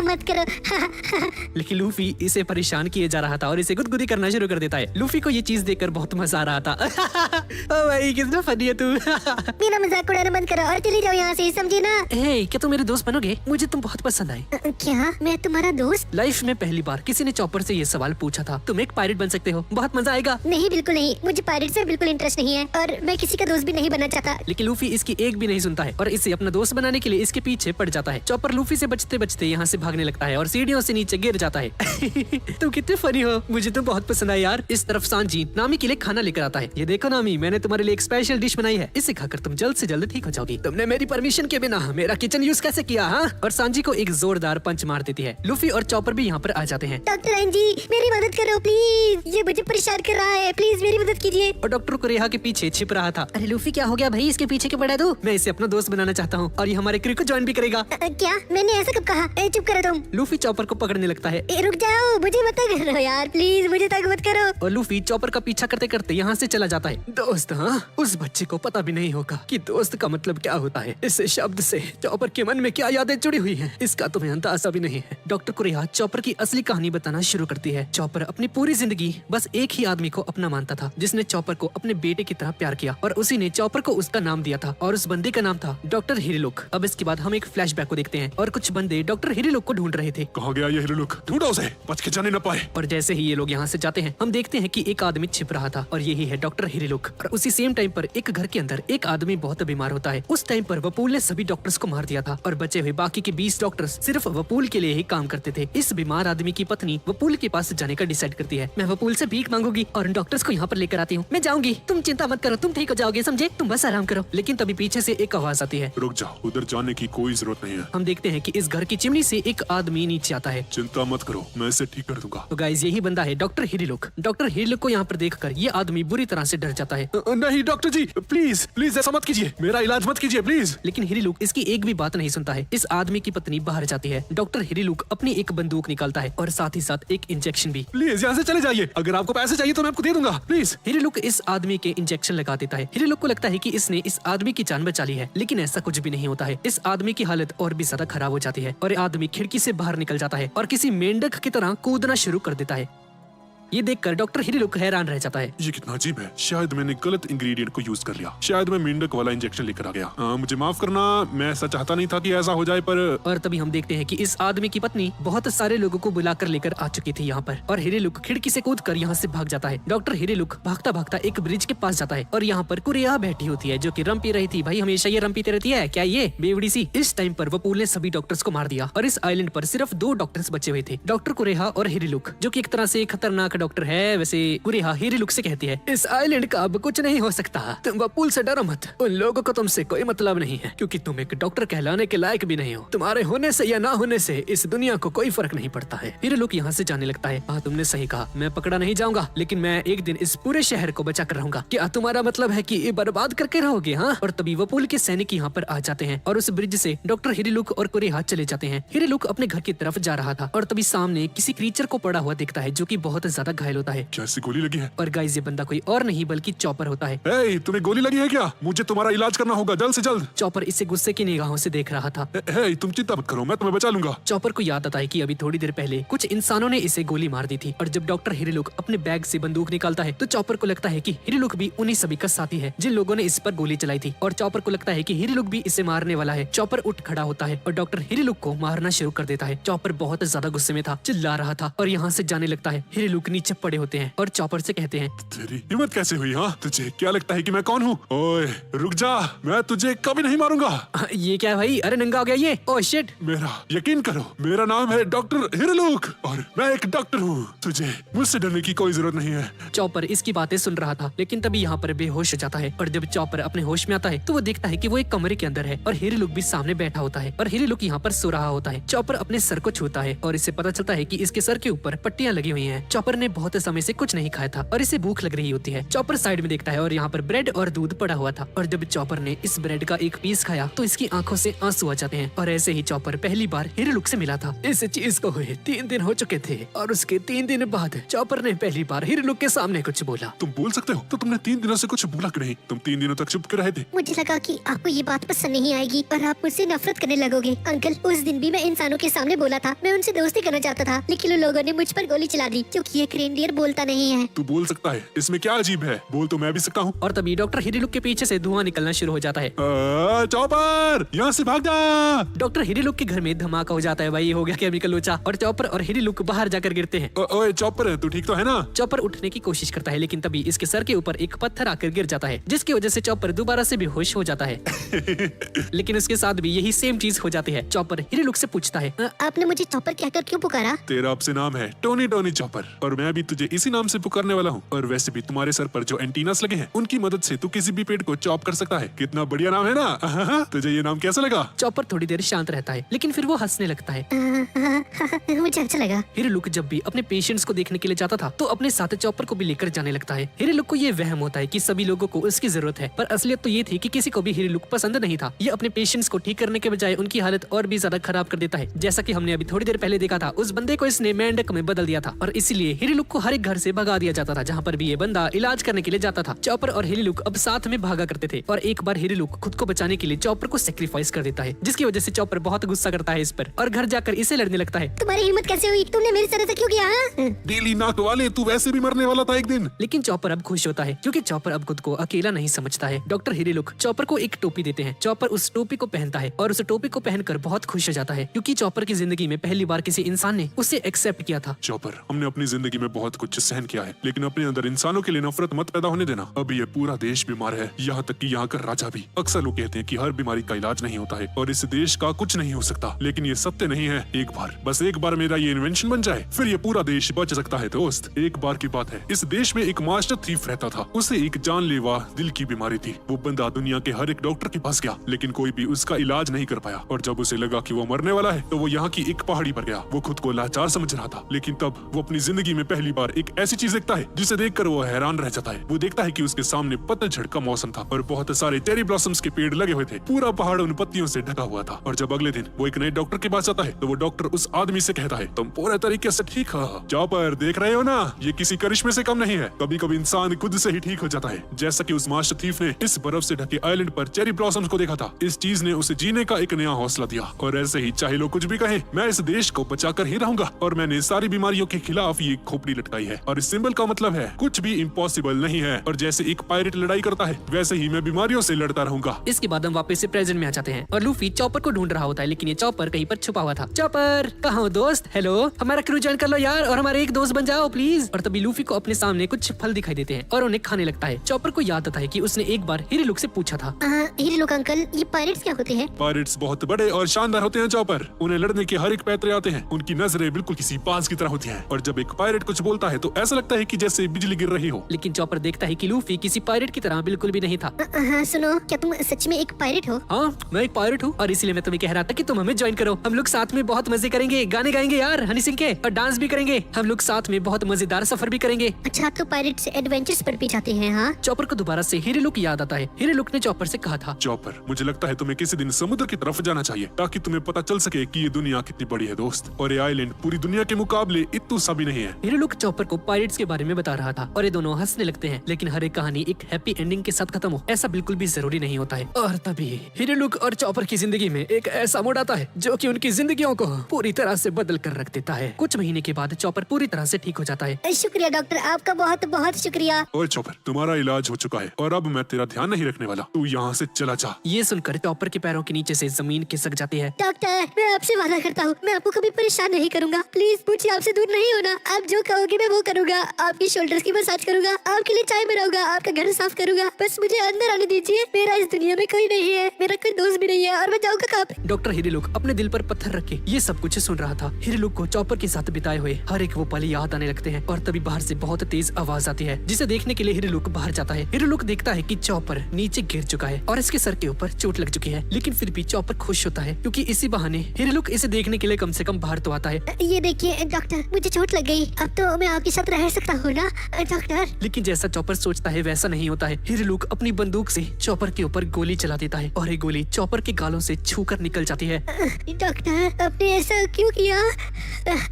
मत करो। लेकिन लूफी इसे परेशान किए जा रहा था और इसे गुदगुदी करना शुरू कर देता है। लूफी को ये चीज देखकर बहुत मजा आ रहा था। ओ भाई कितना फनी है तू। मेरा मजाक उड़ाना बंद करो और चली जाओ यहाँ से, समझे ना? हे, क्या तुम मेरे दोस्त बनोगे? मुझे तुम बहुत पसंद आए। क्या मैं तुम्हारा दोस्त? लाइफ में पहली बार किसी ने चॉपर से ये सवाल पूछा था, तुम एक पायरेट बन सकते हो, बहुत मजा आएगा। नहीं, बिल्कुल नहीं, मुझे पायरेट से बिल्कुल इंटरेस्ट नहीं है और मैं किसी का दोस्त भी नहीं बनना चाहता। लेकिन लूफी इसकी एक भी नहीं सुनता है और इसे अपना दोस्त बनाने के लिए इसके पीछे पड़ जाता है। चॉपर लूफी से बचते बचते यहाँ से भागने लगता है और सीढ़ियों से नीचे गिर जाता है। तुम कितने फनी हो, मुझे तुम बहुत पसंद आए यार। इस तरफ सांजी नामी के लिए खाना लेकर आता है। ये देखो नामी, मैंने तुम्हारे लिए एक स्पेशल डिश बनाई है, इसे खाकर तुम जल्द से जल्द ठीक हो जाओगी। तुमने मेरी परमिशन के बिना मेरा किचन यूज कैसे किया? हाँ? और सांजी को एक जोरदार पंच मार देती है। लूफी और चॉपर भी यहाँ पर आ जाते हैं। डॉक्टर राइन जी, मेरी मदद करो प्लीज, ये मुझे परेशान कर रहा है, प्लीज मेरी मदद कीजिए। और डॉक्टर को रेहा के पीछे छिप रहा था। अरे लूफी क्या हो गया भाई, इसके पीछे क्यों पड़ा तू? मैं इसे अपना दोस्त बनाना चाहता हूँ और ये हमारे क्रू को ज्वाइन भी करेगा। क्या? मैंने ऐसा कब कहा? चुप करो तुम। लूफी चॉपर को पकड़ने लगता है रुक जाओ, मुझे मत करो यार, प्लीज मुझे तंग मत करो। और लूफी चॉपर का पीछा करते करते यहाँ से चला जाता है। दोस्त, हाँ, उस बच्चे को पता भी नहीं होगा कि दोस्त का मतलब क्या होता है। इस शब्द से चॉपर के मन में क्या यादें जुड़ी हुई हैं, इसका तुम्हें अंदाजा भी नहीं है। डॉक्टर कुरेहा चॉपर की असली कहानी बताना शुरू करती है। चॉपर अपनी पूरी जिंदगी बस एक ही आदमी को अपना मानता था, जिसने चॉपर को अपने बेटे की तरह प्यार किया और उसी ने चॉपर को उसका नाम दिया था और उस बंदे का नाम था डॉक्टर हिरिलुक। अब इसके बाद हम एक फ्लैशबैक को देखते हैं और कुछ बंदे डॉक्टर हिरिलुक को ढूंढ रहे थे। कहाँ गया ये हिरिलुक? ढूंढो उसे, बच के जाने न पाए। और जैसे ही ये लोग यहाँ से जाते हैं हम देखते हैं कि एक आदमी छिप रहा था और यही है डॉक्टर हिरिलुक। और उसी सेम टाइम पर एक घर के अंदर एक आदमी बहुत बीमार होता है। उस टाइम पर वपूल ने सभी डॉक्टर्स को मार दिया था और बचे हुए बाकी के 20 डॉक्टर्स सिर्फ वपूल के लिए ही काम करते थे। इस बीमार आदमी की पत्नी वपूल के पास जाने का डिसाइड करती है। मैं वपूल से भीख मांगूंगी और डॉक्टर्स को यहाँ पर लेकर आती हूँ। मैं जाऊंगी, तुम चिंता मत करो, तुम ठीक हो जाओगे, समझे? तुम बस आराम करो। लेकिन तभी पीछे से एक आवाज आती है, रुक जाओ, उधर जाने की कोई जरूरत नहीं है। हम देखते हैं कि इस घर की चिमनी से एक आदमी नीचे आता है। चिंता मत करो, मैं इसे ठीक कर दूंगा। तो गाइस यही बंदा है डॉक्टर हिरिलुक। डॉक्टर हिरिलुक को यहाँ पर देखकर ये आदमी बुरी तरह से डर जाता है। नहीं डॉक्टर जी, प्लीज प्लीज ऐसा मत कीजिए, मेरा इलाज मत कीजिए प्लीज। लेकिन हिरिलुक इसकी एक भी बात नहीं सुनता है। इस आदमी की पत्नी बाहर जाती है। डॉक्टर हिरिलुक अपनी एक बंदूक निकालता है और साथ ही साथ एक इंजेक्शन भी। प्लीज यहाँ से चले जाइए, अगर आपको पैसे चाहिए तो मैं आपको दे दूंगा, प्लीज। हिरिलुक इस आदमी के इंजेक्शन लगा देता है। हिरिलुक को लगता है कि इसने इस आदमी की जान बचा ली है, लेकिन ऐसा कुछ भी नहीं होता है। इस आदमी की हालत और भी ज्यादा खराब हो जाती है और ये आदमी खिड़की से बाहर निकल जाता है और किसी मेंढक की तरह कूदना शुरू कर देता है। ये देखकर डॉक्टर हिरिलुक हैरान रह जाता है। ये कितना अजीब है, शायद मैंने गलत इंग्रेडिएंट को यूज कर लिया, शायद मैं मेंढक वाला इंजेक्शन लेकर आ गया। मुझे माफ करना, मैं ऐसा चाहता नहीं था कि ऐसा हो जाए, पर और तभी हम देखते हैं कि इस आदमी की पत्नी बहुत सारे लोगों को बुलाकर लेकर आ चुकी थी यहाँ पर और हिरिलुक खिड़की से कूदकर यहाँ से भाग जाता है। डॉक्टर हिरिलुक भागता भागता एक ब्रिज के पास जाता है और यहाँ पर कुरेहा बैठी होती है जो कि रम पी रही थी। भाई हमेशा ये रम पीते रहती है क्या ये बेवड़ी सी? इस टाइम पर वपूल ने सभी डॉक्टर्स को मार दिया और इस आइलैंड पर सिर्फ 2 डॉक्टर्स बचे हुए थे, डॉक्टर कुरेहा और हिरिलुक, जो कि एक तरह से खतरनाक डॉक्टर है। वैसे कुरेहा हिरिलुक से कहती है, इस आइलैंड का अब कुछ नहीं हो सकता, तुम वपूल से डरो मत। उन लोगों को तुमसे कोई मतलब नहीं है, क्योंकि तुम एक डॉक्टर कहलाने के लायक भी नहीं हो। तुम्हारे होने से या ना होने से इस दुनिया को कोई फर्क नहीं पड़ता है। हिरिलुक यहाँ से जाने लगता है। हाँ, तुमने सही कहा, मैं पकड़ा नहीं जाऊंगा, लेकिन मैं एक दिन इस पूरे शहर को बचा कर रहूंगा। क्या तुम्हारा मतलब है कि ये बर्बाद करके रहोगे? हाँ। और तभी वपूल के सैनिक यहाँ पर आ जाते हैं और उस ब्रिज से डॉक्टर हिरिलुक और कुरेहा चले जाते हैं। हिरिलुक अपने घर की तरफ जा रहा था और तभी सामने किसी क्रीचर को पड़ा हुआ दिखता है जो कि बहुत ज्यादा घायल होता है। कैसी गोली लगी है? और गाइस, ये बंदा कोई और नहीं बल्कि चॉपर होता है। ए, तुम्हें गोली लगी है क्या? मुझे तुम्हारा इलाज करना होगा जल्द से जल्द। चॉपर इसे गुस्से की निगाहों से देख रहा था। ए, तुम चिंता मत करो, मैं तुम्हें बचा लूंगा। चॉपर को याद आता है कि अभी थोड़ी देर पहले कुछ इंसानों ने इसे गोली मार दी थी। और जब डॉक्टर हिरिलुक अपने बैग से बंदूक निकालता है तो चॉपर को लगता है कि हिरिलुक भी उन्हीं सभी का साथी है जिन लोगों ने इस पर गोली चलाई थी। और चॉपर को लगता है कि हिरिलुक भी इसे मारने वाला है। चॉपर उठ खड़ा होता है और डॉक्टर हिरिलुक को मारना शुरू कर देता है। चॉपर बहुत ज्यादा गुस्से में था, चिल्ला रहा था और यहाँ से जाने लगता है। हिरिलुक नीचे पड़े होते हैं और चॉपर से कहते हैं, तेरी हिम्मत कैसे हुई? हाँ, तुझे क्या लगता है कि मैं कौन हूँ? ओए रुक जा, मैं तुझे कभी नहीं मारूंगा। ये क्या है भाई? अरे नंगा हो गया ये। Oh shit. मेरा यकीन करो, मेरा नाम है डॉक्टर हिरिलुक और मैं एक डॉक्टर हूँ। तुझे मुझसे डरने की कोई जरूरत नहीं है। चॉपर इसकी बातें सुन रहा था, लेकिन तभी यहाँ पर बेहोश हो जाता है। और जब चॉपर अपने होश में आता है तो वो देखता है कि वो एक कमरे के अंदर है और हिरिलुक भी सामने बैठा होता है और हिरिलुक यहाँ पर सो रहा होता है। चॉपर अपने सर को छूता है और इसे पता चलता है कि इसके सर के ऊपर पट्टियां लगी हुई हैं। चॉपर ने बहुत समय से कुछ नहीं खाया था और इसे भूख लग रही होती है। चॉपर साइड में देखता है और यहाँ पर ब्रेड और दूध पड़ा हुआ था। और जब चॉपर ने इस ब्रेड का एक पीस खाया तो इसकी आंखों से आंसू आ जाते हैं। और ऐसे ही चॉपर पहली बार हिरिलुक से मिला था। इस चीज को हुए 3 दिन हो चुके थे और उसके 3 दिन बाद चॉपर ने पहली बार हिरिलुक के सामने कुछ बोला। तुम बोल सकते हो? तो तुमने 3 दिनों से कुछ बोला क्यों नहीं? तुम 3 दिनों तक चुप कर रहे थे। मुझे लगा कि आपको ये बात पसंद नहीं आएगी और आप मुझसे नफरत करने लगोगे। अंकल, उस दिन भी मैं इंसानों के सामने बोला था, मैं उनसे दोस्ती करना चाहता था, लेकिन उन लोगों ने मुझ पर गोली चला दी क्योंकि ये रेनडियर बोलता नहीं है। तू बोल सकता है, इसमें क्या अजीब है? बोल तो मैं भी सकता हूँ। और तभी डॉक्टर हिरिलुक के पीछे से धुआं निकलना शुरू हो जाता है। चॉपर, यहाँ से भाग जा। डॉक्टर हिरिलुक के घर में धमाका हो जाता है। भाई, ये हो गया केमिकल लोचा। और चॉपर और हिरिलुक बाहर जाकर गिरते हैं। ओए चॉपर, तू ठीक तो है ना? चॉपर उठने की कोशिश करता है, लेकिन तभी इसके सर के ऊपर एक पत्थर आकर गिर जाता है, जिसकी वजह से चॉपर दोबारा से बेहोश हो जाता है। लेकिन उसके साथ भी यही सेम चीज हो जाती है। चॉपर हिरिलुक से पूछता है, आपने मुझे चॉपर कहकर क्यों पुकारा? तेरा अब से नाम है टोनी टोनी चॉपर और मैं भी तुझे इसी नाम से पुकारने वाला हूँ। और वैसे भी तुम्हारे सर पर जो एंटीनास लगे हैं उनकी मदद से तू किसी भी पेड़ को चॉप कर सकता है। कितना बढ़िया नाम है ना? तुझे ये नाम कैसा लगा? चॉपर थोड़ी देर शांत रहता है, लेकिन फिर वो हंसने लगता है। मुझे अच्छा लगा। हिरिलुक जब भी अपने पेशेंट्स को देखने के लिए जाता था तो अपने साथ चॉपर को भी लेकर जाने लगता है। हिरिलुक को ये वहम होता है कि सभी लोगों को उसकी जरूरत है, पर असलियत तो ये थी कि किसी को भी हिरिलुक पसंद नहीं था। ये अपने पेशेंट्स को ठीक करने के बजाय उनकी हालत और भी ज्यादा खराब कर देता है। जैसा कि हमने अभी थोड़ी देर पहले देखा था, उस बंदे को इसने मेंढक में बदल दिया था और इसीलिए हिरिलुक को हर एक घर से भगा दिया जाता था जहाँ पर भी ये बंदा इलाज करने के लिए जाता था। चॉपर और हिरिलुक अब साथ में भागा करते थे और एक बार हिरिलुक खुद को बचाने के लिए चॉपर को सेक्रीफाइस कर देता है, जिसकी वजह से चॉपर बहुत गुस्सा करता है इस पर और घर जाकर इसे लड़ने लगता है। तुम्हारी हिम्मत कैसे हुई? तुमने मेरी तरह से क्यों किया? हाँ? डेली नाक वाले, तू वैसे भी मरने वाला था एक दिन। लेकिन चॉपर अब खुश होता है क्योंकि चॉपर अब खुद को अकेला नहीं समझता है। डॉक्टर हिरिलुक चॉपर को एक टोपी देते हैं। चॉपर उस टोपी को पहनता है और उस टोपी को पहनकर बहुत खुश हो जाता है क्योंकि चॉपर की जिंदगी में पहली बार किसी इंसान ने उसे एक्सेप्ट किया था। चॉपर, हमने अपनी जिंदगी में बहुत कुछ सहन किया है, लेकिन अपने अंदर इंसानों के लिए नफरत मत पैदा होने देना। अभी ये पूरा देश बीमार है, यहाँ तक कि यहाँ का राजा भी। अक्सर लोग कहते हैं कि हर बीमारी का इलाज नहीं होता है और इस देश का कुछ नहीं हो सकता, लेकिन ये सत्य नहीं है। बस एक बार मेरा ये इन्वेंशन बन जाए, फिर ये पूरा देश बच सकता है। दोस्त, एक बार की बात है, इस देश में एक मास्टर थीफ रहता था। उसे एक जानलेवा दिल की बीमारी थी। वो बंदा दुनिया के हर एक डॉक्टर के पास गया, लेकिन कोई भी उसका इलाज नहीं कर पाया। और जब उसे लगा कि वो मरने वाला है तो वो यहाँ की एक पहाड़ी पर गया। वो खुद को लाचार समझ रहा था, लेकिन तब वो अपनी जिंदगी में पहली बार एक ऐसी चीज देखता है जिसे देखकर वो हैरान रह जाता है। वो देखता है कि उसके सामने पतझड़ का मौसम था और बहुत सारे चेरी ब्लॉसम्स के पेड़ लगे हुए थे। पूरा पहाड़ उन पत्तियों से ढका हुआ था। और जब अगले दिन वो एक नए डॉक्टर के पास जाता है तो वो डॉक्टर उस आदमी से कहता है, तुम पूरे तरीके से ठीक हो। चॉपर, देख रहे हो ना, ये किसी करिश्मे से कम नहीं है। कभी कभी इंसान खुद से ही ठीक हो जाता है, जैसा कि उस मास्टर थीफ ने इस बर्फ से ढके आइलैंड पर चेरी ब्लॉसम्स को देखा था। इस चीज ने उसे जीने का एक नया हौसला दिया। और ऐसे ही चाहे लोग कुछ भी कहें, मैं इस देश को बचाकर ही रहूंगा। और मैंने सारी बीमारियों के खिलाफ ये खोपड़ी लटकाई है और इस सिंबल का मतलब है कुछ भी इम्पॉसिबल नहीं है। और जैसे एक पायरेट लड़ाई करता है, वैसे ही मैं बीमारियों से लड़ता रहूंगा। इसके बाद हम वापस से प्रेजेंट में आ जाते हैं और लूफी चॉपर को ढूंढ रहा होता है, लेकिन ये चॉपर कहीं पर छुपा हुआ था। चॉपर, कहाँ हो दोस्त? हेलो, हमारा क्रू ज्वाइन कर लो यार और हमारे एक दोस्त बन जाओ प्लीज। और तभी लूफी को अपने सामने कुछ फल दिखाई देते हैं और उन्हें खाने लगता है। चॉपर को याद आता है कि उसने एक बार हिरिलुक से पूछा था। हिरिलुक अंकल, ये पायरेट्स क्या होते हैं? पायरेट्स बहुत बड़े और शानदार होते हैं चॉपर। उन्हें लड़ने के हर एक पैतरे आते हैं। उनकी नजरें बिल्कुल किसी बाज की तरह होती हैं। और जब एक पायरेट पायरेट कुछ बोलता है तो ऐसा लगता है कि जैसे बिजली गिर रही हो। लेकिन चॉपर देखता है कि लूफी किसी पायरेट की तरह बिल्कुल भी नहीं था। हाँ सुनो, क्या तुम सच में एक पायरेट हो? हाँ, मैं एक पायरेट हूँ और इसीलिए मैं तुम्हें कह रहा था कि तुम हमें ज्वाइन करो। हम लोग साथ में बहुत मजे करेंगे, गाने गाएंगे यार हनी सिंह के, और डांस भी करेंगे। हम लोग साथ में बहुत मजेदार सफर भी करेंगे। अच्छा, तो पायरेट से एडवेंचर्स पर भी जाते हैं? हाँ। चॉपर को दोबारा से हिरेलुक याद आता है। हिरेलुक ने चॉपर से कहा था, चॉपर, मुझे लगता है तुम्हें किसी दिन समुद्र की तरफ जाना चाहिए ताकि तुम्हें पता चल सके कि ये दुनिया कितनी बड़ी है दोस्त, और ये आइलैंड पूरी दुनिया के मुकाबले इतना सा भी नहीं है। हिरेलुक चॉपर को पायरेट्स के बारे में बता रहा था और ये दोनों हंसने लगते हैं। लेकिन हर एक कहानी एक हैप्पी एंडिंग के साथ खत्म हो, ऐसा बिल्कुल भी जरूरी नहीं होता है। और तभी हिरेलुक और चॉपर की जिंदगी में एक ऐसा मोड़ आता है जो कि उनकी जिंदगियों को पूरी तरह से बदल कर रख देता है। कुछ महीने के बाद चॉपर पूरी तरह से ठीक हो जाता है। शुक्रिया डॉक्टर, आपका बहुत बहुत शुक्रिया। और चॉपर, तुम्हारा इलाज हो चुका है और अब मैं तेरा ध्यान नहीं रखने वाला, तू यहाँ से चला जा। ये सुनकर चॉपर के पैरों के नीचे से जमीन खिसक जाती है। डॉक्टर, मैं आपसे वादा करता हूँ, मैं आपको कभी परेशान नहीं करूंगा। प्लीज मुझे आपसे दूर नहीं होना। आप जो कहोगे मैं वो करूंगा। आपकी शोल्डर्स की मसाज करूंगा, आपके लिए चाय बनाऊंगा, आपका घर साफ करूंगा। बस मुझे अंदर आने दीजिए। मेरा इस दुनिया में कोई नहीं है, मेरा कोई दोस्त भी नहीं है, और मैं जाऊंगा कहाँ पे? डॉक्टर हिरेलुक अपने दिल पर पत्थर रख के ये सब कुछ सुन रहा था। हिरेलुक को चॉपर के साथ बिताए हुए हर एक वो पल याद आने लगते हैं और तभी बाहर से बहुत तेज आवाज आती है, जिसे देखने के लिए हिरेलुक बाहर जाता है। हिरेलुक देखता है कि चॉपर नीचे गिर चुका है और इसके सर के ऊपर चोट लग चुकी है, लेकिन फिर भी चॉपर खुश होता है क्योंकि इसी बहाने हिरेलुक इसे देखने के लिए कम से कम बाहर तो आता है। ये देखिए डॉक्टर, मुझे चोट लग गई, अब तो मैं आपके साथ रह सकता हूँ ना डॉक्टर? लेकिन जैसा चॉपर सोचता है वैसा नहीं होता है। हिरेलुक अपनी बंदूक से चॉपर के ऊपर गोली चला देता है और ये गोली चॉपर के गालों से छूकर निकल जाती है। डॉक्टर, आपने ऐसा क्यों किया?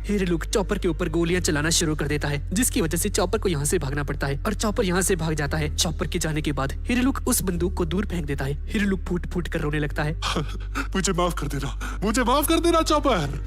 हिरेलुक चॉपर के ऊपर गोलियां चलाना शुरू कर देता है, जिसकी वजह से चॉपर को यहाँ से भागना पड़ता है और चॉपर यहाँ से भाग जाता है। चॉपर के जाने के बाद हिरेलुक उस बंदूक को दूर फेंक देता है। हिरेलुक फूट फूट कर रोने लगता है। मुझे माफ कर देना, मुझे माफ कर देना चॉपर।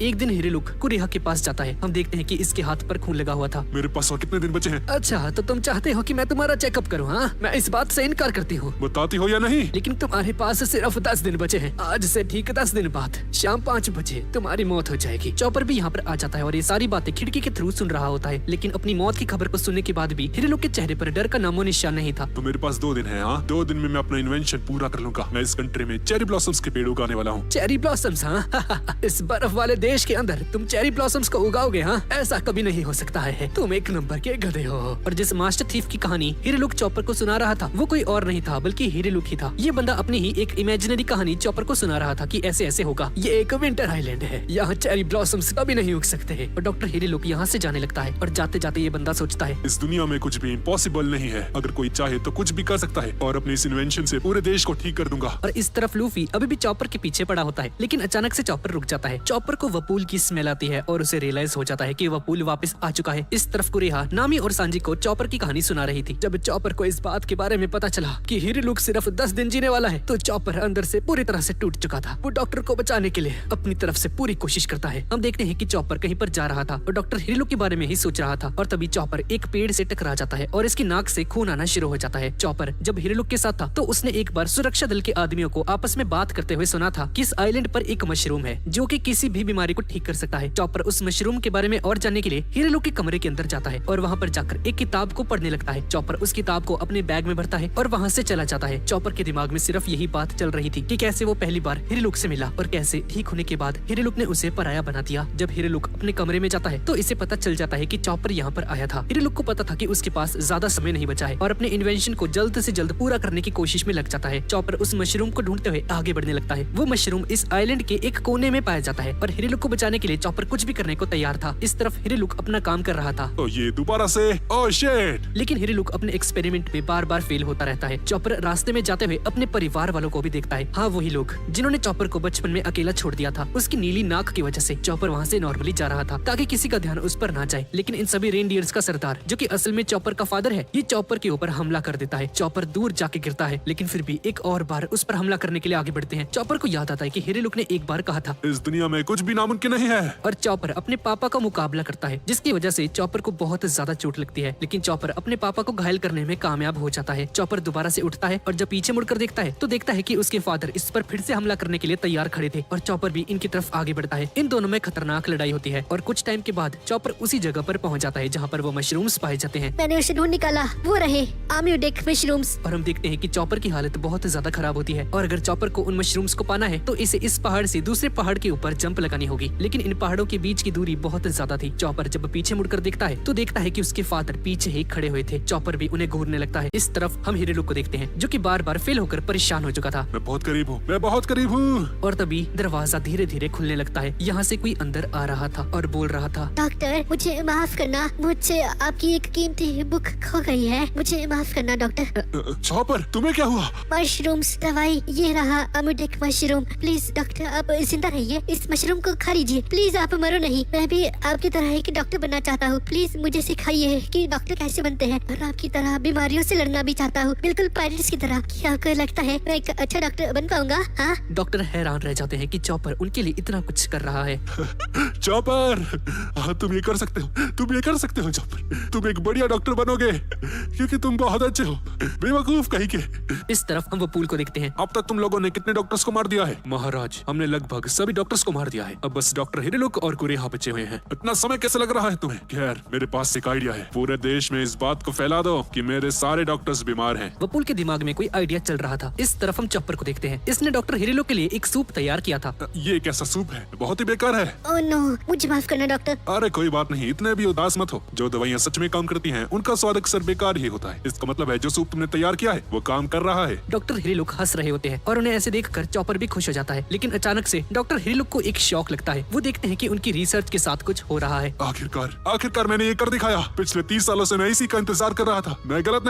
एक दिन हिरेलुक कुरेहा के पास जाता है। हम देखते हैं कि इसके हाथ पर खून लगा हुआ था। मेरे पास और कितने दिन बचे हैं? अच्छा, तो तुम चाहते हो कि मैं तुम्हारा चेकअप करूं? हाँ, मैं इस बात से इनकार करती हूँ, बताती हो या नहीं? लेकिन तुम्हारे पास सिर्फ 10 दिन बचे हैं। आज से ठीक 10 दिन बाद शाम 5 बजे तुम्हारी मौत हो जाएगी। चॉपर भी यहाँ पर आ जाता है और ये सारी बातें खिड़की के थ्रू सुन रहा होता है, लेकिन अपनी मौत की खबर को सुनने के बाद भी हिरेलुक के चेहरे पर डर का नामो निशान नहीं था। तो मेरे पास 2 दिन है। हाँ, 2 दिन में मैं अपना इन्वेंशन पूरा कर लूंगा। मैं इस कंट्री में चेरी ब्लॉसम्स के पेड़ उगाने वाला हूँ। Cherry blossoms? हाँ इस बर्फ वाले देश के अंदर तुम चेरी ब्लॉसम्स को उगाओगे? हाँ, ऐसा कभी नहीं हो सकता है। तुम एक नंबर के गधे हो। और जिस मास्टर थीफ की कहानी हिरेलुक चॉपर को सुना रहा था वो कोई और नहीं था बल्कि हिरेलुक ही था। ये बंदा अपनी ही एक इमेजिनरी कहानी चॉपर को सुना रहा था कि ऐसे ऐसे होगा। ये एक विंटर आइलैंड है, यहाँ चेरी ब्लॉसम्स कभी नहीं उग सकते हैं। और डॉक्टर हिरेलुक यहाँ से जाने लगता है और जाते जाते ये बंदा सोचता है, इस दुनिया में कुछ भी इम्पॉसिबल नहीं है। अगर कोई चाहे तो कुछ भी कर सकता है और अपने इस इन्वेंशन से पूरे देश को ठीक कर दूंगा। और इस तरफ लूफी अभी भी चॉपर के पीछे पड़ा होता है, लेकिन अचानक से चॉपर रुक जाता है। चॉपर को वपूल की स्मेल आती है और उसे रियलाइज हो जाता है कि वपूल वापस आ चुका है। इस तरफ कुरेहा नामी और सांजी को चॉपर की कहानी सुना रही थी। जब चॉपर को इस बात के बारे में पता चला कि हिरेलुक सिर्फ 10 दिन जीने वाला है तो चॉपर अंदर से पूरी तरह से टूट चुका था। वो डॉक्टर को बचाने के लिए अपनी तरफ से पूरी कोशिश करता है। हम देखते हैं कि चॉपर कहीं पर जा रहा था और डॉक्टर हिरेलुक के बारे में ही सोच रहा था और तभी चॉपर एक पेड़ से टकरा जाता है और इसकी नाक से खून आना शुरू हो जाता है। चॉपर जब हिरेलुक के साथ था तो उसने एक बार सुरक्षा दल के आदमियों को आपस में बात करते हुए सुना था कि इस आइलैंड पर एक मशरूम है जो कि किसी भी बीमारी को ठीक कर सकता है। चॉपर उस मशरूम के बारे में और जानने के लिए हिरेलुक के कमरे के अंदर जाता है और वहाँ पर जाकर एक किताब को पढ़ने लगता है। चॉपर उस किताब को अपने बैग में भरता है और वहाँ से चला जाता है। चॉपर के दिमाग में सिर्फ यही बात चल रही थी कि कैसे वो पहली बार हिरेलुक से मिला और कैसे ठीक होने के बाद हिरेलुक ने उसे पराया बना दिया। जब हिरेलुक अपने कमरे में जाता है तो इसे पता चल जाता है कि चॉपर यहाँ पर आया था। हिरेलुक को पता था कि उसके पास ज्यादा समय नहीं बचा है और अपने इन्वेंशन को जल्द से जल्द पूरा करने की कोशिश में लग जाता है। चॉपर उस मशरूम को ढूंढते हुए आगे बढ़ने लगता है। वो मशरूम इस आइलैंड के एक कोने में पाया जाता है और हिरेलुक को बचाने के लिए चॉपर कुछ भी करने को तैयार था। इस तरफ हिरेलुक अपना काम कर रहा था। तो ये दोबारा से ओह शिट! लेकिन हिरेलुक अपने एक्सपेरिमेंट में बार बार फेल होता रहता है। चॉपर रास्ते में जाते हुए अपने परिवार वालों को भी देखता है। हाँ, वही लोग जिन्होंने चॉपर को बचपन में अकेला छोड़ दिया था। उसकी नीली नाक की वजह से चॉपर वहाँ से नॉर्मली जा रहा था ताकि किसी का ध्यान उस पर ना जाए। लेकिन इन सभी रेनडियर्स का सरदार जो कि असल में चॉपर का फादर है, ये चॉपर के ऊपर हमला कर देता है। चॉपर दूर जाके गिरता है लेकिन फिर भी एक और बार उस पर हमला करने के लिए आगे बढ़ते हैं। चॉपर को याद आता है कि हिरेलुक ने एक बार कहा था, इस दुनिया में कुछ भी नामुमकिन नहीं है। और चॉपर अपने पापा का मुकाबला करता है जिसकी वजह से चॉपर को बहुत ज्यादा चोट लगती है। लेकिन चॉपर अपने पापा को घायल करने में कामयाब हो जाता है। चॉपर दोबारा से उठता है और जब पीछे मुड़कर देखता है तो देखता है कि उसके फादर इस पर फिर से हमला करने के लिए तैयार खड़े थे और चॉपर भी इनकी तरफ आगे बढ़ता है। इन दोनों में खतरनाक लड़ाई होती है और कुछ टाइम के बाद चॉपर उसी जगह पर पहुंच जाता है जहां पर वो मशरूम्स पाए जाते हैं। मैंने उसे ढूंढ निकाला, वो रहे आम्यूडेक मशरूम्स। और हम देखते हैं कि चॉपर की हालत बहुत ज्यादा खराब होती है और अगर चॉपर को उन मशरूम्स को पाना है तो इसे इस पहाड़ से दूसरे पहाड़ के ऊपर जंप लगानी होगी। होगी, लेकिन इन पहाड़ों के बीच की दूरी बहुत ज्यादा थी। चॉपर जब पीछे मुड़कर देखता है तो देखता है कि उसके फादर पीछे ही खड़े हुए थे। चॉपर भी उन्हें घूरने लगता है। इस तरफ हम हिरेलुक को देखते हैं जो कि बार बार फेल होकर परेशान हो चुका था। मैं बहुत करीब हूँ, मैं बहुत करीब हूँ। और तभी दरवाजा धीरे धीरे खुलने लगता है। यहाँ से कोई अंदर आ रहा था और बोल रहा था, डॉक्टर मुझे माफ करना, मुझसे आपकी एक कीमती बुक खो गई है, मुझे माफ करना डॉक्टर। चॉपर तुम्हें क्या हुआ? मशरूम्स दवाई, ये रहा अमुडिक मशरूम। प्लीज डॉक्टर आप जिंदा रहिए, इस मशरूम को खा लीजिए, प्लीज आप मरो नहीं। मैं भी आपकी तरह एक डॉक्टर बनना चाहता हूँ, प्लीज मुझे सिखाइए कि डॉक्टर कैसे बनते हैं, और आपकी तरह बीमारियों से लड़ना भी चाहता हूँ, बिल्कुल पायरेट्स की तरह। क्या आपको लगता है मैं एक अच्छा डॉक्टर बन पाऊंगा? हाँ डॉक्टर हैरान रह जाते हैं कि चॉपर उनके लिए इतना कुछ कर रहा है। चॉपर हाँ, तुम ये कर सकते हो, तुम ये कर सकते हो चॉपर, तुम एक बढ़िया डॉक्टर बनोगे क्योंकि तुम बहुत अच्छे हो, बेवकूफ कहीं के। इस तरफ हम वपूल को देखते हैं। अब तक तुम लोगों ने कितने डॉक्टर्स को मार दिया है? महाराज, हमने लगभग सभी डॉक्टर्स को मार दिया है। अब बस डॉक्टर हिरेलुक और कुरेहा बचे हुए हैं। इतना समय कैसे लग रहा है तुम्हें? खैर मेरे पास एक आइडिया है, पूरे देश में इस बात को फैला दो कि मेरे सारे डॉक्टर्स बीमार हैं। वपूल के दिमाग में कोई आइडिया चल रहा था। इस तरफ हम चॉपर को देखते हैं। इसने डॉक्टर हिरेलुक के लिए एक सूप तैयार किया था। ये कैसा सूप है? बहुत ही बेकार है। ओह नो, मुझे माफ करना डॉक्टर। अरे कोई बात नहीं, इतने भी उदास मत हो। जो दवाइयाँ सच में काम करती हैं, उनका स्वाद अक्सर बेकार ही होता है। इसका मतलब है जो सूप तुमने तैयार किया है वो काम कर रहा है। डॉक्टर हिरेलुक हंस रहे होते हैं और उन्हें ऐसे देखकर चॉपर भी खुश हो जाता है। लेकिन अचानक से डॉक्टर हिरेलुक को एक शौक लगता है। वो देखते हैं कि उनकी रिसर्च के साथ कुछ हो रहा है। आखिरकार मैंने ये कर दिखाया। पिछले 30 सालों से मैं इसी का इंतजार कर रहा था। मैं गलत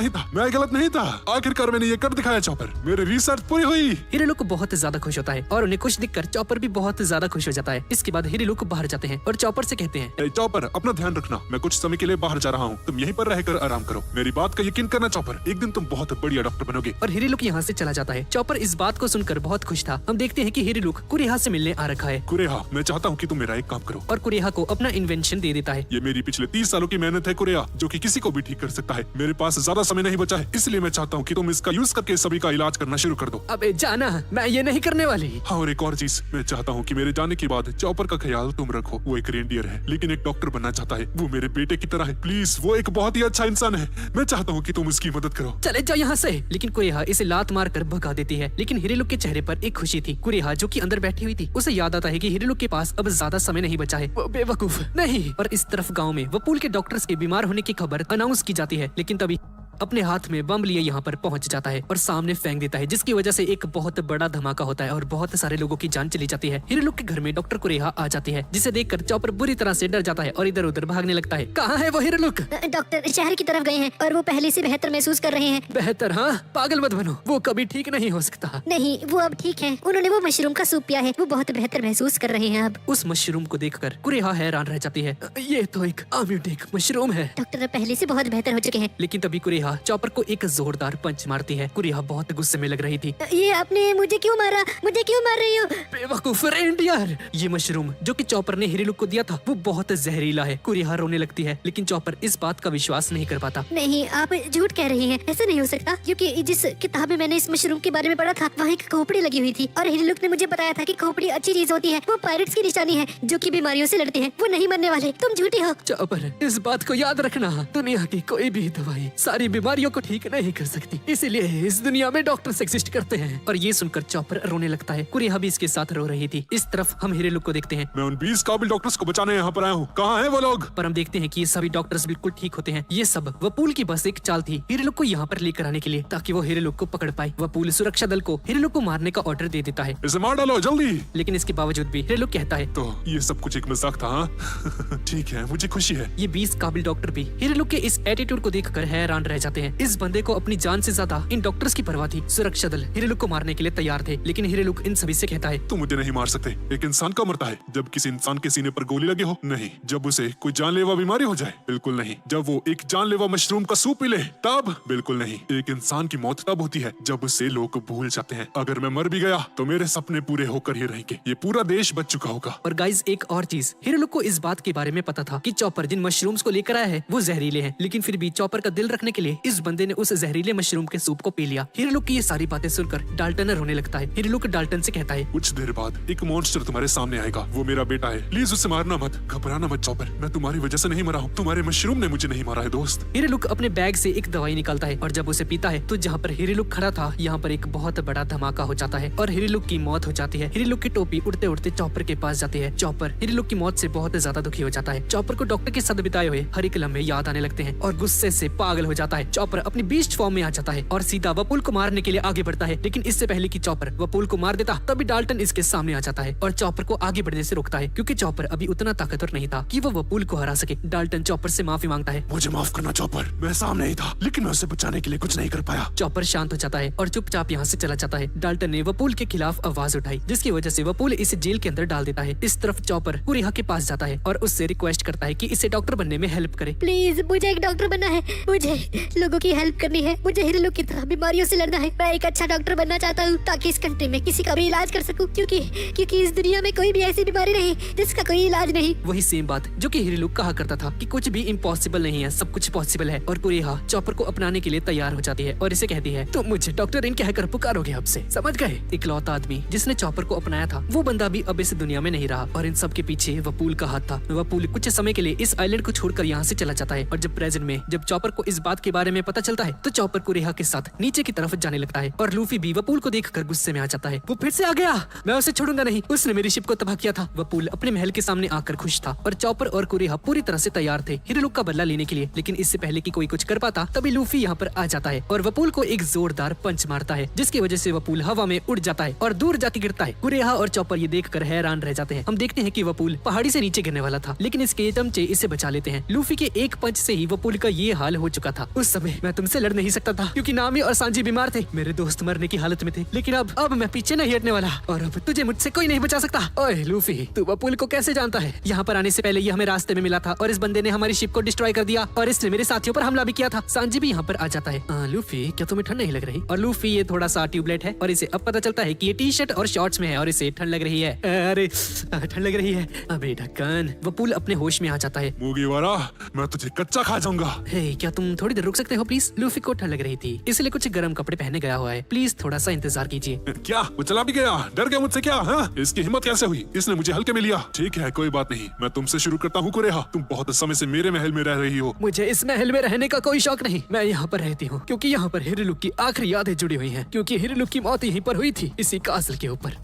नहीं था। आखिरकार मैंने ये कर दिखाया चॉपर, मेरी रिसर्च पूरी हुई। हिरेलुक बहुत ज्यादा खुश होता है और उन्हें खुश देखकर चॉपर भी बहुत ज्यादा खुश हो जाता है। इसके बाद हिरेलुक बाहर जाते हैं और चॉपर से कहते हैं, ए, चॉपर अपना ध्यान रखना, मैं कुछ समय के लिए बाहर जा रहा हूँ, तुम यहीं पर रहकर आराम करो। मेरी बात का यकीन करना चॉपर, एक दिन तुम बहुत बढ़िया डॉक्टर बनोगे। और हिरेलुक यहाँ से चला जाता है। चॉपर इस बात को सुनकर बहुत खुश था। हम देखते हैं कि हिरेलुक कुरेहा से मिलने आ रखा है। कुरेहा, मैं चाहता हूँ कि तुम मेरा एक काम करो। और कुरेहा को अपना इन्वेंशन दे देता है। ये मेरी पिछले 30 सालों की मेहनत है कुरेहा, जो कि किसी को भी ठीक कर सकता है। मेरे पास ज्यादा समय नहीं बचा है, इसलिए मैं चाहता हूँ कि तुम इसका यूज करके सभी का इलाज करना शुरू कर दो। अबे जाना, मैं ये नहीं करने वाली। हाँ, और एक और चीज, मैं चाहता हूँ कि मेरे जाने के बाद चॉपर का ख्याल तुम रखो। वो एक रेंडियर है, लेकिन एक डॉक्टर बनना चाहता है। वो मेरे बेटे की तरह है। प्लीज, वो एक बहुत ही अच्छा इंसान है। मैं चाहता हूँ कि तुम उसकी मदद करो। चले जाओ यहाँ से। लेकिन कुरेहा इसे लात मार कर भगा देती है। लेकिन हिरेलुक के चेहरे पर एक खुशी थी। कुरेहा जो कि अंदर बैठी हुई थी, उसे याद आता है कि हिरेलुक के पास अब ज्यादा समय नहीं बचा है। वो बेवकूफ नहीं। और इस तरफ गांव में वपूल के डॉक्टर्स के बीमार होने की खबर अनाउंस की जाती है। लेकिन तभी अपने हाथ में बम लिए यहाँ पर पहुंच जाता है और सामने फेंक देता है, जिसकी वजह से एक बहुत बड़ा धमाका होता है और बहुत सारे लोगों की जान चली जाती है। हिरेलुक के घर में डॉक्टर कुरेहा आ जाती है, जिसे देखकर चॉपर बुरी तरह से डर जाता है और इधर उधर भागने लगता है। कहाँ है वो हिरेलुक? डॉक्टर शहर की तरफ गए हैं और वो पहले से बेहतर महसूस कर रहे हैं। बेहतर? हाँ, पागल मत बनो, वो कभी ठीक नहीं हो सकता। नहीं, वो अब ठीक है। उन्होंने वो मशरूम का सूप पिया है, वो बहुत बेहतर महसूस कर रहे हैं अब। उस मशरूम को देखकर कुरेहा हैरान रह जाती है। ये तो एक अम्यूडिक मशरूम है। डॉक्टर अब पहले से बहुत बेहतर हो चुके हैं। लेकिन तभी कुरेहा चॉपर को एक जोरदार पंच मारती है। कुरेहा बहुत गुस्से में लग रही थी। ये आपने मुझे क्यों मारा? मुझे क्यों मार रही हो? बेवकूफ रेंडियर! ये मशरूम जो कि चॉपर ने हिरेलुक को दिया था, वो बहुत जहरीला है। कुरेहा रोने लगती है, लेकिन चॉपर इस बात का विश्वास नहीं कर पाता। नहीं, आप झूठ कह रही हैं। ऐसा नहीं हो सकता, क्योंकि जिस किताब में मैंने इस मशरूम के बारे में पढ़ा था, वहाँ एक खोपड़ी लगी हुई थी और हिरेलुक ने मुझे बताया था कि खोपड़ी अच्छी चीज होती है। वो पायरेट्स की निशानी है जो कि बीमारियों से लड़ते हैं। वो नहीं मरने वाले। तुम झूठी हो। चॉपर, इस बात को याद रखना, दुनिया की कोई भी दवाई सारी बीमारियों को ठीक नहीं कर सकती, इसीलिए इस दुनिया में डॉक्टर्स एग्जिस्ट करते हैं। और ये सुनकर चॉपर रोने लगता है। कुरेहा भी इसके साथ रो रही थी। इस तरफ हम हिरेलुक को देखते हैं। मैं उन 20 काबिल डॉक्टर्स को बचाने यहाँ पर आया हूँ। कहाँ हैं वो लोग? पर हम देखते हैं कि ये सभी डॉक्टर्स बिल्कुल ठीक होते हैं। ये सब वपूल की बस एक चाल थी हिरेलुक को यहाँ पर लेकर आने के लिए, ताकि वो हिरेलुक को पकड़ पाए। वपूल सुरक्षा दल को हिरेलुक को मारने का ऑर्डर दे देता है। इसे मार डालो जल्दी। लेकिन इसके बावजूद भी हिरेलुक कहता है, तो ये सब कुछ एक मजाक था? हाँ? ठीक है, मुझे खुशी है। ये 20 काबिल डॉक्टर भी हिरेलुक के इस एटीट्यूड को देखकर हैरान रह जाते हैं। इस बंदे को अपनी जान से ज्यादा इन डॉक्टर्स की परवाह थी। सुरक्षा दल हिरेलुक को मारने के लिए तैयार थे, लेकिन हिरेलुक इन सभी से कहता है, तुम मुझे नहीं मार सकते। एक इंसान कब मरता है? जब किसी इंसान के सीने पर गोली लगे हो? नहीं। जब उसे कोई जानलेवा बीमारी हो जाए? बिल्कुल नहीं। जब वो एक जानलेवा मशरूम का सूप पी ले? तब? बिल्कुल नहीं। एक इंसान की मौत तब होती है जब उसे लोग भूल जाते हैं। अगर मैं मर भी गया तो मेरे सपने पूरे होकर ही रहेंगे। ये पूरा देश बच चुका होगा। और गाइज, एक और चीज, हिरेलुक को इस बात के बारे में पता था कि चॉपर जिन मशरूम्स को लेकर आया है वो जहरीले हैं, लेकिन फिर भी चॉपर का दिल रखने के लिए इस बंदे ने उस जहरीले मशरूम के सूप को पी लिया। हिरलुक की ये सारी बातें सुनकर डाल्टन रोने लगता है। हिरलुक डाल्टन से कहता है, कुछ देर बाद एक मॉन्स्टर तुम्हारे सामने आएगा। वो मेरा बेटा है, प्लीज उसे मारना मत। घबराना मत चॉपर, मैं तुम्हारी वजह से नहीं मरा हूँ, तुम्हारे मशरूम ने मुझे नहीं मारा है दोस्त। हिरलुक अपने बैग से एक दवाई निकालता है और जब उसे पीता है तो जहाँ पर हिरलुक खड़ा था यहाँ पर एक बहुत बड़ा धमाका हो जाता है और हिरलुक की मौत हो जाती है। हिरलुक की टोपी उड़ते उड़ते चॉपर के पास जाती है। चॉपर हिरलुक की मौत से बहुत ज्यादा दुखी हो जाता है। चॉपर को डॉक्टर के साथ बिताए हुए हर एक लम्हे याद आने लगते हैं और गुस्से से पागल हो जाता है। चॉपर अपनी बीस्ट फॉर्म में आ जाता है और सीधा वपूल को मारने के लिए आगे बढ़ता है, लेकिन इससे पहले कि चॉपर वपूल को मार देता तभी डाल्टन इसके सामने आ जाता है और चॉपर को आगे बढ़ने से रोकता है क्योंकि चॉपर अभी उतना ताकतवर नहीं था कि वो वपूल को हरा सके। डाल्टन चॉपर से माफी मांगता है। मुझे माफ करना चॉपर, मैं सामने ही था लेकिन मैं उसे बचाने के लिए कुछ नहीं कर पाया। चॉपर शांत हो जाता है और चुपचाप यहाँ से चला जाता है। डाल्टन ने वपूल के खिलाफ आवाज उठाई जिसकी वजह से वपूल इसे जेल के अंदर डाल देता है। इस तरफ चॉपर कुरेहा के पास जाता है और उससे रिक्वेस्ट करता है कि इसे डॉक्टर बनने में हेल्प करे। प्लीज मुझे एक डॉक्टर बनना है, मुझे लोगों की हेल्प करनी है, मुझे हिरलुक की तरह बीमारियों से लड़ना है। मैं एक अच्छा डॉक्टर बनना चाहता हूँ ताकि इस कंट्री में किसी का भी इलाज कर सकूँ, क्योंकि इस दुनिया में कोई भी ऐसी बीमारी नहीं जिसका कोई इलाज नहीं। वही सेम बात जो कि हिरलुक कहा करता था कि कुछ भी इम्पॉसिबल नहीं है, सब कुछ पॉसिबल है। और कुरेहा चॉपर को अपनाने के लिए तैयार हो जाती है और इसे कहती है, तुम मुझे डॉक्टर इन कहकर पुकारोगे अब से, समझ गए? इकलौता आदमी जिसने चॉपर को अपनाया था वो बंदा भी अब इस दुनिया में नहीं रहा और इन सब के पीछे वपूल का हाथ था। वपूल कुछ समय के लिए इस आइलैंड को छोड़कर यहाँ से चला जाता है और जब प्रेजेंट में जब चॉपर को इस बात के बारे में पता चलता है तो चॉपर कुरेहा के साथ नीचे की तरफ जाने लगता है और लूफी भी वपूल को देखकर गुस्से में आ जाता है। वो फिर से आ गया, मैं उसे छोड़ूंगा नहीं, उसने मेरी शिप को तबाह किया था। वपूल अपने महल के सामने आकर खुश था और चॉपर और कुरेहा पूरी तरह से तैयार थे हिरलुक का बदला लेने के लिए, लेकिन इससे पहले कि कोई कुछ कर पाता तभी लूफी यहाँ पर आ जाता है और वपूल को एक जोरदार पंच मारता है जिसकी वजह से वपूल हवा में उड़ जाता है और दूर जाके गिरता है। कुरेहा और चॉपर ये देखकर हैरान रह जाते हैं। हम देखते हैं कि वपूल पहाड़ी से नीचे गिरने वाला था लेकिन इसके चमचे इसे बचा लेते हैं। लूफी के एक पंच से ही वपूल का ये हाल हो चुका था। उस समय मैं तुमसे लड़ नहीं सकता था क्योंकि नामी और सांजी बीमार थे, मेरे दोस्त मरने की हालत में थे, लेकिन अब मैं पीछे नहीं हटने वाला और अब तुझे मुझसे कोई नहीं बचा सकता। ओए लूफी, तू वपूल को कैसे जानता है? यहाँ पर आने से पहले ये हमें रास्ते में मिला था और इस बंदे ने हमारी शिप को डिस्ट्रॉय कर दिया और इसने मेरे साथियों पर हमला भी किया था। सांजी भी यहाँ पर आ जाता है। लूफी, क्या तुम्हें ठंड नहीं लग रही? और लूफी ये थोड़ा सा ट्यूबलाइट है और इसे अब पता चलता है कि ये टी शर्ट और शॉर्ट्स में है और इसे ठंड लग रही है। अरे ठंड लग रही है। अबे ढक्कन। वपूल अपने होश में आ जाता है। मूगीवारा, मैं तुझे कच्चा खा जाऊंगा। हे, क्या तुम थोड़ी देर रुक सकते हो प्लीज? लूफी को ठंड लग रही थी इसलिए कुछ गर्म कपड़े पहने गया हुआ है, प्लीज थोड़ा सा इंतजार कीजिए। क्या वो चला भी गया? डर गया मुझसे क्या? हाँ, इसकी हिम्मत कैसे हुई? इसने मुझे हल्के में लिया। ठीक है, कोई बात नहीं, मैं तुमसे शुरू करता हूँ। कुरेहा, तुम बहुत समय से मेरे महल में रह रही हो। मुझे इस महल में रहने का कोई शौक नहीं, मैं यहाँ पर रहती हूँ क्योंकि यहाँ पर हिरलुक की आखिरी यादें जुड़ी हुई हैं, क्योंकि हिरलुक की मौत यहीं पर हुई थी, इसी कासल के ऊपर।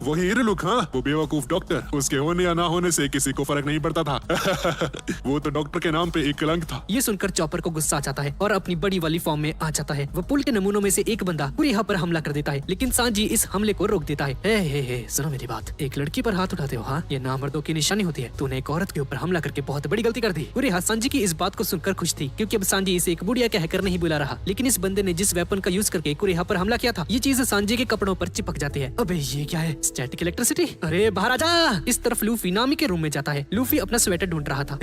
वही हिरलुक, हाँ, वो बेवकूफ डॉक्टर, उसके होने या ना होने से किसी को फर्क नहीं पड़ता था। वो तो डॉक्टर के नाम पे एक कलंक था। ये सुनकर चॉपर को गुस्सा आ जाता है और अपनी बड़ी वाली फॉर्म में आ जाता है। वपूल के नमूनों में से एक बंदा कुरेहा पर हमला कर देता है, लेकिन सांजी इस हमले को रोक देता है। हे, सुनो मेरी बात, एक लड़की पर हाथ उठाते हो, हाँ, ये नामर्दों की निशानी होती है। तूने एक औरत के ऊपर हमला करके बहुत बड़ी गलती कर दी। कुरेहा सांजी की इस बात को सुनकर खुश थी क्योंकि अब सांजी इसे एक बुढ़िया कहकर नहीं बुला रहा, लेकिन इस बंदे ने जिस वेपन का यूज करके कुरेहा पर हमला किया था ये चीज सांजी के कपड़ों पर चिपक जाती है। अबे ये क्या है? Static electricity. अरे बाहर आ जा। इस तरफ लूफी नामी के रूम में जाता है। लूफी अपना स्वेटर ढूंढ रहा था।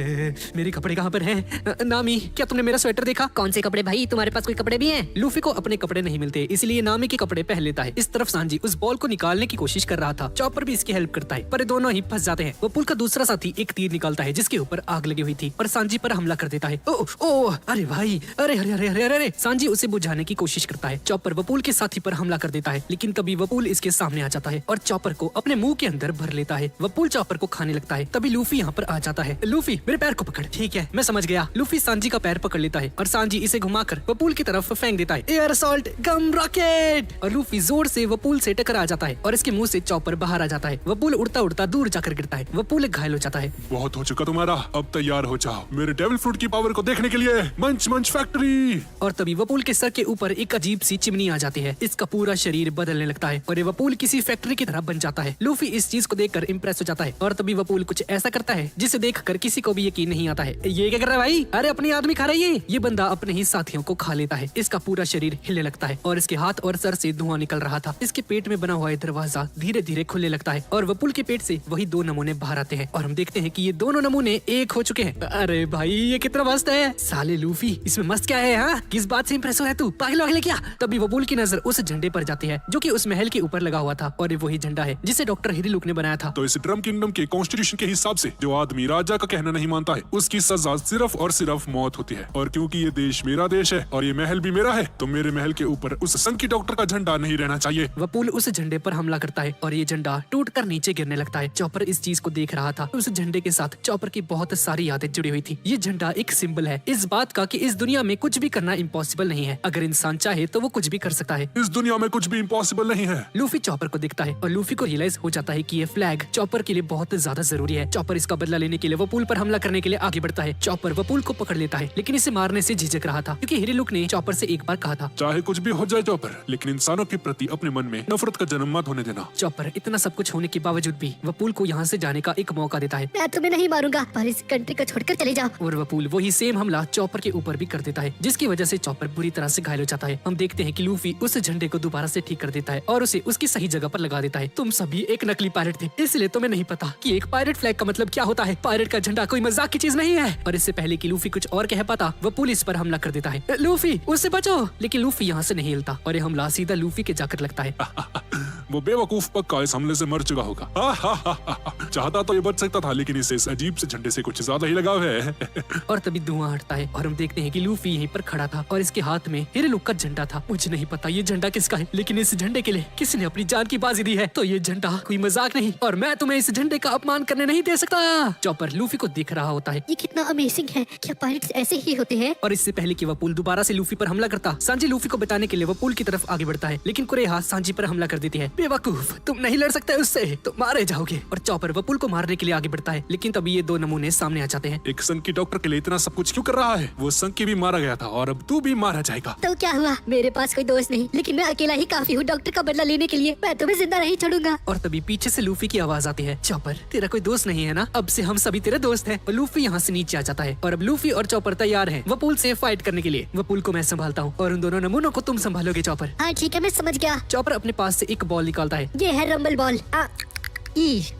मेरे कपड़े कहाँ पर हैं? नामी, क्या तुमने मेरा स्वेटर देखा? कौन से कपड़े भाई? तुम्हारे पास कोई कपड़े भी हैं? लूफी को अपने कपड़े नहीं मिलते इसलिए नामी के कपड़े पहन लेता है। इस तरफ सांजी उस बॉल को निकालने की कोशिश कर रहा था। चॉपर भी इसकी हेल्प करता है पर दोनों ही फंस जाते हैं। वपूल का दूसरा साथी एक तीर निकालता है जिसके ऊपर आग लगी हुई थी और सांजी पर हमला कर देता है। ओ, अरे भाई, अरे सांजी उसे बुझाने की कोशिश करता है। चॉपर वपूल के साथी पर हमला कर देता है लेकिन तभी वपूल इसके सामने आ जाता है और चॉपर को अपने मुंह के अंदर भर लेता है। वपूल चॉपर को खाने लगता है तभी लूफी यहाँ पर आ जाता है। लूफी, मेरे पैर को पकड़। ठीक है, मैं समझ गया। लूफी सांजी का पैर पकड़ लेता है और सांजी इसे घुमाकर वपूल की तरफ फेंक देता है। एयर असॉल्ट गम रॉकेट। और लूफी जोर से वपूल से टकरा जाता है और इसके मुंह से चॉपर बाहर आ जाता है। वपूल उड़ता उड़ता दूर जाकर गिरता है। वपूल घायल हो जाता है। बहुत हो चुका तुम्हारा, अब तैयार हो जाओ मेरे डेविल फ्रूट की पावर को देखने के लिए। मंच फैक्ट्री। और तभी वपूल के सर के ऊपर एक अजीब सी चिमनी आ जाती है। इसका पूरा शरीर बदलने लगता है और ये वपूल किसी फैक्ट्री की तरह बन जाता है। लूफी इस चीज को देखकर इम्प्रेस हो जाता है और तभी वपूल कुछ ऐसा करता है जिसे देखकर किसी को भी यकीन नहीं आता है। ये क्या कर रहा है भाई? अरे अपनी आदमी खा रही है। ये बंदा अपने ही साथियों को खा लेता है। इसका पूरा शरीर हिलने लगता है और इसके हाथ और सर से धुआं निकल रहा था। इसके पेट में बना हुआ दरवाजा धीरे धीरे खुलने लगता है और वपूल के पेट से वही 2 नमूने बाहर आते हैं और हम देखते हैं कि ये दोनों नमूने एक हो चुके हैं। अरे भाई, ये कितना मस्त है। साले लूफी, इसमें मस्त क्या है? हाँ, किस बात से इम्प्रेस हो है तू? पागल वागल क्या? तभी वपूल की नजर उस झंडे पर जाती है जो कि उस महल के ऊपर लगा हुआ था और ये वही झंडा है जिसे डॉक्टर हिरलुक ने बनाया था। तो इस ड्रम किंगडम के कॉन्स्टिट्यूशन के हिसाब से जो आदमी राजा का कहना नहीं मानता है उसकी सजा सिर्फ और सिर्फ मौत होती है और क्योंकि ये देश मेरा देश है और ये महल भी मेरा है, तो मेरे महल के ऊपर उस संकी डॉक्टर का झंडा नहीं रहना चाहिए। वपूल उस झंडे पर हमला करता है और ये झंडा टूटकर नीचे गिरने लगता है। चॉपर इस चीज को देख रहा था। उस झंडे के साथ चॉपर की बहुत सारी यादें जुड़ी हुई थी। ये झंडा एक सिंबल है इस बात का कि इस दुनिया में कुछ भी करना इम्पॉसिबल नहीं है। अगर इंसान चाहे तो वो कुछ भी कर सकता है। इस दुनिया में कुछ भी इम्पॉसिबल नहीं है। लूफी चॉपर को दिखता है और लूफी को रियलाइज हो जाता है कि ये फ्लैग चॉपर के लिए बहुत ज्यादा जरूरी है। चॉपर इसका बदला लेने के लिए वपूल पर हमला करने के लिए आगे बढ़ता है। चॉपर वपूल को पकड़ लेता है, लेकिन इसे मारने से झिझक रहा था क्योंकि हिरेलुक ने चॉपर से एक बार कहा था, चाहे कुछ भी हो जाए चॉपर, लेकिन इंसानों के प्रति अपने मन में नफरत का जन्म मत होने देना। चॉपर इतना सब कुछ होने के बावजूद भी वपूल को यहाँ से जाने का एक मौका देता है मैं तुम्हें नहीं मारूंगा, पर इस कंट्री को छोड़कर चले जाओ। और वपूल वही सेम हमला चॉपर के ऊपर भी कर देता है, जिसकी वजह से चॉपर बुरी तरह से घायल हो जाता है। हम देखते हैं कि लूफी उस झंडे को दोबारा से ठीक कर देता है और उसे उसकी सही जगह पर लगा देता है। तुम सभी एक नकली पायलट थे, इसलिए तुम्हें नहीं पता कि एक पायलट फ्लैग का मतलब क्या होता है। पायलट का झंडा कोई मजाक की चीज नहीं है। और इससे पहले कि लूफी कुछ और कह पाता, वपूल इस पर हमला कर देता है। लूफी उससे बचो, लेकिन लूफी यहाँ से नहीं हिलता और ये हमला सीधा लूफी के जाकर लगता है। वो बेवकूफ पक्का इस हमले से मर चुका होगा। चाहता तो ये बच सकता था, लेकिन इसे इस अजीब से झंडे से कुछ ज्यादा ही लगाव है। और तभी धुआं हटता है और हम देखते हैं कि लूफी यहीं पर खड़ा था और इसके हाथ में हिरेलुक का झंडा था। मुझे नहीं पता ये झंडा किसका है, लेकिन इस झंडे के लिए किसी ने अपनी जान की बाजी दी है। तो ये झंडा कोई मजाक नहीं और मैं तुम्हें इस झंडे का अपमान करने नहीं दे सकता। चॉपर लूफी को देख रहा होता है। ये कितना अमेजिंग है, क्या पायलट्स ऐसे ही होते हैं? और इससे पहले कि वपूल दोबारा से लूफी पर हमला करता, सांजी लूफी को बचाने के लिए वपूल की तरफ आगे बढ़ता है, लेकिन कुरेहा सांजी पर हमला कर देती है। बेवकूफ, तुम नहीं लड़ सकते उससे, तुम मारे जाओगे। और चॉपर वपूल को मारने के लिए आगे बढ़ता है, लेकिन तभी ये दो नमूने सामने आ जाते हैं। एक संकी डॉक्टर के लिए इतना सब कुछ क्यों कर रहा है? वो संकी भी मारा गया था और अब तू भी मारा जाएगा। तो क्या हुआ? मेरे पास कोई दोस्त नहीं, लेकिन मैं अकेला ही काफी हूँ डॉक्टर का बदला लेने के लिए। मैं तुम्हें जिंदा नहीं छोड़ूंगा। और तभी पीछे से लूफी की आवाज आती है, चॉपर तेरा कोई दोस्त नहीं है ना? अब से हम सभी तेरे दोस्त हैं। और लूफी यहाँ से नीचे आ जाता है और अब लूफी और चॉपर तैयार हैं वपूल से फाइट करने के लिए। वपूल को मैं संभालता हूँ और उन दोनों नमूनों को तुम संभालोगे चॉपर। हाँ ठीक है, मैं समझ गया। चॉपर अपने पास से एक बॉल निकालता है। ये है रंबल बॉल।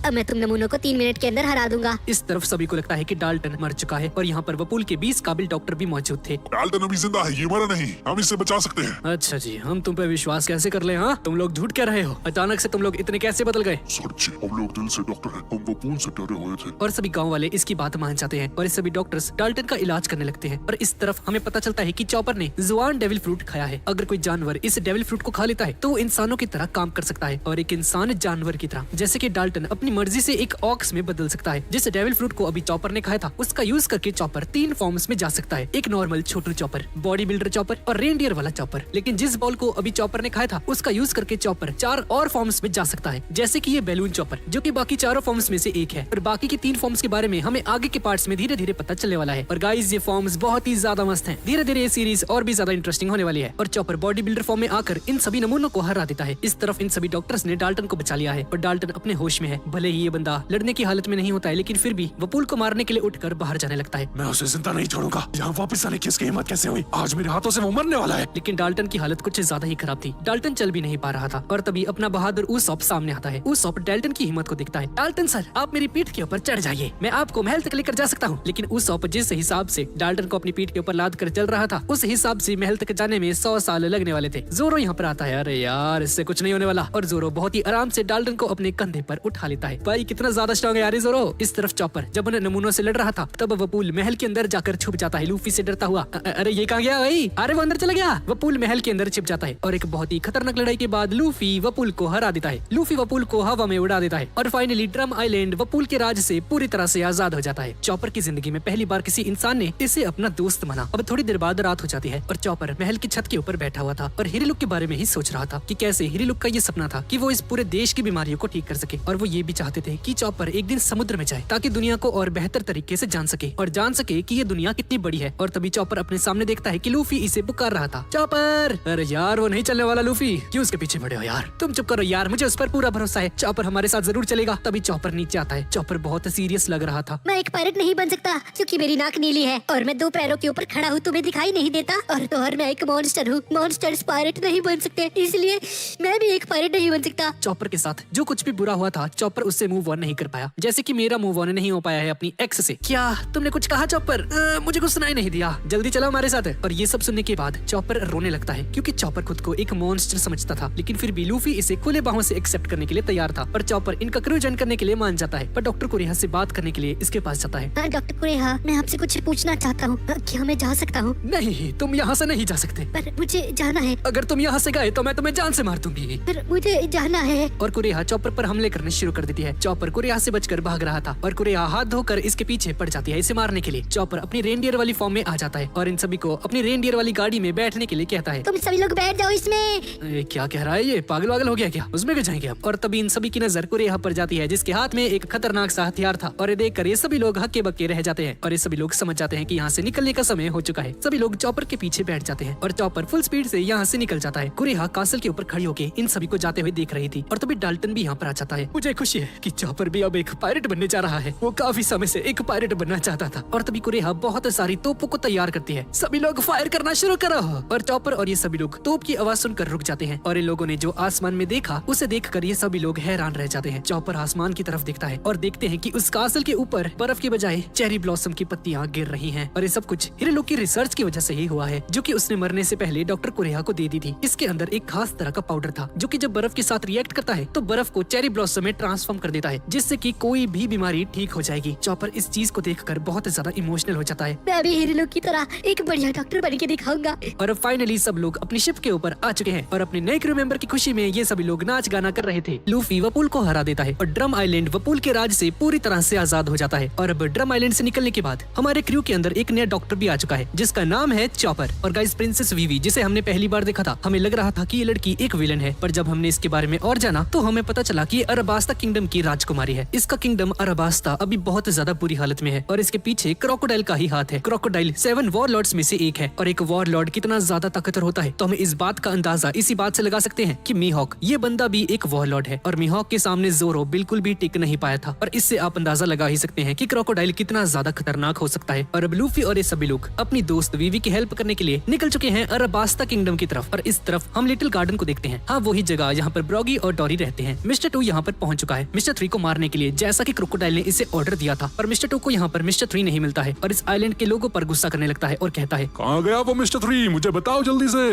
अब मैं तुम नमूनों को 3 मिनट के अंदर हरा दूंगा। इस तरफ सभी को लगता है कि डाल्टन मर चुका है और यहाँ पर वपूल के 20 काबिल डॉक्टर भी मौजूद थे। डाल्टन अभी जिंदा है, ये मरा नहीं, हम इसे बचा सकते हैं। अच्छा जी, हम तुम पे विश्वास कैसे कर ले? हाँ, तुम लोग झूठ कह रहे हो। अचानक से तुम लोग इतने कैसे बदल गए? सच्ची, हम लोग दिल से डॉक्टर हैं, हम वपूल से डरे हुए थे। और सभी गांव वाले इसकी बात मान जाते हैं और इस सभी डॉक्टर्स डाल्टन का इलाज करने लगते हैं। और इस तरफ हमें पता चलता है कि चॉपर ने जुआन डेविल फ्रूट खाया है। अगर कोई जानवर इस डेविल फ्रूट को खा लेता है तो वो इंसानों की तरह काम कर सकता है और एक इंसान जानवर की तरह, जैसे कि डाल्टन अपनी मर्जी से एक ऑक्स में बदल सकता है। जिस डेविल फ्रूट को अभी चॉपर ने खाया था उसका यूज करके चॉपर 3 फॉर्म्स में जा सकता है। एक नॉर्मल छोटू चॉपर, बॉडी बिल्डर चॉपर और रेनडियर वाला चॉपर। लेकिन जिस बॉल को अभी चॉपर ने खाया था उसका यूज करके चॉपर 4 और फॉर्म्स में जा सकता है, जैसे कि ये बैलून चॉपर जो कि बाकी चारों फॉर्म्स में से एक है। और बाकी की 3 फॉर्म्स के बारे में हमें आगे के पार्ट्स में धीरे धीरे पता चलने वाला है। और गाइस, ये फॉर्म्स बहुत ही ज्यादा मस्त हैं। धीरे धीरे ये सीरीज और भी ज्यादा इंटरेस्टिंग होने वाली है। और चॉपर बॉडी बिल्डर फॉर्म में आकर इन सभी नमूनों को हरा देता है। इस तरफ इन सभी डॉक्टर्स ने डाल्टन को बचा लिया है और डाल्टन अपने होश में है। भले ही ये बंदा लड़ने की हालत में नहीं होता है, लेकिन फिर भी वपूल को मारने के लिए उठकर बाहर जाने लगता है। मैं उसे जिंदा नहीं छोड़ूंगा। यहाँ वापस आने की इसकी हिम्मत कैसे हुई? आज मेरे हाथों से वो मरने वाला है। लेकिन डाल्टन की हालत कुछ ज्यादा ही खराब थी। डाल्टन चल भी नहीं पा रहा था और तभी अपना बहादुर ऊसॉप सामने आता है। ऊसॉप डाल्टन की हिम्मत को देखता है। डाल्टन सर, आप मेरी पीठ के ऊपर चढ़ जाइए, मैं आपको महल तक लेकर जा सकता हूँ। लेकिन ऊसॉप जिस हिसाब से डाल्टन को अपनी पीठ के ऊपर लाद कर चल रहा था, उस हिसाब से महल तक जाने में 100 साल लगने वाले थे। जोरो यहाँ पर आता है। अरे यार, इससे कुछ नहीं होने वाला। और जोरो बहुत ही आराम से डाल्टन को अपने कंधे पर उठा लेता है। भाई कितना ज्यादा स्ट्रॉन्ग है यार ये जोरो। इस तरफ चॉपर जब उन्हें नमूनों से लड़ रहा था तब वपूल महल के अंदर जाकर छुप जाता है, लूफी से डरता हुआ। अरे ये कहाँ गया भाई? अरे वो अंदर चला गया। वपूल महल के अंदर छिप जाता है और एक बहुत ही खतरनाक लड़ाई के बाद लूफी वपूल को हरा देता है। लूफी वपूल को हवा में उड़ा देता है और फाइनली ड्रम आइलैंड वपूल के राज से पूरी तरह से आजाद हो जाता है। चॉपर की जिंदगी में पहली बार किसी इंसान ने इसे अपना दोस्त माना। अब थोड़ी देर बाद रात हो जाती है और चॉपर महल की छत के ऊपर बैठा हुआ था और हिरेलुक के बारे में ही सोच रहा था कि कैसे हिरेलुक का ये सपना था कि वो इस पूरे देश की बीमारियों को ठीक कर सके। और वो ये भी चाहते थे कि चॉपर एक दिन समुद्र में जाए ताकि दुनिया को और बेहतर तरीके से जान सके और जान सके कि ये दुनिया कितनी बड़ी है। और तभी चॉपर अपने सामने देखता है कि लूफी इसे पुकार रहा था। चॉपर! अरे यार, वो नहीं चलने वाला। लूफी क्यों उसके पीछे पड़े हो यार? तुम चुप करो यार, मुझे उस पर पूरा भरोसा है। चॉपर हमारे साथ जरूर चलेगा। तभी चॉपर नीचे आता है। चॉपर बहुत सीरियस लग रहा था। मैं एक पायलट नहीं बन सकता क्योंकि मेरी नाक नीली है और मैं 2 पैरों के ऊपर खड़ा हूँ, तुम्हें दिखाई नहीं देता। और मैं एक मॉन्स्टर हूँ। मॉन्स्टर्स पायलट नहीं बन सकते, इसलिए मैं भी एक पायलट नहीं बन सकता। चॉपर के साथ जो कुछ भी बुरा हुआ था था चॉपर उससे मूव ऑन नहीं कर पाया, जैसे कि मेरा मूव ऑन नहीं हो पाया है अपनी एक्स से। क्या तुमने कुछ कहा चॉपर? मुझे कुछ सुनाई नहीं दिया, जल्दी चलो हमारे साथ। और ये सब सुनने के बाद चॉपर रोने लगता है, क्योंकि चॉपर खुद को एक मॉन्स्टर समझता था, लेकिन फिर भी लूफी इसे खुले बाहों से एक्सेप्ट करने के लिए तैयार था। पर चॉपर इनका क्रू ज्वाइन करने के लिए मान जाता है, पर डॉक्टर कुरेहा से बात करने के लिए इसके पास जाता है। डॉक्टर कुरेहा, मैं आपसे कुछ पूछना चाहता हूँ, क्या मैं जा सकता हूँ? नहीं, तुम यहाँ से नहीं जा सकते। पर मुझे जाना है। अगर तुम यहाँ से गए तो मैं तुम्हें जान से मार दूंगी। पर मुझे जाना है। और कुरेहा चॉपर पर हमले करने शुरू कर देती है। चॉपर कुरेहा से बचकर भाग रहा था और कुरेहा हाथ धोकर इसके पीछे पड़ जाती है इसे मारने के लिए। चॉपर अपनी रेनडियर वाली फॉर्म में आ जाता है और इन सभी को अपनी रेनडियर वाली गाड़ी में बैठने के लिए कहता है। तुम सभी लोग बैठ जाओ इसमें। क्या कह रहा है ये? पागल वागल हो गया क्या? उसमें भी जाएंगे अब। और तभी इन सभी की नजर कुरेहा पर जाती है, जिसके हाथ में एक खतरनाक सा हथियार था। और ये देखकर ये सभी लोग हक्के बक्के रह जाते हैं और ये सभी लोग समझ जाते हैं कि यहाँ से निकलने का समय हो चुका है। सभी लोग चॉपर के पीछे बैठ जाते हैं और चॉपर फुल स्पीड से यहाँ से निकल जाता है। कुरेहा कासल के ऊपर खड़ी होकर इन सभी को जाते हुए देख रही थी और तभी डाल्टन भी यहाँ पर आ जाता है। मुझे खुशी है कि चॉपर भी अब एक पायलट बनने जा रहा है। वो काफी समय से एक पायलट बनना चाहता था। और तभी कुरेहा बहुत सारी तोपों को तैयार करती है। सभी लोग फायर करना शुरू करो। और चॉपर और ये सभी लोग तोप की आवाज सुनकर रुक जाते हैं और इन लोगों ने जो आसमान में देखा उसे देखकर ये सभी लोग हैरान रह जाते हैं। चॉपर आसमान की तरफ देखता है और देखते हैं कि उस कासल के ऊपर बर्फ के बजाय चेरी ब्लॉसम की पत्तियां गिर रही हैं। और ये सब कुछ हिरेलो की रिसर्च की वजह से ही हुआ है, जो कि उसने मरने से पहले डॉक्टर कुरेहा को दे दी थी। इसके अंदर एक खास तरह का पाउडर था, जो कि जब बर्फ के साथ रिएक्ट करता है तो बर्फ को चेरी ब्लॉसम में ट्रांसफॉर्म कर देता है, जिससे कि कोई भी बीमारी ठीक हो जाएगी। चॉपर इस चीज को देखकर बहुत ज्यादा इमोशनल हो जाता है। मैं भी हिरेलो की तरह एक बढ़िया डॉक्टर बन के दिखाऊंगा। और फाइनली सब लोग अपनी शिप के ऊपर आ चुके हैं और अपने नए क्रू मेंबर की खुशी में ये सभी लोग नाच गाना कर रहे थे। लूफी वपूल को हरा देता है और ड्रम आइलैंड वपूल के राज से पूरी तरह से आजाद हो जाता है। और अब ड्रम आइलैंड से निकलने के बाद हमारे क्रू के अंदर एक नया डॉक्टर भी आ चुका है, जिसका नाम है चॉपर। और गाइस, प्रिंसेस वीवी, जिसे हमने पहली बार देखा था, हमें लग रहा था कि ये लड़की एक विलन है, पर जब हमने इसके बारे में और जाना तो हमें पता चला कि ये अरबास्ता किंगडम की राजकुमारी है। इसका किंगडम अरबास्ता अभी बहुत ज्यादा बुरी हालत में है और इसके पीछे क्रोकोडाइल का ही हाथ है। क्रोकोडाइल 7 वॉरलॉर्ड्स में से एक है और एक वॉरलॉर्ड कितना ज्यादा ताकतवर होता है तो हमें इस बात का अंदाजा इसी बात से लगा सकते हैं कि मीहॉक ये बंदा भी एक वॉरलॉर्ड है और मीहॉक के सामने जोरो बिल्कुल भी टिक नहीं पाया था। और इससे आप अंदाजा लगा ही सकते हैं कि क्रोकोडाइल कितना ज्यादा खतरनाक हो सकता है। और अब लूफी और ये सभी लोग अपनी दोस्त वीवी की हेल्प करने के लिए निकल चुके हैं अरबास्ता किंगडम की तरफ। और इस तरफ हम लिटिल गार्डन को देखते हैं। हाँ, वही जगह जहाँ पर ब्रॉगी और डॉरी रहते हैं। मिस्टर 2 यहाँ पर पहुंच चुका है मिस्टर 3 को मारने के लिए, जैसा कि क्रोकोडाइल ने इसे ऑर्डर दिया था। और मिस्टर 2 को यहाँ पर मिस्टर 3 नहीं मिलता है और इस आइलैंड के लोगों पर गुस्सा करने लगता है और कहता है, कहाँ गया वो मिस्टर 3? मुझे बताओ जल्दी से।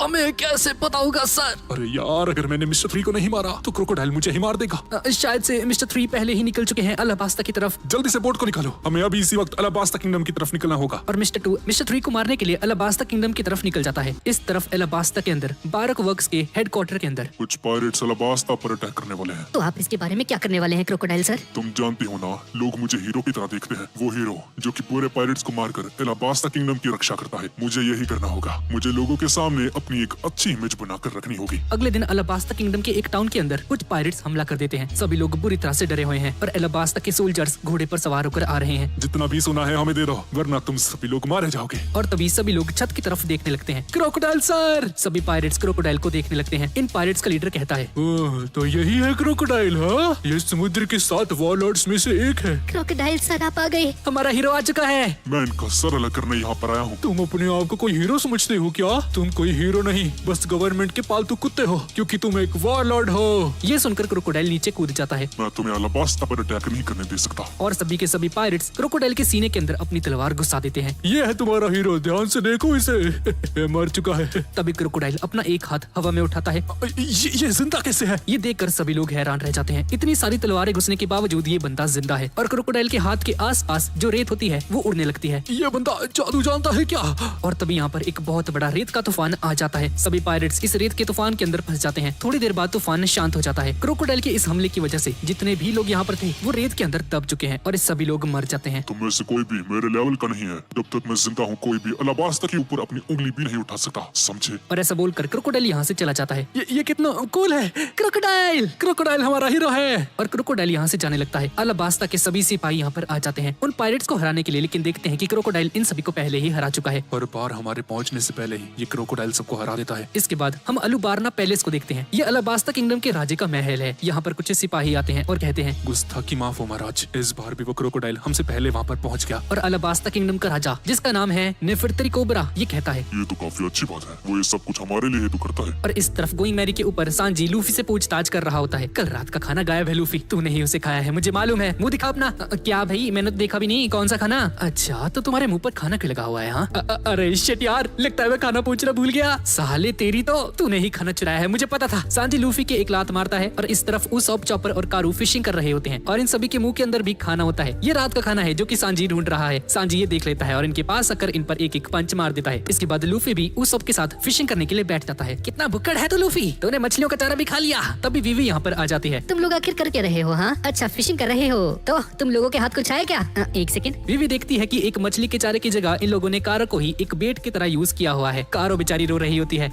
हमें कैसे पता होगा सर? अरे यार, अगर मैंने मिस्टर 3 को नहीं मारा तो क्रोकोडाइल मुझे ही मार देगा। शायद से मिस्टर 3 पहले ही निकल चुके हैं अलाबास्ता की तरफ। जल्दी से बोट को निकालो, हमें अभी इसी वक्त अलाबास्ता किंगडम की तरफ निकलना होगा। और मिस्टर 2 मिस्टर 3 को मारने के लिए अलाबास्ता किंगडम की तरफ निकल जाता है। इस तरफ अलाबास्ता के अंदर बारक वर्क्स के हेडक्वार्टर के अंदर कुछ पायरेट्स अलाबास्ता पर अटैक करने वाले हैं। तो आप इसके बारे में क्या करने वाले हैं क्रोकोडाइल सर? तुम जानती हो ना, लोग मुझे हीरो की तरह देखते हैं। वो हीरो जो कि पूरे पायरेट्स को मारकर अलाबास्ता किंगडम की रक्षा करता है। मुझे यही करना होगा। मुझे लोगों के सामने अपनी एक अच्छी इमेज बनाकर रखनी होगी। अगले दिन अलाबास्ता किंगडम के एक टाउन के अंदर कुछ पायरेट्स हमला कर देते हैं। सभी लोग बुरी तरह से डरे हुए हैं और अलाबास्ता के सोल्जर्स घोड़े पर सवार होकर आ रहे हैं। जितना भी सुना है हमें दे दो, वरना तुम सभी लोग मारे जाओगे। और तभी सभी लोग छत की तरफ देखने लगते हैं। Crocodile sir! सभी पायरेट्स क्रोकोडाइल को देखने लगते हैं। इन पायरेट्स का लीडर कहता है, तो यही है क्रोकोडाइल? हाँ, ये समुद्र के 7 वॉरलॉर्ड्स में से एक है। क्रोकोडाइल सर, आप आ गए। हमारा हीरो आ चुका है। मैं इनका सर अलग करने यहाँ पर आया हूँ। तुम अपने आप को कोई हीरो समझते हो क्या? तुम कोई हीरो नहीं, बस गवर्नमेंट के पालतू कुत्ते हो, क्योंकि तुम एक वॉरलॉर्ड हो। ये सुनकर क्रोकोडाइल नीचे कूद जाता है मैं तुम्हें अलाबास्ता पर अटैक नहीं करने दे सकता। और सभी के सभी पायरेट्स क्रोकोडाइल के सीने के अंदर अपनी तलवार घुसा देते हैं। ये है तुम्हारा हीरो, ध्यान से देखो इसे। ये मर चुका है। तभी क्रोकोडाइल अपना एक हाथ हवा में उठाता है। ये जिंदा कैसे है? ये देखकर सभी लोग हैरान रह जाते हैं। इतनी सारी तलवारें घुसने के बावजूद ये बंदा जिंदा है। और क्रोकोडाइल के हाथ के आसपास जो रेत होती है वो उड़ने लगती है। ये बंदा जादू जानता है क्या? और तभी यहाँ पर एक बहुत बड़ा रेत का तूफान आ जाता है। सभी पायरेट्स इस रेत के तूफान के अंदर फंस जाते हैं। थोड़ी देर बाद तूफान शांत हो जाता है। क्रोकोडाइल के इस हमले की वजह से जितने भी लोग यहाँ पर थे वो रेत के अंदर दब चुके हैं और इस सभी लोग मर जाते हैं। तुम में से कोई भी मेरे लेवल का नहीं है। जब तक मैं जिंदा हूँ, कोई भी अलाबास्ता के ऊपर अपनी उंगली भी नहीं उठा सकता, समझे? और ऐसा बोलकर क्रोकोडाइल यहाँ से चला जाता है। ये कितना कूल है। क्रोकोडाइल हमारा हीरो है। और क्रोकोडाइल यहाँ से जाने लगता है। अलाबास्ता के सभी सिपाही यहाँ पर आ जाते हैं उन पायरेट्स को हराने के लिए, लेकिन देखते हैं कि क्रोकोडाइल इन सभी को पहले ही हरा चुका है। पर पार हमारे पहुंचने से पहले ही ये क्रोकोडाइल सबको हरा देता है। इसके बाद हम अलुबारना पैलेस को देखते हैं। ये अलाबास्ता किंगडम के राजे का महल है। यहाँ पर कुछ सिपाही आते हैं और कहते हैं, गुस्ताखी माफ हो महाराज, इस बार भी वो क्रोकोडाइल हमसे पहले वहाँ पर पहुँच गया। और अलाबास्ता किंगडम का राजा, जिसका नाम है नेफर्तरी कोबरा, ये कहता है, ये तो काफी अच्छी बात है। वो ये सब कुछ हमारे लिए हेतु करता है। और इस तरफ गोइंग मैरी के ऊपर सांजी लूफी से पूछताछ कर रहा होता है। कल रात रात का खाना गायब है लूफी, तूने ही उसे खाया है, मुझे मालूम है। मुंह दिखा अपना। क्या भाई, मैंने तो देखा भी नहीं, कौन सा खाना? अच्छा, तो तुम्हारे मुंह पर खाना क्यों लगा हुआ है? हाँ, अरे शिट यार, लगता है मैं खाना पूछना भूल गया। साले तेरी तो, तूने ही खाना चुराया है, मुझे पता था। सांजी लूफी के एक लात मारता है और इस तरफ उसॉप, चॉपर और कारू फिशिंग कर रहे होते हैं और इन सभी के मुंह के अंदर भी खाना होता है। ये रात का खाना है जो कि सांजी ढूंढ रहा है। सांजी ये देख लेता है और इनके पास आकर इन पर एक एक पंच मार देता है। इसके बाद लूफी भी उसॉप के साथ फिशिंग करने के लिए बैठ जाता है। कितना भुक्कड़ है तो लूफी, तूने मछलियों का चारा भी खा लिया। तभी वीवी यहाँ पर आ जाती है। तुम लोग आखिर कर क्या रहे हो? हाँ, अच्छा फिशिंग कर रहे हो तो तुम लोगों के हाथ कुछ है क्या? एक सेकंड। वीवी देखती है कि एक मछली के चारे की जगह इन लोगों ने कारो को ही एक बेट की तरह यूज किया हुआ है। कारो बेचारी रो रही होती है।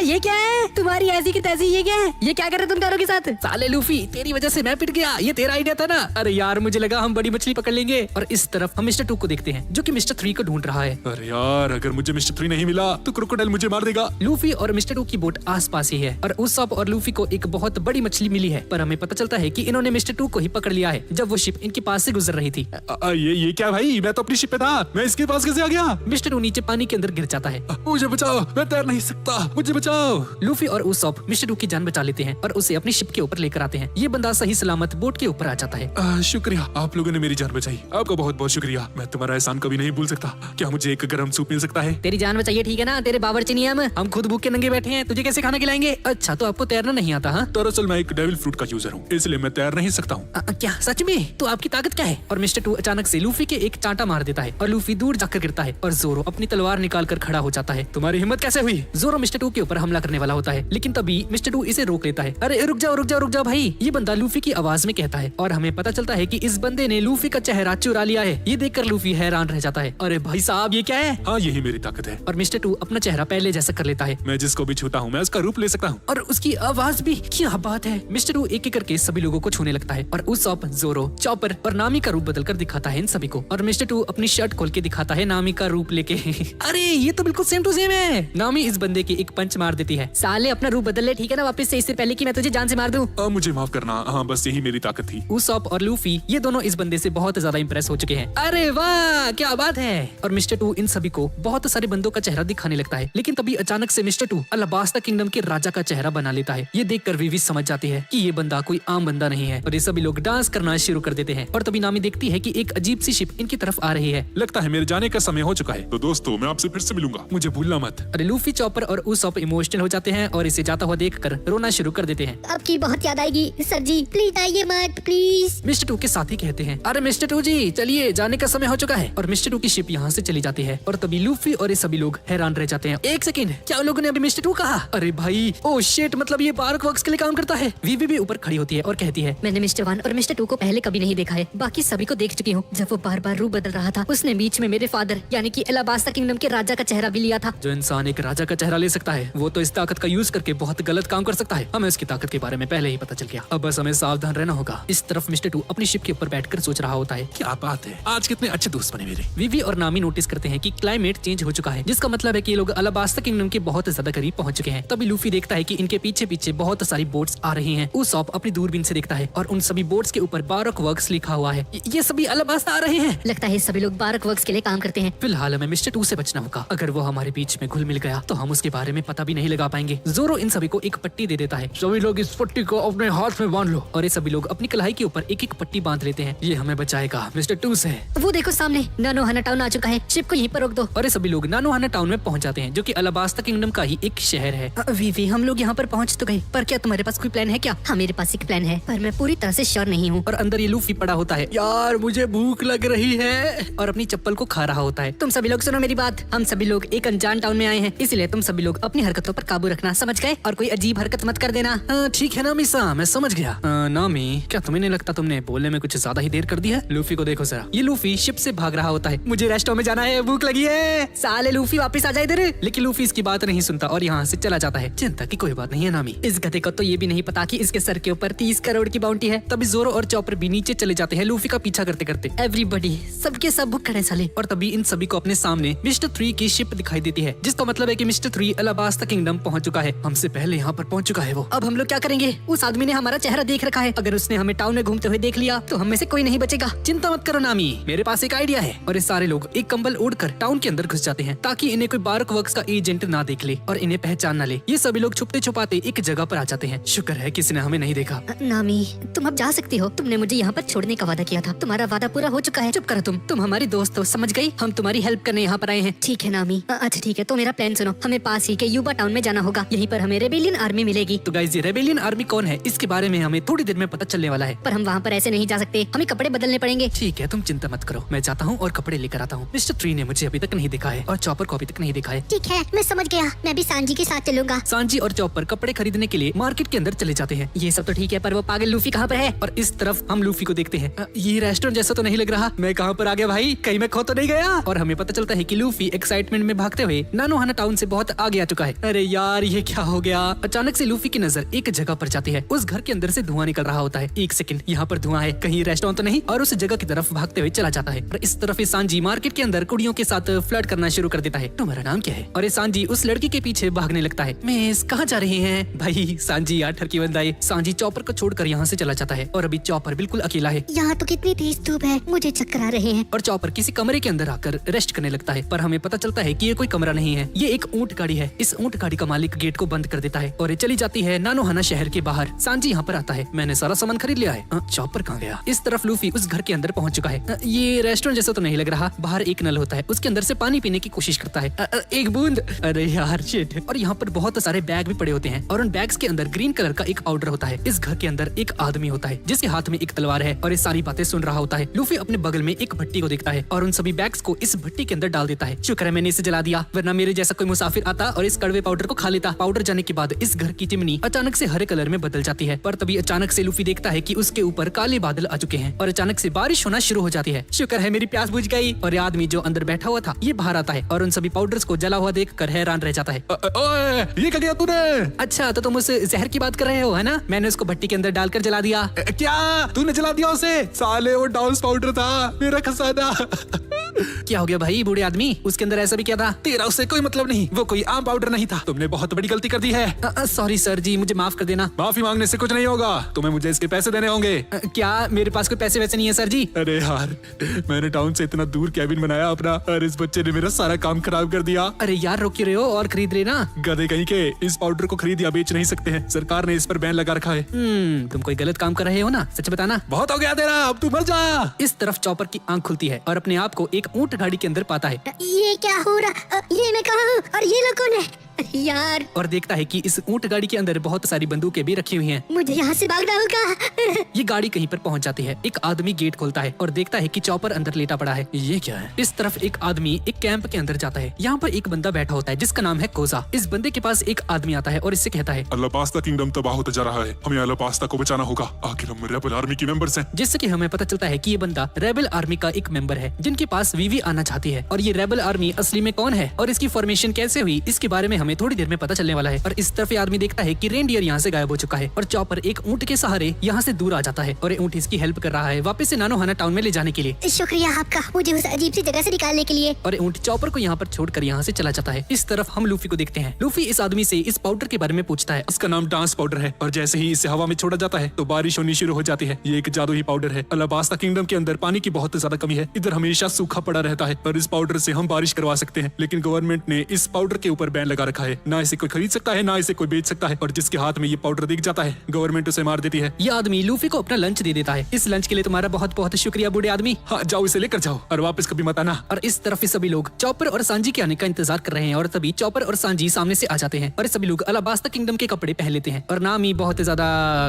ये क्या है तुम्हारी ऐसी की तैसी? ये क्या है? ये क्या कर रहे तुम कारो के साथ? साले लूफी, तेरी वजह से मैं पिट गया, ये तेरा आइडिया था ना? अरे यार, मुझे लगा हम बड़ी मछली पकड़ लेंगे। और इस तरफ हम मिस्टर 2 को देखते हैं जो कि मिस्टर 3 को ढूंढ रहा है। अरे यार, अगर मुझे मिस्टर 3 नहीं मिला तो क्रोकोडाइल मुझे मार देगा। लूफी और मिस्टर 2 की बोट आसपास ही है और उसॉप और लूफी को एक बहुत बड़ी मछली मिली है, पर हमें पता चलता है कि इन्होंने मिस्टर 2 को ही पकड़ लिया है जब वो शिप इनके पास से गुजर रही थी। ये क्या भाई, मैं तो अपनी शिप पे था, मैं इसके पास कैसे आ गया? मिस्टर 2 नीचे पानी के अंदर गिर जाता है। मुझे बचाओ, मैं तैर नहीं सकता, मुझे बचाओ। लूफी और उसॉप मिस्टर 2 की जान बचा लेते हैं और उसे अपनी शिप के ऊपर लेकर आते हैं। ये बंदा सही सलामत बोट के ऊपर आ जाता है। शुक्रिया, आप लोगों ने मेरी जान बचाई, आपका बहुत बहुत शुक्रिया। मैं तुम्हारा एहसान कभी नहीं भूल सकता। क्या मुझे एक गर्म सूप मिल सकता है? तेरी जान बचाइए, ठीक है ना? तेरे बावर्ची नहीं हम खुद भूखे नंगे बैठे हैं, तुझे कैसे खाना खिलाएंगे? अच्छा, तो आपको तैरना नहीं आता? हाँ, दरअसल मैं एक डेविल फ्रूट का यूजर हूँ, इसलिए मैं तैर नहीं सकता हूँ। क्या सच में? तो आपकी ताकत क्या है? और मिस्टर 2 अचानक से लूफी के एक चांटा मार देता है और लूफी दूर जाकर गिरता है और जोरो अपनी तलवार निकाल कर खड़ा हो जाता है। तुम्हारी हिम्मत कैसे हुई? जोरो मिस्टर 2 के ऊपर हमला करने वाला होता है, लेकिन तभी मिस्टर 2 इसे रोक लेता है। अरे रुक जाओ रुक जाओ रुक जाओ भाई, ये बंदा लूफी की आवाज में कहता है और हमें पता चलता है कि इस बंदे ने लूफी का चेहरा चुरा लिया है। ये देखकर लूफी हैरान रह जाता है। अरे भाई साहब, ये क्या है? हाँ, यही मेरी ताकत है। और मिस्टर 2 अपना चेहरा पहले जैसा कर लेता है। मैं जिसको भी छूता हूँ मैं उसका रूप ले सकता हूँ और उसकी आवाज भी। क्या बात है। मिस्टर 2 एक एक करके सभी लोगों को छूने लगता है और उसॉप, जोरो, चॉपर और नामी का रूप बदलकर दिखाता है इन सभी को। और मिस्टर 2 अपनी शर्ट खोल के दिखाता है नामी का रूप लेके। अरे ये तो बिल्कुल सेम टू सेम है। नामी इस बंदे के एक पंच मार देती है। साले अपना रूप बदल ले, ठीक है ना, वापस से, इससे पहले कि मैं तुझे जान से मार दूं। मुझे माफ करना। हाँ, बस यही मेरी ताकत थी। उसॉप और लूफी ये दोनों इस बंदे से बहुत ज्यादा इंप्रेस हो चुके हैं। अरे वाह, क्या बात है। और मिस्टर 2 इन सभी को बहुत सारे बंदों का चेहरा दिखाने लगता है, लेकिन तभी अचानक से मिस्टर 2 अलाबास्ता किंगडम के राजा का चेहरा बना लेता है। ये देखकर वीवी समझ जाती है कि ये बंदा कोई आम बंदा नहीं है और ये सभी लोग डांस करना शुरू कर देते हैं। और तभी नामी देखती है कि एक अजीब सी शिप इनकी तरफ आ रही है। लगता है मेरे जाने का समय हो चुका है। तो दोस्तों, मैं आपसे फिर से मिलूंगा, मुझे भूलना मत। अरे लूफी, चॉपर और उसॉप इमोशनल हो जाते हैं और इसे जाता हुआ देखकर रोना शुरू कर देते हैं। आपकी बहुत याद आएगी सर जी, प्लीज आइए मत, प्लीज। मिस्टर 2 के साथी कहते हैं, अरे मिस्टर 2 जी चलिए, जाने का समय हो चुका है। और मिस्टर 2 की शिप यहाँ से चली जाती है और तभी लूफी और ये सभी लोग हैरान रह जाते हैं। एक सेकंड, क्या उन लोगों ने अभी मिस्टर 2 कहा? अरे भाई, ओ शिट, मतलब ये बारक वर्क्स के लिए काम करता है। वीवी भी ऊपर खड़ी होती है और कहती है, मैंने मिस्टर 1 और मिस्टर 2 को पहले कभी नहीं देखा है, बाकी सभी को देख चुकी हूँ। जब वो बार बार रूप बदल रहा था, उसने बीच में मेरे फादर यानी कि अलाबास्ता किंगडम के राजा का चेहरा भी लिया था। जो इंसान एक राजा का चेहरा ले सकता है वो तो इस ताकत का यूज करके बहुत गलत काम कर सकता है। हमें उसकी ताकत के बारे में पहले ही पता चल गया, अब बस हमें सावधान रहना होगा। इस तरफ मिस्टर 2 अपनी शिप के ऊपर बैठकर सोच रहा होता है। क्या बात है, आज कितने अच्छे दोस्त बने मेरे। वीवी और नामी नोटिस करते हैं कि क्लाइमेट चेंज हो चुका है, जिसका मतलब है कि ये लोग अलाबास्ता किंगडम के बहुत ज्यादा करीब पहुंच चुके हैं। तभी लूफी देखता है कि इनके पीछे पीछे बहुत सारी बोट्स आ रही हैं। उसॉप अपनी दूरबीन से देखता है और उन सभी बोट्स के ऊपर बारक वर्क्स लिखा हुआ है। ये सभी अलाबास्ता आ रहे हैं। लगता है सभी लोग बारक वर्क्स के लिए काम करते हैं। फिलहाल हमें मिस्टर 2 से बचना होगा। अगर वो हमारे बीच में घुल मिल गया तो हम उसके बारे में पता भी नहीं लगा पाएंगे। जोरो इन सभी को एक पट्टी दे देता है। सभी लोग इस पट्टी को अपने हाथ में बांध लो। और ये सभी लोग अपनी कलाई के ऊपर एक एक पट्टी बांध लेते हैं। ये हमें बचाएगा मिस्टर 2 से। वो देखो सामने नानोहाना टाउन आ चुका है, शिप को यहीं पर रोक दो। और ये सभी लोग नानोहाना टाउन में पहुंच जाते हैं, जो कि अलाबास्ता किंगडम का ही एक शहर है। वीवी, हम लोग यहाँ पर पहुँच तो गए, पर क्या तुम्हारे पास कोई प्लान है क्या? हाँ, मेरे पास एक प्लान है, पर मैं पूरी तरह से श्योर नहीं हूँ। और अंदर ये लूफी पड़ा होता है। यार मुझे भूख लग रही है, और अपनी चप्पल को खा रहा होता है। तुम सभी लोग सुनो मेरी बात, हम सभी लोग एक अनजान टाउन में आए हैं, इसलिए तुम सभी लोग अपनी हरकतों पर काबू रखना, समझ गए? और कोई अजीब हरकत मत कर देना। ठीक है ना मिसा, मैं समझ गया। नामी, क्या तुम्हें नहीं लगता तुमने बोलने में कुछ ज्यादा ही देर कर दी है? लूफी को देखो जरा, ये लूफी शिप से भाग रहा होता है। मुझे रेस्टोरेंट में जाना है, भूख लगी है। साले लूफी, वापस आ जाए इधर। लेकिन लूफी इसकी बात नहीं सुनता और यहाँ से चला जाता है। चिंता की कोई बात नहीं है नामी। इस गधे को तो ये भी नहीं पता कि इसके सर के ऊपर 30 करोड़ की बाउंटी है। तभी जोरो और चॉपर भी नीचे चले जाते हैं लूफी का पीछा करते करते। एवरीबॉडी, सबके सब भूख खड़े साले। और तभी इन सभी को अपने सामने मिस्टर 3 की शिप दिखाई देती है, जिसका मतलब है कि मिस्टर 3 अलाबास्ता किंगडम पहुंच चुका है। हमसे पहले यहाँ पर पहुंच चुका है वो। अब हम लोग क्या करेंगे? उस आदमी ने हमारा चेहरा देख रखा है, अगर उसने हमें टाउन में घूमते हुए देख लिया तो हम में से कोई नहीं बचेगा। चिंता मत करो नामी, मेरे पास एक आइडिया है। और ये सारे लोग एक कंबल ओढ़कर टाउन के अंदर घुस जाते हैं, ताकि इन्हें कोई बारक वर्क्स का एजेंट ना देख ले और इन्हें पहचान ना ले। ये सभी लोग छुपते छुपाते एक जगह पर आ जाते हैं। शुक्र है किसी ने हमें हमें नहीं देखा। नामी, तुम अब जा सकती हो। तुमने मुझे यहाँ पर छोड़ने का वादा किया था। तुम्हारा वादा पूरा हो चुका है। चुप करो तुम हमारी दोस्त हो, समझ गई? हम तुम्हारी हेल्प करने यहाँ पर आए हैं। ठीक है नामी। अच्छा ठीक है, तो मेरा प्लान सुनो। हमें पास ही के यूबा टाउन में जाना होगा। यहीं पर हमें रेबेलियन आर्मी मिलेगी। तो गाइस, ये रेबेलियन आर्मी कौन है इसके बारे में हमें थोड़ी देर में पता चलने वाला है। पर हम वहाँ पर ऐसे नहीं जा सकते, हमें कपड़े बदलने पड़ेंगे। ठीक है, तुम चिंता मत करो, मैं जाता हूँ और कपड़े लेकर आता हूँ। मिस्टर ट्री ने मुझे अभी तक नहीं दिखा है और चॉपर को अभी तक नहीं दिखा है। ठीक है, मैं समझ गया। मैं भी सांजी के साथ चलूंगा। सांजी और चॉपर कपड़े खरीदने के लिए मार्केट के अंदर चले जाते हैं। ये सब तो ठीक है, पर वो पागल लूफी कहाँ पर है? और इस तरफ हम लूफी को देखते हैं। ये रेस्टोरेंट जैसा तो नहीं लग रहा। मैं कहाँ पर आ गया भाई? कहीं मैं खो तो नहीं गया? और हमें पता चलता है कि लूफी एक्साइटमेंट में भागते हुए नानोहाना टाउन से बहुत आगे आ चुका है। अरे यार, ये क्या हो गया? अचानक से लूफी की नजर एक जगह पर जाती है। उस घर के अंदर से धुआं निकल रहा होता है। एक सेकंड, यहाँ पर धुआं है, कहीं रेस्टोरेंट तो नहीं? और उस जगह की तरफ भागते हुए चला जाता है। और इस तरफ ये सांजी मार्केट के अंदर कुड़ियों के साथ फ्लर्ट करना शुरू कर देता है। तुम्हारा नाम क्या है? और ये सांजी उस लड़की के पीछे भागने लगता है। मिस, कहाँ जा रहे हैं? भाई सांजी यार ठरकी बंदा है। सांजी चॉपर को छोड़कर यहाँ से चला जाता है और अभी चॉपर बिल्कुल अकेला है। यहाँ तो कितनी तेज धूप है, मुझे चक्कर आ रहे हैं। और चॉपर किसी कमरे के अंदर आकर रेस्ट करने लगता है। पर हमें पता चलता है कि ये कोई कमरा नहीं है, ये एक ऊंट गाड़ी है। इस ऊंट गाड़ी का मालिक गेट को बंद कर देता है और ये चली जाती है नानोहाना शहर के बाहर। सांजी यहाँ पर आता है। मैंने सारा सामान खरीद लिया है। चॉपर कहाँ गया? इस तरफ लूफी उस घर के अंदर पहुँच चुका है। ये रेस्टोरेंट जैसा तो नहीं लग रहा। बाहर एक नल होता है, उसके अंदर से पानी पीने की कोशिश करता है। एक बूंद। अरे यार शिट। और यहाँ पर बहुत सारे बैग भी पड़े होते हैं और उन बैग्स के अंदर ग्रीन कलर का एक पाउडर होता है। इस घर के अंदर एक आदमी होता है जिसके हाथ में एक तलवार है और ये सारी बातें सुन रहा होता है। लूफी अपने बगल में एक भट्टी को देखता है और उन सभी बैग्स को इस भट्टी के अंदर डाल देता है। शुक्र है मैंने इसे जला दिया, वरना मेरे जैसा कोई मुसाफिर आता और इस कड़वे पाउडर को खा लेता। पाउडर जाने के बाद इस घर की चिमनी अचानक से हरे कलर में बदल जाती है। पर तभी अचानक से लूफी देखता है कि उसके ऊपर काले बादल आ चुके हैं और अचानक से बारिश होना शुरू हो जाती है। शुक्र है मेरी प्यास बुझ गई। और ये आदमी जो अंदर बैठा हुआ था ये बाहर आता है और उन सभी पाउडर्स को जला हुआ देखकर हैरान रह जाता है। ओए, ये क्या किया तूने? अच्छा, तो तुम उस जहर की बात कर रहे हो, है ना? मैंने उसको भट्टी के अंदर डालकर जला दिया। क्या तूने जला दिया उसे? साले वो डाउस पाउडर था, मेरा खजाना। क्या हो गया भाई बूढ़े आदमी? उसके अंदर ऐसा भी क्या था? तेरा उससे कोई मतलब नहीं, वो कोई आम पाउडर नहीं था। तुमने बहुत बड़ी गलती कर दी है। सॉरी सर जी, मुझे माफ कर देना। माफी मांगने से कुछ नहीं होगा, तुम्हें मुझे इसके पैसे देने होंगे। क्या मेरे पास कोई पैसे वैसे नहीं है सर जी? अरे यार, मैंने टाउन से इतना दूर कैबिन बनाया अपना और इस बच्चे ने मेरा सारा काम खराब कर दिया। अरे यार, रोक क्यों रहे हो? और खरीद लेना। गधे कहीं के, इस पाउडर को खरीद या बेच नहीं सकते हैं। सरकार ने इस पर बैन लगा रखा है। तुम कोई गलत काम कर रहे हो ना? सच बताना। बहुत हो गया तेरा, अब तू मर जा। इस तरफ चॉपर की आंख खुलती है और अपने आप को एक ऊंट गाड़ी के अंदर पाता है। ये क्या हो रहा? ये मैं कहाँ हूँ और ये लोग कौन है? यार, और देखता है कि इस ऊंट गाड़ी के अंदर बहुत सारी बंदूकें भी रखी हुई हैं। मुझे यहाँ से भागना होगा। ये गाड़ी कहीं पर पहुंच जाती है। एक आदमी गेट खोलता है और देखता है कि चॉपर अंदर लेटा पड़ा है। ये क्या है? इस तरफ एक आदमी एक कैंप के अंदर जाता है। यहाँ पर एक बंदा बैठा होता है जिसका नाम है कोजा। इस बंदे के पास एक आदमी आता है और इससे कहता है, अलाबास्ता किंगडम तबाह होता जा रहा है, हमें अलाबास्ता को बचाना होगा। आखिर हम रेबल आर्मी की मेंबर्स हैं। जिससे कि हमें पता चलता है कि ये बंदा रेबल आर्मी का एक मेंबर है जिनके पास वीवी आना चाहती है। और ये रेबल आर्मी असली में कौन है और इसकी फॉर्मेशन कैसे हुई, इसके बारे में हमें थोड़ी देर में पता चलने वाला है। और इस तरफ ये आदमी देखता है कि रेनडियर यहाँ से गायब हो चुका है और चॉपर एक ऊंट के सहारे यहाँ से दूर आ जाता है और ये ऊंट इसकी हेल्प कर रहा है वापस से नानोहाना टाउन में ले जाने के लिए। शुक्रिया आपका, मुझे उस अजीब सी जगह से निकालने के लिए। और ऊंट चॉपर को यहाँ पर छोड़कर यहाँ से चला जाता है। इस तरफ हम लूफी को देखते हैं। लूफी इस आदमी से इस पाउडर के बारे में पूछता है। उसका नाम डांस पाउडर है और जैसे ही इसे हवा में छोड़ा जाता है तो बारिश होनी शुरू हो जाती है। ये एक जादुई पाउडर है। अलाबास्ता किंगडम के अंदर पानी की बहुत ज्यादा कमी है, इधर हमेशा सूखा पड़ा रहता है और इस पाउडर से हम बारिश करवा सकते हैं। लेकिन गवर्नमेंट ने इस पाउडर के ऊपर बैन लगा रखा है, ना इसे कोई खरीद सकता है ना इसे कोई बेच सकता है। और जिसके हाथ में ये पाउडर दिख जाता है गवर्नमेंट उसे मार देती है। ये आदमी लूफी को अपना लंच दे देता है। इस लंच के लिए तुम्हारा बहुत बहुत शुक्रिया बूढ़े आदमी। हाँ, जाओ इसे लेकर जाओ और वापस कभी मत आना। और इस तरफ ये सभी लोग चॉपर और सांजी के आने का इंतजार कर रहे हैं और तभी चॉपर और सांजी सामने से आ जाते हैं और सभी लोग अलाबास्ता किंगडम के कपड़े पहन लेते हैं। और नामी बहुत ज्यादा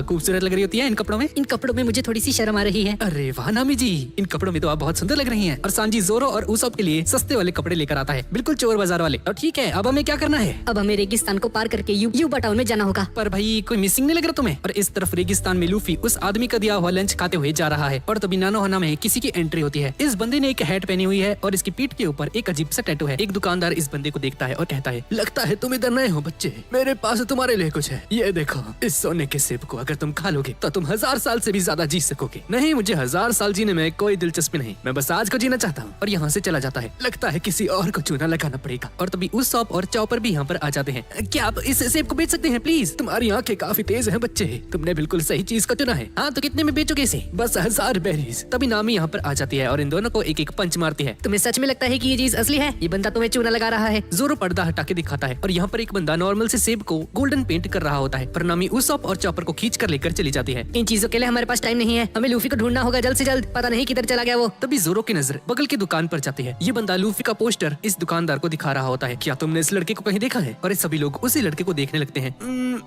खूबसूरत लग रही होती है इन कपड़ों में। इन कपड़ों में मुझे थोड़ी सी शर्म आ रही है। अरे वाह नामी जी, इन कपड़ों में तो आप बहुत सुंदर लग रही हैं। और सांजी जोरो और उसब के लिए सस्ते वाले कपड़े लेकर आता है, बिल्कुल चोर बाजार वाले। और ठीक है, अब हमें क्या करना है? अब हमें रेगिस्तान को पार करके यूबा टाउन में जाना होगा। पर भाई कोई मिसिंग नहीं लग रहा तुम्हें? और इस तरफ रेगिस्तान में लूफी उस आदमी का दिया हुआ लंच खाते हुए जा रहा है और तभी नानोहाना में किसी की एंट्री होती है। इस बंदे ने एक हैट पहनी हुई है और इसकी पीठ के ऊपर एक अजीब सा टैटू है। एक दुकानदार इस बंदे को देखता है और कहता है, लगता है तुम इधर नए हो बच्चे, मेरे पास तुम्हारे लिए कुछ है। ये देखो, इस सोने के सेब को अगर तुम खा लोगे तो तुम 1000 साल से भी ज्यादा जी सकोगे। नहीं, मुझे 1000 साल जीने में कोई दिलचस्पी नहीं, मैं बस आज को जीना चाहता हूँ। और यहाँ से चला जाता है। लगता है किसी और को चूना लगाना पड़ेगा। और तभी उस शॉप और चॉपर भी यहाँ यहाँ पर आ जाते हैं। क्या आप इस सेब को बेच सकते हैं प्लीज? तुम्हारी आंखें काफी तेज हैं बच्चे, तुमने बिल्कुल सही चीज को चुना है। हाँ तो कितने में बेचोगे इसे? बस 1000 बेरीज। तभी नामी यहाँ पर आ जाती है और इन दोनों को एक एक पंच मारती है। तुम्हें सच में लगता है कि ये चीज असली है? ये बंदा तुम्हें चूना लगा रहा है। जोरो पर्दा हटा के दिखाता है और यहाँ पर एक बंदा नॉर्मल से सेब को गोल्डन पेंट कर रहा होता है, पर नामी उसॉप और चॉपर को खींच कर लेकर चली जाती है। इन चीजों के लिए हमारे पास टाइम नहीं है, हमें लूफी को ढूंढना होगा जल्द से जल्द। पता नहीं किधर चला गया वो। तभी जोरो की नजर बगल की दुकान पर जाती है। ये बंदा लूफी का पोस्टर इस दुकानदार को दिखा रहा होता है। क्या तुमने इस लड़के को कहीं देखा है? और ये सभी लोग उसी लड़के को देखने लगते हैं।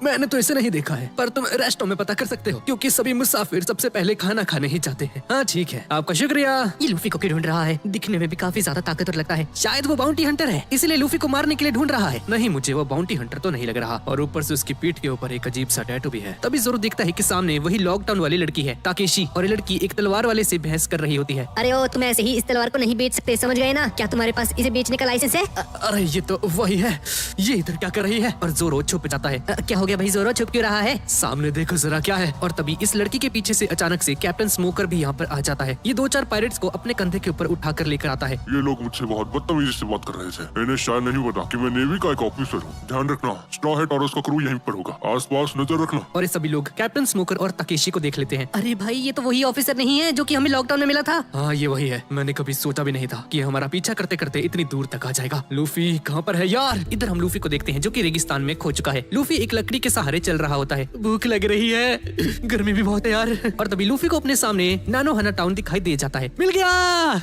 मैंने तो इसे नहीं देखा है, पर तुम रेस्टों में पता कर सकते हो क्योंकि सभी मुसाफिर सबसे पहले खाना खाने ही जाते हैं। हाँ ठीक है, आपका शुक्रिया। ये लूफी को क्यों ढूंढ रहा है? दिखने में भी काफी ज्यादा ताकतवर लगता है। शायद वो बाउंटी हंटर है, इसलिए लूफी को मारने के लिए ढूंढ रहा है। नहीं, मुझे वो बाउंटी हंटर तो नहीं लग रहा। और ऊपर से उसकी पीठ के ऊपर एक अजीब सा टैटू भी है। तभी जोरो देखता है कि सामने वही लॉकडाउन वाली लड़की है, ताकेशी, और ये लड़की एक तलवार वाले से बहस कर रही होती है। अरे ओ, तुम ऐसे ही इस तलवार को नहीं बेच सकते, समझ गए ना? क्या तुम्हारे पास इसे बेचने का लाइसेंस है? अरे ये तो वही है, ये इधर क्या कर रही है? और जोरो छुप जाता है। क्या हो गया भाई, जोरो छुप क्यों रहा है? सामने देखो जरा क्या है। और तभी इस लड़की के पीछे से अचानक से कैप्टन स्मोकर भी यहाँ पर आ जाता है। ये 2-4 पायरेट्स को अपने कंधे के ऊपर उठाकर लेकर आता है। ये लोग मुझसे बहुत बदतमीजी से बात कर रहे थे। इन्हें शायद नहीं पता कि मैं नेवी का एक ऑफिसर हूँ। ध्यान रखना, स्ट्रॉ हैट और उसका क्रू यहीं पर होगा, आसपास नजर रखना। और ये सभी लोग कैप्टन स्मोकर और ताकेशी को देख लेते हैं। अरे भाई, ये तो वही ऑफिसर नहीं है जो कि हमें लॉकडाउन में मिला था। हाँ ये वही है, मैंने कभी सोचा भी नहीं था कि हमारा पीछा करते करते इतनी दूर तक आ जाएगा। लूफी कहाँ पर है यार? इधर हम लूफी को देखते हैं जो कि रेगिस्तान में खो चुका है। लूफी एक लकड़ी के सहारे चल रहा होता है। भूख लग रही है, गर्मी भी बहुत है यार। और तभी लूफी को अपने सामने नानोहाना टाउन दिखाई दे जाता है। मिल गया,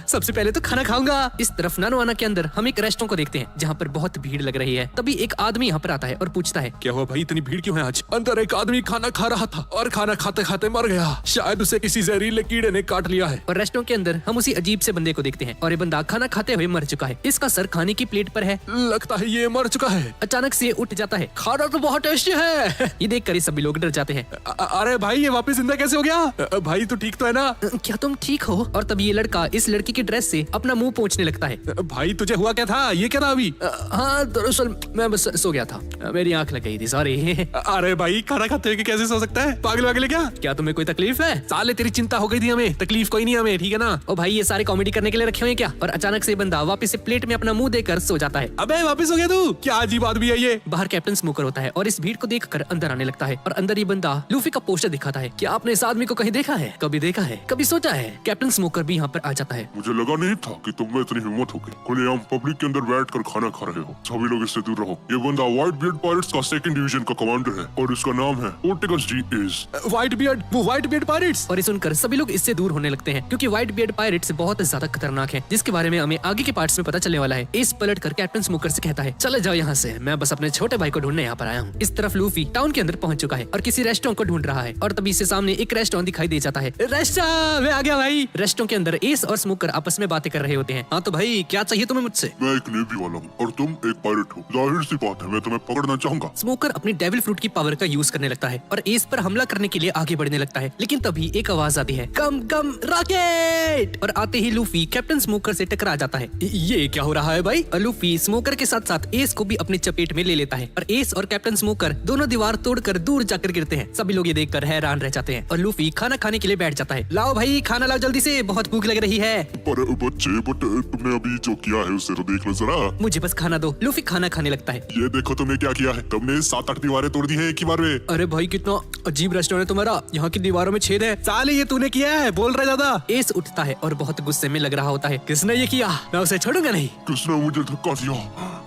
सबसे पहले तो खाना खाऊंगा। इस तरफ नानोहाना के अंदर हम एक रेस्टोरेंट को देखते हैं जहाँ पर बहुत भीड़ लग रही है। तभी एक आदमी यहाँ पर आता है और पूछता है, क्या हुआ भाई, इतनी भीड़ क्यों है आज? अंदर एक आदमी खाना खा रहा था और खाना खाते खाते मर गया। शायद उसे किसी जहरीले कीड़े ने काट लिया है। और रेस्टोरेंट के अंदर हम उसी अजीब से बंदे को देखते हैं और ये बंदा खाना खाते हुए मर चुका है। इसका सर खाने की प्लेट पर है। लगता है ये मर चुका है। अचानक से उठ जाता है। खाना तो बहुत टेस्टी है। ये देखकर सभी लोग डर जाते हैं। अरे भाई, ये वापस जिंदा कैसे हो गया? भाई तू ठीक तो है ना? क्या तुम ठीक हो? और तभी ये लड़का इस लड़की की ड्रेस से अपना मुंह पोंछने लगता है। भाई तुझे हुआ क्या था? ये क्या था अभी? हाँ दरअसल मैं बस सो गया था, मेरी आंख लग गई थी, सॉरी। अरे भाई, खाना खाते हुए कैसे सो सकता है? पागल वागल है क्या? क्या तुम्हें कोई तकलीफ है? साले तेरी चिंता हो गई थी हमें, तकलीफ कोई नहीं हमें, ठीक है ना? ओ भाई, ये सारे कॉमेडी करने के लिए रखे हुए हैं क्या? और अचानक से बंदा वापस से प्लेट में अपना मुंह देकर सो जाता है। अबे वापस हो गया तू? क्या अजीब आदमी है ये। बाहर कैप्टन स्मोकर होता है और इस भीड़ को देखकर अंदर आने लगता है। और अंदर ये बंदा लूफी का पोस्टर दिखाता है। क्या आपने इस आदमी को कहीं देखा है? कभी देखा है, कभी सोचा है? कैप्टन स्मोकर भी यहाँ पर आ जाता है। मुझे लगा नहीं था कि तुम में इतनी हिम्मत होगी। खुलेआम पब्लिक के अंदर बैठकर खाना खा रहे हो। सभी लोग इससे दूर रहो। ये बंदा व्हाइट बियर्ड पायरेट्स का 2nd डिवीजन का कमांडर है और इसका नाम है ओर्टिगस डी एज। व्हाइट बियर्ड, वो व्हाइट बियर्ड पायरेट्स। और ये सुनकर सभी लोग इससे दूर होने लगते हैं क्योंकि व्हाइट बियर्ड पायरेट्स बहुत ज्यादा खतरनाक है, जिसके बारे में हमें आगे के पार्ट्स में पता चलने वाला है। एस पलट कर कैप्टन स्मोकर से कहता है, चले जाओ यहाँ से, मैं बस अपने छोटे भाई को ढूंढने यहाँ पर आया हूँ। इस तरफ लूफी टाउन के अंदर पहुंच चुका है और किसी रेस्टोरेंट को ढूंढ रहा है। और तभी इससे सामने एक रेस्टोरेंट दिखाई दे जाता है। रेस्टोरेंट में आ गया भाई। रेस्टोरेंट के अंदर एस और स्मोकर आपस में बातें कर रहे होते हैं। हाँ तो भाई, क्या चाहिए तुम्हें मुझसे? मैं एक नेवी वाला हूँ और तुम एक पायरेट हो। जाहिर सी बात है, मैं तुम्हें पकड़ना चाहूंगा। स्मोकर अपनी डेविल फ्रूट की पावर का यूज करने लगता है और एस पर हमला करने के लिए आगे बढ़ने लगता है। लेकिन तभी एक आवाज आती है, कम कम रॉकेट। और आते ही लूफी कैप्टन स्मोकर से टकरा जाता है। ये क्या हो रहा है भाई? और लूफी स्मोकर के साथ साथ एस को भी अपनी चपेट में ले लेता है और एस और कैप्टन स्मोकर दोनों दीवार तोड़कर दूर जाकर गिरते हैं। सभी लोग ये देखकर हैरान रह जाते हैं और लूफी खाना खाने के लिए बैठ जाता है। लाओ भाई, खाना लाओ जल्दी से, बहुत भूख लग रही है। पर बच्चे, बट तुमने अभी जो किया है उसे तो देख लो जरा। मुझे बस खाना दो। लूफी खाना खाने लगता है। ये देखो तुमने क्या किया है। तुमने 7-8 दीवारें तोड़ दी है एक ही बार में। अरे भाई, कितना अजीब रेस्टोरेंट है तुम्हारा, यहाँ की दीवारों में छेद है। साले ये तूने किया है, बोल रहा ज्यादा। एस उठता है और बहुत गुस्से में लग रहा होता है। किसने ये किया? मैं उसे छोड़ूंगा नहीं। किसने मुझे धक्का दिया?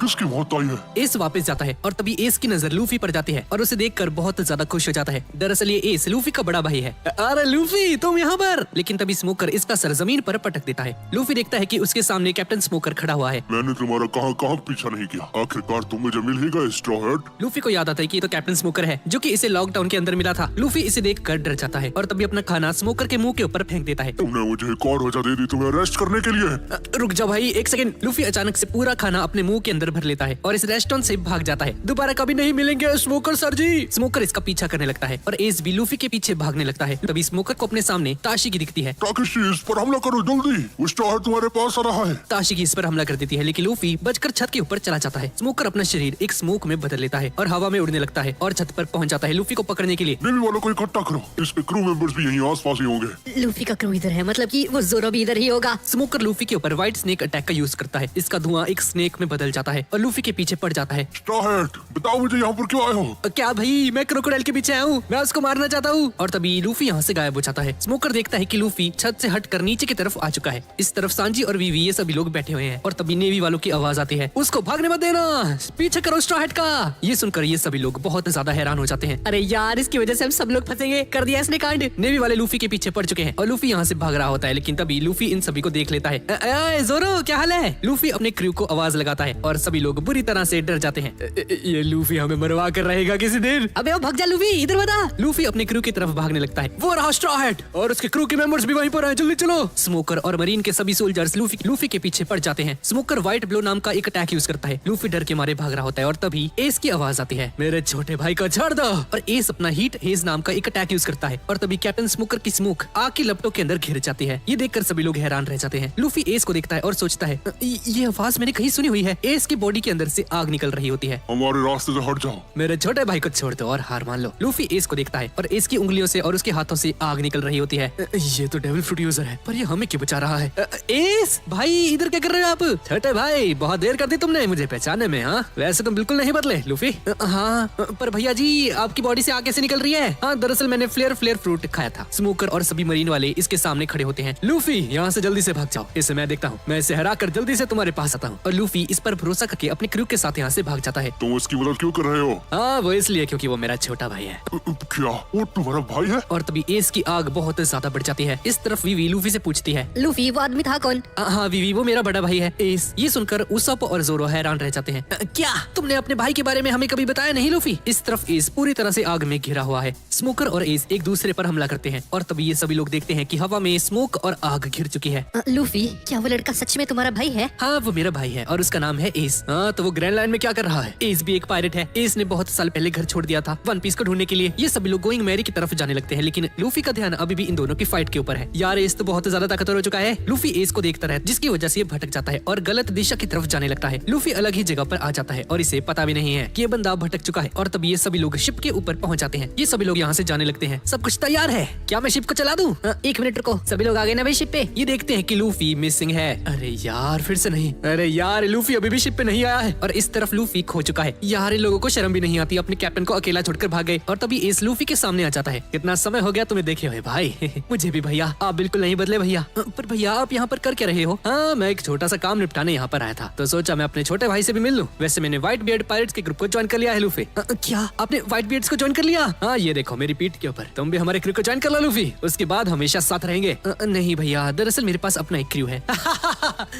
किसकी मौत आई है? एस वापस जाता है और तभी एस की नजर लूफी पर जाती है और उसे देखकर बहुत ज्यादा खुश हो जाता है। दरअसल ये एस लूफी का बड़ा भाई है। अरे लूफी, तुम यहाँ पर? लेकिन तभी स्मोकर इसका सर जमीन पर पटक देता है। लूफी देखता है कि उसके सामने कैप्टन स्मोकर खड़ा हुआ है। मैंने तुम्हारा कहाँ पीछा नहीं किया। आखिरकार तुम मुझे मिल ही गए, स्ट्रॉ हैट। लूफी को याद आता है कि ये तो कैप्टन स्मोकर है जो कि इसे लॉकडाउन के अंदर मिला था। लूफी इसे देखकर डर जाता है और तभी अपना खाना स्मोकर के मुंह के ऊपर फेंक देता है। तुमने मुझे एक और वजह दे दी तुम्हें अरेस्ट करने के लिए। रुक जाओ भाई, एक सेकंड। लूफी अचानक से पूरा खाना अपने मुंह के अंदर भर लेता है और इस रेस्टोरेंट से भाग जाता है। दोबारा कभी नहीं मिलेंगे स्मोकर सर जी। स्मोकर इसका पीछा करने लगता है और एस भी लूफी के पीछे भागने लगता है। तभी स्मोकर को अपने सामने ताशिकी दिखती है। ताकेशी, इस पर हमला करो जल्दी, वो स्ट्रॉ हैट तुम्हारे पास आ रहा है। ताशिकी इस पर हमला कर देती है लेकिन लूफी बचकर छत के ऊपर चला जाता है। स्मोकर अपना शरीर एक स्मोक में बदल लेता है और हवा में उड़ने लगता है और छत पर पहुंच जाता है लूफी को पकड़ने के लिए। नेवी वालों को इकट्ठा करो, इसके क्रू मेंबर्स भी यहीं आसपास ही होंगे। लूफी का क्रू इधर है, मतलब कि वो जोरो भी इधर ही होगा। स्मोकर लूफी के ऊपर व्हाइट स्नेक अटैक का यूज करता है। इसका धुआं एक स्नेक में बदल जाता है है और लूफी के पीछे पड़ जाता है। स्ट्रॉ हैट, बताओ मुझे यहाँ पर क्यों आए हो? क्या भाई, मैं क्रोकोडाइल के पीछे आया हूँ, मैं उसको मारना चाहता हूँ। और तभी लूफी यहाँ से गायब हो जाता है। स्मोकर देखता है कि लूफी छत से हटकर नीचे की तरफ आ चुका है। इस तरफ सांजी और वीवी ये सभी लोग बैठे हुए हैं और तभी नेवी वालों की आवाज आती है, उसको भागने मत देना, पीछे करो स्ट्रॉ हैट का। ये सुनकर ये सभी लोग बहुत ज्यादा हैरान हो जाते हैं। अरे यार, इसकी वजह से हम सब लोग फंसेंगे, कर दिया इसने कांड। नेवी वाले लूफी के पीछे पड़ चुके हैं और लूफी यहाँ से भाग रहा होता है, लेकिन तभी लूफी इन सभी को देख लेता है। जोरो, क्या हाल है? लूफी अपने क्रू को आवाज लगाता है और सभी लोग बुरी तरह से डर जाते हैं। ये लूफी हमें मरवा कर रहेगा किसी दिन। अबे ओ भाग जा लूफी, इधर बता। लूफी अपने क्रू की तरफ भागने लगता है। वो रहा स्ट्रॉ हैट और उसके क्रू के मेंबर्स भी वहीं पर हैं, जल्दी चलो। स्मोकर और मरीन के सभी सोल्जर्स लूफी के पीछे पड़ जाते हैं। स्मोकर व्हाइट ब्लो नाम का एक अटैक यूज करता है। लूफी डर के मारे भाग रहा होता है और तभी एस की आवाज आती है, मेरे छोटे भाई को छोड़ दो। और एस अपना हीट हेज नाम का एक अटैक यूज करता है और तभी कैप्टन स्मोकर की स्मोक आग की लपटों के अंदर घिर जाती है। ये देखकर सभी लोग हैरान रह जाते हैं। लूफी एस को देखता है और सोचता है, ये आवाज मैंने कहीं सुनी हुई है। एस की बॉडी के अंदर से आग निकल रही होती है। हमारे रास्ते से हट जाओ, मेरे छोटे भाई को छोड़ दो और हार मान लो। लूफी एस को देखता है और एस की उंगलियों से और उसके हाथों से आग निकल रही होती है। ये तो डेविल फ्रूट यूजर है, पर ये हमें क्यों बचा रहा है? एस भाई, इधर क्या कर रहे हो आप? छोटे भाई, बहुत देर कर दी तुमने मुझे पहचानने में। हाँ, वैसे तुम बिल्कुल नहीं बदले लूफी। हाँ, पर भैया जी, आपकी बॉडी से आग कैसे निकल रही है? हाँ, दरअसल मैंने फ्लेयर फ्रूट खाया था। स्मोकर और सभी मरीन वाले इसके सामने खड़े होते हैं। लूफी, यहाँ से जल्दी से भाग जाओ, इसे मैं देखता हूँ। मैं इसे हरा कर जल्दी से तुम्हारे पास आता हूँ। और लूफी इस पर भरोसा करके अपने क्रू के साथ यहाँ से भाग जाता है। तुम उसकी मदद क्यों कर रहे हो? हाँ, वो इसलिए क्योंकि वो मेरा छोटा भाई है। क्या वो तुम्हारा भाई है? और तभी एस की आग बहुत ज्यादा बढ़ जाती है। इस तरफ वीवी लूफी से पूछती है, लूफी, वो आदमी था कौन? हाँ वीवी, वो मेरा बड़ा भाई है। एस ये सुनकर उसप और जोरो हैरान रह जाते हैं। क्या तुमने अपने भाई के बारे में हमें कभी बताया नहीं लूफी? इस तरफ एस पूरी तरह से आग में घिरा हुआ है। स्मोकर और एस एक दूसरे पर हमला करते हैं और तभी ये सभी लोग देखते हैं कि हवा में स्मोक और आग घिर चुकी है। लूफी, क्या वो लड़का सच में तुम्हारा भाई है? हाँ, वो मेरा भाई है और उसका नाम है एस। हाँ, तो वो ग्रैंड लाइन में क्या कर रहा है? एस भी एक पायरेट है। एस ने बहुत साल पहले घर छोड़ दिया था वन पीस को ढूंढने के लिए। ये सभी लोग गोइंग मैरी की तरफ जाने लगते हैं, लेकिन लूफी का ध्यान अभी भी इन दोनों की फाइट के ऊपर है। यार, एस तो बहुत ज्यादा ताकतवर हो चुका है। लूफी एस को देखता है, जिसकी वजह से ये भटक जाता है और गलत दिशा की तरफ जाने लगता है। लूफी अलग ही जगह पर आ जाता है और इसे पता भी नहीं है कि ये बंदा भटक चुका है। और तभी ये सभी लोग शिप के ऊपर पहुंच जाते हैं। ये सभी लोग यहाँ से जाने लगते हैं। सब कुछ तैयार है, क्या मैं शिप को चला दूं? एक मिनट रुको, सभी लोग आ गए ना भाई शिप पे? ये देखते हैं कि लूफी मिसिंग है। अरे यार, फिर से नहीं। अरे यार, लूफी अभी भी शिप पे नहीं आया है। और इस तरफ लूफी खो चुका है। यार, इन लोगों को शर्म भी नहीं आती, अपने कैप्टन को अकेला छोड़कर भाग गए। और तभी इस लूफी के सामने आ जाता है। कितना समय हो गया तुम्हें देखे हुए भाई। मुझे भी भैया, आप बिल्कुल नहीं बदले भैया। पर भैया, आप यहाँ पर कर क्या रहे हो? हाँ, मैं एक छोटा सा काम निपटाने यहाँ पर आया था, तो सोचा मैं अपने छोटे भाई से भी मिल लूं। वैसे मैंने व्हाइट बियर्ड पायरेट्स के ग्रुप को ज्वाइन कर लिया है लूफी। क्या आपने व्हाइट बियर्ड्स को ज्वाइन कर लिया? हाँ, ये देखो मेरी पीठ के ऊपर। तुम भी हमारे क्रू को ज्वाइन कर लो लूफी, उसके बाद हमेशा साथ रहेंगे। नहीं भैया, दरअसल मेरे पास अपना एक क्रू है।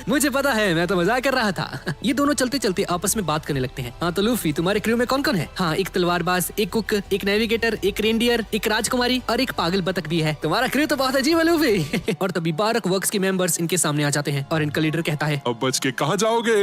मुझे पता है, मैं तो मजाक कर रहा था। ये दोनों चलते चलते आपस में बात करने लगते हैं। हाँ, तो लूफी, तुम्हारे क्रू में कौन कौन है? हाँ, एक तलवारबाज, एक कुक, एक नेविगेटर, एक रेंडियर, एक राजकुमारी और एक पागल बतख भी है। तुम्हारा क्रू तो बहुत अजीब है लूफी। और तभी बारक वर्क्स के मेंबर्स इनके सामने आ जाते हैं और इनका लीडर कहता है, अब बच के कहाँ जाओगे?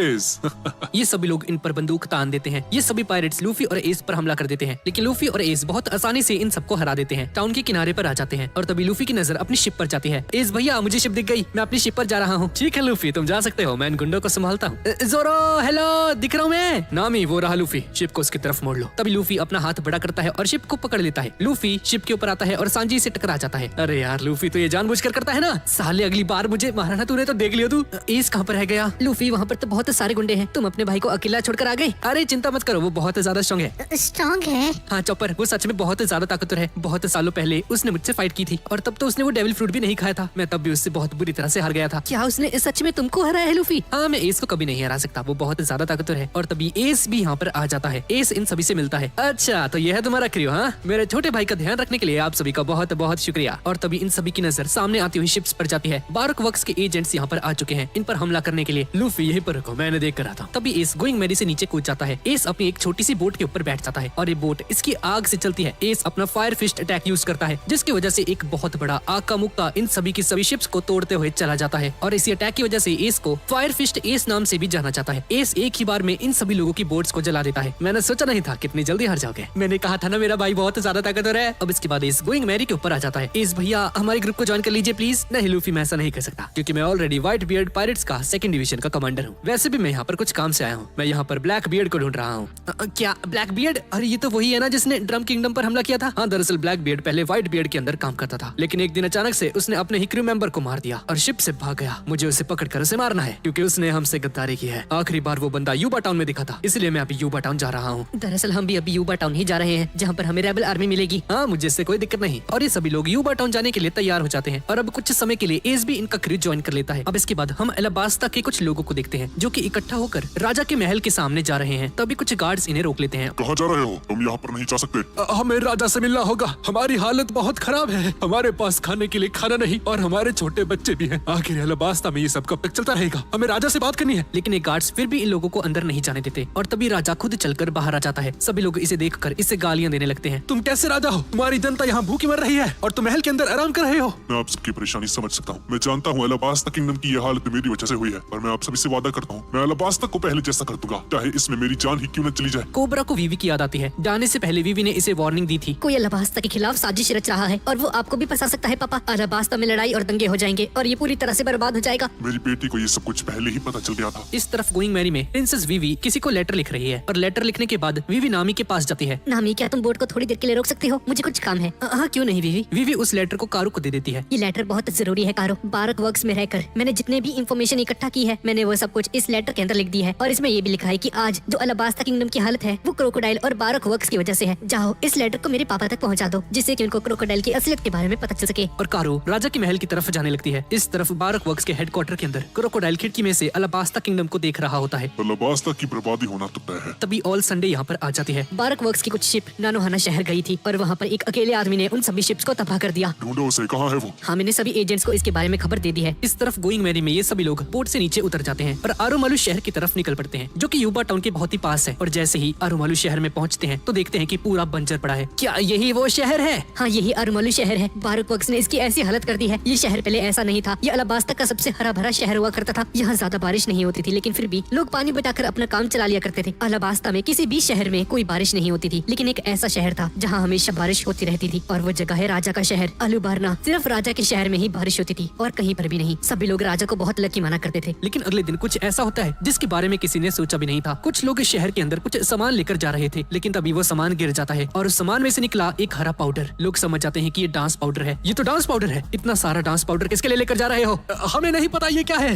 ये सभी लोग इन पर बंदूक तान देते हैं। ये सभी पायरेट्स लूफी और एस पर हमला कर देते हैं, लेकिन लूफी और एस बहुत आसानी से इन सबको हरा देते हैं। टाउन के किनारे पर आ जाते हैं और तभी लूफी की नजर अपनी शिप पर जाती है। एस भैया, मुझे शिप दिख गई, मैं अपनी शिप पर जा रहा हूँ। ठीक है लूफी, तुम जा सकते हो, मैं इन गुंडों को संभालता हूँ। जोरो, हेलो, दिख रहा हूँ मैं? नामी, वो रहा लूफी, शिप को उसकी तरफ मोड़ लो। तभी लूफी अपना हाथ बड़ा करता है और शिप को पकड़ लेता है। लूफी शिप के ऊपर आता है और सांजी से टकरा जाता है। अरे यार लूफी, तो ये जानबूझकर करता है ना। साले, अगली बार मुझे मारना तूने तो देख लिया तू। एस कहाँ पर है गया? लूफी, वहाँ पर तो बहुत सारे गुंडे हैं, तुम अपने भाई को अकेला छोड़कर आ गए? अरे चिंता मत करो, वो बहुत ज्यादा स्ट्रॉन्ग है। स्ट्रॉन्ग है? हाँ चॉपर, वो सच में बहुत ज्यादा ताकतवर है। बहुत सालों पहले उसने मुझसे फाइट की थी और तब तो उसने वो डेविल फ्रूट भी नहीं खाया था। मैं तब भी उससे बहुत बुरी तरह से हार गया था। क्या उसने सच में तुमको हराया है लूफी? हाँ, मैं एस को कभी नहीं हरा सकता, वो बहुत ज्यादा ताकतवर है। और तभी एस भी यहाँ पर आ जाता है। एस इन सभी से मिलता है। अच्छा, तो यह है तुम्हारा क्रू? हाँ, मेरे छोटे भाई का ध्यान रखने के लिए आप सभी का बहुत बहुत शुक्रिया। और तभी इन सभी की नजर सामने आती हुई शिप्स पर जाती है। बारक वर्क्स के एजेंट्स यहाँ पर आ चुके हैं इन पर हमला करने के लिए। लूफी, यहीं पर रखो, मैंने देख कर आता हूँ। तभी एस गोइंग मैरी से नीचे कूद जाता है। एस अपनी एक छोटी सी बोट के ऊपर बैठ जाता है और ये बोट इसकी आग से चलती है। एस अपना फायर फिस्ट अटैक यूज करता है, जिसकी वजह से एक बहुत बड़ा आग का मुक्का इन सभी की सभी शिप्स को तोड़ते हुए चला जाता है। और इसी अटैक की वजह से एस को फायर फिस्ट एस नाम से भी जाना जाता है। एस एक ही बार में इन सभी लोगों की बोट्स को जला देता है। मैंने सोचा नहीं था कितनी जल्दी हार जाओगे। मैंने कहा था ना, मेरा भाई बहुत ज्यादा ताकतवर है। अब इसके बाद एस गोइंग मैरी के ऊपर आ जाता है। एस भैया, हमारे ग्रुप को ज्वाइन कर लीजिए प्लीज। नहीं लूफी, मैं ऐसा नहीं कर सकता, क्योंकि मैं ऑलरेडी व्हाइट बियर्ड पायरेट्स का 2nd डिवीजन का कमांडर हूँ। वैसे भी मैं यहाँ पर कुछ काम से आया हूँ। मैं यहाँ पर ब्लैक बियर्ड को ढूंढ रहा हूँ। क्या ब्लैक बियर्ड? अरे ये तो वही है ना जिसने ड्रम किंगडम पर हमला किया था। हाँ, दरअसल ब्लैक बियर्ड पहले व्हाइट बियर्ड के अंदर काम करता था, लेकिन एक दिन अचानक से उसने अपने ही क्रू मेंबर को मार दिया और शिप से भाग गया। मुझे उसे पकड़कर उसे मारना है, क्योंकि उसने हमसे गद्दारी की है। आखिरी बार वो बंदा यूबा टाउन में दिखा था, इसलिए मैं अभी यूबा टाउन जा रहा हूँ। दरअसल हम भी अभी यूबा टाउन ही जा रहे हैं, जहाँ पर हमें रेबल आर्मी मिलेगी। हाँ, मुझे इससे कोई दिक्कत नहीं। और ये सभी लोग यूबा टाउन जाने के लिए तैयार हो जाते हैं और अब कुछ समय के लिए एस भी इनका क्रू ज्वाइन कर लेता है। अब इसके बाद हम एलाबास्ता के कुछ लोगों को देखते हैं जो कि इकट्ठा होकर राजा के महल के सामने जा रहे हैं। तभी कुछ गार्ड्स इन्हें रोक लेते हैं। कहाँ जा रहे हो? तुम यहाँ पर नहीं जा सकते। हमें राजा से मिलना होगा, हमारी हालत बहुत खराब है, हमारे पास खाने के लिए खाना नहीं और हमारे छोटे बच्चे भी हैं। आखिर एलाबास्ता में ये सब कब तक चलता रहेगा? हमें राजा से बात करनी है। लेकिन ये गार्ड्स फिर भी इन लोगों को अंदर नहीं जाने देते और तभी राजा खुद चलकर बाहर आ जाता है। सभी लोग इसे देखकर इससे गालियां देने लगते हैं। तुम कैसे राजा हो? तुम्हारी जनता यहाँ भूखी मर रही है और तुम महल के अंदर आराम कर रहे हो। मैं आप सबकी परेशानी समझ सकता हूँ। मैं जानता हूँ एलाबास्ता किंगडम की ये हालत मेरी वजह से हुई है, पर मैं आप सभी से वादा करता हूँ मैं एलाबास्ता को पहले जैसा कर दूंगा, चाहे इसमें मेरी जान ही क्यों न चली जाए। कोबरा को वीवी की याद आती है। जाने से पहले वीवी ने इसे वार्निंग दी थी। कोई अलाबास्ता के खिलाफ साजिश रच रहा है और वो आपको भी फंसा सकता है पापा। अलाबास्ता में लड़ाई और दंगे हो जाएंगे और ये पूरी तरह से बर्बाद हो जाएगा। मेरी बेटी को ये सब कुछ पहले ही पता चल गया था। इस तरफ गोइंग मैरी में प्रिंसेस वीवी किसी को लेटर लिख रही है और लेटर लिखने के बाद वीवी नामी के पास जाती है। नामी, क्या तुम बोट को थोड़ी देर के लिए रोक सकते हो? मुझे कुछ काम है। हाँ, क्यों नहीं वीवी। वीवी उस लेटर को कारू को दे देती है। ये लेटर बहुत जरूरी है कारो। बारक वर्क्स में रहकर मैंने जितने भी इंफॉर्मेशन इकट्ठा की है, मैंने वो सब कुछ इस लेटर के अंदर लिख दी है और इसमें ये भी लिखा है कि आज जो अलाबास्ता किंगडम की हालत है वो क्रोकोडाइल और बारक वर्क्स की वजह से है। जाओ इस लेटर को मेरे पापा तक पहुंचा दो, जिससे कि उनको क्रोकोडाइल की असलियत के बारे में पता चल सके। और कारू राजा के महल की तरफ जाने लगती है। इस तरफ बारक वर्क्स के हेडक्वार्टर के अंदर क्रोकोडाइल खिड़की में से अलाबास्ता किंगडम को देख रहा होता है। एलाबास्ता की बर्बादी होना तो तय है। तभी ऑल संडे यहाँ पर आ जाती है। बारक वर्क्स की कुछ शिप नानोहाना शहर गई थी और वहाँ पर एक अकेले आदमी ने उन सभी शिप्स को तबाह कर दिया। ढूंढो उसे, कहाँ है वो? हाँ, मैंने सभी एजेंट्स को इसके बारे में खबर दे दी है। इस तरफ गोइंग मैरी में ये सभी लोग बोट से नीचे उतर जाते हैं और आरोमालू शहर की तरफ निकल पड़ते हैं, जो कि यूबा टाउन के बहुत ही पास है। और जैसे ही आरोमालू शहर में पहुंचते हैं तो देखते हैं कि पूरा बंजर पड़ा है। क्या यही वो शहर है? हाँ, यही अरमलू शहर है। बारक वर्क्स ने इसकी ऐसी हालत कर दी है। ये शहर पहले ऐसा नहीं था। ये अलाबास्ता का सबसे हरा भरा शहर हुआ करता था। यहाँ ज्यादा बारिश नहीं होती थी, लेकिन फिर भी लोग पानी बचाकर अपना काम चला लिया करते थे। अलाबास्ता में किसी भी शहर में कोई बारिश नहीं होती थी, लेकिन एक ऐसा शहर था जहाँ हमेशा बारिश होती रहती थी और वो जगह है राजा का शहर अलुबारना। सिर्फ राजा के शहर में ही बारिश होती थी और कहीं पर भी नहीं। सभी लोग राजा को बहुत लकी माना करते थे। लेकिन अगले दिन कुछ ऐसा होता है जिसके बारे में किसी ने सोचा भी नहीं था। कुछ लोग इस शहर के अंदर कुछ सामान लेकर जा रहे थे, लेकिन तभी वो सामान गिर जाता है और उस सामान में से निकला एक हरा पाउडर। लोग समझ जाते हैं कि ये डांस पाउडर है। ये तो डांस पाउडर है। इतना सारा डांस पाउडर किसके लिए लेकर जा रहे हो? हमें नहीं पता ये क्या है।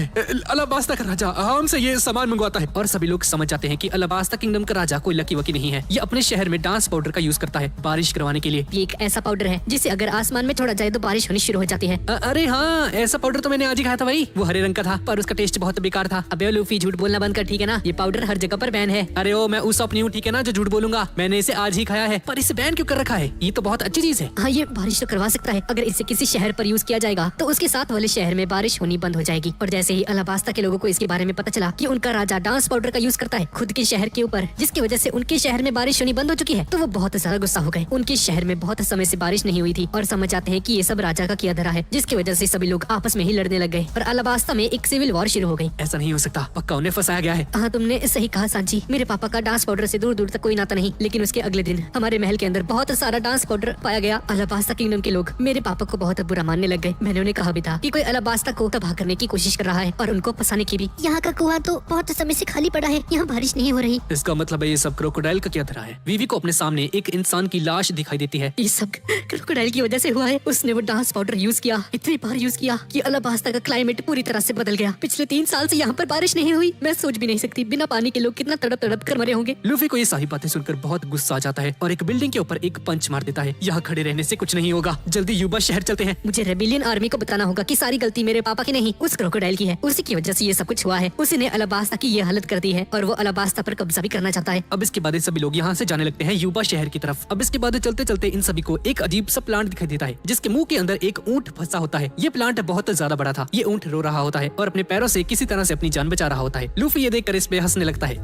अलाबास्ता का राजा हमसे ये सामान मंगवाता है। और सभी लोग समझ जाते हैं कि अलाबास्ता किंगडम का राजा कोई लकी वकी नहीं है। ये अपने शहर में डांस पाउडर का यूज करता है बारिश करवाने के लिए। ये एक ऐसा पाउडर है जिसे अगर आसमान में छोड़ा जाए तो बारिश होनी शुरू हो जाती है। अरे हाँ, ऐसा पाउडर तो मैंने आज ही खाया था भाई। वो हरे रंग का था पर उसका टेस्ट बहुत बेकार था। अबे लूफी, झूठ बोलना बंद कर, ठीक है ना? ये पाउडर हर जगह पर बैन है। अरे ओ, मैं उस नहीं हूँ, ठीक है ना, जो झूठ बोलूंगा। मैंने इसे आज ही खाया है। पर इसे बैन क्यों कर रखा है? ये तो बहुत अच्छी चीज है। हाँ, ये बारिश तो करवा सकता है। अगर इसे किसी शहर पर यूज किया जाएगा तो उसके साथ वाले शहर में बारिश होनी बंद हो जाएगी। और जैसे ही अलाबास्ता के लोगों को इसके बारे में पता चला कि उनका राजा डांस पाउडर का यूज करता है खुद के शहर के ऊपर, जिसकी वजह से उनके शहर में बारिश होनी बंद हो चुकी है, तो वो बहुत ज्यादा गुस्सा हो गए। उनके शहर में बहुत समय से बारिश नहीं हुई थी और समझ आते हैं कि ये सब राजा का किया धरा है, जिसकी वजह से सभी लोग आपस में ही लड़ने लग गए और अलाबास्ता में एक सिविल वॉर शुरू हो गई। ऐसा नहीं हो सकता, पक्का उन्हें फंसाया गया है। हाँ, तुमने सही कहा सांची। मेरे पापा का डांस पाउडर से दूर दूर तक कोई नाता नहीं, लेकिन उसके अगले दिन हमारे महल के अंदर बहुत सारा डांस पाउडर पाया गया। अलाबास्ता किंगडम के लोग मेरे पापा को बहुत बुरा मानने लग गए। मैंने उन्हें कहा भी था कि कोई अलाबास्ता को तबाह करने की कोशिश कर रहा है और उनको फंसाने की भी। यहाँ का कुआं तो बहुत समय से खाली पड़ा है, यहाँ बारिश नहीं हो रही। इसका मतलब है ये सब क्रोकोडाइल का क्या धरा है। वीवी को अपने सामने एक इंसान की लाश दिखाई देती है। ये सब क्रोकोडाइल की वजह से हुआ है। उसने वो डांस पाउडर यूज किया, इतनी बार यूज किया कि अलाबास्ता का क्लाइमेट पूरी तरह से बदल गया। पिछले 3 साल से यहाँ पर बारिश नहीं हुई। मैं सोच भी नहीं सकती बिना पानी के लोग कितना तड़प तड़प कर मरे होंगे। लूफी को ये सारी बातें सुनकर बहुत गुस्सा आ जाता है और एक बिल्डिंग के ऊपर एक पंच मार देता है। यहाँ खड़े रहने से कुछ नहीं होगा, जल्दी यूबा शहर चलते हैं। मुझे रेबिलियन आर्मी को बताना होगा कि सारी गलती मेरे पापा की नहीं, उस क्रोकोडाइल की है। उसी की वजह से ये सब कुछ हुआ है। उसी ने अलाबास्ता की ये हालत कर दी है और वो अलाबास्ता पर कब्जा भी करना चाहता है। अब इसके बाद सभी लोग यहाँ से जाने लगते हैं यूबा शहर की तरफ। अब इसके बाद चलते चलते इन सभी को एक अजीब सा प्लांट दिखाई देता है, जिसके मुंह के अंदर एक ऊंट फंसा होता है। ये प्लांट बहुत ज्यादा बड़ा था। ये ऊंट रो रहा होता है और अपने पैरों से किसी तरह से अपनी जान बचा रहा होता है। लूफी ये देखकर इस पे हंसने लगता है।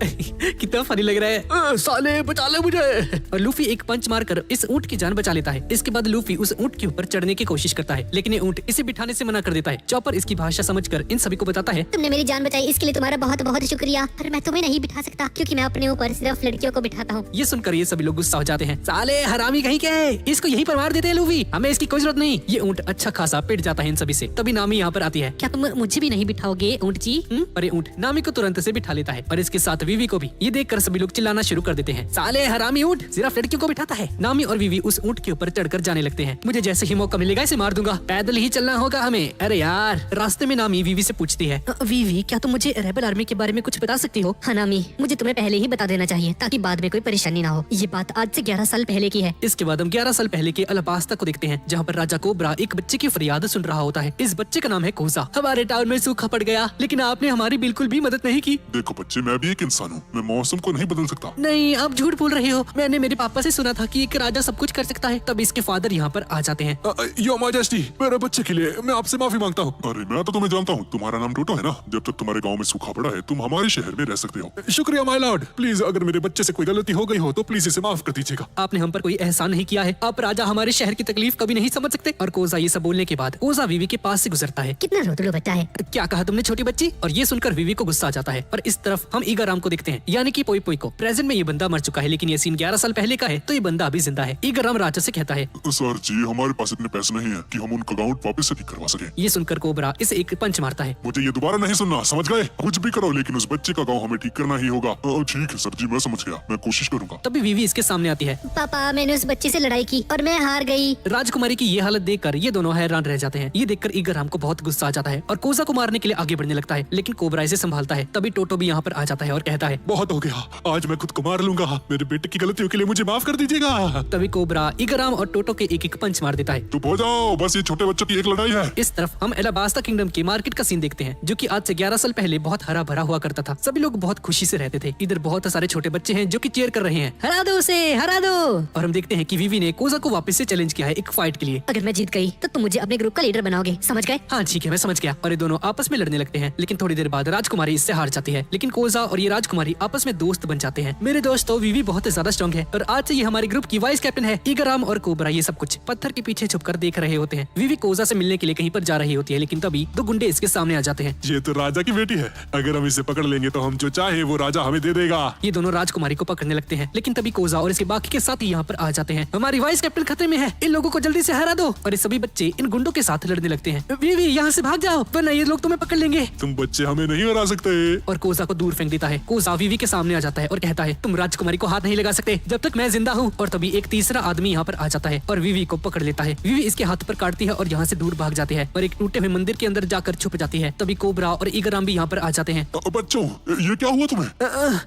कितना फनी लग रहा है। साले बचा ले मुझे। और लूफी एक पंच मारकर इस ऊंट की जान बचा लेता है। इसके बाद लूफी उस ऊंट के ऊपर चढ़ने की कोशिश करता है, लेकिन ये ऊंट इसे बिठाने से मना कर देता है। चॉपर इसकी भाषा समझकर इन सभी को बताता है, तुमने मेरी जान बचाई, इसके लिए तुम्हारा बहुत बहुत शुक्रिया, पर मैं तुम्हें नहीं बिठा सकता क्योंकि मैं अपने ऊपर सिर्फ लड़कियों को बिठाता हूँ। ये सुनकर ये सभी लोग गुस्सा हो जाते हैं। साले हरामी कहीं के, इसको यहीं पर मार देते हैं लूफी, हमें इसकी कोई जरूरत नहीं। ये ऊंट अच्छा खासा पिट जाता है इन सभी से। तभी नामी यहाँ पर आती है। क्या तुम मुझे भी नहीं बिठाओगे ऊंट जी? अरे ऊंट नामी को तुरंत से बिठा लेता है और इसके साथ वीवी को भी। ये देखकर सभी लोग चिल्लाना शुरू कर देते हैं, साले हरामी ऊंट सिर्फ लड़कियों को बिठाता है। नामी और वीवी उस ऊंट के ऊपर चढ़कर जाने लगते हैं। मुझे जैसे ही मौका मिलेगा इसे मार दूंगा, पैदल ही चलना होगा हमें। अरे यार, रास्ते में नामी वीवी से पूछती है, वीवी, क्या तुम मुझे रेबल आर्मी के बारे में में कुछ बता सकती हो? हनामी, मुझे तुम्हें पहले ही बता देना चाहिए ताकि बाद में कोई परेशानी ना हो। ये बात आज से 11 साल पहले की है। इसके बाद हम 11 साल पहले के अलाबास्ता को देखते हैं, जहाँ पर राजा कोबरा एक बच्चे की फरियाद सुन रहा होता है। इस बच्चे का नाम है कोजा। हमारे टाउन में सूखा पड़ गया, लेकिन आपने हमारी बिल्कुल भी मदद नहीं की। देखो बच्चे, मैं भी एक इंसान हूँ, मैं मौसम को नहीं बदल सकता। नहीं, आप झूठ बोल रहे हो। मैंने मेरे पापा से सुना था कि एक राजा सब कुछ कर सकता है। तब इसके फादर यहाँ पर आ जाते हैं। योर मैजेस्टी, मेरे बच्चे के लिए मैं आपसे माफी मांगता हूँ। अरे मैं तो तुम्हें जानता हूँ, तुम्हारा नाम टोटो है ना। जब तक तुम्हारे गांव में सूखा पड़ा है, तुम हमारे शहर में रह सकते हो। शुक्रिया माय लॉर्ड। प्लीज अगर मेरे बच्चे से कोई गलती हो गई हो तो प्लीज इसे माफ कर दीजिएगा। आपने हम पर कोई एहसान नहीं किया है। आप राजा हमारे शहर की तकलीफ कभी नहीं समझ सकते। और कोजा ये सब बोलने के बाद कोजा वीवी के पास से गुजरता है। कितना रोतलू बच्चा है। क्या कहा तुमने छोटी बच्ची? और ये सुनकर वीवी को गुस्सा आ जाता है। और इस तरफ हम ईगाराम को देखते हैं, यानी कि पोई पोई को। प्रेजेंट में ये बंदा मर चुका है, लेकिन ये सीन 11 साल पहले का है, तो ये बंदा अभी जिंदा है। ईगाराम राजा से कहता है, सर जी, हमारे पास इतने पैसे नहीं है कि हम उनका गाँव वापस से ठीक करवा सके। ये सुनकर कोबरा इसे एक पंच मारता है। मुझे ये दोबारा नहीं सुनना, समझ गए? कुछ भी करो, लेकिन उस बच्चे का गाँव हमें ठीक करना ही होगा। ठीक है सर जी, मैं समझ गया, मैं कोशिश करूंगा। तभी वीवी इसके सामने आती है। पापा, मैंने उस बच्चे से लड़ाई की और मैं हार गई। राजकुमारी की ये हालत देखकर ये दोनों हैरान रह जाते हैं। ये देखकर ईगाराम को बहुत गुस्सा आ जाता है और कोजा को मारने के लिए आगे बढ़ने लगता है, लेकिन कोबरा इसे संभालता है। तभी टोटो भी यहाँ पर आ जाता है और कहता है, बहुत हो गया, आज मैं खुद को मार लूंगा। मेरे बेटे की गलतियों के लिए मुझे माफ कर दीजिएगा। तभी कोबरा ईगाराम और टोटो के एक एक पंच मार देता है। चुप हो जाओ, बस ये छोटे बच्चों की एक लड़ाई है। इस तरफ हम एलाबास्ता किंगडम के मार्केट का सीन देखते हैं, जो कि आज से 11 साल पहले बहुत हरा भरा हुआ करता था। सभी लोग बहुत खुशी से रहते थे। इधर बहुत सारे छोटे बच्चे हैं जो कि चीयर कर रहे हैं, हरा दो उसे, हरा दो। और हम देखते हैं कि वीवी ने कोजा को वापस से चैलेंज किया है एक फाइट के लिए। अगर मैं जीत गई तो तुम मुझे अपने ग्रुप का लीडर बनाओगे, समझ गए? हाँ ठीक है, मैं समझ गया। और ये दोनों आपस में लड़ने लगते हैं, लेकिन थोड़ी देर बाद राजकुमारी इससे हार जाती है। लेकिन कोजा और ये राजकुमारी आपस में दोस्त बन जाते हैं। मेरे दोस्तों, वीवी बहुत ज्यादा स्ट्रॉन्ग है और आज से ये हमारे ग्रुप की वाइस कैप्टन है। ईगाराम और कोबरा ये सब कुछ पत्थर के पीछे छुपकर देख रहे होते हैं। वीवी कोजा से मिलने के लिए कहीं पर जा रही होती है, लेकिन तभी दो गुंडे इसके सामने आ जाते हैं। ये तो राजा की बेटी है, अगर हम इसे पकड़ लेंगे तो हम जो चाहे वो राजा हमें दे देगा। ये दोनों राजकुमारी को पकड़ने लगते हैं, लेकिन तभी कोजा और इसके बाकी के साथी यहाँ पर आ जाते हैं। हमारी वाइस कैप्टन खतरे में है, इन लोगों को जल्दी से हरा दो। और ये सभी बच्चे इन गुंडों के साथ लड़ने लगते हैं। वीवी यहाँ से भाग जाओ, वरना ये लोग तुम्हें पकड़ लेंगे। तुम बच्चे हमें नहीं हरा सकते। और कोजा को दूर फेंक देता है। कोजा वीवी के सामने आ जाता है और कहता है, तुम राजकुमारी को हाथ नहीं लगा सकते जब तक मैं जिंदा हूँ। और तभी एक तीसरा आदमी यहाँ पर आ जाता है और वीवी को पकड़ लेता है। वीवी इसके हाथ पर काटती है और यहाँ से दूर भाग जाती है और एक टूटे हुए मंदिर के अंदर जाकर छुप जाती है। तभी कोबरा और ईगाराम भी यहाँ पर आ जाते हैं। बच्चों, ये क्या हुआ तुम्हें?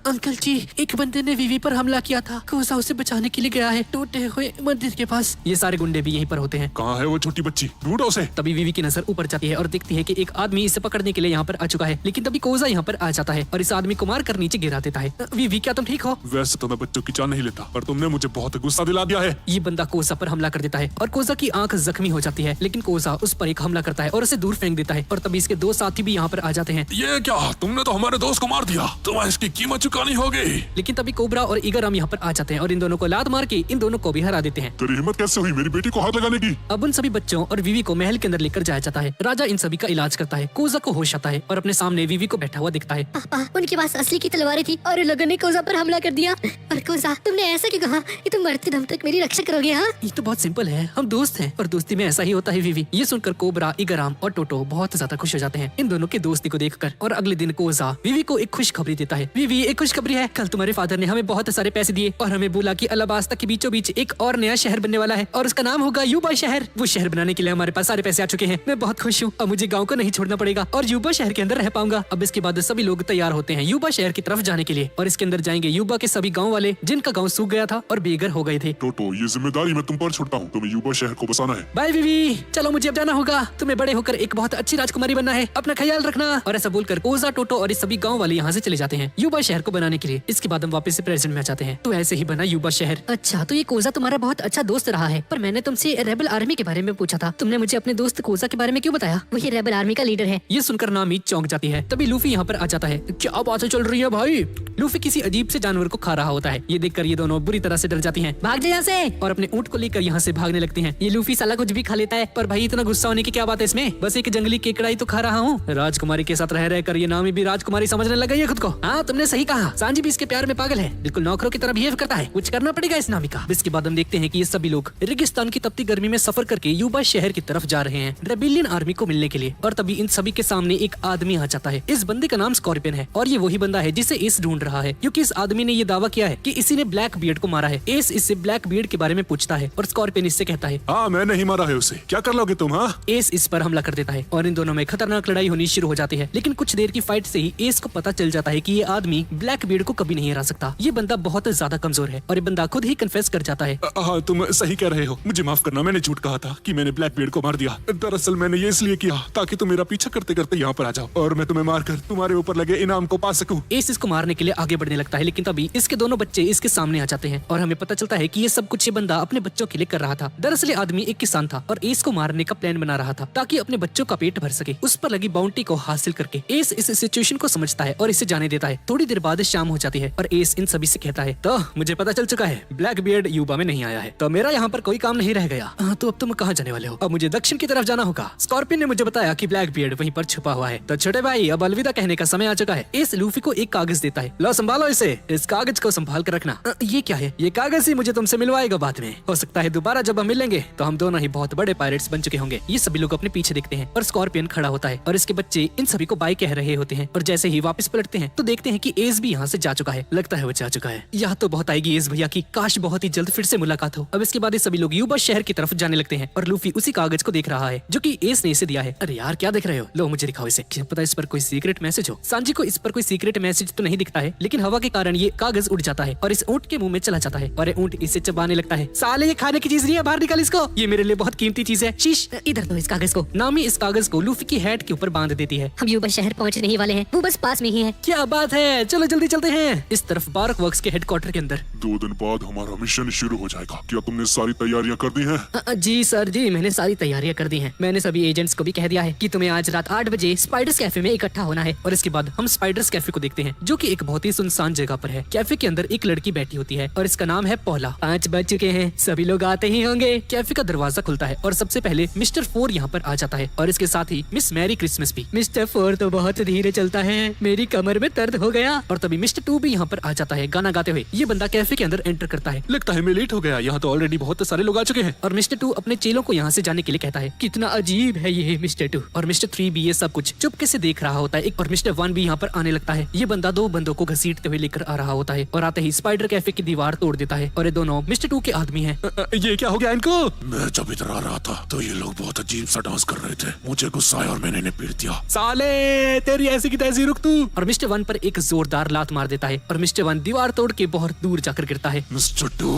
अंकल जी, एक बंदे ने वीवी पर हमला किया था। कोजा उसे बचाने के लिए गया है टूटे हुए मंदिर के पास। ये सारे गुंडे भी यहीं पर होते हैं। कहाँ है वो छोटी बच्ची? ढूंढो उसे। तभी वीवी की नजर ऊपर जाती है और देखती है कि एक आदमी इसे पकड़ने के लिए यहाँ पर आ चुका है, लेकिन तभी कोजा यहाँ पर आ जाता है और इस आदमी को मार कर नीचे गिरा देता है। वीवी, क्या तुम ठीक हो? वैसे तो मैं बच्चों की जान नहीं लेता, पर तुमने मुझे बहुत गुस्सा दिला दिया है। ये बंदा कोजा पर हमला कर देता है और कोजा की आंख जख्मी हो जाती है, लेकिन कोजा उस पर एक हमला करता है और उसे दूर फेंक देता है। और तभी इसके दो साथी भी यहाँ पर आ जाते हैं। ये क्या, तुमने तो हमारे दोस्त को मार दिया, तुम्हें इसकी कीमत चुकानी होगी। लेकिन तभी कोबरा और ईगाराम यहाँ पर आ जाते हैं और इन दोनों को लात मार के इन दोनों को भी हरा देते हैं। तेरी हिम्मत कैसे हुई मेरी बेटी को हाथ लगाने की? अब उन सभी बच्चों और वीवी को महल के अंदर लेकर जाया जाता है। राजा इन सभी का इलाज करता है। कोजा को होश आता है और अपने सामने वीवी को बैठा हुआ दिखता है। पापा, उनके पास असली की तलवारें थी और लोगों ने कोजा पर हमला कर दिया। और कोजा, तुमने ऐसा क्यों कहा कि तुम मरते दम तक मेरी रक्षा करोगे? हाँ, ये तो बहुत सिंपल है, हम दोस्त हैं और दोस्ती में ऐसा ही होता है वीवी। ये सुनकर कोबरा, ईगाराम और टोटो बहुत ज्यादा खुश हो जाते हैं इन दोनों की दोस्ती को देखकर। और अगले दिन कोजा वीवी को एक खुशखबरी देता है। वीवी, एक खुशखबरी है, कल तुम्हारे फादर ने हमें बहुत सारे पैसे दिए और हमें बोला कि अलाबास्ता के बीचों बीच एक और नया शहर बनने वाला है और उसका नाम होगा यूबा शहर। वो शहर बनाने के लिए हमारे पास सारे पैसे आ चुके हैं। मैं बहुत खुश हूँ, अब मुझे गाँव को नहीं छोड़ना पड़ेगा और यूबा शहर के अंदर रह पाऊंगा। अब इसके बाद सभी लोग तैयार होते हैं यूबा शहर की तरफ जाने के लिए और इसके अंदर जाएंगे यूबा के सभी गाँव वाले जिनका गाँव सूख गया था और बेघर हो गए थे। टोटो, ये जिम्मेदारी मैं तुम पर छोड़ता हूँ, तुम्हें यूबा शहर को बसाना है। बाय वीवी, चलो मुझे अब जाना होगा, तुम्हें बड़े होकर एक बहुत अच्छी राजकुमारी बनना है, अपना ख्याल रखना। और ऐसा बोलकर कोजा, टोटो और इस सभी गाँव वाले यहाँ से चले जाते हैं यूबा शहर को बनाने के लिए। इसके बाद हम वापस से प्रेजेंट में आ जाते हैं। तो ऐसे ही बना यूबा शहर। अच्छा, तो ये कोजा तुम्हारा बहुत अच्छा दोस्त रहा है, पर मैंने तुमसे रेबल आर्मी के बारे में पूछा था, तुमने मुझे अपने दोस्त कोजा के बारे में क्यों बताया? वही रेबल आर्मी का लीडर है। ये सुनकर नामी चौंक जाती है। तभी लूफी यहाँ पर आ जाता है। क्या बातें चल रही है भाई? लूफी किसी अजीब से जानवर को खा रहा होता है। ये देखकर ये दोनों बुरी तरह से डर जाती हैं। भाग जा यहाँ से। और अपने ऊँट को लेकर यहाँ से भागने लगती हैं। ये लूफी साला कुछ भी खा लेता है, पर भाई इतना गुस्सा होने की क्या बात है इसमें? बस एक जंगली केकड़ा ही तो खा रहा हूँ। राजकुमारी के साथ रह रहकर ये नामी भी राजकुमारी समझने लग गई है खुद को। हाँ, तुमने सही कहा, सांजी भी इसके प्यार में पागल है, बिल्कुल नौकरों की तरह बिहेव करता है। कुछ करना पड़ेगा इस नामी का। इसके बाद हम देखते हैं कि ये सभी लोग रेगिस्तान की तपती गर्मी में सफर करके यूबा शहर की तरफ जा रहे हैं रेबिलियन आर्मी को मिलने के लिए। और तभी इन सभी के सामने एक आदमी आ जाता है। इस बंदे का नाम स्कॉर्पियन है और ये वही बंदा है जिसे एस ढूंढ रहा रहा है क्योंकि इस आदमी ने ये दावा किया है कि इसी ने ब्लैक बियर्ड को मारा है। एस इससे ब्लैक बियर्ड के बारे में पूछता है और स्कॉर्पियन इससे कहता है हाँ, मैं नहीं मारा है उसे, क्या कर लोगे तुम? हाँ, एस इस पर हमला कर देता है और इन दोनों में खतरनाक लड़ाई होनी शुरू हो जाती है। लेकिन कुछ देर की फाइट से ही एस को पता चल जाता है कि ये आदमी ब्लैक बियर्ड को कभी नहीं हरा सकता। ये बंदा बहुत ज्यादा कमजोर है और ये बंदा खुद ही कन्फेस कर जाता है। हाँ, तुम सही कह रहे हो, मुझे माफ करना, मैंने झूठ कहा था कि मैंने ब्लैक बियर्ड को मार दिया। दरअसल मैंने ये इसलिए किया ताकि तुम मेरा पीछा करते करते यहाँ पर आ जाओ और मैं तुम्हें मारकर तुम्हारे ऊपर लगे इनाम को पा सकूं। एस इसको मारने के लिए आगे बढ़ने लगता है, लेकिन तभी इसके दोनों बच्चे इसके सामने आ जाते हैं और हमें पता चलता है कि ये सब कुछ ये बंदा अपने बच्चों के लिए कर रहा था। दरअसल ये आदमी एक किसान था और एस को मारने का प्लान बना रहा था ताकि अपने बच्चों का पेट भर सके। उस पर लगी बाउंटी को हासिल करके एस इस सिचुएशन को समझता है और इसे जाने देता है। थोड़ी देर बाद शाम हो जाती है और एस इन सभी से कहता है, तो मुझे पता चल चुका है ब्लैक बियर्ड यूबा में नहीं आया है, तो मेरा यहाँ पर कोई काम नहीं रह गया। तो अब तुम कहाँ जाने वाले हो? अब मुझे दक्षिण की तरफ जाना होगा। स्कॉर्पियन ने मुझे बताया कि ब्लैक बियर्ड वहीं पर छुपा हुआ है, तो छोटे भाई अब अलविदा कहने का समय आ चुका है। एस लूफी को एक कागज देता है, लो संभालो इसे, इस कागज को संभाल कर रखना। ये क्या है? ये कागज ही मुझे तुमसे मिलवाएगा बाद में। हो सकता है दोबारा जब हम मिलेंगे तो हम दोनों ही बहुत बड़े पायरेट्स बन चुके होंगे। ये सभी लोग अपने पीछे देखते हैं और स्कॉर्पियन खड़ा होता है और इसके बच्चे इन सभी को बाय कह रहे होते हैं और जैसे ही वापस पलटते हैं तो देखते हैं कि एस भी यहाँ से जा चुका है। लगता है वो जा चुका है। यहाँ तो बहुत आएगी एस भैया की, काश बहुत ही जल्द फिर से मुलाकात हो। अब इसके बाद ये सभी लोग यूबा शहर की तरफ जाने लगते हैं और लूफी उसी कागज को देख रहा है जो कि एस ने इसे दिया है। अरे यार क्या देख रहे हो? लो मुझे दिखाओ इसे, क्या पता इस पर कोई सीक्रेट मैसेज हो। सांजी को इस पर कोई सीक्रेट मैसेज तो नहीं दिखता है, लेकिन हवा के कारण ये कागज उड़ जाता है और इस ऊंट के मुंह में चला जाता है और ऊंट इसे चबाने लगता है। साले ये खाने की चीज नहीं है, बाहर निकाल इसको, ये मेरे लिए बहुत कीमती चीज है। शीश इधर दो इस कागज को। नामी इस कागज को लूफी की हेड के ऊपर बांध देती है। हम यूबा शहर पहुंचने ही वाले हैं, वो बस पास में ही है। क्या बात है, चलो जल्दी चलते हैं। इस तरफ बारक वर्क्स के हेडक्वार्टर के अंदर 2 दिन बाद हमारा मिशन शुरू हो जाएगा। क्या तुमने सारी तैयारियां कर दी हैं? जी सर जी, मैंने सारी तैयारियां कर दी हैं। मैंने सभी एजेंट्स को भी कह दिया है कि तुम्हें आज रात 8 बजे स्पाइडर्स कैफे में इकट्ठा होना है। और इसके बाद हम स्पाइडर्स कैफे को देखते हैं जो कि एक बहुत ही सुनसान जगह पर है। कैफे के अंदर एक लड़की बैठी होती है और इसका नाम है पौला। 5 बज चुके हैं, सभी लोग आते ही होंगे। कैफे का दरवाजा खुलता है और सबसे पहले मिस्टर 4 यहाँ पर आ जाता है और इसके साथ ही मिस मैरी क्रिसमस भी। मिस्टर 4 तो बहुत धीरे चलता है, मेरी कमर में दर्द हो गया। और तभी मिस्टर 2 भी यहाँ पर आ जाता है गाना गाते हुए। ये बंदा कैफे के अंदर एंटर करता है। लगता है मैं लेट हो गया, यहाँ तो ऑलरेडी बहुत सारे लोग आ चुके हैं। और मिस्टर 2 अपने चेलों को यहाँ से जाने के लिए कहता है, कितना अजीब है ये मिस्टर 2। और मिस्टर 3 भी ये सब कुछ चुपके से देख रहा होता है। और मिस्टर 1 भी यहाँ पर आने लगता है। ये बंदा 2 बंदों को घसीटते हुए लेकर आ रहा होता है और आते ही स्पाइडर कैफे की दीवार तोड़ देता है और ये दोनों मिस्टर 2 के आदमी हैं। ये क्या हो गया इनको? मैं जब इधर आ रहा था तो ये लोग बहुत अजीब सा डांस कर रहे थे, मुझे गुस्सा आया और मैंने इन्हें पीट दिया। साले तेरी ऐसी की तैसी, रुक तू। और मिस्टर 1 पर एक जोरदार लात मार देता है और मिस्टर 1 दीवार तोड़ के बहुत दूर जाकर गिरता है। मिस्टर 2,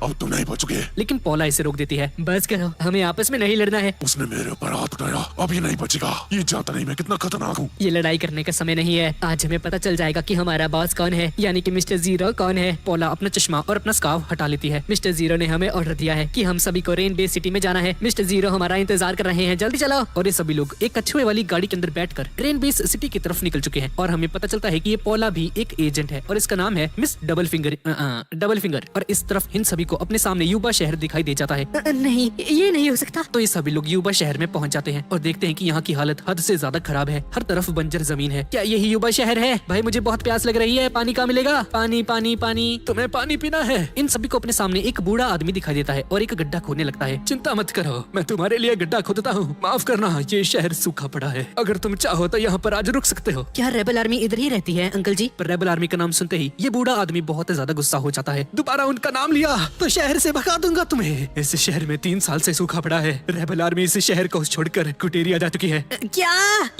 अब तुम नहीं बचोगे। लेकिन पौला इसे रोक देती है, बस करो, हमें आपस में नहीं लड़ना है। उसने मेरे ऊपर हाथ उठाया, अब ये नहीं बचेगा। ये जानता नहीं मैं कितना खतरनाक हूँ। ये लड़ाई करने का समय नहीं है, आज हमें पता चल जाएगा कि हमारा बॉस कौन है, यानी कि मिस्टर 0 कौन है। पौला अपना चश्मा और अपना स्कार्फ हटा लेती है। मिस्टर 0 ने हमें ऑर्डर दिया है कि हम सभी को रेन बेस सिटी में जाना है। मिस्टर 0 हमारा इंतजार कर रहे हैं, जल्दी चलो। और ये सभी लोग एक कछुए वाली गाड़ी के अंदर बैठकर रेन बेस सिटी की तरफ निकल चुके हैं और हमें पता चलता है कि ये पौला भी एक एजेंट है और इसका नाम है मिस डबल फिंगर। और इस तरफ इन सभी को अपने सामने यूबा शहर दिखाई दे जाता है। नहीं, ये नहीं हो सकता। तो ये सभी लोग यूबा शहर में पहुंच जाते हैं और देखते हैं कि यहाँ की हालत हद से ज्यादा खराब है। हर तरफ बंजर जमीन है। क्या यही यूबा शहर है? भाई मुझे बहुत प्यास लग रही है, पानी कहाँ मिलेगा? पानी पानी पानी, तुम्हें पानी पीना है? इन सभी को अपने सामने एक बूढ़ा आदमी दिखाई देता है और एक गड्ढा खोदने लगता है। चिंता मत करो, मैं तुम्हारे लिए गड्ढा खोदता हूँ। माफ करना, ये शहर सूखा पड़ा है, अगर तुम चाहो तो यहाँ पर आज रुक सकते हो। क्या रेबल आर्मी इधर ही रहती है अंकल जी? पर रेबल आर्मी का नाम सुनते ही ये बूढ़ा आदमी बहुत ज्यादा गुस्सा हो जाता है। दोबारा उनका नाम लिया तो शहर से भगा दूंगा तुम्हें। इस शहर में 3 साल से सूखा पड़ा है। रेबल आर्मी इस शहर को छोड़कर कुटेरिया जा चुकी है। क्या?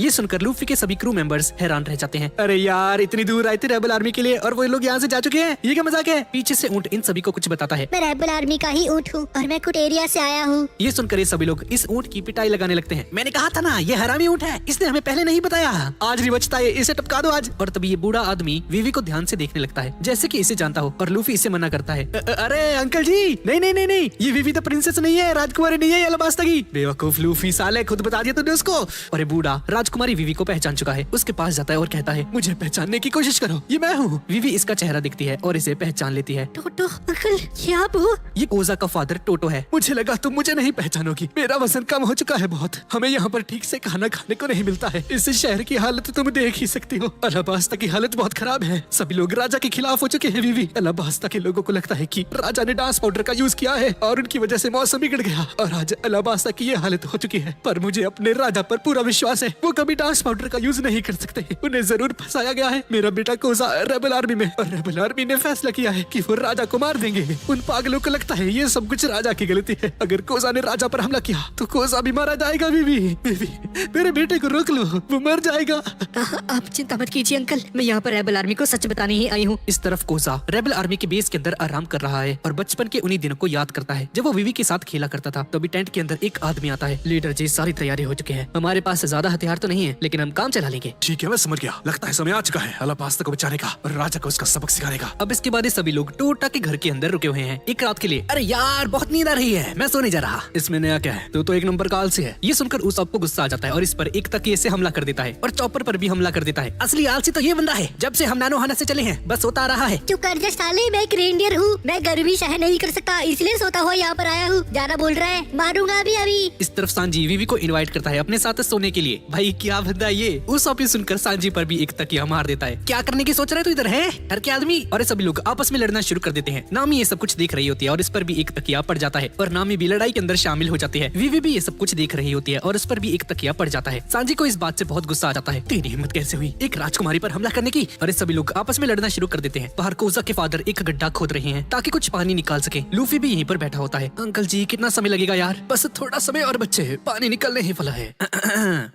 ये सुनकर लूफी के सभी क्रू मेंबर्स हैरान रह जाते हैं। अरे यार, इतनी दूर आए थे रेबल आर्मी के लिए और वो लोग यहाँ से जा चुके हैं, ये क्या मजाक है? पीछे से ऊंट इन सभी को कुछ बताता है। मैं रेबल आर्मी का ही ऊँट हूँ और मैं कुटेरिया से आया हूँ। ये सुनकर ये सभी लोग इस ऊंट की पिटाई लगाने लगते हैं। मैंने कहा था ना, ये हरामी ऊंट है, इसने हमें पहले नहीं बताया, आज नहीं बचता है, इसे टपका दो आज। और तभी ये बूढ़ा आदमी वीवी को ध्यान से देखने लगता है जैसे कि इसे जानता हो और लूफी इसे मना करता है। अरे अंकल जी, नहीं नहीं नहीं नहीं, ये वीवी तो प्रिंसेस नहीं है, राजकुमारी नहीं है, ये अलबास्ता की। बेवकूफ लूफी, साले खुद बता दिया तूने उसको। और ये बूढ़ा राजकुमारी वीवी को पहचान चुका है, उसके पास जाता है और कहता है, मुझे पहचानने की कोशिश करो, ये मैं हूँ। वीवी इसका चेहरा दिखती है और इसे पहचान लेती है। टोटो अंकल, ये आप हो? ये कोजा का फादर टोटो है। मुझे लगा तुम मुझे नहीं पहचानोगी, मेरा वजन कम हो चुका है बहुत, हमें यहाँ पर ठीक से खाना खाने को नहीं मिलता है। इस शहर की हालत तुम देख ही सकती हो, अलाबास्ता की हालत बहुत खराब है, सभी लोग राजा के खिलाफ हो चुके हैं। वीवी, अलाबास्ता के लोगों को लगता है कि राजा ने डांस पाउडर का यूज किया है और उनकी वजह से मौसम बिगड़ गया और आज अलाबास्ता की ये हालत हो चुकी है। पर मुझे अपने राजा पर पूरा विश्वास है, वो कभी डांस पाउडर का यूज नहीं कर सकते, उन्हें जरूर फंसाया गया है। मेरा बेटा कोजा कोजा रेबल आर्मी में, और रेबल आर्मी ने फैसला किया है कि वो राजा को मार देंगे। उन पागलों को लगता है ये सब कुछ राजा की गलती है। अगर कोजा ने राजा पर हमला किया तो कोजा भी मारा जाएगा। बीबी बीबी मेरे बेटे को रोक लो, वो मर जाएगा। आप चिंता मत कीजिए अंकल, मैं यहाँ पर रेबल आर्मी को सच बताने ही आई हूँ। इस तरफ कोजा रेबल आर्मी के बेस के अंदर आराम कर रहा है और बचपन के उन्हीं दिनों को याद करता है जब वो विवी के साथ खेला करता था। तभी टेंट के अंदर एक आदमी आता है। लीडर जी, सारी तैयारी हो चुकी है, हमारे पास ज्यादा हथियार तो नहीं है लेकिन हम काम चला लेंगे। ठीक है, मैं समझ गया। लगता है समय आ चुका है अलाबास्ता को बचाने का और राजा को उसका सबक सिखाने का। अब इसके बाद ये सभी लोग टोटा के घर के अंदर रुके हुए हैं एक रात के लिए। अरे यार बहुत नींद आ रही है, मैं सोने जा रहा। इसमें नया क्या है? तो एक नंबर का आलसी है। ये सुनकर उस सबको गुस्सा आ जाता है और इस पर एक तकिए से हमला कर देता है और चॉपर पर भी हमला कर देता है। असली आलसी तो ये बंदा है, जब से हम नानोहाना से चले हैं बस सोता रहा है। चुप कर जा साले, मैं एक रेंडियर हूँ, मैं गर्मी सहन नहीं कर सकता इसलिए सोता हुआ यहाँ पर आया हूँ। ज्यादा बोल रहा है, मारूंगा अभी अभी। इस तरफ सांजी विवी को इनवाइट करता है अपने साथ सोने के लिए। भाई क्या बंदा ये। उस ऑफिस सुनकर सांजी पर भी एक तकिया मार देता है। क्या करने की सोच रहे तू इधर है घर के आदमी? और ये सभी लोग आपस में लड़ना शुरू कर देते हैं। नामी ये सब कुछ देख रही होती है और इस पर भी एक तकिया पड़ जाता है और नामी भी लड़ाई के अंदर शामिल हो जाती है। विवी भी ये सब कुछ देख रही होती है और उस पर भी एक तकिया पड़ जाता है। सांजी को इस बात से बहुत गुस्सा आ जाता है। तेरी हिम्मत कैसे हुई एक राजकुमारी पर हमला करने की? और ये सभी लोग आपस में लड़ना शुरू कर देते हैं। बाहर कोजा के फादर एक गड्ढा खोद रहे हैं ताकि कुछ पानी निकाल सके। लूफी भी यहीं पर बैठा होता है। अंकल जी कितना समय लगेगा यार? बस थोड़ा समय और बच्चे, पानी निकलने ही वाला है।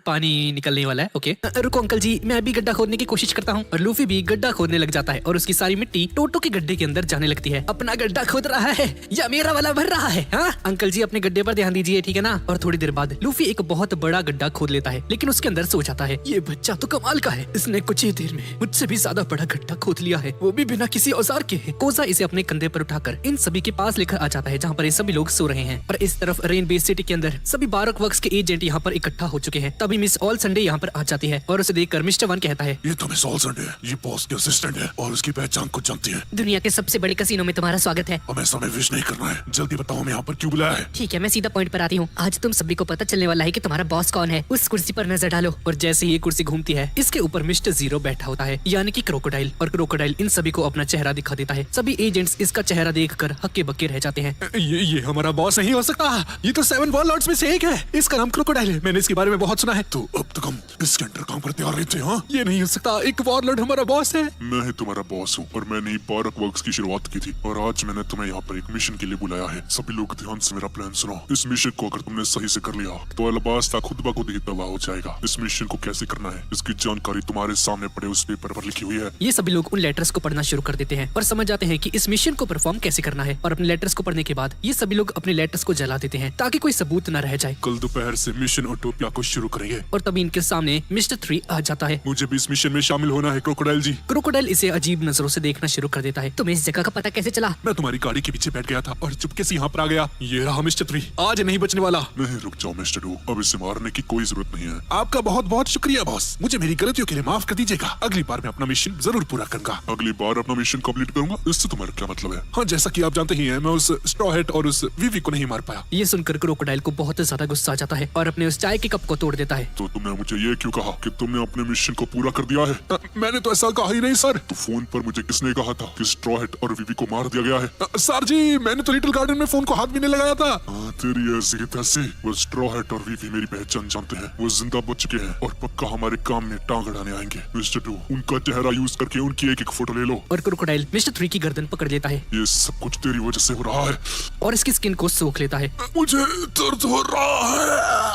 पानी निकलने वाला है, ओके रुको अंकल जी, मैं भी गड्ढा खोदने की कोशिश करता हूँ। और लूफी भी गड्ढा खोदने लग जाता है और उसकी सारी मिट्टी टोटो के गड्ढे के अंदर जाने लगती है। अपना गड्ढा खोद रहा है या मेरा वाला भर रहा है? हाँ अंकल जी अपने गड्ढे पर ध्यान दीजिए, ठीक है ना? और थोड़ी देर बाद लूफी एक बहुत बड़ा गड्ढा खोद लेता है लेकिन उसके अंदर सो जाता है। ये बच्चा तो कमाल का है, इसने कुछ ही देर में मुझसे भी ज्यादा बड़ा गड्ढा खोद लिया है, वो भी बिना किसी औजार के। कोजा इसे अपने कंधे पर उठाकर इन सभी के पास लेकर आ जाता है जहाँ पर ये सभी लोग सो रहे हैं। और इस तरफ रेन बेस सिटी के अंदर सभी बारक वर्क्स के एजेंट यहाँ पर इकट्ठा हो चुके हैं। तभी मिस ऑल संडे यहाँ पर आ जाती है और उसे देखकर मिस्टर वन कहता है, ये तो मिस ऑल संडे है, ये बॉस के असिस्टेंट है और उसकी पहचान को जानती है। दुनिया के सबसे बड़े कसीनो में तुम्हारा स्वागत है। हमें समय वेस्ट नहीं करना है, जल्दी बताओ हमें यहाँ पर क्यों बुलाया है? ठीक है मैं सीधा पॉइंट पर आती हूँ। आज तुम सभी को पता चलने वाला है कि तुम्हारा बॉस कौन है। उस कुर्सी पर नजर डालो। और जैसे ही ये कुर्सी घूमती है इसके ऊपर मिस्टर जीरो बैठा होता है यानी कि क्रोकोडाइल। और क्रोकोडाइल इन सभी को अपना चेहरा दिखा देता है। सभी एजेंट्स इसका चेहरा देखकर हक्के बक्के रह जाते हैं। ये हमारा बॉस नहीं हो सकता, ये तो 7 वॉरलॉर्ड्स में से एक है, इसका नाम क्रोकोडाइल है, मैंने इसके बारे में बहुत सुना है। तो अब तक हम इसके अंडर काम करते आ रहे थे। हाँ ये नहीं हो सकता, एक वॉरलॉर्ड हमारा बॉस है। मैं ही तुम्हारा बॉस हूँ और मैंने ही बारक वर्क्स की शुरुआत की थी और आज मैंने तुम्हें यहाँ पर एक मिशन के लिए बुलाया है। सभी लोग ध्यान से मेरा प्लान सुनो। इस मिशन को अगर तुमने सही से कर लिया तो अलाबास्ता खुद ब खुद ही तबाह हो जाएगा। इस मिशन को कैसे करना है इसकी जानकारी तुम्हारे सामने पड़े उस पेपर पर लिखी हुई है। ये सभी लोग उन लेटर्स को पढ़ना शुरू कर देते हैं और समझ जाते हैं कि इस मिशन को परफॉर्म कैसे करना है। और अपने लेटर्स को पढ़ने के बाद ये सभी लोग अपने लेटर्स को जला देते हैं ताकि कोई सबूत न रह जाए। कल दोपहर से मिशन ओटोपिया को शुरू करेंगे। और तभी इनके सामने मिस्टर 3 आ जाता है। मुझे भी इस मिशन में शामिल होना है क्रोकोडाइल जी। क्रोकोडाइल इसे अजीब नजरों से देखना शुरू कर देता है। तुम्हें इस जगह का पता कैसे चला? मैं तुम्हारी गाड़ी के पीछे बैठ गया था और चुपके से यहाँ पर आ गया। ये रहा मिस्टर 3, आज नहीं बचने वाला। नहीं रुक जाओ मिस्टर 2, अब इसे मारने की कोई जरूरत नहीं है। आपका बहुत बहुत शुक्रिया बॉस, मुझे मेरी गलतियों के लिए माफ कर दीजिएगा। अगली बार मैं अपना मिशन जरूर पूरा करूंगा। अगली बार अपना मिशन कंप्लीट करूंगा, इससे तुम्हारा क्या मतलब है? हाँ जैसा कि आप जानते ही हैं, मैं उस स्ट्रॉ हैट और उस विवी को नहीं मार पाया। ये सुनकर क्रोकोडाइल को बहुत ज्यादा गुस्सा आ जाता है और अपने उस चाय के कप को तोड़ देता है। तो तुमने मुझे ये क्यों कहा कि तुमने अपने मिशन को पूरा कर दिया है? मैंने तो ऐसा कहा ही नहीं सर। तो फोन पर मुझे किसने कहा था कि स्ट्रॉ हैट और विवी को मार दिया गया है? सर जी मैंने तो लिटिल गार्डन में फोन को हाथ भी नहीं लगाया था। तेरी ऐसी की तैसी, वो स्ट्रॉ हैट और विवी मेरी पहचान जानते हैं, वो जिंदा बच चुके हैं और पक्का हमारे काम में टांग अड़ाने आएंगे। मिस्टर 2, उनका चेहरा यूज करके उनकी एक फोटो ले लो। और क्रोकोडाइल मिस्टर 3 की गर्दन पकड़ लेता है। ये सब कुछ तेरी वजह से हो रहा है और इसकी स्किन को सोख लेता है। मुझे दर्द हो रहा है,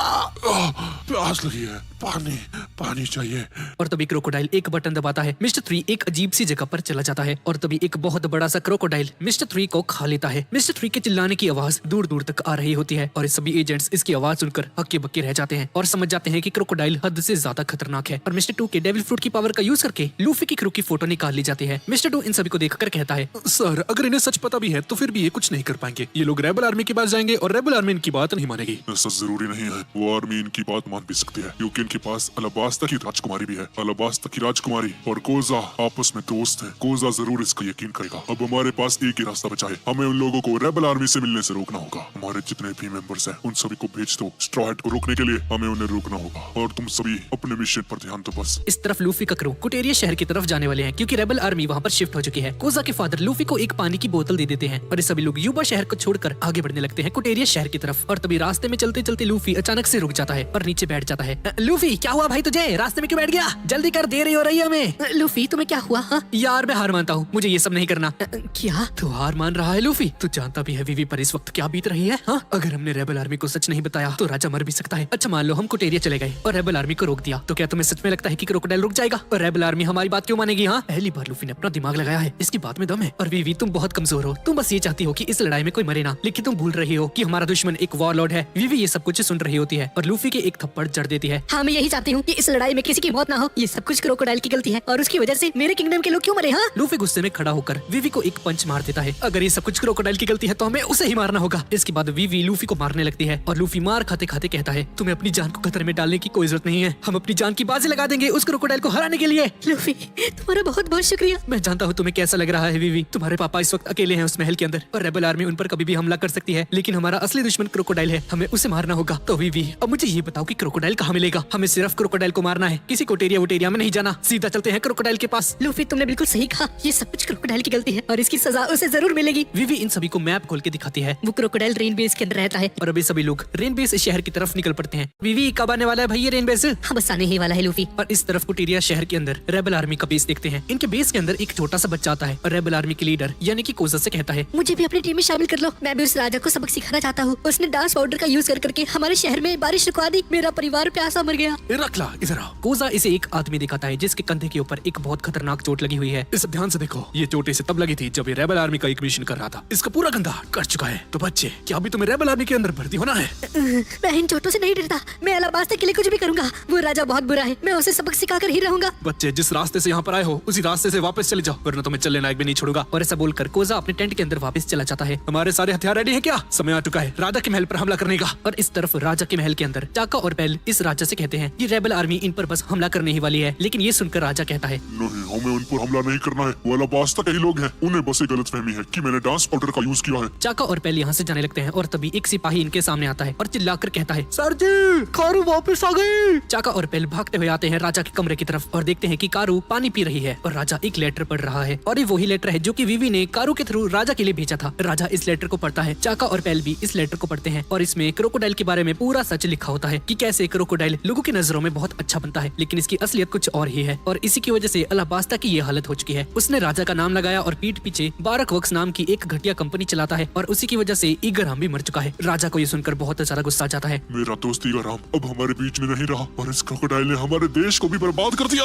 प्यास लगी है, पानी पानी चाहिए। और तभी क्रोकोडाइल एक बटन दबाता है। मिस्टर 3 एक अजीब सी जगह पर चला जाता है और तभी एक बहुत बड़ा सा क्रोकोडाइल मिस्टर 3 को खा लेता है। मिस्टर 3 के चिल्लाने की आवाज दूर दूर तक आ रही होती है और सभी एजेंट्स इसकी आवाज सुनकर हक्के बक्के रह जाते हैं और समझ जाते हैं कि क्रोकोडाइल हद से ज्यादा खतरनाक है। और मिस्टर 2 के डेविल फ्रूट की पावर का यूज करके लूफी की क्रू की फोटो निकाल ली जाती है। मिस्टर 2 इन सभी को देखकर कहता है, सर अगर इन्हें सच पता भी है तो फिर भी ये कुछ नहीं कर पाएंगे। ये लोग रेबल आर्मी के पास जाएंगे और रेबल आर्मी इनकी बात नहीं मानेगी। ऐसा जरूरी नहीं है, वो आर्मी इनकी बात मान भी सकती है क्योंकि इनके पास अलाबास्ता की राजकुमारी भी है। अलाबास्ता की राजकुमारी और कोजा आपस में दोस्त है। कोजा जरूर इसका यकीन करेगा। अब हमारे पास एक ही रास्ता बचा है, हमें उन लोगों को रेबल आर्मी से मिलने से रोकना होगा। हमारे जितने भी मेंबर्स हैं उन सभी को भेज दो। स्ट्रॉ हैट को रोकने के लिए हमें उन्हें रोकना होगा और तुम सभी अपने मिशन पर ध्यान दो बस। इस तरफ लूफी का क्रू कुटेरिया शहर की तरफ जाने वाले हैं क्योंकि रेबल आर्मी वहाँ पर शिफ्ट हो चुकी है। कोजा के फादर लूफी को एक पानी की बोतल दे देते हैं और ये सभी लोग युबा शहर को छोड़कर आगे बढ़ने लगते हैं कुटेरिया शहर की तरफ। और तभी रास्ते में चलते चलते लूफी अचानक से रुक जाता है और नीचे बैठ जाता है। लूफी क्या हुआ भाई तुझे? रास्ते में क्यों बैठ गया? जल्दी कर, देर हो रही है हमें। लूफी लूफी तुम्हें क्या हुआ? हाँ? यार मैं हार मानता हूँ, मुझे ये सब नहीं करना। क्या? तू हार मान रहा है लूफी? तू जानता भी है वीवी पर इस वक्त क्या बीत रही है? हाँ, अगर हमने रेबल आर्मी को सच नहीं बताया तो राजा मर भी सकता है। अच्छा मान लो हम कोटेरिया चले गए और रेबल आर्मी को रोक दिया, तो क्या तुम्हें सच में लगता है कि क्रोकोडाइल रुक जाएगा और रेबल आर्मी हमारी बात क्यों मानेगी? हाँ, पहली बार लूफी ने अपना दिमाग लगाया है, इसकी बात में दम है। और वीवी तुम बहुत कमजोर हो, तुम बस ये चाहती हो कि इस लड़ाई में कोई मरे ना, लेकिन तुम भूल रही हो कि हमारा दुश्मन एक वॉरलॉर्ड है। वीवी ये सब कुछ सुन रही होती है और लूफी के एक थप्पड़ जड़ देती है। हाँ, मैं यही चाहती हूँ कि इस लड़ाई में किसी की मौत ना हो। ये सब कुछ क्रोकोडाइल की गलती है और उसकी वजह से मेरे किंगडम के लोग क्यों मरे? हाँ, लूफी गुस्से में खड़ा होकर वीवी को एक पंच मार देता है। अगर ये सब कुछ क्रोकोडाइल की गलती है तो हमें उसे ही मारना होगा। इसके बाद वीवी लूफी को मारने लगती है और लूफी मार खाते खाते कहता है, तुम्हें अपनी जान को खतरे में डालने की कोई जरूरत नहीं है, हम अपनी जान की बाजी लगा देंगे उस क्रोकोडाइल को हराने के लिए। लूफी तुम्हारा बहुत बहुत शुक्रिया। मैं जानता हूँ तुम्हें कैसा लग रहा है वीवी, तुम्हारे पापा इस वक्त अकेले हैं उस महल के अंदर और रेबल आर्मी उन पर कभी भी हमला कर सकती है, लेकिन हमारा असली दुश्मन क्रोकोडाइल है, हमें उसे मारना होगा। तो वीवी अब मुझे ये बताओ कि क्रोकोडाइल कहाँ मिलेगा? हमें सिर्फ क्रोकोडाइल को मारना है, किसी कोटेरिया वोटेरिया में नहीं जाना, सीधा चलते हैं क्रोकोडाइल के पास। लूफी तुमने बिल्कुल सही कहा, ये सब कुछ क्रोकोडाइल की गलती है और इसकी सजा उसे जरूर मिलेगी। वीवी इन सभी को मैप खोल के दिखाती है। वो क्रोकोडाइल रेन बेस के अंदर रहता है। और अभी सभी लोग रेन बेस शहर की तरफ निकल पड़ते हैं। वीवी कब आने वाला है भाई ये रेन बेस? हाँ, बस आने ही वाला है लूफी। और इस तरफ कुटीरिया शहर के अंदर रेबल आर्मी का बेस देखते हैं। इनके बेस के अंदर एक छोटा सा बच्चा आता है और रेबल आर्मी के लीडर यानी कि कोजा से कहता है, मुझे भी अपनी टीम में शामिल कर लो, मैं भी उस राजा को सबक सिखाना चाहता हूँ। उसने डांस पाउडर का यूज कर करके हमारे शहर में बारिश रुकवा दी, मेरा परिवार प्यासा मर गया। रख ला इधर आओ। कोजा इसे एक आदमी दिखाता है जिसके कंधे के ऊपर एक बहुत खतरनाक चोट लगी हुई है। इसे ध्यान से देखो, ये चोट इसे तब लगी थी जब ये रेबल आर्मी का एक मिशन कर रहा था। इसका पूरा कंधा कट चुका है। तो बच्चे, क्या अभी तुम्हें रेबल आर्मी के अंदर भर्ती होना है? मैं इन चोटों से नहीं डरता, मैं अलाबास्ता के लिए कुछ भी करूंगा। वो राजा बहुत बुरा है, मैं उसे सबक सिखा कर ही रहूंगा। बच्चे, जिस रास्ते से यहाँ पर आए हो उसी रास्ते से वापस चले जाओ, वरना तुम्हें चलने लायक भी नहीं छोड़ूंगा। और ऐसा बोलकर कोजा अपने टेंट के अंदर वापस चला जाता है। हमारे सारे हथियार रेडी है क्या? समय आ चुका है राजा के महल पर हमला करने का। और इस तरफ राजा के महल के अंदर चाका और पेल इस राजा से कहते हैं ये रेबल आर्मी इन पर बस हमला करने ही वाली है, लेकिन ये सुनकर राजा कहता है, नहीं, हमें उन पर हमला नहीं करना है। वो अलाबास्ता के ही लोग हैं, उन्हें बस एक गलतफहमी है कि मैंने डांस पाउडर का यूज किया है। चाका और पेल यहाँ से जाने लगते हैं और तभी एक सिपाही इनके सामने आता है और चिल्लाकर कहता है, सर जी, कारू वापस आ गई। चाका और पेल भागते हुए आते हैं राजा के कमरे की तरफ और देखते हैं कि कारू पानी पी रही है और राजा एक लेटर पढ़ रहा है। और ये वही लेटर है जो कि वीवी ने कारू के थ्रू राजा के लिए भेजा था। राजा इस लेटर को पढ़ता है, चाका और पेल भी इस लेटर को पढ़ते हैं और इसमें क्रोकोडाइल के बारे में पूरा सच लिखा होता है कि कैसे क्रोकोडाइल लोगों की नजरों में बहुत अच्छा बनता है, लेकिन इसकी असलियत कुछ और ही है और इसी की वजह से अलाबास्ता की ये हालत हो चुकी है। उसने राजा का नाम लगाया और पीठ पीछे बारक वर्क्स नाम की एक घटिया कंपनी चलाता है और उसी की वजह से ईगराम भी मर चुका है। राजा को ये सुनकर बहुत ज्यादा गुस्सा आ जाता है। मेरा दोस्त ईगराम अब हमारे बीच में नहीं रहा और इस क्रोकोडाइल ने हमारे देश को भी बर्बाद कर दिया।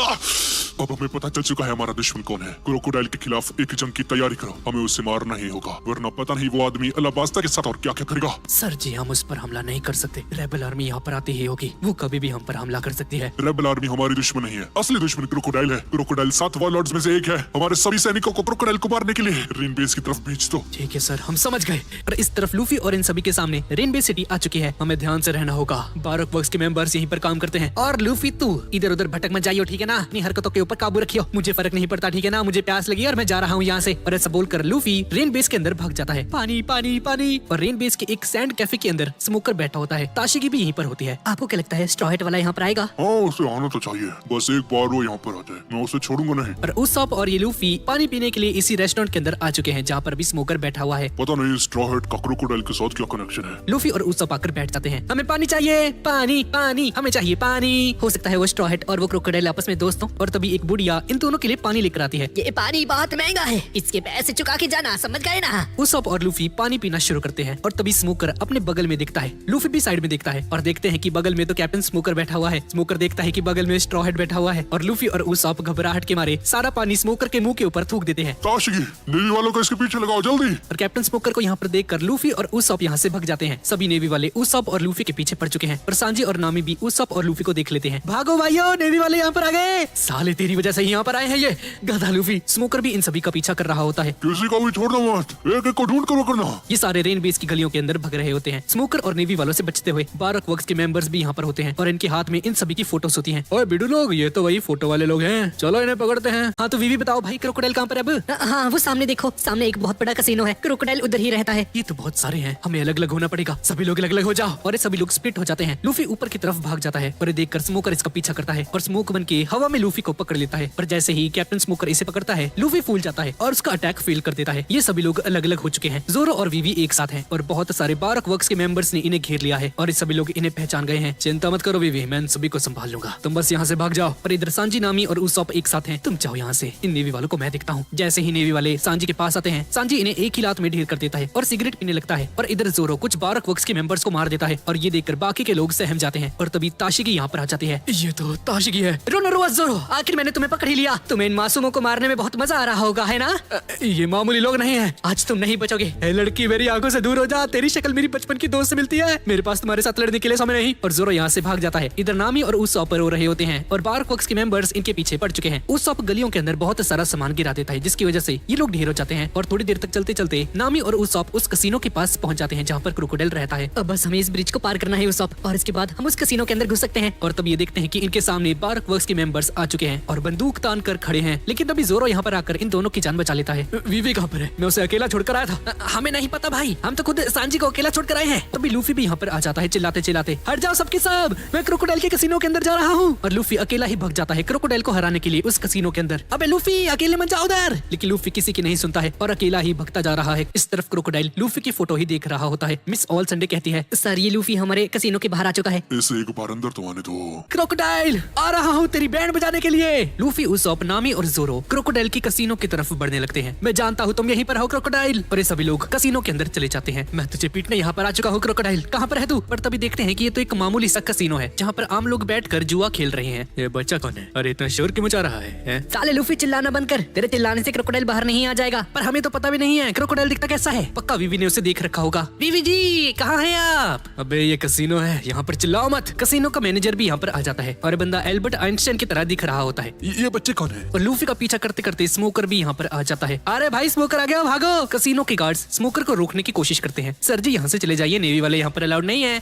अब हमें पता चल चुका है हमारा दुश्मन कौन है। क्रोकोडाइल के खिलाफ एक जंग की तैयारी करो, हमें उससे मारना ही होगा, वरना पता नहीं वो आदमी अलाबास्ता के साथ और क्या क्या करेगा। सर जी, हम उस पर हमला नहीं कर सकते, रेबल आर्मी यहाँ पर आती ही होगी, वो कभी भी हम पर हमला कर सकती है। रेबल आर्मी हमारी दुश्मन नहीं है, असली दुश्मन क्रोकोडाइल है। क्रोकोडाइल 7 वॉरलॉर्ड्स में से एक है। हमारे सभी सैनिकों को क्रोकोडाइल को मारने के लिए रेन बेस की तरफ भेज दो। ठीक है सर, हम समझ गए। और इस तरफ लूफी और इन सभी के सामने रेन बेस सिटी आ चुकी है। हमें ध्यान से रहना होगा, बारक वर्क्स के मेंबर्स यहीं पर काम करते हैं। और लूफी तू इधर उधर भटक मत जाइयो, ठीक है ना? अपनी हरकतों के ऊपर काबू रखियो, मुझे फर्क नहीं पड़ता, ठीक है ना? मुझे प्यास लगी और मैं जा रहा हूँ यहाँ से। और ऐसा बोलकर लूफी रेन बेस के अंदर भाग जाता है। पानी पानी पानी। और रेन बेस के एक सैंड कैफे के अंदर स्मोकर बैठा होता है। ताशिगी भी यहीं पर होती है। आपको क्या लगता है स्ट्रॉहेट वाला यहाँ पर आएगा? हाँ, उसे आना तो चाहिए, बस एक बार वो यहाँ पर आ जाए, मैं उसे छोड़ूंगा नहीं। और उsopp और ये लूफी पानी पीने के लिए इसी रेस्टोरेंट के अंदर आ चुके हैं जहाँ पर भी स्मोकर बैठा हुआ है। पता नहीं स्ट्रॉहेट का क्रोकोडाइल के साथ क्या कनेक्शन है। लूफी और उsopp आकर बैठ जाते हैं। हमें पानी चाहिए, पानी पानी, हमें चाहिए पानी। हो सकता है वो स्ट्रॉहेट और वो क्रोकोडाइल आपस में दोस्त हों और तभी एक बुढ़िया इन दोनों के लिए पानी लेकर आती है। ये पानी बहुत महंगा है, इसके पैसे चुका के जाना, समझ गए ना? उsopp और लूफी पानी पीना शुरू करते हैं और तभी स्मोकर अपने बगल में दिखता है। लूफी भी साइड में देखता है और देखते हैं कि बगल में तो कैप्टन स्मोकर बैठा हुआ है। स्मोकर देखता है कि बगल में स्ट्रॉहेट बैठा हुआ है और लूफी और उsopp घबराहट के मारे सारा पानी स्मोकर के मुंह के ऊपर थूक देते हैं। ताशिगी, नेवी वालों को इसके पीछे लगाओ जल्दी। और कैप्टन स्मोकर को यहाँ पर देखकर लूफी और उsopp यहाँ से भाग जाते हैं। सभी नेवी वाले उsopp और लूफी के पीछे पड़ चुके हैं और सांजी और नामी भी उsopp और लूफी को देख लेते हैं। भागो भाइयों, नेवी वाले यहाँ पर आ गए, साले तेरी वजह से यहाँ पर आए हैं ये गधा लूफी। स्मोकर भी इन सभी का पीछा कर रहा होता है। किसी को भी छोड़ना मत, एक एक को ढूंढ कर पकड़ना। ये सारे रेन बेस की गलियों के अंदर भग रहे होते हैं, स्मोकर और नेवी वालों से बचते हुए। बारक वर्क्स के मेंबर्स भी यहाँ पर होते हैं और इनके हाथ में इन सभी की फोटोज होती हैं। ओए बिडू लोग, ये तो वही फोटो वाले लोग हैं, चलो इन्हें पकड़ते हैं। हाँ तो वीवी बताओ भाई, क्रोकोडाइल कहाँ पर है अब? हाँ, वो सामने देखो, सामने एक बहुत बड़ा कसिनो है, क्रोकोडाइल उधर ही रहता है। ये तो बहुत सारे हैं, हमें अलग अलग होना पड़ेगा। सभी लोग अलग अलग हो जाओ। और ये सभी लोग स्प्लिट हो जाते हैं। लूफी ऊपर की तरफ भाग जाता है और ये देखकर स्मोकर इसका पीछा करता है और स्मोक बन के हवा में लूफी को पकड़ लेता है। और जैसे ही कैप्टन स्मोकर इसे पकड़ता है, लूफी फूल जाता है और उसका अटैक फेल कर देता है। ये सभी लोग अलग अलग हो चुके हैं। जोरो और वीवी एक साथ हैं और बहुत सारे बारक वर्क्स के मेंबर्स ने इन्हें घेर लिया है और ये सभी लोग इन्हें पहचान गए हैं। चिंता मत करो वीवी, मैं इन सभी को संभाल लूंगा, तुम बस यहाँ से भाग जाओ। और इधर सांजी, नामी और उsopp एक साथ हैं। तुम जाओ यहाँ से, इन नेवी वालों को मैं देखता हूँ। जैसे ही नेवी वाले सांजी के पास आते हैं, सांजी इन्हें एक ही लात में ढेर कर देता है और सिगरेट पीने लगता है। और इधर जोरो कुछ बारक वर्क्स के मेंबर्स को मार देता है और ये देखकर बाकी के लोग सहम जाते हैं। और तभी ताशिगी यहाँ पर आ जाती है। ये तो ताशिगी है। रोनो रोज जोरो, आखिर मैंने तुम्हें पकड़ ही लिया। तुम्हें इन मासूमों को मारने में बहुत मजा आ रहा होगा, है ना? ये मामूली लोग नहीं है। आज तुम नहीं बचोगे। ए लड़की, मेरी आंखों से दूर हो जा। तेरी शक्ल मेरी बचपन की दोस्त से मिलती है। मेरे पास तुम्हारे साथ लड़ने के लिए समय नहीं। और जोरो यहाँ से भाग जाता है। इधर नामी और उसॉप रो रहे होते हैं और बारक वर्क्स के मेंबर्स इनके पीछे पड़ चुके हैं। उसॉप गलियों के अंदर बहुत सारा सामान गिरा देता है, जिसकी वजह से ये लोग ढेर हो जाते हैं। और थोड़ी देर तक चलते चलते नामी और उसॉप उस कसीनो के पास पहुंच जाते हैं जहाँ पर क्रोकोडाइल रहता है। अब बस हमें इस ब्रिज को पार करना है उस और इसके बाद हम उस कसीनो के अंदर घुस सकते हैं। और तब ये देखते हैं कि इनके सामने बारक वर्क्स के मेंबर्स आ चुके हैं और बंदूक तान कर खड़े हैं। लेकिन तभी जोरो यहाँ पर आकर इन दोनों की जान बचा लेता है। वीवी कहाँ पर है? मैं उसे अकेला छोड़कर आया था। हमें नहीं पता भाई, हम तो खुद सांजी को अकेला छोड़कर आए हैं। तभी लूफी भी यहाँ पर आ जाता है चिल्लाते चिल्लाते, हट जाओ सबके सब, मैं क्रोकोडाइल के कसीनो के अंदर जा रहा हूँ। और लूफी अकेला ही भाग जाता है क्रोकोडाइल को हराने के लिए उस कसीनो के अंदर। अबे लूफी, अकेले मत जाओ उधर। लेकिन लूफी किसी की नहीं सुनता है और अकेला ही भगता जा रहा है। इस तरफ क्रोकोडाइल लूफी की फोटो ही देख रहा होता है। मिस ऑल संडे कहती है, सर ये लूफी हमारे कसीनो के बाहर आ चुका है। इसे एक बार अंदर तो आने दो। क्रोकोडाइल आ रहा हूँ तेरी बैंड बजाने के लिए। लूफी, उसॉप, नामी और जोरो क्रोकोडाइल की कसीनो की तरफ बढ़ने लगते हैं। मैं जानता हूँ तुम यहीं पर हो क्रोकोडाइल। और ये सभी लोग कसीनो के अंदर चले जाते हैं। मैं तुझे पीटने यहाँ पर आ चुका हूँ क्रोकोडाइल, कहाँ पर है तू? पर तभी देखते हैं कि ये तो एक मामूली सा कसीनो है जहाँ पर आम लोग बैठकर जुआ खेल रहे हैं। ये बच्चा कौन है? अरे इतना शोर क्यों मचा रहा है? साले लूफी चिल्लाना बंद कर, तेरे चिल्लाने से क्रोकोडाइल बाहर नहीं आ जाएगा। पर हमें तो पता भी नहीं है क्रोकोडाइल दिखता कैसा है। पक्का वीवी ने उसे देख रखा होगा। वीवी जी कहाँ हैं आप? अबे ये कसीनो है, यहाँ पर चिल्लाओ मत। कसीनो का मैनेजर भी यहाँ पर आ जाता है और बंदा एल्बर्ट आइंस्टाइन की तरह दिख रहा होता है। ये बच्चे कौन है? और लूफी का पीछा करते करते स्मोकर भी यहाँ पर आ जाता है। अरे भाई स्मोकर आ गया, भागो। कसीनो के गार्ड्स स्मोकर को रोकने की कोशिश करते हैं। सर जी यहाँ से चले जाइए, नेवी वाले यहाँ पर अलाउड नहीं है।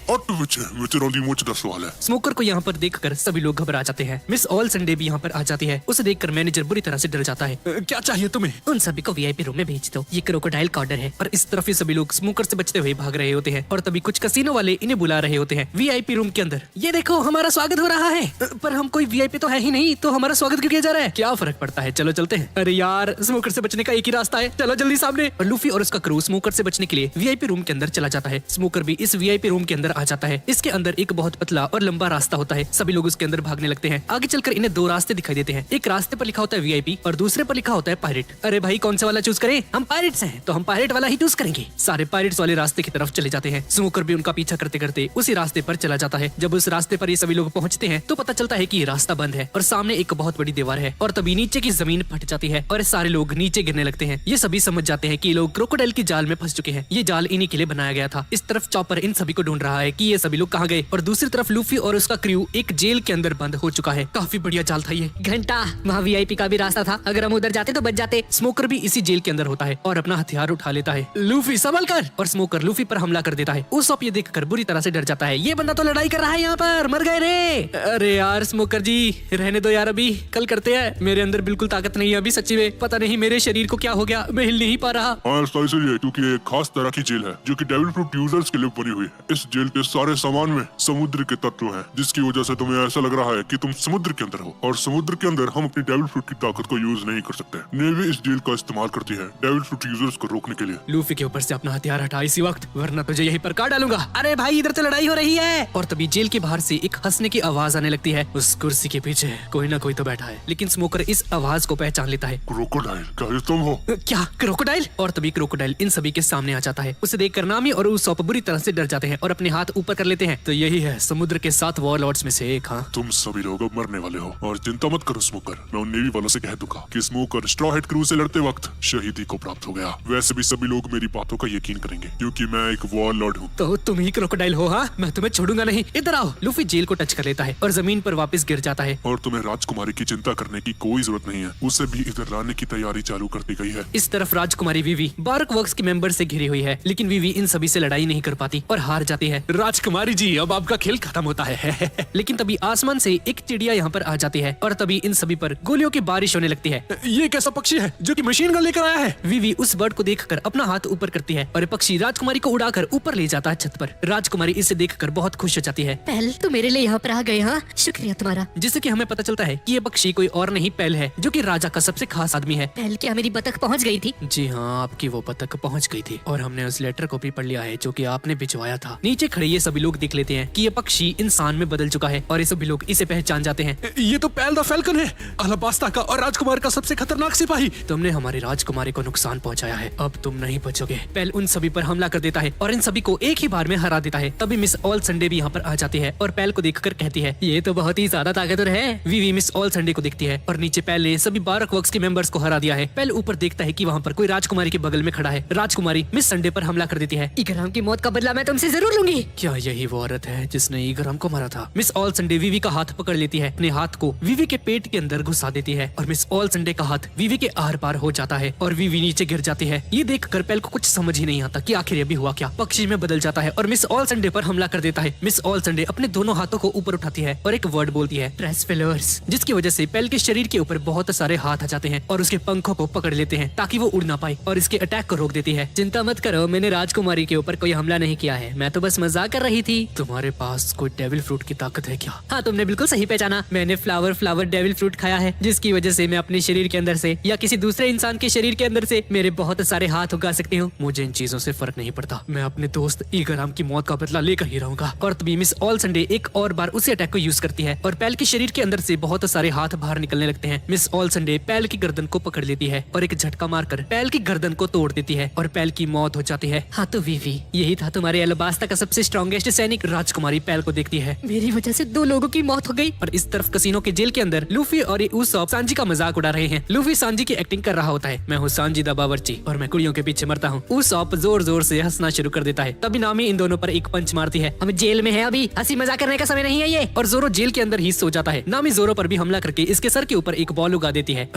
सवाल है। स्मोकर को यहाँ पर देखकर सभी लोग घबरा जाते हैं। मिस ऑल संडे भी यहाँ पर आ जाती है। उसे देखकर मैनेजर बुरी तरह से डर जाता है। क्या चाहिए तुम्हें? उन सभी को वीआईपी रूम में भेज दो, ये क्रोकोडाइल का ऑर्डर है। और इस तरफ ये सभी लोग स्मोकर से बचते हुए भाग रहे होते हैं। और तभी कुछ कसीनो वाले इन्हें बुला रहे होते हैं वीआईपी रूम के अंदर। ये देखो हमारा स्वागत हो रहा है। पर हम कोई वीआईपी तो है ही नहीं, तो हमारा स्वागत क्यों किया जा रहा है? क्या फर्क पड़ता है, चलो चलते हैं। अरे यार, स्मोकर से बचने का एक ही रास्ता है, चलो जल्दी सामने। और लूफी और उसका क्रू स्मोकर से बचने के लिए वीआईपी रूम के अंदर चला जाता है। स्मोकर भी इस वीआईपी रूम के अंदर आ जाता है। इसके अंदर एक बहुत पतला और लंबा रास्ता होता है। सभी लोग उसके अंदर भागने लगते हैं। आगे चलकर इन्हें दो रास्ते दिखाई देते हैं। एक रास्ते पर लिखा होता है वीआईपी और दूसरे पर लिखा होता है पायरेट। अरे भाई कौन सा वाला चूज करें? हम पायरेट्स हैं तो हम पायरेट वाला ही चूज करेंगे। सारे पायरेट्स वाले रास्ते की तरफ चले जाते हैं। स्मोकर भी उनका पीछा करते करते उसी रास्ते पर चला जाता है। जब उस रास्ते पर ये सभी लोग पहुंचते हैं तो पता चलता है कि ये रास्ता बंद है और सामने एक बहुत बड़ी दीवार है। और तभी नीचे की जमीन फट जाती है और सारे लोग नीचे गिरने लगते हैं। ये सभी समझ जाते हैं कि ये लोग क्रोकोडाइल की जाल में फंस चुके हैं। ये जाल इन्हीं के लिए बनाया गया था। इस तरफ चॉपर इन सभी को ढूंढ रहा है कि ये सभी लोग कहाँ गए। और दूसरी तरफ लूफी और उसका क्रू एक जेल के अंदर बंद हो चुका है। काफी बढ़िया जाल था ये। घंटा, वहाँ वीआईपी का भी रास्ता था, अगर हम उधर जाते तो बच जाते। स्मोकर भी इसी जेल के अंदर होता है और अपना हथियार उठा लेता है। लूफी संभल कर। और स्मोकर लूफी पर हमला कर देता है। उसॉप ये देखकर बुरी तरह से डर जाता है। ये बंदा तो लड़ाई कर रहा है यहाँ पर, मर गए रे। अरे यार स्मोकर जी रहने दो यार, अभी कल करते हैं। मेरे अंदर बिल्कुल ताकत नहीं है अभी, सच्ची में पता नहीं मेरे शरीर को क्या हो गया, मैं हिल नहीं पा रहा। हाँ ऐसा इसलिए क्योंकि ये एक खास तरह की जेल है जो कि डेविल फ्रूट यूजर्स के लिए बनी हुई है। इस जेल के सारे सामान में समुद्र के तत्व हैं, जिसकी वजह से तुम्हें ऐसा लग रहा है कि तुम समुद्र के अंदर हो। और समुद्र के अंदर हम अपनी डेविल फ्रूट की ताकत को यूज नहीं कर सकते। नेवी इस जेल का इस्तेमाल करती है डेविल फ्रूट यूजर्स को रोकने के लिए। लूफी के ऊपर से अपना हथियार हटा इसी वक्त, वरना तुझे यहीं पर काट डालूंगा। अरे भाई इधर तो लड़ाई हो रही है। और तभी जेल के बाहर से एक हंसने की आवाज आने लगती है। उस कुर्सी के पीछे कोई ना कोई तो बैठा है, लेकिन स्मोकर इस आवाज को पहचान लेता है। क्रोकोडाइल, क्या ये तुम हो? क्या क्रोकोडाइल? और तभी क्रोकोडाइल इन सभी के सामने आ जाता है। उसे देखकर नामी और उसॉप बुरी तरह से डर जाते हैं और अपने हाथ ऊपर कर लेते हैं। तो यही है समुद्र के 7 वॉरलॉर्ड्स में से एक। हाँ तुम सभी लोग अब मरने वाले हो और चिंता मत करो स्मोकर, मैं उन नेवी वालों से कह दूंगा कि स्मोकर स्ट्रॉ हेड क्रू से लड़ते वक्त शहीदी को प्राप्त हो गया। वैसे भी सभी लोग मेरी बातों का यकीन करेंगे क्योंकि मैं एक वॉरलॉर्ड हूँ। तो तुम ही क्रोकोडाइल हो? हाँ मैं तुम्हें छोड़ूंगा नहीं, इधर आओ। लूफी जेल को टच कर लेता है और जमीन पर वापस गिर जाता है। और तुम्हें राजकुमारी की चिंता करने की कोई जरूरत नहीं है, उसे भी इधर लाने की तैयारी चालू कर दी गई है। इस तरफ राजकुमारी वीवी बारक वर्क्स के मेंबर से घिरी हुई है, लेकिन वीवी इन सभी से लड़ाई नहीं कर पाती और हार जाती है। राजकुमारी जी अब आपका खेल खत्म होता है। लेकिन तभी आसमान से एक चिड़िया यहाँ पर आ जाती है और तभी इन सभी पर गोलियों की बारिश होने लगती है। ये कैसा पक्षी है जो कि मशीन गन लेकर आया है? वीवी उस बर्ड को देखकर अपना हाथ ऊपर करती है और पक्षी राजकुमारी को उड़ाकर ऊपर ले जाता है छत पर। राजकुमारी इसे देखकर बहुत खुश हो जाती है। पहल तो मेरे लिए यहाँ पर आ गए। हाँ शुक्रिया तुम्हारा। जिससे कि हमें पता चलता है कि ये पक्षी कोई और नहीं पेल है, जो कि राजा का सबसे खास आदमी है। पहल क्या मेरी बतख पहुँच गई थी? जी हाँ आपकी वो बतख पहुँच गई थी और हमने उस लेटर को भी पढ़ लिया है जो कि आपने भिजवाया था। नीचे खड़े ये सभी लोग देख लेते हैं कि ये पक्षी इंसान में बदल चुका है और ये सभी लोग इसे पहचान जाते हैं। ये तो पैल द फैल्कन है। अलाबास्ता का और राजकुमार का सबसे खतरनाक सिपाही। तुमने हमारी राजकुमारी को नुकसान पहुंचाया है, अब तुम नहीं बचोगे। पेल उन सभी पर हमला कर देता है और इन सभी को एक ही बार में हरा देता है। तभी मिस ऑल संडे भी यहाँ पर आ जाती है और पेल को देखकर कहती है, ये तो बहुत ही ज्यादा ताकतवर है। वीवी मिस ऑल संडे को देखती है और नीचे पेल ने सभी बारक वर्क्स के मेंबर्स को हरा दिया है। पेल ऊपर देखता है कि वहाँ पर कोई राजकुमारी के बगल में खड़ा है। राजकुमारी मिस संडे पर हमला कर देती है। इकराम की मौत का बदला मैं तुमसे जरूर लूंगी। क्या यही वो औरत है जिसने ईगराम को मारा था? मिस ऑल संडे वीवी का हाथ पकड़ लेती है, अपने हाथ को वीवी के पेट के अंदर घुसा देती है और मिस ऑल संडे का हाथ वीवी के आर पार हो जाता है और वीवी नीचे गिर जाती है। ये देखकर पेल को कुछ समझ ही नहीं आता कि आखिर ये भी हुआ क्या। पक्षी में बदल जाता है और मिस ऑल संडे पर हमला कर देता है। मिस ऑल संडे अपने दोनों हाथों को ऊपर उठाती है और एक वर्ड बोलती है, ट्रेसफिलर्स, जिसकी वजह से पेल के शरीर के ऊपर बहुत सारे हाथ आ जाते हैं और उसके पंखों को पकड़ लेते हैं ताकि वो उड़ ना पाए और इसके अटैक को रोक देती है। चिंता मत करो, मैंने राजकुमारी के ऊपर कोई हमला नहीं किया है, मैं तो बस मजाक कर रही थी। तुम्हारे पास कोई डेविल फ्रूट की ताकत है क्या? हाँ, तुमने बिल्कुल सही पहचाना। मैंने फ्लावर डेविल फ्रूट खाया है, जिसकी वजह से मैं अपने शरीर के अंदर से या किसी दूसरे इंसान के शरीर के अंदर से मेरे बहुत सारे हाथ उगा सकती हूँ। मुझे इन चीजों से फर्क नहीं पड़ता, मैं अपने दोस्त ईगराम की मौत का बदला लेकर ही रहूंगा। और तभी मिस ऑल संडे एक और बार उसी अटैक को यूज करती है और पेल के शरीर के अंदर से बहुत सारे हाथ बाहर निकलने लगते हैं। मिस ऑल संडे पेल की गर्दन को पकड़ लेती है और एक झटका मारकर पेल की गर्दन को तोड़ देती है और पेल की मौत हो जाती है। हाँ तो वीवी, यही था तुम्हारे अलाबास्ता का सबसे स्ट्रॉन्गेस्ट सैनिक। राजकुमारी पेल को देखती है, मेरी वजह से 2 लोगों की मौत हो गई। और इस तरफ कसिनो के जेल के अंदर लूफी और उसॉप सांजी का मजाक उड़ा रहे हैं। लूफी सांजी की एक्टिंग कर रहा होता है, मैं हूँ सांजी द बावर्ची और मैं कुड़ियों के पीछे मरता हूँ। उसॉप जोर जोर से हंसना शुरू कर देता है। तभी नामी इन दोनों पर एक पंच मारती है। हम जेल में है, अभी हंसी मजाक करने का समय नहीं है ये। और जोरो जेल के अंदर ही सो जाता है। नामी जोरो पर भी हमला करके इसके सर के ऊपर एक बॉल उगा देती है।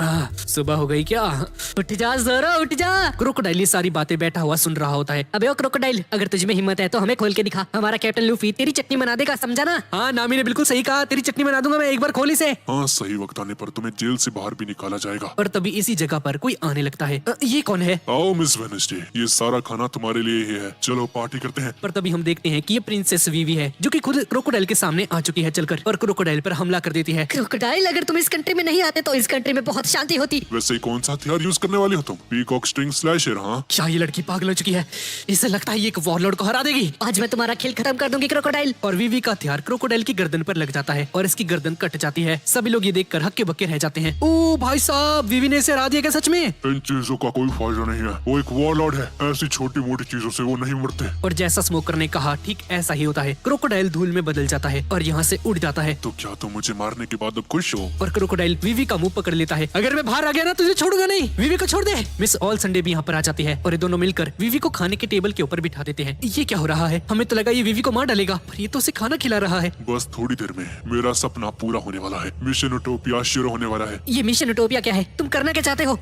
सुबह हो गई क्या? उठ जा जोरो, उठ जा। क्रोकोडाइल ये सारी बातें बैठा हुआ सुन रहा होता है। अबे ओ क्रोकोडाइल, अगर तुझमें हिम्मत है तो हमें खोल के दिखा। हमारा कैप्टन लूफी तेरी चटनी बना देगा, समझा ना? हाँ, नामी ने बिल्कुल सही कहा, तेरी चटनी बना दूंगा मैं, एक बार खोली से। हाँ, सही वक्त आने पर तुम्हें जेल से बाहर भी निकाला जाएगा। और तभी इसी जगह पर कोई आने लगता है। ये कौन है? आओ मिस वेडनेसडे, ये सारा खाना तुम्हारे लिए ही है, चलो पार्टी करते हैं। पर तभी हम देखते हैं कि ये प्रिंसेस वीवी है जो कि खुद क्रोकोडाइल के सामने आ चुकी है चलकर और क्रोकोडाइल पर हमला कर देती है। क्रोकोडाइल, अगर तुम इस कंट्री में नहीं आते तो इस कंट्री में बहुत शांति होती। वैसे कौन सा हथियार यूज करने वाली हो तुम? Peacock string slasher? हाँ, क्या ये लड़की पागल हो चुकी है? इसे लगता है ये एक वॉरलॉर्ड को हरा देगी। आज मैं तुम्हारा खेल खत्म कर दूंगी क्रोकोडाइल। और वीवी का हथियार क्रोकोडाइल की गर्दन पर लग जाता है और इसकी गर्दन कट जाती है। सभी लोग ये देखकर हक्के बक्के रह जाते हैं। ओ भाई साहब, वीवी ने इसे हरा दिया क्या सच में? इन चीजों का कोई फायदा नहीं है, वो एक वॉरलॉर्ड है, ऐसी छोटी मोटी चीजों से वो नहीं मरते। और जैसा स्मोकर ने कहा ठीक ऐसा ही होता है। क्रोकोडाइल धूल में बदल जाता है और यहाँ से उड़ जाता है। तो क्या तुम मुझे मारने के बाद अब खुश हो? और क्रोकोडाइल वीवी का मुंह पकड़ लेता है, अगर मैं बाहर आ गया ना तुझे छोड़ूंगा नहीं, वीवी को छोड़ दे। मिस ऑल संडे भी यहाँ पर आ जाती है और ये दोनों मिलकर वीवी को खाने के टेबल के ऊपर बिठा देते हैं। ये क्या हो रहा है? हमें तो लगा ये वीवी को मार डालेगा, पर ये तो उसे खाना खिला रहा है। बस थोड़ी देर में मेरा सपना पूरा होने वाला है, मिशन यूटोपिया शुरू होने वाला है। ये मिशन यूटोपिया क्या है? तुम करना क्या चाहते हो?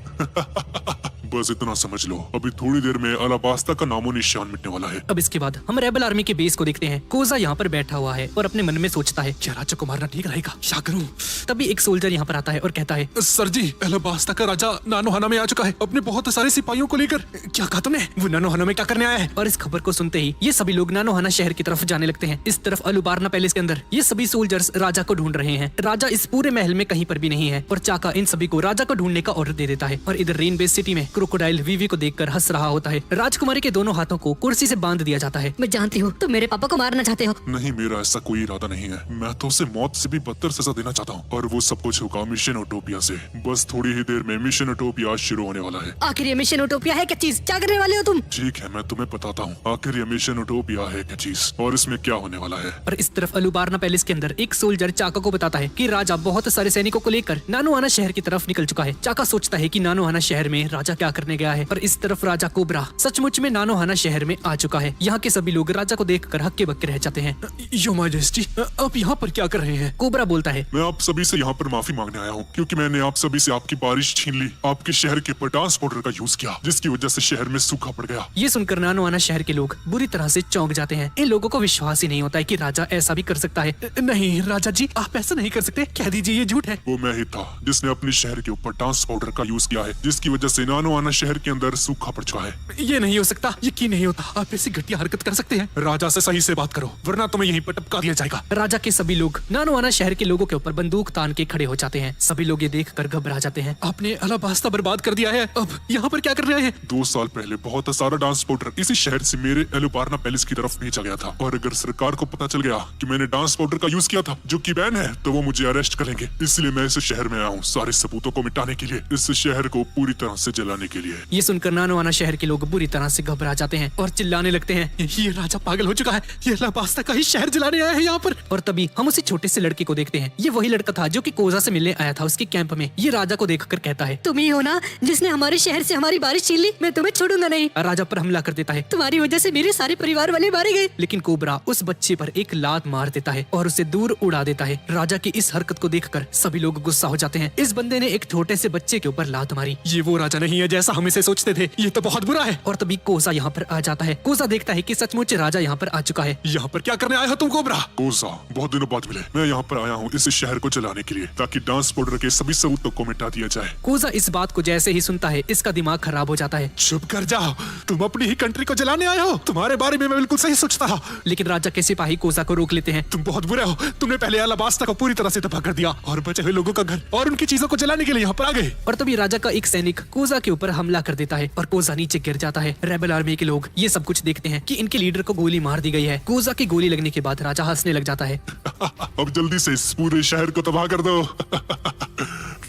बस इतना समझ लो, अभी थोड़ी देर में अलाबास्ता का नामो निशान मिटने वाला है। अब इसके बाद हम रेबल आर्मी के बेस को देखते हैं। कोजा यहाँ पर बैठा हुआ है और अपने मन में सोचता है, क्या राजा को मारना ठीक रहेगा, क्या करूं? तभी एक सोल्जर यहाँ पर आता है और कहता है, सर जी, अलाबास्ता का राजा नानोहाना में आ चुका है अपने बहुत सारे सिपाहियों को लेकर। क्या कहा तुमने? वो नानोहाना में क्या करने आया है? और इस खबर को सुनते ही ये सभी लोग नानोहाना शहर की तरफ जाने लगते हैं। इस तरफ अलुबारना पैलेस के अंदर ये सभी सोल्जर्स राजा को ढूंढ रहे हैं। राजा इस पूरे महल में कहीं पर भी नहीं है और चाका इन सभी को राजा को ढूंढने का ऑर्डर दे देता है। और इधर रेन बेस सिटी में क्रोकोडाइल वीवी को देखकर हंस रहा होता है। राजकुमारी के दोनों हाथों को कुर्सी से बांध दिया जाता है। मैं जानती हूँ तुम मेरे पापा को मारना चाहते हो। नहीं, मेरा ऐसा कोई इरादा नहीं है, मैं तो उसे मौत से भी बदतर सजा देना चाहता हूँ और वो सब कुछ होगा मिशन यूटोपिया से। बस थोड़ी ही देर में मिशन यूटोपिया शुरू होने वाला है। आखिर ये मिशन यूटोपिया है क्या चीज? क्या करने वाले हो तुम? ठीक है, मैं तुम्हें बताता हूँ आखिर ये मिशन यूटोपिया है क्या चीज और इसमें क्या होने वाला है। और इस तरफ अलुबारना पैलेस के अंदर एक सोल्जर चाका को बताता है कि राजा बहुत सारे सैनिकों को लेकर नानोहाना शहर की तरफ निकल चुका है। चाका सोचता है कि नानोहाना शहर में राजा क्या करने गया है। और इस तरफ राजा कोबरा सचमुच में नानोहाना शहर में आ चुका है। यहाँ के सभी लोग राजा को देखकर हक्के बक्के रह जाते हैं। योर मैजेस्टी, आप यहाँ पर क्या कर रहे हैं? कोबरा बोलता है, मैं आप सभी से यहाँ पर माफी मांगने आया हूँ क्योंकि मैंने आप सभी से आपकी बारिश छीन ली, आपके शहर के पटास पाउडर का यूज किया जिसकी वजह से शहर में सूखा पड़ गया। ये सुनकर नानोहाना शहर के लोग बुरी तरह से चौंक जाते हैं। इन लोगों को विश्वास ही नहीं होता है कि राजा ऐसा भी कर सकता है। नहीं राजा जी, आप ऐसा नहीं कर सकते, कह दीजिए ये झूठ है। वो मैं ही था जिसने अपने शहर के ऊपर टांस पाउडर का यूज किया है जिसकी वजह से नानोहाना आना शहर के अंदर सूखा पड़ चुका है। ये नहीं हो सकता, यकीन नहीं होता आप ऐसी घटिया हरकत कर सकते हैं। राजा से सही से बात करो वरना तुम्हें यहीं पर टपका दिया जाएगा। राजा के सभी लोग नानोआना शहर के लोगों के ऊपर बंदूक तान के खड़े हो जाते हैं। सभी लोग ये देखकर घबरा जाते हैं। आपने अलाबास्ता बर्बाद कर दिया है, अब यहाँ पर क्या कर रहे हैं? 2 साल पहले बहुत सारा डांस पाउडर इसी शहर से मेरे एलुबार्ना पैलेस की तरफ भेजा गया था, और अगर सरकार को पता चल गया कि मैंने डांस पाउडर का यूज किया था जो कि बैन है, तो वो मुझे अरेस्ट करेंगे। इसलिए मैं इस शहर में आया हूँ सारे सबूतों को मिटाने के लिए, इस शहर को पूरी तरह से जलाने के लिए। ये सुनकर नानोआना शहर के लोग बुरी तरह से घबरा जाते हैं और चिल्लाने लगते हैं। ये राजा पागल हो चुका है, ये अलाबास्ता का ही शहर जलाने आया है यहाँ पर। और तभी हम उसी छोटे से लड़के को देखते हैं। ये वही लड़का था जो कि कोजा से मिलने आया था उसके कैंप में। ये राजा को देखकर कहता है, तुम ही हो ना जिसने हमारे शहर से हमारी बारिश छीन ली? मैं तुम्हें छोड़ूंगा नहीं। राजा पर हमला कर देता है। तुम्हारी वजह से मेरे सारे परिवार वाले मारे गए। लेकिन कोबरा उस बच्चे पर एक लात मार देता है और उसे दूर उड़ा देता है। राजा की इस हरकत को देखकर सभी लोग गुस्सा हो जाते हैं। इस बंदे ने एक छोटे से बच्चे के ऊपर लात मारी। ये वो राजा नहीं है जैसा हम इसे सोचते थे, ये तो बहुत बुरा है। और तभी कोजा यहाँ पर आ जाता है। कोजा देखता है कि सचमुच राजा यहाँ पर आ चुका है। यहाँ पर क्या करने आए हो तुम कोबरा? कोसा, बहुत दिनों बाद मिले। मैं यहाँ पर आया हूँ इस शहर को जलाने के लिए, ताकि डांस पाउडर के सभी सबूतों को मिटा दिया जाए। कोजा इस बात को जैसे ही सुनता है इसका दिमाग खराब हो जाता है। चुप कर जाओ, तुम अपनी ही कंट्री को जलाने आए हो। तुम्हारे बारे में मैं बिल्कुल सही सोचता था। लेकिन राजा के सिपाही कोजा को रोक लेते हैं। तुम बहुत बुरे हो, तुमने पहले अलाबास्ता को पूरी तरह से तबाह कर दिया और बचे हुए लोगों का घर और उनकी चीजों को जलाने के लिए यहाँ पर आ गए। और तभी राजा का एक सैनिक कोजा के ऊपर हमला कर देता है और कोजा नीचे गिर जाता है। रेबल आर्मी के लोग ये सब कुछ देखते हैं कि इनके लीडर को गोली मार दी गई है। कोजा की गोली लगने के बाद राजा हंसने लग जाता है। अब जल्दी से इस पूरे शहर को तबाह कर दो।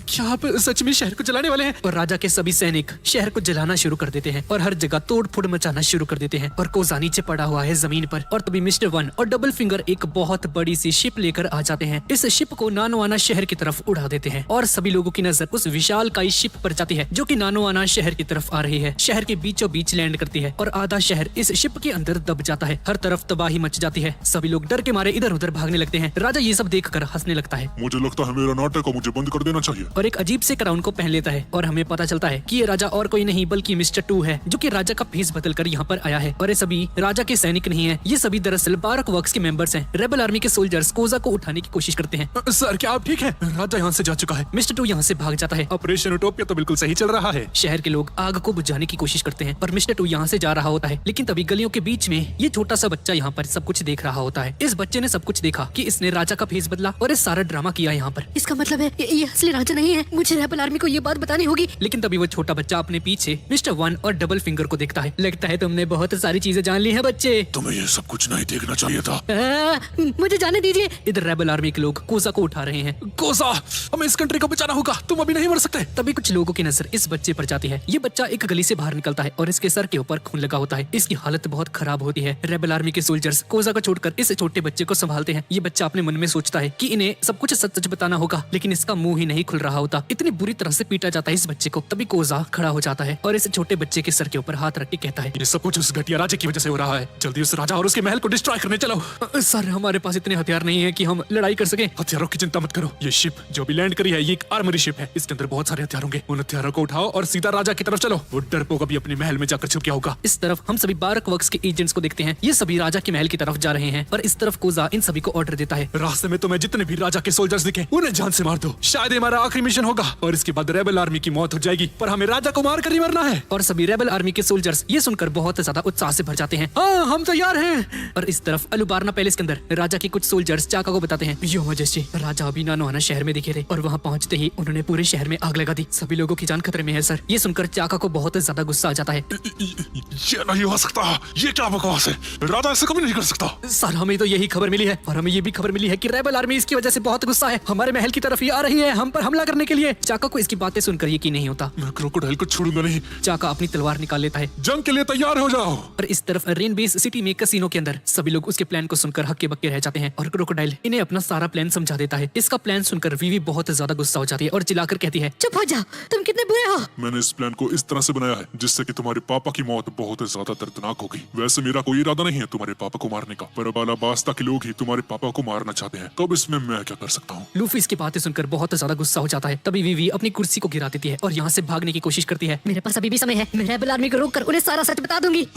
क्या आप सच में शहर को जलाने वाले हैं? और राजा के सभी सैनिक शहर को जलाना शुरू कर देते हैं और हर जगह तोड़ फोड़ मचाना शुरू कर देते हैं। और कोजा नीचे पड़ा हुआ है जमीन पर। और तभी मिस्टर वन और डबल फिंगर एक बहुत बड़ी सी शिप लेकर आ जाते हैं। इस शिप को नानोआना शहर की तरफ उड़ा देते हैं और सभी लोगों की नजर उस विशाल काई शिप पर जाती है जो कि नानोआना शहर की तरफ आ रही है। शहर के बीचों बीच लैंड करती है और आधा शहर इस शिप के अंदर दब जाता है। हर तरफ तबाही मच जाती है। सभी लोग डर के मारे इधर उधर भागने लगते हैं। राजा ये सब देखकर हंसने लगता है। मुझे लगता है मेरा नाटक को मुझे बंद कर देना चाहिए। और एक अजीब से क्राउन को पहन लेता है और हमें पता चलता है कि ये राजा और कोई नहीं बल्कि मिस्टर 2 है जो कि राजा का फेस बदल कर यहाँ पर आया है। और ये सभी राजा के सैनिक नहीं है, ये सभी दरअसल बारक वर्क्स के मेंबर्स हैं। रेबल आर्मी के सोल्जर्स कोजा को उठाने की कोशिश करते हैं। सर क्या आप ठीक है? राजा यहाँ से जा चुका है। मिस्टर 2 यहाँ से भाग जाता है। ऑपरेशन यूटोपिया तो बिल्कुल सही चल रहा है। शहर के लोग आग को बुझाने की कोशिश करते हैं और मिस्टर 2 यहाँ से जा रहा होता है। लेकिन तभी गलियों के बीच में ये छोटा सा बच्चा यहाँ पर सब कुछ देख रहा होता है। इस बच्चे ने सब कुछ देखा कि इसने राजा का फेस बदला और इस सारा ड्रामा किया यहाँ पर। इसका मतलब है ये असली राजा नहीं है। मुझे रेबल आर्मी को ये बात बतानी होगी। लेकिन तभी वो छोटा बच्चा अपने पीछे मिस्टर 1 और डबल फिंगर को देखता है। लगता है तुमने बहुत सारी चीजें जान ली हैं बच्चे। तुम्हें ये सब कुछ नहीं देखना चाहिए था। मुझे जाने दीजिए। इधर रेबल आर्मी के लोग कोजा को उठा रहे हैं। कोसा, हमें इस कंट्री को बचाना होगा, तुम अभी नहीं मर सकते। तभी कुछ लोगों की नजर इस बच्चे पर जाती है। ये बच्चा एक गली से बाहर निकलता है और इसके सर के ऊपर खून लगा होता है। इसकी हालत बहुत खराब होती है। रेबल आर्मी के सोल्जर्स कोजा को छोड़कर इस छोटे बच्चे को संभालते हैं। ये बच्चा अपने मन में सोचता है कि इन्हें सब कुछ सच सच बताना होगा, लेकिन इसका मुंह ही नहीं खुल रहा होता। इतनी बुरी तरह से पीटा जाता है इस बच्चे को। तभी कोजा खड़ा हो जाता है और इस छोटे बच्चे के सर के ऊपर हाथ रख के कहता है, ये सब कुछ उस घटिया राजा की वजह से हो रहा है। जल्दी उस राजा और उसके महल को डिस्ट्रॉय करने चलो। सर हमारे पास इतने हथियार नहीं है कि हम लड़ाई कर सके। हथियारों की चिंता मत करो, ये शिप जो भी लैंड करी है ये एक आर्मरी शिप है। इसके अंदर बहुत सारे हथियार होंगे। उन हथियारों को उठाओ और सीधा राजा की तरफ चलो। वो डरपोक अभी अपने महल में जाकर छुप गया होगा। इस तरफ हम सभी बारक वर्क्स के एजेंट्स को देखते हैं। ये सभी राजा के महल की तरफ जा रहे हैं और इस तरफ कोजा इन सभी को ऑर्डर देता है, रास्ते में तुम्हें जितने भी राजा के सोल्जर्स दिखे उन्हें जान से मार दो। शायद हमारा आखिरी मिशन होगा और इसके बाद रेबल आर्मी की मौत हो जाएगी, पर हमें राजा को मार कर ही मरना है। और सभी रेबल आर्मी के सोल्जर्स ये सुनकर बहुत ज्यादा उत्साह से भर जाते हैं। हाँ हम तैयार हैं। और इस तरफ अलुबार्ना पैलेस के अंदर राजा के कुछ सोल्जर्स चाका को बताते हैं, यो मजेस्टी राजा अभी नानोआना शहर में दिखे थे और वहाँ पहुँचते ही उन्होंने पूरे शहर में आग लगा दी। सभी लोगों की जान खतरे में है सर। ये सुनकर चाका को बहुत ज्यादा गुस्सा आ जाता है। ये नहीं हो सकता, ये क्या बकवास है? राजा ऐसा कभी नहीं कर सकता। सर हमें तो यही खबर मिली है और हमें ये भी खबर मिली है कि रेबल आर्मी इसकी वजह से बहुत गुस्सा है, हमारे महल की तरफ ही आ रही है हम पर हमला करने के लिए। चाका को इसकी बातें सुनकर यकीन नहीं होता। मैं क्रोकोडाइल को छोड़ूंगा नहीं। चाका अपनी तलवार निकाल लेता है। जंग के लिए तैयार हो जाओ। और इस तरफ रेन बेस सिटी में कसिनो के अंदर सभी लोग उसके प्लान को सुनकर हक्के बक्के रह जाते हैं और क्रोकोडाइल इन्हें अपना सारा प्लान समझा देता है। इसका प्लान सुनकर वीवी बहुत ज्यादा गुस्सा हो जाती है और चिल्लाकर कहती है, चुप हो जाओ, तुम कितने बुरे हो। मैंने इस प्लान को इस तरह से बनाया है जिससे कि तुम्हारे पापा की मौत बहुत ज्यादा दर्दनाक होगी। वैसे मेरा कोई इरादा नहीं है तुम्हारे पापा को मारने का, पर अब अलाबास्ता के लोग ही तुम्हारे पापा को मारना चाहते हैं। तो अब इसमें मैं क्या कर सकता हूँ? लूफी इसकी बातें सुनकर बहुत ज्यादा गुस्सा हो जाता है। तभी वीवी अपनी कुर्सी को गिरा देती है और यहाँ से भागने की कोशिश करती है। मेरे पास अभी भी समय है, मैं रेबल आर्मी को रोक कर उन्हें सारा सच बता दूंगी।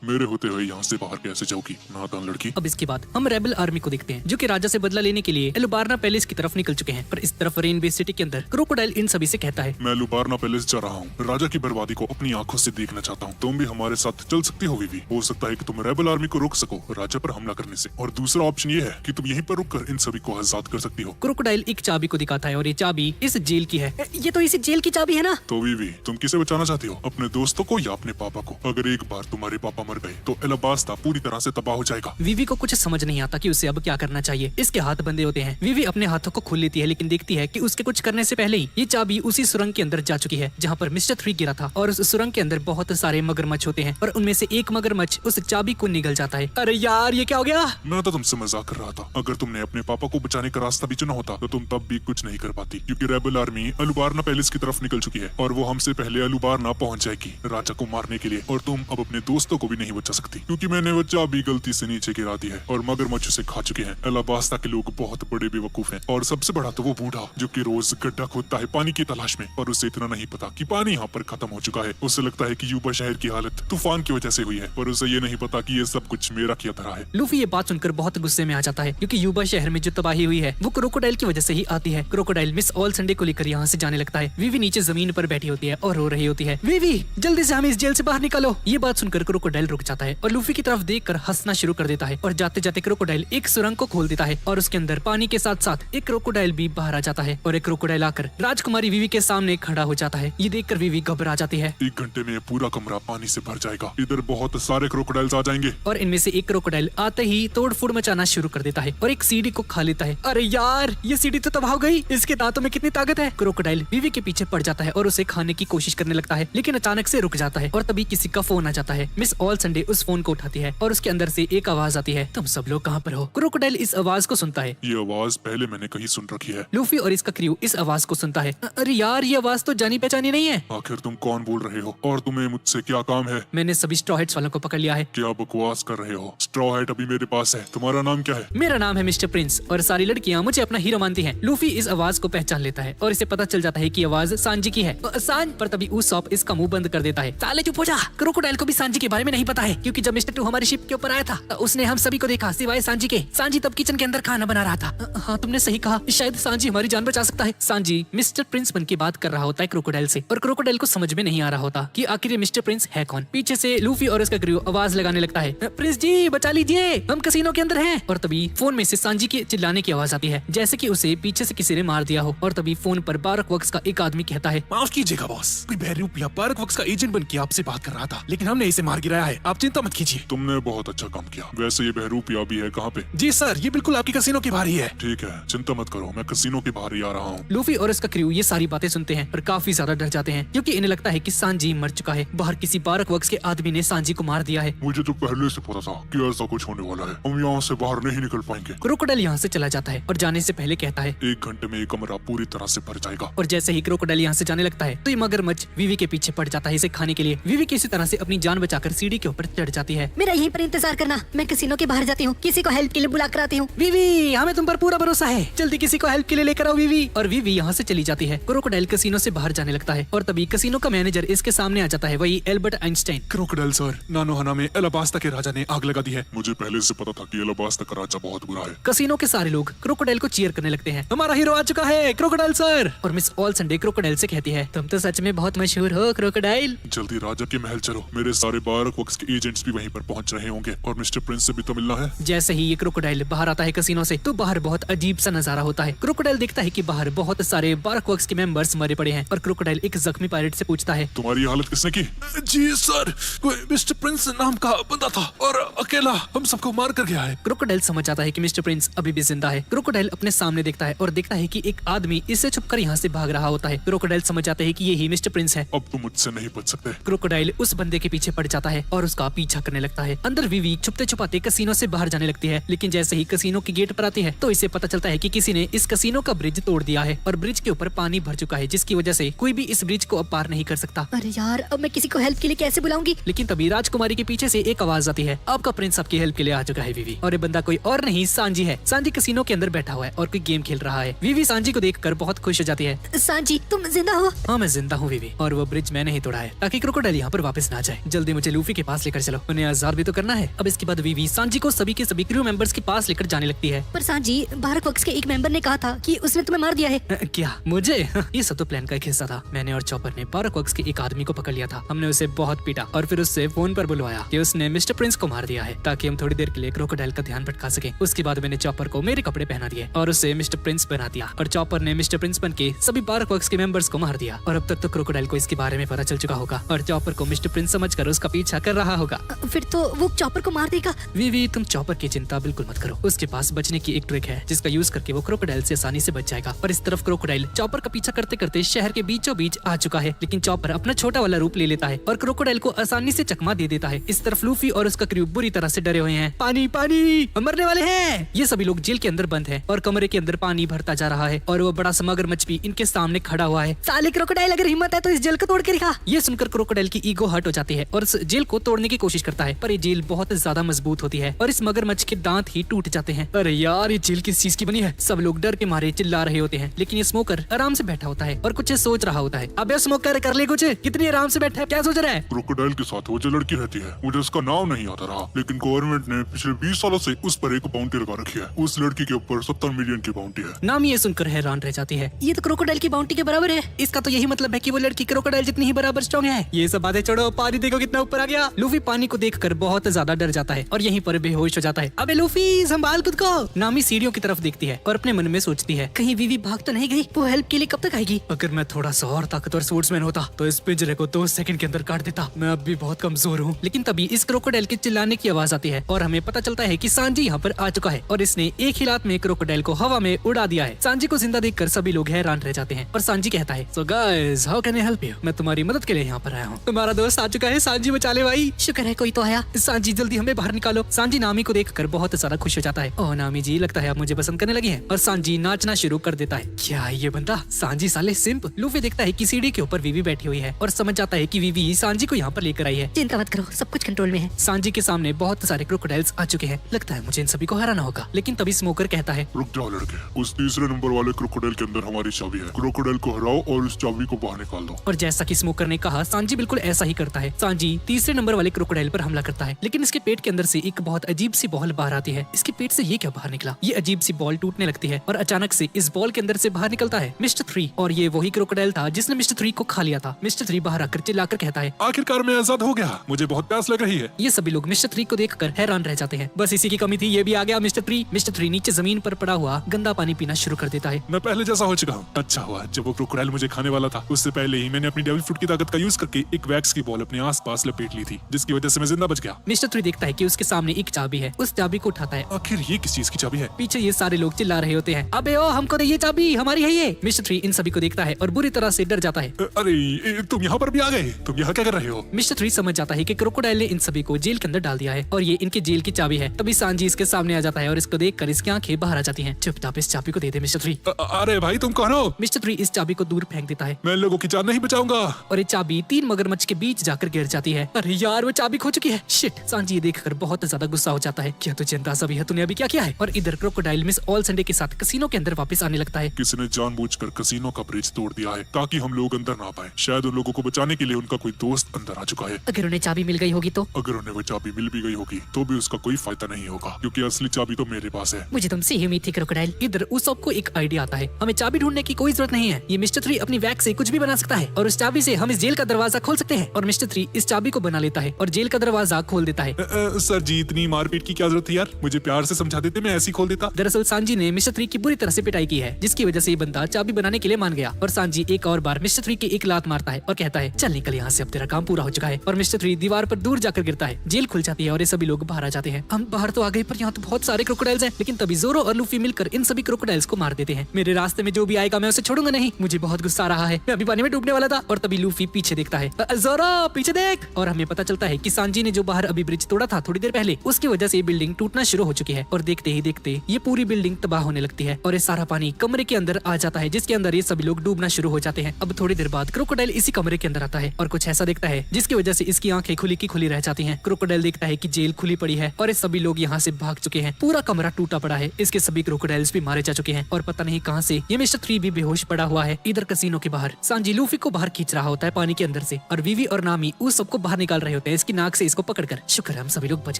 मेरे होते हुए यहाँ से बाहर कैसे जाओगी नादान लड़की? अब इसके बाद हम रेबल आर्मी को देखते हैं जो कि राजा से बदला लेने के लिए एलुबार्ना पैलेस की तरफ निकल चुके हैं। पर इस तरफ रेनबे सिटी के अंदर क्रोकोडाइल इन सभी से कहता है, मैं लुबारना पैलेस जा रहा हूँ, राजा की बर्बादी को अपनी आंखों से देखना चाहता हूँ। तुम भी हमारे साथ चल सकती हो विवी। हो सकता है कि तुम रेबल आर्मी को रोक सको राजा पर हमला करने से, और दूसरा ऑप्शन ये है कि तुम यहीं पर रुककर इन सभी को आजाद कर सकती हो। क्रोकोडाइल एक चाबी को दिखाता है और ये चाबी इस जेल की है। ये तो इस जेल की चाबी है ना? तो विवी, तुम किसे बचाना चाहती हो, अपने दोस्तों को या अपने पापा को? अगर एक बार तुम्हारे पापा मर गए तो एलाबास्ता पूरी तरह से तबाह हो जाएगा। विवी को कुछ समझ नहीं आता कि उसे अब क्या करना चाहिए। इसके हाथ बंधे होते हैं। विवी अपने हाथों को खोल लेती है लेकिन देखती है कि उसके कुछ करने से पहले ही ये चाबी उसी सुरंग के अंदर जा चुकी है जहाँ पर मिस्टर 3 गिरा था। और उस सुरंग के अंदर बहुत सारे मगरमच्छ होते हैं और उनमें से एक मगरमच्छ उस चाबी को निगल जाता है। अरे यार, ये क्या हो गया? मैं तो तुमसे मजाक कर रहा था। अगर तुमने अपने पापा को बचाने का रास्ता भी चुना होता तो तुम तब भी कुछ नहीं कर पाती, क्योंकि रेबल आर्मी अलुबारना पैलेस की तरफ निकल चुकी है और वो हमसे पहले अलुबारना पहुंच जाएगी राजा को मारने के लिए। और तुम अब अपने दोस्तों को भी नहीं बचा सकती, क्योंकि मैंने वो चाबी गलती से नीचे गिरा दी है और मगरमच्छ उसे खा चुके हैं। एलाबास्ता के लोग बहुत बड़े बेवकूफ हैं, और सबसे बड़ा तो वो बूढ़ा जो कि रोज गड्ढा खोदता है पानी की तलाश में, और उसे इतना नहीं पता कि पानी यहाँ पर खत्म हो चुका है। उसे लगता है कि यूबा शहर की हालत तूफान की वजह से हुई है, पर उसे ये नहीं पता कि ये सब कुछ मेरा किया धरा है। लूफी ये बात सुनकर बहुत गुस्से में आ जाता है, क्योंकि यूबा शहर में जो तबाही हुई है वो क्रोकोडाइल की वजह से ही आती है। क्रोकोडाइल मिस ऑल संडे को लेकर यहाँ से जाने लगता है। विवी नीचे जमीन पर बैठी होती है और रो रही होती है। विवी, जल्दी से हमें इस जेल से बाहर निकालो। ये बात सुनकर क्रोकोडाइल रुक जाता है और लूफी की तरफ देखकर हंसना शुरू कर देता है। और जाते जाते क्रोकोडाइल एक सुरंग को खोल देता है और उसके अंदर पानी के साथ साथ एक क्रोकोडाइल भी बाहर आ जाता है। और एक क्रोकोडाइल आकर राजकुमारी विवी के सामने खड़ा हो जाता है। ये देखकर विवी घबरा जाती है। 1 घंटे में पूरा कमरा पानी से भर जाएगा, इधर बहुत सारे क्रोकोडाइल्स आ जाएंगे। और इनमें से एक क्रोकोडाइल आते ही तोड़ फोड़ मचाना शुरू कर देता है और एक सीढ़ी को खा लेता है। अरे यार, ये सीढ़ी तो तबाह हो गई। इसके दांतों में कितनी ताकत है। क्रोकोडाइल विवी के पीछे पड़ जाता है और उसे खाने की कोशिश करने लगता है, लेकिन अचानक से रुक जाता है। और तभी किसी का फोन आ जाता है। मिस ऑल संडे उस फोन को उठाती है और उसके अंदर से एक आवाज आती है, तुम सब लोग कहाँ पर हो? क्रोकोडाइल इस आवाज को सुनता है। ये आवाज पहले मैंने कहीं सुन रखी है। लूफी और इसका क्रू इस आवाज को सुनता है। अरे यार, ये आवाज तो जानी पहचानी नहीं है। आखिर तुम कौन बोल रहे हो और तुम्हें मुझसे क्या काम है? मैंने सभी स्ट्रॉ हैट्स वालों को पकड़ लिया है। क्या बकवास कर रहे हो? स्ट्रॉ हैट अभी मेरे पास है। तुम्हारा नाम क्या है? मेरा नाम है मिस्टर प्रिंस और सारी लड़कियां मुझे अपना हीरो मानती हैं। लूफी इस आवाज को पहचान लेता है और इसे पता चल जाता है कि आवाज सांजी की है। सांज पर तभी उसॉप इसका मुंह बंद कर देता है। साले चुप हो जा। क्रोकोडाइल को भी सांजी के बारे में नहीं पता है, क्योंकि जब मिस्टर 2 हमारी शिप के ऊपर आया था उसने हम सभी को देखा सिवाय सांजी के। सांजी तब किचन के अंदर खाना बना रहा था। हाँ, तुमने सही कहा, शायद सांजी हमारी जान बचा सकता है। सांजी मिस्टर प्रिंस बन के बात कर रहा होता है क्रोकोडाइल से, और क्रोकोडाइल को समझ में नहीं आ रहा होता कि आखिर ये मिस्टर प्रिंस है कौन। पीछे से लूफी और उसका क्रू आवाज लगाने लगता है, प्रिंस जी बचा लीजिए, हम कैसीनो के अंदर हैं। और तभी फोन में से सांजी की चिल्लाने की आवाज आती है, जैसे कि उसे पीछे से किसी ने मार दिया हो। और तभी फोन पर बारक वर्क्स का एक आदमी कहता है, माफ कीजिएगा बॉस, कोई बहरूपिया बारक वक्त का एजेंट बन के आपसे बात कर रहा था, लेकिन हमने इसे मार गिराया है। आप चिंता मत कीजिए। तुमने बहुत अच्छा काम किया। वैसे ये बहरूपिया भी है कहाँ पे? जी सर, ये बिल्कुल आपकी कैसीनो के बाहर ही है। ठीक है, चिंता मत करो, मैं कैसीनो के बाहर ही आ रहा हूँ। लूफी और उसका क्रू ये सारी बातें सुनते हैं और काफी ज्यादा डर जाते हैं, क्योंकि इन्हें लगता है कि सांजी मर चुका है। बाहर किसी बारक वर्क्स के आदमी ने सांजी को मार दिया है। मुझे तो पहले से पता था कि ऐसा कुछ होने वाला है। हम यहाँ से बाहर नहीं निकल पाएंगे। क्रोकोडाइल यहाँ से चला जाता है और जाने से पहले कहता है, 1 घंटे में ये कमरा पूरी तरह से भर जाएगा। और जैसे ही क्रोकोडाइल यहाँ से जाने लगता है तो ये मगरमच्छ विवी के पीछे पड़ जाता है इसे खाने के लिए। विवी किसी तरह से अपनी जान बचाकर सीढ़ी के ऊपर चढ़ जाती है। मेरा यहीं पर इंतजार करना, मैं कैसीनो के बाहर जाती हूँ, किसी को हेल्प के लिए बुला कर आती हूँ। विवी, हमें तुम पर पूरा भरोसा है, जल्दी किसी को हेल्प के लिए लेकर आओ विवी। और विवी यहाँ से चली जाती है। क्रोकोडाइल कैसीनो से बाहर जाने लगता है और तभी कैसीनो का मैनेजर इसके सामने आ जाता है, वही एल्बर्ट आइंस्टाइन। क्रोकोडाइल सर, नानोहाना में एलाबास्ता के राजा ने आग लगा दी है। मुझे पहले से पता था कि एलाबास्ता का राजा बहुत बुरा है। कैसीनो के सारे लोग क्रोकोडाइल को चीयर करने लगते हैं। हमारा हीरो आ चुका है क्रोकोडाइल सर। और मिस ऑल संडे क्रोकोडाइल से कहती है, तुम तो सच में बहुत मशहूर हो क्रोकोडाइल। जल्दी राजा के महल चलो, मेरे सारे बारक वक्स के एजेंट्स भी वहीं पर पहुंच रहे होंगे, और मिस्टर प्रिंस से भी तो मिलना है। जैसे ही ये क्रोकोडाइल बाहर आता है कैसीनो से तो बाहर बहुत अजीब सा नजारा होता है। क्रोकोडाइल देखता है कि बाहर बहुत सारे बारक वर्क्स के मेंबर्स मरे पड़े हैं। और क्रोकोडाइल एक जख्मी पायरेट से पूछता है, तुम्हारी हालत किसने की? जी सर, कोई मिस्टर प्रिंस नाम का बंदा था और अकेला हम सबको मार कर गया है। क्रोकोडाइल समझ जाता है कि मिस्टर प्रिंस अभी भी जिंदा है। क्रोकोडाइल अपने सामने देखता है और देखता है कि एक आदमी इससे छुपकर यहाँ से भाग रहा होता है। क्रोकोडाइल समझ जाता है कि यही मिस्टर प्रिंस है। अब तुम मुझसे नहीं बच सकते। क्रोकोडाइल उस बंदे के पीछे पड़ जाता है और उसका पीछा करने लगता है। अंदर विवी छुपते छुपाते कैसीनो से बाहर जाने लगती है, लेकिन जैसे ही कैसीनो के गेट पर आती है तो इसे पता चलता है कि किसी ने इस कैसीनो का ब्रिज तोड़ दिया है और ब्रिज के ऊपर पानी भर चुका है, जिसकी वजह से कोई भी इस ब्रिज को अब पार नहीं कर सकता। अरे यार, अब मैं किसी को हेल्प के लिए कैसे बुलाऊंगी? लेकिन तभी राजकुमारी के पीछे से एक आवाज आती है, आपका प्रिंस आपकी हेल्प के लिए आ चुका है विवी। और ये बंदा कोई और नहीं सांजी है। सांजी कैसीनो के अंदर बैठा हुआ है और कोई गेम खेल रहा है। विवी सांजी को देखकर बहुत खुश हो जाती है। सांजी, तुम जिंदा हो? हाँ, मैं जिंदा हूँ विवी, और वो ब्रिज मैंने ही तोड़ा है ताकि क्रोकोडाइल यहाँ पर वापस ना जाए। जल्दी मुझे लूफी के पास लेकर चलो, उन्हें आजाद भी तो करना है। अब इसके बाद वीवी सांजी को सभी के सभी क्रू मेंबर्स के पास लेकर जाने लगती है। पर सांजी, बारक वक्स के एक मेंबर ने कहा था कि उसने तुम्हें मार दिया है। क्या मुझे? ये सब तो प्लान का एक हिस्सा था। मैंने और चॉपर ने बारक वक्स के एक आदमी को पकड़ लिया था। हमने उसे बहुत पीटा और फिर उससे फोन पर बुलवाया कि उसने मिस्टर प्रिंस को मार दिया है, ताकि हम थोड़ी देर के लिए क्रोकोडाइल का ध्यान भटका सके। उसके बाद मैंने चॉपर को मेरे कपड़े पहना दिए और उसे मिस्टर प्रिंस बना दिया, और चॉपर ने मिस्टर प्रिंस बन के सभी बारक वक्स के मेंबर्स को मार दिया। और अब तक तो क्रोकोडाइल को इसके बारे में पता चल चुका होगा और चॉपर को मिस्टर प्रिंस समझकर उसका पीछा कर रहा होगा। फिर तो वो चॉपर को मार देगा। वीवी, तुम चॉपर की चिंता बिल्कुल मत करो। उसके पास बचने की एक ट्रिक है जिसका यूज करके वो क्रोकोडाइल से आसानी से बच जाएगा। और इस तरफ क्रोकोडाइल चॉपर का पीछा करते करते शहर के बीचों बीच आ चुका है, लेकिन चॉपर अपना छोटा वाला रूप ले लेता है और क्रोकोडाइल को आसानी से चकमा दे देता है। इस तरफ लूफी और उसका क्रू बुरी तरह से डरे हुए हैं। पानी पानी, हम मरने वाले हैं। ये सभी लोग जेल के अंदर बंद हैं और कमरे के अंदर पानी भरता जा रहा है और वो बड़ा सा मगरमच्छ भी इनके सामने खड़ा हुआ है। साले क्रोकोडाइल, अगर हिम्मत है तो इस जेल को तोड़ के दिखा। ये सुनकर क्रोकोडाइल की ईगो हर्ट हो जाती है और इस जेल को तोड़ने की कोशिश करता है, पर ये जेल बहुत ज्यादा मजबूत होती है और इस मगरमच्छ के दांत ही टूट जाते हैं। अरे यार, ये जेल किस चीज की बनी है? सब लोग डर के मारे चिल्ला रहे होते हैं, लेकिन ये स्मोकर आराम से बैठा होता है और कुछ सोच रहा होता है। अबे स्मोकर, कर ले कुछ, कितनी आराम से बैठा है, क्या सोच रहा है? क्रोकोडाइल के साथ वो जो लड़की रहती है, मुझे उसका नाम नहीं आता रहा, लेकिन गवर्नमेंट ने पिछले 20 सालों से उस पर एक बाउंटी लगा रखी है। उस लड़की के ऊपर 70 मिलियन की बाउंटी है। नाम ये सुनकर हैरान रह जाती है। ये तो क्रोकोडाइल की बाउंटी के बराबर है। इसका तो यही मतलब है कि वो लड़की क्रोकोडाइल जितनी ही बराबर स्ट्रॉन्ग है। ये सब बातें छोड़ो, पानी देखो कितना ऊपर आ गया। लूफी पानी को देखकर बहुत ज्यादा डर जाता है और यहीं पर बेहोश हो जाता है। अबे लूफी, संभाल खुद को। नामी सीढ़ियों की तरफ देखती है और अपने मन में सोचती है, कहीं वीवी भाग तो नहीं गई? वो हेल्प के लिए कब तक आएगी? अगर मैं थोड़ा सा और ताकतवर स्पोर्ट्समैन होता तो इस पिंजरे को 2 सेकंड के अंदर काट देता। मैं अब भी बहुत कमजोर हूँ। लेकिन तभी इस क्रोकोडाइल के चिल्लाने की आवाज आती है और हमें पता चलता है कि सांजी यहाँ पर आ चुका है और इसने एक ही लात में क्रोकोडाइल को हवा में उड़ा दिया है। सांजी को जिंदा देखकर सभी लोग हैरान रह जाते हैं और सांजी कहता है, so guys, how can I help you? मैं तुम्हारी मदद के लिए यहाँ पर आया हूँ। तुम्हारा दोस्त आ चुका है, सांजी बचा ले भाई। शुक्र है कोई तो आया। सांजी, जल्दी हमें बाहर निकालो। सांजी नामी को देखकर बहुत सारा खुश हो जाता है। ओह नामी जी, लगता है आप मुझे पसंद करने लगे हैं। और सांजी नाचना शुरू कर देता है। क्या ये बंदा? सांजी साले सिंप। लूफी देखता है कि सीढ़ी के ऊपर वीवी बैठी हुई है और समझ जाता है कि वीवी सांजी को यहाँ पर लेकर आई है। चिंता मत करो, सब कुछ कंट्रोल में है। सांजी के सामने बहुत सारे क्रोकोडाइल्स आ चुके हैं। लगता है मुझे इन सभी को हराना होगा। लेकिन तभी स्मोकर कहता है, रुक जाओ लड़के, उस तीसरे नंबर वाले क्रोकोडाइल के अंदर हमारी चाबी है। क्रोकोडाइल को हराओ और उस चाबी को बाहर निकाल दो। और जैसा कि स्मोकर ने कहा, सांजी बिल्कुल ऐसा ही करता है। सांजी तीसरे नंबर वाले क्रोकोडाइल पर हमला करता है, लेकिन इसके पेट के अंदर से एक बहुत अजीब सी बॉल बाहर आती है। इसके पेट से ये क्या बाहर निकला? ये अजीब सी बॉल टूटने लगती है और अचानक से इस बॉल के अंदर से बाहर निकलता है मिस्टर 3। और ये वही क्रोकोडाइल था जिसने मिस्टर 3 को खा लिया था। मिस्टर 3 बाहर आकर चिल्लाकर कहता है, आखिरकार मैं आजाद हो गया, मुझे बहुत प्यास लग रही है। ये सभी लोग मिस्टर 3 को देखकर हैरान रह जाते हैं। बस इसी की कमी थी, ये भी आ गया मिस्टर 3। मिस्टर 3 नीचे जमीन पर पड़ा हुआ गंदा पानी पीना शुरू कर देता है। मैं पहले जैसा हो चुका हूँ। अच्छा हुआ जब वो क्रोकोडाइल मुझे खाने वाला था, उससे पहले ही मैंने अपनी डेविल फ्रूट की ताकत का यूज करके एक वैक्स की बॉल अपने आसपास लपेट ली थी, जिसकी वजह से मैं जिंदा बच गया। मिस्टर 3 देखता है कि उसके सामने एक चाबी है। उस चाबी को उठाता है। आखिर ये किस चीज की चाबी है? पीछे ये सारे लोग चिल्ला रहे होते हैं, अबे ओ, हमको दे ये चाबी, हमारी है ये। मिस्टर 3 इन सभी को देखता है और बुरी तरह से डर जाता है। अरे तुम यहाँ पर भी आ गए, तुम यहाँ क्या कर रहे हो? मिस्टर 3 समझ जाता है कि क्रोकोडाइल ने इन सभी को जेल के अंदर डाल दिया है और ये इनके जेल की चाबी है। तभी सांजी इसके सामने आ जाता है और इसको देखकर इसकी आंखें बाहर आ जाती हैं। चुपचाप इस चाबी को दे दे मिस्टर 3। अरे भाई तुम कौन हो? मिस्टर 3 इस चाबी को दूर फेंक देता है मैं लोगों की जान नहीं बचाऊंगा। और ये चाबी 3 मगरमच्छ के बीच जाकर गिर जाती है। अरे यार, वो चाबी खो चुकी है। शिट। सांजी ये देखकर बहुत ज्यादा गुस्सा हो जाता है। क्या तुझे अंदाजा भी है तूने अभी क्या किया है? और इधर क्रोकोडाइल मिस ऑल संडे के साथ कसीनो के अंदर वापस आने लगता है। किसी ने जानबूझकर कसीनो का ब्रिज तोड़ दिया है ताकि हम लोग अंदर ना पाए। शायद उन लोगों को बचाने के लिए उनका कोई दोस्त अंदर आ चुका है। अगर उन्हें चाबी मिल गई होगी तो? अगर उन्हें वो चाबी मिल भी गई होगी तो भी उसका कोई फायदा नहीं होगा, क्योंकि असली चाबी तो मेरे पास है। मुझे तुमसे ही उम्मीद थी क्रोकोडाइल। इधर उस सबको एक आइडिया आता है, हमें चाबी ढूंढने की कोई जरूरत नहीं है। ये मिस्टर 3 अपनी वैक्स से कुछ भी बना सकता है और उस चाबी से हम इस जेल का दरवाजा खोल सकते हैं। और मिस्टर 3 इस चाबी को बना लेता है और जेल का दरवाजा खोल देता है। सर जी, इतनी मारपीट की क्या जरूरत थी यार? मुझे प्यार से समझा देते, मैं ऐसी खोल देता। दरअसल सांजी ने मिस्टर 3 की बुरी तरह से पिटाई की है, जिसकी वजह से ये बंदा चाबी बनाने के लिए मान गया। और सांजी एक और बार मिस्टर 3 की एक लात मारता है और कहता है, चल निकल यहाँ से, अब तेरा काम पूरा हो चुका है। और मिस्टर 3 दीवार पर दूर जाकर गिरता है। जेल खुल जाती है और ये सभी लोग बाहर आ जाते हैं। हम बाहर तो आ गए, पर यहाँ तो बहुत सारे क्रोकोडाइल्स हैं। लेकिन तभी जोरो और लूफी मिलकर इन सभी क्रोकोडाइल्स को मार देते हैं। मेरे रास्ते में जो भी आएगा मैं उसे छोड़ूंगा नहीं। मुझे बहुत गुस्सा आ रहा है, मैं अभी पानी में डूबने वाला था। और तभी लूफी पीछे देखता है, जोरो पीछे देख। और हमें पता चलता है कि सांजी ने जो बाहर अभी ब्रिज तोड़ा था थोड़ी देर पहले, उसकी वजह से ये बिल्डिंग टूटना शुरू हो चुकी है। और देखते ही देखते ये पूरी बिल्डिंग तबाह होने लगती है और ये सारा पानी कमरे के अंदर आ जाता है, जिसके अंदर ये सभी लोग डूबना शुरू हो जाते हैं। अब थोड़ी देर बाद क्रोकोडाइल इसी कमरे के अंदर आता है और कुछ ऐसा देखता है जिसकी वजह से इसकी आंखें खुली की खुली रह जाती हैं। क्रोकोडाइल देखता है कि जेल खुली पड़ी है और ये सभी लोग यहाँ से भाग चुके हैं। पूरा कमरा टूटा पड़ा है, इसके सभी क्रोकोडाइल्स भी मारे जा चुके हैं और पता नहीं कहां से ये मिस्टर 3 भी बेहोश पड़ा हुआ है। इधर कसीनो के बाहर सांजी लूफी को बाहर खींच रहा होता है पानी के अंदर से और वीवी और नामी उस सबको बाहर निकाल रहे होते हैं। लगते हैं इसकी नाक से इसको पकड़कर। शुक्र है हम सभी लोग बच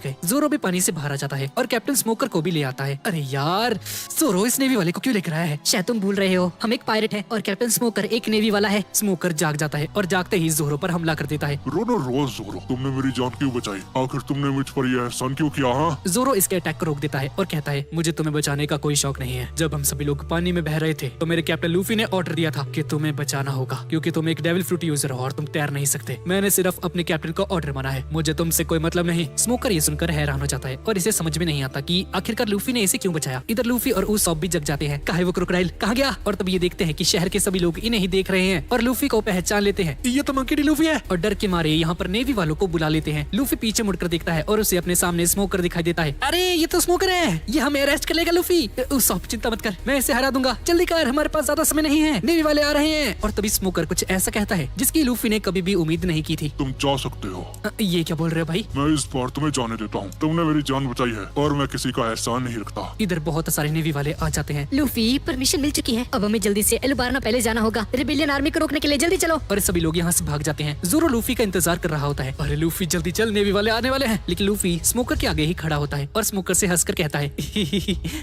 गए। जोरो भी पानी से बाहर आ जाता है और कैप्टन स्मोकर को भी ले आता है। अरे यार जोरो इस नेवी वाले को क्यों लेकर आया है? शायद तुम भूल रहे हो, हम एक पायरेट है और कैप्टन स्मोकर एक नेवी वाला है। स्मोकर जाग जाता है और जागते ही जोरो पर हमला कर देता है। रोनो रोज जोरो, तुमने मेरी जान क्यों बचाई? आखिर तुमने मुझ पर यह एहसान क्यों किया? हाँ, जोरो इसके अटैक को रोक देता है और कहता है मुझे तुम्हें बचाने का कोई शौक नहीं है। जब हम सभी लोग पानी में बह रहे थे तो मेरे कैप्टन लूफी ने ऑर्डर दिया था कि तुम्हें बचाना होगा क्योंकि तुम एक डेविल फ्रूट यूजर हो और तुम तैर नहीं सकते। मैंने सिर्फ अपने कैप्टन का ऑर्डर माना है, मुझे तुमसे कोई मतलब नहीं। स्मोकर ये सुनकर हैरान हो जाता है और इसे समझ में नहीं आता कि आखिरकार लूफी ने इसे क्यों बचाया। इधर लूफी और उसॉप भी जग जाते हैं, कहा वो क्रोकोडाइल कहाँ गया? और तब ये देखते हैं कि शहर के सभी लोग इन्हें ही देख रहे हैं और लूफी को पहचान लेते हैं। ये तो मंकी डी लूफी है। और डर के मारे यहाँ पर नेवी वालों को बुला लेते हैं। लूफी पीछे मुड़कर देखता है और उसे अपने सामने स्मोकर दिखाई देता है। अरे ये तो स्मोकर है, ये हमें अरेस्ट कर लेगा। लूफी उसॉप चिंता मत कर, मैं इसे हरा दूंगा, जल्दी कर, हमारे पास ज्यादा समय नहीं है, नेवी वाले आ रहे हैं। और तभी स्मोकर कुछ ऐसा कहता है जिसकी लूफी ने कभी भी उम्मीद नहीं की थी। तुम जा सकते हो। ये क्या बोल रहे हो भाई? मैं इस बार तुम्हें जाने देता हूँ। तुमने मेरी जान बचाई है और मैं किसी का एहसान नहीं रखता। इधर बहुत सारे नेवी वाले आ जाते हैं लूफी परमिशन मिल चुकी है, अब हमें जल्दी से एलुबार्ना पैलेस जाना होगा रिबेलियन आर्मी को रोकने के लिए। जल्दी चलो। और सभी लोग यहाँ से भाग जाते हैं। जोरो लूफी का इंतजार कर रहा होता है। अरे लूफी जल्दी चल, नेवी वाले आने वाले हैं। लेकिन लूफी स्मोकर के आगे ही खड़ा होता है और स्मोकर से हंसकर कहता है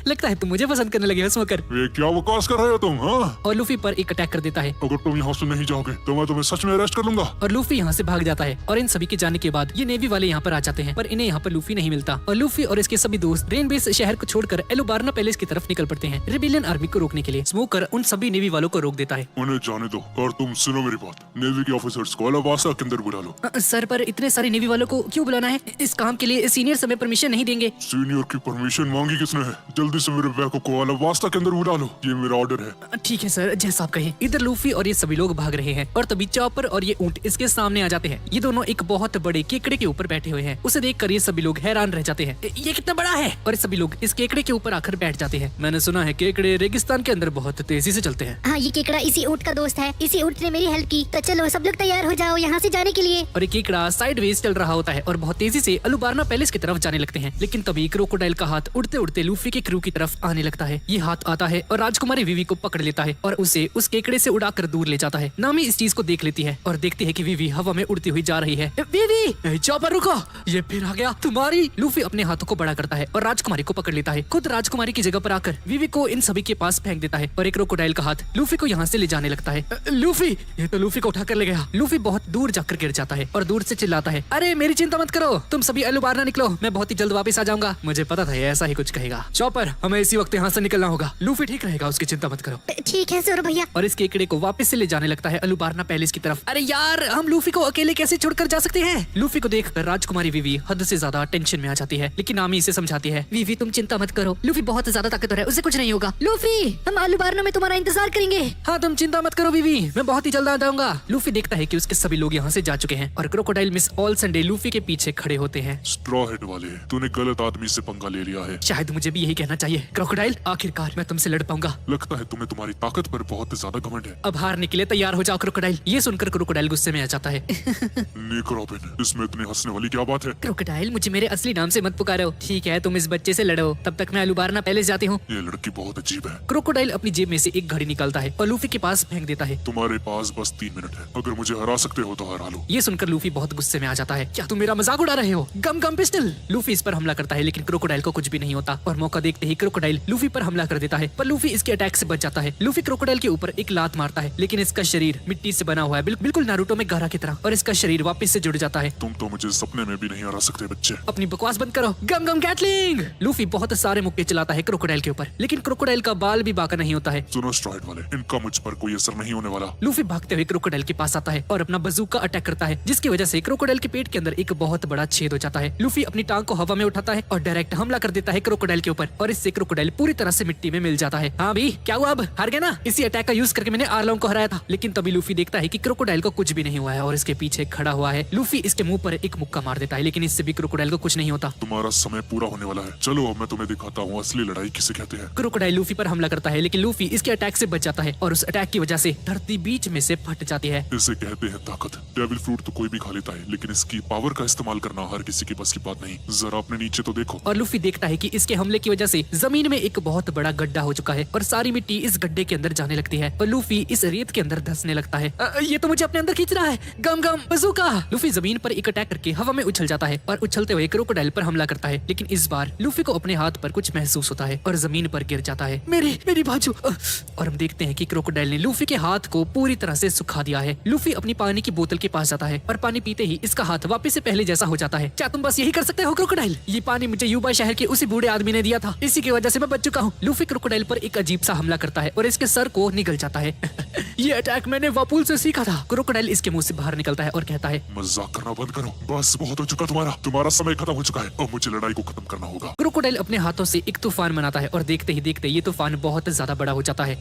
लगता है तुम मुझे पसंद करने लगे हो स्मोकर। ये क्या बकवास कर रहे हो तुम? हाँ, और लूफी पर एक अटैक कर देता है अगर तुम यहाँ से नहीं जाओगे तो मैं तुम्हें सच में अरेस्ट कर लूंगा। और लूफी यहाँ से भाग जाता है। और इन सभी के जाने के बाद ये नेवी वाले यहाँ पर आ जाते हैं पर इन्हें यहाँ पर लूफी नहीं मिलता। और लूफी और इसके सभी दोस्त रेन बेस शहर को छोड़कर एलुबार्ना पैलेस की तरफ निकल पड़ते हैं रिबेलियन आर्मी को रोकने के लिए। स्मोकर उन सभी नेवी वालों को रोक देता है। उन्हें जाने दो और तुम सुनो मेरी बात, नेवी के ऑफिसर्स को अलाबास्ता के अंदर बुला लो। सर पर इतने सारे नेवी वालों को क्यों बुलाना है? इस काम के लिए सीनियर हमें परमिशन नहीं देंगे। सीनियर की परमिशन मांगी किसने है? जल्दी से मेरे बैको को अलाबास्ता के अंदर बुला लो, ये मेरा ऑर्डर है। ठीक है सर, जैसा आप कहें। इधर लूफी और ये सभी लोग भाग रहे हैं और तभी चॉपर और ये ऊंट इसके सामने आ जाते हैं। ये दोनों एक बहुत बड़े केकड़े के ऊपर बैठे हुए हैं। उसे देखकर ये सभी लोग हैरान रह जाते हैं, ये कितना बड़ा है। और सभी लोग इस केकड़े के ऊपर आकर बैठ जाते हैं। मैंने सुना है केकड़े रेगिस्तान के अंदर बहुत तेजी से चलते हैं। हाँ, ये केकड़ा इसी ऊँट का दोस्त है, इसी ऊँट ने मेरी हेल्प की। तो चलो सब लोग तैयार हो जाओ यहाँ से जाने के लिए। और एक केकड़ा साइडवेज चल रहा होता है और बहुत तेजी से एलुबार्ना पैलेस की तरफ जाने लगते हैं। लेकिन तभी क्रोकोडाइल का हाथ उड़ते उड़ते लूफी के क्रू की तरफ आने लगता है। ये हाथ आता है और राजकुमारी विवी को पकड़ लेता है और उसे उस केकड़े से उड़ाकर दूर ले जाता है। नामी इस चीज को देख लेती है और देखती है कि विवी हवा में उड़ती हुई जा रही है। विवी चॉपर रुको, ये फिर आ गया तुम्हारी। लूफी अपने हाथों को बड़ा करता है और राजकुमारी को पकड़ लेता है। खुद राजकुमारी की जगह पर आकर विवी को इन सभी के पास फेंक देता है और एक क्रोकोडाइल का हाथ लूफी को यहाँ से ले जाने लगता है। लूफी, ये तो लूफी को उठाकर ले गया। लूफी बहुत दूर जाकर गिर जाता है और दूर से चिल्लाता है, अरे मेरी चिंता मत करो, तुम सभी एलुबार्ना निकलो, मैं बहुत ही जल्द वापस आ जाऊंगा। मुझे पता था ये ऐसा ही कुछ कहेगा। चॉपर, हमें इसी वक्त यहाँ से निकलना होगा। लूफी ठीक रहेगा, उसकी चिंता मत करो। ठीक है जोरो भैया। और इस केकड़े को वापस से ले जाने लगता है एलुबार्ना पैलेस की तरफ। अरे यार, हम लूफी को अकेले कैसे छोड़कर जा सकते हैं? लूफी को देखकर राजकुमारी विवी हद से ज्यादा टेंशन में आ जाती है। लेकिन नामी इसे समझाती है, विवी तुम चिंता मत करो, लूफी बहुत ज्यादा ताकतवर है, उसे कुछ नहीं होगा। लूफी, हम एलुबार्ना में तुम्हारा इंतजार करेंगे। हाँ तुम चिंता मत करो विवी, मैं बहुत ही जल्द आ जाऊंगा। लूफी देखता है कि उसके सभी लोग यहाँ से जा चुके हैं और crocodile miss all Sunday Luffy के पीछे खड़े होते हैं। स्ट्रॉ हेड वाले, तूने गलत आदमी से पंगा ले लिया है। शायद मुझे भी यही कहना चाहिए। क्रोकोडाइल, आखिरकार मैं तुमसे लड़ पाऊंगा। लगता है तुम्हें तुम्हारी ताकत पर बहुत ज्यादा घमंड है। अब हारने के लिए तैयार हो जाओ क्रोकोडाइल। ये सुनकर क्रोकोडाइल गुस्से में आ जाता है। निक रॉबिन, इसमें इतनी हंसने वाली क्या बात है? क्रोकोडाइल, मुझे मेरे असली नाम से मत पुकारो। ठीक है, तुम इस बच्चे से लड़ो, तब तक मैं एलुबार्ना पैलेस जाती हूँ। ये लड़की बहुत अजीब है। क्रोकोडाइल अपनी जेब में से एक घड़ी निकालता है और लूफी के पास फेंक देता है। तुम्हारे पास बस 3 मिनट है, अगर मुझे हरा सकते हो तो हरा लो। ये सुनकर लूफी बहुत गुस्से में आ जाता है। क्या तुम मेरा मजाक उड़ा रहे हो? गम गम पिस्टल। लूफी इस पर हमला करता है लेकिन क्रोकोडाइल को कुछ भी नहीं होता और मौका देखते ही क्रोकोडाइल लूफी पर हमला कर देता है। पर लूफी इसके अटैक से बच जाता है। लूफी क्रोकोडाइल के ऊपर एक लात मारता है लेकिन इसका शरीर मिट्टी से बना हुआ है, बिल्कुल नारुतो में गारा की तरह, और इसका शरीर वापस से जुड़ जाता है। तुम तो मुझे सपने में भी नहीं हरा सकते बच्चे। अपनी बकवास बंद करो। गम गम गैटलिंग। लूफी बहुत सारे मुक्के चलाता है क्रोकोडाइल के ऊपर लेकिन क्रोकोडाइल का बाल भी बाका नहीं होता है। सुनो स्ट्राइड वाले, इनका मुझ पर कोई असर नहीं होने वाला। लूफी भागते हुए क्रोकोडाइल के पास आता है और अपना बंदूक अटैक करता है जिसकी वजह से क्रोकोडाइल के पेट के अंदर एक बहुत बड़ा छेद हो जाता है। लूफी अपनी टांग को हवा में उठाता है और डायरेक्ट हमला कर देता है क्रोकोडाइल के ऊपर और इससे क्रोकोडाइल पूरी तरह से मिट्टी में मिल जाता है। हाँ भी क्या हुआ, अब हार गया ना? इसी अटैक का यूज करके मैंने आर्लोंग को हराया था। लेकिन तभी लूफी देखता है कि क्रोकोडाइल को कुछ भी नहीं हुआ है और इसके पीछे खड़ा हुआ है। लूफी इसके मुंह पर एक मुक्का मार देता है लेकिन इससे भी क्रोकोडाइल को कुछ नहीं होता। तुम्हारा समय पूरा होने वाला है, चलो अब मैं तुम्हें दिखाता हूँ असली लड़ाई किसे कहते हैं। क्रोकोडाइल लूफी पर हमला करता है लेकिन लूफी इसके अटैक से बच जाता है और उस अटैक की वजह से धरती बीच में से फट जाती है। इसे कहते हैं ताकत। डेविल फ्रूट तो कोई भी खा लेता है लेकिन इसकी पावर का इस्तेमाल करना हर किसी के बस की बात नहीं। जरा अपने नीचे तो देखो। और लूफी देखता है कि इसके हमले की वजह से जमीन में एक बहुत बड़ा गड्ढा हो चुका है और सारी मिट्टी इस गड्ढे के अंदर जाने लगती है और लूफी इस रेत के अंदर धंसने लगता है। ये तो मुझे अपने अंदर खींच रहा है। गम गम बज़ूका। लूफी जमीन जमीन पर एक अटैक करके हवा में उछल जाता है और उछलते हुए क्रोकोडाइल पर हमला करता है। लेकिन इस बार लूफी को अपने हाथ पर कुछ महसूस होता है और जमीन पर गिर जाता है। मेरी बाजू। और हम देखते हैं कि क्रोकोडाइल ने लूफी के हाथ को पूरी तरह से सुखा दिया है। लूफी अपनी पानी की बोतल के पास जाता है और पानी पीते ही इसका हाथ वापस से पहले जैसा हो जाता है। क्या तुम बस यही कर सकते हो क्रोकोडाइल? ये पानी मुझे यूबा शहर के उसी बूढ़े आदमी ने दिया था, इसी की वजह से मैं बच चुका हूँ। लूफी क्रोकोडाइल पर एक अजीब सा हमला करता है और इसके सर को निगल जाता है। ये अटैक मैंने वापुल से सीखा था। क्रोकोडाइल इसके मुंह से बाहर निकलता है और कहता है, मजाक करना बंद करो, बस बहुत हो चुका तुम्हारा समय खत्म हो चुका है। अब मुझे लड़ाई को खत्म करना होगा। क्रोकोडाइल अपने हाथों से एक तूफान बनाता है और देखते ही देखते ये तूफान बहुत ज्यादा बड़ा हो जाता है।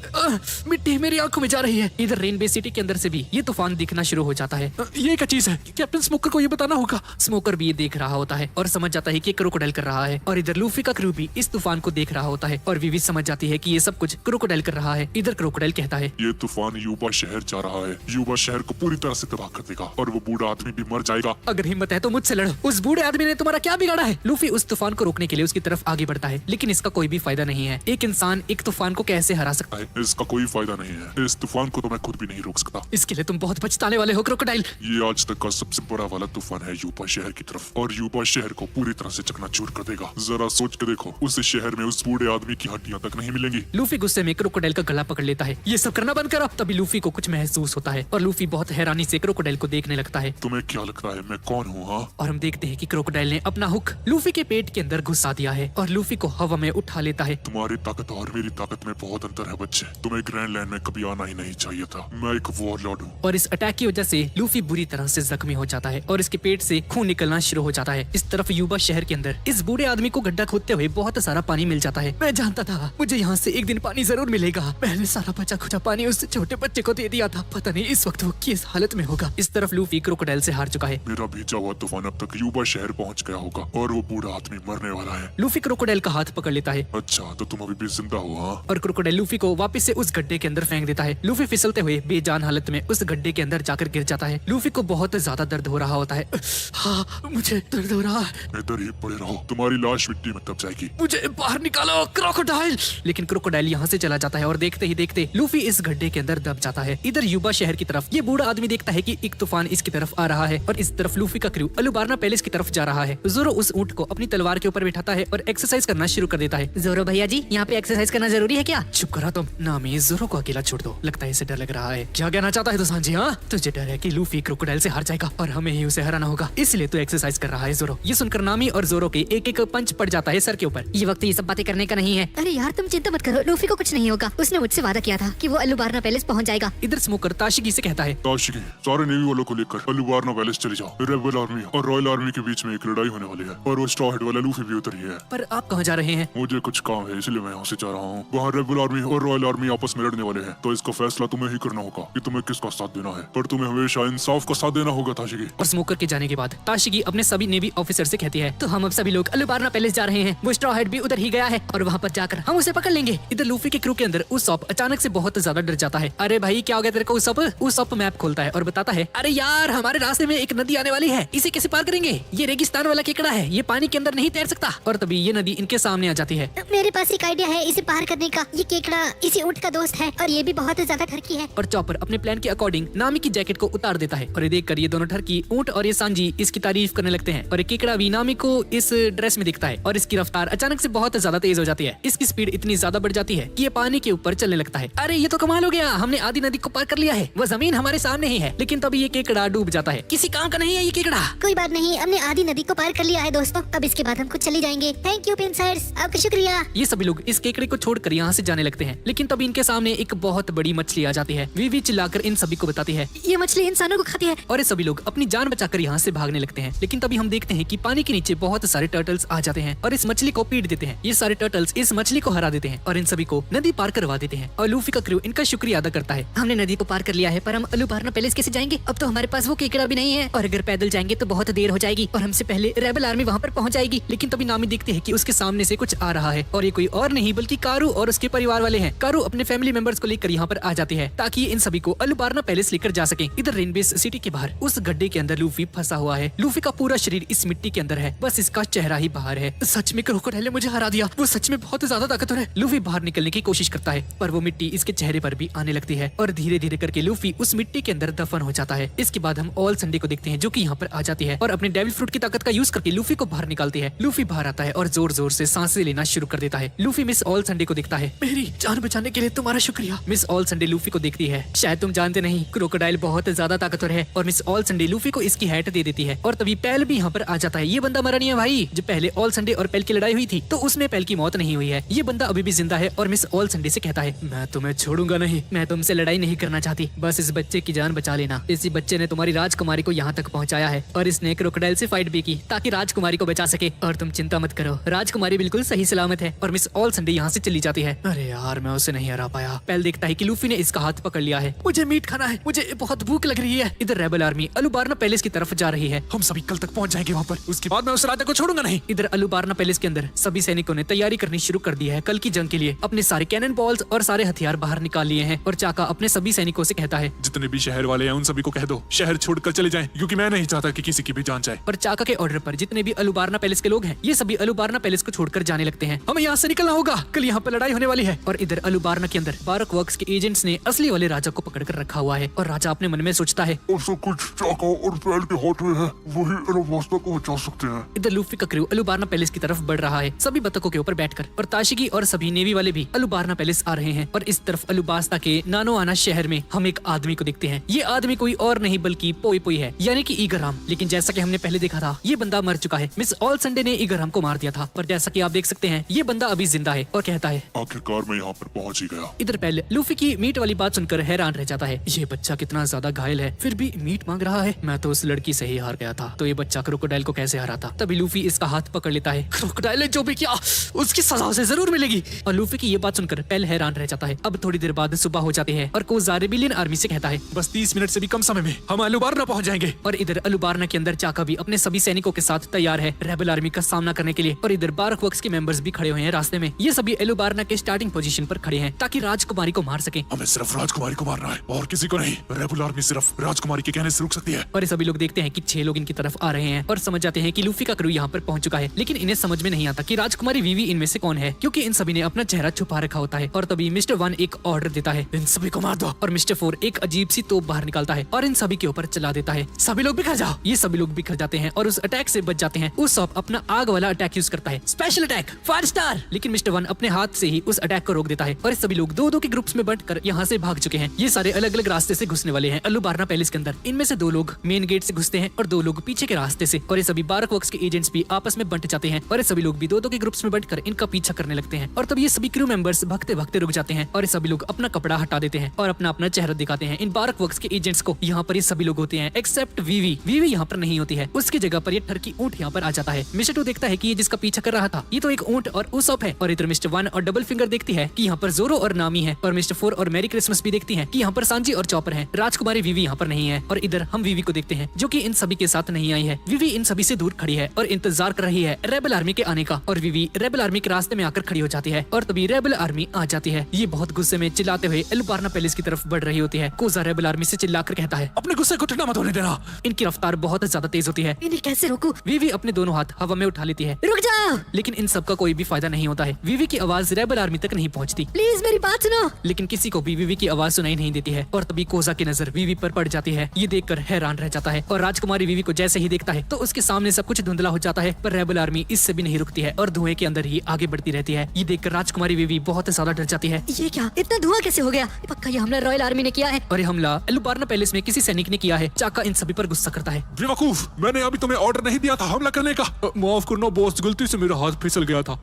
मिट्टी मेरी आंखों में जा रही है। इधर रेनबे सिटी के अंदर से भी ये तूफान दिखना शुरू हो जाता है। ये क्या चीज है? कैप्टन स्मोकर को ये बताना होगा। स्मोकर भी ये देख रहा होता है और समझ जाता है कि क्रोकोडाइल कर रहा है। और इधर लूफी का क्रू भी इस तूफान को देख रहा होता है और विवी समझ जाती है कि ये सब कुछ क्रोकोडाइल कर रहा है। इधर क्रोकोडाइल कहता है, ये तूफान यूबा शहर जा रहा है, यूबा शहर को पूरी तरह से तबाह कर देगा और वो बूढ़ा आदमी भी मर जाएगा। अगर हिम्मत है तो मुझसे लड़ो। उस बूढ़े आदमी ने तुम्हारा क्या बिगाड़ा है? लूफी उस तूफान को रोकने के लिए उसकी तरफ आगे बढ़ता है, लेकिन इसका कोई भी फायदा नहीं है। एक इंसान एक तूफान को कैसे हरा सकता है? इसका कोई फायदा नहीं है। इस तूफान को तो मैं खुद भी नहीं रोक सकता। इसके लिए तुम बहुत पछताने वाले हो क्रोकोडाइल। ये आज तक का सबसे बड़ा वाला तूफान है यूबा शहर की तरफ, और यूबा शहर को पूरी तरह से चकनाचूर कर देगा। जरा सोच के देखो, उस शहर में उस बूढ़े आदमी की हड्डियां तक नहीं मिलेंगी। लूफी गुस्से में क्रोकोडाइल का गला पकड़ लेता है। ये सब करना बंद करो। तभी लूफी को कुछ महसूस होता है और लूफी बहुत हैरानी से क्रोकोडाइल को देखने लगता है। तुम्हें क्या लगता है मैं कौन हूँ? हाँ, और हम देखते हैं कि क्रोकोडाइल ने अपना हुक लूफी के पेट के अंदर घुसा दिया है और लूफी को हवा में उठा लेता है। तुम्हारी ताकत और मेरी ताकत में बहुत अंतर है बच्चे। तुम्हें ग्रैंड लैंड में कभी आना ही नहीं चाहिए था। मैं एक वॉरलॉर्ड हूँ। और इस अटैक की वजह से लूफी बुरी तरह से जख्मी हो जाता है और इसके पेट से खून निकलना शुरू हो जाता है। इस तरफ यूबा शहर के अंदर इस बूढ़े आदमी को गड्ढा खोदते हुए बहुत सारा पानी मिल जाता है। मैं जानता था मुझे यहाँ से एक दिन पानी जरूर मिलेगा। मैंने सारा बचा खुचा पानी उस छोटे बच्चे को दे दिया था। पता नहीं इस वक्त वो किस हालत में होगा। इस तरफ लूफी क्रोकोडाइल से हार चुका है। मेरा भेजा हुआ तूफान अब तक यूबा शहर पहुँच गया होगा और वो बूढ़ा आदमी मरने वाला है। लूफी क्रोकोडाइल का हाथ पकड़ लेता है। अच्छा, तो तुम अभी भी जिंदा हो? हाँ। और क्रोकोडाइल लूफी को वापस से उस गड्ढे के अंदर फेंक देता है। लूफी फिसलते हुए बेजान हालत में उस गड्ढे के अंदर जाकर गिर जाता है। लूफी को बहुत ज्यादा दर्द हो रहा होता है। हाँ, मुझे दर्द हो रहा है। इधर ही पड़े रहो, तुम्हारी लाश मिट्टी में दब जाएगी। मुझे बाहर निकालो क्रोकोडाइल। लेकिन क्रोकोडाइल यहाँ से चला जाता है और देखते ही देखते लूफी इस गड्ढे के अंदर दब जाता है। इधर यूबा शहर की तरफ ये बूढ़ा आदमी देखता है कि एक तूफान इसकी तरफ आ रहा है और इस तरफ लूफी का क्रू अलुबार्ना पैलेस की तरफ जा रहा है। जोरो उस ऊंट को अपनी तलवार के ऊपर बैठाता है और एक्सरसाइज करना शुरू कर देता है। जोरो भैया जी, यहाँ पे एक्सरसाइज करना जरूरी है क्या? चुप करा तुम। नामी, जोरो को अकेला छोड़ दो। लगता है इसे डर लग रहा है। क्या कहना चाहता है तू सांझी? हाँ, तुझे डर है कि लूफी क्रोकोडाइल से हार जाएगा और हमें ही उसे हराना होगा, इसलिए तू एक्सरसाइज कर रहा है जोरो। ये सुनकर नामी और जोरो के एक एक पंच पड़ जाता है सर के ऊपर। ये वक्त ये सब बातें करने का नहीं है। अरे यार तुम चिंता मत करो, लूफी को कुछ नहीं होगा। उसने मुझसे वादा किया था कि वो अलुबार्ना पैलेस पहुंच जाएगा। इधर स्मोकर ताशिकी से कहता है, ताशिकी, सारे नेवी वालों को लेकर अलुबार्ना पैलेस चले जाओ। रेबल आर्मी और रॉयल आर्मी के बीच में एक लड़ाई होने वाली है और वो स्ट्रॉ हेड वाला लूफी भी उतर ही है। पर आप कहाँ जा रहे हैं? मुझे कुछ काम है इसलिए मैं यहाँ से जा रहा हूँ। वहाँ रेबल आर्मी और रॉयल आर्मी आपस में लड़ने वाले हैं, तो इसका फैसला तुम्हें ही करना होगा कि तुम्हें किसका साथ देना है। पर तुम्हें हमेशा इंसाफ का साथ देना होगा ताशिकी। और स्मोकर के जाने के बाद ताशिकी अपने सभी नेवी ऑफिसर से कहती है, तो हम अब सभी लोग अलुबार्ना पैलेस जा रहे हैं। वो स्ट्रॉ हेड भी उधर ही गया है और वहाँ पर जाकर हम उसे पकड़ लेंगे। इधर लूफी के क्रू के अंदर उसॉप अचानक से बहुत ज्यादा डर जाता है। अरे भाई क्या हो गया तेरे को? उसॉप मैप खोलता है और बताता है, अरे यार हमारे रास्ते में एक नदी आने वाली है, इसे कैसे पार करेंगे? ये रेगिस्तान वाला केकड़ा है, ये पानी के अंदर नहीं तैर सकता। और तभी ये नदी इनके सामने आ जाती है। मेरे पास एक आइडिया है इसे पार करने का। ये केकड़ा इसी ऊंट का दोस्त है और ये भी बहुत ज्यादा ठरकी है। और चॉपर अपने प्लान के अकॉर्डिंग नामी की जैकेट को उतार देता है और ये देखकर ये दोनों ठरकी ऊंट और ये सांजी इसकी तारीफ करने लगते हैं। और ये केकड़ा भी नामी को इस ड्रेस में दिखता है और इसकी रफ्तार अचानक से बहुत ज्यादा तेज हो जाती है। इसकी स्पीड इतनी ज्यादा बढ़ जाती है कि ये पानी के ऊपर चलने लगता है। अरे ये तो कमाल हो गया, हमने आधी नदी को पार कर लिया है। वो जमीन हमारे सामने ही है। लेकिन तभी ये केकड़ा डूब जाता है। किसी काम का नहीं है ये केकड़ा। कोई बात नहीं, हमने आधी नदी को पार कर लिया है दोस्तों। अब इसके बाद हम खुद चले जाएंगे। थैंक यू पिंसर्स, आपका शुक्रिया। ये सभी लोग इस केकड़े को छोड़कर यहाँ से जाने लगते हैं। लेकिन तभी इनके सामने एक बहुत बड़ी मछली आ जाती है। वीवी चिल्लाकर इन सभी को बताती है, ये मछली इंसानों को खाती है। और ये सभी लोग अपनी जान बचाकर यहाँ से भागने लगते हैं। लेकिन तभी हम देखते हैं कि पानी के नीचे बहुत सारे टर्टल्स आ जाते हैं और इस मछली को पीट देते हैं। ये सारे टर्टल्स इस मछली को हरा देते हैं और इन सभी को नदी पार करवा देते हैं। और लूफी का क्रू इनका शुक्रिया अदा करता है। हमने नदी को पार कर लिया है, पर हम अलुबार्ना पैलेस कैसे जाएंगे? अब तो हमारे पास वो केकड़ा भी नहीं है और अगर पैदल जाएंगे तो बहुत देर हो जाएगी और हमसे पहले रेबल आर्मी वहाँ पर पहुँच जाएगी। लेकिन तभी नामी देखते हैं कि उसके सामने से कुछ आ रहा है और ये कोई और नहीं बल्कि कारू और उसके परिवार वाले हैं। कारू अपने फैमिली मेंबर्स को लेकर यहाँ पर आ जाते हैं ताकि इन सभी को अलुबार्ना पैलेस लेकर जा सके। इधर रेनबेस सिटी के बाहर उस गड्ढे के अंदर लूफी फंसा हुआ है। लूफी का पूरा शरीर इस मिट्टी के अंदर है, बस इसका चेहरा ही बाहर है। सच में क्रोकोडाइल ने मुझे हरा दिया, वो सच में बहुत ज्यादा ताकतवर है। लूफी बाहर निकलने की कोशिश करता है पर वो मिट्टी इसके चेहरे पर भी आने लगती है और धीरे धीरे करके लूफी उस मिट्टी के अंदर दफन हो जाता है। इसके बाद हम ऑल संडे को देखते हैं जो कि यहाँ पर आ जाती है और अपने डेविल फ्रूट की ताकत का यूज करके लूफी को बाहर निकालती है। लूफी बाहर आता है और जोर जोर से सांसें लेना शुरू कर देता है। लूफी मिस ऑल संडे को देखता है। मेरी जान बचाने के लिए तुम्हारा शुक्रिया। मिस ऑल संडे लूफी को देखती है। शायद तुम जानते नहीं, क्रोकोडाइल बहुत ज्यादा ताकतवर है और मिस ऑल संडे लूफी को इसकी हैट दे देती है। और तभी पैल भी यहाँ पर आ जाता है। ये बंदा मरा नहीं है भाई। जब पहले ऑल संडे और पैल की लड़ाई हुई थी तो उसमें पैल की मौत नहीं हुई है। ये बंदा अभी भी जिंदा है और मिस ऑल संडे से कहता है, मैं तुम्हें छोड़ूंगा नहीं, मैं तुमसे लड़ाई नहीं करना चाहती, बस इस बच्चे की जान बचा लेना। इसी बच्चे ने तुम्हारी राजकुमारी को यहाँ तक पहुँचाया है और इसने क्रोकोडाइल से फाइट भी की ताकि राजकुमारी को बचा सके। और तुम चिंता मत करो, राजकुमारी बिल्कुल सही सलामत है। और मिस ऑल संडे यहाँ से चली जाती है। अरे यार, मैं उसे नहीं हरा पाया। पैल देखता है कि लूफी ने इसका हाथ पकड़ लिया है। मुझे मीट खाना है, मुझे बहुत भूख लग रही है। इधर रेबल आर्मी अलुबारना पैलेस की तरफ जा रही है। हम सभी कल तक पहुंच जाएंगे वहाँ पर, उसके बाद मैं उस राजा को छोड़ूंगा नहीं। इधर अलुबारना पैलेस के अंदर सभी सैनिकों ने तैयारी करनी शुरू कर दी है कल की जंग के लिए। अपने सारे कैनन बॉल्स और सारे हथियार बाहर निकाल लिए हैं और चाका अपने सभी सैनिकों से कहता है, जितने भी शहर वाले हैं उन सभी को कह दो शहर छोड़कर चले जाएं, क्योंकि मैं नहीं चाहता कि किसी की भी जान जाए। पर चाका के ऑर्डर पर जितने भी अलुबारना पैलेस के लोग हैं ये सभी अलुबारना पैलेस को छोड़कर जाने लगते हैं। हमें यहाँ से निकलना होगा, कल यहाँ पर लड़ाई होने वाली है। और इधर अलुबारना के अंदर बारक वर्क्स के एजेंट्स ने असली वाले राजा को पकड़ कर रखा हुआ है और राजा अपने मन में सोचता है, और सब कुछ चाका और पैल के हाथ में है, वही एलोवास्ता को बचा सकते हैं। इधर लूफी का क्रू अलुबारना पैलेस की तरफ बढ़ रहा है सभी बतखों के ऊपर बैठकर। और ताशिगी और सभी नेवी वाले भी अलुबारना पैलेस आ रहे हैं। और इस तरफ अलुबास्ता के नानोआना शहर में हम एक आदमी को देखते हैं। ये आदमी कोई और नहीं बल्कि पोई पोई है, यानी कि ईगराम। लेकिन जैसा कि हमने पहले देखा था ये बंदा मर चुका है। मिस ऑल संडे ने ईगराम को मार दिया था, पर जैसा कि आप देख सकते हैं ये बंदा अभी जिंदा है और कहता है, आखिरकार मैं यहाँ पर पहुँच ही गया। इधर पहले लूफी की मीट वाली बात सुनकर हैरान रह जाता है। ये बच्चा कितना ज्यादा घायल है फिर भी मीट मांग रहा है। मैं तो उस लड़की से ही हार गया था, तो ये बच्चा क्रोकोडाइल को कैसे हरा था। तभी लूफी इसका हाथ पकड़ लेता है। क्रोकोडाइल ने जो भी किया उसकी सजा उसे जरूर मिलेगी। और लूफी की ये बात सुनकर पैल हैरान रह जाता है। अब थोड़ी देर बाद सुबह हो जाती है और कोज़ा रेबिलियन आर्मी से कहता है, बस 30 मिनट से भी कम समय में हम अलुबारना पहुंच जाएंगे। और इधर अलुबारना के अंदर चाका भी अपने सभी सैनिकों के साथ तैयार है रेबल आर्मी का सामना करने के लिए। और इधर बारक वर्क्स के मेंबर्स भी खड़े हुए हैं रास्ते में। ये सभी अलुबारना के स्टार्टिंग पोजीशन पर खड़े हैं ताकि राजकुमारी को मार सके। हमें सिर्फ राजकुमारी को मारना है और किसी को नहीं। रेबल आर्मी सिर्फ राजकुमारी के कहने से रुक सकती है। और ये सभी लोग देखते हैं कि 6 लोग इनकी तरफ आ रहे हैं और समझ जाते हैं कि लूफी का क्रू यहाँ पर पहुंच चुका है। लेकिन इन्हें समझ में नहीं आता कि राजकुमारी वीवी इनमें से कौन है, क्योंकि इन सभी ने अपना चेहरा छुपा रखा होता है। और तभी मिस्टर 1 एक ऑर्डर देता है, इन सभी को मार दो। और मिस्टर 4 एक अजीब सी तोप बाहर निकालता है और इन सभी के ऊपर चला देता है। सभी लोग बिखर जाओ। ये सभी लोग बिखर जाते हैं और उस अटैक से बच जाते हैं। उस सॉप अपना आग वाला अटैक यूज करता है, स्पेशल अटैक 5 स्टार। लेकिन मिस्टर 1 अपने हाथ से ही उस अटैक को रोक देता है और सभी लोग 2-2 के ग्रुप्स में बंटकर यहाँ से भाग चुके हैं। ये सारे अलग अलग रास्ते से घुसने वाले हैं अलुबारना पैलेस के अंदर। इनमें से 2 लोग मेन गेट से घुसते हैं और 2 लोग पीछे के रास्ते से। और ये सभी बारक वर्क्स के एजेंट्स भी आपस में बंट जाते हैं और ये सभी लोग भी 2-2 के ग्रुप्स में बंटकर इनका पीछा करने लगते हैं। और तब ये सभी क्रू मेंबर्स भागते भागते रुक जाते हैं और ये सभी लोग अपना कपड़ा हटा देते हैं और अपना अपना चेहरा दिखाते हैं इन बारक वर्क्स के एजेंट्स को। यहाँ पर ये सभी लोग होते हैं एक्सेप्ट वीवी। वीवी यहाँ पर नहीं होती है, उसकी जगह पर ये ठरकी ऊंट यहाँ पर आ जाता है। मिस्टर 2 देखता है कि ये जिसका पीछा कर रहा था ये तो एक ऊंट और उसॉप है। और इधर मिस्टर 1 और डबल फिंगर देखती है कि यहाँ पर जोरो और नामी है। और मिस्टर 4 और मैरी क्रिसमस भी देखती है कि यहाँ पर सांजी और चॉपर है। राजकुमारी वीवी यहाँ पर नहीं है। और इधर हम वीवी को देखते हैं जो कि इन सभी के साथ नहीं आई है। वीवी इन सभी से दूर खड़ी है और इंतजार कर रही है रेबल आर्मी के आने का। और वीवी रेबल आर्मी के रास्ते में आकर खड़ी हो जाती है और तभी रेबल आर्मी आ जाती है। ये बहुत गुस्से में चिल्लाते हुए अलुबारना पैलेस की तरफ बढ़ रही होती है। कोज़ा रेबल आर्मी से चिल्लाकर कहता है, अपने गुस्से को ठंडा मत होने देना। इनकी रफ्तार बहुत ज्यादा तेज होती है। इन्हें कैसे रोकूं? वीवी अपने दोनों हाथ हवा में उठा लेती है, रुक जाओ, लेकिन इन सब का कोई भी फायदा नहीं होता है। वीवी की आवाज रेबल आर्मी तक नहीं पहुंचती। प्लीज मेरी बात सुनो। लेकिन किसी को भी वीवी की आवाज सुनाई नहीं देती है। और तभी कोज़ा की नजर वीवी पर पड़ जाती है। ये देखकर हैरान रह जाता है और राजकुमारी वीवी को जैसे ही देखता है तो उसके सामने सब कुछ धुंधला हो जाता है। पर रेबल आर्मी इससे भी नहीं रुकती है और धुएं के अंदर ही आगे बढ़ती रहती है। ये देखकर राजकुमारी वीवी बहुत ज्यादा डर जाती है। ये क्या, इतना धुआं कैसे हो गया? पक्का ये हमला रॉयल आर्मी ने किया है। और ये हमला अलुबारना पैलेस में किसी सैनिक ने किया है। चाका इन सभी पर गुस्सा करता है। बेवकूफ, मैंने अभी तुम्हें ऑर्डर नहीं दिया था हमला करने का। माफ करना बॉस, गलती से मेरा हाथ फिसल गया था,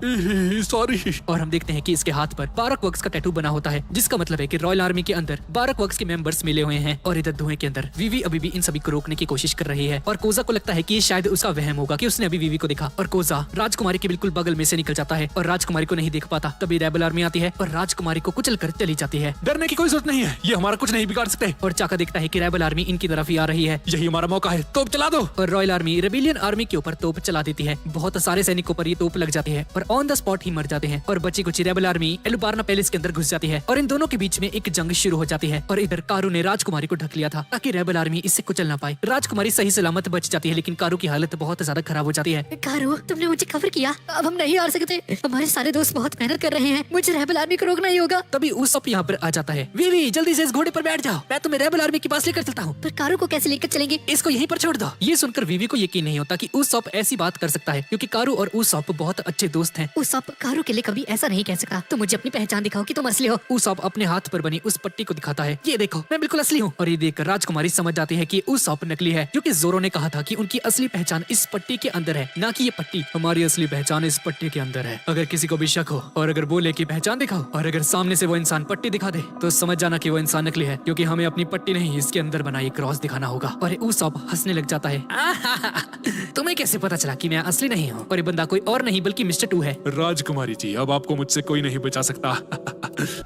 सॉरी। और हम देखते हैं कि इसके हाथ पर बारक वर्क्स का टैटू बना होता है, जिसका मतलब है कि रॉयल आर्मी के अंदर बारक वर्क्स के मेंबर्स मिले हुए हैं। और इधर धुएं के अंदर वीवी अभी भी इन सभी को रोकने की कोशिश कर रही है। और कोज़ा को लगता है कि ये शायद उसका वहम होगा कि उसने अभी वीवी को देखा। और कोज़ा राजकुमारी के बिल्कुल बगल में से निकल जाता है और राजकुमारी को नहीं देख पाता। तभी रेबल आर्मी आती है और राजकुमारी को कुचल कर चली जाती है। डरने की कोई जरूरत नहीं है, ये हमारा कुछ नहीं बिगाड़ सकते। और चाका देखता है कि रेबल आर्मी इनकी तरफ ही आ रही है। यही हमारा मौका है, तोप चला दो। और रॉयल आर्मी रेबिलियन आर्मी के ऊपर तोप चला देती है। बहुत सारे सैनिकों पर पर ये तोप लग जाती है और ऑन द स्पॉट ही मर जाते हैं और बची कुछ रेबल आर्मी एलुबार्ना पैलेस के अंदर घुस जाती है और इन दोनों के बीच में एक जंग शुरू हो जाती है। और इधर कारू ने राजकुमारी को ढक लिया था ताकि रेबल आर्मी इससे कुचल ना पाए। राजकुमारी सही सलामत बच जाती है, लेकिन कारू की हालत बहुत ज्यादा खराब हो जाती है। कारू, तुमने मुझे कवर किया, अब हम नहीं हार सकते। हमारे सारे दोस्त बहुत मेहनत कर रहे हैं, मुझे रेबल आर्मी को रोकना ही होगा। तभी उसप यहाँ पर आ जाता है। वीवी जल्दी से इस घोड़े पर बैठ जाओ, मैं तुम्हें रेबल आर्मी के पास लेकर चलता हूँ। पर कारू को कैसे लेकर चलेंगे? इसको यहीं पर छोड़ दो। ये सुनकर वीवी को यकीन नहीं होता कि उसप ऐसी बात कर सकता है, क्योंकि कारू और उसप बहुत अच्छे दोस्त हैं। उसप कारू के लिए कभी ऐसा नहीं कह सकता। तो मुझे अपनी पहचान दिखाओ कि तुम असली हो। उसप अपने हाथ पर बनी उस पट्टी को दिखाता है। ये देखो, मैं बिल्कुल असली हूँ। और ये देखकर राजकुमारी समझ जाती है कि उसप नकली है, क्योंकि जोरो ने कहा था कि उनकी असली पहचान इस पट्टी के अंदर है, ना कि ये पट्टी। हमारी असली पहचान इस पट्टी के अंदर है। अगर किसी को भी शक हो और अगर बोले कि पहचान दिखाओ और अगर सामने से वो इंसान पट्टी दिखा दे, तो समझ जाना कि वो इंसान नकली है, क्योंकि हमें अपनी पट्टी नहीं इसके अंदर बनाई क्रॉस दिखाना होगा। और उसप हंसने लग जाता है। तुम्हें कैसे पता चला कि मैं असली नहीं हूँ? और ये बंदा कोई और नहीं बल्कि मिस्टर 2 है। राजकुमारी जी, अब आपको मुझसे कोई नहीं बचा सकता।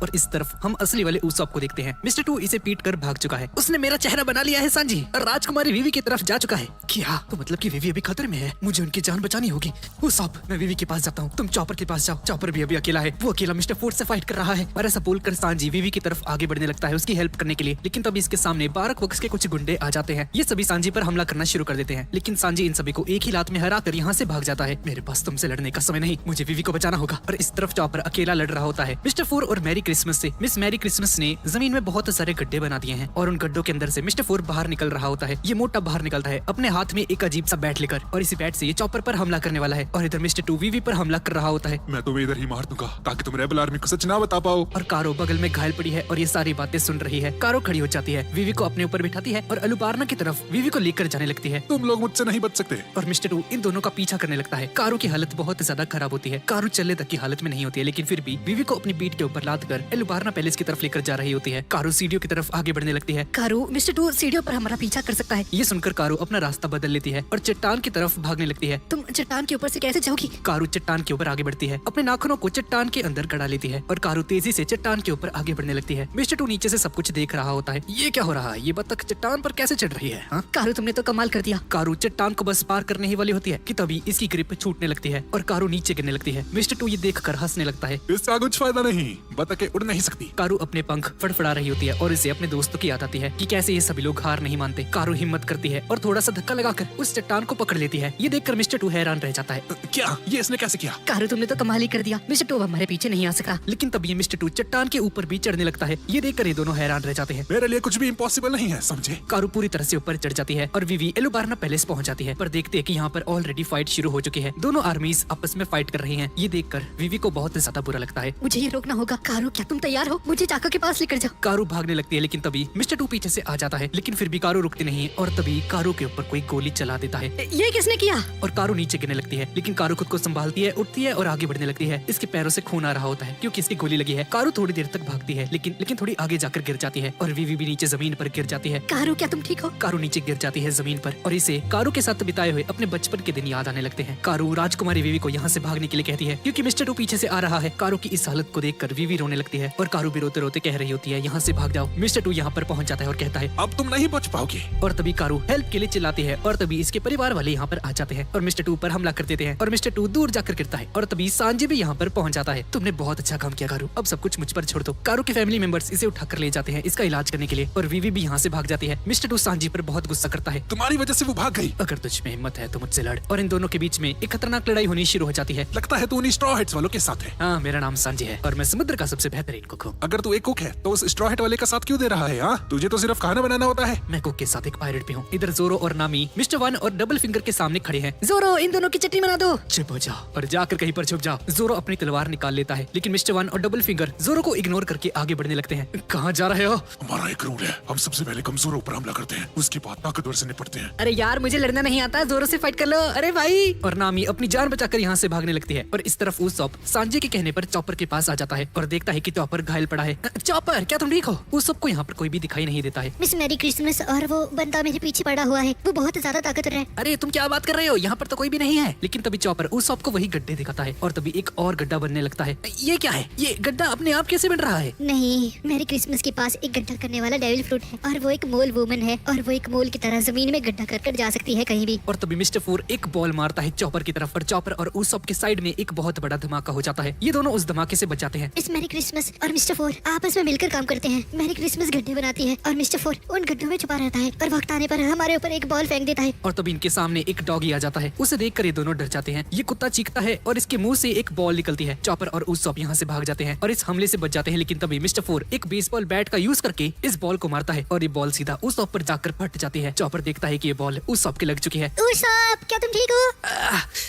और इस तरफ हम असली वाले उसप को देखते हैं। मिस्टर 2 इसे पीट कर भाग चुका है। उसने मेरा चेहरा बना लिया है सांजी, और राजकुमारी वीवी की तरफ जा चुका है। क्या? तो मतलब कि वीवी अभी खतरे में है, मुझे उनकी जान बचानी होगी। उसप, मैं वीवी के पास जाता हूँ, तुम चॉपर के पास जाओ। चॉपर भी अभी अकेला है, वो अकेला मिस्टर 4 से फाइट कर रहा है। और ऐसा बोलकर सांजी वीवी की तरफ आगे बढ़ने लगता है उसकी हेल्प करने के लिए। लेकिन तभी इसके सामने बारक वक्स के कुछ गुंडे आ जाते हैं। ये सभी सांजी पर हमला करना शुरू कर देते हैं, लेकिन सांजी इन सभी को एक ही लात में हरा कर यहाँ से भाग जाता है। मेरे पास तुमसे लड़ने का समय नहीं, मुझे वीवी को बचाना होगा। और इस तरफ चॉपर अकेला लड़ रहा होता है। मिस्टर 4 और मैरी क्रिसमस से मिस मैरी क्रिसमस ने जमीन में बहुत सारे गड्ढे बना दिए हैं, और उन गड्ढों के अंदर से मिस्टर 4 बाहर निकल रहा होता है। ये मोटा बाहर निकलता है अपने हाथ में एक अजीब सा बैट लेकर, और इसी बैट से ये चॉपर पर हमला करने वाला है। और इधर मिस्टर 2 वीवी पर हमला कर रहा होता है। मैं तुम्हें इधर ही मार दूंगा ताकि तुम रेबल आर्मी को सच ना बता पाओ। और कारो बगल में घायल पड़ी है और ये सारी बातें सुन रही है। कारो खड़ी हो जाती है, वीवी को अपने ऊपर बिठाती है और अलुबार्ना की तरफ वीवी को लेकर जाने लगती है। तुम लोग मुझसे नहीं बच सकते। और मिस्टर 2 इन दोनों का पीछा करने लगता है। कारो की हालत बहुत ज्यादा खराब होती है। कारो चलने तक की हालत में नहीं होती है, लेकिन फिर भी वीवी को अपनी पीठ के ऊपर लाद कर अलुबार्ना पैलेस की तरफ लेकर जा रही होती है। कारो सीढ़ियों की तरफ आगे बढ़ने लगती है। कारू, मिस्टर 2 सीढ़ियों पर हमारा पीछा कर सकता है। ये सुनकर कारो अपना रास्ता बदल लेती है और चट्टान की तरफ भागने लगती है। तुम चट्टान के ऊपर से कैसे जाओगी? कारू चट्टान के ऊपर आगे बढ़ती है, अपने नाखूनों को चट्टान के अंदर गड़ा लेती है और कारू तेजी से चट्टान के ऊपर आगे बढ़ने लगती है। मिस्टर 2 नीचे से सब कुछ देख रहा होता है। ये क्या हो रहा है? ये बतख चट्टान पर कैसे चढ़ रही है? हाँ? कारू, तुमने तो कमाल कर दिया। कारू चट्टान को बस पार करने ही वाली होती है कि तभी इसकी ग्रिप छूटने लगती है और कारू नीचे गिरने लगती है। मिस्टर 2 ये देखकर हंसने लगता है। इससे कुछ फायदा नहीं, बतखें उड़ नहीं सकती। कारू अपने पंख फड़फड़ा रही होती है और इसे अपने दोस्तों की याद आती है कि कैसे ये सभी लोग हार नहीं मानते। कारू हिम्मत करती है और थोड़ा सा धक्का लगाकर उस चट्टान को पकड़ लेती है। ये देखकर मिस्टर 2 हैरान रह जाता है। क्या? ये इसने कैसे किया? कारू, तुमने तो कमाल ही कर दिया। मिस्टर 2 हमारे पीछे नहीं आ सका। लेकिन तभी मिस्टर 2 चट्टान के ऊपर भी चढ़ने लगता है। ये देखकर ये दोनों हैरान रह जाते हैं। मेरे लिए कुछ भी इम्पॉसिबल नहीं है, समझे? कारू पूरी तरह से ऊपर चढ़ जाती है और वीवी एलुबार्ना पैलेस पहुंच जाती है, पर देखते हैं कि यहाँ पर ऑलरेडी फाइट शुरू हो चुकी है। दोनों आर्मीज आपस में फाइट कर रही हैं। ये देखकर वीवी को बहुत ज्यादा बुरा लगता है। मुझे ये रोकना होगा। कारू, क्या तुम तैयार हो? मुझे चाका के पास लेकर जाओ। कारू भागने लगती है, लेकिन तभी मिस्टर 2 पीछे से आ जाता है। लेकिन फिर भी कारू रुकती नहीं है और तभी कारू के ऊपर कोई गोली चला देता है ये किसने किया? और कारू नीचे गिरने लगती है। लेकिन कारू खुद को संभालती है, उठती है और आगे बढ़ने लगती है। इसके पैरों से खून आ रहा होता है क्योंकि इसकी गोली लगी है। कारू थोड़ी देर तक भागती है, लेकिन थोड़ी आगे जाकर गिर जाती है और वीवी भी नीचे जमीन पर गिर जाती है। कारू, क्या तुम ठीक हो? कारू नीचे गिर जाती है जमीन पर और इसे कारू के साथ बिताए हुए अपने बचपन के दिन याद आने लगते हैं। कारू राजकुमारी वीवी को यहाँ से भागने के लिए कहती है क्योंकि मिस्टर 2 पीछे से आ रहा है। कारू की इस हालत को देखकर वीवी रोने लगती है और कारू भी रोते रोते कह रही होती है, यहाँ से भाग जाओ। मिस्टर 2 यहाँ पर पहुँच जाता है और कहता है, अब तुम नहीं बच पाओगे। और तभी कारू हेल्प के लिए चिल्लाती है और तभी इसके परिवार वाले यहाँ पर आ जाते हैं और मिस्टर 2 पर हमला कर देते हैं और मिस्टर 2 दूर जाकर गिरता है। और तभी सांजी भी यहाँ पर पहुँच जाता है। तुमने बहुत अच्छा काम किया कारू, अब सब कुछ मुझ पर छोड़ दो। कारू के फैमिली मेंबर्स इसे उठाकर ले जाते हैं इसका इलाज करने के लिए और वीवी भी यहाँ से भाग जाती है। मिस्टर 2 सांजी पर बहुत गुस्सा करता है। तुम्हारी वजह से वो भाग गई। अगर तुझ में हिम्मत है तो मुझसे लड़। और इन दोनों के बीच में एक खतरनाक लड़ाई होनी शुरू हो जाती है। लगता है तू उन्हीं स्ट्रॉ हेड्स वालों के साथ है। हाँ, मेरा नाम सांजी है और मैं समुद्र का सबसे बेहतरीन कुक हूँ। अगर तू एक कुक है तो उस स्ट्रॉ हेड वाले का साथ क्यों दे रहा है? हाँ, तुझे तो सिर्फ खाना बनाना होता है। मैं कुक के साथ एक पायरेट भी हूँ। इधर जोरो और नामी मिस्टर 1 और डबल फिंगर के सामने खड़े हैं। जोरो, इन दोनों की चटनी बना दो। चुप हो जाओ और जाकर कहीं पर छुप जाओ। जोरो अपनी तलवार निकाल लेता है, लेकिन मिस्टर 1 और डबल फिंगर जोरो को इग्नोर करके आगे बढ़ने लगते हैं। कहाँ जा रहे हो? हमारा एक रूल है, हम सबसे पहले कमजोरों पर हमला करते हैं, उसके बाद ताकतवर से निपटते हैं। अरे यार, मुझे लड़ना नहीं आता, जोरों से फाइट कर लो। अरे भाई। और नामी अपनी जान बचाकर यहाँ से भागने लगती है और इस तरफ उसॉप सांजी के कहने पर चॉपर के पास आ जाता है और देखता है कि चॉपर घायल पड़ा है। चॉपर, क्या तुम ठीक हो? उस सबको यहाँ पर कोई भी दिखाई नहीं देता है। मिस मैरी क्रिसमस और वो बंदा मेरे पीछे पड़ा हुआ है, वो बहुत ज्यादा ताकतवर है। अरे तुम क्या बात कर रहे हो? यहाँ पर तो कोई भी नहीं है। लेकिन तभी चॉपर उस सबको वही गड्ढे दिखाता है और तभी एक और गड्ढा बनने लगता है। ये क्या है? ये गड्ढा अपने आप कैसे बन रहा है? नहीं, मैरी क्रिसमस के पास एक गड्ढा करने वाला डेविल फ्रूट है और वो एक मोल वुमन है और वो एक मोल की तरह जमीन में गड्ढा कर जा सकती है कहीं भी। और तभी मिस्टर फोर एक बॉल मारता है चॉपर की तरफ और चॉपर और उस सब के साइड में एक बहुत बड़ा धमाका हो जाता है। ये दोनों उस धमाके से बच जाते हैं। मिस मैरी क्रिसमस और मिस्टर फोर आपस में मिलकर काम करते हैं। मैरी क्रिसमस गड्ढे बनाती है और मिस्टर फोर उन गड्ढों में छुपा रहता है और वक्त आने पर हमारे ऊपर एक बॉल फेंक देता है। और तभी इनके सामने एक डॉगी आ जाता है। उसे देखकर ये दोनों डर जाते हैं। ये कुत्ता चीखता है और इसके मुंह से एक बॉल निकलती है। चॉपर और उस सब यहाँ से भाग जाते हैं और इस हमले से बच जाते हैं। लेकिन तभी मिस्टर फोर एक बेसबॉल बैट का यूज करके इस बॉल को मारता है और ये बॉल सीधा उस सब पर जाकर फट जाती है। चॉपर देखता है कि ये बॉल उस सब के लग चुकी है। उसाप, क्या तुम ठीक हो?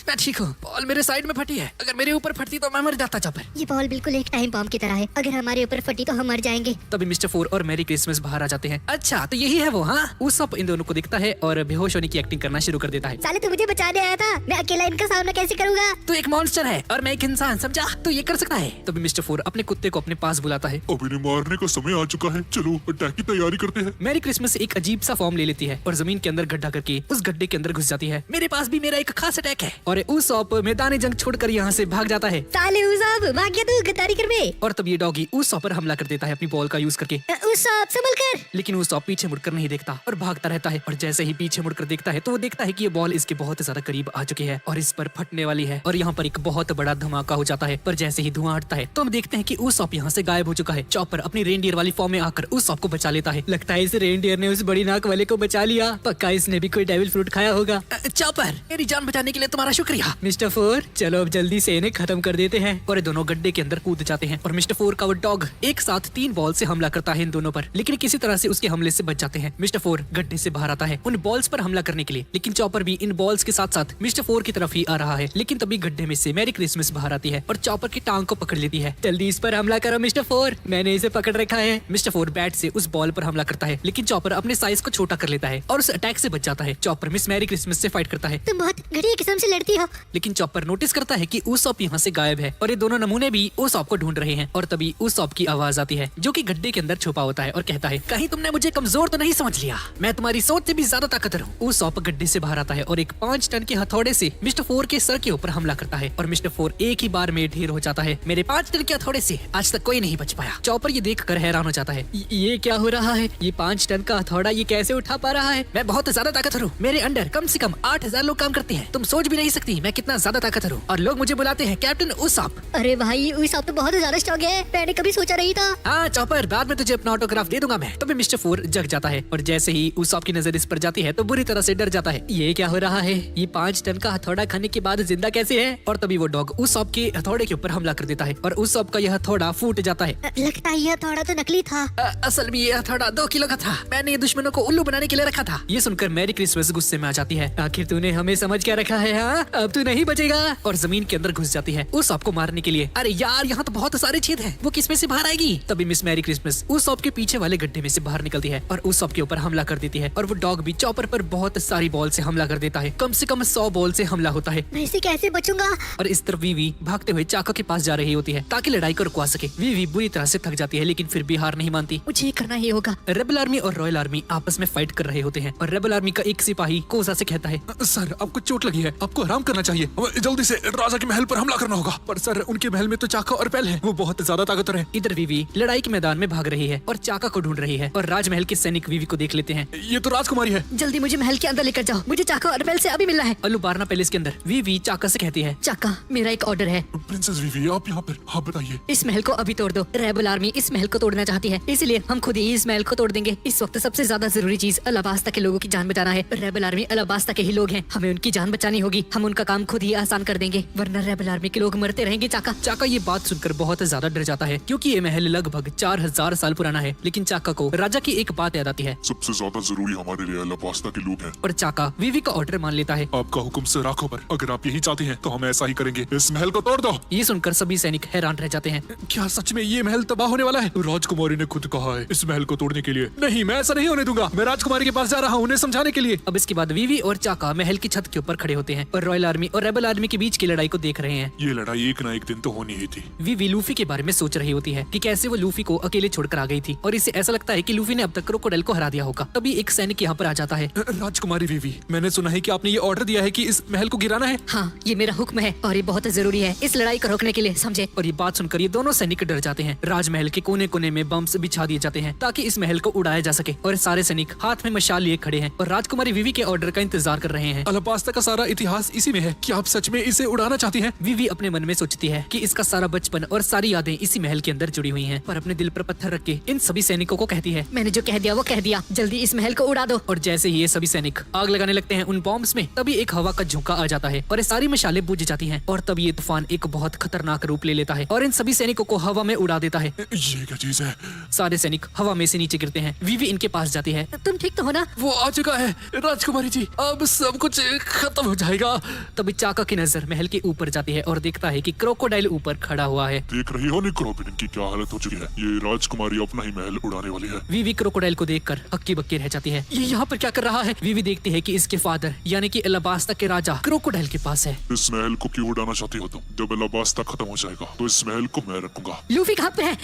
मैं ठीक हूँ। बॉल मेरे साइड में फटी है। अगर मेरे ऊपर फटती तो मैं मर जाता। चॉपर, ये बॉल बिल्कुल एक टाइम बॉम्ब की तरह है, अगर हमारे ऊपर फटी तो हम मर जाएंगे। तभी मिस्टर फोर और मैरी क्रिसमस बाहर आ जाते हैं। अच्छा, तो यही है वो। हाँ, उस सब इन दोनों को दिखता है और बेहोश होने की एक्टिंग करना शुरू कर देता है। साले, तू मुझे बचाने आया था, मैं अकेला इनका सामना कैसे करूंगा? तो एक मॉन्स्टर है और मैं एक इंसान, समझा? तो ये कर सकता है। तभी मिस्टर फोर अपने कुत्ते को अपने पास बुलाता है। अब इन्हें मारने का समय आ चुका है, चलो अटैक की तैयारी करते हैं। मैरी क्रिसमस एक अजीब सा फॉर्म ले लेती है और जमीन के अंदर गड्ढा करके उस गड्ढे के अंदर घुस जाती है। मेरे पास भी मेरा एक खास अटैक है। और उस ऑप मैदान जंग छोड़कर यहाँ से भाग जाता है। साले उसाप, भाग गया तू गद्दारी कर बे। और तब ये डॉगी उस ऑप पर हमला कर देता है अपनी बॉल का यूज करके। उसाप, संभल कर। लेकिन उस ऑप पीछे मुड़कर नहीं देखता और भागता रहता है। और जैसे ही पीछे मुड़कर देखता है तो वो देखता है कि ये बॉल इसके बहुत ज्यादा करीब आ चुकी है और इस पर फटने वाली है। और यहाँ पर एक बहुत बड़ा धमाका हो जाता है। पर जैसे ही धुआं हटता है तो हम देखते हैं कि उस ऑप यहाँ से गायब हो चुका है। चॉपर अपनी रेनडियर वाली फॉर्म में आकर उस ऑप को बचा लेता है। लगता है इस रेनडियर ने उस बड़ी नाक वाले को बचा लिया। पक्का इसने भी कोई डेविल फ्रूट खाया होगा। चॉपर, मेरी जान बचाने के लिए तुम्हारा शुक्रिया। मिस्टर फोर, चलो अब जल्दी से इन्हें खत्म कर देते हैं। और ये दोनों गड्ढे के अंदर कूद जाते हैं और मिस्टर फोर का वो डॉग एक साथ 3 बॉल से हमला करता है इन दोनों पर। लेकिन किसी तरह से उसके हमले से बच जाते हैं। मिस्टर फोर गड्ढे से बाहर आता है उन बॉल्स पर हमला करने के लिए। लेकिन चॉपर भी इन बॉल्स के साथ साथ मिस्टर फोर की तरफ ही आ रहा है। लेकिन तभी गड्ढे में से मैरी क्रिसमस बाहर आती है और चॉपर की टांग को पकड़ लेती है। जल्दी इस पर हमला करो मिस्टर फोर, मैंने इसे पकड़ रखा है। मिस्टर फोर बैट से उस बॉल पर हमला करता है लेकिन चॉपर अपने साइज को छोटा कर लेता है और उस अटैक से बच जाता है। चॉपर मिस मैरी क्रिसमस से फाइट करता है। तुम बहुत घटिया किस्म से लड़ती हो। लेकिन चॉपर नोटिस करता है कि उस यहाँ से गायब है और ये दोनों नमूने भी उस को ढूंढ रहे हैं। और तभी उस की आवाज आती है जो कि गड्ढे के अंदर छुपा होता है और कहता है, कहीं तुमने मुझे कमजोर तो नहीं समझ लिया? मैं तुम्हारी सोच से भी ज्यादा ताकतवर हूँ। उस गड्ढे से बाहर आता है और एक 5 टन के हथौड़े से मिस्टर फोर के सर के ऊपर हमला करता है और मिस्टर फोर एक ही बार में ढेर हो जाता है। मेरे 5 टन के हथौड़े से आज तक कोई नहीं बच पाया। चॉपर ये देख कर हैरान हो जाता है। ये क्या हो रहा है? ये 5 टन का हथौड़ा ये कैसे उठा पा रहा है? मैं बहुत ज्यादा ताकतवर हूँ। मेरे अंडर कम से कम 8000 लोग काम करते हैं। तुम सोच भी नहीं सकती मैं कितना ज्यादा ताकतवर हूँ। और लोग मुझे बुलाते हैं कैप्टन उसाप। अरे भाई, उसाप तो बहुत ज्यादा स्ट्रॉन्ग है, मैंने कभी सोचा नहीं था। हाँ चॉपर, बाद में तुझे अपना ऑटोग्राफ दे दूंगा मैं। तभी मिस्टर फोर जग जाता है और जैसे ही उसाप की नजर इस पर जाती है तो बुरी तरह से डर जाता है। ये क्या हो रहा है? ये 5 टन का हथौड़ा खाने के बाद जिंदा कैसे है? और तभी वो डॉग उसाप के हथौड़े के ऊपर हमला कर देता है और उसाप का यह हथौड़ा फूट जाता है। लगता है यह हथौड़ा तो नकली था। असल में ये हथौड़ा 2 किलो का था। मैंने ये दुश्मनों को उल्लू बनाने के लिए रखा था। ये सुनकर मैरी क्रिसमस गुस्से में आ जाती है। आखिर तूने हमें समझ क्या रखा है? हाँ, अब तू नहीं बचेगा। और जमीन के अंदर घुस जाती है उसाप को मारने के लिए। अरे यार, यहाँ तो बहुत सारे छेद हैं, वो किसमें से बाहर आएगी? तभी मिस मैरी क्रिसमस उसाप के पीछे वाले गड्ढे में से बाहर निकलती है और उसाप के ऊपर हमला कर देती है। और वो डॉग भी चॉपर पर बहुत सारी बॉल से हमला कर देता है। कम से कम 100 बॉल से हमला होता है। मैं इससे कैसे बचूंगा? और इस तरफ वीवी भागते हुए चाका के पास जा रही होती है ताकि लड़ाई को रुकवा सके। वीवी बुरी तरह से थक जाती है लेकिन फिर भी हार नहीं मानती। मुझे ये करना ही होगा। रेबल आर्मी और रॉयल आर्मी आपस में फाइट कर रहे होते हैं और रेबल आर्मी का एक सिपाही कोसा से कहता है, सर आपको चोट लगी है, आपको आराम करना चाहिए। हमें जल्दी से राजा के महल पर हमला करना होगा। पर सर उनके महल में तो चाका और बैल है, वो बहुत ज्यादा ताकतवर है। इधर वीवी लड़ाई के मैदान में भाग रही है और चाका को ढूंढ रही है और राजमहल के सैनिक वीवी को देख लेते हैं। ये तो राजकुमारी है। जल्दी मुझे महल के अंदर लेकर जाओ, मुझे चाका और बैल से अभी मिलना है। अलुबारना पैलेस के अंदर वीवी चाका से कहती है, चाका, मेरा एक ऑर्डर है। प्रिंसेस वीवी, आप यहाँ पर? हाँ बताइए। इस महल को अभी तोड़ दो। रेबल आर्मी इस महल को तोड़ना चाहती है, इसलिए हम खुद ही इस महल को तोड़ देंगे। इस वक्त सबसे ज्यादा जरूरी चीज अलाबास्ता के लोगों की जान बचाना है। रेबल आर्मी अलाबास्ता के ही लोग हैं, हमें उनकी जान बचानी होगी। हम उनका काम खुद ही आसान कर देंगे, वरना रेबल आर्मी के लोग मरते रहेंगे। चाका ये बात सुनकर बहुत ज्यादा डर जाता है क्योंकि ये महल लगभग 4000 साल पुराना है। लेकिन चाका को राजा की एक बात याद आती है, सबसे ज्यादा जरूरी हमारे लिए अलाबास्ता के लोग हैं। और चाका वीवी का ऑर्डर मान लेता है। आपका हुक्म सर आंखों पर, अगर आप यही चाहते हैं तो हम ऐसा ही करेंगे। इस महल को तोड़ दो। ये सुनकर सभी सैनिक हैरान रह जाते हैं। क्या सच में ये महल तबाह होने वाला है? राजकुमारी ने खुद कहा है इस महल को तोड़ने के लिए। नहीं, मैं ऐसा नहीं होने दूंगा। मैं राजकुमारी के पास जा रहा हूँ उन्हें समझाने के लिए। अब इसके बाद वीवी और चाका महल की छत के ऊपर खड़े होते हैं और रॉयल आर्मी और रेबल आर्मी के बीच की लड़ाई को देख रहे हैं। ये लड़ाई एक ना एक दिन तो होनी ही थी। वीवी लूफी के बारे में सोच रही होती है कि कैसे वो लूफी को अकेले छोड़कर आ गई थी और इसे ऐसा लगता है कि लूफी ने अब तक क्रोकोडाइल को हरा दिया होगा। तभी एक सैनिक यहाँ पर आ जाता है। राजकुमारी वीवी, मैंने सुना है कि आपने ये ऑर्डर दिया है कि इस महल को गिराना है। हाँ, ये मेरा हुक्म है और ये बहुत जरूरी है इस लड़ाई को रोकने के लिए, समझे? और ये बात सुनकर ये दोनों सैनिक डर जाते हैं। राजमहल के कोने कोने में बम्स बिछा दिए जाते हैं ताकि इस महल को उड़ाया जा सके और सारे सैनिक हाथ में मशाल लिए खड़े हैं और राजकुमारी वीवी के ऑर्डर का इंतजार कर रहे हैं। अलाबास्ता का सारा इतिहास इसी में है। क्या आप सच में इसे उड़ाना चाहती हैं? वीवी अपने मन में सोचती है कि इसका सारा बचपन और सारी यादें इसी महल के अंदर जुड़ी हुई हैं, पर अपने दिल पर पत्थर रख के इन सभी सैनिकों को कहती है। मैंने जो कह दिया वो कह दिया, जल्दी इस महल को उड़ा दो। और जैसे ही ये सभी सैनिक आग लगाने लगते हैं उन बॉम्ब्स में, तभी एक हवा का झोंका आ जाता है और ये सारी मशालें बुझ जाती हैं और तब ये तूफान एक बहुत खतरनाक रूप ले लेता है और इन सभी सैनिकों को हवा में उड़ा देता है। ये क्या चीज है? सारे सैनिक हवा में से नीचे गिरते हैं। वीवी इनके पास जाती है। तुम ठीक तो हो ना? वो आ चुका है राजकुमारी जी, अब सब कुछ खत्म हो जाएगा। तभी चाका की नजर महल के ऊपर जाती है और देखता है कि क्रोकोडाइल ऊपर खड़ा हुआ है। देख रही हो निक रॉबिन की क्या हालत हो चुकी है। ये राजकुमारी अपना ही महल उड़ाने वाली है। वीवी क्रोकोडाइल को देखकर हक्की बक्की रह जाती है। ये यहाँ पर क्या कर रहा है? वीवी देखती है कि इसके फादर यानी कि अलाबास्ता के राजा क्रोकोडाइल के पास है। इस महल को क्यों उड़ाना चाहती हो तुम? जब अलाबास्ता खत्म हो जाएगा तो इस महल को मैं रखूंगा। लूफी कहाँ पे है?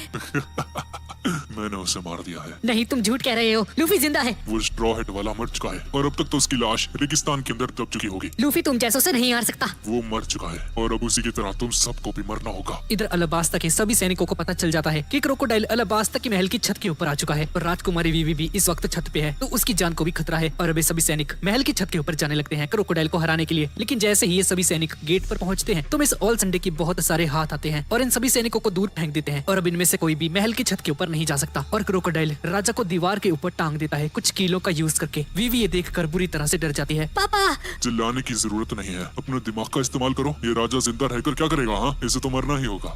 मैंने उसे मार दिया है। नहीं, तुम झूठ कह रहे हो, लूफी जिंदा है। वो स्ट्रॉ हेड वाला मर चुका है और अब तक तो उसकी लाश रेगिस्तान के अंदर दब चुकी होगी। लूफी तुम जैसों से नहीं हार सकता। वो मर चुका है और अब उसी की तरह तुम सबको भी मरना होगा। इधर अलाबास्ता के सभी सैनिकों को पता चल जाता है कि क्रोकोडाइल अलाबास्ता की महल की छत के ऊपर आ चुका है और राजकुमारी वीवी भी इस वक्त छत पे है, तो उसकी जान को भी खतरा है और अब ये सभी सैनिक महल की छत के ऊपर जाने लगते हैं क्रोकोडाइल को हराने के लिए। लेकिन जैसे ही ये सभी सैनिक गेट पर पहुंचते हैं तो मिस ऑल संडे की बहुत सारे हाथ आते हैं और इन सभी सैनिकों को दूर फेंक देते हैं और अब इनमें से कोई भी महल की छत के ऊपर नहीं जा सकता और क्रोकोडाइल राजा को दीवार के ऊपर टांग देता है कुछ कीलों का यूज करके। वीवी ये देखकर बुरी तरह से डर जाती है। पापा! चिल्लाने की जरूरत नहीं है, अपने दिमाग का इस्तेमाल करो। ये राजा जिंदा रहकर क्या करेगा? हाँ, इसे तो मरना ही होगा।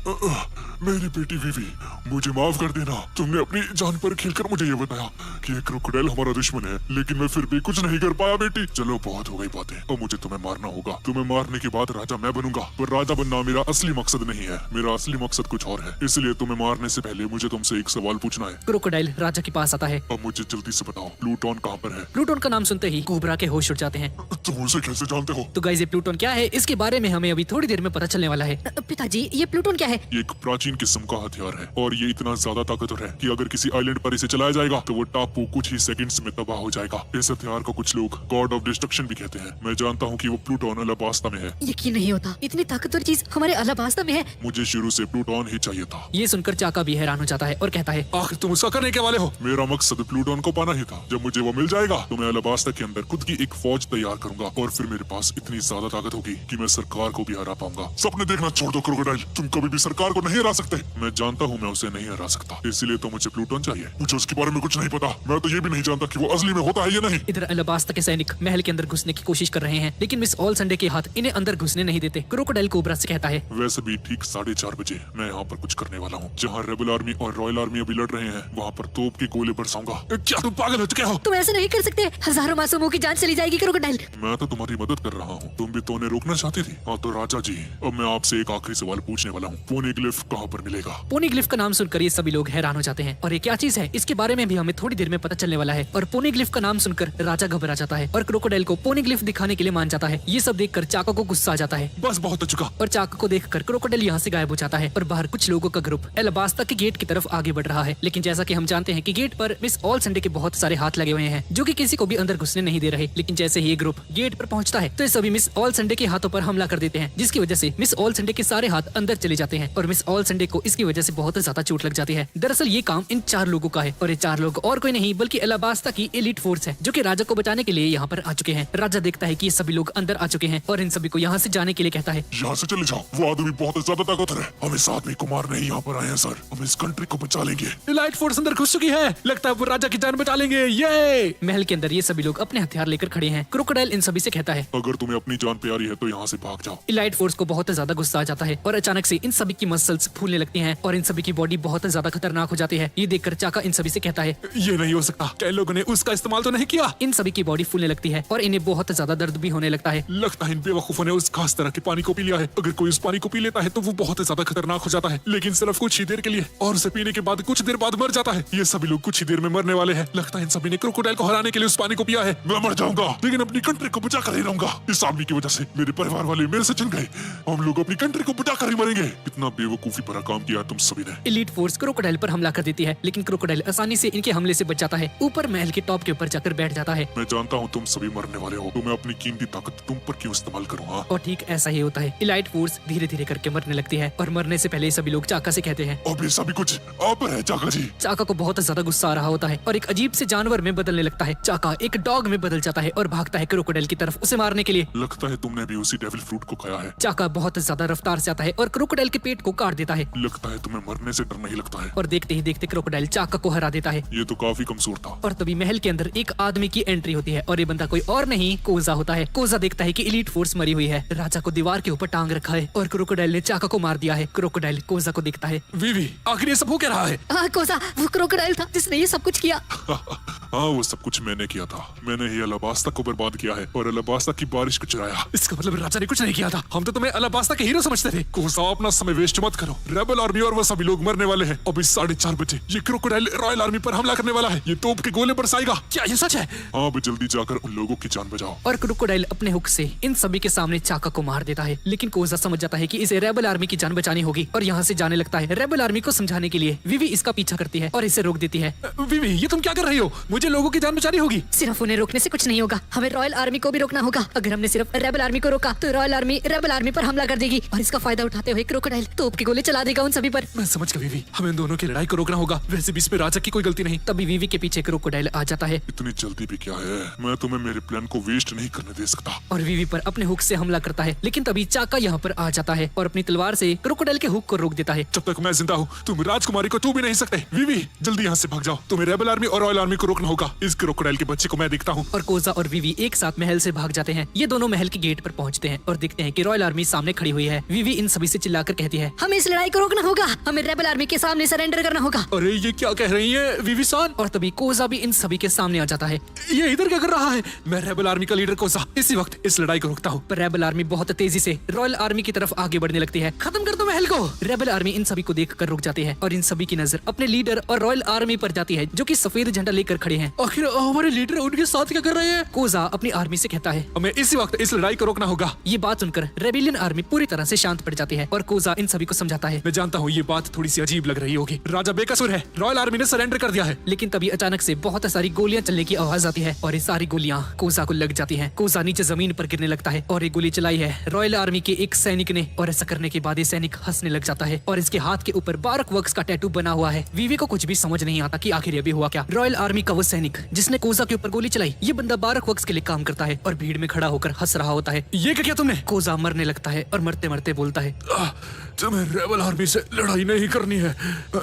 मेरी बेटी वीवी, मुझे माफ कर देना। तुमने अपनी जान पर खेलकर मुझे ये बताया कि ये क्रोकोडाइल हमारा दुश्मन है, लेकिन मैं फिर भी कुछ नहीं कर पाया बेटी। चलो बहुत हो गई बातें, अब मुझे तुम्हें मारना होगा। तुम्हें मारने के बाद राजा मैं बनूंगा, पर राजा बनना मेरा असली मकसद नहीं है। मेरा असली मकसद कुछ और है, इसलिए तुम्हें मारने से पहले मुझे तुमसे एक सवाल पूछना है। क्रोकोडाइल राजा के पास आता है। अब मुझे जल्दी से बताओ, प्लूटोन कहाँ पर है? प्लूटोन का नाम सुनते ही कोबरा के होश उड़ जाते हैं। तुम उसे कैसे जानते हो? तो गाइस, ये प्लूटोन क्या है इसके बारे में हमें अभी थोड़ी देर में पता चलने वाला है। पिताजी, ये प्लूटोन क्या है? ये एक प्राचीन किस्म का हथियार है और ये इतना ज्यादा ताकतवर है कि अगर किसी आइलैंड पर इसे चलाया जाएगा तो वो टापू कुछ ही सेकंड्स में तबाह हो जाएगा। इस हथियार को कुछ लोग गॉड ऑफ डिस्ट्रक्शन भी कहते हैं। मैं जानता हूँ कि वो प्लूटोन अलाबास्ता में है। यकीन नहीं होता, इतनी ताकतवर चीज हमारे अलाबास्ता में है। मुझे शुरू से प्लूटोन ही चाहिए था। ये सुनकर चाका भी हैरान हो जाता है और कहता है, आखिर तुम उसका करने के वाले हो? मेरा मकसद प्लूटोन को पाना ही था। जब मुझे वो मिल जाएगा तो मैं अलाबास्ता के अंदर खुद की एक फौज तैयार करूंगा और फिर मेरे पास इतनी ज्यादा ताकत होगी कि मैं सरकार को भी हरा पाऊंगा। सपने देखना छोड़ दो क्रोकोडाइल, तुम कभी भी सरकार को नहीं हरा सकते। मैं जानता हूँ मैं उसे नहीं हरा सकता, इसलिए तो मुझे प्लूटोन चाहिए। मुझे उसके बारे में कुछ नहीं पता। मैं तो ये भी नहीं जानता कि वो असली में होता है या नहीं। इधर अलाबास्ता के सैनिक महल के अंदर घुसने की कोशिश कर रहे हैं, लेकिन मिस ऑल संडे के हाथ इन्हें अंदर घुसने नहीं देते। क्रोकोडाइल कोबरा से कहता है, वैसे भी ठीक 4:30 बजे मैं यहाँ पर कुछ करने वाला हूँ। जहाँ रेबल आर्मी और रॉयल आर्मी अभी लड़ रहे हैं, वहाँ पर तोप के गोले बरसाऊंगा। क्या तुम पागल हो चुके हो? तुम ऐसे नहीं कर सकते, हजारों मासूमों की जान चली जाएगी क्रोकोडाइल। मैं तो तुम्हारी मदद कर रहा हूँ, तुम भी तो उन्हें रोकना चाहती थी। हाँ तो राजा जी, अब मैं आपसे एक आखिरी सवाल पूछने वाला हूँ। पोनीग्लिफ कहाँ पर मिलेगा? पोनीग्लिफ का नाम सुनकर ये सभी लोग हैरान हो जाते हैं और ये क्या चीज है इसके बारे में भी हमें थोड़ी देर में पता चलने वाला है। और पोनीग्लिफ का नाम सुनकर राजा घबरा जाता है और क्रोकोडाइल को पोनीग्लिफ दिखाने के लिए मान जाता है। ये सब देखकर चाका को गुस्सा आ जाता है। बस बहुत हो चुका। और चाका को देखकर क्रोकोडाइल यहाँ से गायब हो जाता है और बाहर कुछ लोगों का ग्रुप अलाबास्ता के गेट की तरफ आगे बढ़ रहा है। लेकिन जैसा कि हम जानते हैं कि गेट पर मिस ऑल संडे के बहुत सारे हाथ लगे हुए हैं जो कि किसी को भी अंदर घुसने नहीं दे रहे। लेकिन जैसे ही ये ग्रुप गेट पर पहुंचता है तो ये सभी मिस ऑल संडे के हाथों पर हमला कर देते हैं, जिसकी वजह से मिस ऑल संडे के सारे हाथ अंदर चले जाते हैं और मिस ऑल संडे को इसकी वजह से बहुत ज्यादा चोट लग जाती है। दरअसल ये काम इन 4 लोगों का है और ये 4 लोग और कोई नहीं बल्कि अलाबास्ता की एलिट फोर्स है जो कि राजा को बचाने के लिए यहाँ पर आ चुके हैं। राजा देखता है कि ये सभी लोग अंदर आ चुके हैं और इन सभी को यहाँ से जाने के लिए कहता है, यहाँ से चले जाओ, वो आदमी बहुत ज्यादा ताकतवर है। हम इस आदमी को मारने ही यहाँ पर आए हैं सर, हम इस कंट्री को बचा लेंगे। लाइट फोर्स अंदर घुस चुकी है, लगता है वो राजा की जान बचा लेंगे। ये महल के अंदर ये सभी लोग अपने हथियार लेकर खड़े हैं। क्रोकोडाइल इन सभी से कहता है, अगर तुम्हें अपनी जान प्यारी है तो यहाँ से भाग जाओ। इलाइट फोर्स को बहुत ज्यादा गुस्सा आ जाता है और अचानक से इन सभी की मसल्स फूलने लगती हैं और इन सभी की बॉडी बहुत ज्यादा खतरनाक हो जाती है। ये देखकर चाका इन सभी से कहता है, ये नहीं हो सकता, क्या इन लोगों ने उसका इस्तेमाल तो नहीं किया? इन सभी की बॉडी फूलने लगती है और इन्हें बहुत ज्यादा दर्द भी होने लगता है। लगता है इन बेवकूफों ने उस खास तरह के पानी को पी लिया है। अगर कोई उस पानी को पी लेता है तो वो बहुत ज्यादा खतरनाक हो जाता है, लेकिन सिर्फ कुछ ही देर के लिए, और उसे पीने के बाद कुछ देर बाद मर जाता है। ये सभी लोग कुछ ही देर में मरने वाले हैं। लगता है इन सभी ने क्रोकोडाइल को हराने के लिए उस पानी को पिया है। मैं मर जाऊंगा लेकिन अपनी कंट्री को बचा कर ही रहूंगा। इस आदमी की वजह से मेरे परिवार वाले मेरे से चिन गए। हम लोग अपनी कंट्री को बचा कर ही मरेंगे। कितना बेवकूफी भरा काम किया तुम सभी ने। एलीट फोर्स क्रोकोडाइल पर हमला कर देती है, लेकिन क्रोकोडाइल आसानी से इनके हमले से बच जाता है। ऊपर महल के टॉप के ऊपर जाकर बैठ जाता है। मैं जानता हूँ तुम सभी मरने वाले हो, तो मैं अपनी कीमती ताकत तुम पर क्यों इस्तेमाल करूँगा। और ठीक ऐसा ही होता है। एलाइट फोर्स धीरे धीरे करके मरने लगती है और मरने से पहले सभी लोग चाका से कहते हैं, अब ये सभी कुछ आप पर है चाका जी। चाका को बहुत ज्यादा गुस्सा आ रहा होता है और एक अजीब से जानवर में बदलने लगता है। चाका एक डॉग में बदल जाता है और भागता है क्रोकोडाइल की तरफ उसे मारने के लिए। लगता है तुमने भी उसी डेविल फ्रूट को खाया है। चाका बहुत ज्यादा रफ्तार से आता है और क्रोकोडाइल के पेट को काट देता है। लगता है तुम्हें मरने से डर नहीं लगता है। और देखते ही देखते क्रोकोडाइल चाका को हरा देता है। ये तो काफी कमजोर था। और तभी महल के अंदर एक आदमी की एंट्री होती है और ये बंदा कोई और नहीं कोजा होता है। कोजा देखता है कि एलीट फोर्स मरी हुई है। राजा को दीवार के ऊपर टांग रखा है और क्रोकोडाइल ने चाका को मार दिया है। क्रोकोडाइल कोजा को देखता है। वीवी, आखिर ये सब हो क्या रहा है? कोसा, वो क्रोकोडाइल था जिसने ये सब कुछ किया। हाँ, वो सब कुछ मैंने किया था। मैंने ही अलाबास्ता को बर्बाद किया है और अलाबास्ता की बारिश को चुराया। इसका मतलब राजा ने कुछ नहीं किया था। हम तो तुम्हें अलाबास्ता के हीरो समझते थे। कोसा, अपना समय वेस्ट मत करो। रेबल आर्मी और वो सभी लोग मरने वाले हैं। अभी 4:30 बजे ये क्रोकोडाइल रॉयल आर्मी पर हमला करने वाला है। ये तोप के गोले बरसाएगा। क्या ये सच है? हाँ, अब जल्दी जाकर उन लोगों की जान बचाओ। और क्रोकोडाइल अपने हुक से इन सभी के सामने चाका को मार देता है, लेकिन कोजा समझ जाता है कि इसे रेबल आर्मी की जान बचानी होगी और यहाँ से जाने लगता है। रेबल आर्मी को समझाने के लिए विवी इसका पीछा करती है और इसे रोक देती है। वीवी, ये तुम क्या कर रही हो? मुझे लोगों की जान बचानी होगी। सिर्फ उन्हें रोकने से कुछ नहीं होगा, हमें रॉयल आर्मी को भी रोकना होगा। अगर हमने सिर्फ रेबल आर्मी को रोका तो रॉयल आर्मी रेबल आर्मी पर हमला कर देगी और इसका फायदा उठाते हुए क्रोकोडाइल तोप के गोले चला देगा उन सभी पर। मैं समझ गया वीवी, हमें दोनों की लड़ाई को रोकना होगा। वैसे भी इसमें राजा की कोई गलती नहीं। तभी विवी के पीछे क्रोकोडाइल आ जाता है इतनी जल्दी भी क्या है? मैं तुम्हें मेरे प्लान को वेस्ट नहीं करने दे सकता। और विवी पर अपने हुक से हमला करता है, लेकिन तभी चाका यहाँ पर आ जाता है और अपनी तलवार से क्रोकोडाइल के हुक को रोक देता है। जब तक मैं जिंदा हूँ तुम राजकुमारी को छू भी नहीं सकते। वीवी, जल्दी यहाँ से भाग जाओ। तुम्हें रेबल आर्मी और रॉयल आर्मी को रोकना होगा। इस क्रोकोडाइल के बच्चे को मैं देखता हूँ। और कोजा और विवी एक साथ महल से भाग जाते हैं। ये दोनों महल के गेट पर पहुंचते हैं और देखते हैं कि रॉयल आर्मी सामने खड़ी हुई है। विवी इन सभी से चिल्लाकर कहती है, हमें इस लड़ाई को रोकना होगा। हमें रेबल आर्मी के सामने सरेंडर करना होगा। अरे ये क्या कह रही है वीवी सान? और तभी कोजा भी इन सभी के सामने आ जाता है। ये इधर क्या कर रहा है? मैं रेबल आर्मी का लीडर कोसा इसी वक्त इस लड़ाई को रोकता हूँ। पर रेबल आर्मी बहुत तेजी से रॉयल आर्मी की तरफ आगे बढ़ने लगती है। खत्म कर दो महल को। रेबल आर्मी इन सभी को देखकर रुक जाती है और इन सभी की नजर अपने लीडर और रॉयल आर्मी पर जाती है, जो कि सफेद झंडा लेकर खड़े हैं। आखिर हमारे लीडर उनके साथ क्या कर रहे हैं? कोजा अपनी आर्मी से कहता है, हमें इसी वक्त इस लड़ाई को रोकना होगा। ये बात सुनकर रेबिलियन आर्मी पूरी तरह से शांत पड़ जाती है और कोजा इन सभी को समझाता है। मैं जानता हूँ ये बात थोड़ी सी अजीब लग रही होगी। राजा बेकसूर है। रॉयल आर्मी ने सरेंडर कर दिया है। लेकिन तभी अचानक से बहुत सारी गोलियां चलने की आवाज आती है और ये सारी गोलियां कोजा को लग जाती हैं। कोजा नीचे जमीन पर गिरने लगता है और ये गोली चलाई है रॉयल आर्मी के एक सैनिक ने। और ऐसा करने के बाद ये सैनिक हंसने लग जाता है और इसके हाथ के ऊपर बारक वर्क्स का टैटू बना हुआ है। वीवी को कुछ भी समझ नहीं आता कि आखिर ये भी हुआ क्या। रॉयल आर्मी का वो सैनिक जिसने कोजा के ऊपर गोली चलाई, ये बंदा बारक वर्क्स के लिए काम करता है और भीड़ में खड़ा होकर हंस रहा होता है। ये क्या किया तुमने? कोजा मरने लगता है और मरते मरते बोलता है, तुम्हें रेबल आर्मी से लड़ाई नहीं करनी है।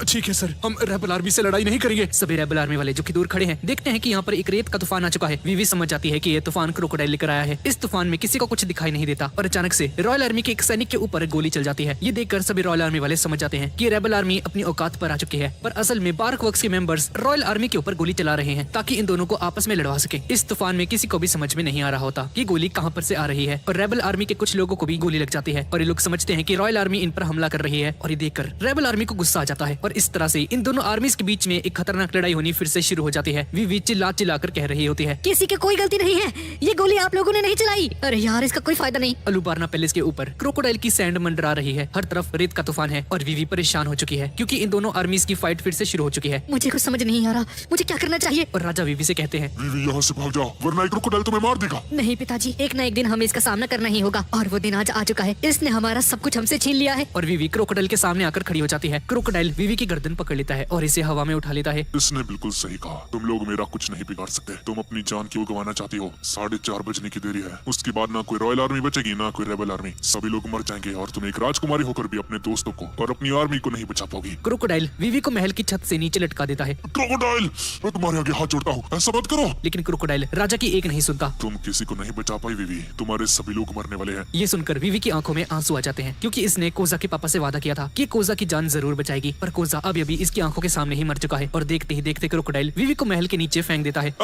ठीक है सर, हम रेबल आर्मी से लड़ाई नहीं करेंगे। सभी रेबल आर्मी वाले जो कि दूर खड़े हैं देखते हैं कि यहाँ पर एक रेत का तूफान आ चुका है। वीवी समझ जाती है कि ये तूफान क्रोकोडाइल लेकर आया है। इस तूफान में किसी को कुछ दिखाई नहीं देता और अचानक से रॉयल आर्मी के एक सैनिक के ऊपर गोली चल जाती है। ये देखकर सभी रॉयल आर्मी वाले समझ जाते हैं कि रेबल आर्मी अपनी औकात पर आ चुकी है, पर असल में बारक वर्क्स के मेंबर्स रॉयल आर्मी के ऊपर गोली चला रहे हैं ताकि इन दोनों को आपस में लड़वा सके। इस तूफान में किसी को भी समझ में नहीं आ रहा होता कि गोली कहाँ पर से आ रही है और रेबल आर्मी के कुछ लोगों को भी गोली लग जाती है और ये लोग समझते हैं कि रॉयल आर्मी इन पर हमला कर रही है। और ये देखकर रेबल आर्मी को गुस्सा आ जाता है और इस तरह से इन दोनों आर्मीज के बीच में एक खतरनाक लड़ाई होनी फिर से शुरू हो जाती है। वीवी चिल्ला चिल्लाकर कह रही होती है, किसी की कोई गलती नहीं है, ये गोली आप लोगों ने नहीं चलाई। अरे यार, इसका कोई फायदा नहीं। अलुबारना पैलेस के ऊपर क्रोकोडाइल की सैंड मंडरा रही है। हर तरफ रेत का तूफान है और वीवी परेशान हो चुकी है क्योंकि इन दोनों आर्मीज की फाइट फिर से शुरू हो चुकी है। मुझे कुछ समझ नहीं आ रहा, मुझे क्या करना चाहिए। और राजा वीवी से कहते हैं, वीवी, यहाँ से भाग जाओ वरना एक क्रोकोडाइल तुम्हें मार देगा। नहीं पिताजी, एक ना एक दिन हमें इसका सामना करना ही होगा और वो दिन आज आ चुका है। इसने हमारा सब कुछ हमसे छीन लिया है। और वीवी क्रोकोडाइल के सामने आकर खड़ी हो जाती है। क्रोकोडाइल वीवी की गर्दन पकड़ लेता है और इसे हवा में उठा लेता है। इसने बिल्कुल सही कहा, तुम लोग मेरा कुछ नहीं बिगाड़ सकते। तुम अपनी जान क्यों गंवाना चाहती हो? 4:30 बजने की देरी है। उसके बाद ना कोई रॉयल आर्मी बचेगी ना कोई रेबल आर्मी। सभी लोग मर जाएंगे और तुम एक राजकुमारी होकर भी अपने दोस्तों को और अपनी आर्मी को नहीं बचा पाओगी। क्रोकोडाइल वीवी को महल की छत से नीचे लटका देता है। क्रोकोडाइल, मैं तुम्हारे आगे हाथ जोड़ता हूँ, ऐसा मत करो। लेकिन क्रोकोडाइल राजा की एक नहीं सुनता। तुम किसी को नहीं बचा पाई वीवी, तुम्हारे सभी लोग मरने वाले हैं। ये सुनकर वीवी की आंखों में आंसू आ जाते हैं क्योंकि इसने कोजा के पापा से वादा किया था कि कोजा की जान जरूर बचाएगी, पर कोजा अभी इसकी आंखों के सामने ही मर चुका है। और देखते ही देखते क्रोकोडाइल वीवी को महल के नीचे फेंक देता है।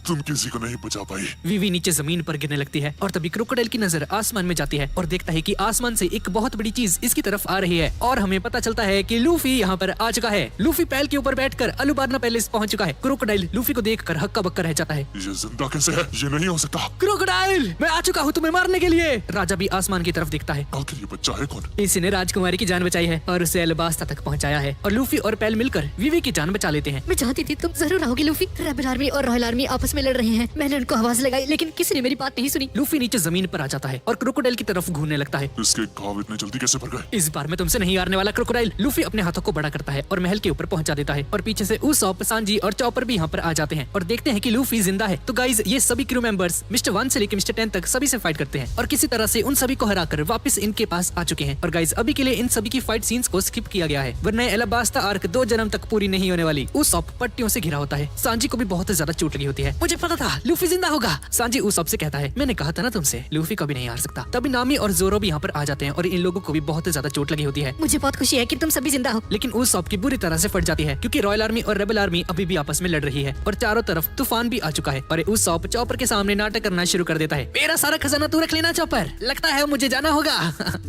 तुम किसी को नहीं बचा पाई। वीवी नीचे जमीन पर गिरने लगती है और तभी क्रोकोडाइल की नजर आसमान में जाती है और देखता है कि आसमान से एक बहुत बड़ी चीज इसकी तरफ आ रही है और हमें पता चलता है कि लूफी यहाँ पर आ चुका है। लूफी पैल के ऊपर बैठकर अलुबार्ना पैलेस पहुंच चुका है। क्रोकोडाइल लूफी को देखकर हक्का बक्का रह जाता है। ये जिंदा कैसे है? ये नहीं हो सकता। क्रोकोडाइल, मैं आ चुका हूँ तुम्हें मारने के लिए। राजा भी आसमान की तरफ देखता है। आखिर ये बच्चा है कौन? इसने राजकुमारी की जान बचाई है और उसे एलबास्ता तक पहुँचाया है और लूफी और पैल मिलकर वीवी की जान बचा लेते हैं। मैं चाहती थी तुम जरूर आओगे लूफी। रेबल आर्मी और रॉयल आर्मी आपस में लड़ रहे हैं। मैंने उनको आवाज लगाई लेकिन किसी ने मेरी बात नहीं सुनी। लूफी नीचे जमीन पर आ जाता है और क्रोकोडाइल की तरफ घूरने लगता है। इसके घाव इतने जल्दी कैसे भर गए? इस बार मैं तुमसे नहीं हारने वाला क्रोकोडाइल। लूफी अपने हाथों को बड़ा करता है और महल के ऊपर पहुंचा देता है और पीछे से उसॉप, सांजी और चॉपर भी यहाँ पर आ जाते हैं और देखते हैं कि लूफी जिंदा है। तो गाइज ये सभी क्रू मेंबर्स मिस्टर 1 से लेकर मिस्टर 10 तक सभी से फाइट करते हैं और किसी तरह से उन सभी को हराकर वापस इनके पास आ चुके हैं। और गाइज अभी के लिए इन सभी की फाइट सीन्स को स्किप किया गया है, वरना एलबास्ता आर्क 2 जन्म तक पूरी नहीं होने वाली। उसॉप पट्टियों से घिरा होता है। सांजी को भी बहुत ज्यादा चोट लगी होती है। मुझे पता था लूफी जिंदा होगा। सांजी उसॉप से कहता है, मैंने कहा था ना तुमसे, लूफी कभी नहीं हार सकता। तभी नामी और जोरो भी यहाँ पर आ जाते हैं और इन लोगों को भी बहुत ज्यादा चोट लगी होती है। मुझे बहुत खुशी है कि तुम सभी जिंदा हो। लेकिन उसॉप की बुरी तरह से फट जाती है क्योंकि रॉयल आर्मी और रेबल आर्मी अभी भी आपस में लड़ रही है और चारों तरफ तूफान भी आ चुका है। और उसॉप चॉपर के सामने नाटक करना शुरू कर देता है। मेरा सारा खजाना तू रख लेना चॉपर, लगता है मुझे जाना होगा।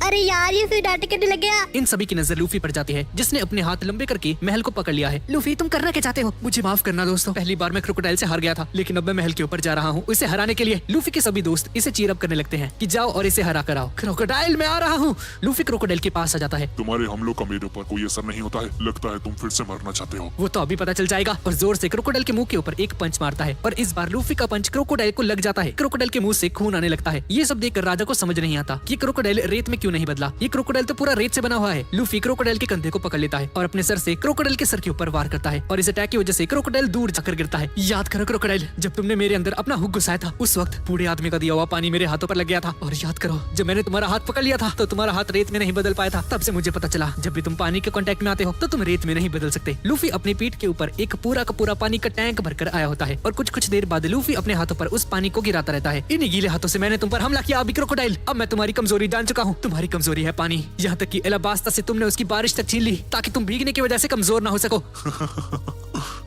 अरे यार ये फिर नाटक करने लग गया। इन सभी की नजर लूफी पर जाती है जिसने अपने हाथ लंबे करके महल को पकड़ लिया है। लूफी तुम करना क्या चाहते हो? मुझे माफ करना दोस्तों, पहली बार मैं क्रोकोडाइल से हार गया था लेकिन अब मैं महल के ऊपर जा रहा हूँ इसे हराने के लिए। लूफी के सभी दोस्त इसे चीयर अप करने लगते हैं कि जाओ और इसे हरा कर आओ। क्रोकोडाइल मैं आ रहा हूँ। लूफी क्रोकोडाइल के पास आ जाता है। तुम्हारे हमलों का मेरे ऊपर कोई असर नहीं होता है। लगता है तुम फिर से मरना चाहते हो। वो तो अभी पता चल जाएगा। और जोर से क्रोकोडाइल के मुंह के ऊपर एक पंच मारता है और इस बार लूफी का पंच क्रोकोडाइल को लग जाता है। क्रोकोडाइल के मुंह से खून आने लगता है। ये सब देखकर राजा को समझ नहीं आता कि क्रोकोडाइल रेत में क्यों नहीं बदला। ये क्रोकोडाइल तो पूरा रेत से बना हुआ है। लूफी क्रोकोडाइल के कंधे को पकड़ लेता है और अपने सर से क्रोकोडाइल के सर के ऊपर वार करता है और इस अटैक की वजह से क्रोकोडाइल दूर जाकर गिरता है। याद करो क्रोकोडाइल, जब तुमने मेरे अंदर अपना हुक घुसाया था उस वक्त बूढ़े आदमी का दिया हुआ पानी मेरे हाथों पर लग गया था। और याद करो जब मैंने तुम्हारा हाथ पकड़ लिया था तो तुम्हारा हाथ रेत में नहीं बदल पाया था। तब से मुझे पता चला जब भी तुम पानी के कांटेक्ट में आते हो तो तुम रेत में नहीं बदल सकते। लूफी अपनी पीठ के ऊपर एक पूरा का पूरा पानी का टैंक भरकर आया होता है और कुछ देर बाद लूफी अपने हाथों पर उस पानी को गिराता रहता है। इन गीले हाथों से मैंने तुम पर हमला किया अभी क्रोकोडाइल। अब मैं तुम्हारी कमजोरी जान चुका हूँ। तुम्हारी कमजोरी है पानी। यहाँ तक कि एलबास्ता से तुमने उसकी बारिश तक छीन ली ताकि तुम भीगने की वजह से कमजोर ना हो सको।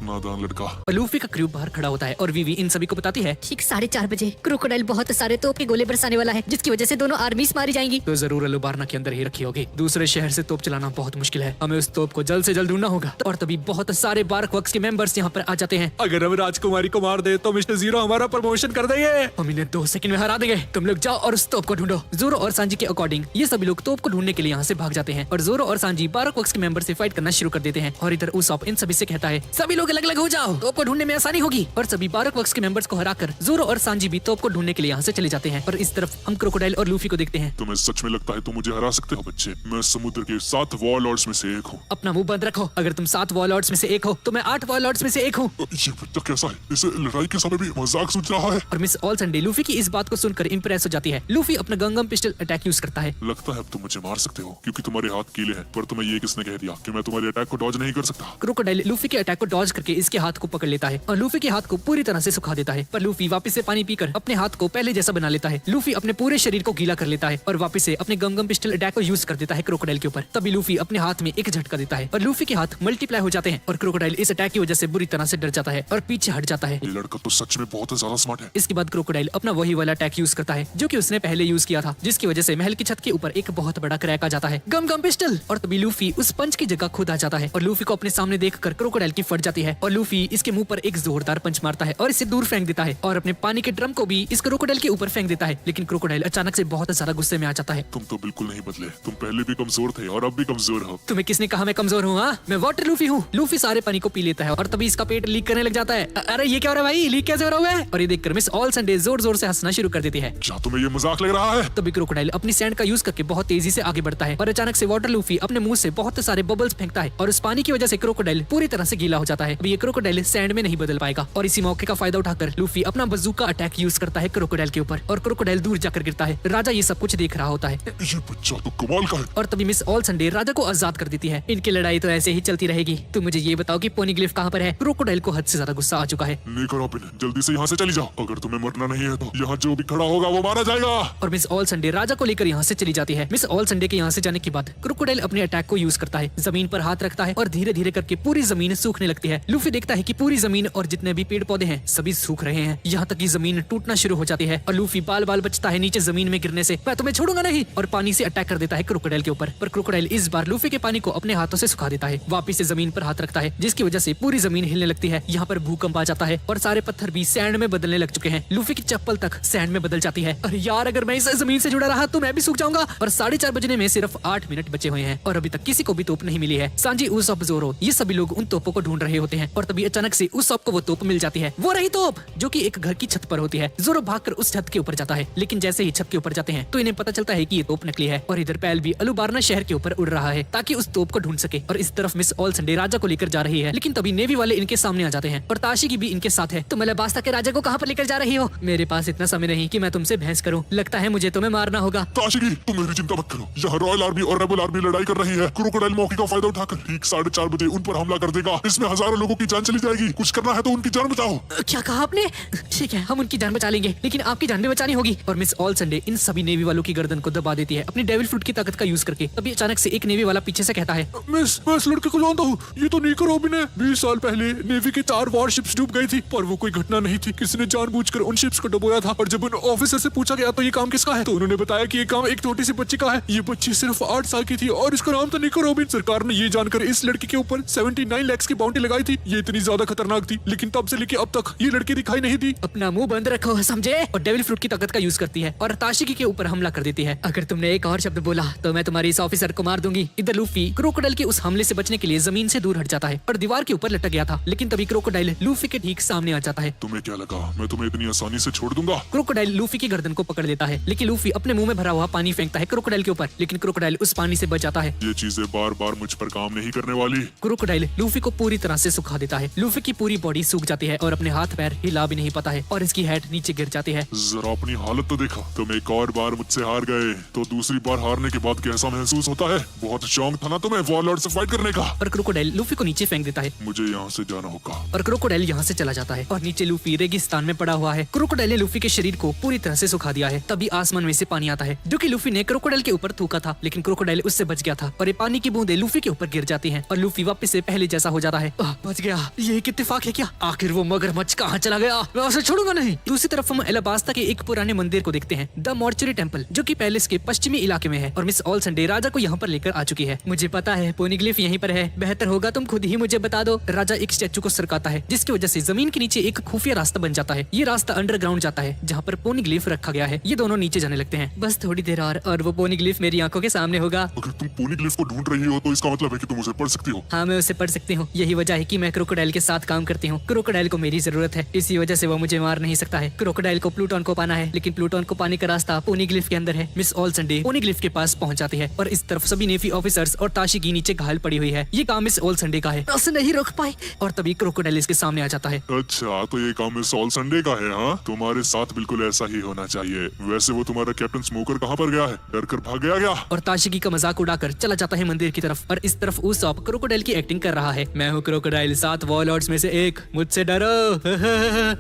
नादान लड़का। और लूफी का क्रू बाहर खड़ा होता है और वीवी इन सभी को बताती है ठीक 4:30 बजे क्रोकोडाइल बहुत सारे तोप के गोले बरसाने वाला है जिसकी वजह से दोनों आर्मीज मारी जाएंगी। तो जरूर अलुबार्ना के अंदर ही रखी होगी। दूसरे शहर से तोप चलाना बहुत मुश्किल है। हमें उस तोप को जल्द से जल्द ढूंढना होगा। और तभी बहुत सारे बार्क वर्क्स के मेंबर्स यहाँ पर आ जाते हैं। अगर हम राजकुमारी को मार दे तो मिस्टर जीरो हमारा प्रमोशन कर देंगे। हम इन्हें 2 सेकंड में हरा देंगे। तुम लोग जाओ और उस तोप को ढूंढो। जोरो और सांजी के अकॉर्डिंग ये सभी लोग तोप को ढूंढने के लिए यहाँ से भाग जाते हैं और जोरो और सांजी बार्क वर्क्स के मेंबर से फाइट करना शुरू कर देते हैं। और इधर उसॉप इन सभी से कहता है सभी लोग अलग अलग हो जाओ, तोप को ढूंढने में आसानी होगी। और सभी बार्क वर्क्स के मेंबर्स को हराकर जोरो और सांजी भी तोप को ढूंढने के लिए यहाँ से चले जाते हैं। और इस तरफ हम क्रोकोडाइल और लूफी को देखते हैं। तुम्हें सच में लगता है तुम मुझे हरा सकते हो? बच्चे, मैं समुद्र के 7 वॉरलॉर्ड्स में से एक हूँ। अपना मुंह बंद रखो। अगर तुम 7 वॉरलॉर्ड्स में से एक हो तो मैं 8 वॉरलॉर्ड्स में से एक हूँ। ये बच्चा कैसा है? इसे लड़ाई के समय भी मजाक सूझ रहा है। और मिस ऑल संडे लूफी की इस बात को सुनकर इंप्रेस हो जाती है। लूफी अपना गंगम पिस्टल अटैक यूज करता है। लगता है अब तुम मुझे मार सकते हो क्योंकि तुम्हारे हाथ कीले हैं। पर तुम्हें ये किसने कह दिया कि मैं तुम्हारे अटैक को डॉज नहीं कर सकता? क्रोकोडाइल लूफी के अटैक को डॉज करके इसके हाथ को पकड़ लेता है और लूफी के हाथ को पूरी तरह से सुखा देता है। पर लूफी वापस से पानी पीकर अपने हाथ को पहले जैसा बना लेता है। लूफी अपने पूरे शरीर को गीला कर लेता है और वापस से अपने गंगम पिस्टल अटैक को यूज कर देता है क्रोकोडाइल के ऊपर। तभी लूफी अपने हाथ में एक झटका देता है और लूफी के हाथ मल्टीप्लाई हो जाते हैं और क्रोकोडाइल इस अटैक की वजह से बुरी तरह से डर जाता है और पीछे हट जाता है। ये लड़का तो सच में बहुत ज्यादा स्मार्ट है। इसके बाद क्रोकोडाइल अपना वही वाला अटैक यूज करता है जो कि उसने पहले यूज किया था, जिसकी वजह से महल की छत के ऊपर एक बहुत बड़ा क्रैक आ जाता है। गम पिस्टल। और तभी लूफी उस पंच की जगह खुद आ जाता है और लूफी को अपने सामने देखकर क्रोकोडाइल की फट जाती है और लूफी इसके मुंह पर एक जोरदार पंच मारता है और इसे दूर फेंक देता है और अपने पानी के ड्रम को भी इस क्रोकोडाइल के ऊपर फेंक देता है। लेकिन क्रोकोडाइल अचानक से बहुत ज्यादा गुस्से में आ जाता है। तुम तो बिल्कुल नहीं बदले। तुम पहले भी कमजोर थे और अब भी कमजोर हो। तुम्हें किसने कहा मैं कमजोर हूँ? मैं वाटर लूफी हूँ। लूफी सारे पानी को पी लेता है और तभी इसका पेट लीक करने लग जाता है। अरे ये क्या हो रहा है भाई? लीक कैसे हो रहा है? और ये देखकर मिस ऑल संडे जोर जोर से हंसना शुरू कर देती है। क्या तुम्हें ये मजाक लग रहा है? तभी क्रोकोडाइल अपनी सैंड का यूज करके बहुत तेजी से आगे बढ़ता है और अचानक से वाटर लूफी अपने मुंह से बहुत सारे बबल्स फेंकता है और उस पानी की वजह से क्रोकोडाइल पूरी तरह से गीला हो जाता है। अभी ये क्रोकोडाइल सैंड में नहीं बदल पाएगा और इसी मौके का फायदा उठाकर लूफी अपना बजूका अटैक यूज करता है क्रोकोडाइल के ऊपर और क्रोकोडाइल दूर जाकर गिरता है। राजा ये सब कुछ देख रहा होता है। ये बच्चा तो कमाल का है। और तभी मिस ऑल संडे राजा को आजाद कर देती है। इनकी लड़ाई तो ऐसे ही चलती रहेगी। तुम मुझे ये बताओ कि पोनीग्लिफ कहाँ पर है? क्रोकोडाइल को हद से ज्यादा गुस्सा आ चुका है। निको रॉबिन, जल्दी से यहाँ से चली जाओ। अगर तुम्हें मरना नहीं है तो यहाँ जो भी खड़ा होगा वो मारा जाएगा। और मिस ऑल संडे राजा को लेकर यहाँ से चली जाती है। मिस ऑल संडे के यहाँ से जाने के बाद क्रोकोडाइल अपने अटैक को यूज करता है, जमीन पर हाथ रखता है और धीरे धीरे करके पूरी जमीन सूखने लगती है। लूफी देखता है कि पूरी जमीन और जितने भी पेड़ पौधे हैं सभी सूख रहे हैं। यहाँ तक कि जमीन टूटना शुरू हो जाती है और लूफी बाल बाल बचता है नीचे जमीन में गिरने से। मैं तुम्हें छोड़ूंगा नहीं और पानी से अटैक कर देता है क्रोकोडाइल के ऊपर। पर क्रोकोडाइल इस बार लूफी के पानी पानी को अपने हाथों से सुखा देता है। वापिस से जमीन पर हाथ रखता है, जिसकी वजह से पूरी जमीन हिलने लगती है। यहाँ पर भूकंप आ जाता है और सारे पत्थर भी सैंड में बदलने लग चुके हैं। लूफी की चप्पल तक सैंड में बदल जाती है। अरे यार, अगर मैं इस जमीन से जुड़ा रहा तो मैं भी सूख जाऊंगा। और 4:30 बजने में सिर्फ 8 मिनट बचे हुए हैं और अभी तक किसी को भी तोप नहीं मिली है। सांजी, उसोप, जोरो, ये सभी लोग उन तोपों को ढूंढ रहे होते हैं और तभी अचानक से उसोप को वो तोप मिल जाती है। वो रही तोप जो कि एक घर की छत पर होती है। जोरो भागकर उस छत के ऊपर जाता है, लेकिन जैसे ही छत के ऊपर जाते हैं तो इन्हें पता चलता है कि ये तोप नकली है। और इधर पैल भी अलुबारना शहर के ऊपर उड़ रहा है ताकि उस तोप को ढूंढ सके। और इस तरफ मिस ऑल संडे राजा को लेकर जा रही है, लेकिन तभी नेवी वाले इनके सामने आ जाते हैं और ताशी की भी इनके साथ है। तुम अलाबास्ता के राजा को कहाँ पर लेकर जा रही हो? मेरे पास इतना समय नहीं कि मैं तुमसे बहस करूं। लगता है मुझे तुम्हें मारना होगा। ताशिकी, तुम मेरी चिंता मत करो। यहाँ रॉयल आर्मी और रेबल आर्मी लड़ाई कर रही है। क्रोकोडाइल मौके का फायदा उठाकर ठीक 4:30 बजे उन पर हमला कर देगा। इसमें हजारों लोगों की जान चली जाएगी। कुछ करना है तो उनकी जान बचाओ। क्या कहा आपने? ठीक है, हम उनकी जान बचा लेंगे, लेकिन आपकी जान भी बचानी होगी। और मिस ऑल संडे इन सभी नेवी वालों की गर्दन को दबा देती है अपनी डेविल फ्रूट की ताकत का यूज करके। तभी अचानक से एक नेवी वाला पीछे से कहता है, मैं इस लड़के को जानता हूँ। ये तो निको रॉबिन है। 20 साल पहले नेवी की 4 वॉरशिप्स डूब गई थी, पर वो कोई घटना नहीं थी। किसी ने जानबूझकर उन शिप्स को डुबोया था। और जब उन ऑफिसर से पूछा गया तो ये काम किसका है, तो उन्होंने बताया कि ये काम एक छोटी सी बच्ची का है। ये बच्ची सिर्फ 8 साल की थी और इसका नाम था निको रॉबिन। सरकार ने ये जानकर इस लड़की के ऊपर 79 लाख की बाउंटी लगाई थी। ये इतनी ज्यादा खतरनाक थी, लेकिन तब से लेके अब तक ये लड़की दिखाई नहीं दी। अपना मुंह बंद रखो, समझे? और डेविल फ्रूट की ताकत का यूज करती है और ताशिकी के ऊपर हमला कर देती है। अगर तुमने एक और शब्द बोला तो मैं तुम्हारी इस ऑफिसर को मार दूंगी। इधर लूफी क्रोकोडाइल के उस हमले से बचने के लिए जमीन से दूर हट जाता है और दीवार के ऊपर लटक गया था, लेकिन तभी क्रोकोडाइल लूफी के ठीक सामने आ जाता है। तुम्हें क्या लगा मैं तुम्हें इतनी आसानी से छोड़ दूंगा? क्रोकोडाइल लूफी की गर्दन को पकड़ लेता है, लेकिन लूफी अपने मुंह में भरा हुआ पानी फेंकता है क्रोकोडाइल के ऊपर, लेकिन क्रोकोडाइल उस पानी से बच जाता है। ये चीजें बार बार मुझ पर काम नहीं करने वाली। क्रोकोडाइल लूफी को पूरी तरह से सुखा देता है। लूफी की पूरी बॉडी सूख जाती है और अपने हाथ पैर हिला भी नहीं पाता है और इसकी हेड नीचे गिर जाती है। जरा अपनी हालत तो देखा। तुम एक और बार मुझसे हार गए तो दूसरी बार हारने के बाद कैसा महसूस होता है? बहुत शौक था ना तुम्हें वॉरलॉर्ड से फाइट करने का। और क्रोकोडाइल लूफी को नीचे फेंक देता है। मुझे यहाँ से जाना होगा। और क्रोकोडाइल यहाँ से चला जाता है और नीचे लूफी रेगिस्तान में पड़ा हुआ है। क्रोकोडाइल ने लूफी के शरीर को पूरी तरह से सुखा दिया है। तभी आसमान में से पानी आता है जो कि लूफी ने क्रोकोडाइल के ऊपर थूका था, लेकिन क्रोकोडाइल उससे बच गया था और ये पानी की बूंदें लूफी के ऊपर गिर जाती हैं और लूफी वापस से पहले जैसा हो जाता है। बच गया, ये एक इत्तेफाक है क्या? आखिर वो मगरमच्छ कहाँ चला गया? मैं उसे छोड़ूंगा नहीं। दूसरी तरफ हम एलाबास्ता के एक पुराने मंदिर को देखते हैं, द मॉर्चरी टेम्पल, जो कि पैलेस के पश्चिमी इलाके में है और मिस ऑल संडे राजा को यहाँ पर लेकर आ चुकी है। मुझे पता है पोनीग्लिफ यहीं पर है, बेहतर होगा तुम खुद ही मुझे बता दो। राजा एक स्टैचू को सरकाता है, जिसकी वजह से जमीन के नीचे एक खुफिया रास्ता बन जाता है। ये रास्ता अंडरग्राउंड जाता है जहाँ पर पोनीग्लिफ रखा गया है। ये दोनों नीचे जाने लगते हैं। बस थोड़ी देर और वो पोनीग्लिफ मेरी आंखों के सामने होगा। अगर तुम पोनीग्लिफ को ढूंढ रही हो तो इसका मतलब है कि तुम उसे पढ़ सकती हो। हाँ, मैं उसे पढ़ सकती हूँ। यही वजह है कि मैं क्रोकोडाइल के साथ काम करती हूँ। क्रोकोडाइल को मेरी जरूरत है, इसी वजह से वो मुझे मार नहीं सकता है। क्रोकोडाइल को प्लूटोन को पाना है, लेकिन प्लूटोन को पाने का रास्ता पोनीग्लिफ के अंदर है। मिस ऑल संडे पोनीग्लिफ के पास पहुंच जाती है और इस तरफ सभी नेवी ऑफिसर्स और ताशिकी नीचे घायल पड़ी हुई है। ये काम मिस ऑल संडे का है, उसे नहीं रोक पाए और तभी क्रोकोडाइल इसके सामने आ जाता है। अच्छा, तो ये काम मिस ऑल संडे का है? हाँ, तुम्हारे साथ बिल्कुल ऐसा ही होना चाहिए। वैसे वो तुम्हारा कैप्टन स्मोकर कहाँ पर गया है? डर कर भाग गया क्या? और ताशिकी का मजाक उड़ाकर चला जाता है मंदिर की तरफ और इस तरफ उसॉप क्रोकोडाइल की एक्टिंग कर रहा है। मैं हूँ क्रोकोडाइल, 7 वॉरलॉर्ड्स में से एक, मुझसे डरो।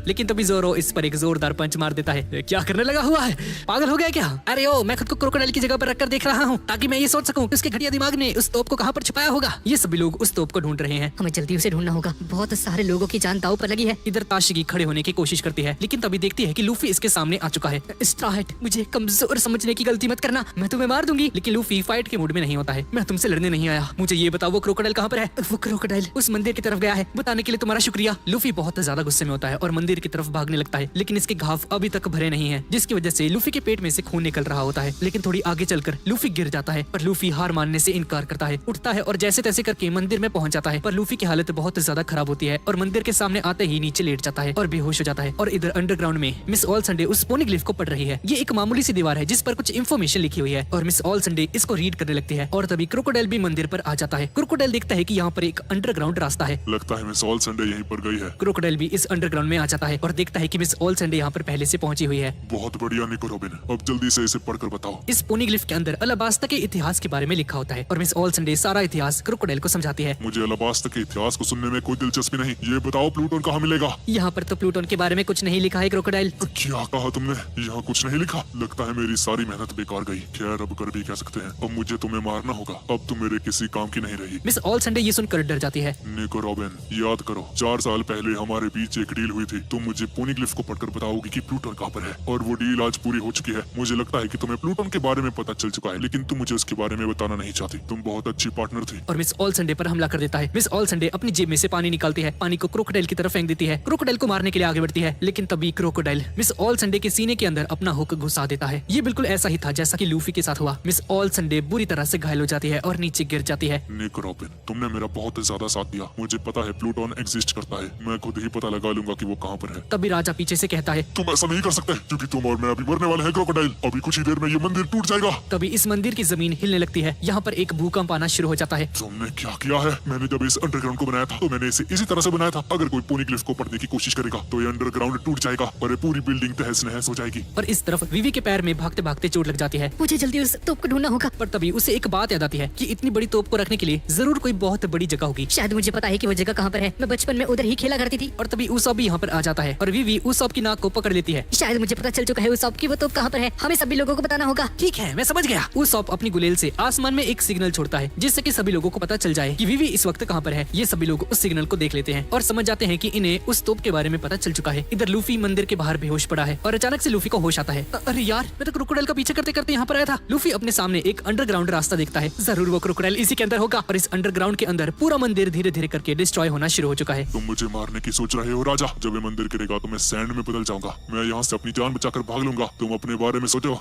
लेकिन तभी जोरो इस पर एक जोरदार पंच मार देता है। क्या करने लगा हुआ है? पागल हो गया क्या? अरे ओ, मैं खुद को क्रोकोडाइल की जगह पर रखकर देख रहा हूँ ताकि मैं ये सोच सकूं उसके घटिया दिमाग ने उस तोप को कहाँ पर छुपाया होगा। ये सभी लोग उस तोप को ढूंढ रहे हैं। हमें जल्दी उसे ढूंढना होगा, बहुत सारे लोगों की जान दांव पर लगी है। इधर ताशिकी खड़े होने की कोशिश करती है, लेकिन तभी देखती है कि लूफी इसके सामने आ चुका है। स्ट्राइट, मुझे कमजोर समझने की गलती मत करना, मैं तुम्हें मार दूंगी। लेकिन लूफी फाइट के मूड में नहीं होता है। मैं तुमसे लड़ने नहीं आया, मुझे ये बताओ वो क्रोकोडाइल कहाँ पर है? वो क्रोकोडाइल उस मंदिर की तरफ गया है, बताने के लिए तुम्हारा शुक्रिया। लूफी बहुत ज्यादा गुस्से में होता है और मंदिर की तरफ भागने लगता है, लेकिन इसके घाव अभी तक भरे नहीं है, जिसकी वजह से लूफी के पेट में से खून निकल रहा होता है। लेकिन थोड़ी आगे चलकर लूफी गिर जाता है, पर लूफी हार मानने से इनकार करता है, उठता है और जैसे तैसे करके मंदिर में पहुंच जाता है। पर लूफी की हालत बहुत ज्यादा खराब होती है और मंदिर के सामने आते ही नीचे लेट जाता है और बेहोश हो जाता है। और इधर अंडरग्राउंड में मिस ऑल संडे उस पोनीग्लिफ को पढ़ रही है। ये एक मामूली सी दीवार है जिस पर कुछ इन्फॉर्मेशन लिखी हुई है और मिस ऑल संडे इसको रीड करने लगती है। और तभी क्रोकोडाइल भी मंदिर पर आ जाता है। क्रोकोडाइल देखता है कि यहाँ पर एक अंडरग्राउंड रास्ता है। लगता है मिस ऑल संडे यहीं पर गई है। क्रोकोडाइल भी इस अंडरग्राउंड में आ जाता है और देखता है कि मिस ऑल संडे यहाँ पर पहले से पहुंची हुई है। बहुत बढ़िया निको रॉबिन, अब जल्दी से इसे पढ़कर बताओ। इस पोनीग्लिफ के अंदर अलाबास्ता के इतिहास के बारे में लिखा होता है और मिस ऑल संडे सारा इतिहास क्रोकोडाइल को समझाती है। मुझे अलाबास्ता के इतिहास को सुनने में कोई दिलचस्पी नहीं। ये बताओ प्लूटोन कहाँ मिलेगा? यहाँ पर तो प्लूटोन के बारे में कुछ नहीं लिखा है क्रोकोडाइल। क्या कहा तुमने? यहाँ कुछ नहीं लिखा? लगता है मेरी सारी मेहनत बेकार गई। खैर, अब कर भी कह सकते हैं। अब मुझे तुम्हें मारना होगा, अब तुम मेरे किसी काम की नहीं रही। मिस ऑल संडे ये सुनकर डर जाती है। निको रॉबिन, याद करो 4 साल पहले हमारे बीच एक डील हुई थी। तुम मुझे पोनीग्लिफ को पढ़कर बताओगी कि प्लूटोन कहाँ पर है, और वो डील आज पूरी हो चुकी है। मुझे लगता है कि तुम्हें प्लूटोन के बारे में पता चल चुका है, लेकिन तुम मुझे उसके बारे में बताना नहीं चाहती। तुम तुम बहुत अच्छी पार्टनर थी। और मिस ऑल संडे पर हमला कर देता है। मिस ऑल संडे अपनी जेब में से पानी निकालती है, पानी को क्रोकोडाइल की तरफ फेंक देती है। क्रोकोडाइल को मारने के लिए आगे बढ़ती है, लेकिन तभी क्रोकोडाइल मिस ऑल संडे के सीने के अंदर अपना हुक घुसा देता है। ये बिल्कुल ऐसा ही था जैसा कि लूफी के साथ हुआ। मिस ऑल संडे बुरी तरह से घायल हो जाती है और नीचे गिर जाती है। निक रॉबिन, तुमने मेरा बहुत ज्यादा साथ दिया। मुझे पता है प्लूटोन एग्जिस्ट करता है, मैं खुद ही पता लगा लूंगा कि वो कहाँ पर है। तभी राजा पीछे से कहता है, तुम ऐसा नहीं कर सकते क्योंकि तुम और मैं अभी मरने वाले हैं क्रोकोडाइल। अभी कुछ ही देर में ये मंदिर टूट जाएगा। तभी इस मंदिर की जमीन हिलने लगती है। यहाँ पर एक भूकंप आना शुरू हो जाता है। तुमने क्या किया है? मैंने जब इस अंडरग्राउंड को बनाया था तो मैंने इसे इसी तरह से बनाया था। अगर कोई पोनीग्लिफ को पढ़ने की कोशिश करेगा तो ये अंडरग्राउंड टूट जाएगा और ये पूरी बिल्डिंग तहस नहस हो जाएगी। पर इस तरफ विवी के पैर में भागते भागते चोट लग जाती है। मुझे जल्दी उस तोप को ढूंढना होगा। पर तभी उसे एक बात याद आती है कि इतनी बड़ी तोप को रखने के लिए जरूर कोई बहुत बड़ी जगह होगी। शायद मुझे पता है कि वो जगह कहाँ पर है। मैं बचपन में उधर ही खेला करती थी। और तभी उसॉप भी यहाँ पर आ जाता है और विवी उसॉप की नाक को पकड़ लेती है। शायद मुझे पता चल चुका है उस की वो तोप कहाँ पर है। हमें सभी लोगों को बताना होगा। ठीक है, मैं समझ गया। उसॉप अपनी गुलेल से आसमान में एक सिग्नल छोड़ता है जिससे कि सभी लोगों को पता चल जाए कि विवी इस वक्त कहाँ पर है। ये सभी लोग उस सिग्नल को देख लेते हैं और समझ जाते हैं कि इन्हें उस तोप के बारे में पता चल चुका है। इधर लूफी मंदिर के बाहर बेहोश पड़ा है और अचानक से लूफी को होश आता है। अरे यार, मैं तो क्रोकोडाइल का पीछे करते करते यहाँ पर आया था। लूफी अपने सामने एक अंडरग्राउंड रास्ता देखता है। जरूर वो क्रोकोडाइल इसी के अंदर होगा और इस अंडरग्राउंड के अंदर पूरा मंदिर धीरे धीरे करके डिस्ट्रॉय होना शुरू हो चुका है। तुम मुझे मारने की सोच रहे हो राजा। जब ये मंदिर गिरेगा तो मैं सैंड में बदल जाऊंगा। मैं यहाँ से अपनी जान बचाकर भाग लूंगा। तुम अपने बारे में सोचो।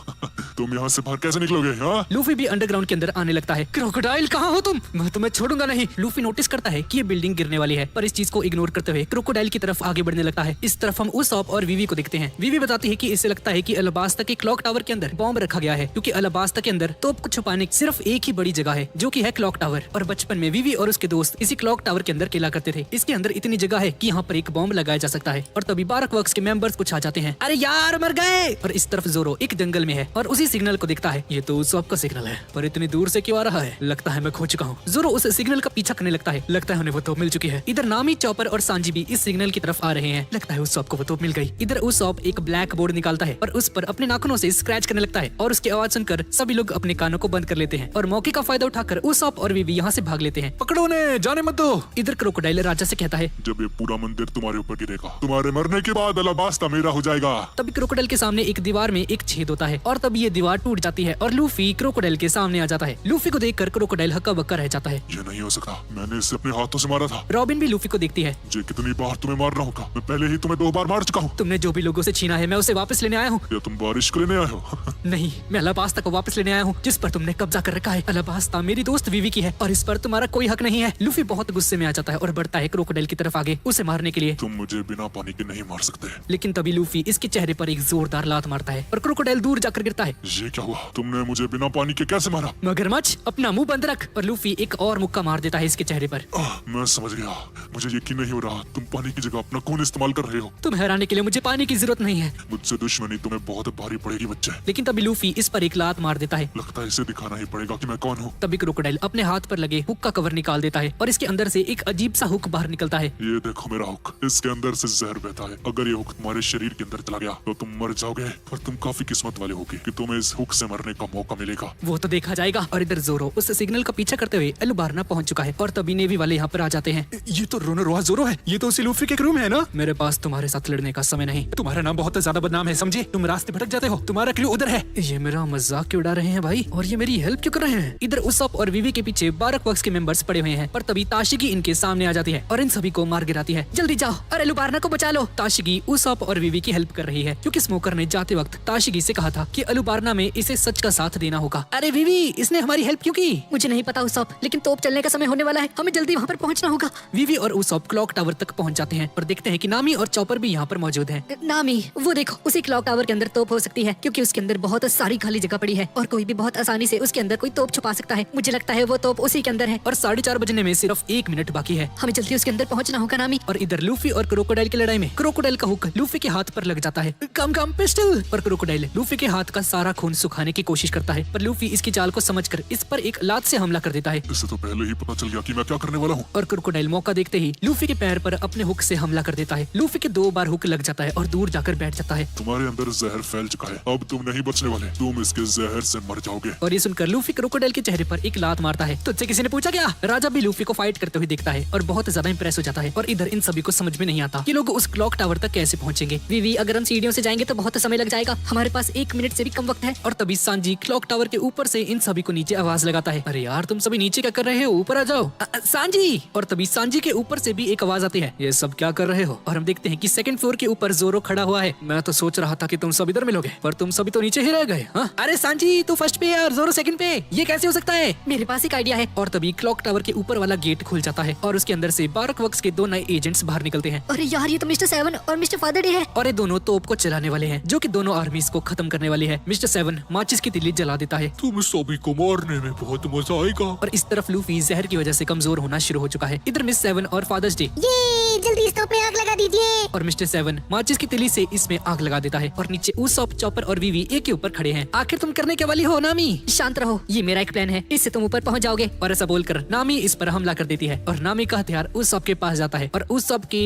तुम यहाँ से बाहर कैसे निकलोगे? हाँ, लूफी भी अंडरग्राउंड के अंदर आने लगता है। क्रोकोडाइल कहाँ हो तुम? मैं तुम्हें छोड़ूंगा नहीं। लूफी नोटिस करता है कि ये बिल्डिंग गिरने वाली है, पर इस चीज को इग्नोर करते हुए क्रोकोडाइल की तरफ आगे बढ़ने लगता है। इस तरफ हम उसॉप और विवी को देखते हैं। विवी बताती है कि इसे लगता है कि अलाबास्ता के क्लॉक टावर के अंदर बॉम्ब रखा गया है, क्योंकि अलाबास्ता के अंदर तोप को छुपाने की सिर्फ एक ही बड़ी जगह है जो कि है क्लॉक टावर। और बचपन में विवी और उसके दोस्त इसी क्लॉक टावर के अंदर खेला करते थे। इसके अंदर इतनी जगह है कि यहाँ पर एक बॉम्ब लगाया जा सकता है। और तभी बारक वर्क्स के मेंबर्स कुछ आ जाते हैं। अरे यार, मर गए। और इस तरफ जोरो एक जंगल में है और उसी सिग्नल को देखता है। ये तो उसॉप का सिग्नल है, पर इतनी दूर से क्यों आ रहा है? लगता है मैं खो चुका हूँ। जोरो उस सिग्नल का पीछा करने लगता है। लगता है उन्हें वो तोप मिल चुकी है। इधर नामी, चॉपर और सांजी भी इस सिग्नल की तरफ आ रहे हैं। लगता है उसॉप को वो तोप मिल गई। इधर उसॉप एक ब्लैक बोर्ड निकालता है और उस पर अपने नाखूनों से स्क्रैच करने लगता है और उसकी आवाज सुनकर सभी लोग अपने कानों को बंद कर लेते हैं और मौके का फायदा उठाकर उसॉप और विवी यहाँ से भाग लेते हैं। पकड़ो ने, जाने मत दो। इधर क्रोकोडाइल राजा से कहता है, जब ये पूरा मंदिर तुम्हारे ऊपर गिरेगा, तुम्हारे मरने के बाद अलाबास्ता मेरा हो जाएगा। तभी क्रोकोडाइल के सामने एक दीवार में एक छेद होता है और तभी ये दीवार टूट जाती है और लूफी क्रोकोडाइल के सामने आ जाता है। लूफी को देखकर क्रोकोडाइल हक्का बक्का रह जाता है। ये नहीं हो सकता, मैंने इसे अपने हाथों से मारा था। रॉबिन भी लूफी को देखती है। ये कितनी बार तुम्हें मारना होगा? मैं पहले ही तुम्हें 2 बार मार चुका हूँ। तुमने जो भी लोगों से छीना है मैं उसे वापस लेने आया हूँ। या तुम बारिश को लेने आए हो? नहीं, मैं अलाबास्ता को वापस लेने आया हूँ जिस पर तुमने कब्जा कर रखा है। अलाबास्ता मेरी दोस्त विवी की है और इस पर तुम्हारा कोई हक नहीं है। लूफी बहुत गुस्से में आ जाता है और बढ़ता है क्रोकोडाइल की तरफ आगे उसे मारने के लिए। तुम मुझे बिना पानी के नहीं मार सकते। लेकिन तभी लूफी इसके चेहरे पर एक जोरदार लात मारता है और क्रोकोडाइल दूर जाकर गिरता है। ये क्या हुआ? तुमने मुझे बिना पानी के कैसे मारा? मगरमच्छ, अपना मुंह बंद रख। और लूफी एक और मुक्का मार देता है इसके चेहरे पर। मैं समझ गया। मुझे यकीन नहीं हो रहा, तुम पानी की जगह अपना खून इस्तेमाल कर रहे हो। तुम हराने के लिए मुझे पानी की जरूरत नहीं है। मुझसे दुश्मनी तुम्हें बहुत भारी पड़ेगी बच्चे। लेकिन तभी लूफी इस पर एक लात मार देता है। लगता है इसे दिखाना ही पड़ेगा कि मैं कौन हूँ। तभी क्रोकोडाइल अपने हाथ पर लगे हुक का कवर निकाल देता है और इसके अंदर से एक अजीब सा हुक बाहर निकलता है। ये देखो मेरा हुक, इसके अंदर से जहर बहता है। अगर ये हुक तुम्हारे शरीर के अंदर चला गया तो तुम मर जाओगे, पर तुम काफी किस्मत वाले होगे कि तुम्हें इस हुक से मरने का मौका मिलेगा। वो तो देखा जाएगा। और इधर जोरो उस सिग्नल का पीछा करते हुए एलुबार्ना पहुंच चुका है और तभी नेवी वाले यहाँ पर आ जाते हैं। ये तो रोनोरोहा जोरो है। ये तो उसी लूफी के क्रू में है ना? मेरे पास तुम्हारे साथ लड़ने का समय नहीं। तुम्हारा नाम बहुत ज्यादा बदनाम है, समझे? तुम रास्ते भटक जाते हो। तुम्हारा क्रू उधर है। ये मेरा मजाक क्यों उड़ा रहे हैं भाई? और ये मेरी हेल्प क्यों कर रहे हैं? इधर उसॉप और विवी के पीछे बारक वर्क्स के मेंबर्स पड़े हुए हैं, पर तभी ताशिगी इनके सामने आ जाती है और इन सभी को मार गिराती है। जल्दी जाओ और एलुबार्ना को बचा लो। ताशिगी उसॉप और विवी की हेल्प कर रही है क्योंकि स्मोकर ने जाते वक्त ताशिगी से कहा था कि एलुबार्ना में इसे सच का साथ देना होगा। अरे विवी, इसने हमारी हेल्प क्यों की? मुझे नहीं पता उसॉप, लेकिन तोप चलने का समय होने वाला है। हमें जल्दी वहाँ पर पहुँचना होगा। विवी और उसॉप क्लॉक टावर तक पहुँच जाते हैं और देखते हैं कि नामी और चॉपर भी यहाँ पर मौजूद हैं। नामी, वो देखो, उसी क्लॉक टावर के अंदर तोप हो सकती है क्योंकि उसके अंदर बहुत सारी खाली जगह पड़ी है और कोई भी बहुत आसानी से उसके अंदर कोई तोप छुपा सकता है। मुझे लगता है वो तोप उसी के अंदर है। और 4:30 बजने में सिर्फ 1 मिनट बाकी है। हमें जल्दी उसके अंदर पहुँचना होगा नामी। और इधर लूफी और क्रोकोडाइल की लड़ाई में क्रोकोडाइल का हुक लूफी के हाथ पर लग जाता है। कम कम पिस्टल। पर क्रोकोडाइल लूफी के हाथ का सारा खून सुखाने की कोशिश करता है, पर लूफी इसकी चाल को समझकर इस पर एक लात से हमला कर देता है। इससे तो पहले ही पता चल गया कि मैं क्या करने वाला हूँ। और क्रोकोडाइल मौका देखते ही लूफी के पैर पर अपने हुक से हमला कर देता है। लूफी के 2 बार हुक लग जाता है और दूर जाकर बैठ जाता है। तुम्हारे अंदर जहर फैल चुका है, अब तुम नहीं बचने वाले। तुम इसके जहर से मर जाओगे। और ये सुनकर लूफी क्रोकोडाइल के चेहरे पर एक लात मारता है। तुझसे किसी ने पूछा क्या? राजा भी लूफी को फाइट करते हुए देखता है और बहुत ज्यादा इंप्रेस हो जाता है। और इधर इन सभी को समझ में नहीं आता कि लोग उस क्लॉक टावर तक कैसे पहुंचेंगे। विवी, अगर हम सीढ़ियों से जाएंगे तो बहुत समय लग जाएगा। हमारे पास 1 मिनट से भी कम वक्त है। और तभी सांजी क्लॉक टावर के ऊपर से इन सभी को नीचे आवाज लगाता आता है। अरे यार तुम सभी नीचे क्या कर रहे हो, ऊपर आ जाओ। सांजी। और तभी सांजी के ऊपर से भी एक आवाज आती है, ये सब क्या कर रहे हो? और हम देखते हैं कि सेकंड फ्लोर के ऊपर जोरो खड़ा हुआ है। मैं तो सोच रहा था कि तुम सब इधर मिलोगे, पर तुम सभी तो नीचे ही रह गए। हाँ? अरे सांजी तू फर्स्ट पे है और जोरो सेकंड पे, ये कैसे हो सकता है? मेरे पास एक आइडिया है। और तभी क्लॉक टावर के ऊपर वाला गेट खुल जाता है और उसके अंदर से बारक वर्क्स के 2 नए एजेंट्स बाहर निकलते हैं। अरे यार ये तो मिस्टर 7 और मिस्टर फादर डे है। और ये दोनों तोप को चलाने वाले हैं जो कि दोनों आर्मीज को खत्म करने वाले हैं। मिस्टर 7 माचिस की तिल्ली जला देता है तुम सभी को मारने में बहुत मजा आएगा। और इस तरफ लूफी जहर की वजह से कमजोर होना शुरू हो चुका है। इधर मिस 7 और फादर्स डे ये जल्दी स्टोव पे आग लगा दीजिए। और मिस्टर 7 माचिस की तिल्ली से इसमें आग लगा देता है और नीचे उसॉप, चॉपर और वीवी एक के ऊपर खड़े हैं। आखिर तुम करने के वाली हो नामी? शांत रहो, ये मेरा एक प्लान है, इससे तुम ऊपर पहुंच जाओगे। और ऐसा बोलकर नामी इस पर हमला कर देती है और नामी का हथियार उसॉप के पास जाता है और उसॉप के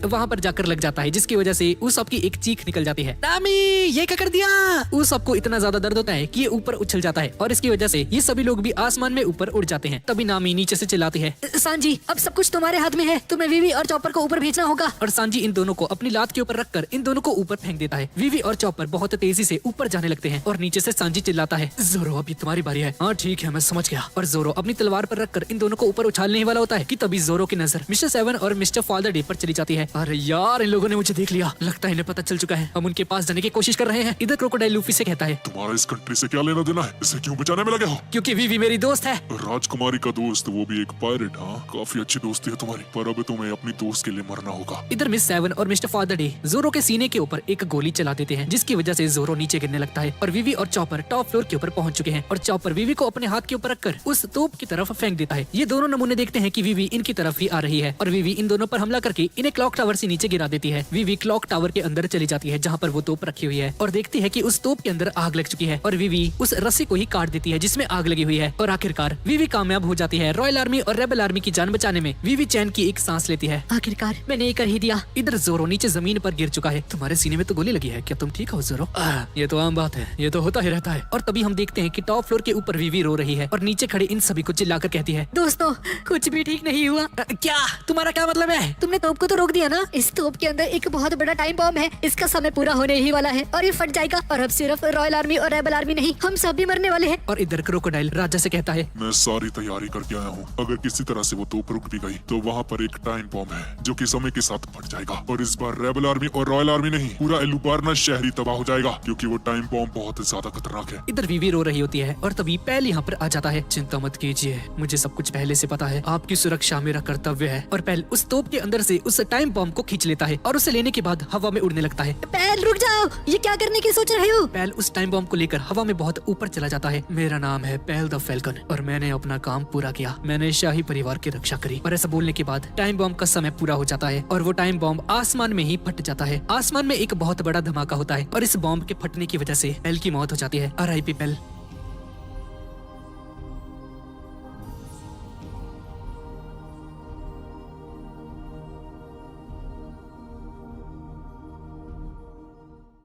वहाँ पर जाकर लग जाता है, जिसकी वजह से उसॉप की एक चीख निकल जाती है। नामी ये क्या कर दिया? उसॉप को इतना ज्यादा दर्द होता है कि ये ऊपर उछल जाता है और इसकी वजह से ये सभी लोग भी आसमान में ऊपर उड़ जाते हैं। तभी नामी नीचे से चिल्लाती है, सांजी अब सब कुछ तुम्हारे हाथ में है, तुम्हें वीवी और चॉपर को ऊपर भेजना होगा। और सांजी इन दोनों को अपनी लात के ऊपर रखकर इन दोनों को ऊपर फेंक देता है। वीवी और चॉपर बहुत तेजी से ऊपर जाने लगते हैं और नीचे से सांजी चिल्लाता है, जोरो अभी तुम्हारी बारी है। हाँ ठीक है मैं समझ गया। और जोरो अपनी तलवार पर रखकर इन दोनों को ऊपर उछालने ही वाला होता है कि तभी जोरो की नजर मिस्टर 7 और मिस्टर फादर डे पर चली जाती है। अरे यार इन लोगों ने मुझे देख लिया, लगता है इन्हें पता चल चुका है, हम उनके पास जाने की कोशिश कर रहे हैं। इधर क्रोकोडाइल लूफी से कहता है, तुम्हारा इस कंट्री से क्या लेना देना है? इसे क्यों बचाने में लगे हो? क्योंकि वीवी मेरी दोस्त है। राजकुमारी का दोस्त, वो भी एक पायरेट। हाँ काफी अच्छी दोस्ती है तुम्हारी, पर अब तुम्हें अपनी दोस्त के लिए मरना होगा। इधर मिस 7 और मिस्टर फादर डे जोरो के सीने के ऊपर एक गोली चला देते हैं, जिसकी वजह से जोरो नीचे गिरने लगता है और वीवी और चॉपर टॉप फ्लोर के ऊपर पहुंच चुके हैं। और चॉपर वीवी को अपने हाथ के ऊपर रखकर उस तोप की तरफ फेंक देता है। ये दोनों नमूने देखते हैं कि वीवी इनकी तरफ ही आ रही है और वीवी इन दोनों पर हमला करके इन्हें क्लॉक टावर से नीचे गिरा देती है। वीवी क्लॉक टावर के अंदर चली जाती है जहाँ पर वो तोप रखी हुई है और देखती है कि उस तोप के अंदर आग लग चुकी है और वीवी उस रस्सी को ही काट देती है जिसमें आग लगी हुई है। और आखिरकार वीवी कामयाब हो जाती है। रॉयल आर्मी और रेबल आर्मी की जान बचाने में वीवी चैन की एक सांस लेती है। आखिरकार मैंने ये कर ही दिया। इधर जोरो नीचे जमीन पर गिर चुका है। तुम्हारे सीने में तो गोली लगी है, क्या तुम ठीक हो जोरो? ये तो आम बात है, ये तो होता ही रहता है। और तभी हम देखते हैं कि टॉप फ्लोर के ऊपर वीवी रो रही है और नीचे खड़े इन सभी को चिल्लाकर कहती है, दोस्तों कुछ भी ठीक नहीं हुआ। क्या तुम्हारा क्या मतलब है? तुमने तोप को तो रोक दिया ना? इस तोप के अंदर एक बहुत बड़ा टाइम बॉम्ब है, इसका समय पूरा होने ही वाला है और ये फट जाएगा और अब सिर्फ रॉयल आर्मी और रेबल आर्मी नहीं, हम सब भी मरने वाले हैं। और इधर क्रोकोडाइल राजा से कहता है, मैं सारी तैयारी करके आया हूँ, अगर किसी तरह से वो तोप रुक भी गई तो वहाँ पर एक टाइम बॉम्ब है जो कि समय के साथ फट जाएगा और इस बार रेबल आर्मी और रॉयल आर्मी नहीं, पूरा एलुबार्ना शहर ही तबाह हो जाएगा क्योंकि वो टाइम बॉम्ब बहुत ज्यादा खतरनाक है। इधर वीवी रो रही होती है और तभी पहल यहाँ पर आ जाता है। चिंता मत कीजिए, मुझे सब कुछ पहले से पता है, आपकी सुरक्षा मेरा कर्तव्य है। और पहल उस तोप के अंदर से उस टाइम बॉम्ब को खींच लेता है और उसे लेने के बाद हवा में उड़ने लगता है। पहल रुक जाओ, ये क्या करने की सोच रहे हो? पहल उस टाइम बॉम्ब को लेकर हवा में बहुत ऊपर चला जाता है। मेरा नाम है पहल द फैल्कन और मैंने अपना काम पूरा किया, मैंने शाही परिवार की रक्षा करी। और ऐसा बोलने के बाद टाइम बॉम्ब का समय पूरा हो जाता है और वो टाइम बॉम्ब आसमान में ही फट जाता है। आसमान में एक बहुत बड़ा धमाका होता है और इस बॉम्ब के फटने की वजह से पहल की मौत हो जाती है। RIP पहल।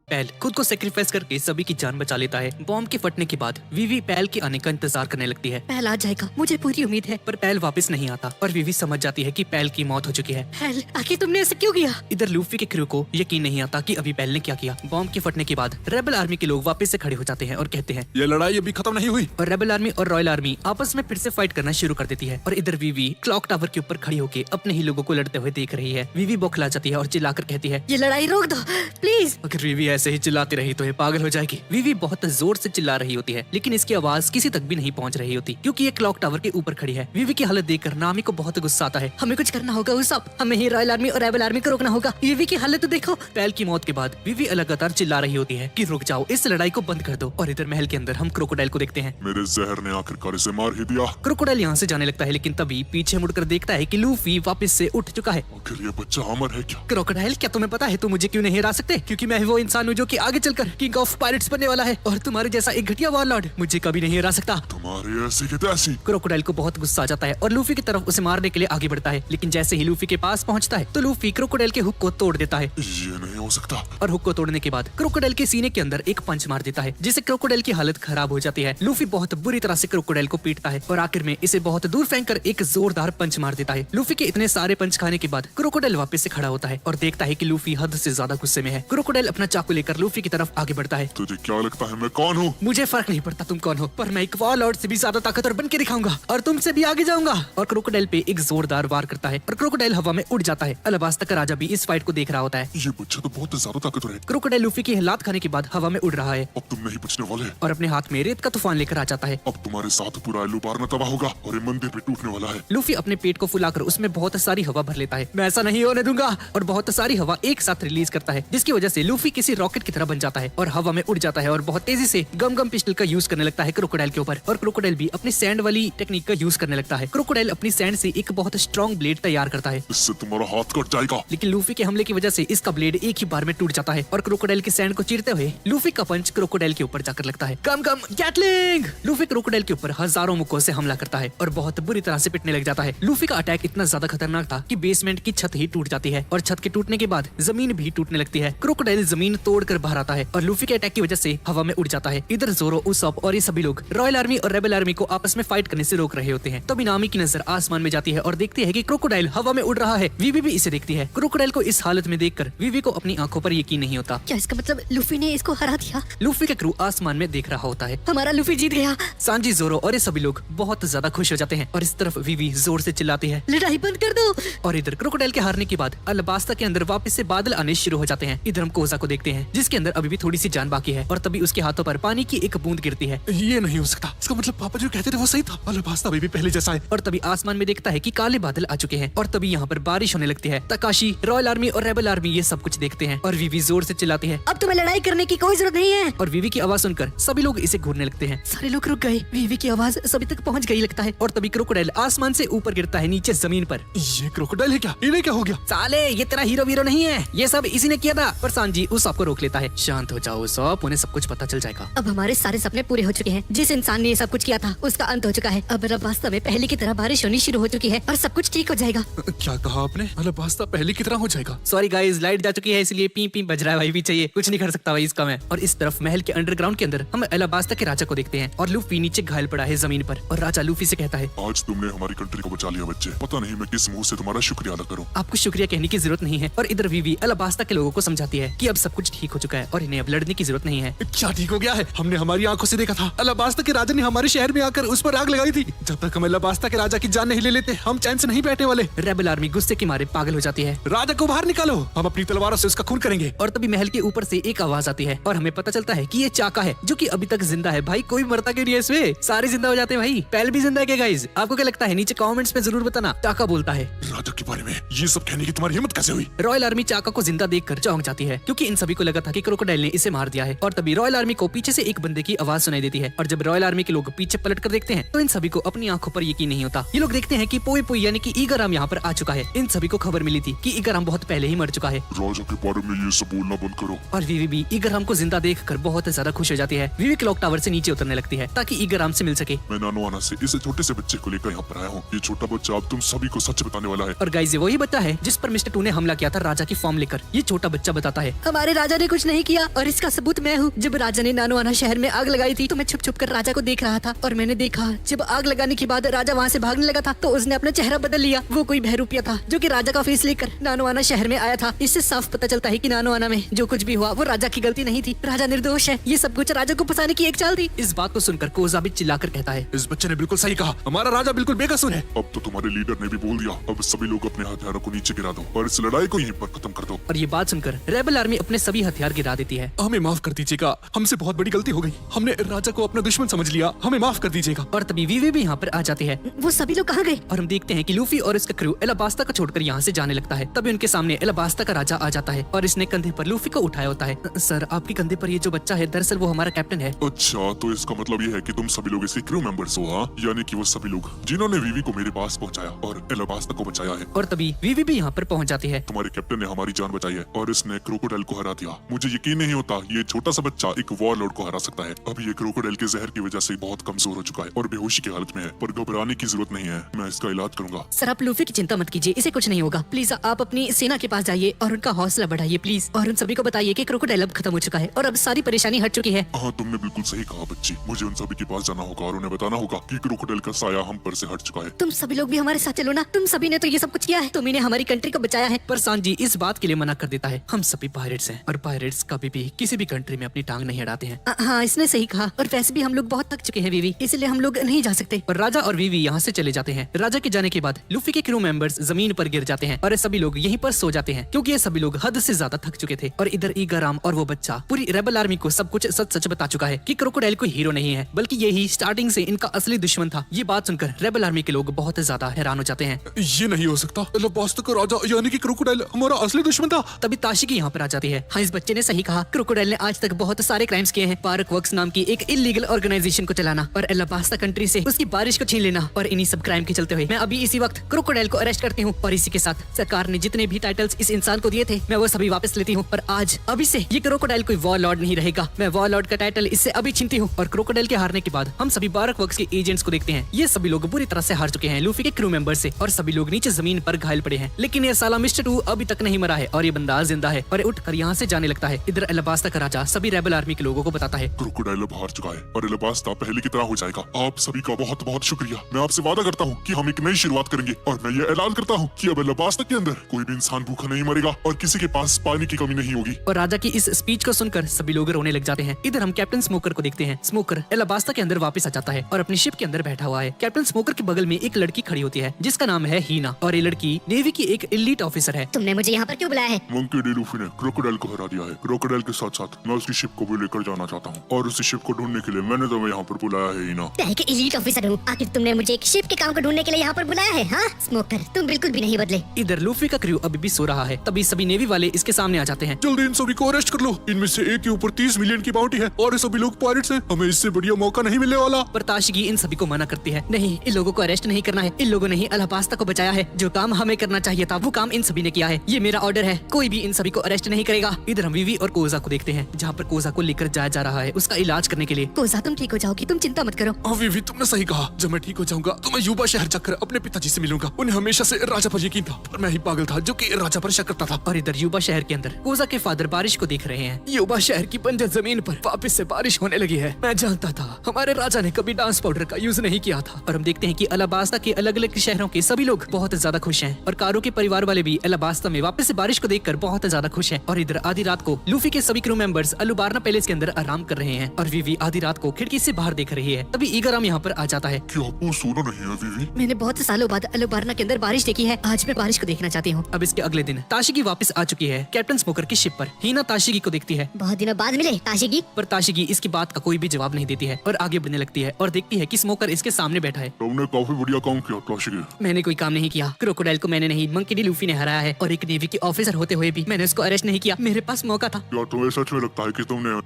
पहल खुद को सेक्रीफाइस करके सभी की जान बचा लेता है। बॉम्ब के फटने के बाद वीवी पहल के आने का इंतजार करने लगती है। पहल आ जाएगा, मुझे पूरी उम्मीद है। पर पहल वापस नहीं आता और वीवी समझ जाती है कि पहल की मौत हो चुकी है। पहल आखिर तुमने ऐसा क्यों किया? इधर लूफी के क्रू को यकीन नहीं आता कि अभी पहल ने क्या किया। बॉम्ब के फटने के बाद रेबल आर्मी के लोग वापस से खड़े हो जाते हैं और कहते हैं, ये लड़ाई अभी खत्म नहीं हुई। और रेबल आर्मी और रॉयल आर्मी आपस में फिर से फाइट करना शुरू कर देती है। और इधर वीवी क्लॉक टावर के ऊपर खड़ी होकर अपने ही लोगों को लड़ते हुए देख रही है। वीवी बौखला जाती है और चिल्लाकर कहती है, ये लड़ाई रोक दो प्लीज। अगर वीवी ऐसे ही चिल्लाती रही तो ये पागल हो जाएगी। वीवी बहुत जोर से चिल्ला रही होती है लेकिन इसकी आवाज किसी तक भी नहीं पहुंच रही होती क्योंकि ये क्लॉक टावर के ऊपर खड़ी है। वीवी की हालत देखकर नामी को बहुत गुस्सा आता है। हमें कुछ करना होगा उसब, हमें ही रॉयल आर्मी और रेबल आर्मी को रोकना होगा। वीवी की हालत तो देखो। पहल की मौत के बाद वीवी लगातार चिल्ला रही होती है कि रुक जाओ, इस लड़ाई को बंद कर दो। और इधर महल के अंदर हम क्रोकोडाइल को देखते हैं। मेरे जहर ने आखिरकार इसे मार ही दिया। क्रोकोडाइल यहाँ से जाने लगता है लेकिन तभी पीछे मुड़कर देखता है कि लूफी वापस से उठ चुका है। आखिर ये बच्चा अमर है क्या? क्रोकोडाइल क्या तुम्हें पता है तुम मुझे क्यों नहीं हरा सकते? क्योंकि मैं वो इंसान हूँ जो कि आगे चलकर किंग ऑफ पायरेट्स बनने वाला है और तुम्हारे जैसा एक घटिया वॉरलॉर्ड मुझे कभी नहीं हरा सकता। तुम्हारी ऐसी की तैसी। क्रोकोडाइल को बहुत गुस्सा आ जाता है और लूफी की तरफ उसे मारने के लिए आगे बढ़ता है लेकिन जैसे ही लूफी के पास पहुंचता है तो लूफी क्रोकोडाइल के हुक को तोड़ देता है। ये नहीं हो सकता। और हुक को तोड़ने के बाद क्रोकोडाइल के सीने के अंदर एक पंच मार देता है जिससे क्रोकोडाइल की हालत खराब हो जाती है। लूफी बहुत बुरी तरह से क्रोकोडाइल को पीटता है और आखिर में इसे बहुत दूर फेंककर एक जोरदार पंच मार देता है। लूफी के इतने सारे पंच खाने के बाद क्रोकोडाइल वापस से खड़ा होता है और देखता है कि लूफी हद से ज्यादा गुस्से में है। क्रोकोडाइल अपना चाकू लेकर लूफी की तरफ आगे बढ़ता है। तुझे क्या लगता है मैं कौन हूँ? मुझे फर्क नहीं पड़ता तुम कौन हो, पर मैं एक वॉरलॉर्ड से भी ज्यादा ताकतवर बन के दिखाऊंगा और तुमसे भी आगे जाऊंगा। और क्रोकोडाइल पे एक जोरदार वार करता है और क्रोकोडाइल हवा में उड़ जाता है। अलाबास्ता का राजा भी इस फाइट को देख रहा होता है। ये बच्चा तो बहुत ज्यादा ताकतवर है। क्रोकोडाइल लूफी की लात खाने के बाद हवा में उड़ रहा है अब तुम नहीं बचने वाले। और अपने हाथ में रेत का तूफान लेकर आ जाता है। अब तुम्हारे साथ पूरा एलुबारना तबाह होगा और ये मंदिर भी टूटने वाला है। लूफी अपने पेट को फुलाकर उसमें बहुत सारी हवा भर लेता है। मैं ऐसा नहीं होने दूंगा, और बहुत सारी हवा एक साथ रिलीज करता है, जिसकी वजह से लूफी किसी रॉकेट की तरह बन जाता है और हवा में उड़ जाता है और बहुत तेजी से गम गम पिस्टल का यूज करने लगता है क्रोकोडाइल के ऊपर। और क्रोकोडाइल भी अपनी सैंड वाली टेक्निक का यूज करने लगता है। क्रोकोडाइल अपनी सैंड से एक बहुत स्ट्रॉन्ग ब्लेड तैयार करता है, इससे तुम्हारा हाथ कट जाएगा। लेकिन लूफी के हमले की वजह से इसका ब्लेड एक ही बार में टूट जाता है और क्रोकोडाइल के सैंड को चीरते हुए लूफी का पंच क्रोकोडाइल के ऊपर जाकर लगता है। गम गम गैटलिंग! लूफी क्रोकोडाइल के ऊपर हजारों मुक्कों से हमला करता है और बहुत बुरी तरह से पिटने लग जाता है। लूफी का अटैक इतना ज्यादा खतरनाक था कि बेसमेंट की छत ही टूट जाती है और छत के टूटने के बाद जमीन भी टूटने लगती है। क्रोकोडाइल जमीन तोड़कर बाहर आता है और लूफी के अटैक की वजह से हवा में उड़ जाता है। इधर जोरो, उसॉप और ये सभी लोग रॉयल आर्मी और रेबल आर्मी को आपस में फाइट करने से रोक रहे होते हैं। तभी नामी की नजर आसमान में जाती है और देखती है कि क्रोकोडाइल हवा में उड़ रहा है। वीवी भी इसे देखती है। क्रोकोडाइल को इस हालत में देखकर वीवी को अपनी आंखों पर यकीन नहीं होता। क्या इसका मतलब लूफी ने इसको हरा दिया? लूफी का क्रू आसमान में देख रहा होता है। हमारा लूफी जीत गया। सांजी, जोरो और ये सभी लोग बहुत ज्यादा खुश हो जाते हैं और इस तरफ वीवी जोर से चिल्लाती है, लड़ाई बंद कर दो। और इधर क्रोकोडाइल के हारने के बाद अलाबास्ता के अंदर वापस से बादल आने शुरू हो जाते हैं। इधर हम कोजा को देखते हैं जिसके अंदर अभी भी थोड़ी सी जान बाकी है और तभी उसके हाथों पर पानी की एक बूंद गिरती है। ये नहीं हो सकता। इसका मतलब पापा जो कहते थे वो सही था। अलाबास्ता अभी भी पहले जैसा है। और तभी आसमान में देखता है कि काले बादल आ चुके हैं और तभी यहाँ पर बारिश होने लगती है। तकाशी, रॉयल आर्मी और रेबल आर्मी ये सब कुछ देखते हैं और वीवी जोर से चिल्लाती है, अब तुम्हें लड़ाई करने की कोई जरूरत नहीं है। और वीवी की आवाज सुनकर सभी लोग इसे घूरने लगते हैं। सारे लोग रुक गए। वीवी की आवाज सभी तक पहुंच गई लगता है। और तभी क्रोकोडाइल आसमान से ऊपर गिरता है नीचे जमीन पर। ये क्रोकोडाइल है क्या? इन्हें क्या हो गया? साले, ये तेरा हीरो वीरो नहीं है, ये सब इसी ने किया था। पर सांजी उसॉप को रोक लेता है। शांत हो जाओ उसॉप, उन्हें सब कुछ पता चल जाएगा। अब हमारे सारे सपने पूरे हो चुके हैं। जिस इंसान ने ये सब कुछ किया था उसका अंत हो चुका है। अब वास्तव में पहले की तरह बारिश होनी शुरू हो चुकी है और सब कुछ ठीक हो जाएगा। क्या कहा आपने? अलाबास्ता पहले की तरह हो जाएगा? सॉरी गाइस, लाइट जा चुकी है इसलिए पी पी बज रहा है भाई, भी चाहिए कुछ नहीं कर सकता भाई इसका मैं। और इस तरफ महल के अंडरग्राउंड के अंदर हम अलाबास्ता के राजा को देखते हैं और लूफी नीचे घायल पड़ा है जमीन पर। और राजा लूफी से कहता है, आज तुमने हमारी कंट्री को बचा लिया बच्चे। पता नहीं मैं किस मुंह से तुम्हारा शुक्रिया अदा करूं। आपको शुक्रिया कहने की जरूरत नहीं है। और इधर वीवी अलाबास्ता के लोगों को समझाती है कि अब सब कुछ ठीक हो चुका है और इन्हें अब लड़ने की जरूरत नहीं है। क्या ठीक हो गया है? हमने हमारी आंखों से देखा था। अलाबास्ता के राजा ने हमारे शहर में आकर उस पर आग लगाई थी। जब तक हम अलाबास्ता के राजा की जान नहीं ले लेते हम चैन से नहीं बैठने वाले। रेबल आर्मी गुस्से के मारे पागल हो जाती है। राजा को बाहर निकालो, हम अपनी तलवारों से उसका खून करेंगे। और तभी महल के ऊपर से एक आवाज आती है और हमें पता चलता है कि ये चाका है जो कि अभी तक जिंदा है। भाई कोई मरता क्यों नहीं है इसमें? सारे जिंदा हो जाते हैं भाई। पहले भी जिंदा है क्या गाइस? आपको क्या लगता है? नीचे कमेंट्स में जरूर बताना। चाका बोलता है, राजा के बारे में ये सब कहने की तुम्हारी हिम्मत कैसे हुई? रॉयल आर्मी चाका को जिंदा देखकर चौंक जाती है क्योंकि इन सभी को लगा था कि क्रोकोडाइल ने इसे मार दिया है। और तभी रॉयल आर्मी को पीछे से एक बंदे की आवाज सुनाई देती है और जब रॉयल आर्मी के लोग पीछे पलट कर देखते हैं तो इन सभी को अपनी आंखों पर यकीन नहीं होता। ये लोग देखते हैं कि पोई पोई यानी कि ईगराम यहाँ पर आ चुका है। इन सभी को खबर मिली थी कि ईगराम बहुत पहले ही मर चुका है। राजा के बारे में ये सब बोलना बंद करो। और वीवी भी ईगराम को जिंदा देखकर बहुत ज्यादा खुश हो जाती है। वीवी क्लॉक टावर से नीचे उतरने लगती है ताकि ईगराम से मिल सके। मैं नानोआना से इस छोटे से बच्चे को लेकर यहाँ पर आया हूँ। ये छोटा बच्चा अब तुम सभी को सच बताने वाला है। और गाइस, ये वही बच्चा है जिस पर मिस्टर टू ने हमला किया था राजा की फॉर्म लेकर। ये छोटा बच्चा बताता है, हमारे राजा ने कुछ नहीं किया और इसका सबूत मैं हूँ। जब राजा ने नानोआना शहर में आग लगाई थी तो मैं छुप छुप कर राजा को देख रहा था और मैंने देखा जब आग लगाने के बाद राजा वहाँ से भागने लगा था तो उसने अपना चेहरा बदल लिया। वो कोई बहरूपिया था जो कि राजा का फेस लेकर नानोआना शहर में आया था। इससे साफ पता चलता है कि नानोआना में जो कुछ भी हुआ वो राजा की गलती नहीं थी। राजा निर्दोष है। ये सब कुछ राजा को फंसाने की एक चाल थी। इस बात को सुनकर कोजा भी चिल्लाकर कहता है, इस बच्चे ने बिल्कुल सही कहा, हमारा राजा बिल्कुल बेकसूर है। अब तो तुम्हारे लीडर ने भी बोल दिया। अब सभी लोग अपने हथियारों को नीचे गिरा दो और इस लड़ाई को यहीं पर खत्म कर दो। और ये बात सुनकर रेबल आर्मी अपने सभी हथियार गिरा देती है। हमें माफ कर दीजिएगा, हमसे बहुत बड़ी गलती हो गई। हमने राजा को अपना दुश्मन समझ लिया, हमें माफ कर दीजिएगा। और तभी वीवी भी यहाँ पर आ जाती है वो सभी लोग कहाँ गए? और हम देखते हैं कि लूफी और इसका क्रू एलाबास्ता को छोड़कर यहाँ से जाने लगता है। तभी उनके सामने एलाबास्ता का राजा आ जाता है और इसने कंधे पर लूफी को उठाया होता है। सर, आपके कंधे पर ये जो बच्चा है दरअसल वो हमारा कैप्टन है। अच्छा, तो इसका मतलब ये है कि तुम सभी लोग इसके क्रू मेंबर्स हो? हाँ, यानी कि वो सभी लोग जिन्होंने वीवी को मेरे पास पहुंचाया और एलाबास्ता को बचाया है। और तभी वीवी भी यहाँ पर पहुँच जाती है। तुम्हारे कैप्टन ने हमारी जान बचाई है और इसने क्रोकोडाइल को हरा दिया। मुझे यकीन नहीं होता ये छोटा सा बच्चा एक वॉरलॉर्ड को हरा सकता है। अभी ये क्रोकोडाइल के जहर की वजह से बहुत कमजोर हो चुका है और बेहोशी की हालत में है, पर घबराने की जरूरत नहीं है, मैं इसका इलाज करूंगा। सर, आप लूफी की चिंता मत कीजिए, इसे कुछ नहीं होगा। प्लीज आप अपनी सेना के पास जाइए और उनका हौसला बढ़ाइए प्लीज। और उन सभी को बताइए कि क्रोकोडाइल अब खत्म हो चुका है और अब सारी परेशानी हट चुकी है। हाँ, तुमने बिल्कुल सही कहा बच्ची। मुझे उन सभी के पास जाना होगा और उन्हें बताना होगा कि क्रोकोडाइल का साया हम पर से हट चुका है। तुम सभी लोग भी हमारे साथ चलो ना। तुम सभी ने तो ये सब कुछ किया है। तुमने हमारी कंट्री को बचाया है। पर सांजी इस बात के लिए मना कर देता है, हम सभी पायरेट्स हैं और पायरेट्स कभी भी किसी भी कंट्री में अपनी टांग नहीं अड़ाते हैं। हाँ, इसने सही कहा। और वैसे भी हम लोग बहुत थक चुके हैं वीवी, इसलिए हम लोग नहीं जा सकते। और राजा और वीवी यहाँ से चले जाते हैं। राजा के जाने के बाद लूफी के क्रू मेंबर्स जमीन पर गिर जाते हैं और सभी लोग यहीं पर सो जाते हैं क्योंकि ये सभी लोग हद से ज्यादा थक चुके थे। और इधर ईगाराम और वो बच्चा पूरी रेबल आर्मी को सब कुछ सच सच बता चुका है कि क्रोकोडाइल कोई हीरो नहीं है, बल्कि यही स्टार्टिंग से इनका असली दुश्मन था। ये बात सुनकर रेबल आर्मी के लोग बहुत ज्यादा हैरान हो जाते हैं। ये नहीं हो सकता, एलाबास्ता का राजा यानी कि क्रोकोडाइल हमारा असली दुश्मन था। तभी ताशिकी यहाँ पर आ जाती है। हाँ, इस बच्चे ने सही कहा। क्रोकोडाइल ने आज तक बहुत सारे क्राइम्स किए हैं। पार्क वर्क्स नाम की एक इलीगल ऑर्गेनाइजेशन को चलाना और एलाबास्ता कंट्री से उसकी बारिश को छीन लेना, और इन्हीं सब क्राइम के चलते हुए मैं अभी इसी वक्त क्रोकोडाइल को अरेस्ट करती हूँ। और इसी के साथ सरकार ने जितने भी टाइटल्स इस इंसान को दिए थे मैं वो सभी वापस लेती हूँ। और आज अभी से ये क्रोकोडाइल कोई वॉर लॉर्ड नहीं रहेगा। मैं वॉर लॉर्ड का टाइटल इससे अभी छीनती हूँ। और क्रोकोडाइल के हारने के बाद हम सभी पार्क वर्क्स के एजेंट्स को देखते हैं। ये सभी लोग बुरी तरह से हार चुके हैं लूफी के क्रू मेंबर से, और सभी लोग नीचे जमीन पर घायल पड़े हैं। लेकिन ये साला मिस्टर 2 अभी तक नहीं मरा है और ये बंदा जिंदा है और उठकर यहाँ से जाने लगता है। इधर एलाबास्ता का राजा सभी रेबल आर्मी के लोगों को बताता है क्रोकोडाइल अब हार चुका है और एलाबास्ता पहले की तरह हो जाएगा। आप सभी का बहुत बहुत शुक्रिया। मैं आपसे वादा करता हूँ कि हम एक नई शुरुआत करेंगे और मैं ये ऐलान करता हूँ कि अब एलाबास्ता के अंदर कोई भी इंसान भूखा नहीं मरेगा और किसी के पास पानी की कमी नहीं होगी। और राजा की इस स्पीच को सुनकर सभी लोग रोने लग जाते हैं। इधर हम कैप्टन स्मोकर को देखते हैं। स्मोकर एलाबास्ता के अंदर वापस आ जाता है और अपनी शिप के अंदर बैठा हुआ है। कैप्टन स्मोकर के बगल में एक लड़की खड़ी होती है जिसका नाम है हीना, और ये लड़की नेवी की एक एलीट ऑफिसर है। तुमने मुझे यहाँ पर क्यों बुलाया है? मंकी डी लूफी ने क्रोकोडाइल को हरा दिया है। क्रोकोडाइल के साथ साथ मैं उसकी शिप को भी लेकर जाना चाहता हूँ और उसी शिप को ढूंढने के लिए मैंने तुम्हें यहाँ पर बुलाया है हीना। मैं एक एलीट ऑफिसर हूँ, आखिर तुमने मुझे एक शिप के काम को ढूंढने के लिए यहाँ पर बुलाया है? हाँ स्मोकर, तुम बिल्कुल भी नहीं बदले। इधर लूफी का क्रू अभी भी सो रहा है। तभी सभी नेवी वाले इसके सामने आ जाते हैं। जल्दी इन सभी को अरेस्ट कर लो। इनमें से एक के ऊपर 30 मिलियन की बाउंटी है और ये सभी लोग पायरेट्स हैं। हमें इससे बढ़िया मौका नहीं मिलने वाला। पर ताशिकी इन सभी को मना करती है। नहीं, इन लोगों को अरेस्ट नहीं करना है। इन लोगों ने ही एलाबास्ता को बचाया है। जो काम हमें करना चाहिए था वो काम इन सभी ने किया है। ये मेरा ऑर्डर है, कोई भी इन सभी को अरेस्ट नहीं करेगा। इधर हम वीवी और कोजा को देखते हैं जहाँ पर कोजा को लेकर जाया जा रहा है उसका इलाज करने के लिए। कोजा, तुम ठीक हो जाओगी, तुम चिंता मत करो। वीवी, तुमने सही कहा। जब मैं ठीक हो जाऊंगा तो मैं युवा शहर जाकर अपने पिताजी से मिलूंगा। उन्हें हमेशा से राजा पर यकीन था, पर मैं ही पागल था जो कि राजा पर शक करता था। और इधर युवा शहर के अंदर कोजा के फादर बारिश को देख रहे हैं। युवा शहर की बंजर जमीन पर वापस से बारिश होने लगी है। मैं जानता था हमारे राजा ने कभी डांस पाउडर का यूज नहीं किया था। और हम देखते हैं कि एलाबास्ता के अलग अलग शहरों के सभी लोग बहुत ज्यादा खुश हैं और कारो के परिवार वाले भी एलाबास्ता में वापस से बारिश को देखकर बहुत ज्यादा खुश हैं। और इधर आधी रात को लूफी के सभी क्रू मेंबर्स अलुबारना पैलेस के अंदर आराम कर रहे हैं और वीवी आधी रात को खिड़की से बाहर देख रही है। तभी ईगाराम यहाँ पर आ जाता है। क्या आपको सोना नहीं है वीवी? मैंने बहुत सालों बाद अलुबारना के अंदर बारिश देखी है, आज मैं बारिश को देखना चाहती हूँ। अब इसके अगले दिन ताशिकी वापस आ चुकी है कैप्टन स्मोकर की शिप पर। हीना ताशिकी को देखती है बहुत दिनों बाद मिले ताशिकी। पर ताशिकी इसकी बात का कोई भी जवाब नहीं देती है और आगे बढ़ने लगती है और देखती है कि स्मोकर इसके सामने बैठा है। तुमने काफी बढ़िया काम किया ताशिकी। मैंने कोई काम नहीं किया। क्रोकोडाइल को मैंने नहीं, मंकी डी लूफी ने हराया है और एक नेवी के ऑफिसर होते हुए भी मैंने उसको अरेस्ट नहीं किया। मेरे पास मौका था। क्या तुम्हें सच में लगता है कि तुमने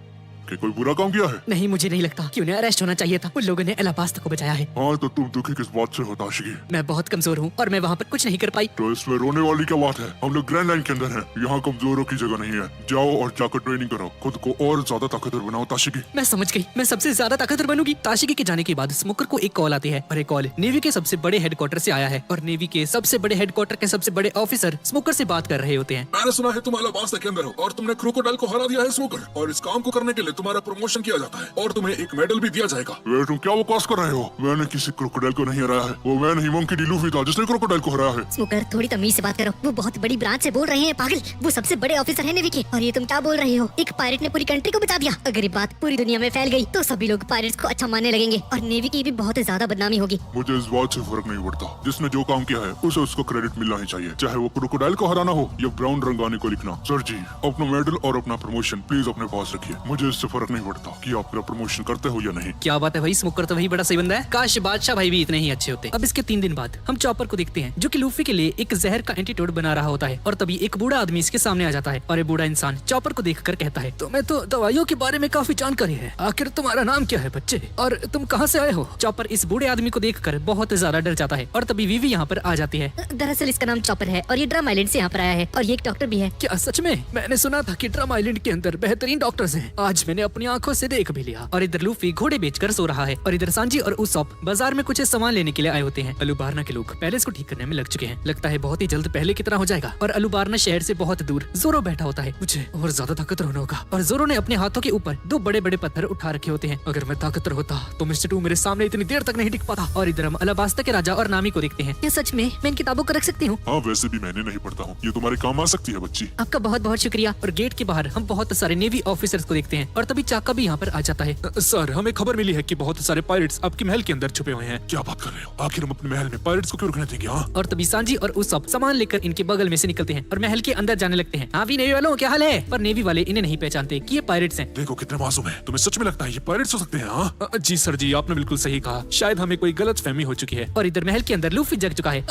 कोई बुरा काम किया है? नहीं, मुझे नहीं लगता कि उन्हें अरेस्ट होना चाहिए था। उन लोगों ने एलाबास्ता को बचाया है। हाँ, तो तुम दुखी किस बात से हो ताशिकी? मैं बहुत कमजोर हूँ और मैं वहाँ पर कुछ नहीं कर पाई। तो इसमें रोने वाली क्या बात है? हम लोग ग्रैंड लाइन के अंदर हैं। यहाँ कमजोरों की जगह नहीं है। जाओ और जाकर ट्रेनिंग करो, खुद को और ज्यादा ताकतवर बनाओ ताशिकी। मैं समझ गई, मैं सबसे ज्यादा ताकतवर बनूंगी। ताशिकी के जाने के बाद स्मोकर को एक कॉल आती है और एक कॉल नेवी के सबसे बड़े हेडक्वार्टर से आया है और नेवी के सबसे बड़े हेडक्वार्टर के सबसे बड़े ऑफिसर स्मोकर से बात कर रहे होते हैं। मैंने सुना है तुम एलाबास्ता के अंदर हो और तुमने क्रोकोडाइल को हरा दिया है स्मोकर, और इस काम को करने के लिए तुम्हारा प्रमोशन किया जाता है और तुम्हें एक मेडल भी दिया जाएगा। वे तुम क्या बकवास कर रहे हो? मैंने किसी क्रोकोडाइल को नहीं हराया है। वो मैं नहीं, मंकी डी लूफी था जिसने क्रोकोडाइल को हराया है। स्मोकर, थोड़ी तमीज से बात करो। वो बहुत बड़ी ब्रांच से बोल रहे हैं पागल। वो सबसे बड़े ऑफिसर है नेवी के, और ये तुम क्या बोल रहे हो? एक पायरेट ने पूरी कंट्री को बचा दिया। अगर ये बात पूरी दुनिया में फैल गई तो सभी लोग पायरेट्स को अच्छा मानने लगेंगे और नेवी की भी बहुत ज्यादा बदनामी होगी। मुझे इस बात से फर्क नहीं पड़ता। जिसने जो काम किया है उसे उसको क्रेडिट मिलना ही चाहिए, चाहे वो क्रोकोडाइल को हराना हो या ब्राउन रंग आने को लिखना। सर जी, अपना मेडल और अपना प्रमोशन प्लीज अपने पास रखिए। मुझे इससे फर्क नहीं पड़ता कि आप मेरा प्रमोशन करते हो या नहीं। क्या बात है भाई, स्मोकर तो वही बड़ा सही बंदा है। काश बादशाह भाई भी इतने ही अच्छे होते। अब इसके 3 दिन बाद हम चॉपर को देखते हैं जो कि लूफी के लिए एक जहर का एंटीडोट बना रहा होता है। और तभी एक बूढ़ा आदमी इसके सामने आ जाता है और ये बूढ़ा इंसान चॉपर को देखकर कहता है, तुम्हें तो दवाइयों के बारे में काफी जानकारी है। आखिर तुम्हारा नाम क्या है बच्चे, और तुम कहाँ से आए हो? चॉपर इस बूढ़े आदमी को देखकर बहुत ज्यादा डर जाता है और तभी वीवी यहाँ पर आ जाती है। दरअसल इसका नाम चॉपर है और ये ड्रम आइलैंड से यहाँ पर आया है और ये एक डॉक्टर भी है। क्या सच में? मैंने सुना था कि ड्रम आइलैंड के अंदर बेहतरीन डॉक्टर्स हैं। आज मैंने मैंने अपनी आंखों से देख भी लिया। और इधर लूफी घोड़े बेचकर सो रहा है और इधर सांजी और उसॉप बाजार में कुछ सामान लेने के लिए आए होते हैं। अलुबारना के लोग पैलेस को ठीक करने में लग चुके हैं। लगता है बहुत ही जल्द पहले की तरह हो जाएगा। और अलुबारना शहर से बहुत दूर जोरो बैठा होता है। मुझे और ज्यादा ताकतवर होना होगा। और जोरो ने अपने हाथों के ऊपर 2 बड़े-बड़े पत्थर उठा रखे होते हैं। अगर मैं ताकतवर होता तो मिस्टर टू मेरे सामने इतनी देर तक नहीं टिक पाता। और इधर हम अलाबास्ता के राजा और नामी को देखते हैं। क्या सच में मैं इन किताबों को रख सकती हूँ? हाँ, वैसे भी मैंने नहीं पढ़ता हूँ, ये तुम्हारे काम आ सकती है बच्ची। आपका बहुत बहुत शुक्रिया। और गेट के बाहर हम बहुत सारे नेवी ऑफिसर्स को देखते हैं और तभी चाका भी यहाँ पर आ जाता है। सर, हमें खबर मिली है कि बहुत सारे पायरेट्स आपके महल के अंदर छुपे हुए हैं। क्या बात कर रहे हो? आखिर हम अपने महल में पायरेट्स को क्यों रखने देंगे? हाँ, और तभी सांजी और उसॉप सामान लेकर इनके बगल में से निकलते हैं और महल के अंदर जाने लगते हैं। हाँ भी नेवी वालों, क्या हाल है? पर नेवी वाले इन्हें नहीं पहचानते कि ये पायरेट्स हैं। देखो कितने मासूम है। तुम्हें सच में लगता है ये पायरेट्स हो सकते हैं? हाँ, जी सर जी, आपने बिल्कुल सही कहा। शायद हमें कोई गलत फहमी हो चुकी है। और इधर महल के अंदर लूफी जग चुका है।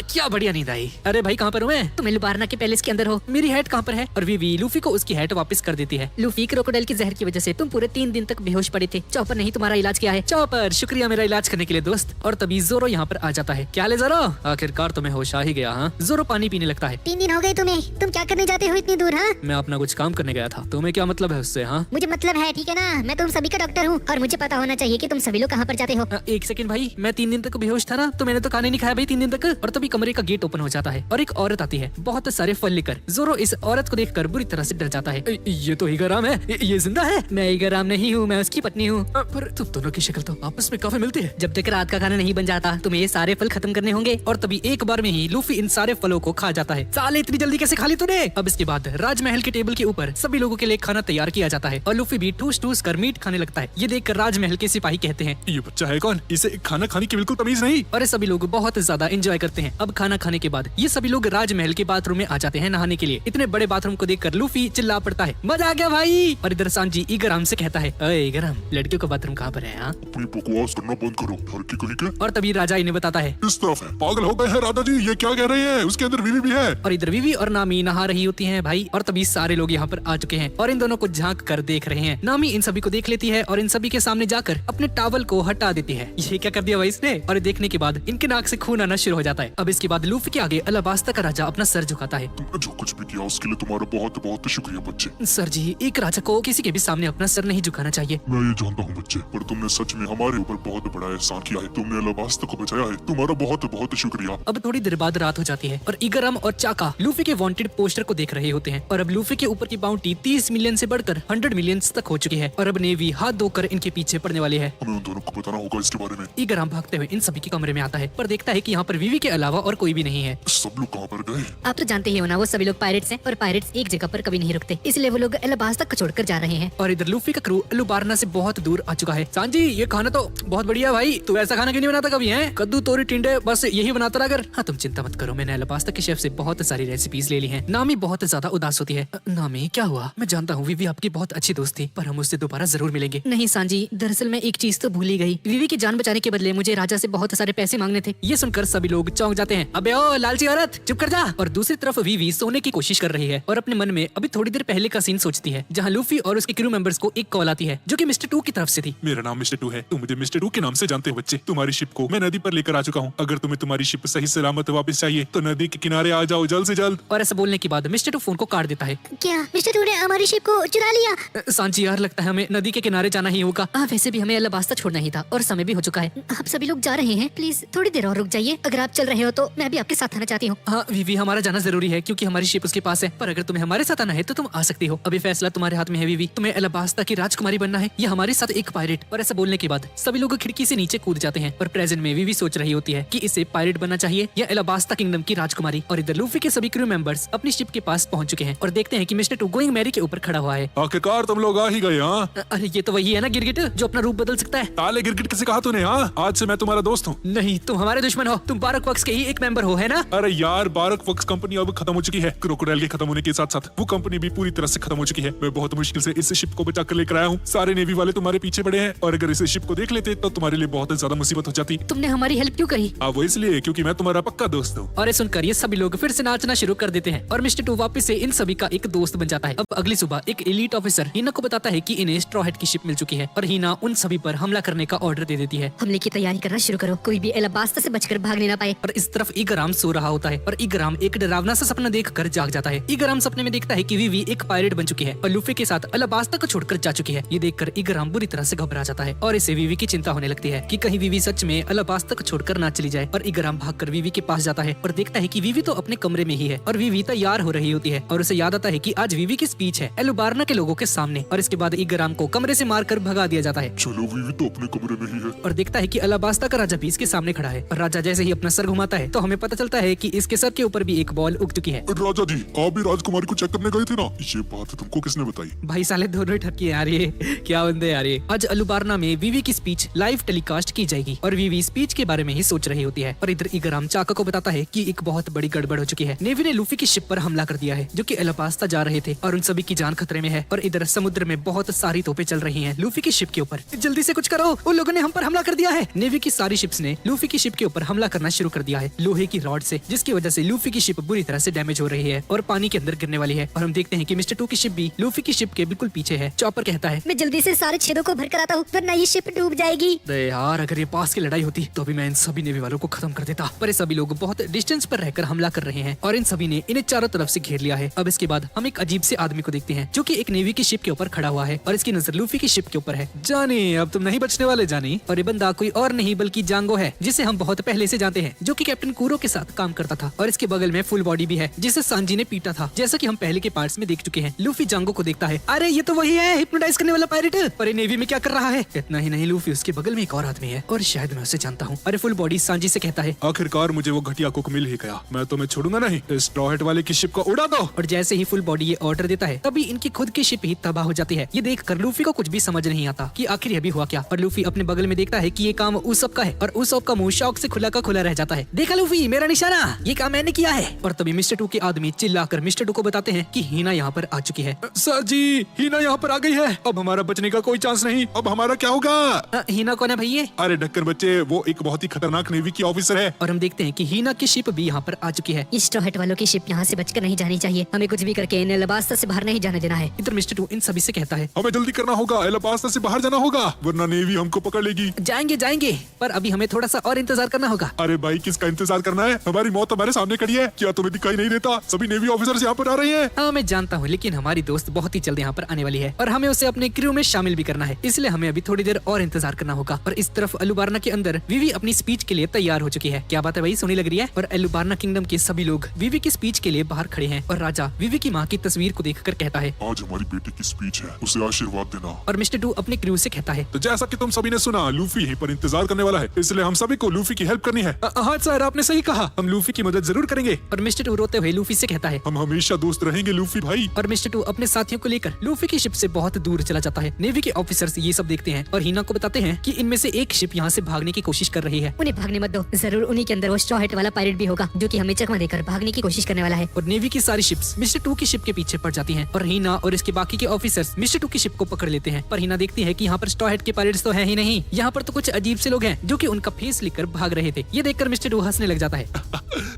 क्या बढ़िया नींद आई। अरे भाई, कहाँ पर हूँ मैं? तुम लुबारना के पैलेस के अंदर हो। मेरी हैट कहाँ पर है? और वीवी लूफी को उसकी हैट वापस कर देती है। लूफी, क्रोकोडाइल की जहर की वजह से तुम पूरे 3 दिन तक बेहोश पड़े थे। चॉपर नहीं तुम्हारा इलाज किया है। चॉपर, शुक्रिया मेरा इलाज करने के लिए दोस्त। और तभी जोरो यहाँ पर आ जाता है। क्या ले जोरो? आखिरकार तुम्हें होश आ ही गया। हाँ, जोरो पानी पीने लगता है। 3 दिन हो गए तुम्हें, तुम क्या करने जाते हो इतनी दूर? हाँ, मैं अपना कुछ काम करने गया था। तुम्हें क्या मतलब है उससे? हाँ, मुझे मतलब है, ठीक है ना? मैं तुम सभी का डॉक्टर हूँ और मुझे पता होना चाहिए कि तुम सभी लोग कहाँ पर जाते हो। एक सेकंड भाई, मैं 3 दिन तक बेहोश था ना, तो मैंने तो खाना नहीं खाया भाई 3 दिन तक। और तभी कमरे का गेट ओपन हो जाता है और एक औरत आती है बहुत सारे फल लेकर। जोरो इस औरत को देखकर बुरी तरह से डर जाता है। ये तो ईगाराम है। ये जिंदा है? मैं ईगाराम नहीं हूँ, मैं उसकी पत्नी हूँ। पर तुम दोनों की शक्ल तो आपस में काफी मिलती है। जब तक रात का खाना नहीं बन जाता तुम्हें ये सारे फल खत्म करने होंगे। और तभी एक बार में ही लूफी इन सारे फलों को खा जाता है। साले, इतनी जल्दी कैसे खा ली तूने? अब इसके बाद राजमहल के टेबल के ऊपर सभी लोगों के लिए खाना तैयार किया जाता है और लूफी भी ठूस ठूस कर मीट खाने लगता है। ये देखकर राजमहल के सिपाही कहते हैं, ये बच्चा है कौन? इसे खाना खाने की बिल्कुल तमीज नहीं। और सभी लोग बहुत ज्यादा एंजॉय करते हैं। अब खाना खाने के बाद ये सभी लोग राजमहल के बाथरूम में आ जाते हैं नहाने के लिए। इतने बड़े बाथरूम को देखकर लूफी चिल्ला पड़ता है, मजा आ गया भाई। और इधर सांजी ईगाराम से कहता है, अरे ईगाराम, लड़कियों का बाथरूम कहाँ पर है? हाँ, अपनी बकवास करना बंद करो, हर की कहीं के और तभी राजा इन्हें बताता है, इस तरफ है। पागल हो गए हैं राधा जी, ये क्या कह रहे हैं? उसके अंदर बीवी भी है। और इधर वीवी और नामी नहा रही होती हैं भाई। और तभी सारे लोग यहाँ पर आ चुके हैं और इन दोनों को झांक कर देख रहे हैं। नामी इन सभी को देख लेती है और इन सभी के सामने जाकर अपने टॉवल को हटा देती है। ये क्या कर दिया भाई इसने? और देखने के बाद इनके नाक से खून आना शुरू हो जाता है। अब इसके बाद लूफी के आगे अलाबास्ता का राजा अपना सर झुकाता है। तुमने जो कुछ भी किया उसके लिए तुम्हारा बहुत बहुत शुक्रिया बच्चे। सर जी, एक राजा को किसी के भी सामने अपना सर नहीं झुकाना चाहिए। मैं ये जानता हूँ बच्चे, पर तुमने सच में हमारे ऊपर बहुत बड़ा एहसान किया है। तुमने अलाबास्ता को बचाया है, तुम्हारा बहुत बहुत शुक्रिया। अब थोड़ी देर बाद रात हो जाती है और ईगाराम और चाका लूफी के वांटेड पोस्टर को देख रहे होते हैं। और अब लूफी के ऊपर की बाउंटी 30 मिलियन से बढ़कर 100 मिलियन तक हो चुकी है। और अब नेवी हाथ धोकर इनके पीछे पड़ने वाली है। हमें उन दोनों को बताना होगा इसके बारे में। ईगाराम भागते हुए इन सभी के कमरे में आता है पर देखता है कि यहाँ पर वीवी के अलावा और कोई भी नहीं है। सब लोग कहाँ पर गए? आप तो जानते ही हो ना, वो सभी लोग पायरेट्स हैं और पायरेट्स एक जगह पर कभी नहीं रुकते, इसलिए वो लोग अलाबास्ता को छोड़कर जा रहे हैं। और इधर लूफी का क्रू अलुबारना से बहुत दूर आ चुका है। सांजी, ये खाना तो बहुत बढ़िया भाई, तू ऐसा खाना क्यों नहीं बनाता कभी? है कद्दू, तोरी, टिंडे, बस यही बनाता रहा कर। हाँ, तुम चिंता मत करो, मैंने अलाबास्ता के शेफ से बहुत सारी रेसिपीज ले ली हैं। नामी बहुत ज्यादा उदास होती है। नामी, क्या हुआ? मैं जानता हूँ वीवी आपकी बहुत अच्छी दोस्त थी, पर हम उससे दोबारा जरूर मिलेंगे। नहीं सांजी, दरअसल मैं एक चीज तो भूल ही गई। वीवी की जान बचाने के बदले मुझे राजा से बहुत सारे पैसे मांगने थे। ये सुनकर सभी लोग चौंक जाते हैं। अबे ओ लालची औरत, चुप कर जा। और दूसरी तरफ वीवी सोने की कोशिश कर रही है और अपने मन में अभी थोड़ी देर पहले का सीन सोचती है जहाँ लूफी और उसके क्रू मेंबर्स को एक कॉल आती है जो कि मिस्टर टू की तरफ से थी। मेरा नाम मिस्टर टू है, तुम मुझे मिस्टर टू के नाम से जानते हो बच्चे। तुम्हारी शिप को मैं नदी पर लेकर आ चुका हूँ। अगर तुम्हें तुम्हारी शिप सही सलामत वापस चाहिए तो नदी के किनारे आ जाओ जल्द से जल्द। और ऐसा बोलने के बाद मिस्टर टू फोन को काट देता है। क्या मिस्टर टू ने हमारी शिप को चुरा लिया? सांची यार, लगता है हमें नदी के किनारे जाना ही होगा। हाँ, वैसे भी हमें अलाबास्ता छोड़ना ही था और समय भी हो चुका है। आप सभी लोग जा रहे हैं, प्लीज थोड़ी देर और रुक जाइए। अगर आप चल रहे हो तो मैं भी आपके साथ आना चाहती हूँ। हाँ वीवी, हमारा जाना जरूरी है क्योंकि हमारी शिप उसके पास है। पर अगर तुम्हें हमारे साथ आना है तो तुम आ सकती हो। अभी फैसला तुम्हारे हाथ में है वीवी। तुम्हें अलाबास्ता की राजकुमारी बनना है या हमारे साथ एक पायरेट। और ऐसा बोलने के बाद सभी लोग खिड़की से नीचे कूद जाते हैं। और प्रेजेंट में वीवी सोच रही होती है कि इसे पायरेट बनना चाहिए या अलाबास्ता किंगडम की राजकुमारी। और इधर लूफी के सभी क्रू मेंबर्स अपनी शिप के पास पहुंच चुके हैं और देखते हैं कि मिस्टर टू गोइंग मैरी के ऊपर खड़ा हुआ है। आखिरकार तुम लोग आ ही गए। हाँ, अरे ये तो वही है ना गिरगिट, जो अपना रूप बदल सकता है। ताले गिरगिट किसे कहा तूने? हाँ, आज से मैं तुम्हारा दोस्त हूँ। नहीं, तुम हमारे दुश्मन हो। तुम बारक वक्स के ही एक मेंबर हो, है ना? अरे यार, बारक वक्स कंपनी अब खत्म हो चुकी है। क्रोकोडाइल के खत्म होने के साथ साथ वो कंपनी भी पूरी तरह से खत्म हो चुकी है। मैं बहुत मुश्किल से इस शिप को बचा कर लेकर आया हूँ। सारे नेवी वाले तुम्हारे पीछे पड़े हैं और अगर इस शिप को देख लेते तो तुम्हारे लिए बहुत ज्यादा मुसीबत हो जाती। तुमने हमारी हेल्प क्यों करी? वो इसलिए क्योंकि मैं तुम्हारा पक्का दोस्त हूँ। और सुनकर ये सभी लोग फिर से नाचना शुरू कर देते हैं और मिस्टर टू वापस से इन सभी का एक दोस्त बन जाता है। अब अगली सुबह एक एलीट ऑफिसर हीना को बताता है कि इन्हें स्ट्रॉ हैट की शिप मिल चुकी है और हीना उन सभी पर हमला करने का ऑर्डर दे देती है। हमले की तैयारी करना शुरू करो, कोई भी अलाबास्ता से बचकर भागने ना पाए। और इस तरफ ईगाराम सो रहा होता है और ईगाराम एक डरावना सा सपना देख कर जाग जाता है। ईगाराम सपने में देखता है कि वीवी एक पायरेट बन चुकी है और लूफी के साथ अलाबास्ता अलाबास्ता को छोड़कर जा चुकी है। ये देखकर इगराम बुरी तरह से घबरा जाता है और इसे वीवी की चिंता होने लगती है कि कहीं वीवी सच में अलाबास्ता को छोड़कर ना चली जाए। और इगराम भागकर वीवी के पास जाता है और देखता है कि वीवी तो अपने कमरे में ही है और वीवी तैयार हो रही होती है और उसे याद आता है कि आज वीवी की स्पीच है एलुबार्ना के लोगों के सामने। और इसके बाद इगराम को कमरे से मारकर भगा दिया जाता है। चलो वीवी तो अपने कमरे में ही है। और देखता है कि अलाबास्ता का राजा भी इसके सामने खड़ा है और राजा जैसे ही अपना सर घुमाता है तो हमें पता चलता है कि इसके सर के ऊपर भी एक बॉल उग चुकी है। राजा जी, आप भी राजकुमारी को चेक करने गए थे ना? ये बात तुमको किसने बताई? भाई साले दोनों ठरकी यार, ये क्या बंदे यार ये। आज अलुबार्ना में वीवी की स्पीच लाइव टेलीकास्ट की जाएगी और वीवी स्पीच के बारे में ही सोच रही होती है। और इधर इगराम चाका को बताता है कि एक बहुत बड़ी गड़बड़ हो चुकी है। नेवी ने लूफी की शिप पर हमला कर दिया है जो कि अलाबास्ता जा रहे थे और उन सभी की जान खतरे में है। और इधर समुद्र में बहुत सारी तोपें चल रही हैं लूफी की शिप के ऊपर। जल्दी से कुछ करो, उन लोगों ने हम पर हमला कर दिया है। नेवी की सारी शिप्स ने लूफी की शिप के ऊपर हमला करना शुरू कर दिया है लोहे की रॉड से, जिसकी वजह से लूफी की शिप बुरी तरह से डैमेज हो रही है और पानी के अंदर गिरने वाली है। और हम देखते हैं कि मिस्टर 2 की शिप भी लूफी की शिप के बिल्कुल पीछे है। चॉपर कहता है, मैं जल्दी से सारे छेदों को भर कर आता हूँ वरना ये शिप डूब जाएगी। अरे यार, अगर ये पास की लड़ाई होती तो भी मैं इन सभी नेवी वालों को खत्म कर देता। पर ये सभी लोग बहुत डिस्टेंस पर रहकर हमला कर रहे हैं और इन सभी ने इन्हें चारों तरफ से घेर लिया है। अब इसके बाद हम एक अजीब से आदमी को देखते हैं जो कि एक नेवी की शिप के ऊपर खड़ा हुआ है और इसकी नजर लूफी की शिप के ऊपर है। जानी, अब तुम नहीं बचने वाले जानी। और ये बंदा कोई और नहीं बल्कि जांगो है, जिसे हम बहुत पहले से जानते हैं, जो कि कैप्टन कूरो के साथ काम करता था। और इसके बगल में फुल बॉडी भी है जिसे सांजी ने पीटा था, जैसा कि हम पहले के पार्ट्स में देख चुके हैं। लूफी जांगो को देखता है, अरे ये तो वही है हिप्नोटाइज करने वाला पायरेट। पर ये नेवी में क्या कर रहा है? इतना ही नहीं, लूफी उसके बगल में एक और आदमी है और शायद मैं उसे जानता हूँ। अरे फुल बॉडी सांजी से कहता है, आखिरकार मुझे वो घटिया कुक मिल ही गया। मैं तुम्हें छोड़ूंगा नहीं। इस स्ट्रॉ हैट वाले की शिप को उड़ा दो। और जैसे ही फुल बॉडी ये ऑर्डर देता है तभी इनकी खुद की शिप ही तबाह हो जाती है। ये देखकर लूफी को कुछ भी समझ नहीं आता कि आखिर ये भी हुआ क्या। और लूफी अपने बगल में देखता है कि ये काम उसब का है और उसब का मुंह शौक से खुला का खुला रह जाता है। देखा लूफी, मेरा निशाना, ये काम मैंने किया है। और तभी मिस्टर 2 के आदमी चिल्लाकर मिस्टर 2 को बताते हैं कि हीना यहाँ पर आ चुकी है। सर जी, हीना यहाँ पर आ गई है। अब हमारा बचने का कोई चांस नहीं। अब हमारा क्या होगा? हीना कौन है भैया? अरे ढक्कन बच्चे, वो एक बहुत ही खतरनाक नेवी की ऑफिसर है। और हम देखते हैं कि हीना की शिप भी यहाँ पर आ चुकी है। इस स्ट्रॉ हैट वालों की शिप यहाँ से बचकर नहीं जानी चाहिए। हमें कुछ भी करके इन्हें अलाबास्ता से बाहर नहीं जाने देना है। इधर मिस्टर 2 इन सभी से कहता है, हमें जल्दी करना होगा, अलाबास्ता से बाहर जाना होगा वरना नेवी हमको पकड़ लेगी। जाएंगे जाएंगे, पर अभी हमें थोड़ा सा और इंतजार करना होगा। अरे भाई, किसका इंतजार करना है? हमारी मौत हमारे सामने खड़ी है। क्या तुम्हें दिखाई नहीं देता? सभी नेवी ऑफिसर्स यहाँ पर आ रहे हैं। हाँ मैं जानता हूँ, लेकिन हमारी दोस्त बहुत ही जल्द यहाँ पर आने वाली है और हमें उसे अपने क्रू में शामिल भी करना है, इसलिए हमें अभी थोड़ी देर और इंतजार करना होगा। और इस तरफ अलुबार्ना के अंदर वीवी अपनी स्पीच के लिए तैयार हो चुकी है। क्या बात है भाई, सोनी लग रही है। और अलुबार्ना किंगडम के सभी लोग वीवी की स्पीच के लिए बाहर खड़े हैं और राजा वीवी की माँ की तस्वीर को देखकर कहता है, आज हमारी बेटी की स्पीच है, उसे आशीर्वाद देना। और मिस्टर 2 अपने क्रू से कहता है, तो जैसा कि तुम सभी ने सुना, लूफी यहीं पर इंतजार करने वाला है, इसलिए हम सभी को लूफी की हेल्प करनी है। हाँ सर, आपने सही कहा। हम लूफी की मदद जरूर करेंगे। और मिस्टर 2 रोते हुए लूफी से कहता है, हम हमेशा दोस्त रहेंगे लूफी भाई। और मिस्टर 2 अपने साथियों को लेकर लूफी की शिप से बहुत दूर चला जाता है। नेवी के ऑफिसर्स ये सब देखते हैं और हीना को बताते हैं कि इनमें से एक शिप यहाँ से भागने की कोशिश कर रही है। उन्हें भागने मत दो, जरूर उन्हीं के अंदर वो स्ट्रॉ हैट वाला पायरेट भी होगा जो कि हमें चकमा देकर भागने की कोशिश करने वाला है। और नेवी की सारी शिप्स मिस्टर 2 की शिप के पीछे पड़ जाती हैं और हीना और इसके बाकी के ऑफिसर्स मिस्टर 2 की शिप को पकड़ लेते हैं। पर हीना देखती है कि यहाँ पर स्ट्रॉ हैट के पायरेट्स तो है ही नहीं, यहाँ पर तो कुछ अजीब से लोग हैं जो कि उनका फेस लेकर भाग रहे थे। ये देखकर मिस्टर 2 हंसने लग जाता है।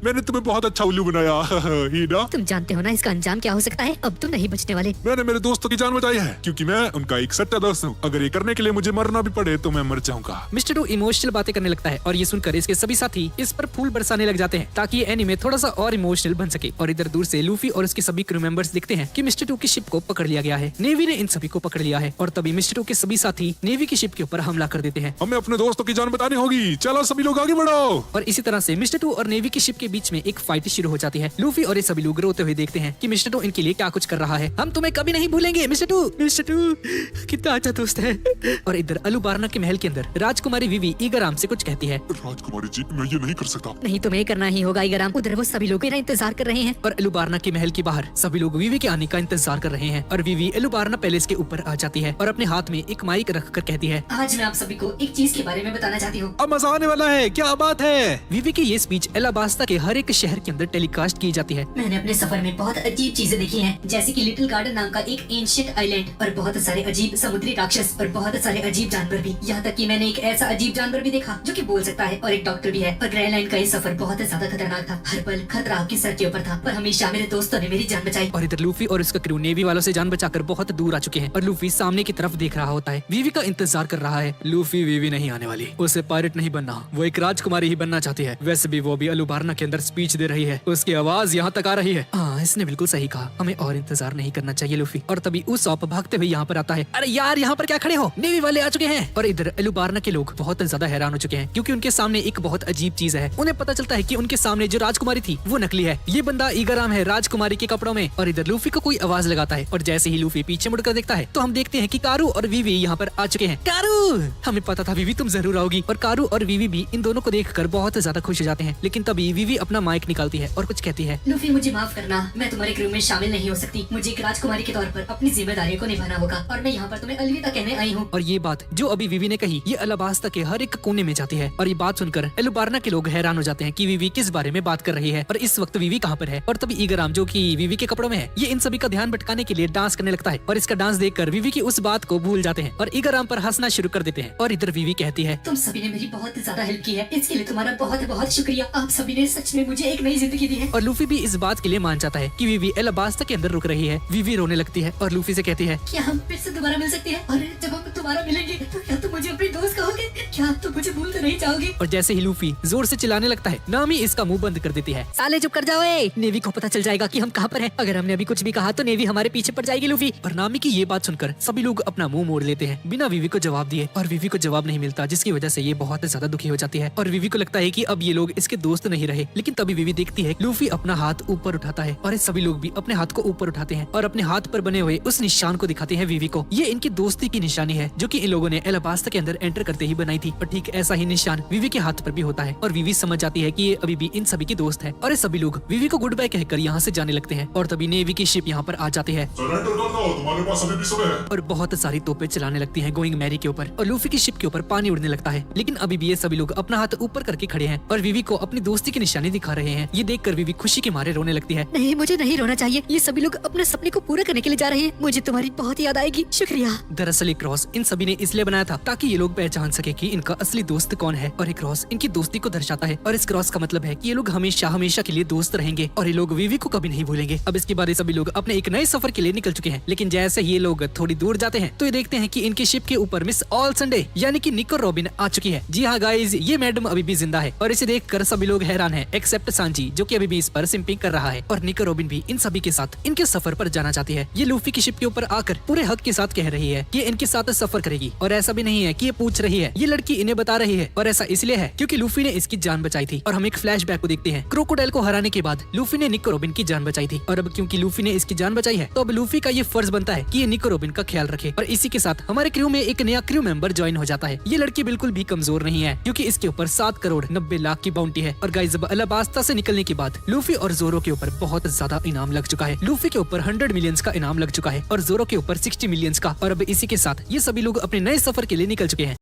मैंने तुम्हें बहुत अच्छा उल्लू बनाया हीना। तुम जानते हो ना इसका अंजाम क्या हो सकता है। अब तुम नहीं बचने वाले। मैंने मेरे दोस्तों की जान बचाई है क्योंकि मैं उनका एक सच्चा दोस्त हूँ। अगर ये करने के लिए मुझे मरना भी पड़े तो मैं मर जाऊंगा। मिस्टर 2 इमोशनल बातें करने लगता है और ये सुनकर इसके सभी साथी इस पर फूल बरसाने लग जाते हैं ताकि ये एनीमे थोड़ा सा और इमोशनल बन सके। और इधर दूर से लूफी और उसके सभी क्रू मेंबर्स दिखते हैं कि मिस्टर 2 की शिप को पकड़ लिया गया है। नेवी ने इन सभी को पकड़ लिया है और तभी मिस्टर 2 के सभी साथी नेवी की शिप के ऊपर हमला कर देते हैं। हमें अपने दोस्तों की जान बतानी होगी। चलो सभी लोग आगे बढ़ो। और इसी तरह से मिस्टर 2 और नेवी की शिप के बीच में एक फाइट शुरू हो जाती है। लूफी और ये सभी लोग रोते हुए देखते हैं कि मिस्टर 2 इनके लिए क्या कुछ कर रहा है। हम तुम्हें कभी नहीं भूलेंगे मिस्टर 2। मिस्टर 2 कितना अच्छा दोस्त है। और इधर अलुबार्ना के महल के अंदर राजकुमारी वीवी ईगराम से कुछ कहती है। राजकुमारी जी, मैं ये नहीं कर सकता। नहीं, तुम्हें करना ही होगा ईगराम। उधर वो सभी लोग मेरा इंतजार कर रहे हैं। और अलुबार्ना के महल के बाहर सभी लोग वीवी के आने का इंतजार कर रहे हैं और वीवी अलुबार्ना पैलेस के ऊपर आ जाती है और अपने हाथ में एक माइक रख कर कहती है, आज मैं आप सभी को एक चीज के बारे में बताना चाहती हूँ। अब मजा आने वाला है। क्या बात है? वीवी की ये स्पीच अलाबास्ता के हर एक शहर के अंदर टेलीकास्ट की जाती है। मैंने अपने सफर में बहुत अजीब चीजें देखी हैं, जैसे कि लिटिल गार्डन नाम का एक एंशिएंट आइलैंड और बहुत सारे अजीब समुद्री राक्षस और बहुत सारे अजीब जानवर भी। यहाँ तक कि मैंने एक ऐसा अजीब जानवर भी देखा जो कि बोल सकता है और एक डॉक्टर भी है। और ग्रैनलैंड का ये सफर बहुत ज्यादा खतरनाक था। हर पल खतरा आपके सर के ऊपर था, पर हमेशा मेरे दोस्तों ने मेरी जान बचाई। और इधर लूफी और उसका क्रू नेवी वालों से जान बचाकर बहुत दूर आ चुके हैं और लूफी सामने की तरफ देख रहा होता है, वीवी का इंतजार कर रहा है। लूफी वीवी नहीं आने वाली, उसे पायरेट नहीं बनना, वो एक राजकुमारी ही बनना चाहती है। वैसे भी वो भी अलुबार्ना के अंदर स्पीच दे रही है। उसकी आवाज यहाँ तक आ रही है। हाँ, इसने बिल्कुल सही कहा, हमें और इंतजार नहीं करना चाहिए लूफी। और तभी उसॉप भागते हुए यहाँ पर आता है। अरे यार, यहाँ पर क्या खड़े हो? नेवी वाले आ चुके हैं। और इधर एलुबार्ना के लोग बहुत ज्यादा हैरान हो चुके हैं क्योंकि उनके सामने एक बहुत अजीब चीज है। उन्हें पता चलता है कि उनके सामने जो राजकुमारी थी वो नकली है। ये बंदा ईगाराम है राजकुमारी के कपड़ों में। और इधर लूफी को कोई आवाज लगाता है और जैसे ही लूफी पीछे मुड़कर देखता है तो हम देखते हैं कि कारू और वीवी यहाँ पर आ चुके हैं। कारू, हमें पता था वीवी तुम जरूर आओगी। और कारू और वीवी भी इन दोनों को देखकर बहुत ज्यादा खुश हो जाते हैं। लेकिन तभी वीवी अपना माइक निकालती है और कुछ कहती है। लूफी, मुझे माफ करना, मैं तुम्हारे क्रू में शामिल नहीं हो सकती। मुझे एक राजकुमारी के तौर पर अपनी जिम्मेदारियों को निभाना होगा और मैं यहाँ पर तुम्हें अलविदा कहने आई हूँ। और ये बात जो अभी वीवी ने कही ये अलाबास्ता के हर एक कोने में जाती है। और ये बात सुनकर एलुबार्ना के लोग हैरान हो जाते हैं कि वीवी किस बारे में बात कर रही है और इस वक्त वीवी कहाँ पर है। और तभी ईगाराम जो कि वीवी के कपड़ों में है, ये इन सभी का ध्यान भटकाने के लिए डांस करने लगता है। और इसका डांस देखकर वीवी की उस बात को भूल जाते हैं और ईगाराम पर हंसना शुरू कर देते हैं। और इधर वीवी कहती है, तुम सभी ने मेरी बहुत ज्यादा हेल्प की है, इसके लिए तुम्हारा बहुत बहुत शुक्रिया। आप सभी ने सच में मुझे एक नई जिंदगी दी है। और लूफी भी इस बात के लिए मान जाता है कि वीवी एलाबास्ता के अंदर रुक रही है। वीवी रोने लगती है और लूफी से कहती है, क्या हम फिर से दोबारा मिल सकते हैं? और जब हम दोबारा मिलेंगे तो क्या तुम मुझे अपनी दोस्त कहोगे? क्या तुम मुझे भूल तो नहीं जाओगे? और जैसे ही लूफी जोर से चिल्लाने लगता है, नामी इसका मुंह बंद कर देती है। साले चुप कर जाओ, नेवी को पता चल जाएगा कि हम कहाँ पर हैं। अगर हमने अभी कुछ भी कहा तो नेवी हमारे पीछे पड़ जाएगी लूफी। और नामी की ये बात सुनकर सभी लोग अपना मुंह मोड़ लेते हैं बिना वीवी को जवाब दिए। और वीवी को जवाब नहीं मिलता जिसकी वजह से ये बहुत ज्यादा दुखी हो जाती है। और वीवी को लगता है कि अब ये लोग इसके दोस्त नहीं रहे। लेकिन तभी वीवी देखती है लूफी अपना हाथ ऊपर उठाता है और सभी लोग भी अपने हाथ को ऊपर उठाते हैं और अपने हाथ पर बने हुए उस निशान को दिखाते हैं वीवी को। ये इनकी दोस्ती की निशानी है जो कि इन लोगों ने एलाबास्ता के अंदर एंटर करते ही बनाई थी। और ठीक ऐसा ही निशान वीवी के हाथ पर भी होता है। और वीवी समझ जाती है कि ये अभी भी इन सभी की दोस्त है। और ये सभी लोग वीवी को गुड बाय कहकर यहाँ से जाने लगते हैं। और तभी नेवी की शिप यहाँ पर आ जाती है सरेंडर कर दो, तुम्हारे पास अभी भी समय है। और बहुत सारी तोपें चलाने लगती हैं गोइंग मैरी के ऊपर। और लूफी की शिप के ऊपर पानी उड़ने लगता है। लेकिन अभी भी ये सभी लोग अपना हाथ ऊपर करके खड़े हैं और वीवी को अपनी दोस्ती की निशानी दिखा रहे हैं। ये देखकर वीवी खुशी के मारे रोने लगती है। नहीं, मुझे नहीं रोना चाहिए। ये सभी लोग अपने सपने को पूरा करने के लिए जा रहे हैं। मुझे तुम्हारी बहुत याद आएगी। शुक्रिया। दरअसल ये क्रॉस इन सभी ने इसलिए बनाया था ताकि ये लोग पहचान सके कि इनका असली दोस्त कौन है। और ये क्रॉस इनकी दोस्ती को दर्शाता है। और इस क्रॉस का मतलब है कि ये लोग हमेशा हमेशा के लिए दोस्त रहेंगे और ये लोग वीवी को कभी नहीं भूलेंगे। अब इसके बाद ये सभी लोग अपने एक नए सफर के लिए निकल चुके हैं। लेकिन जैसे ये लोग थोड़ी दूर जाते हैं तो ये देखते हैं कि इनकी शिप के ऊपर मिस ऑल संडे यानी कि निको रॉबिन आ चुकी है। जी हाँ गाइज, ये मैडम अभी भी जिंदा है और इसे देखकर सभी लोग हैरान हैं एक्सेप्ट सांजी जो कि अभी भी इस पर सिंपिंग कर रहा है। और निको रॉबिन भी इन सभी के साथ इनके सफर पर जाना चाहती है। ये लूफी की शिप के ऊपर आकर पूरे हक के साथ कह रही है कि इनके साथ सफर करेगी। और ऐसा भी नहीं है कि ये पूछ रही है, ये लड़की इन्हें बता रही है। और ऐसा इसलिए है क्योंकि लूफी ने इसकी जान बचाई थी। और हम एक फ्लैशबैक को देखते हैं। क्रोकोडाइल को हराने के बाद लूफी ने निको रॉबिन की जान बचाई थी। और अब क्योंकि लूफी ने इसकी जान बचाई है तो अब लूफी का ये फर्ज बनता है कि ये निको रॉबिन का ख्याल रखे। और इसी के साथ हमारे क्रू में एक नया क्रू मेंबर ज्वाइन हो जाता है। ये लड़की बिल्कुल भी कमजोर नहीं है क्योंकि इसके ऊपर 7 करोड़ 90 लाख की बाउंटी है। और गाइस, अब अलाबास्ता से निकलने के बाद लूफी और जोरो के ऊपर बहुत ज्यादा इनाम लग चुका है। लूफी के ऊपर 100 मिलियंस का इनाम लग चुका है और जोरो के ऊपर 60 मिलियंस का। और अब इसी के साथ ये सभी लोग अपने नए सफर के लिए निकल चुके हैं।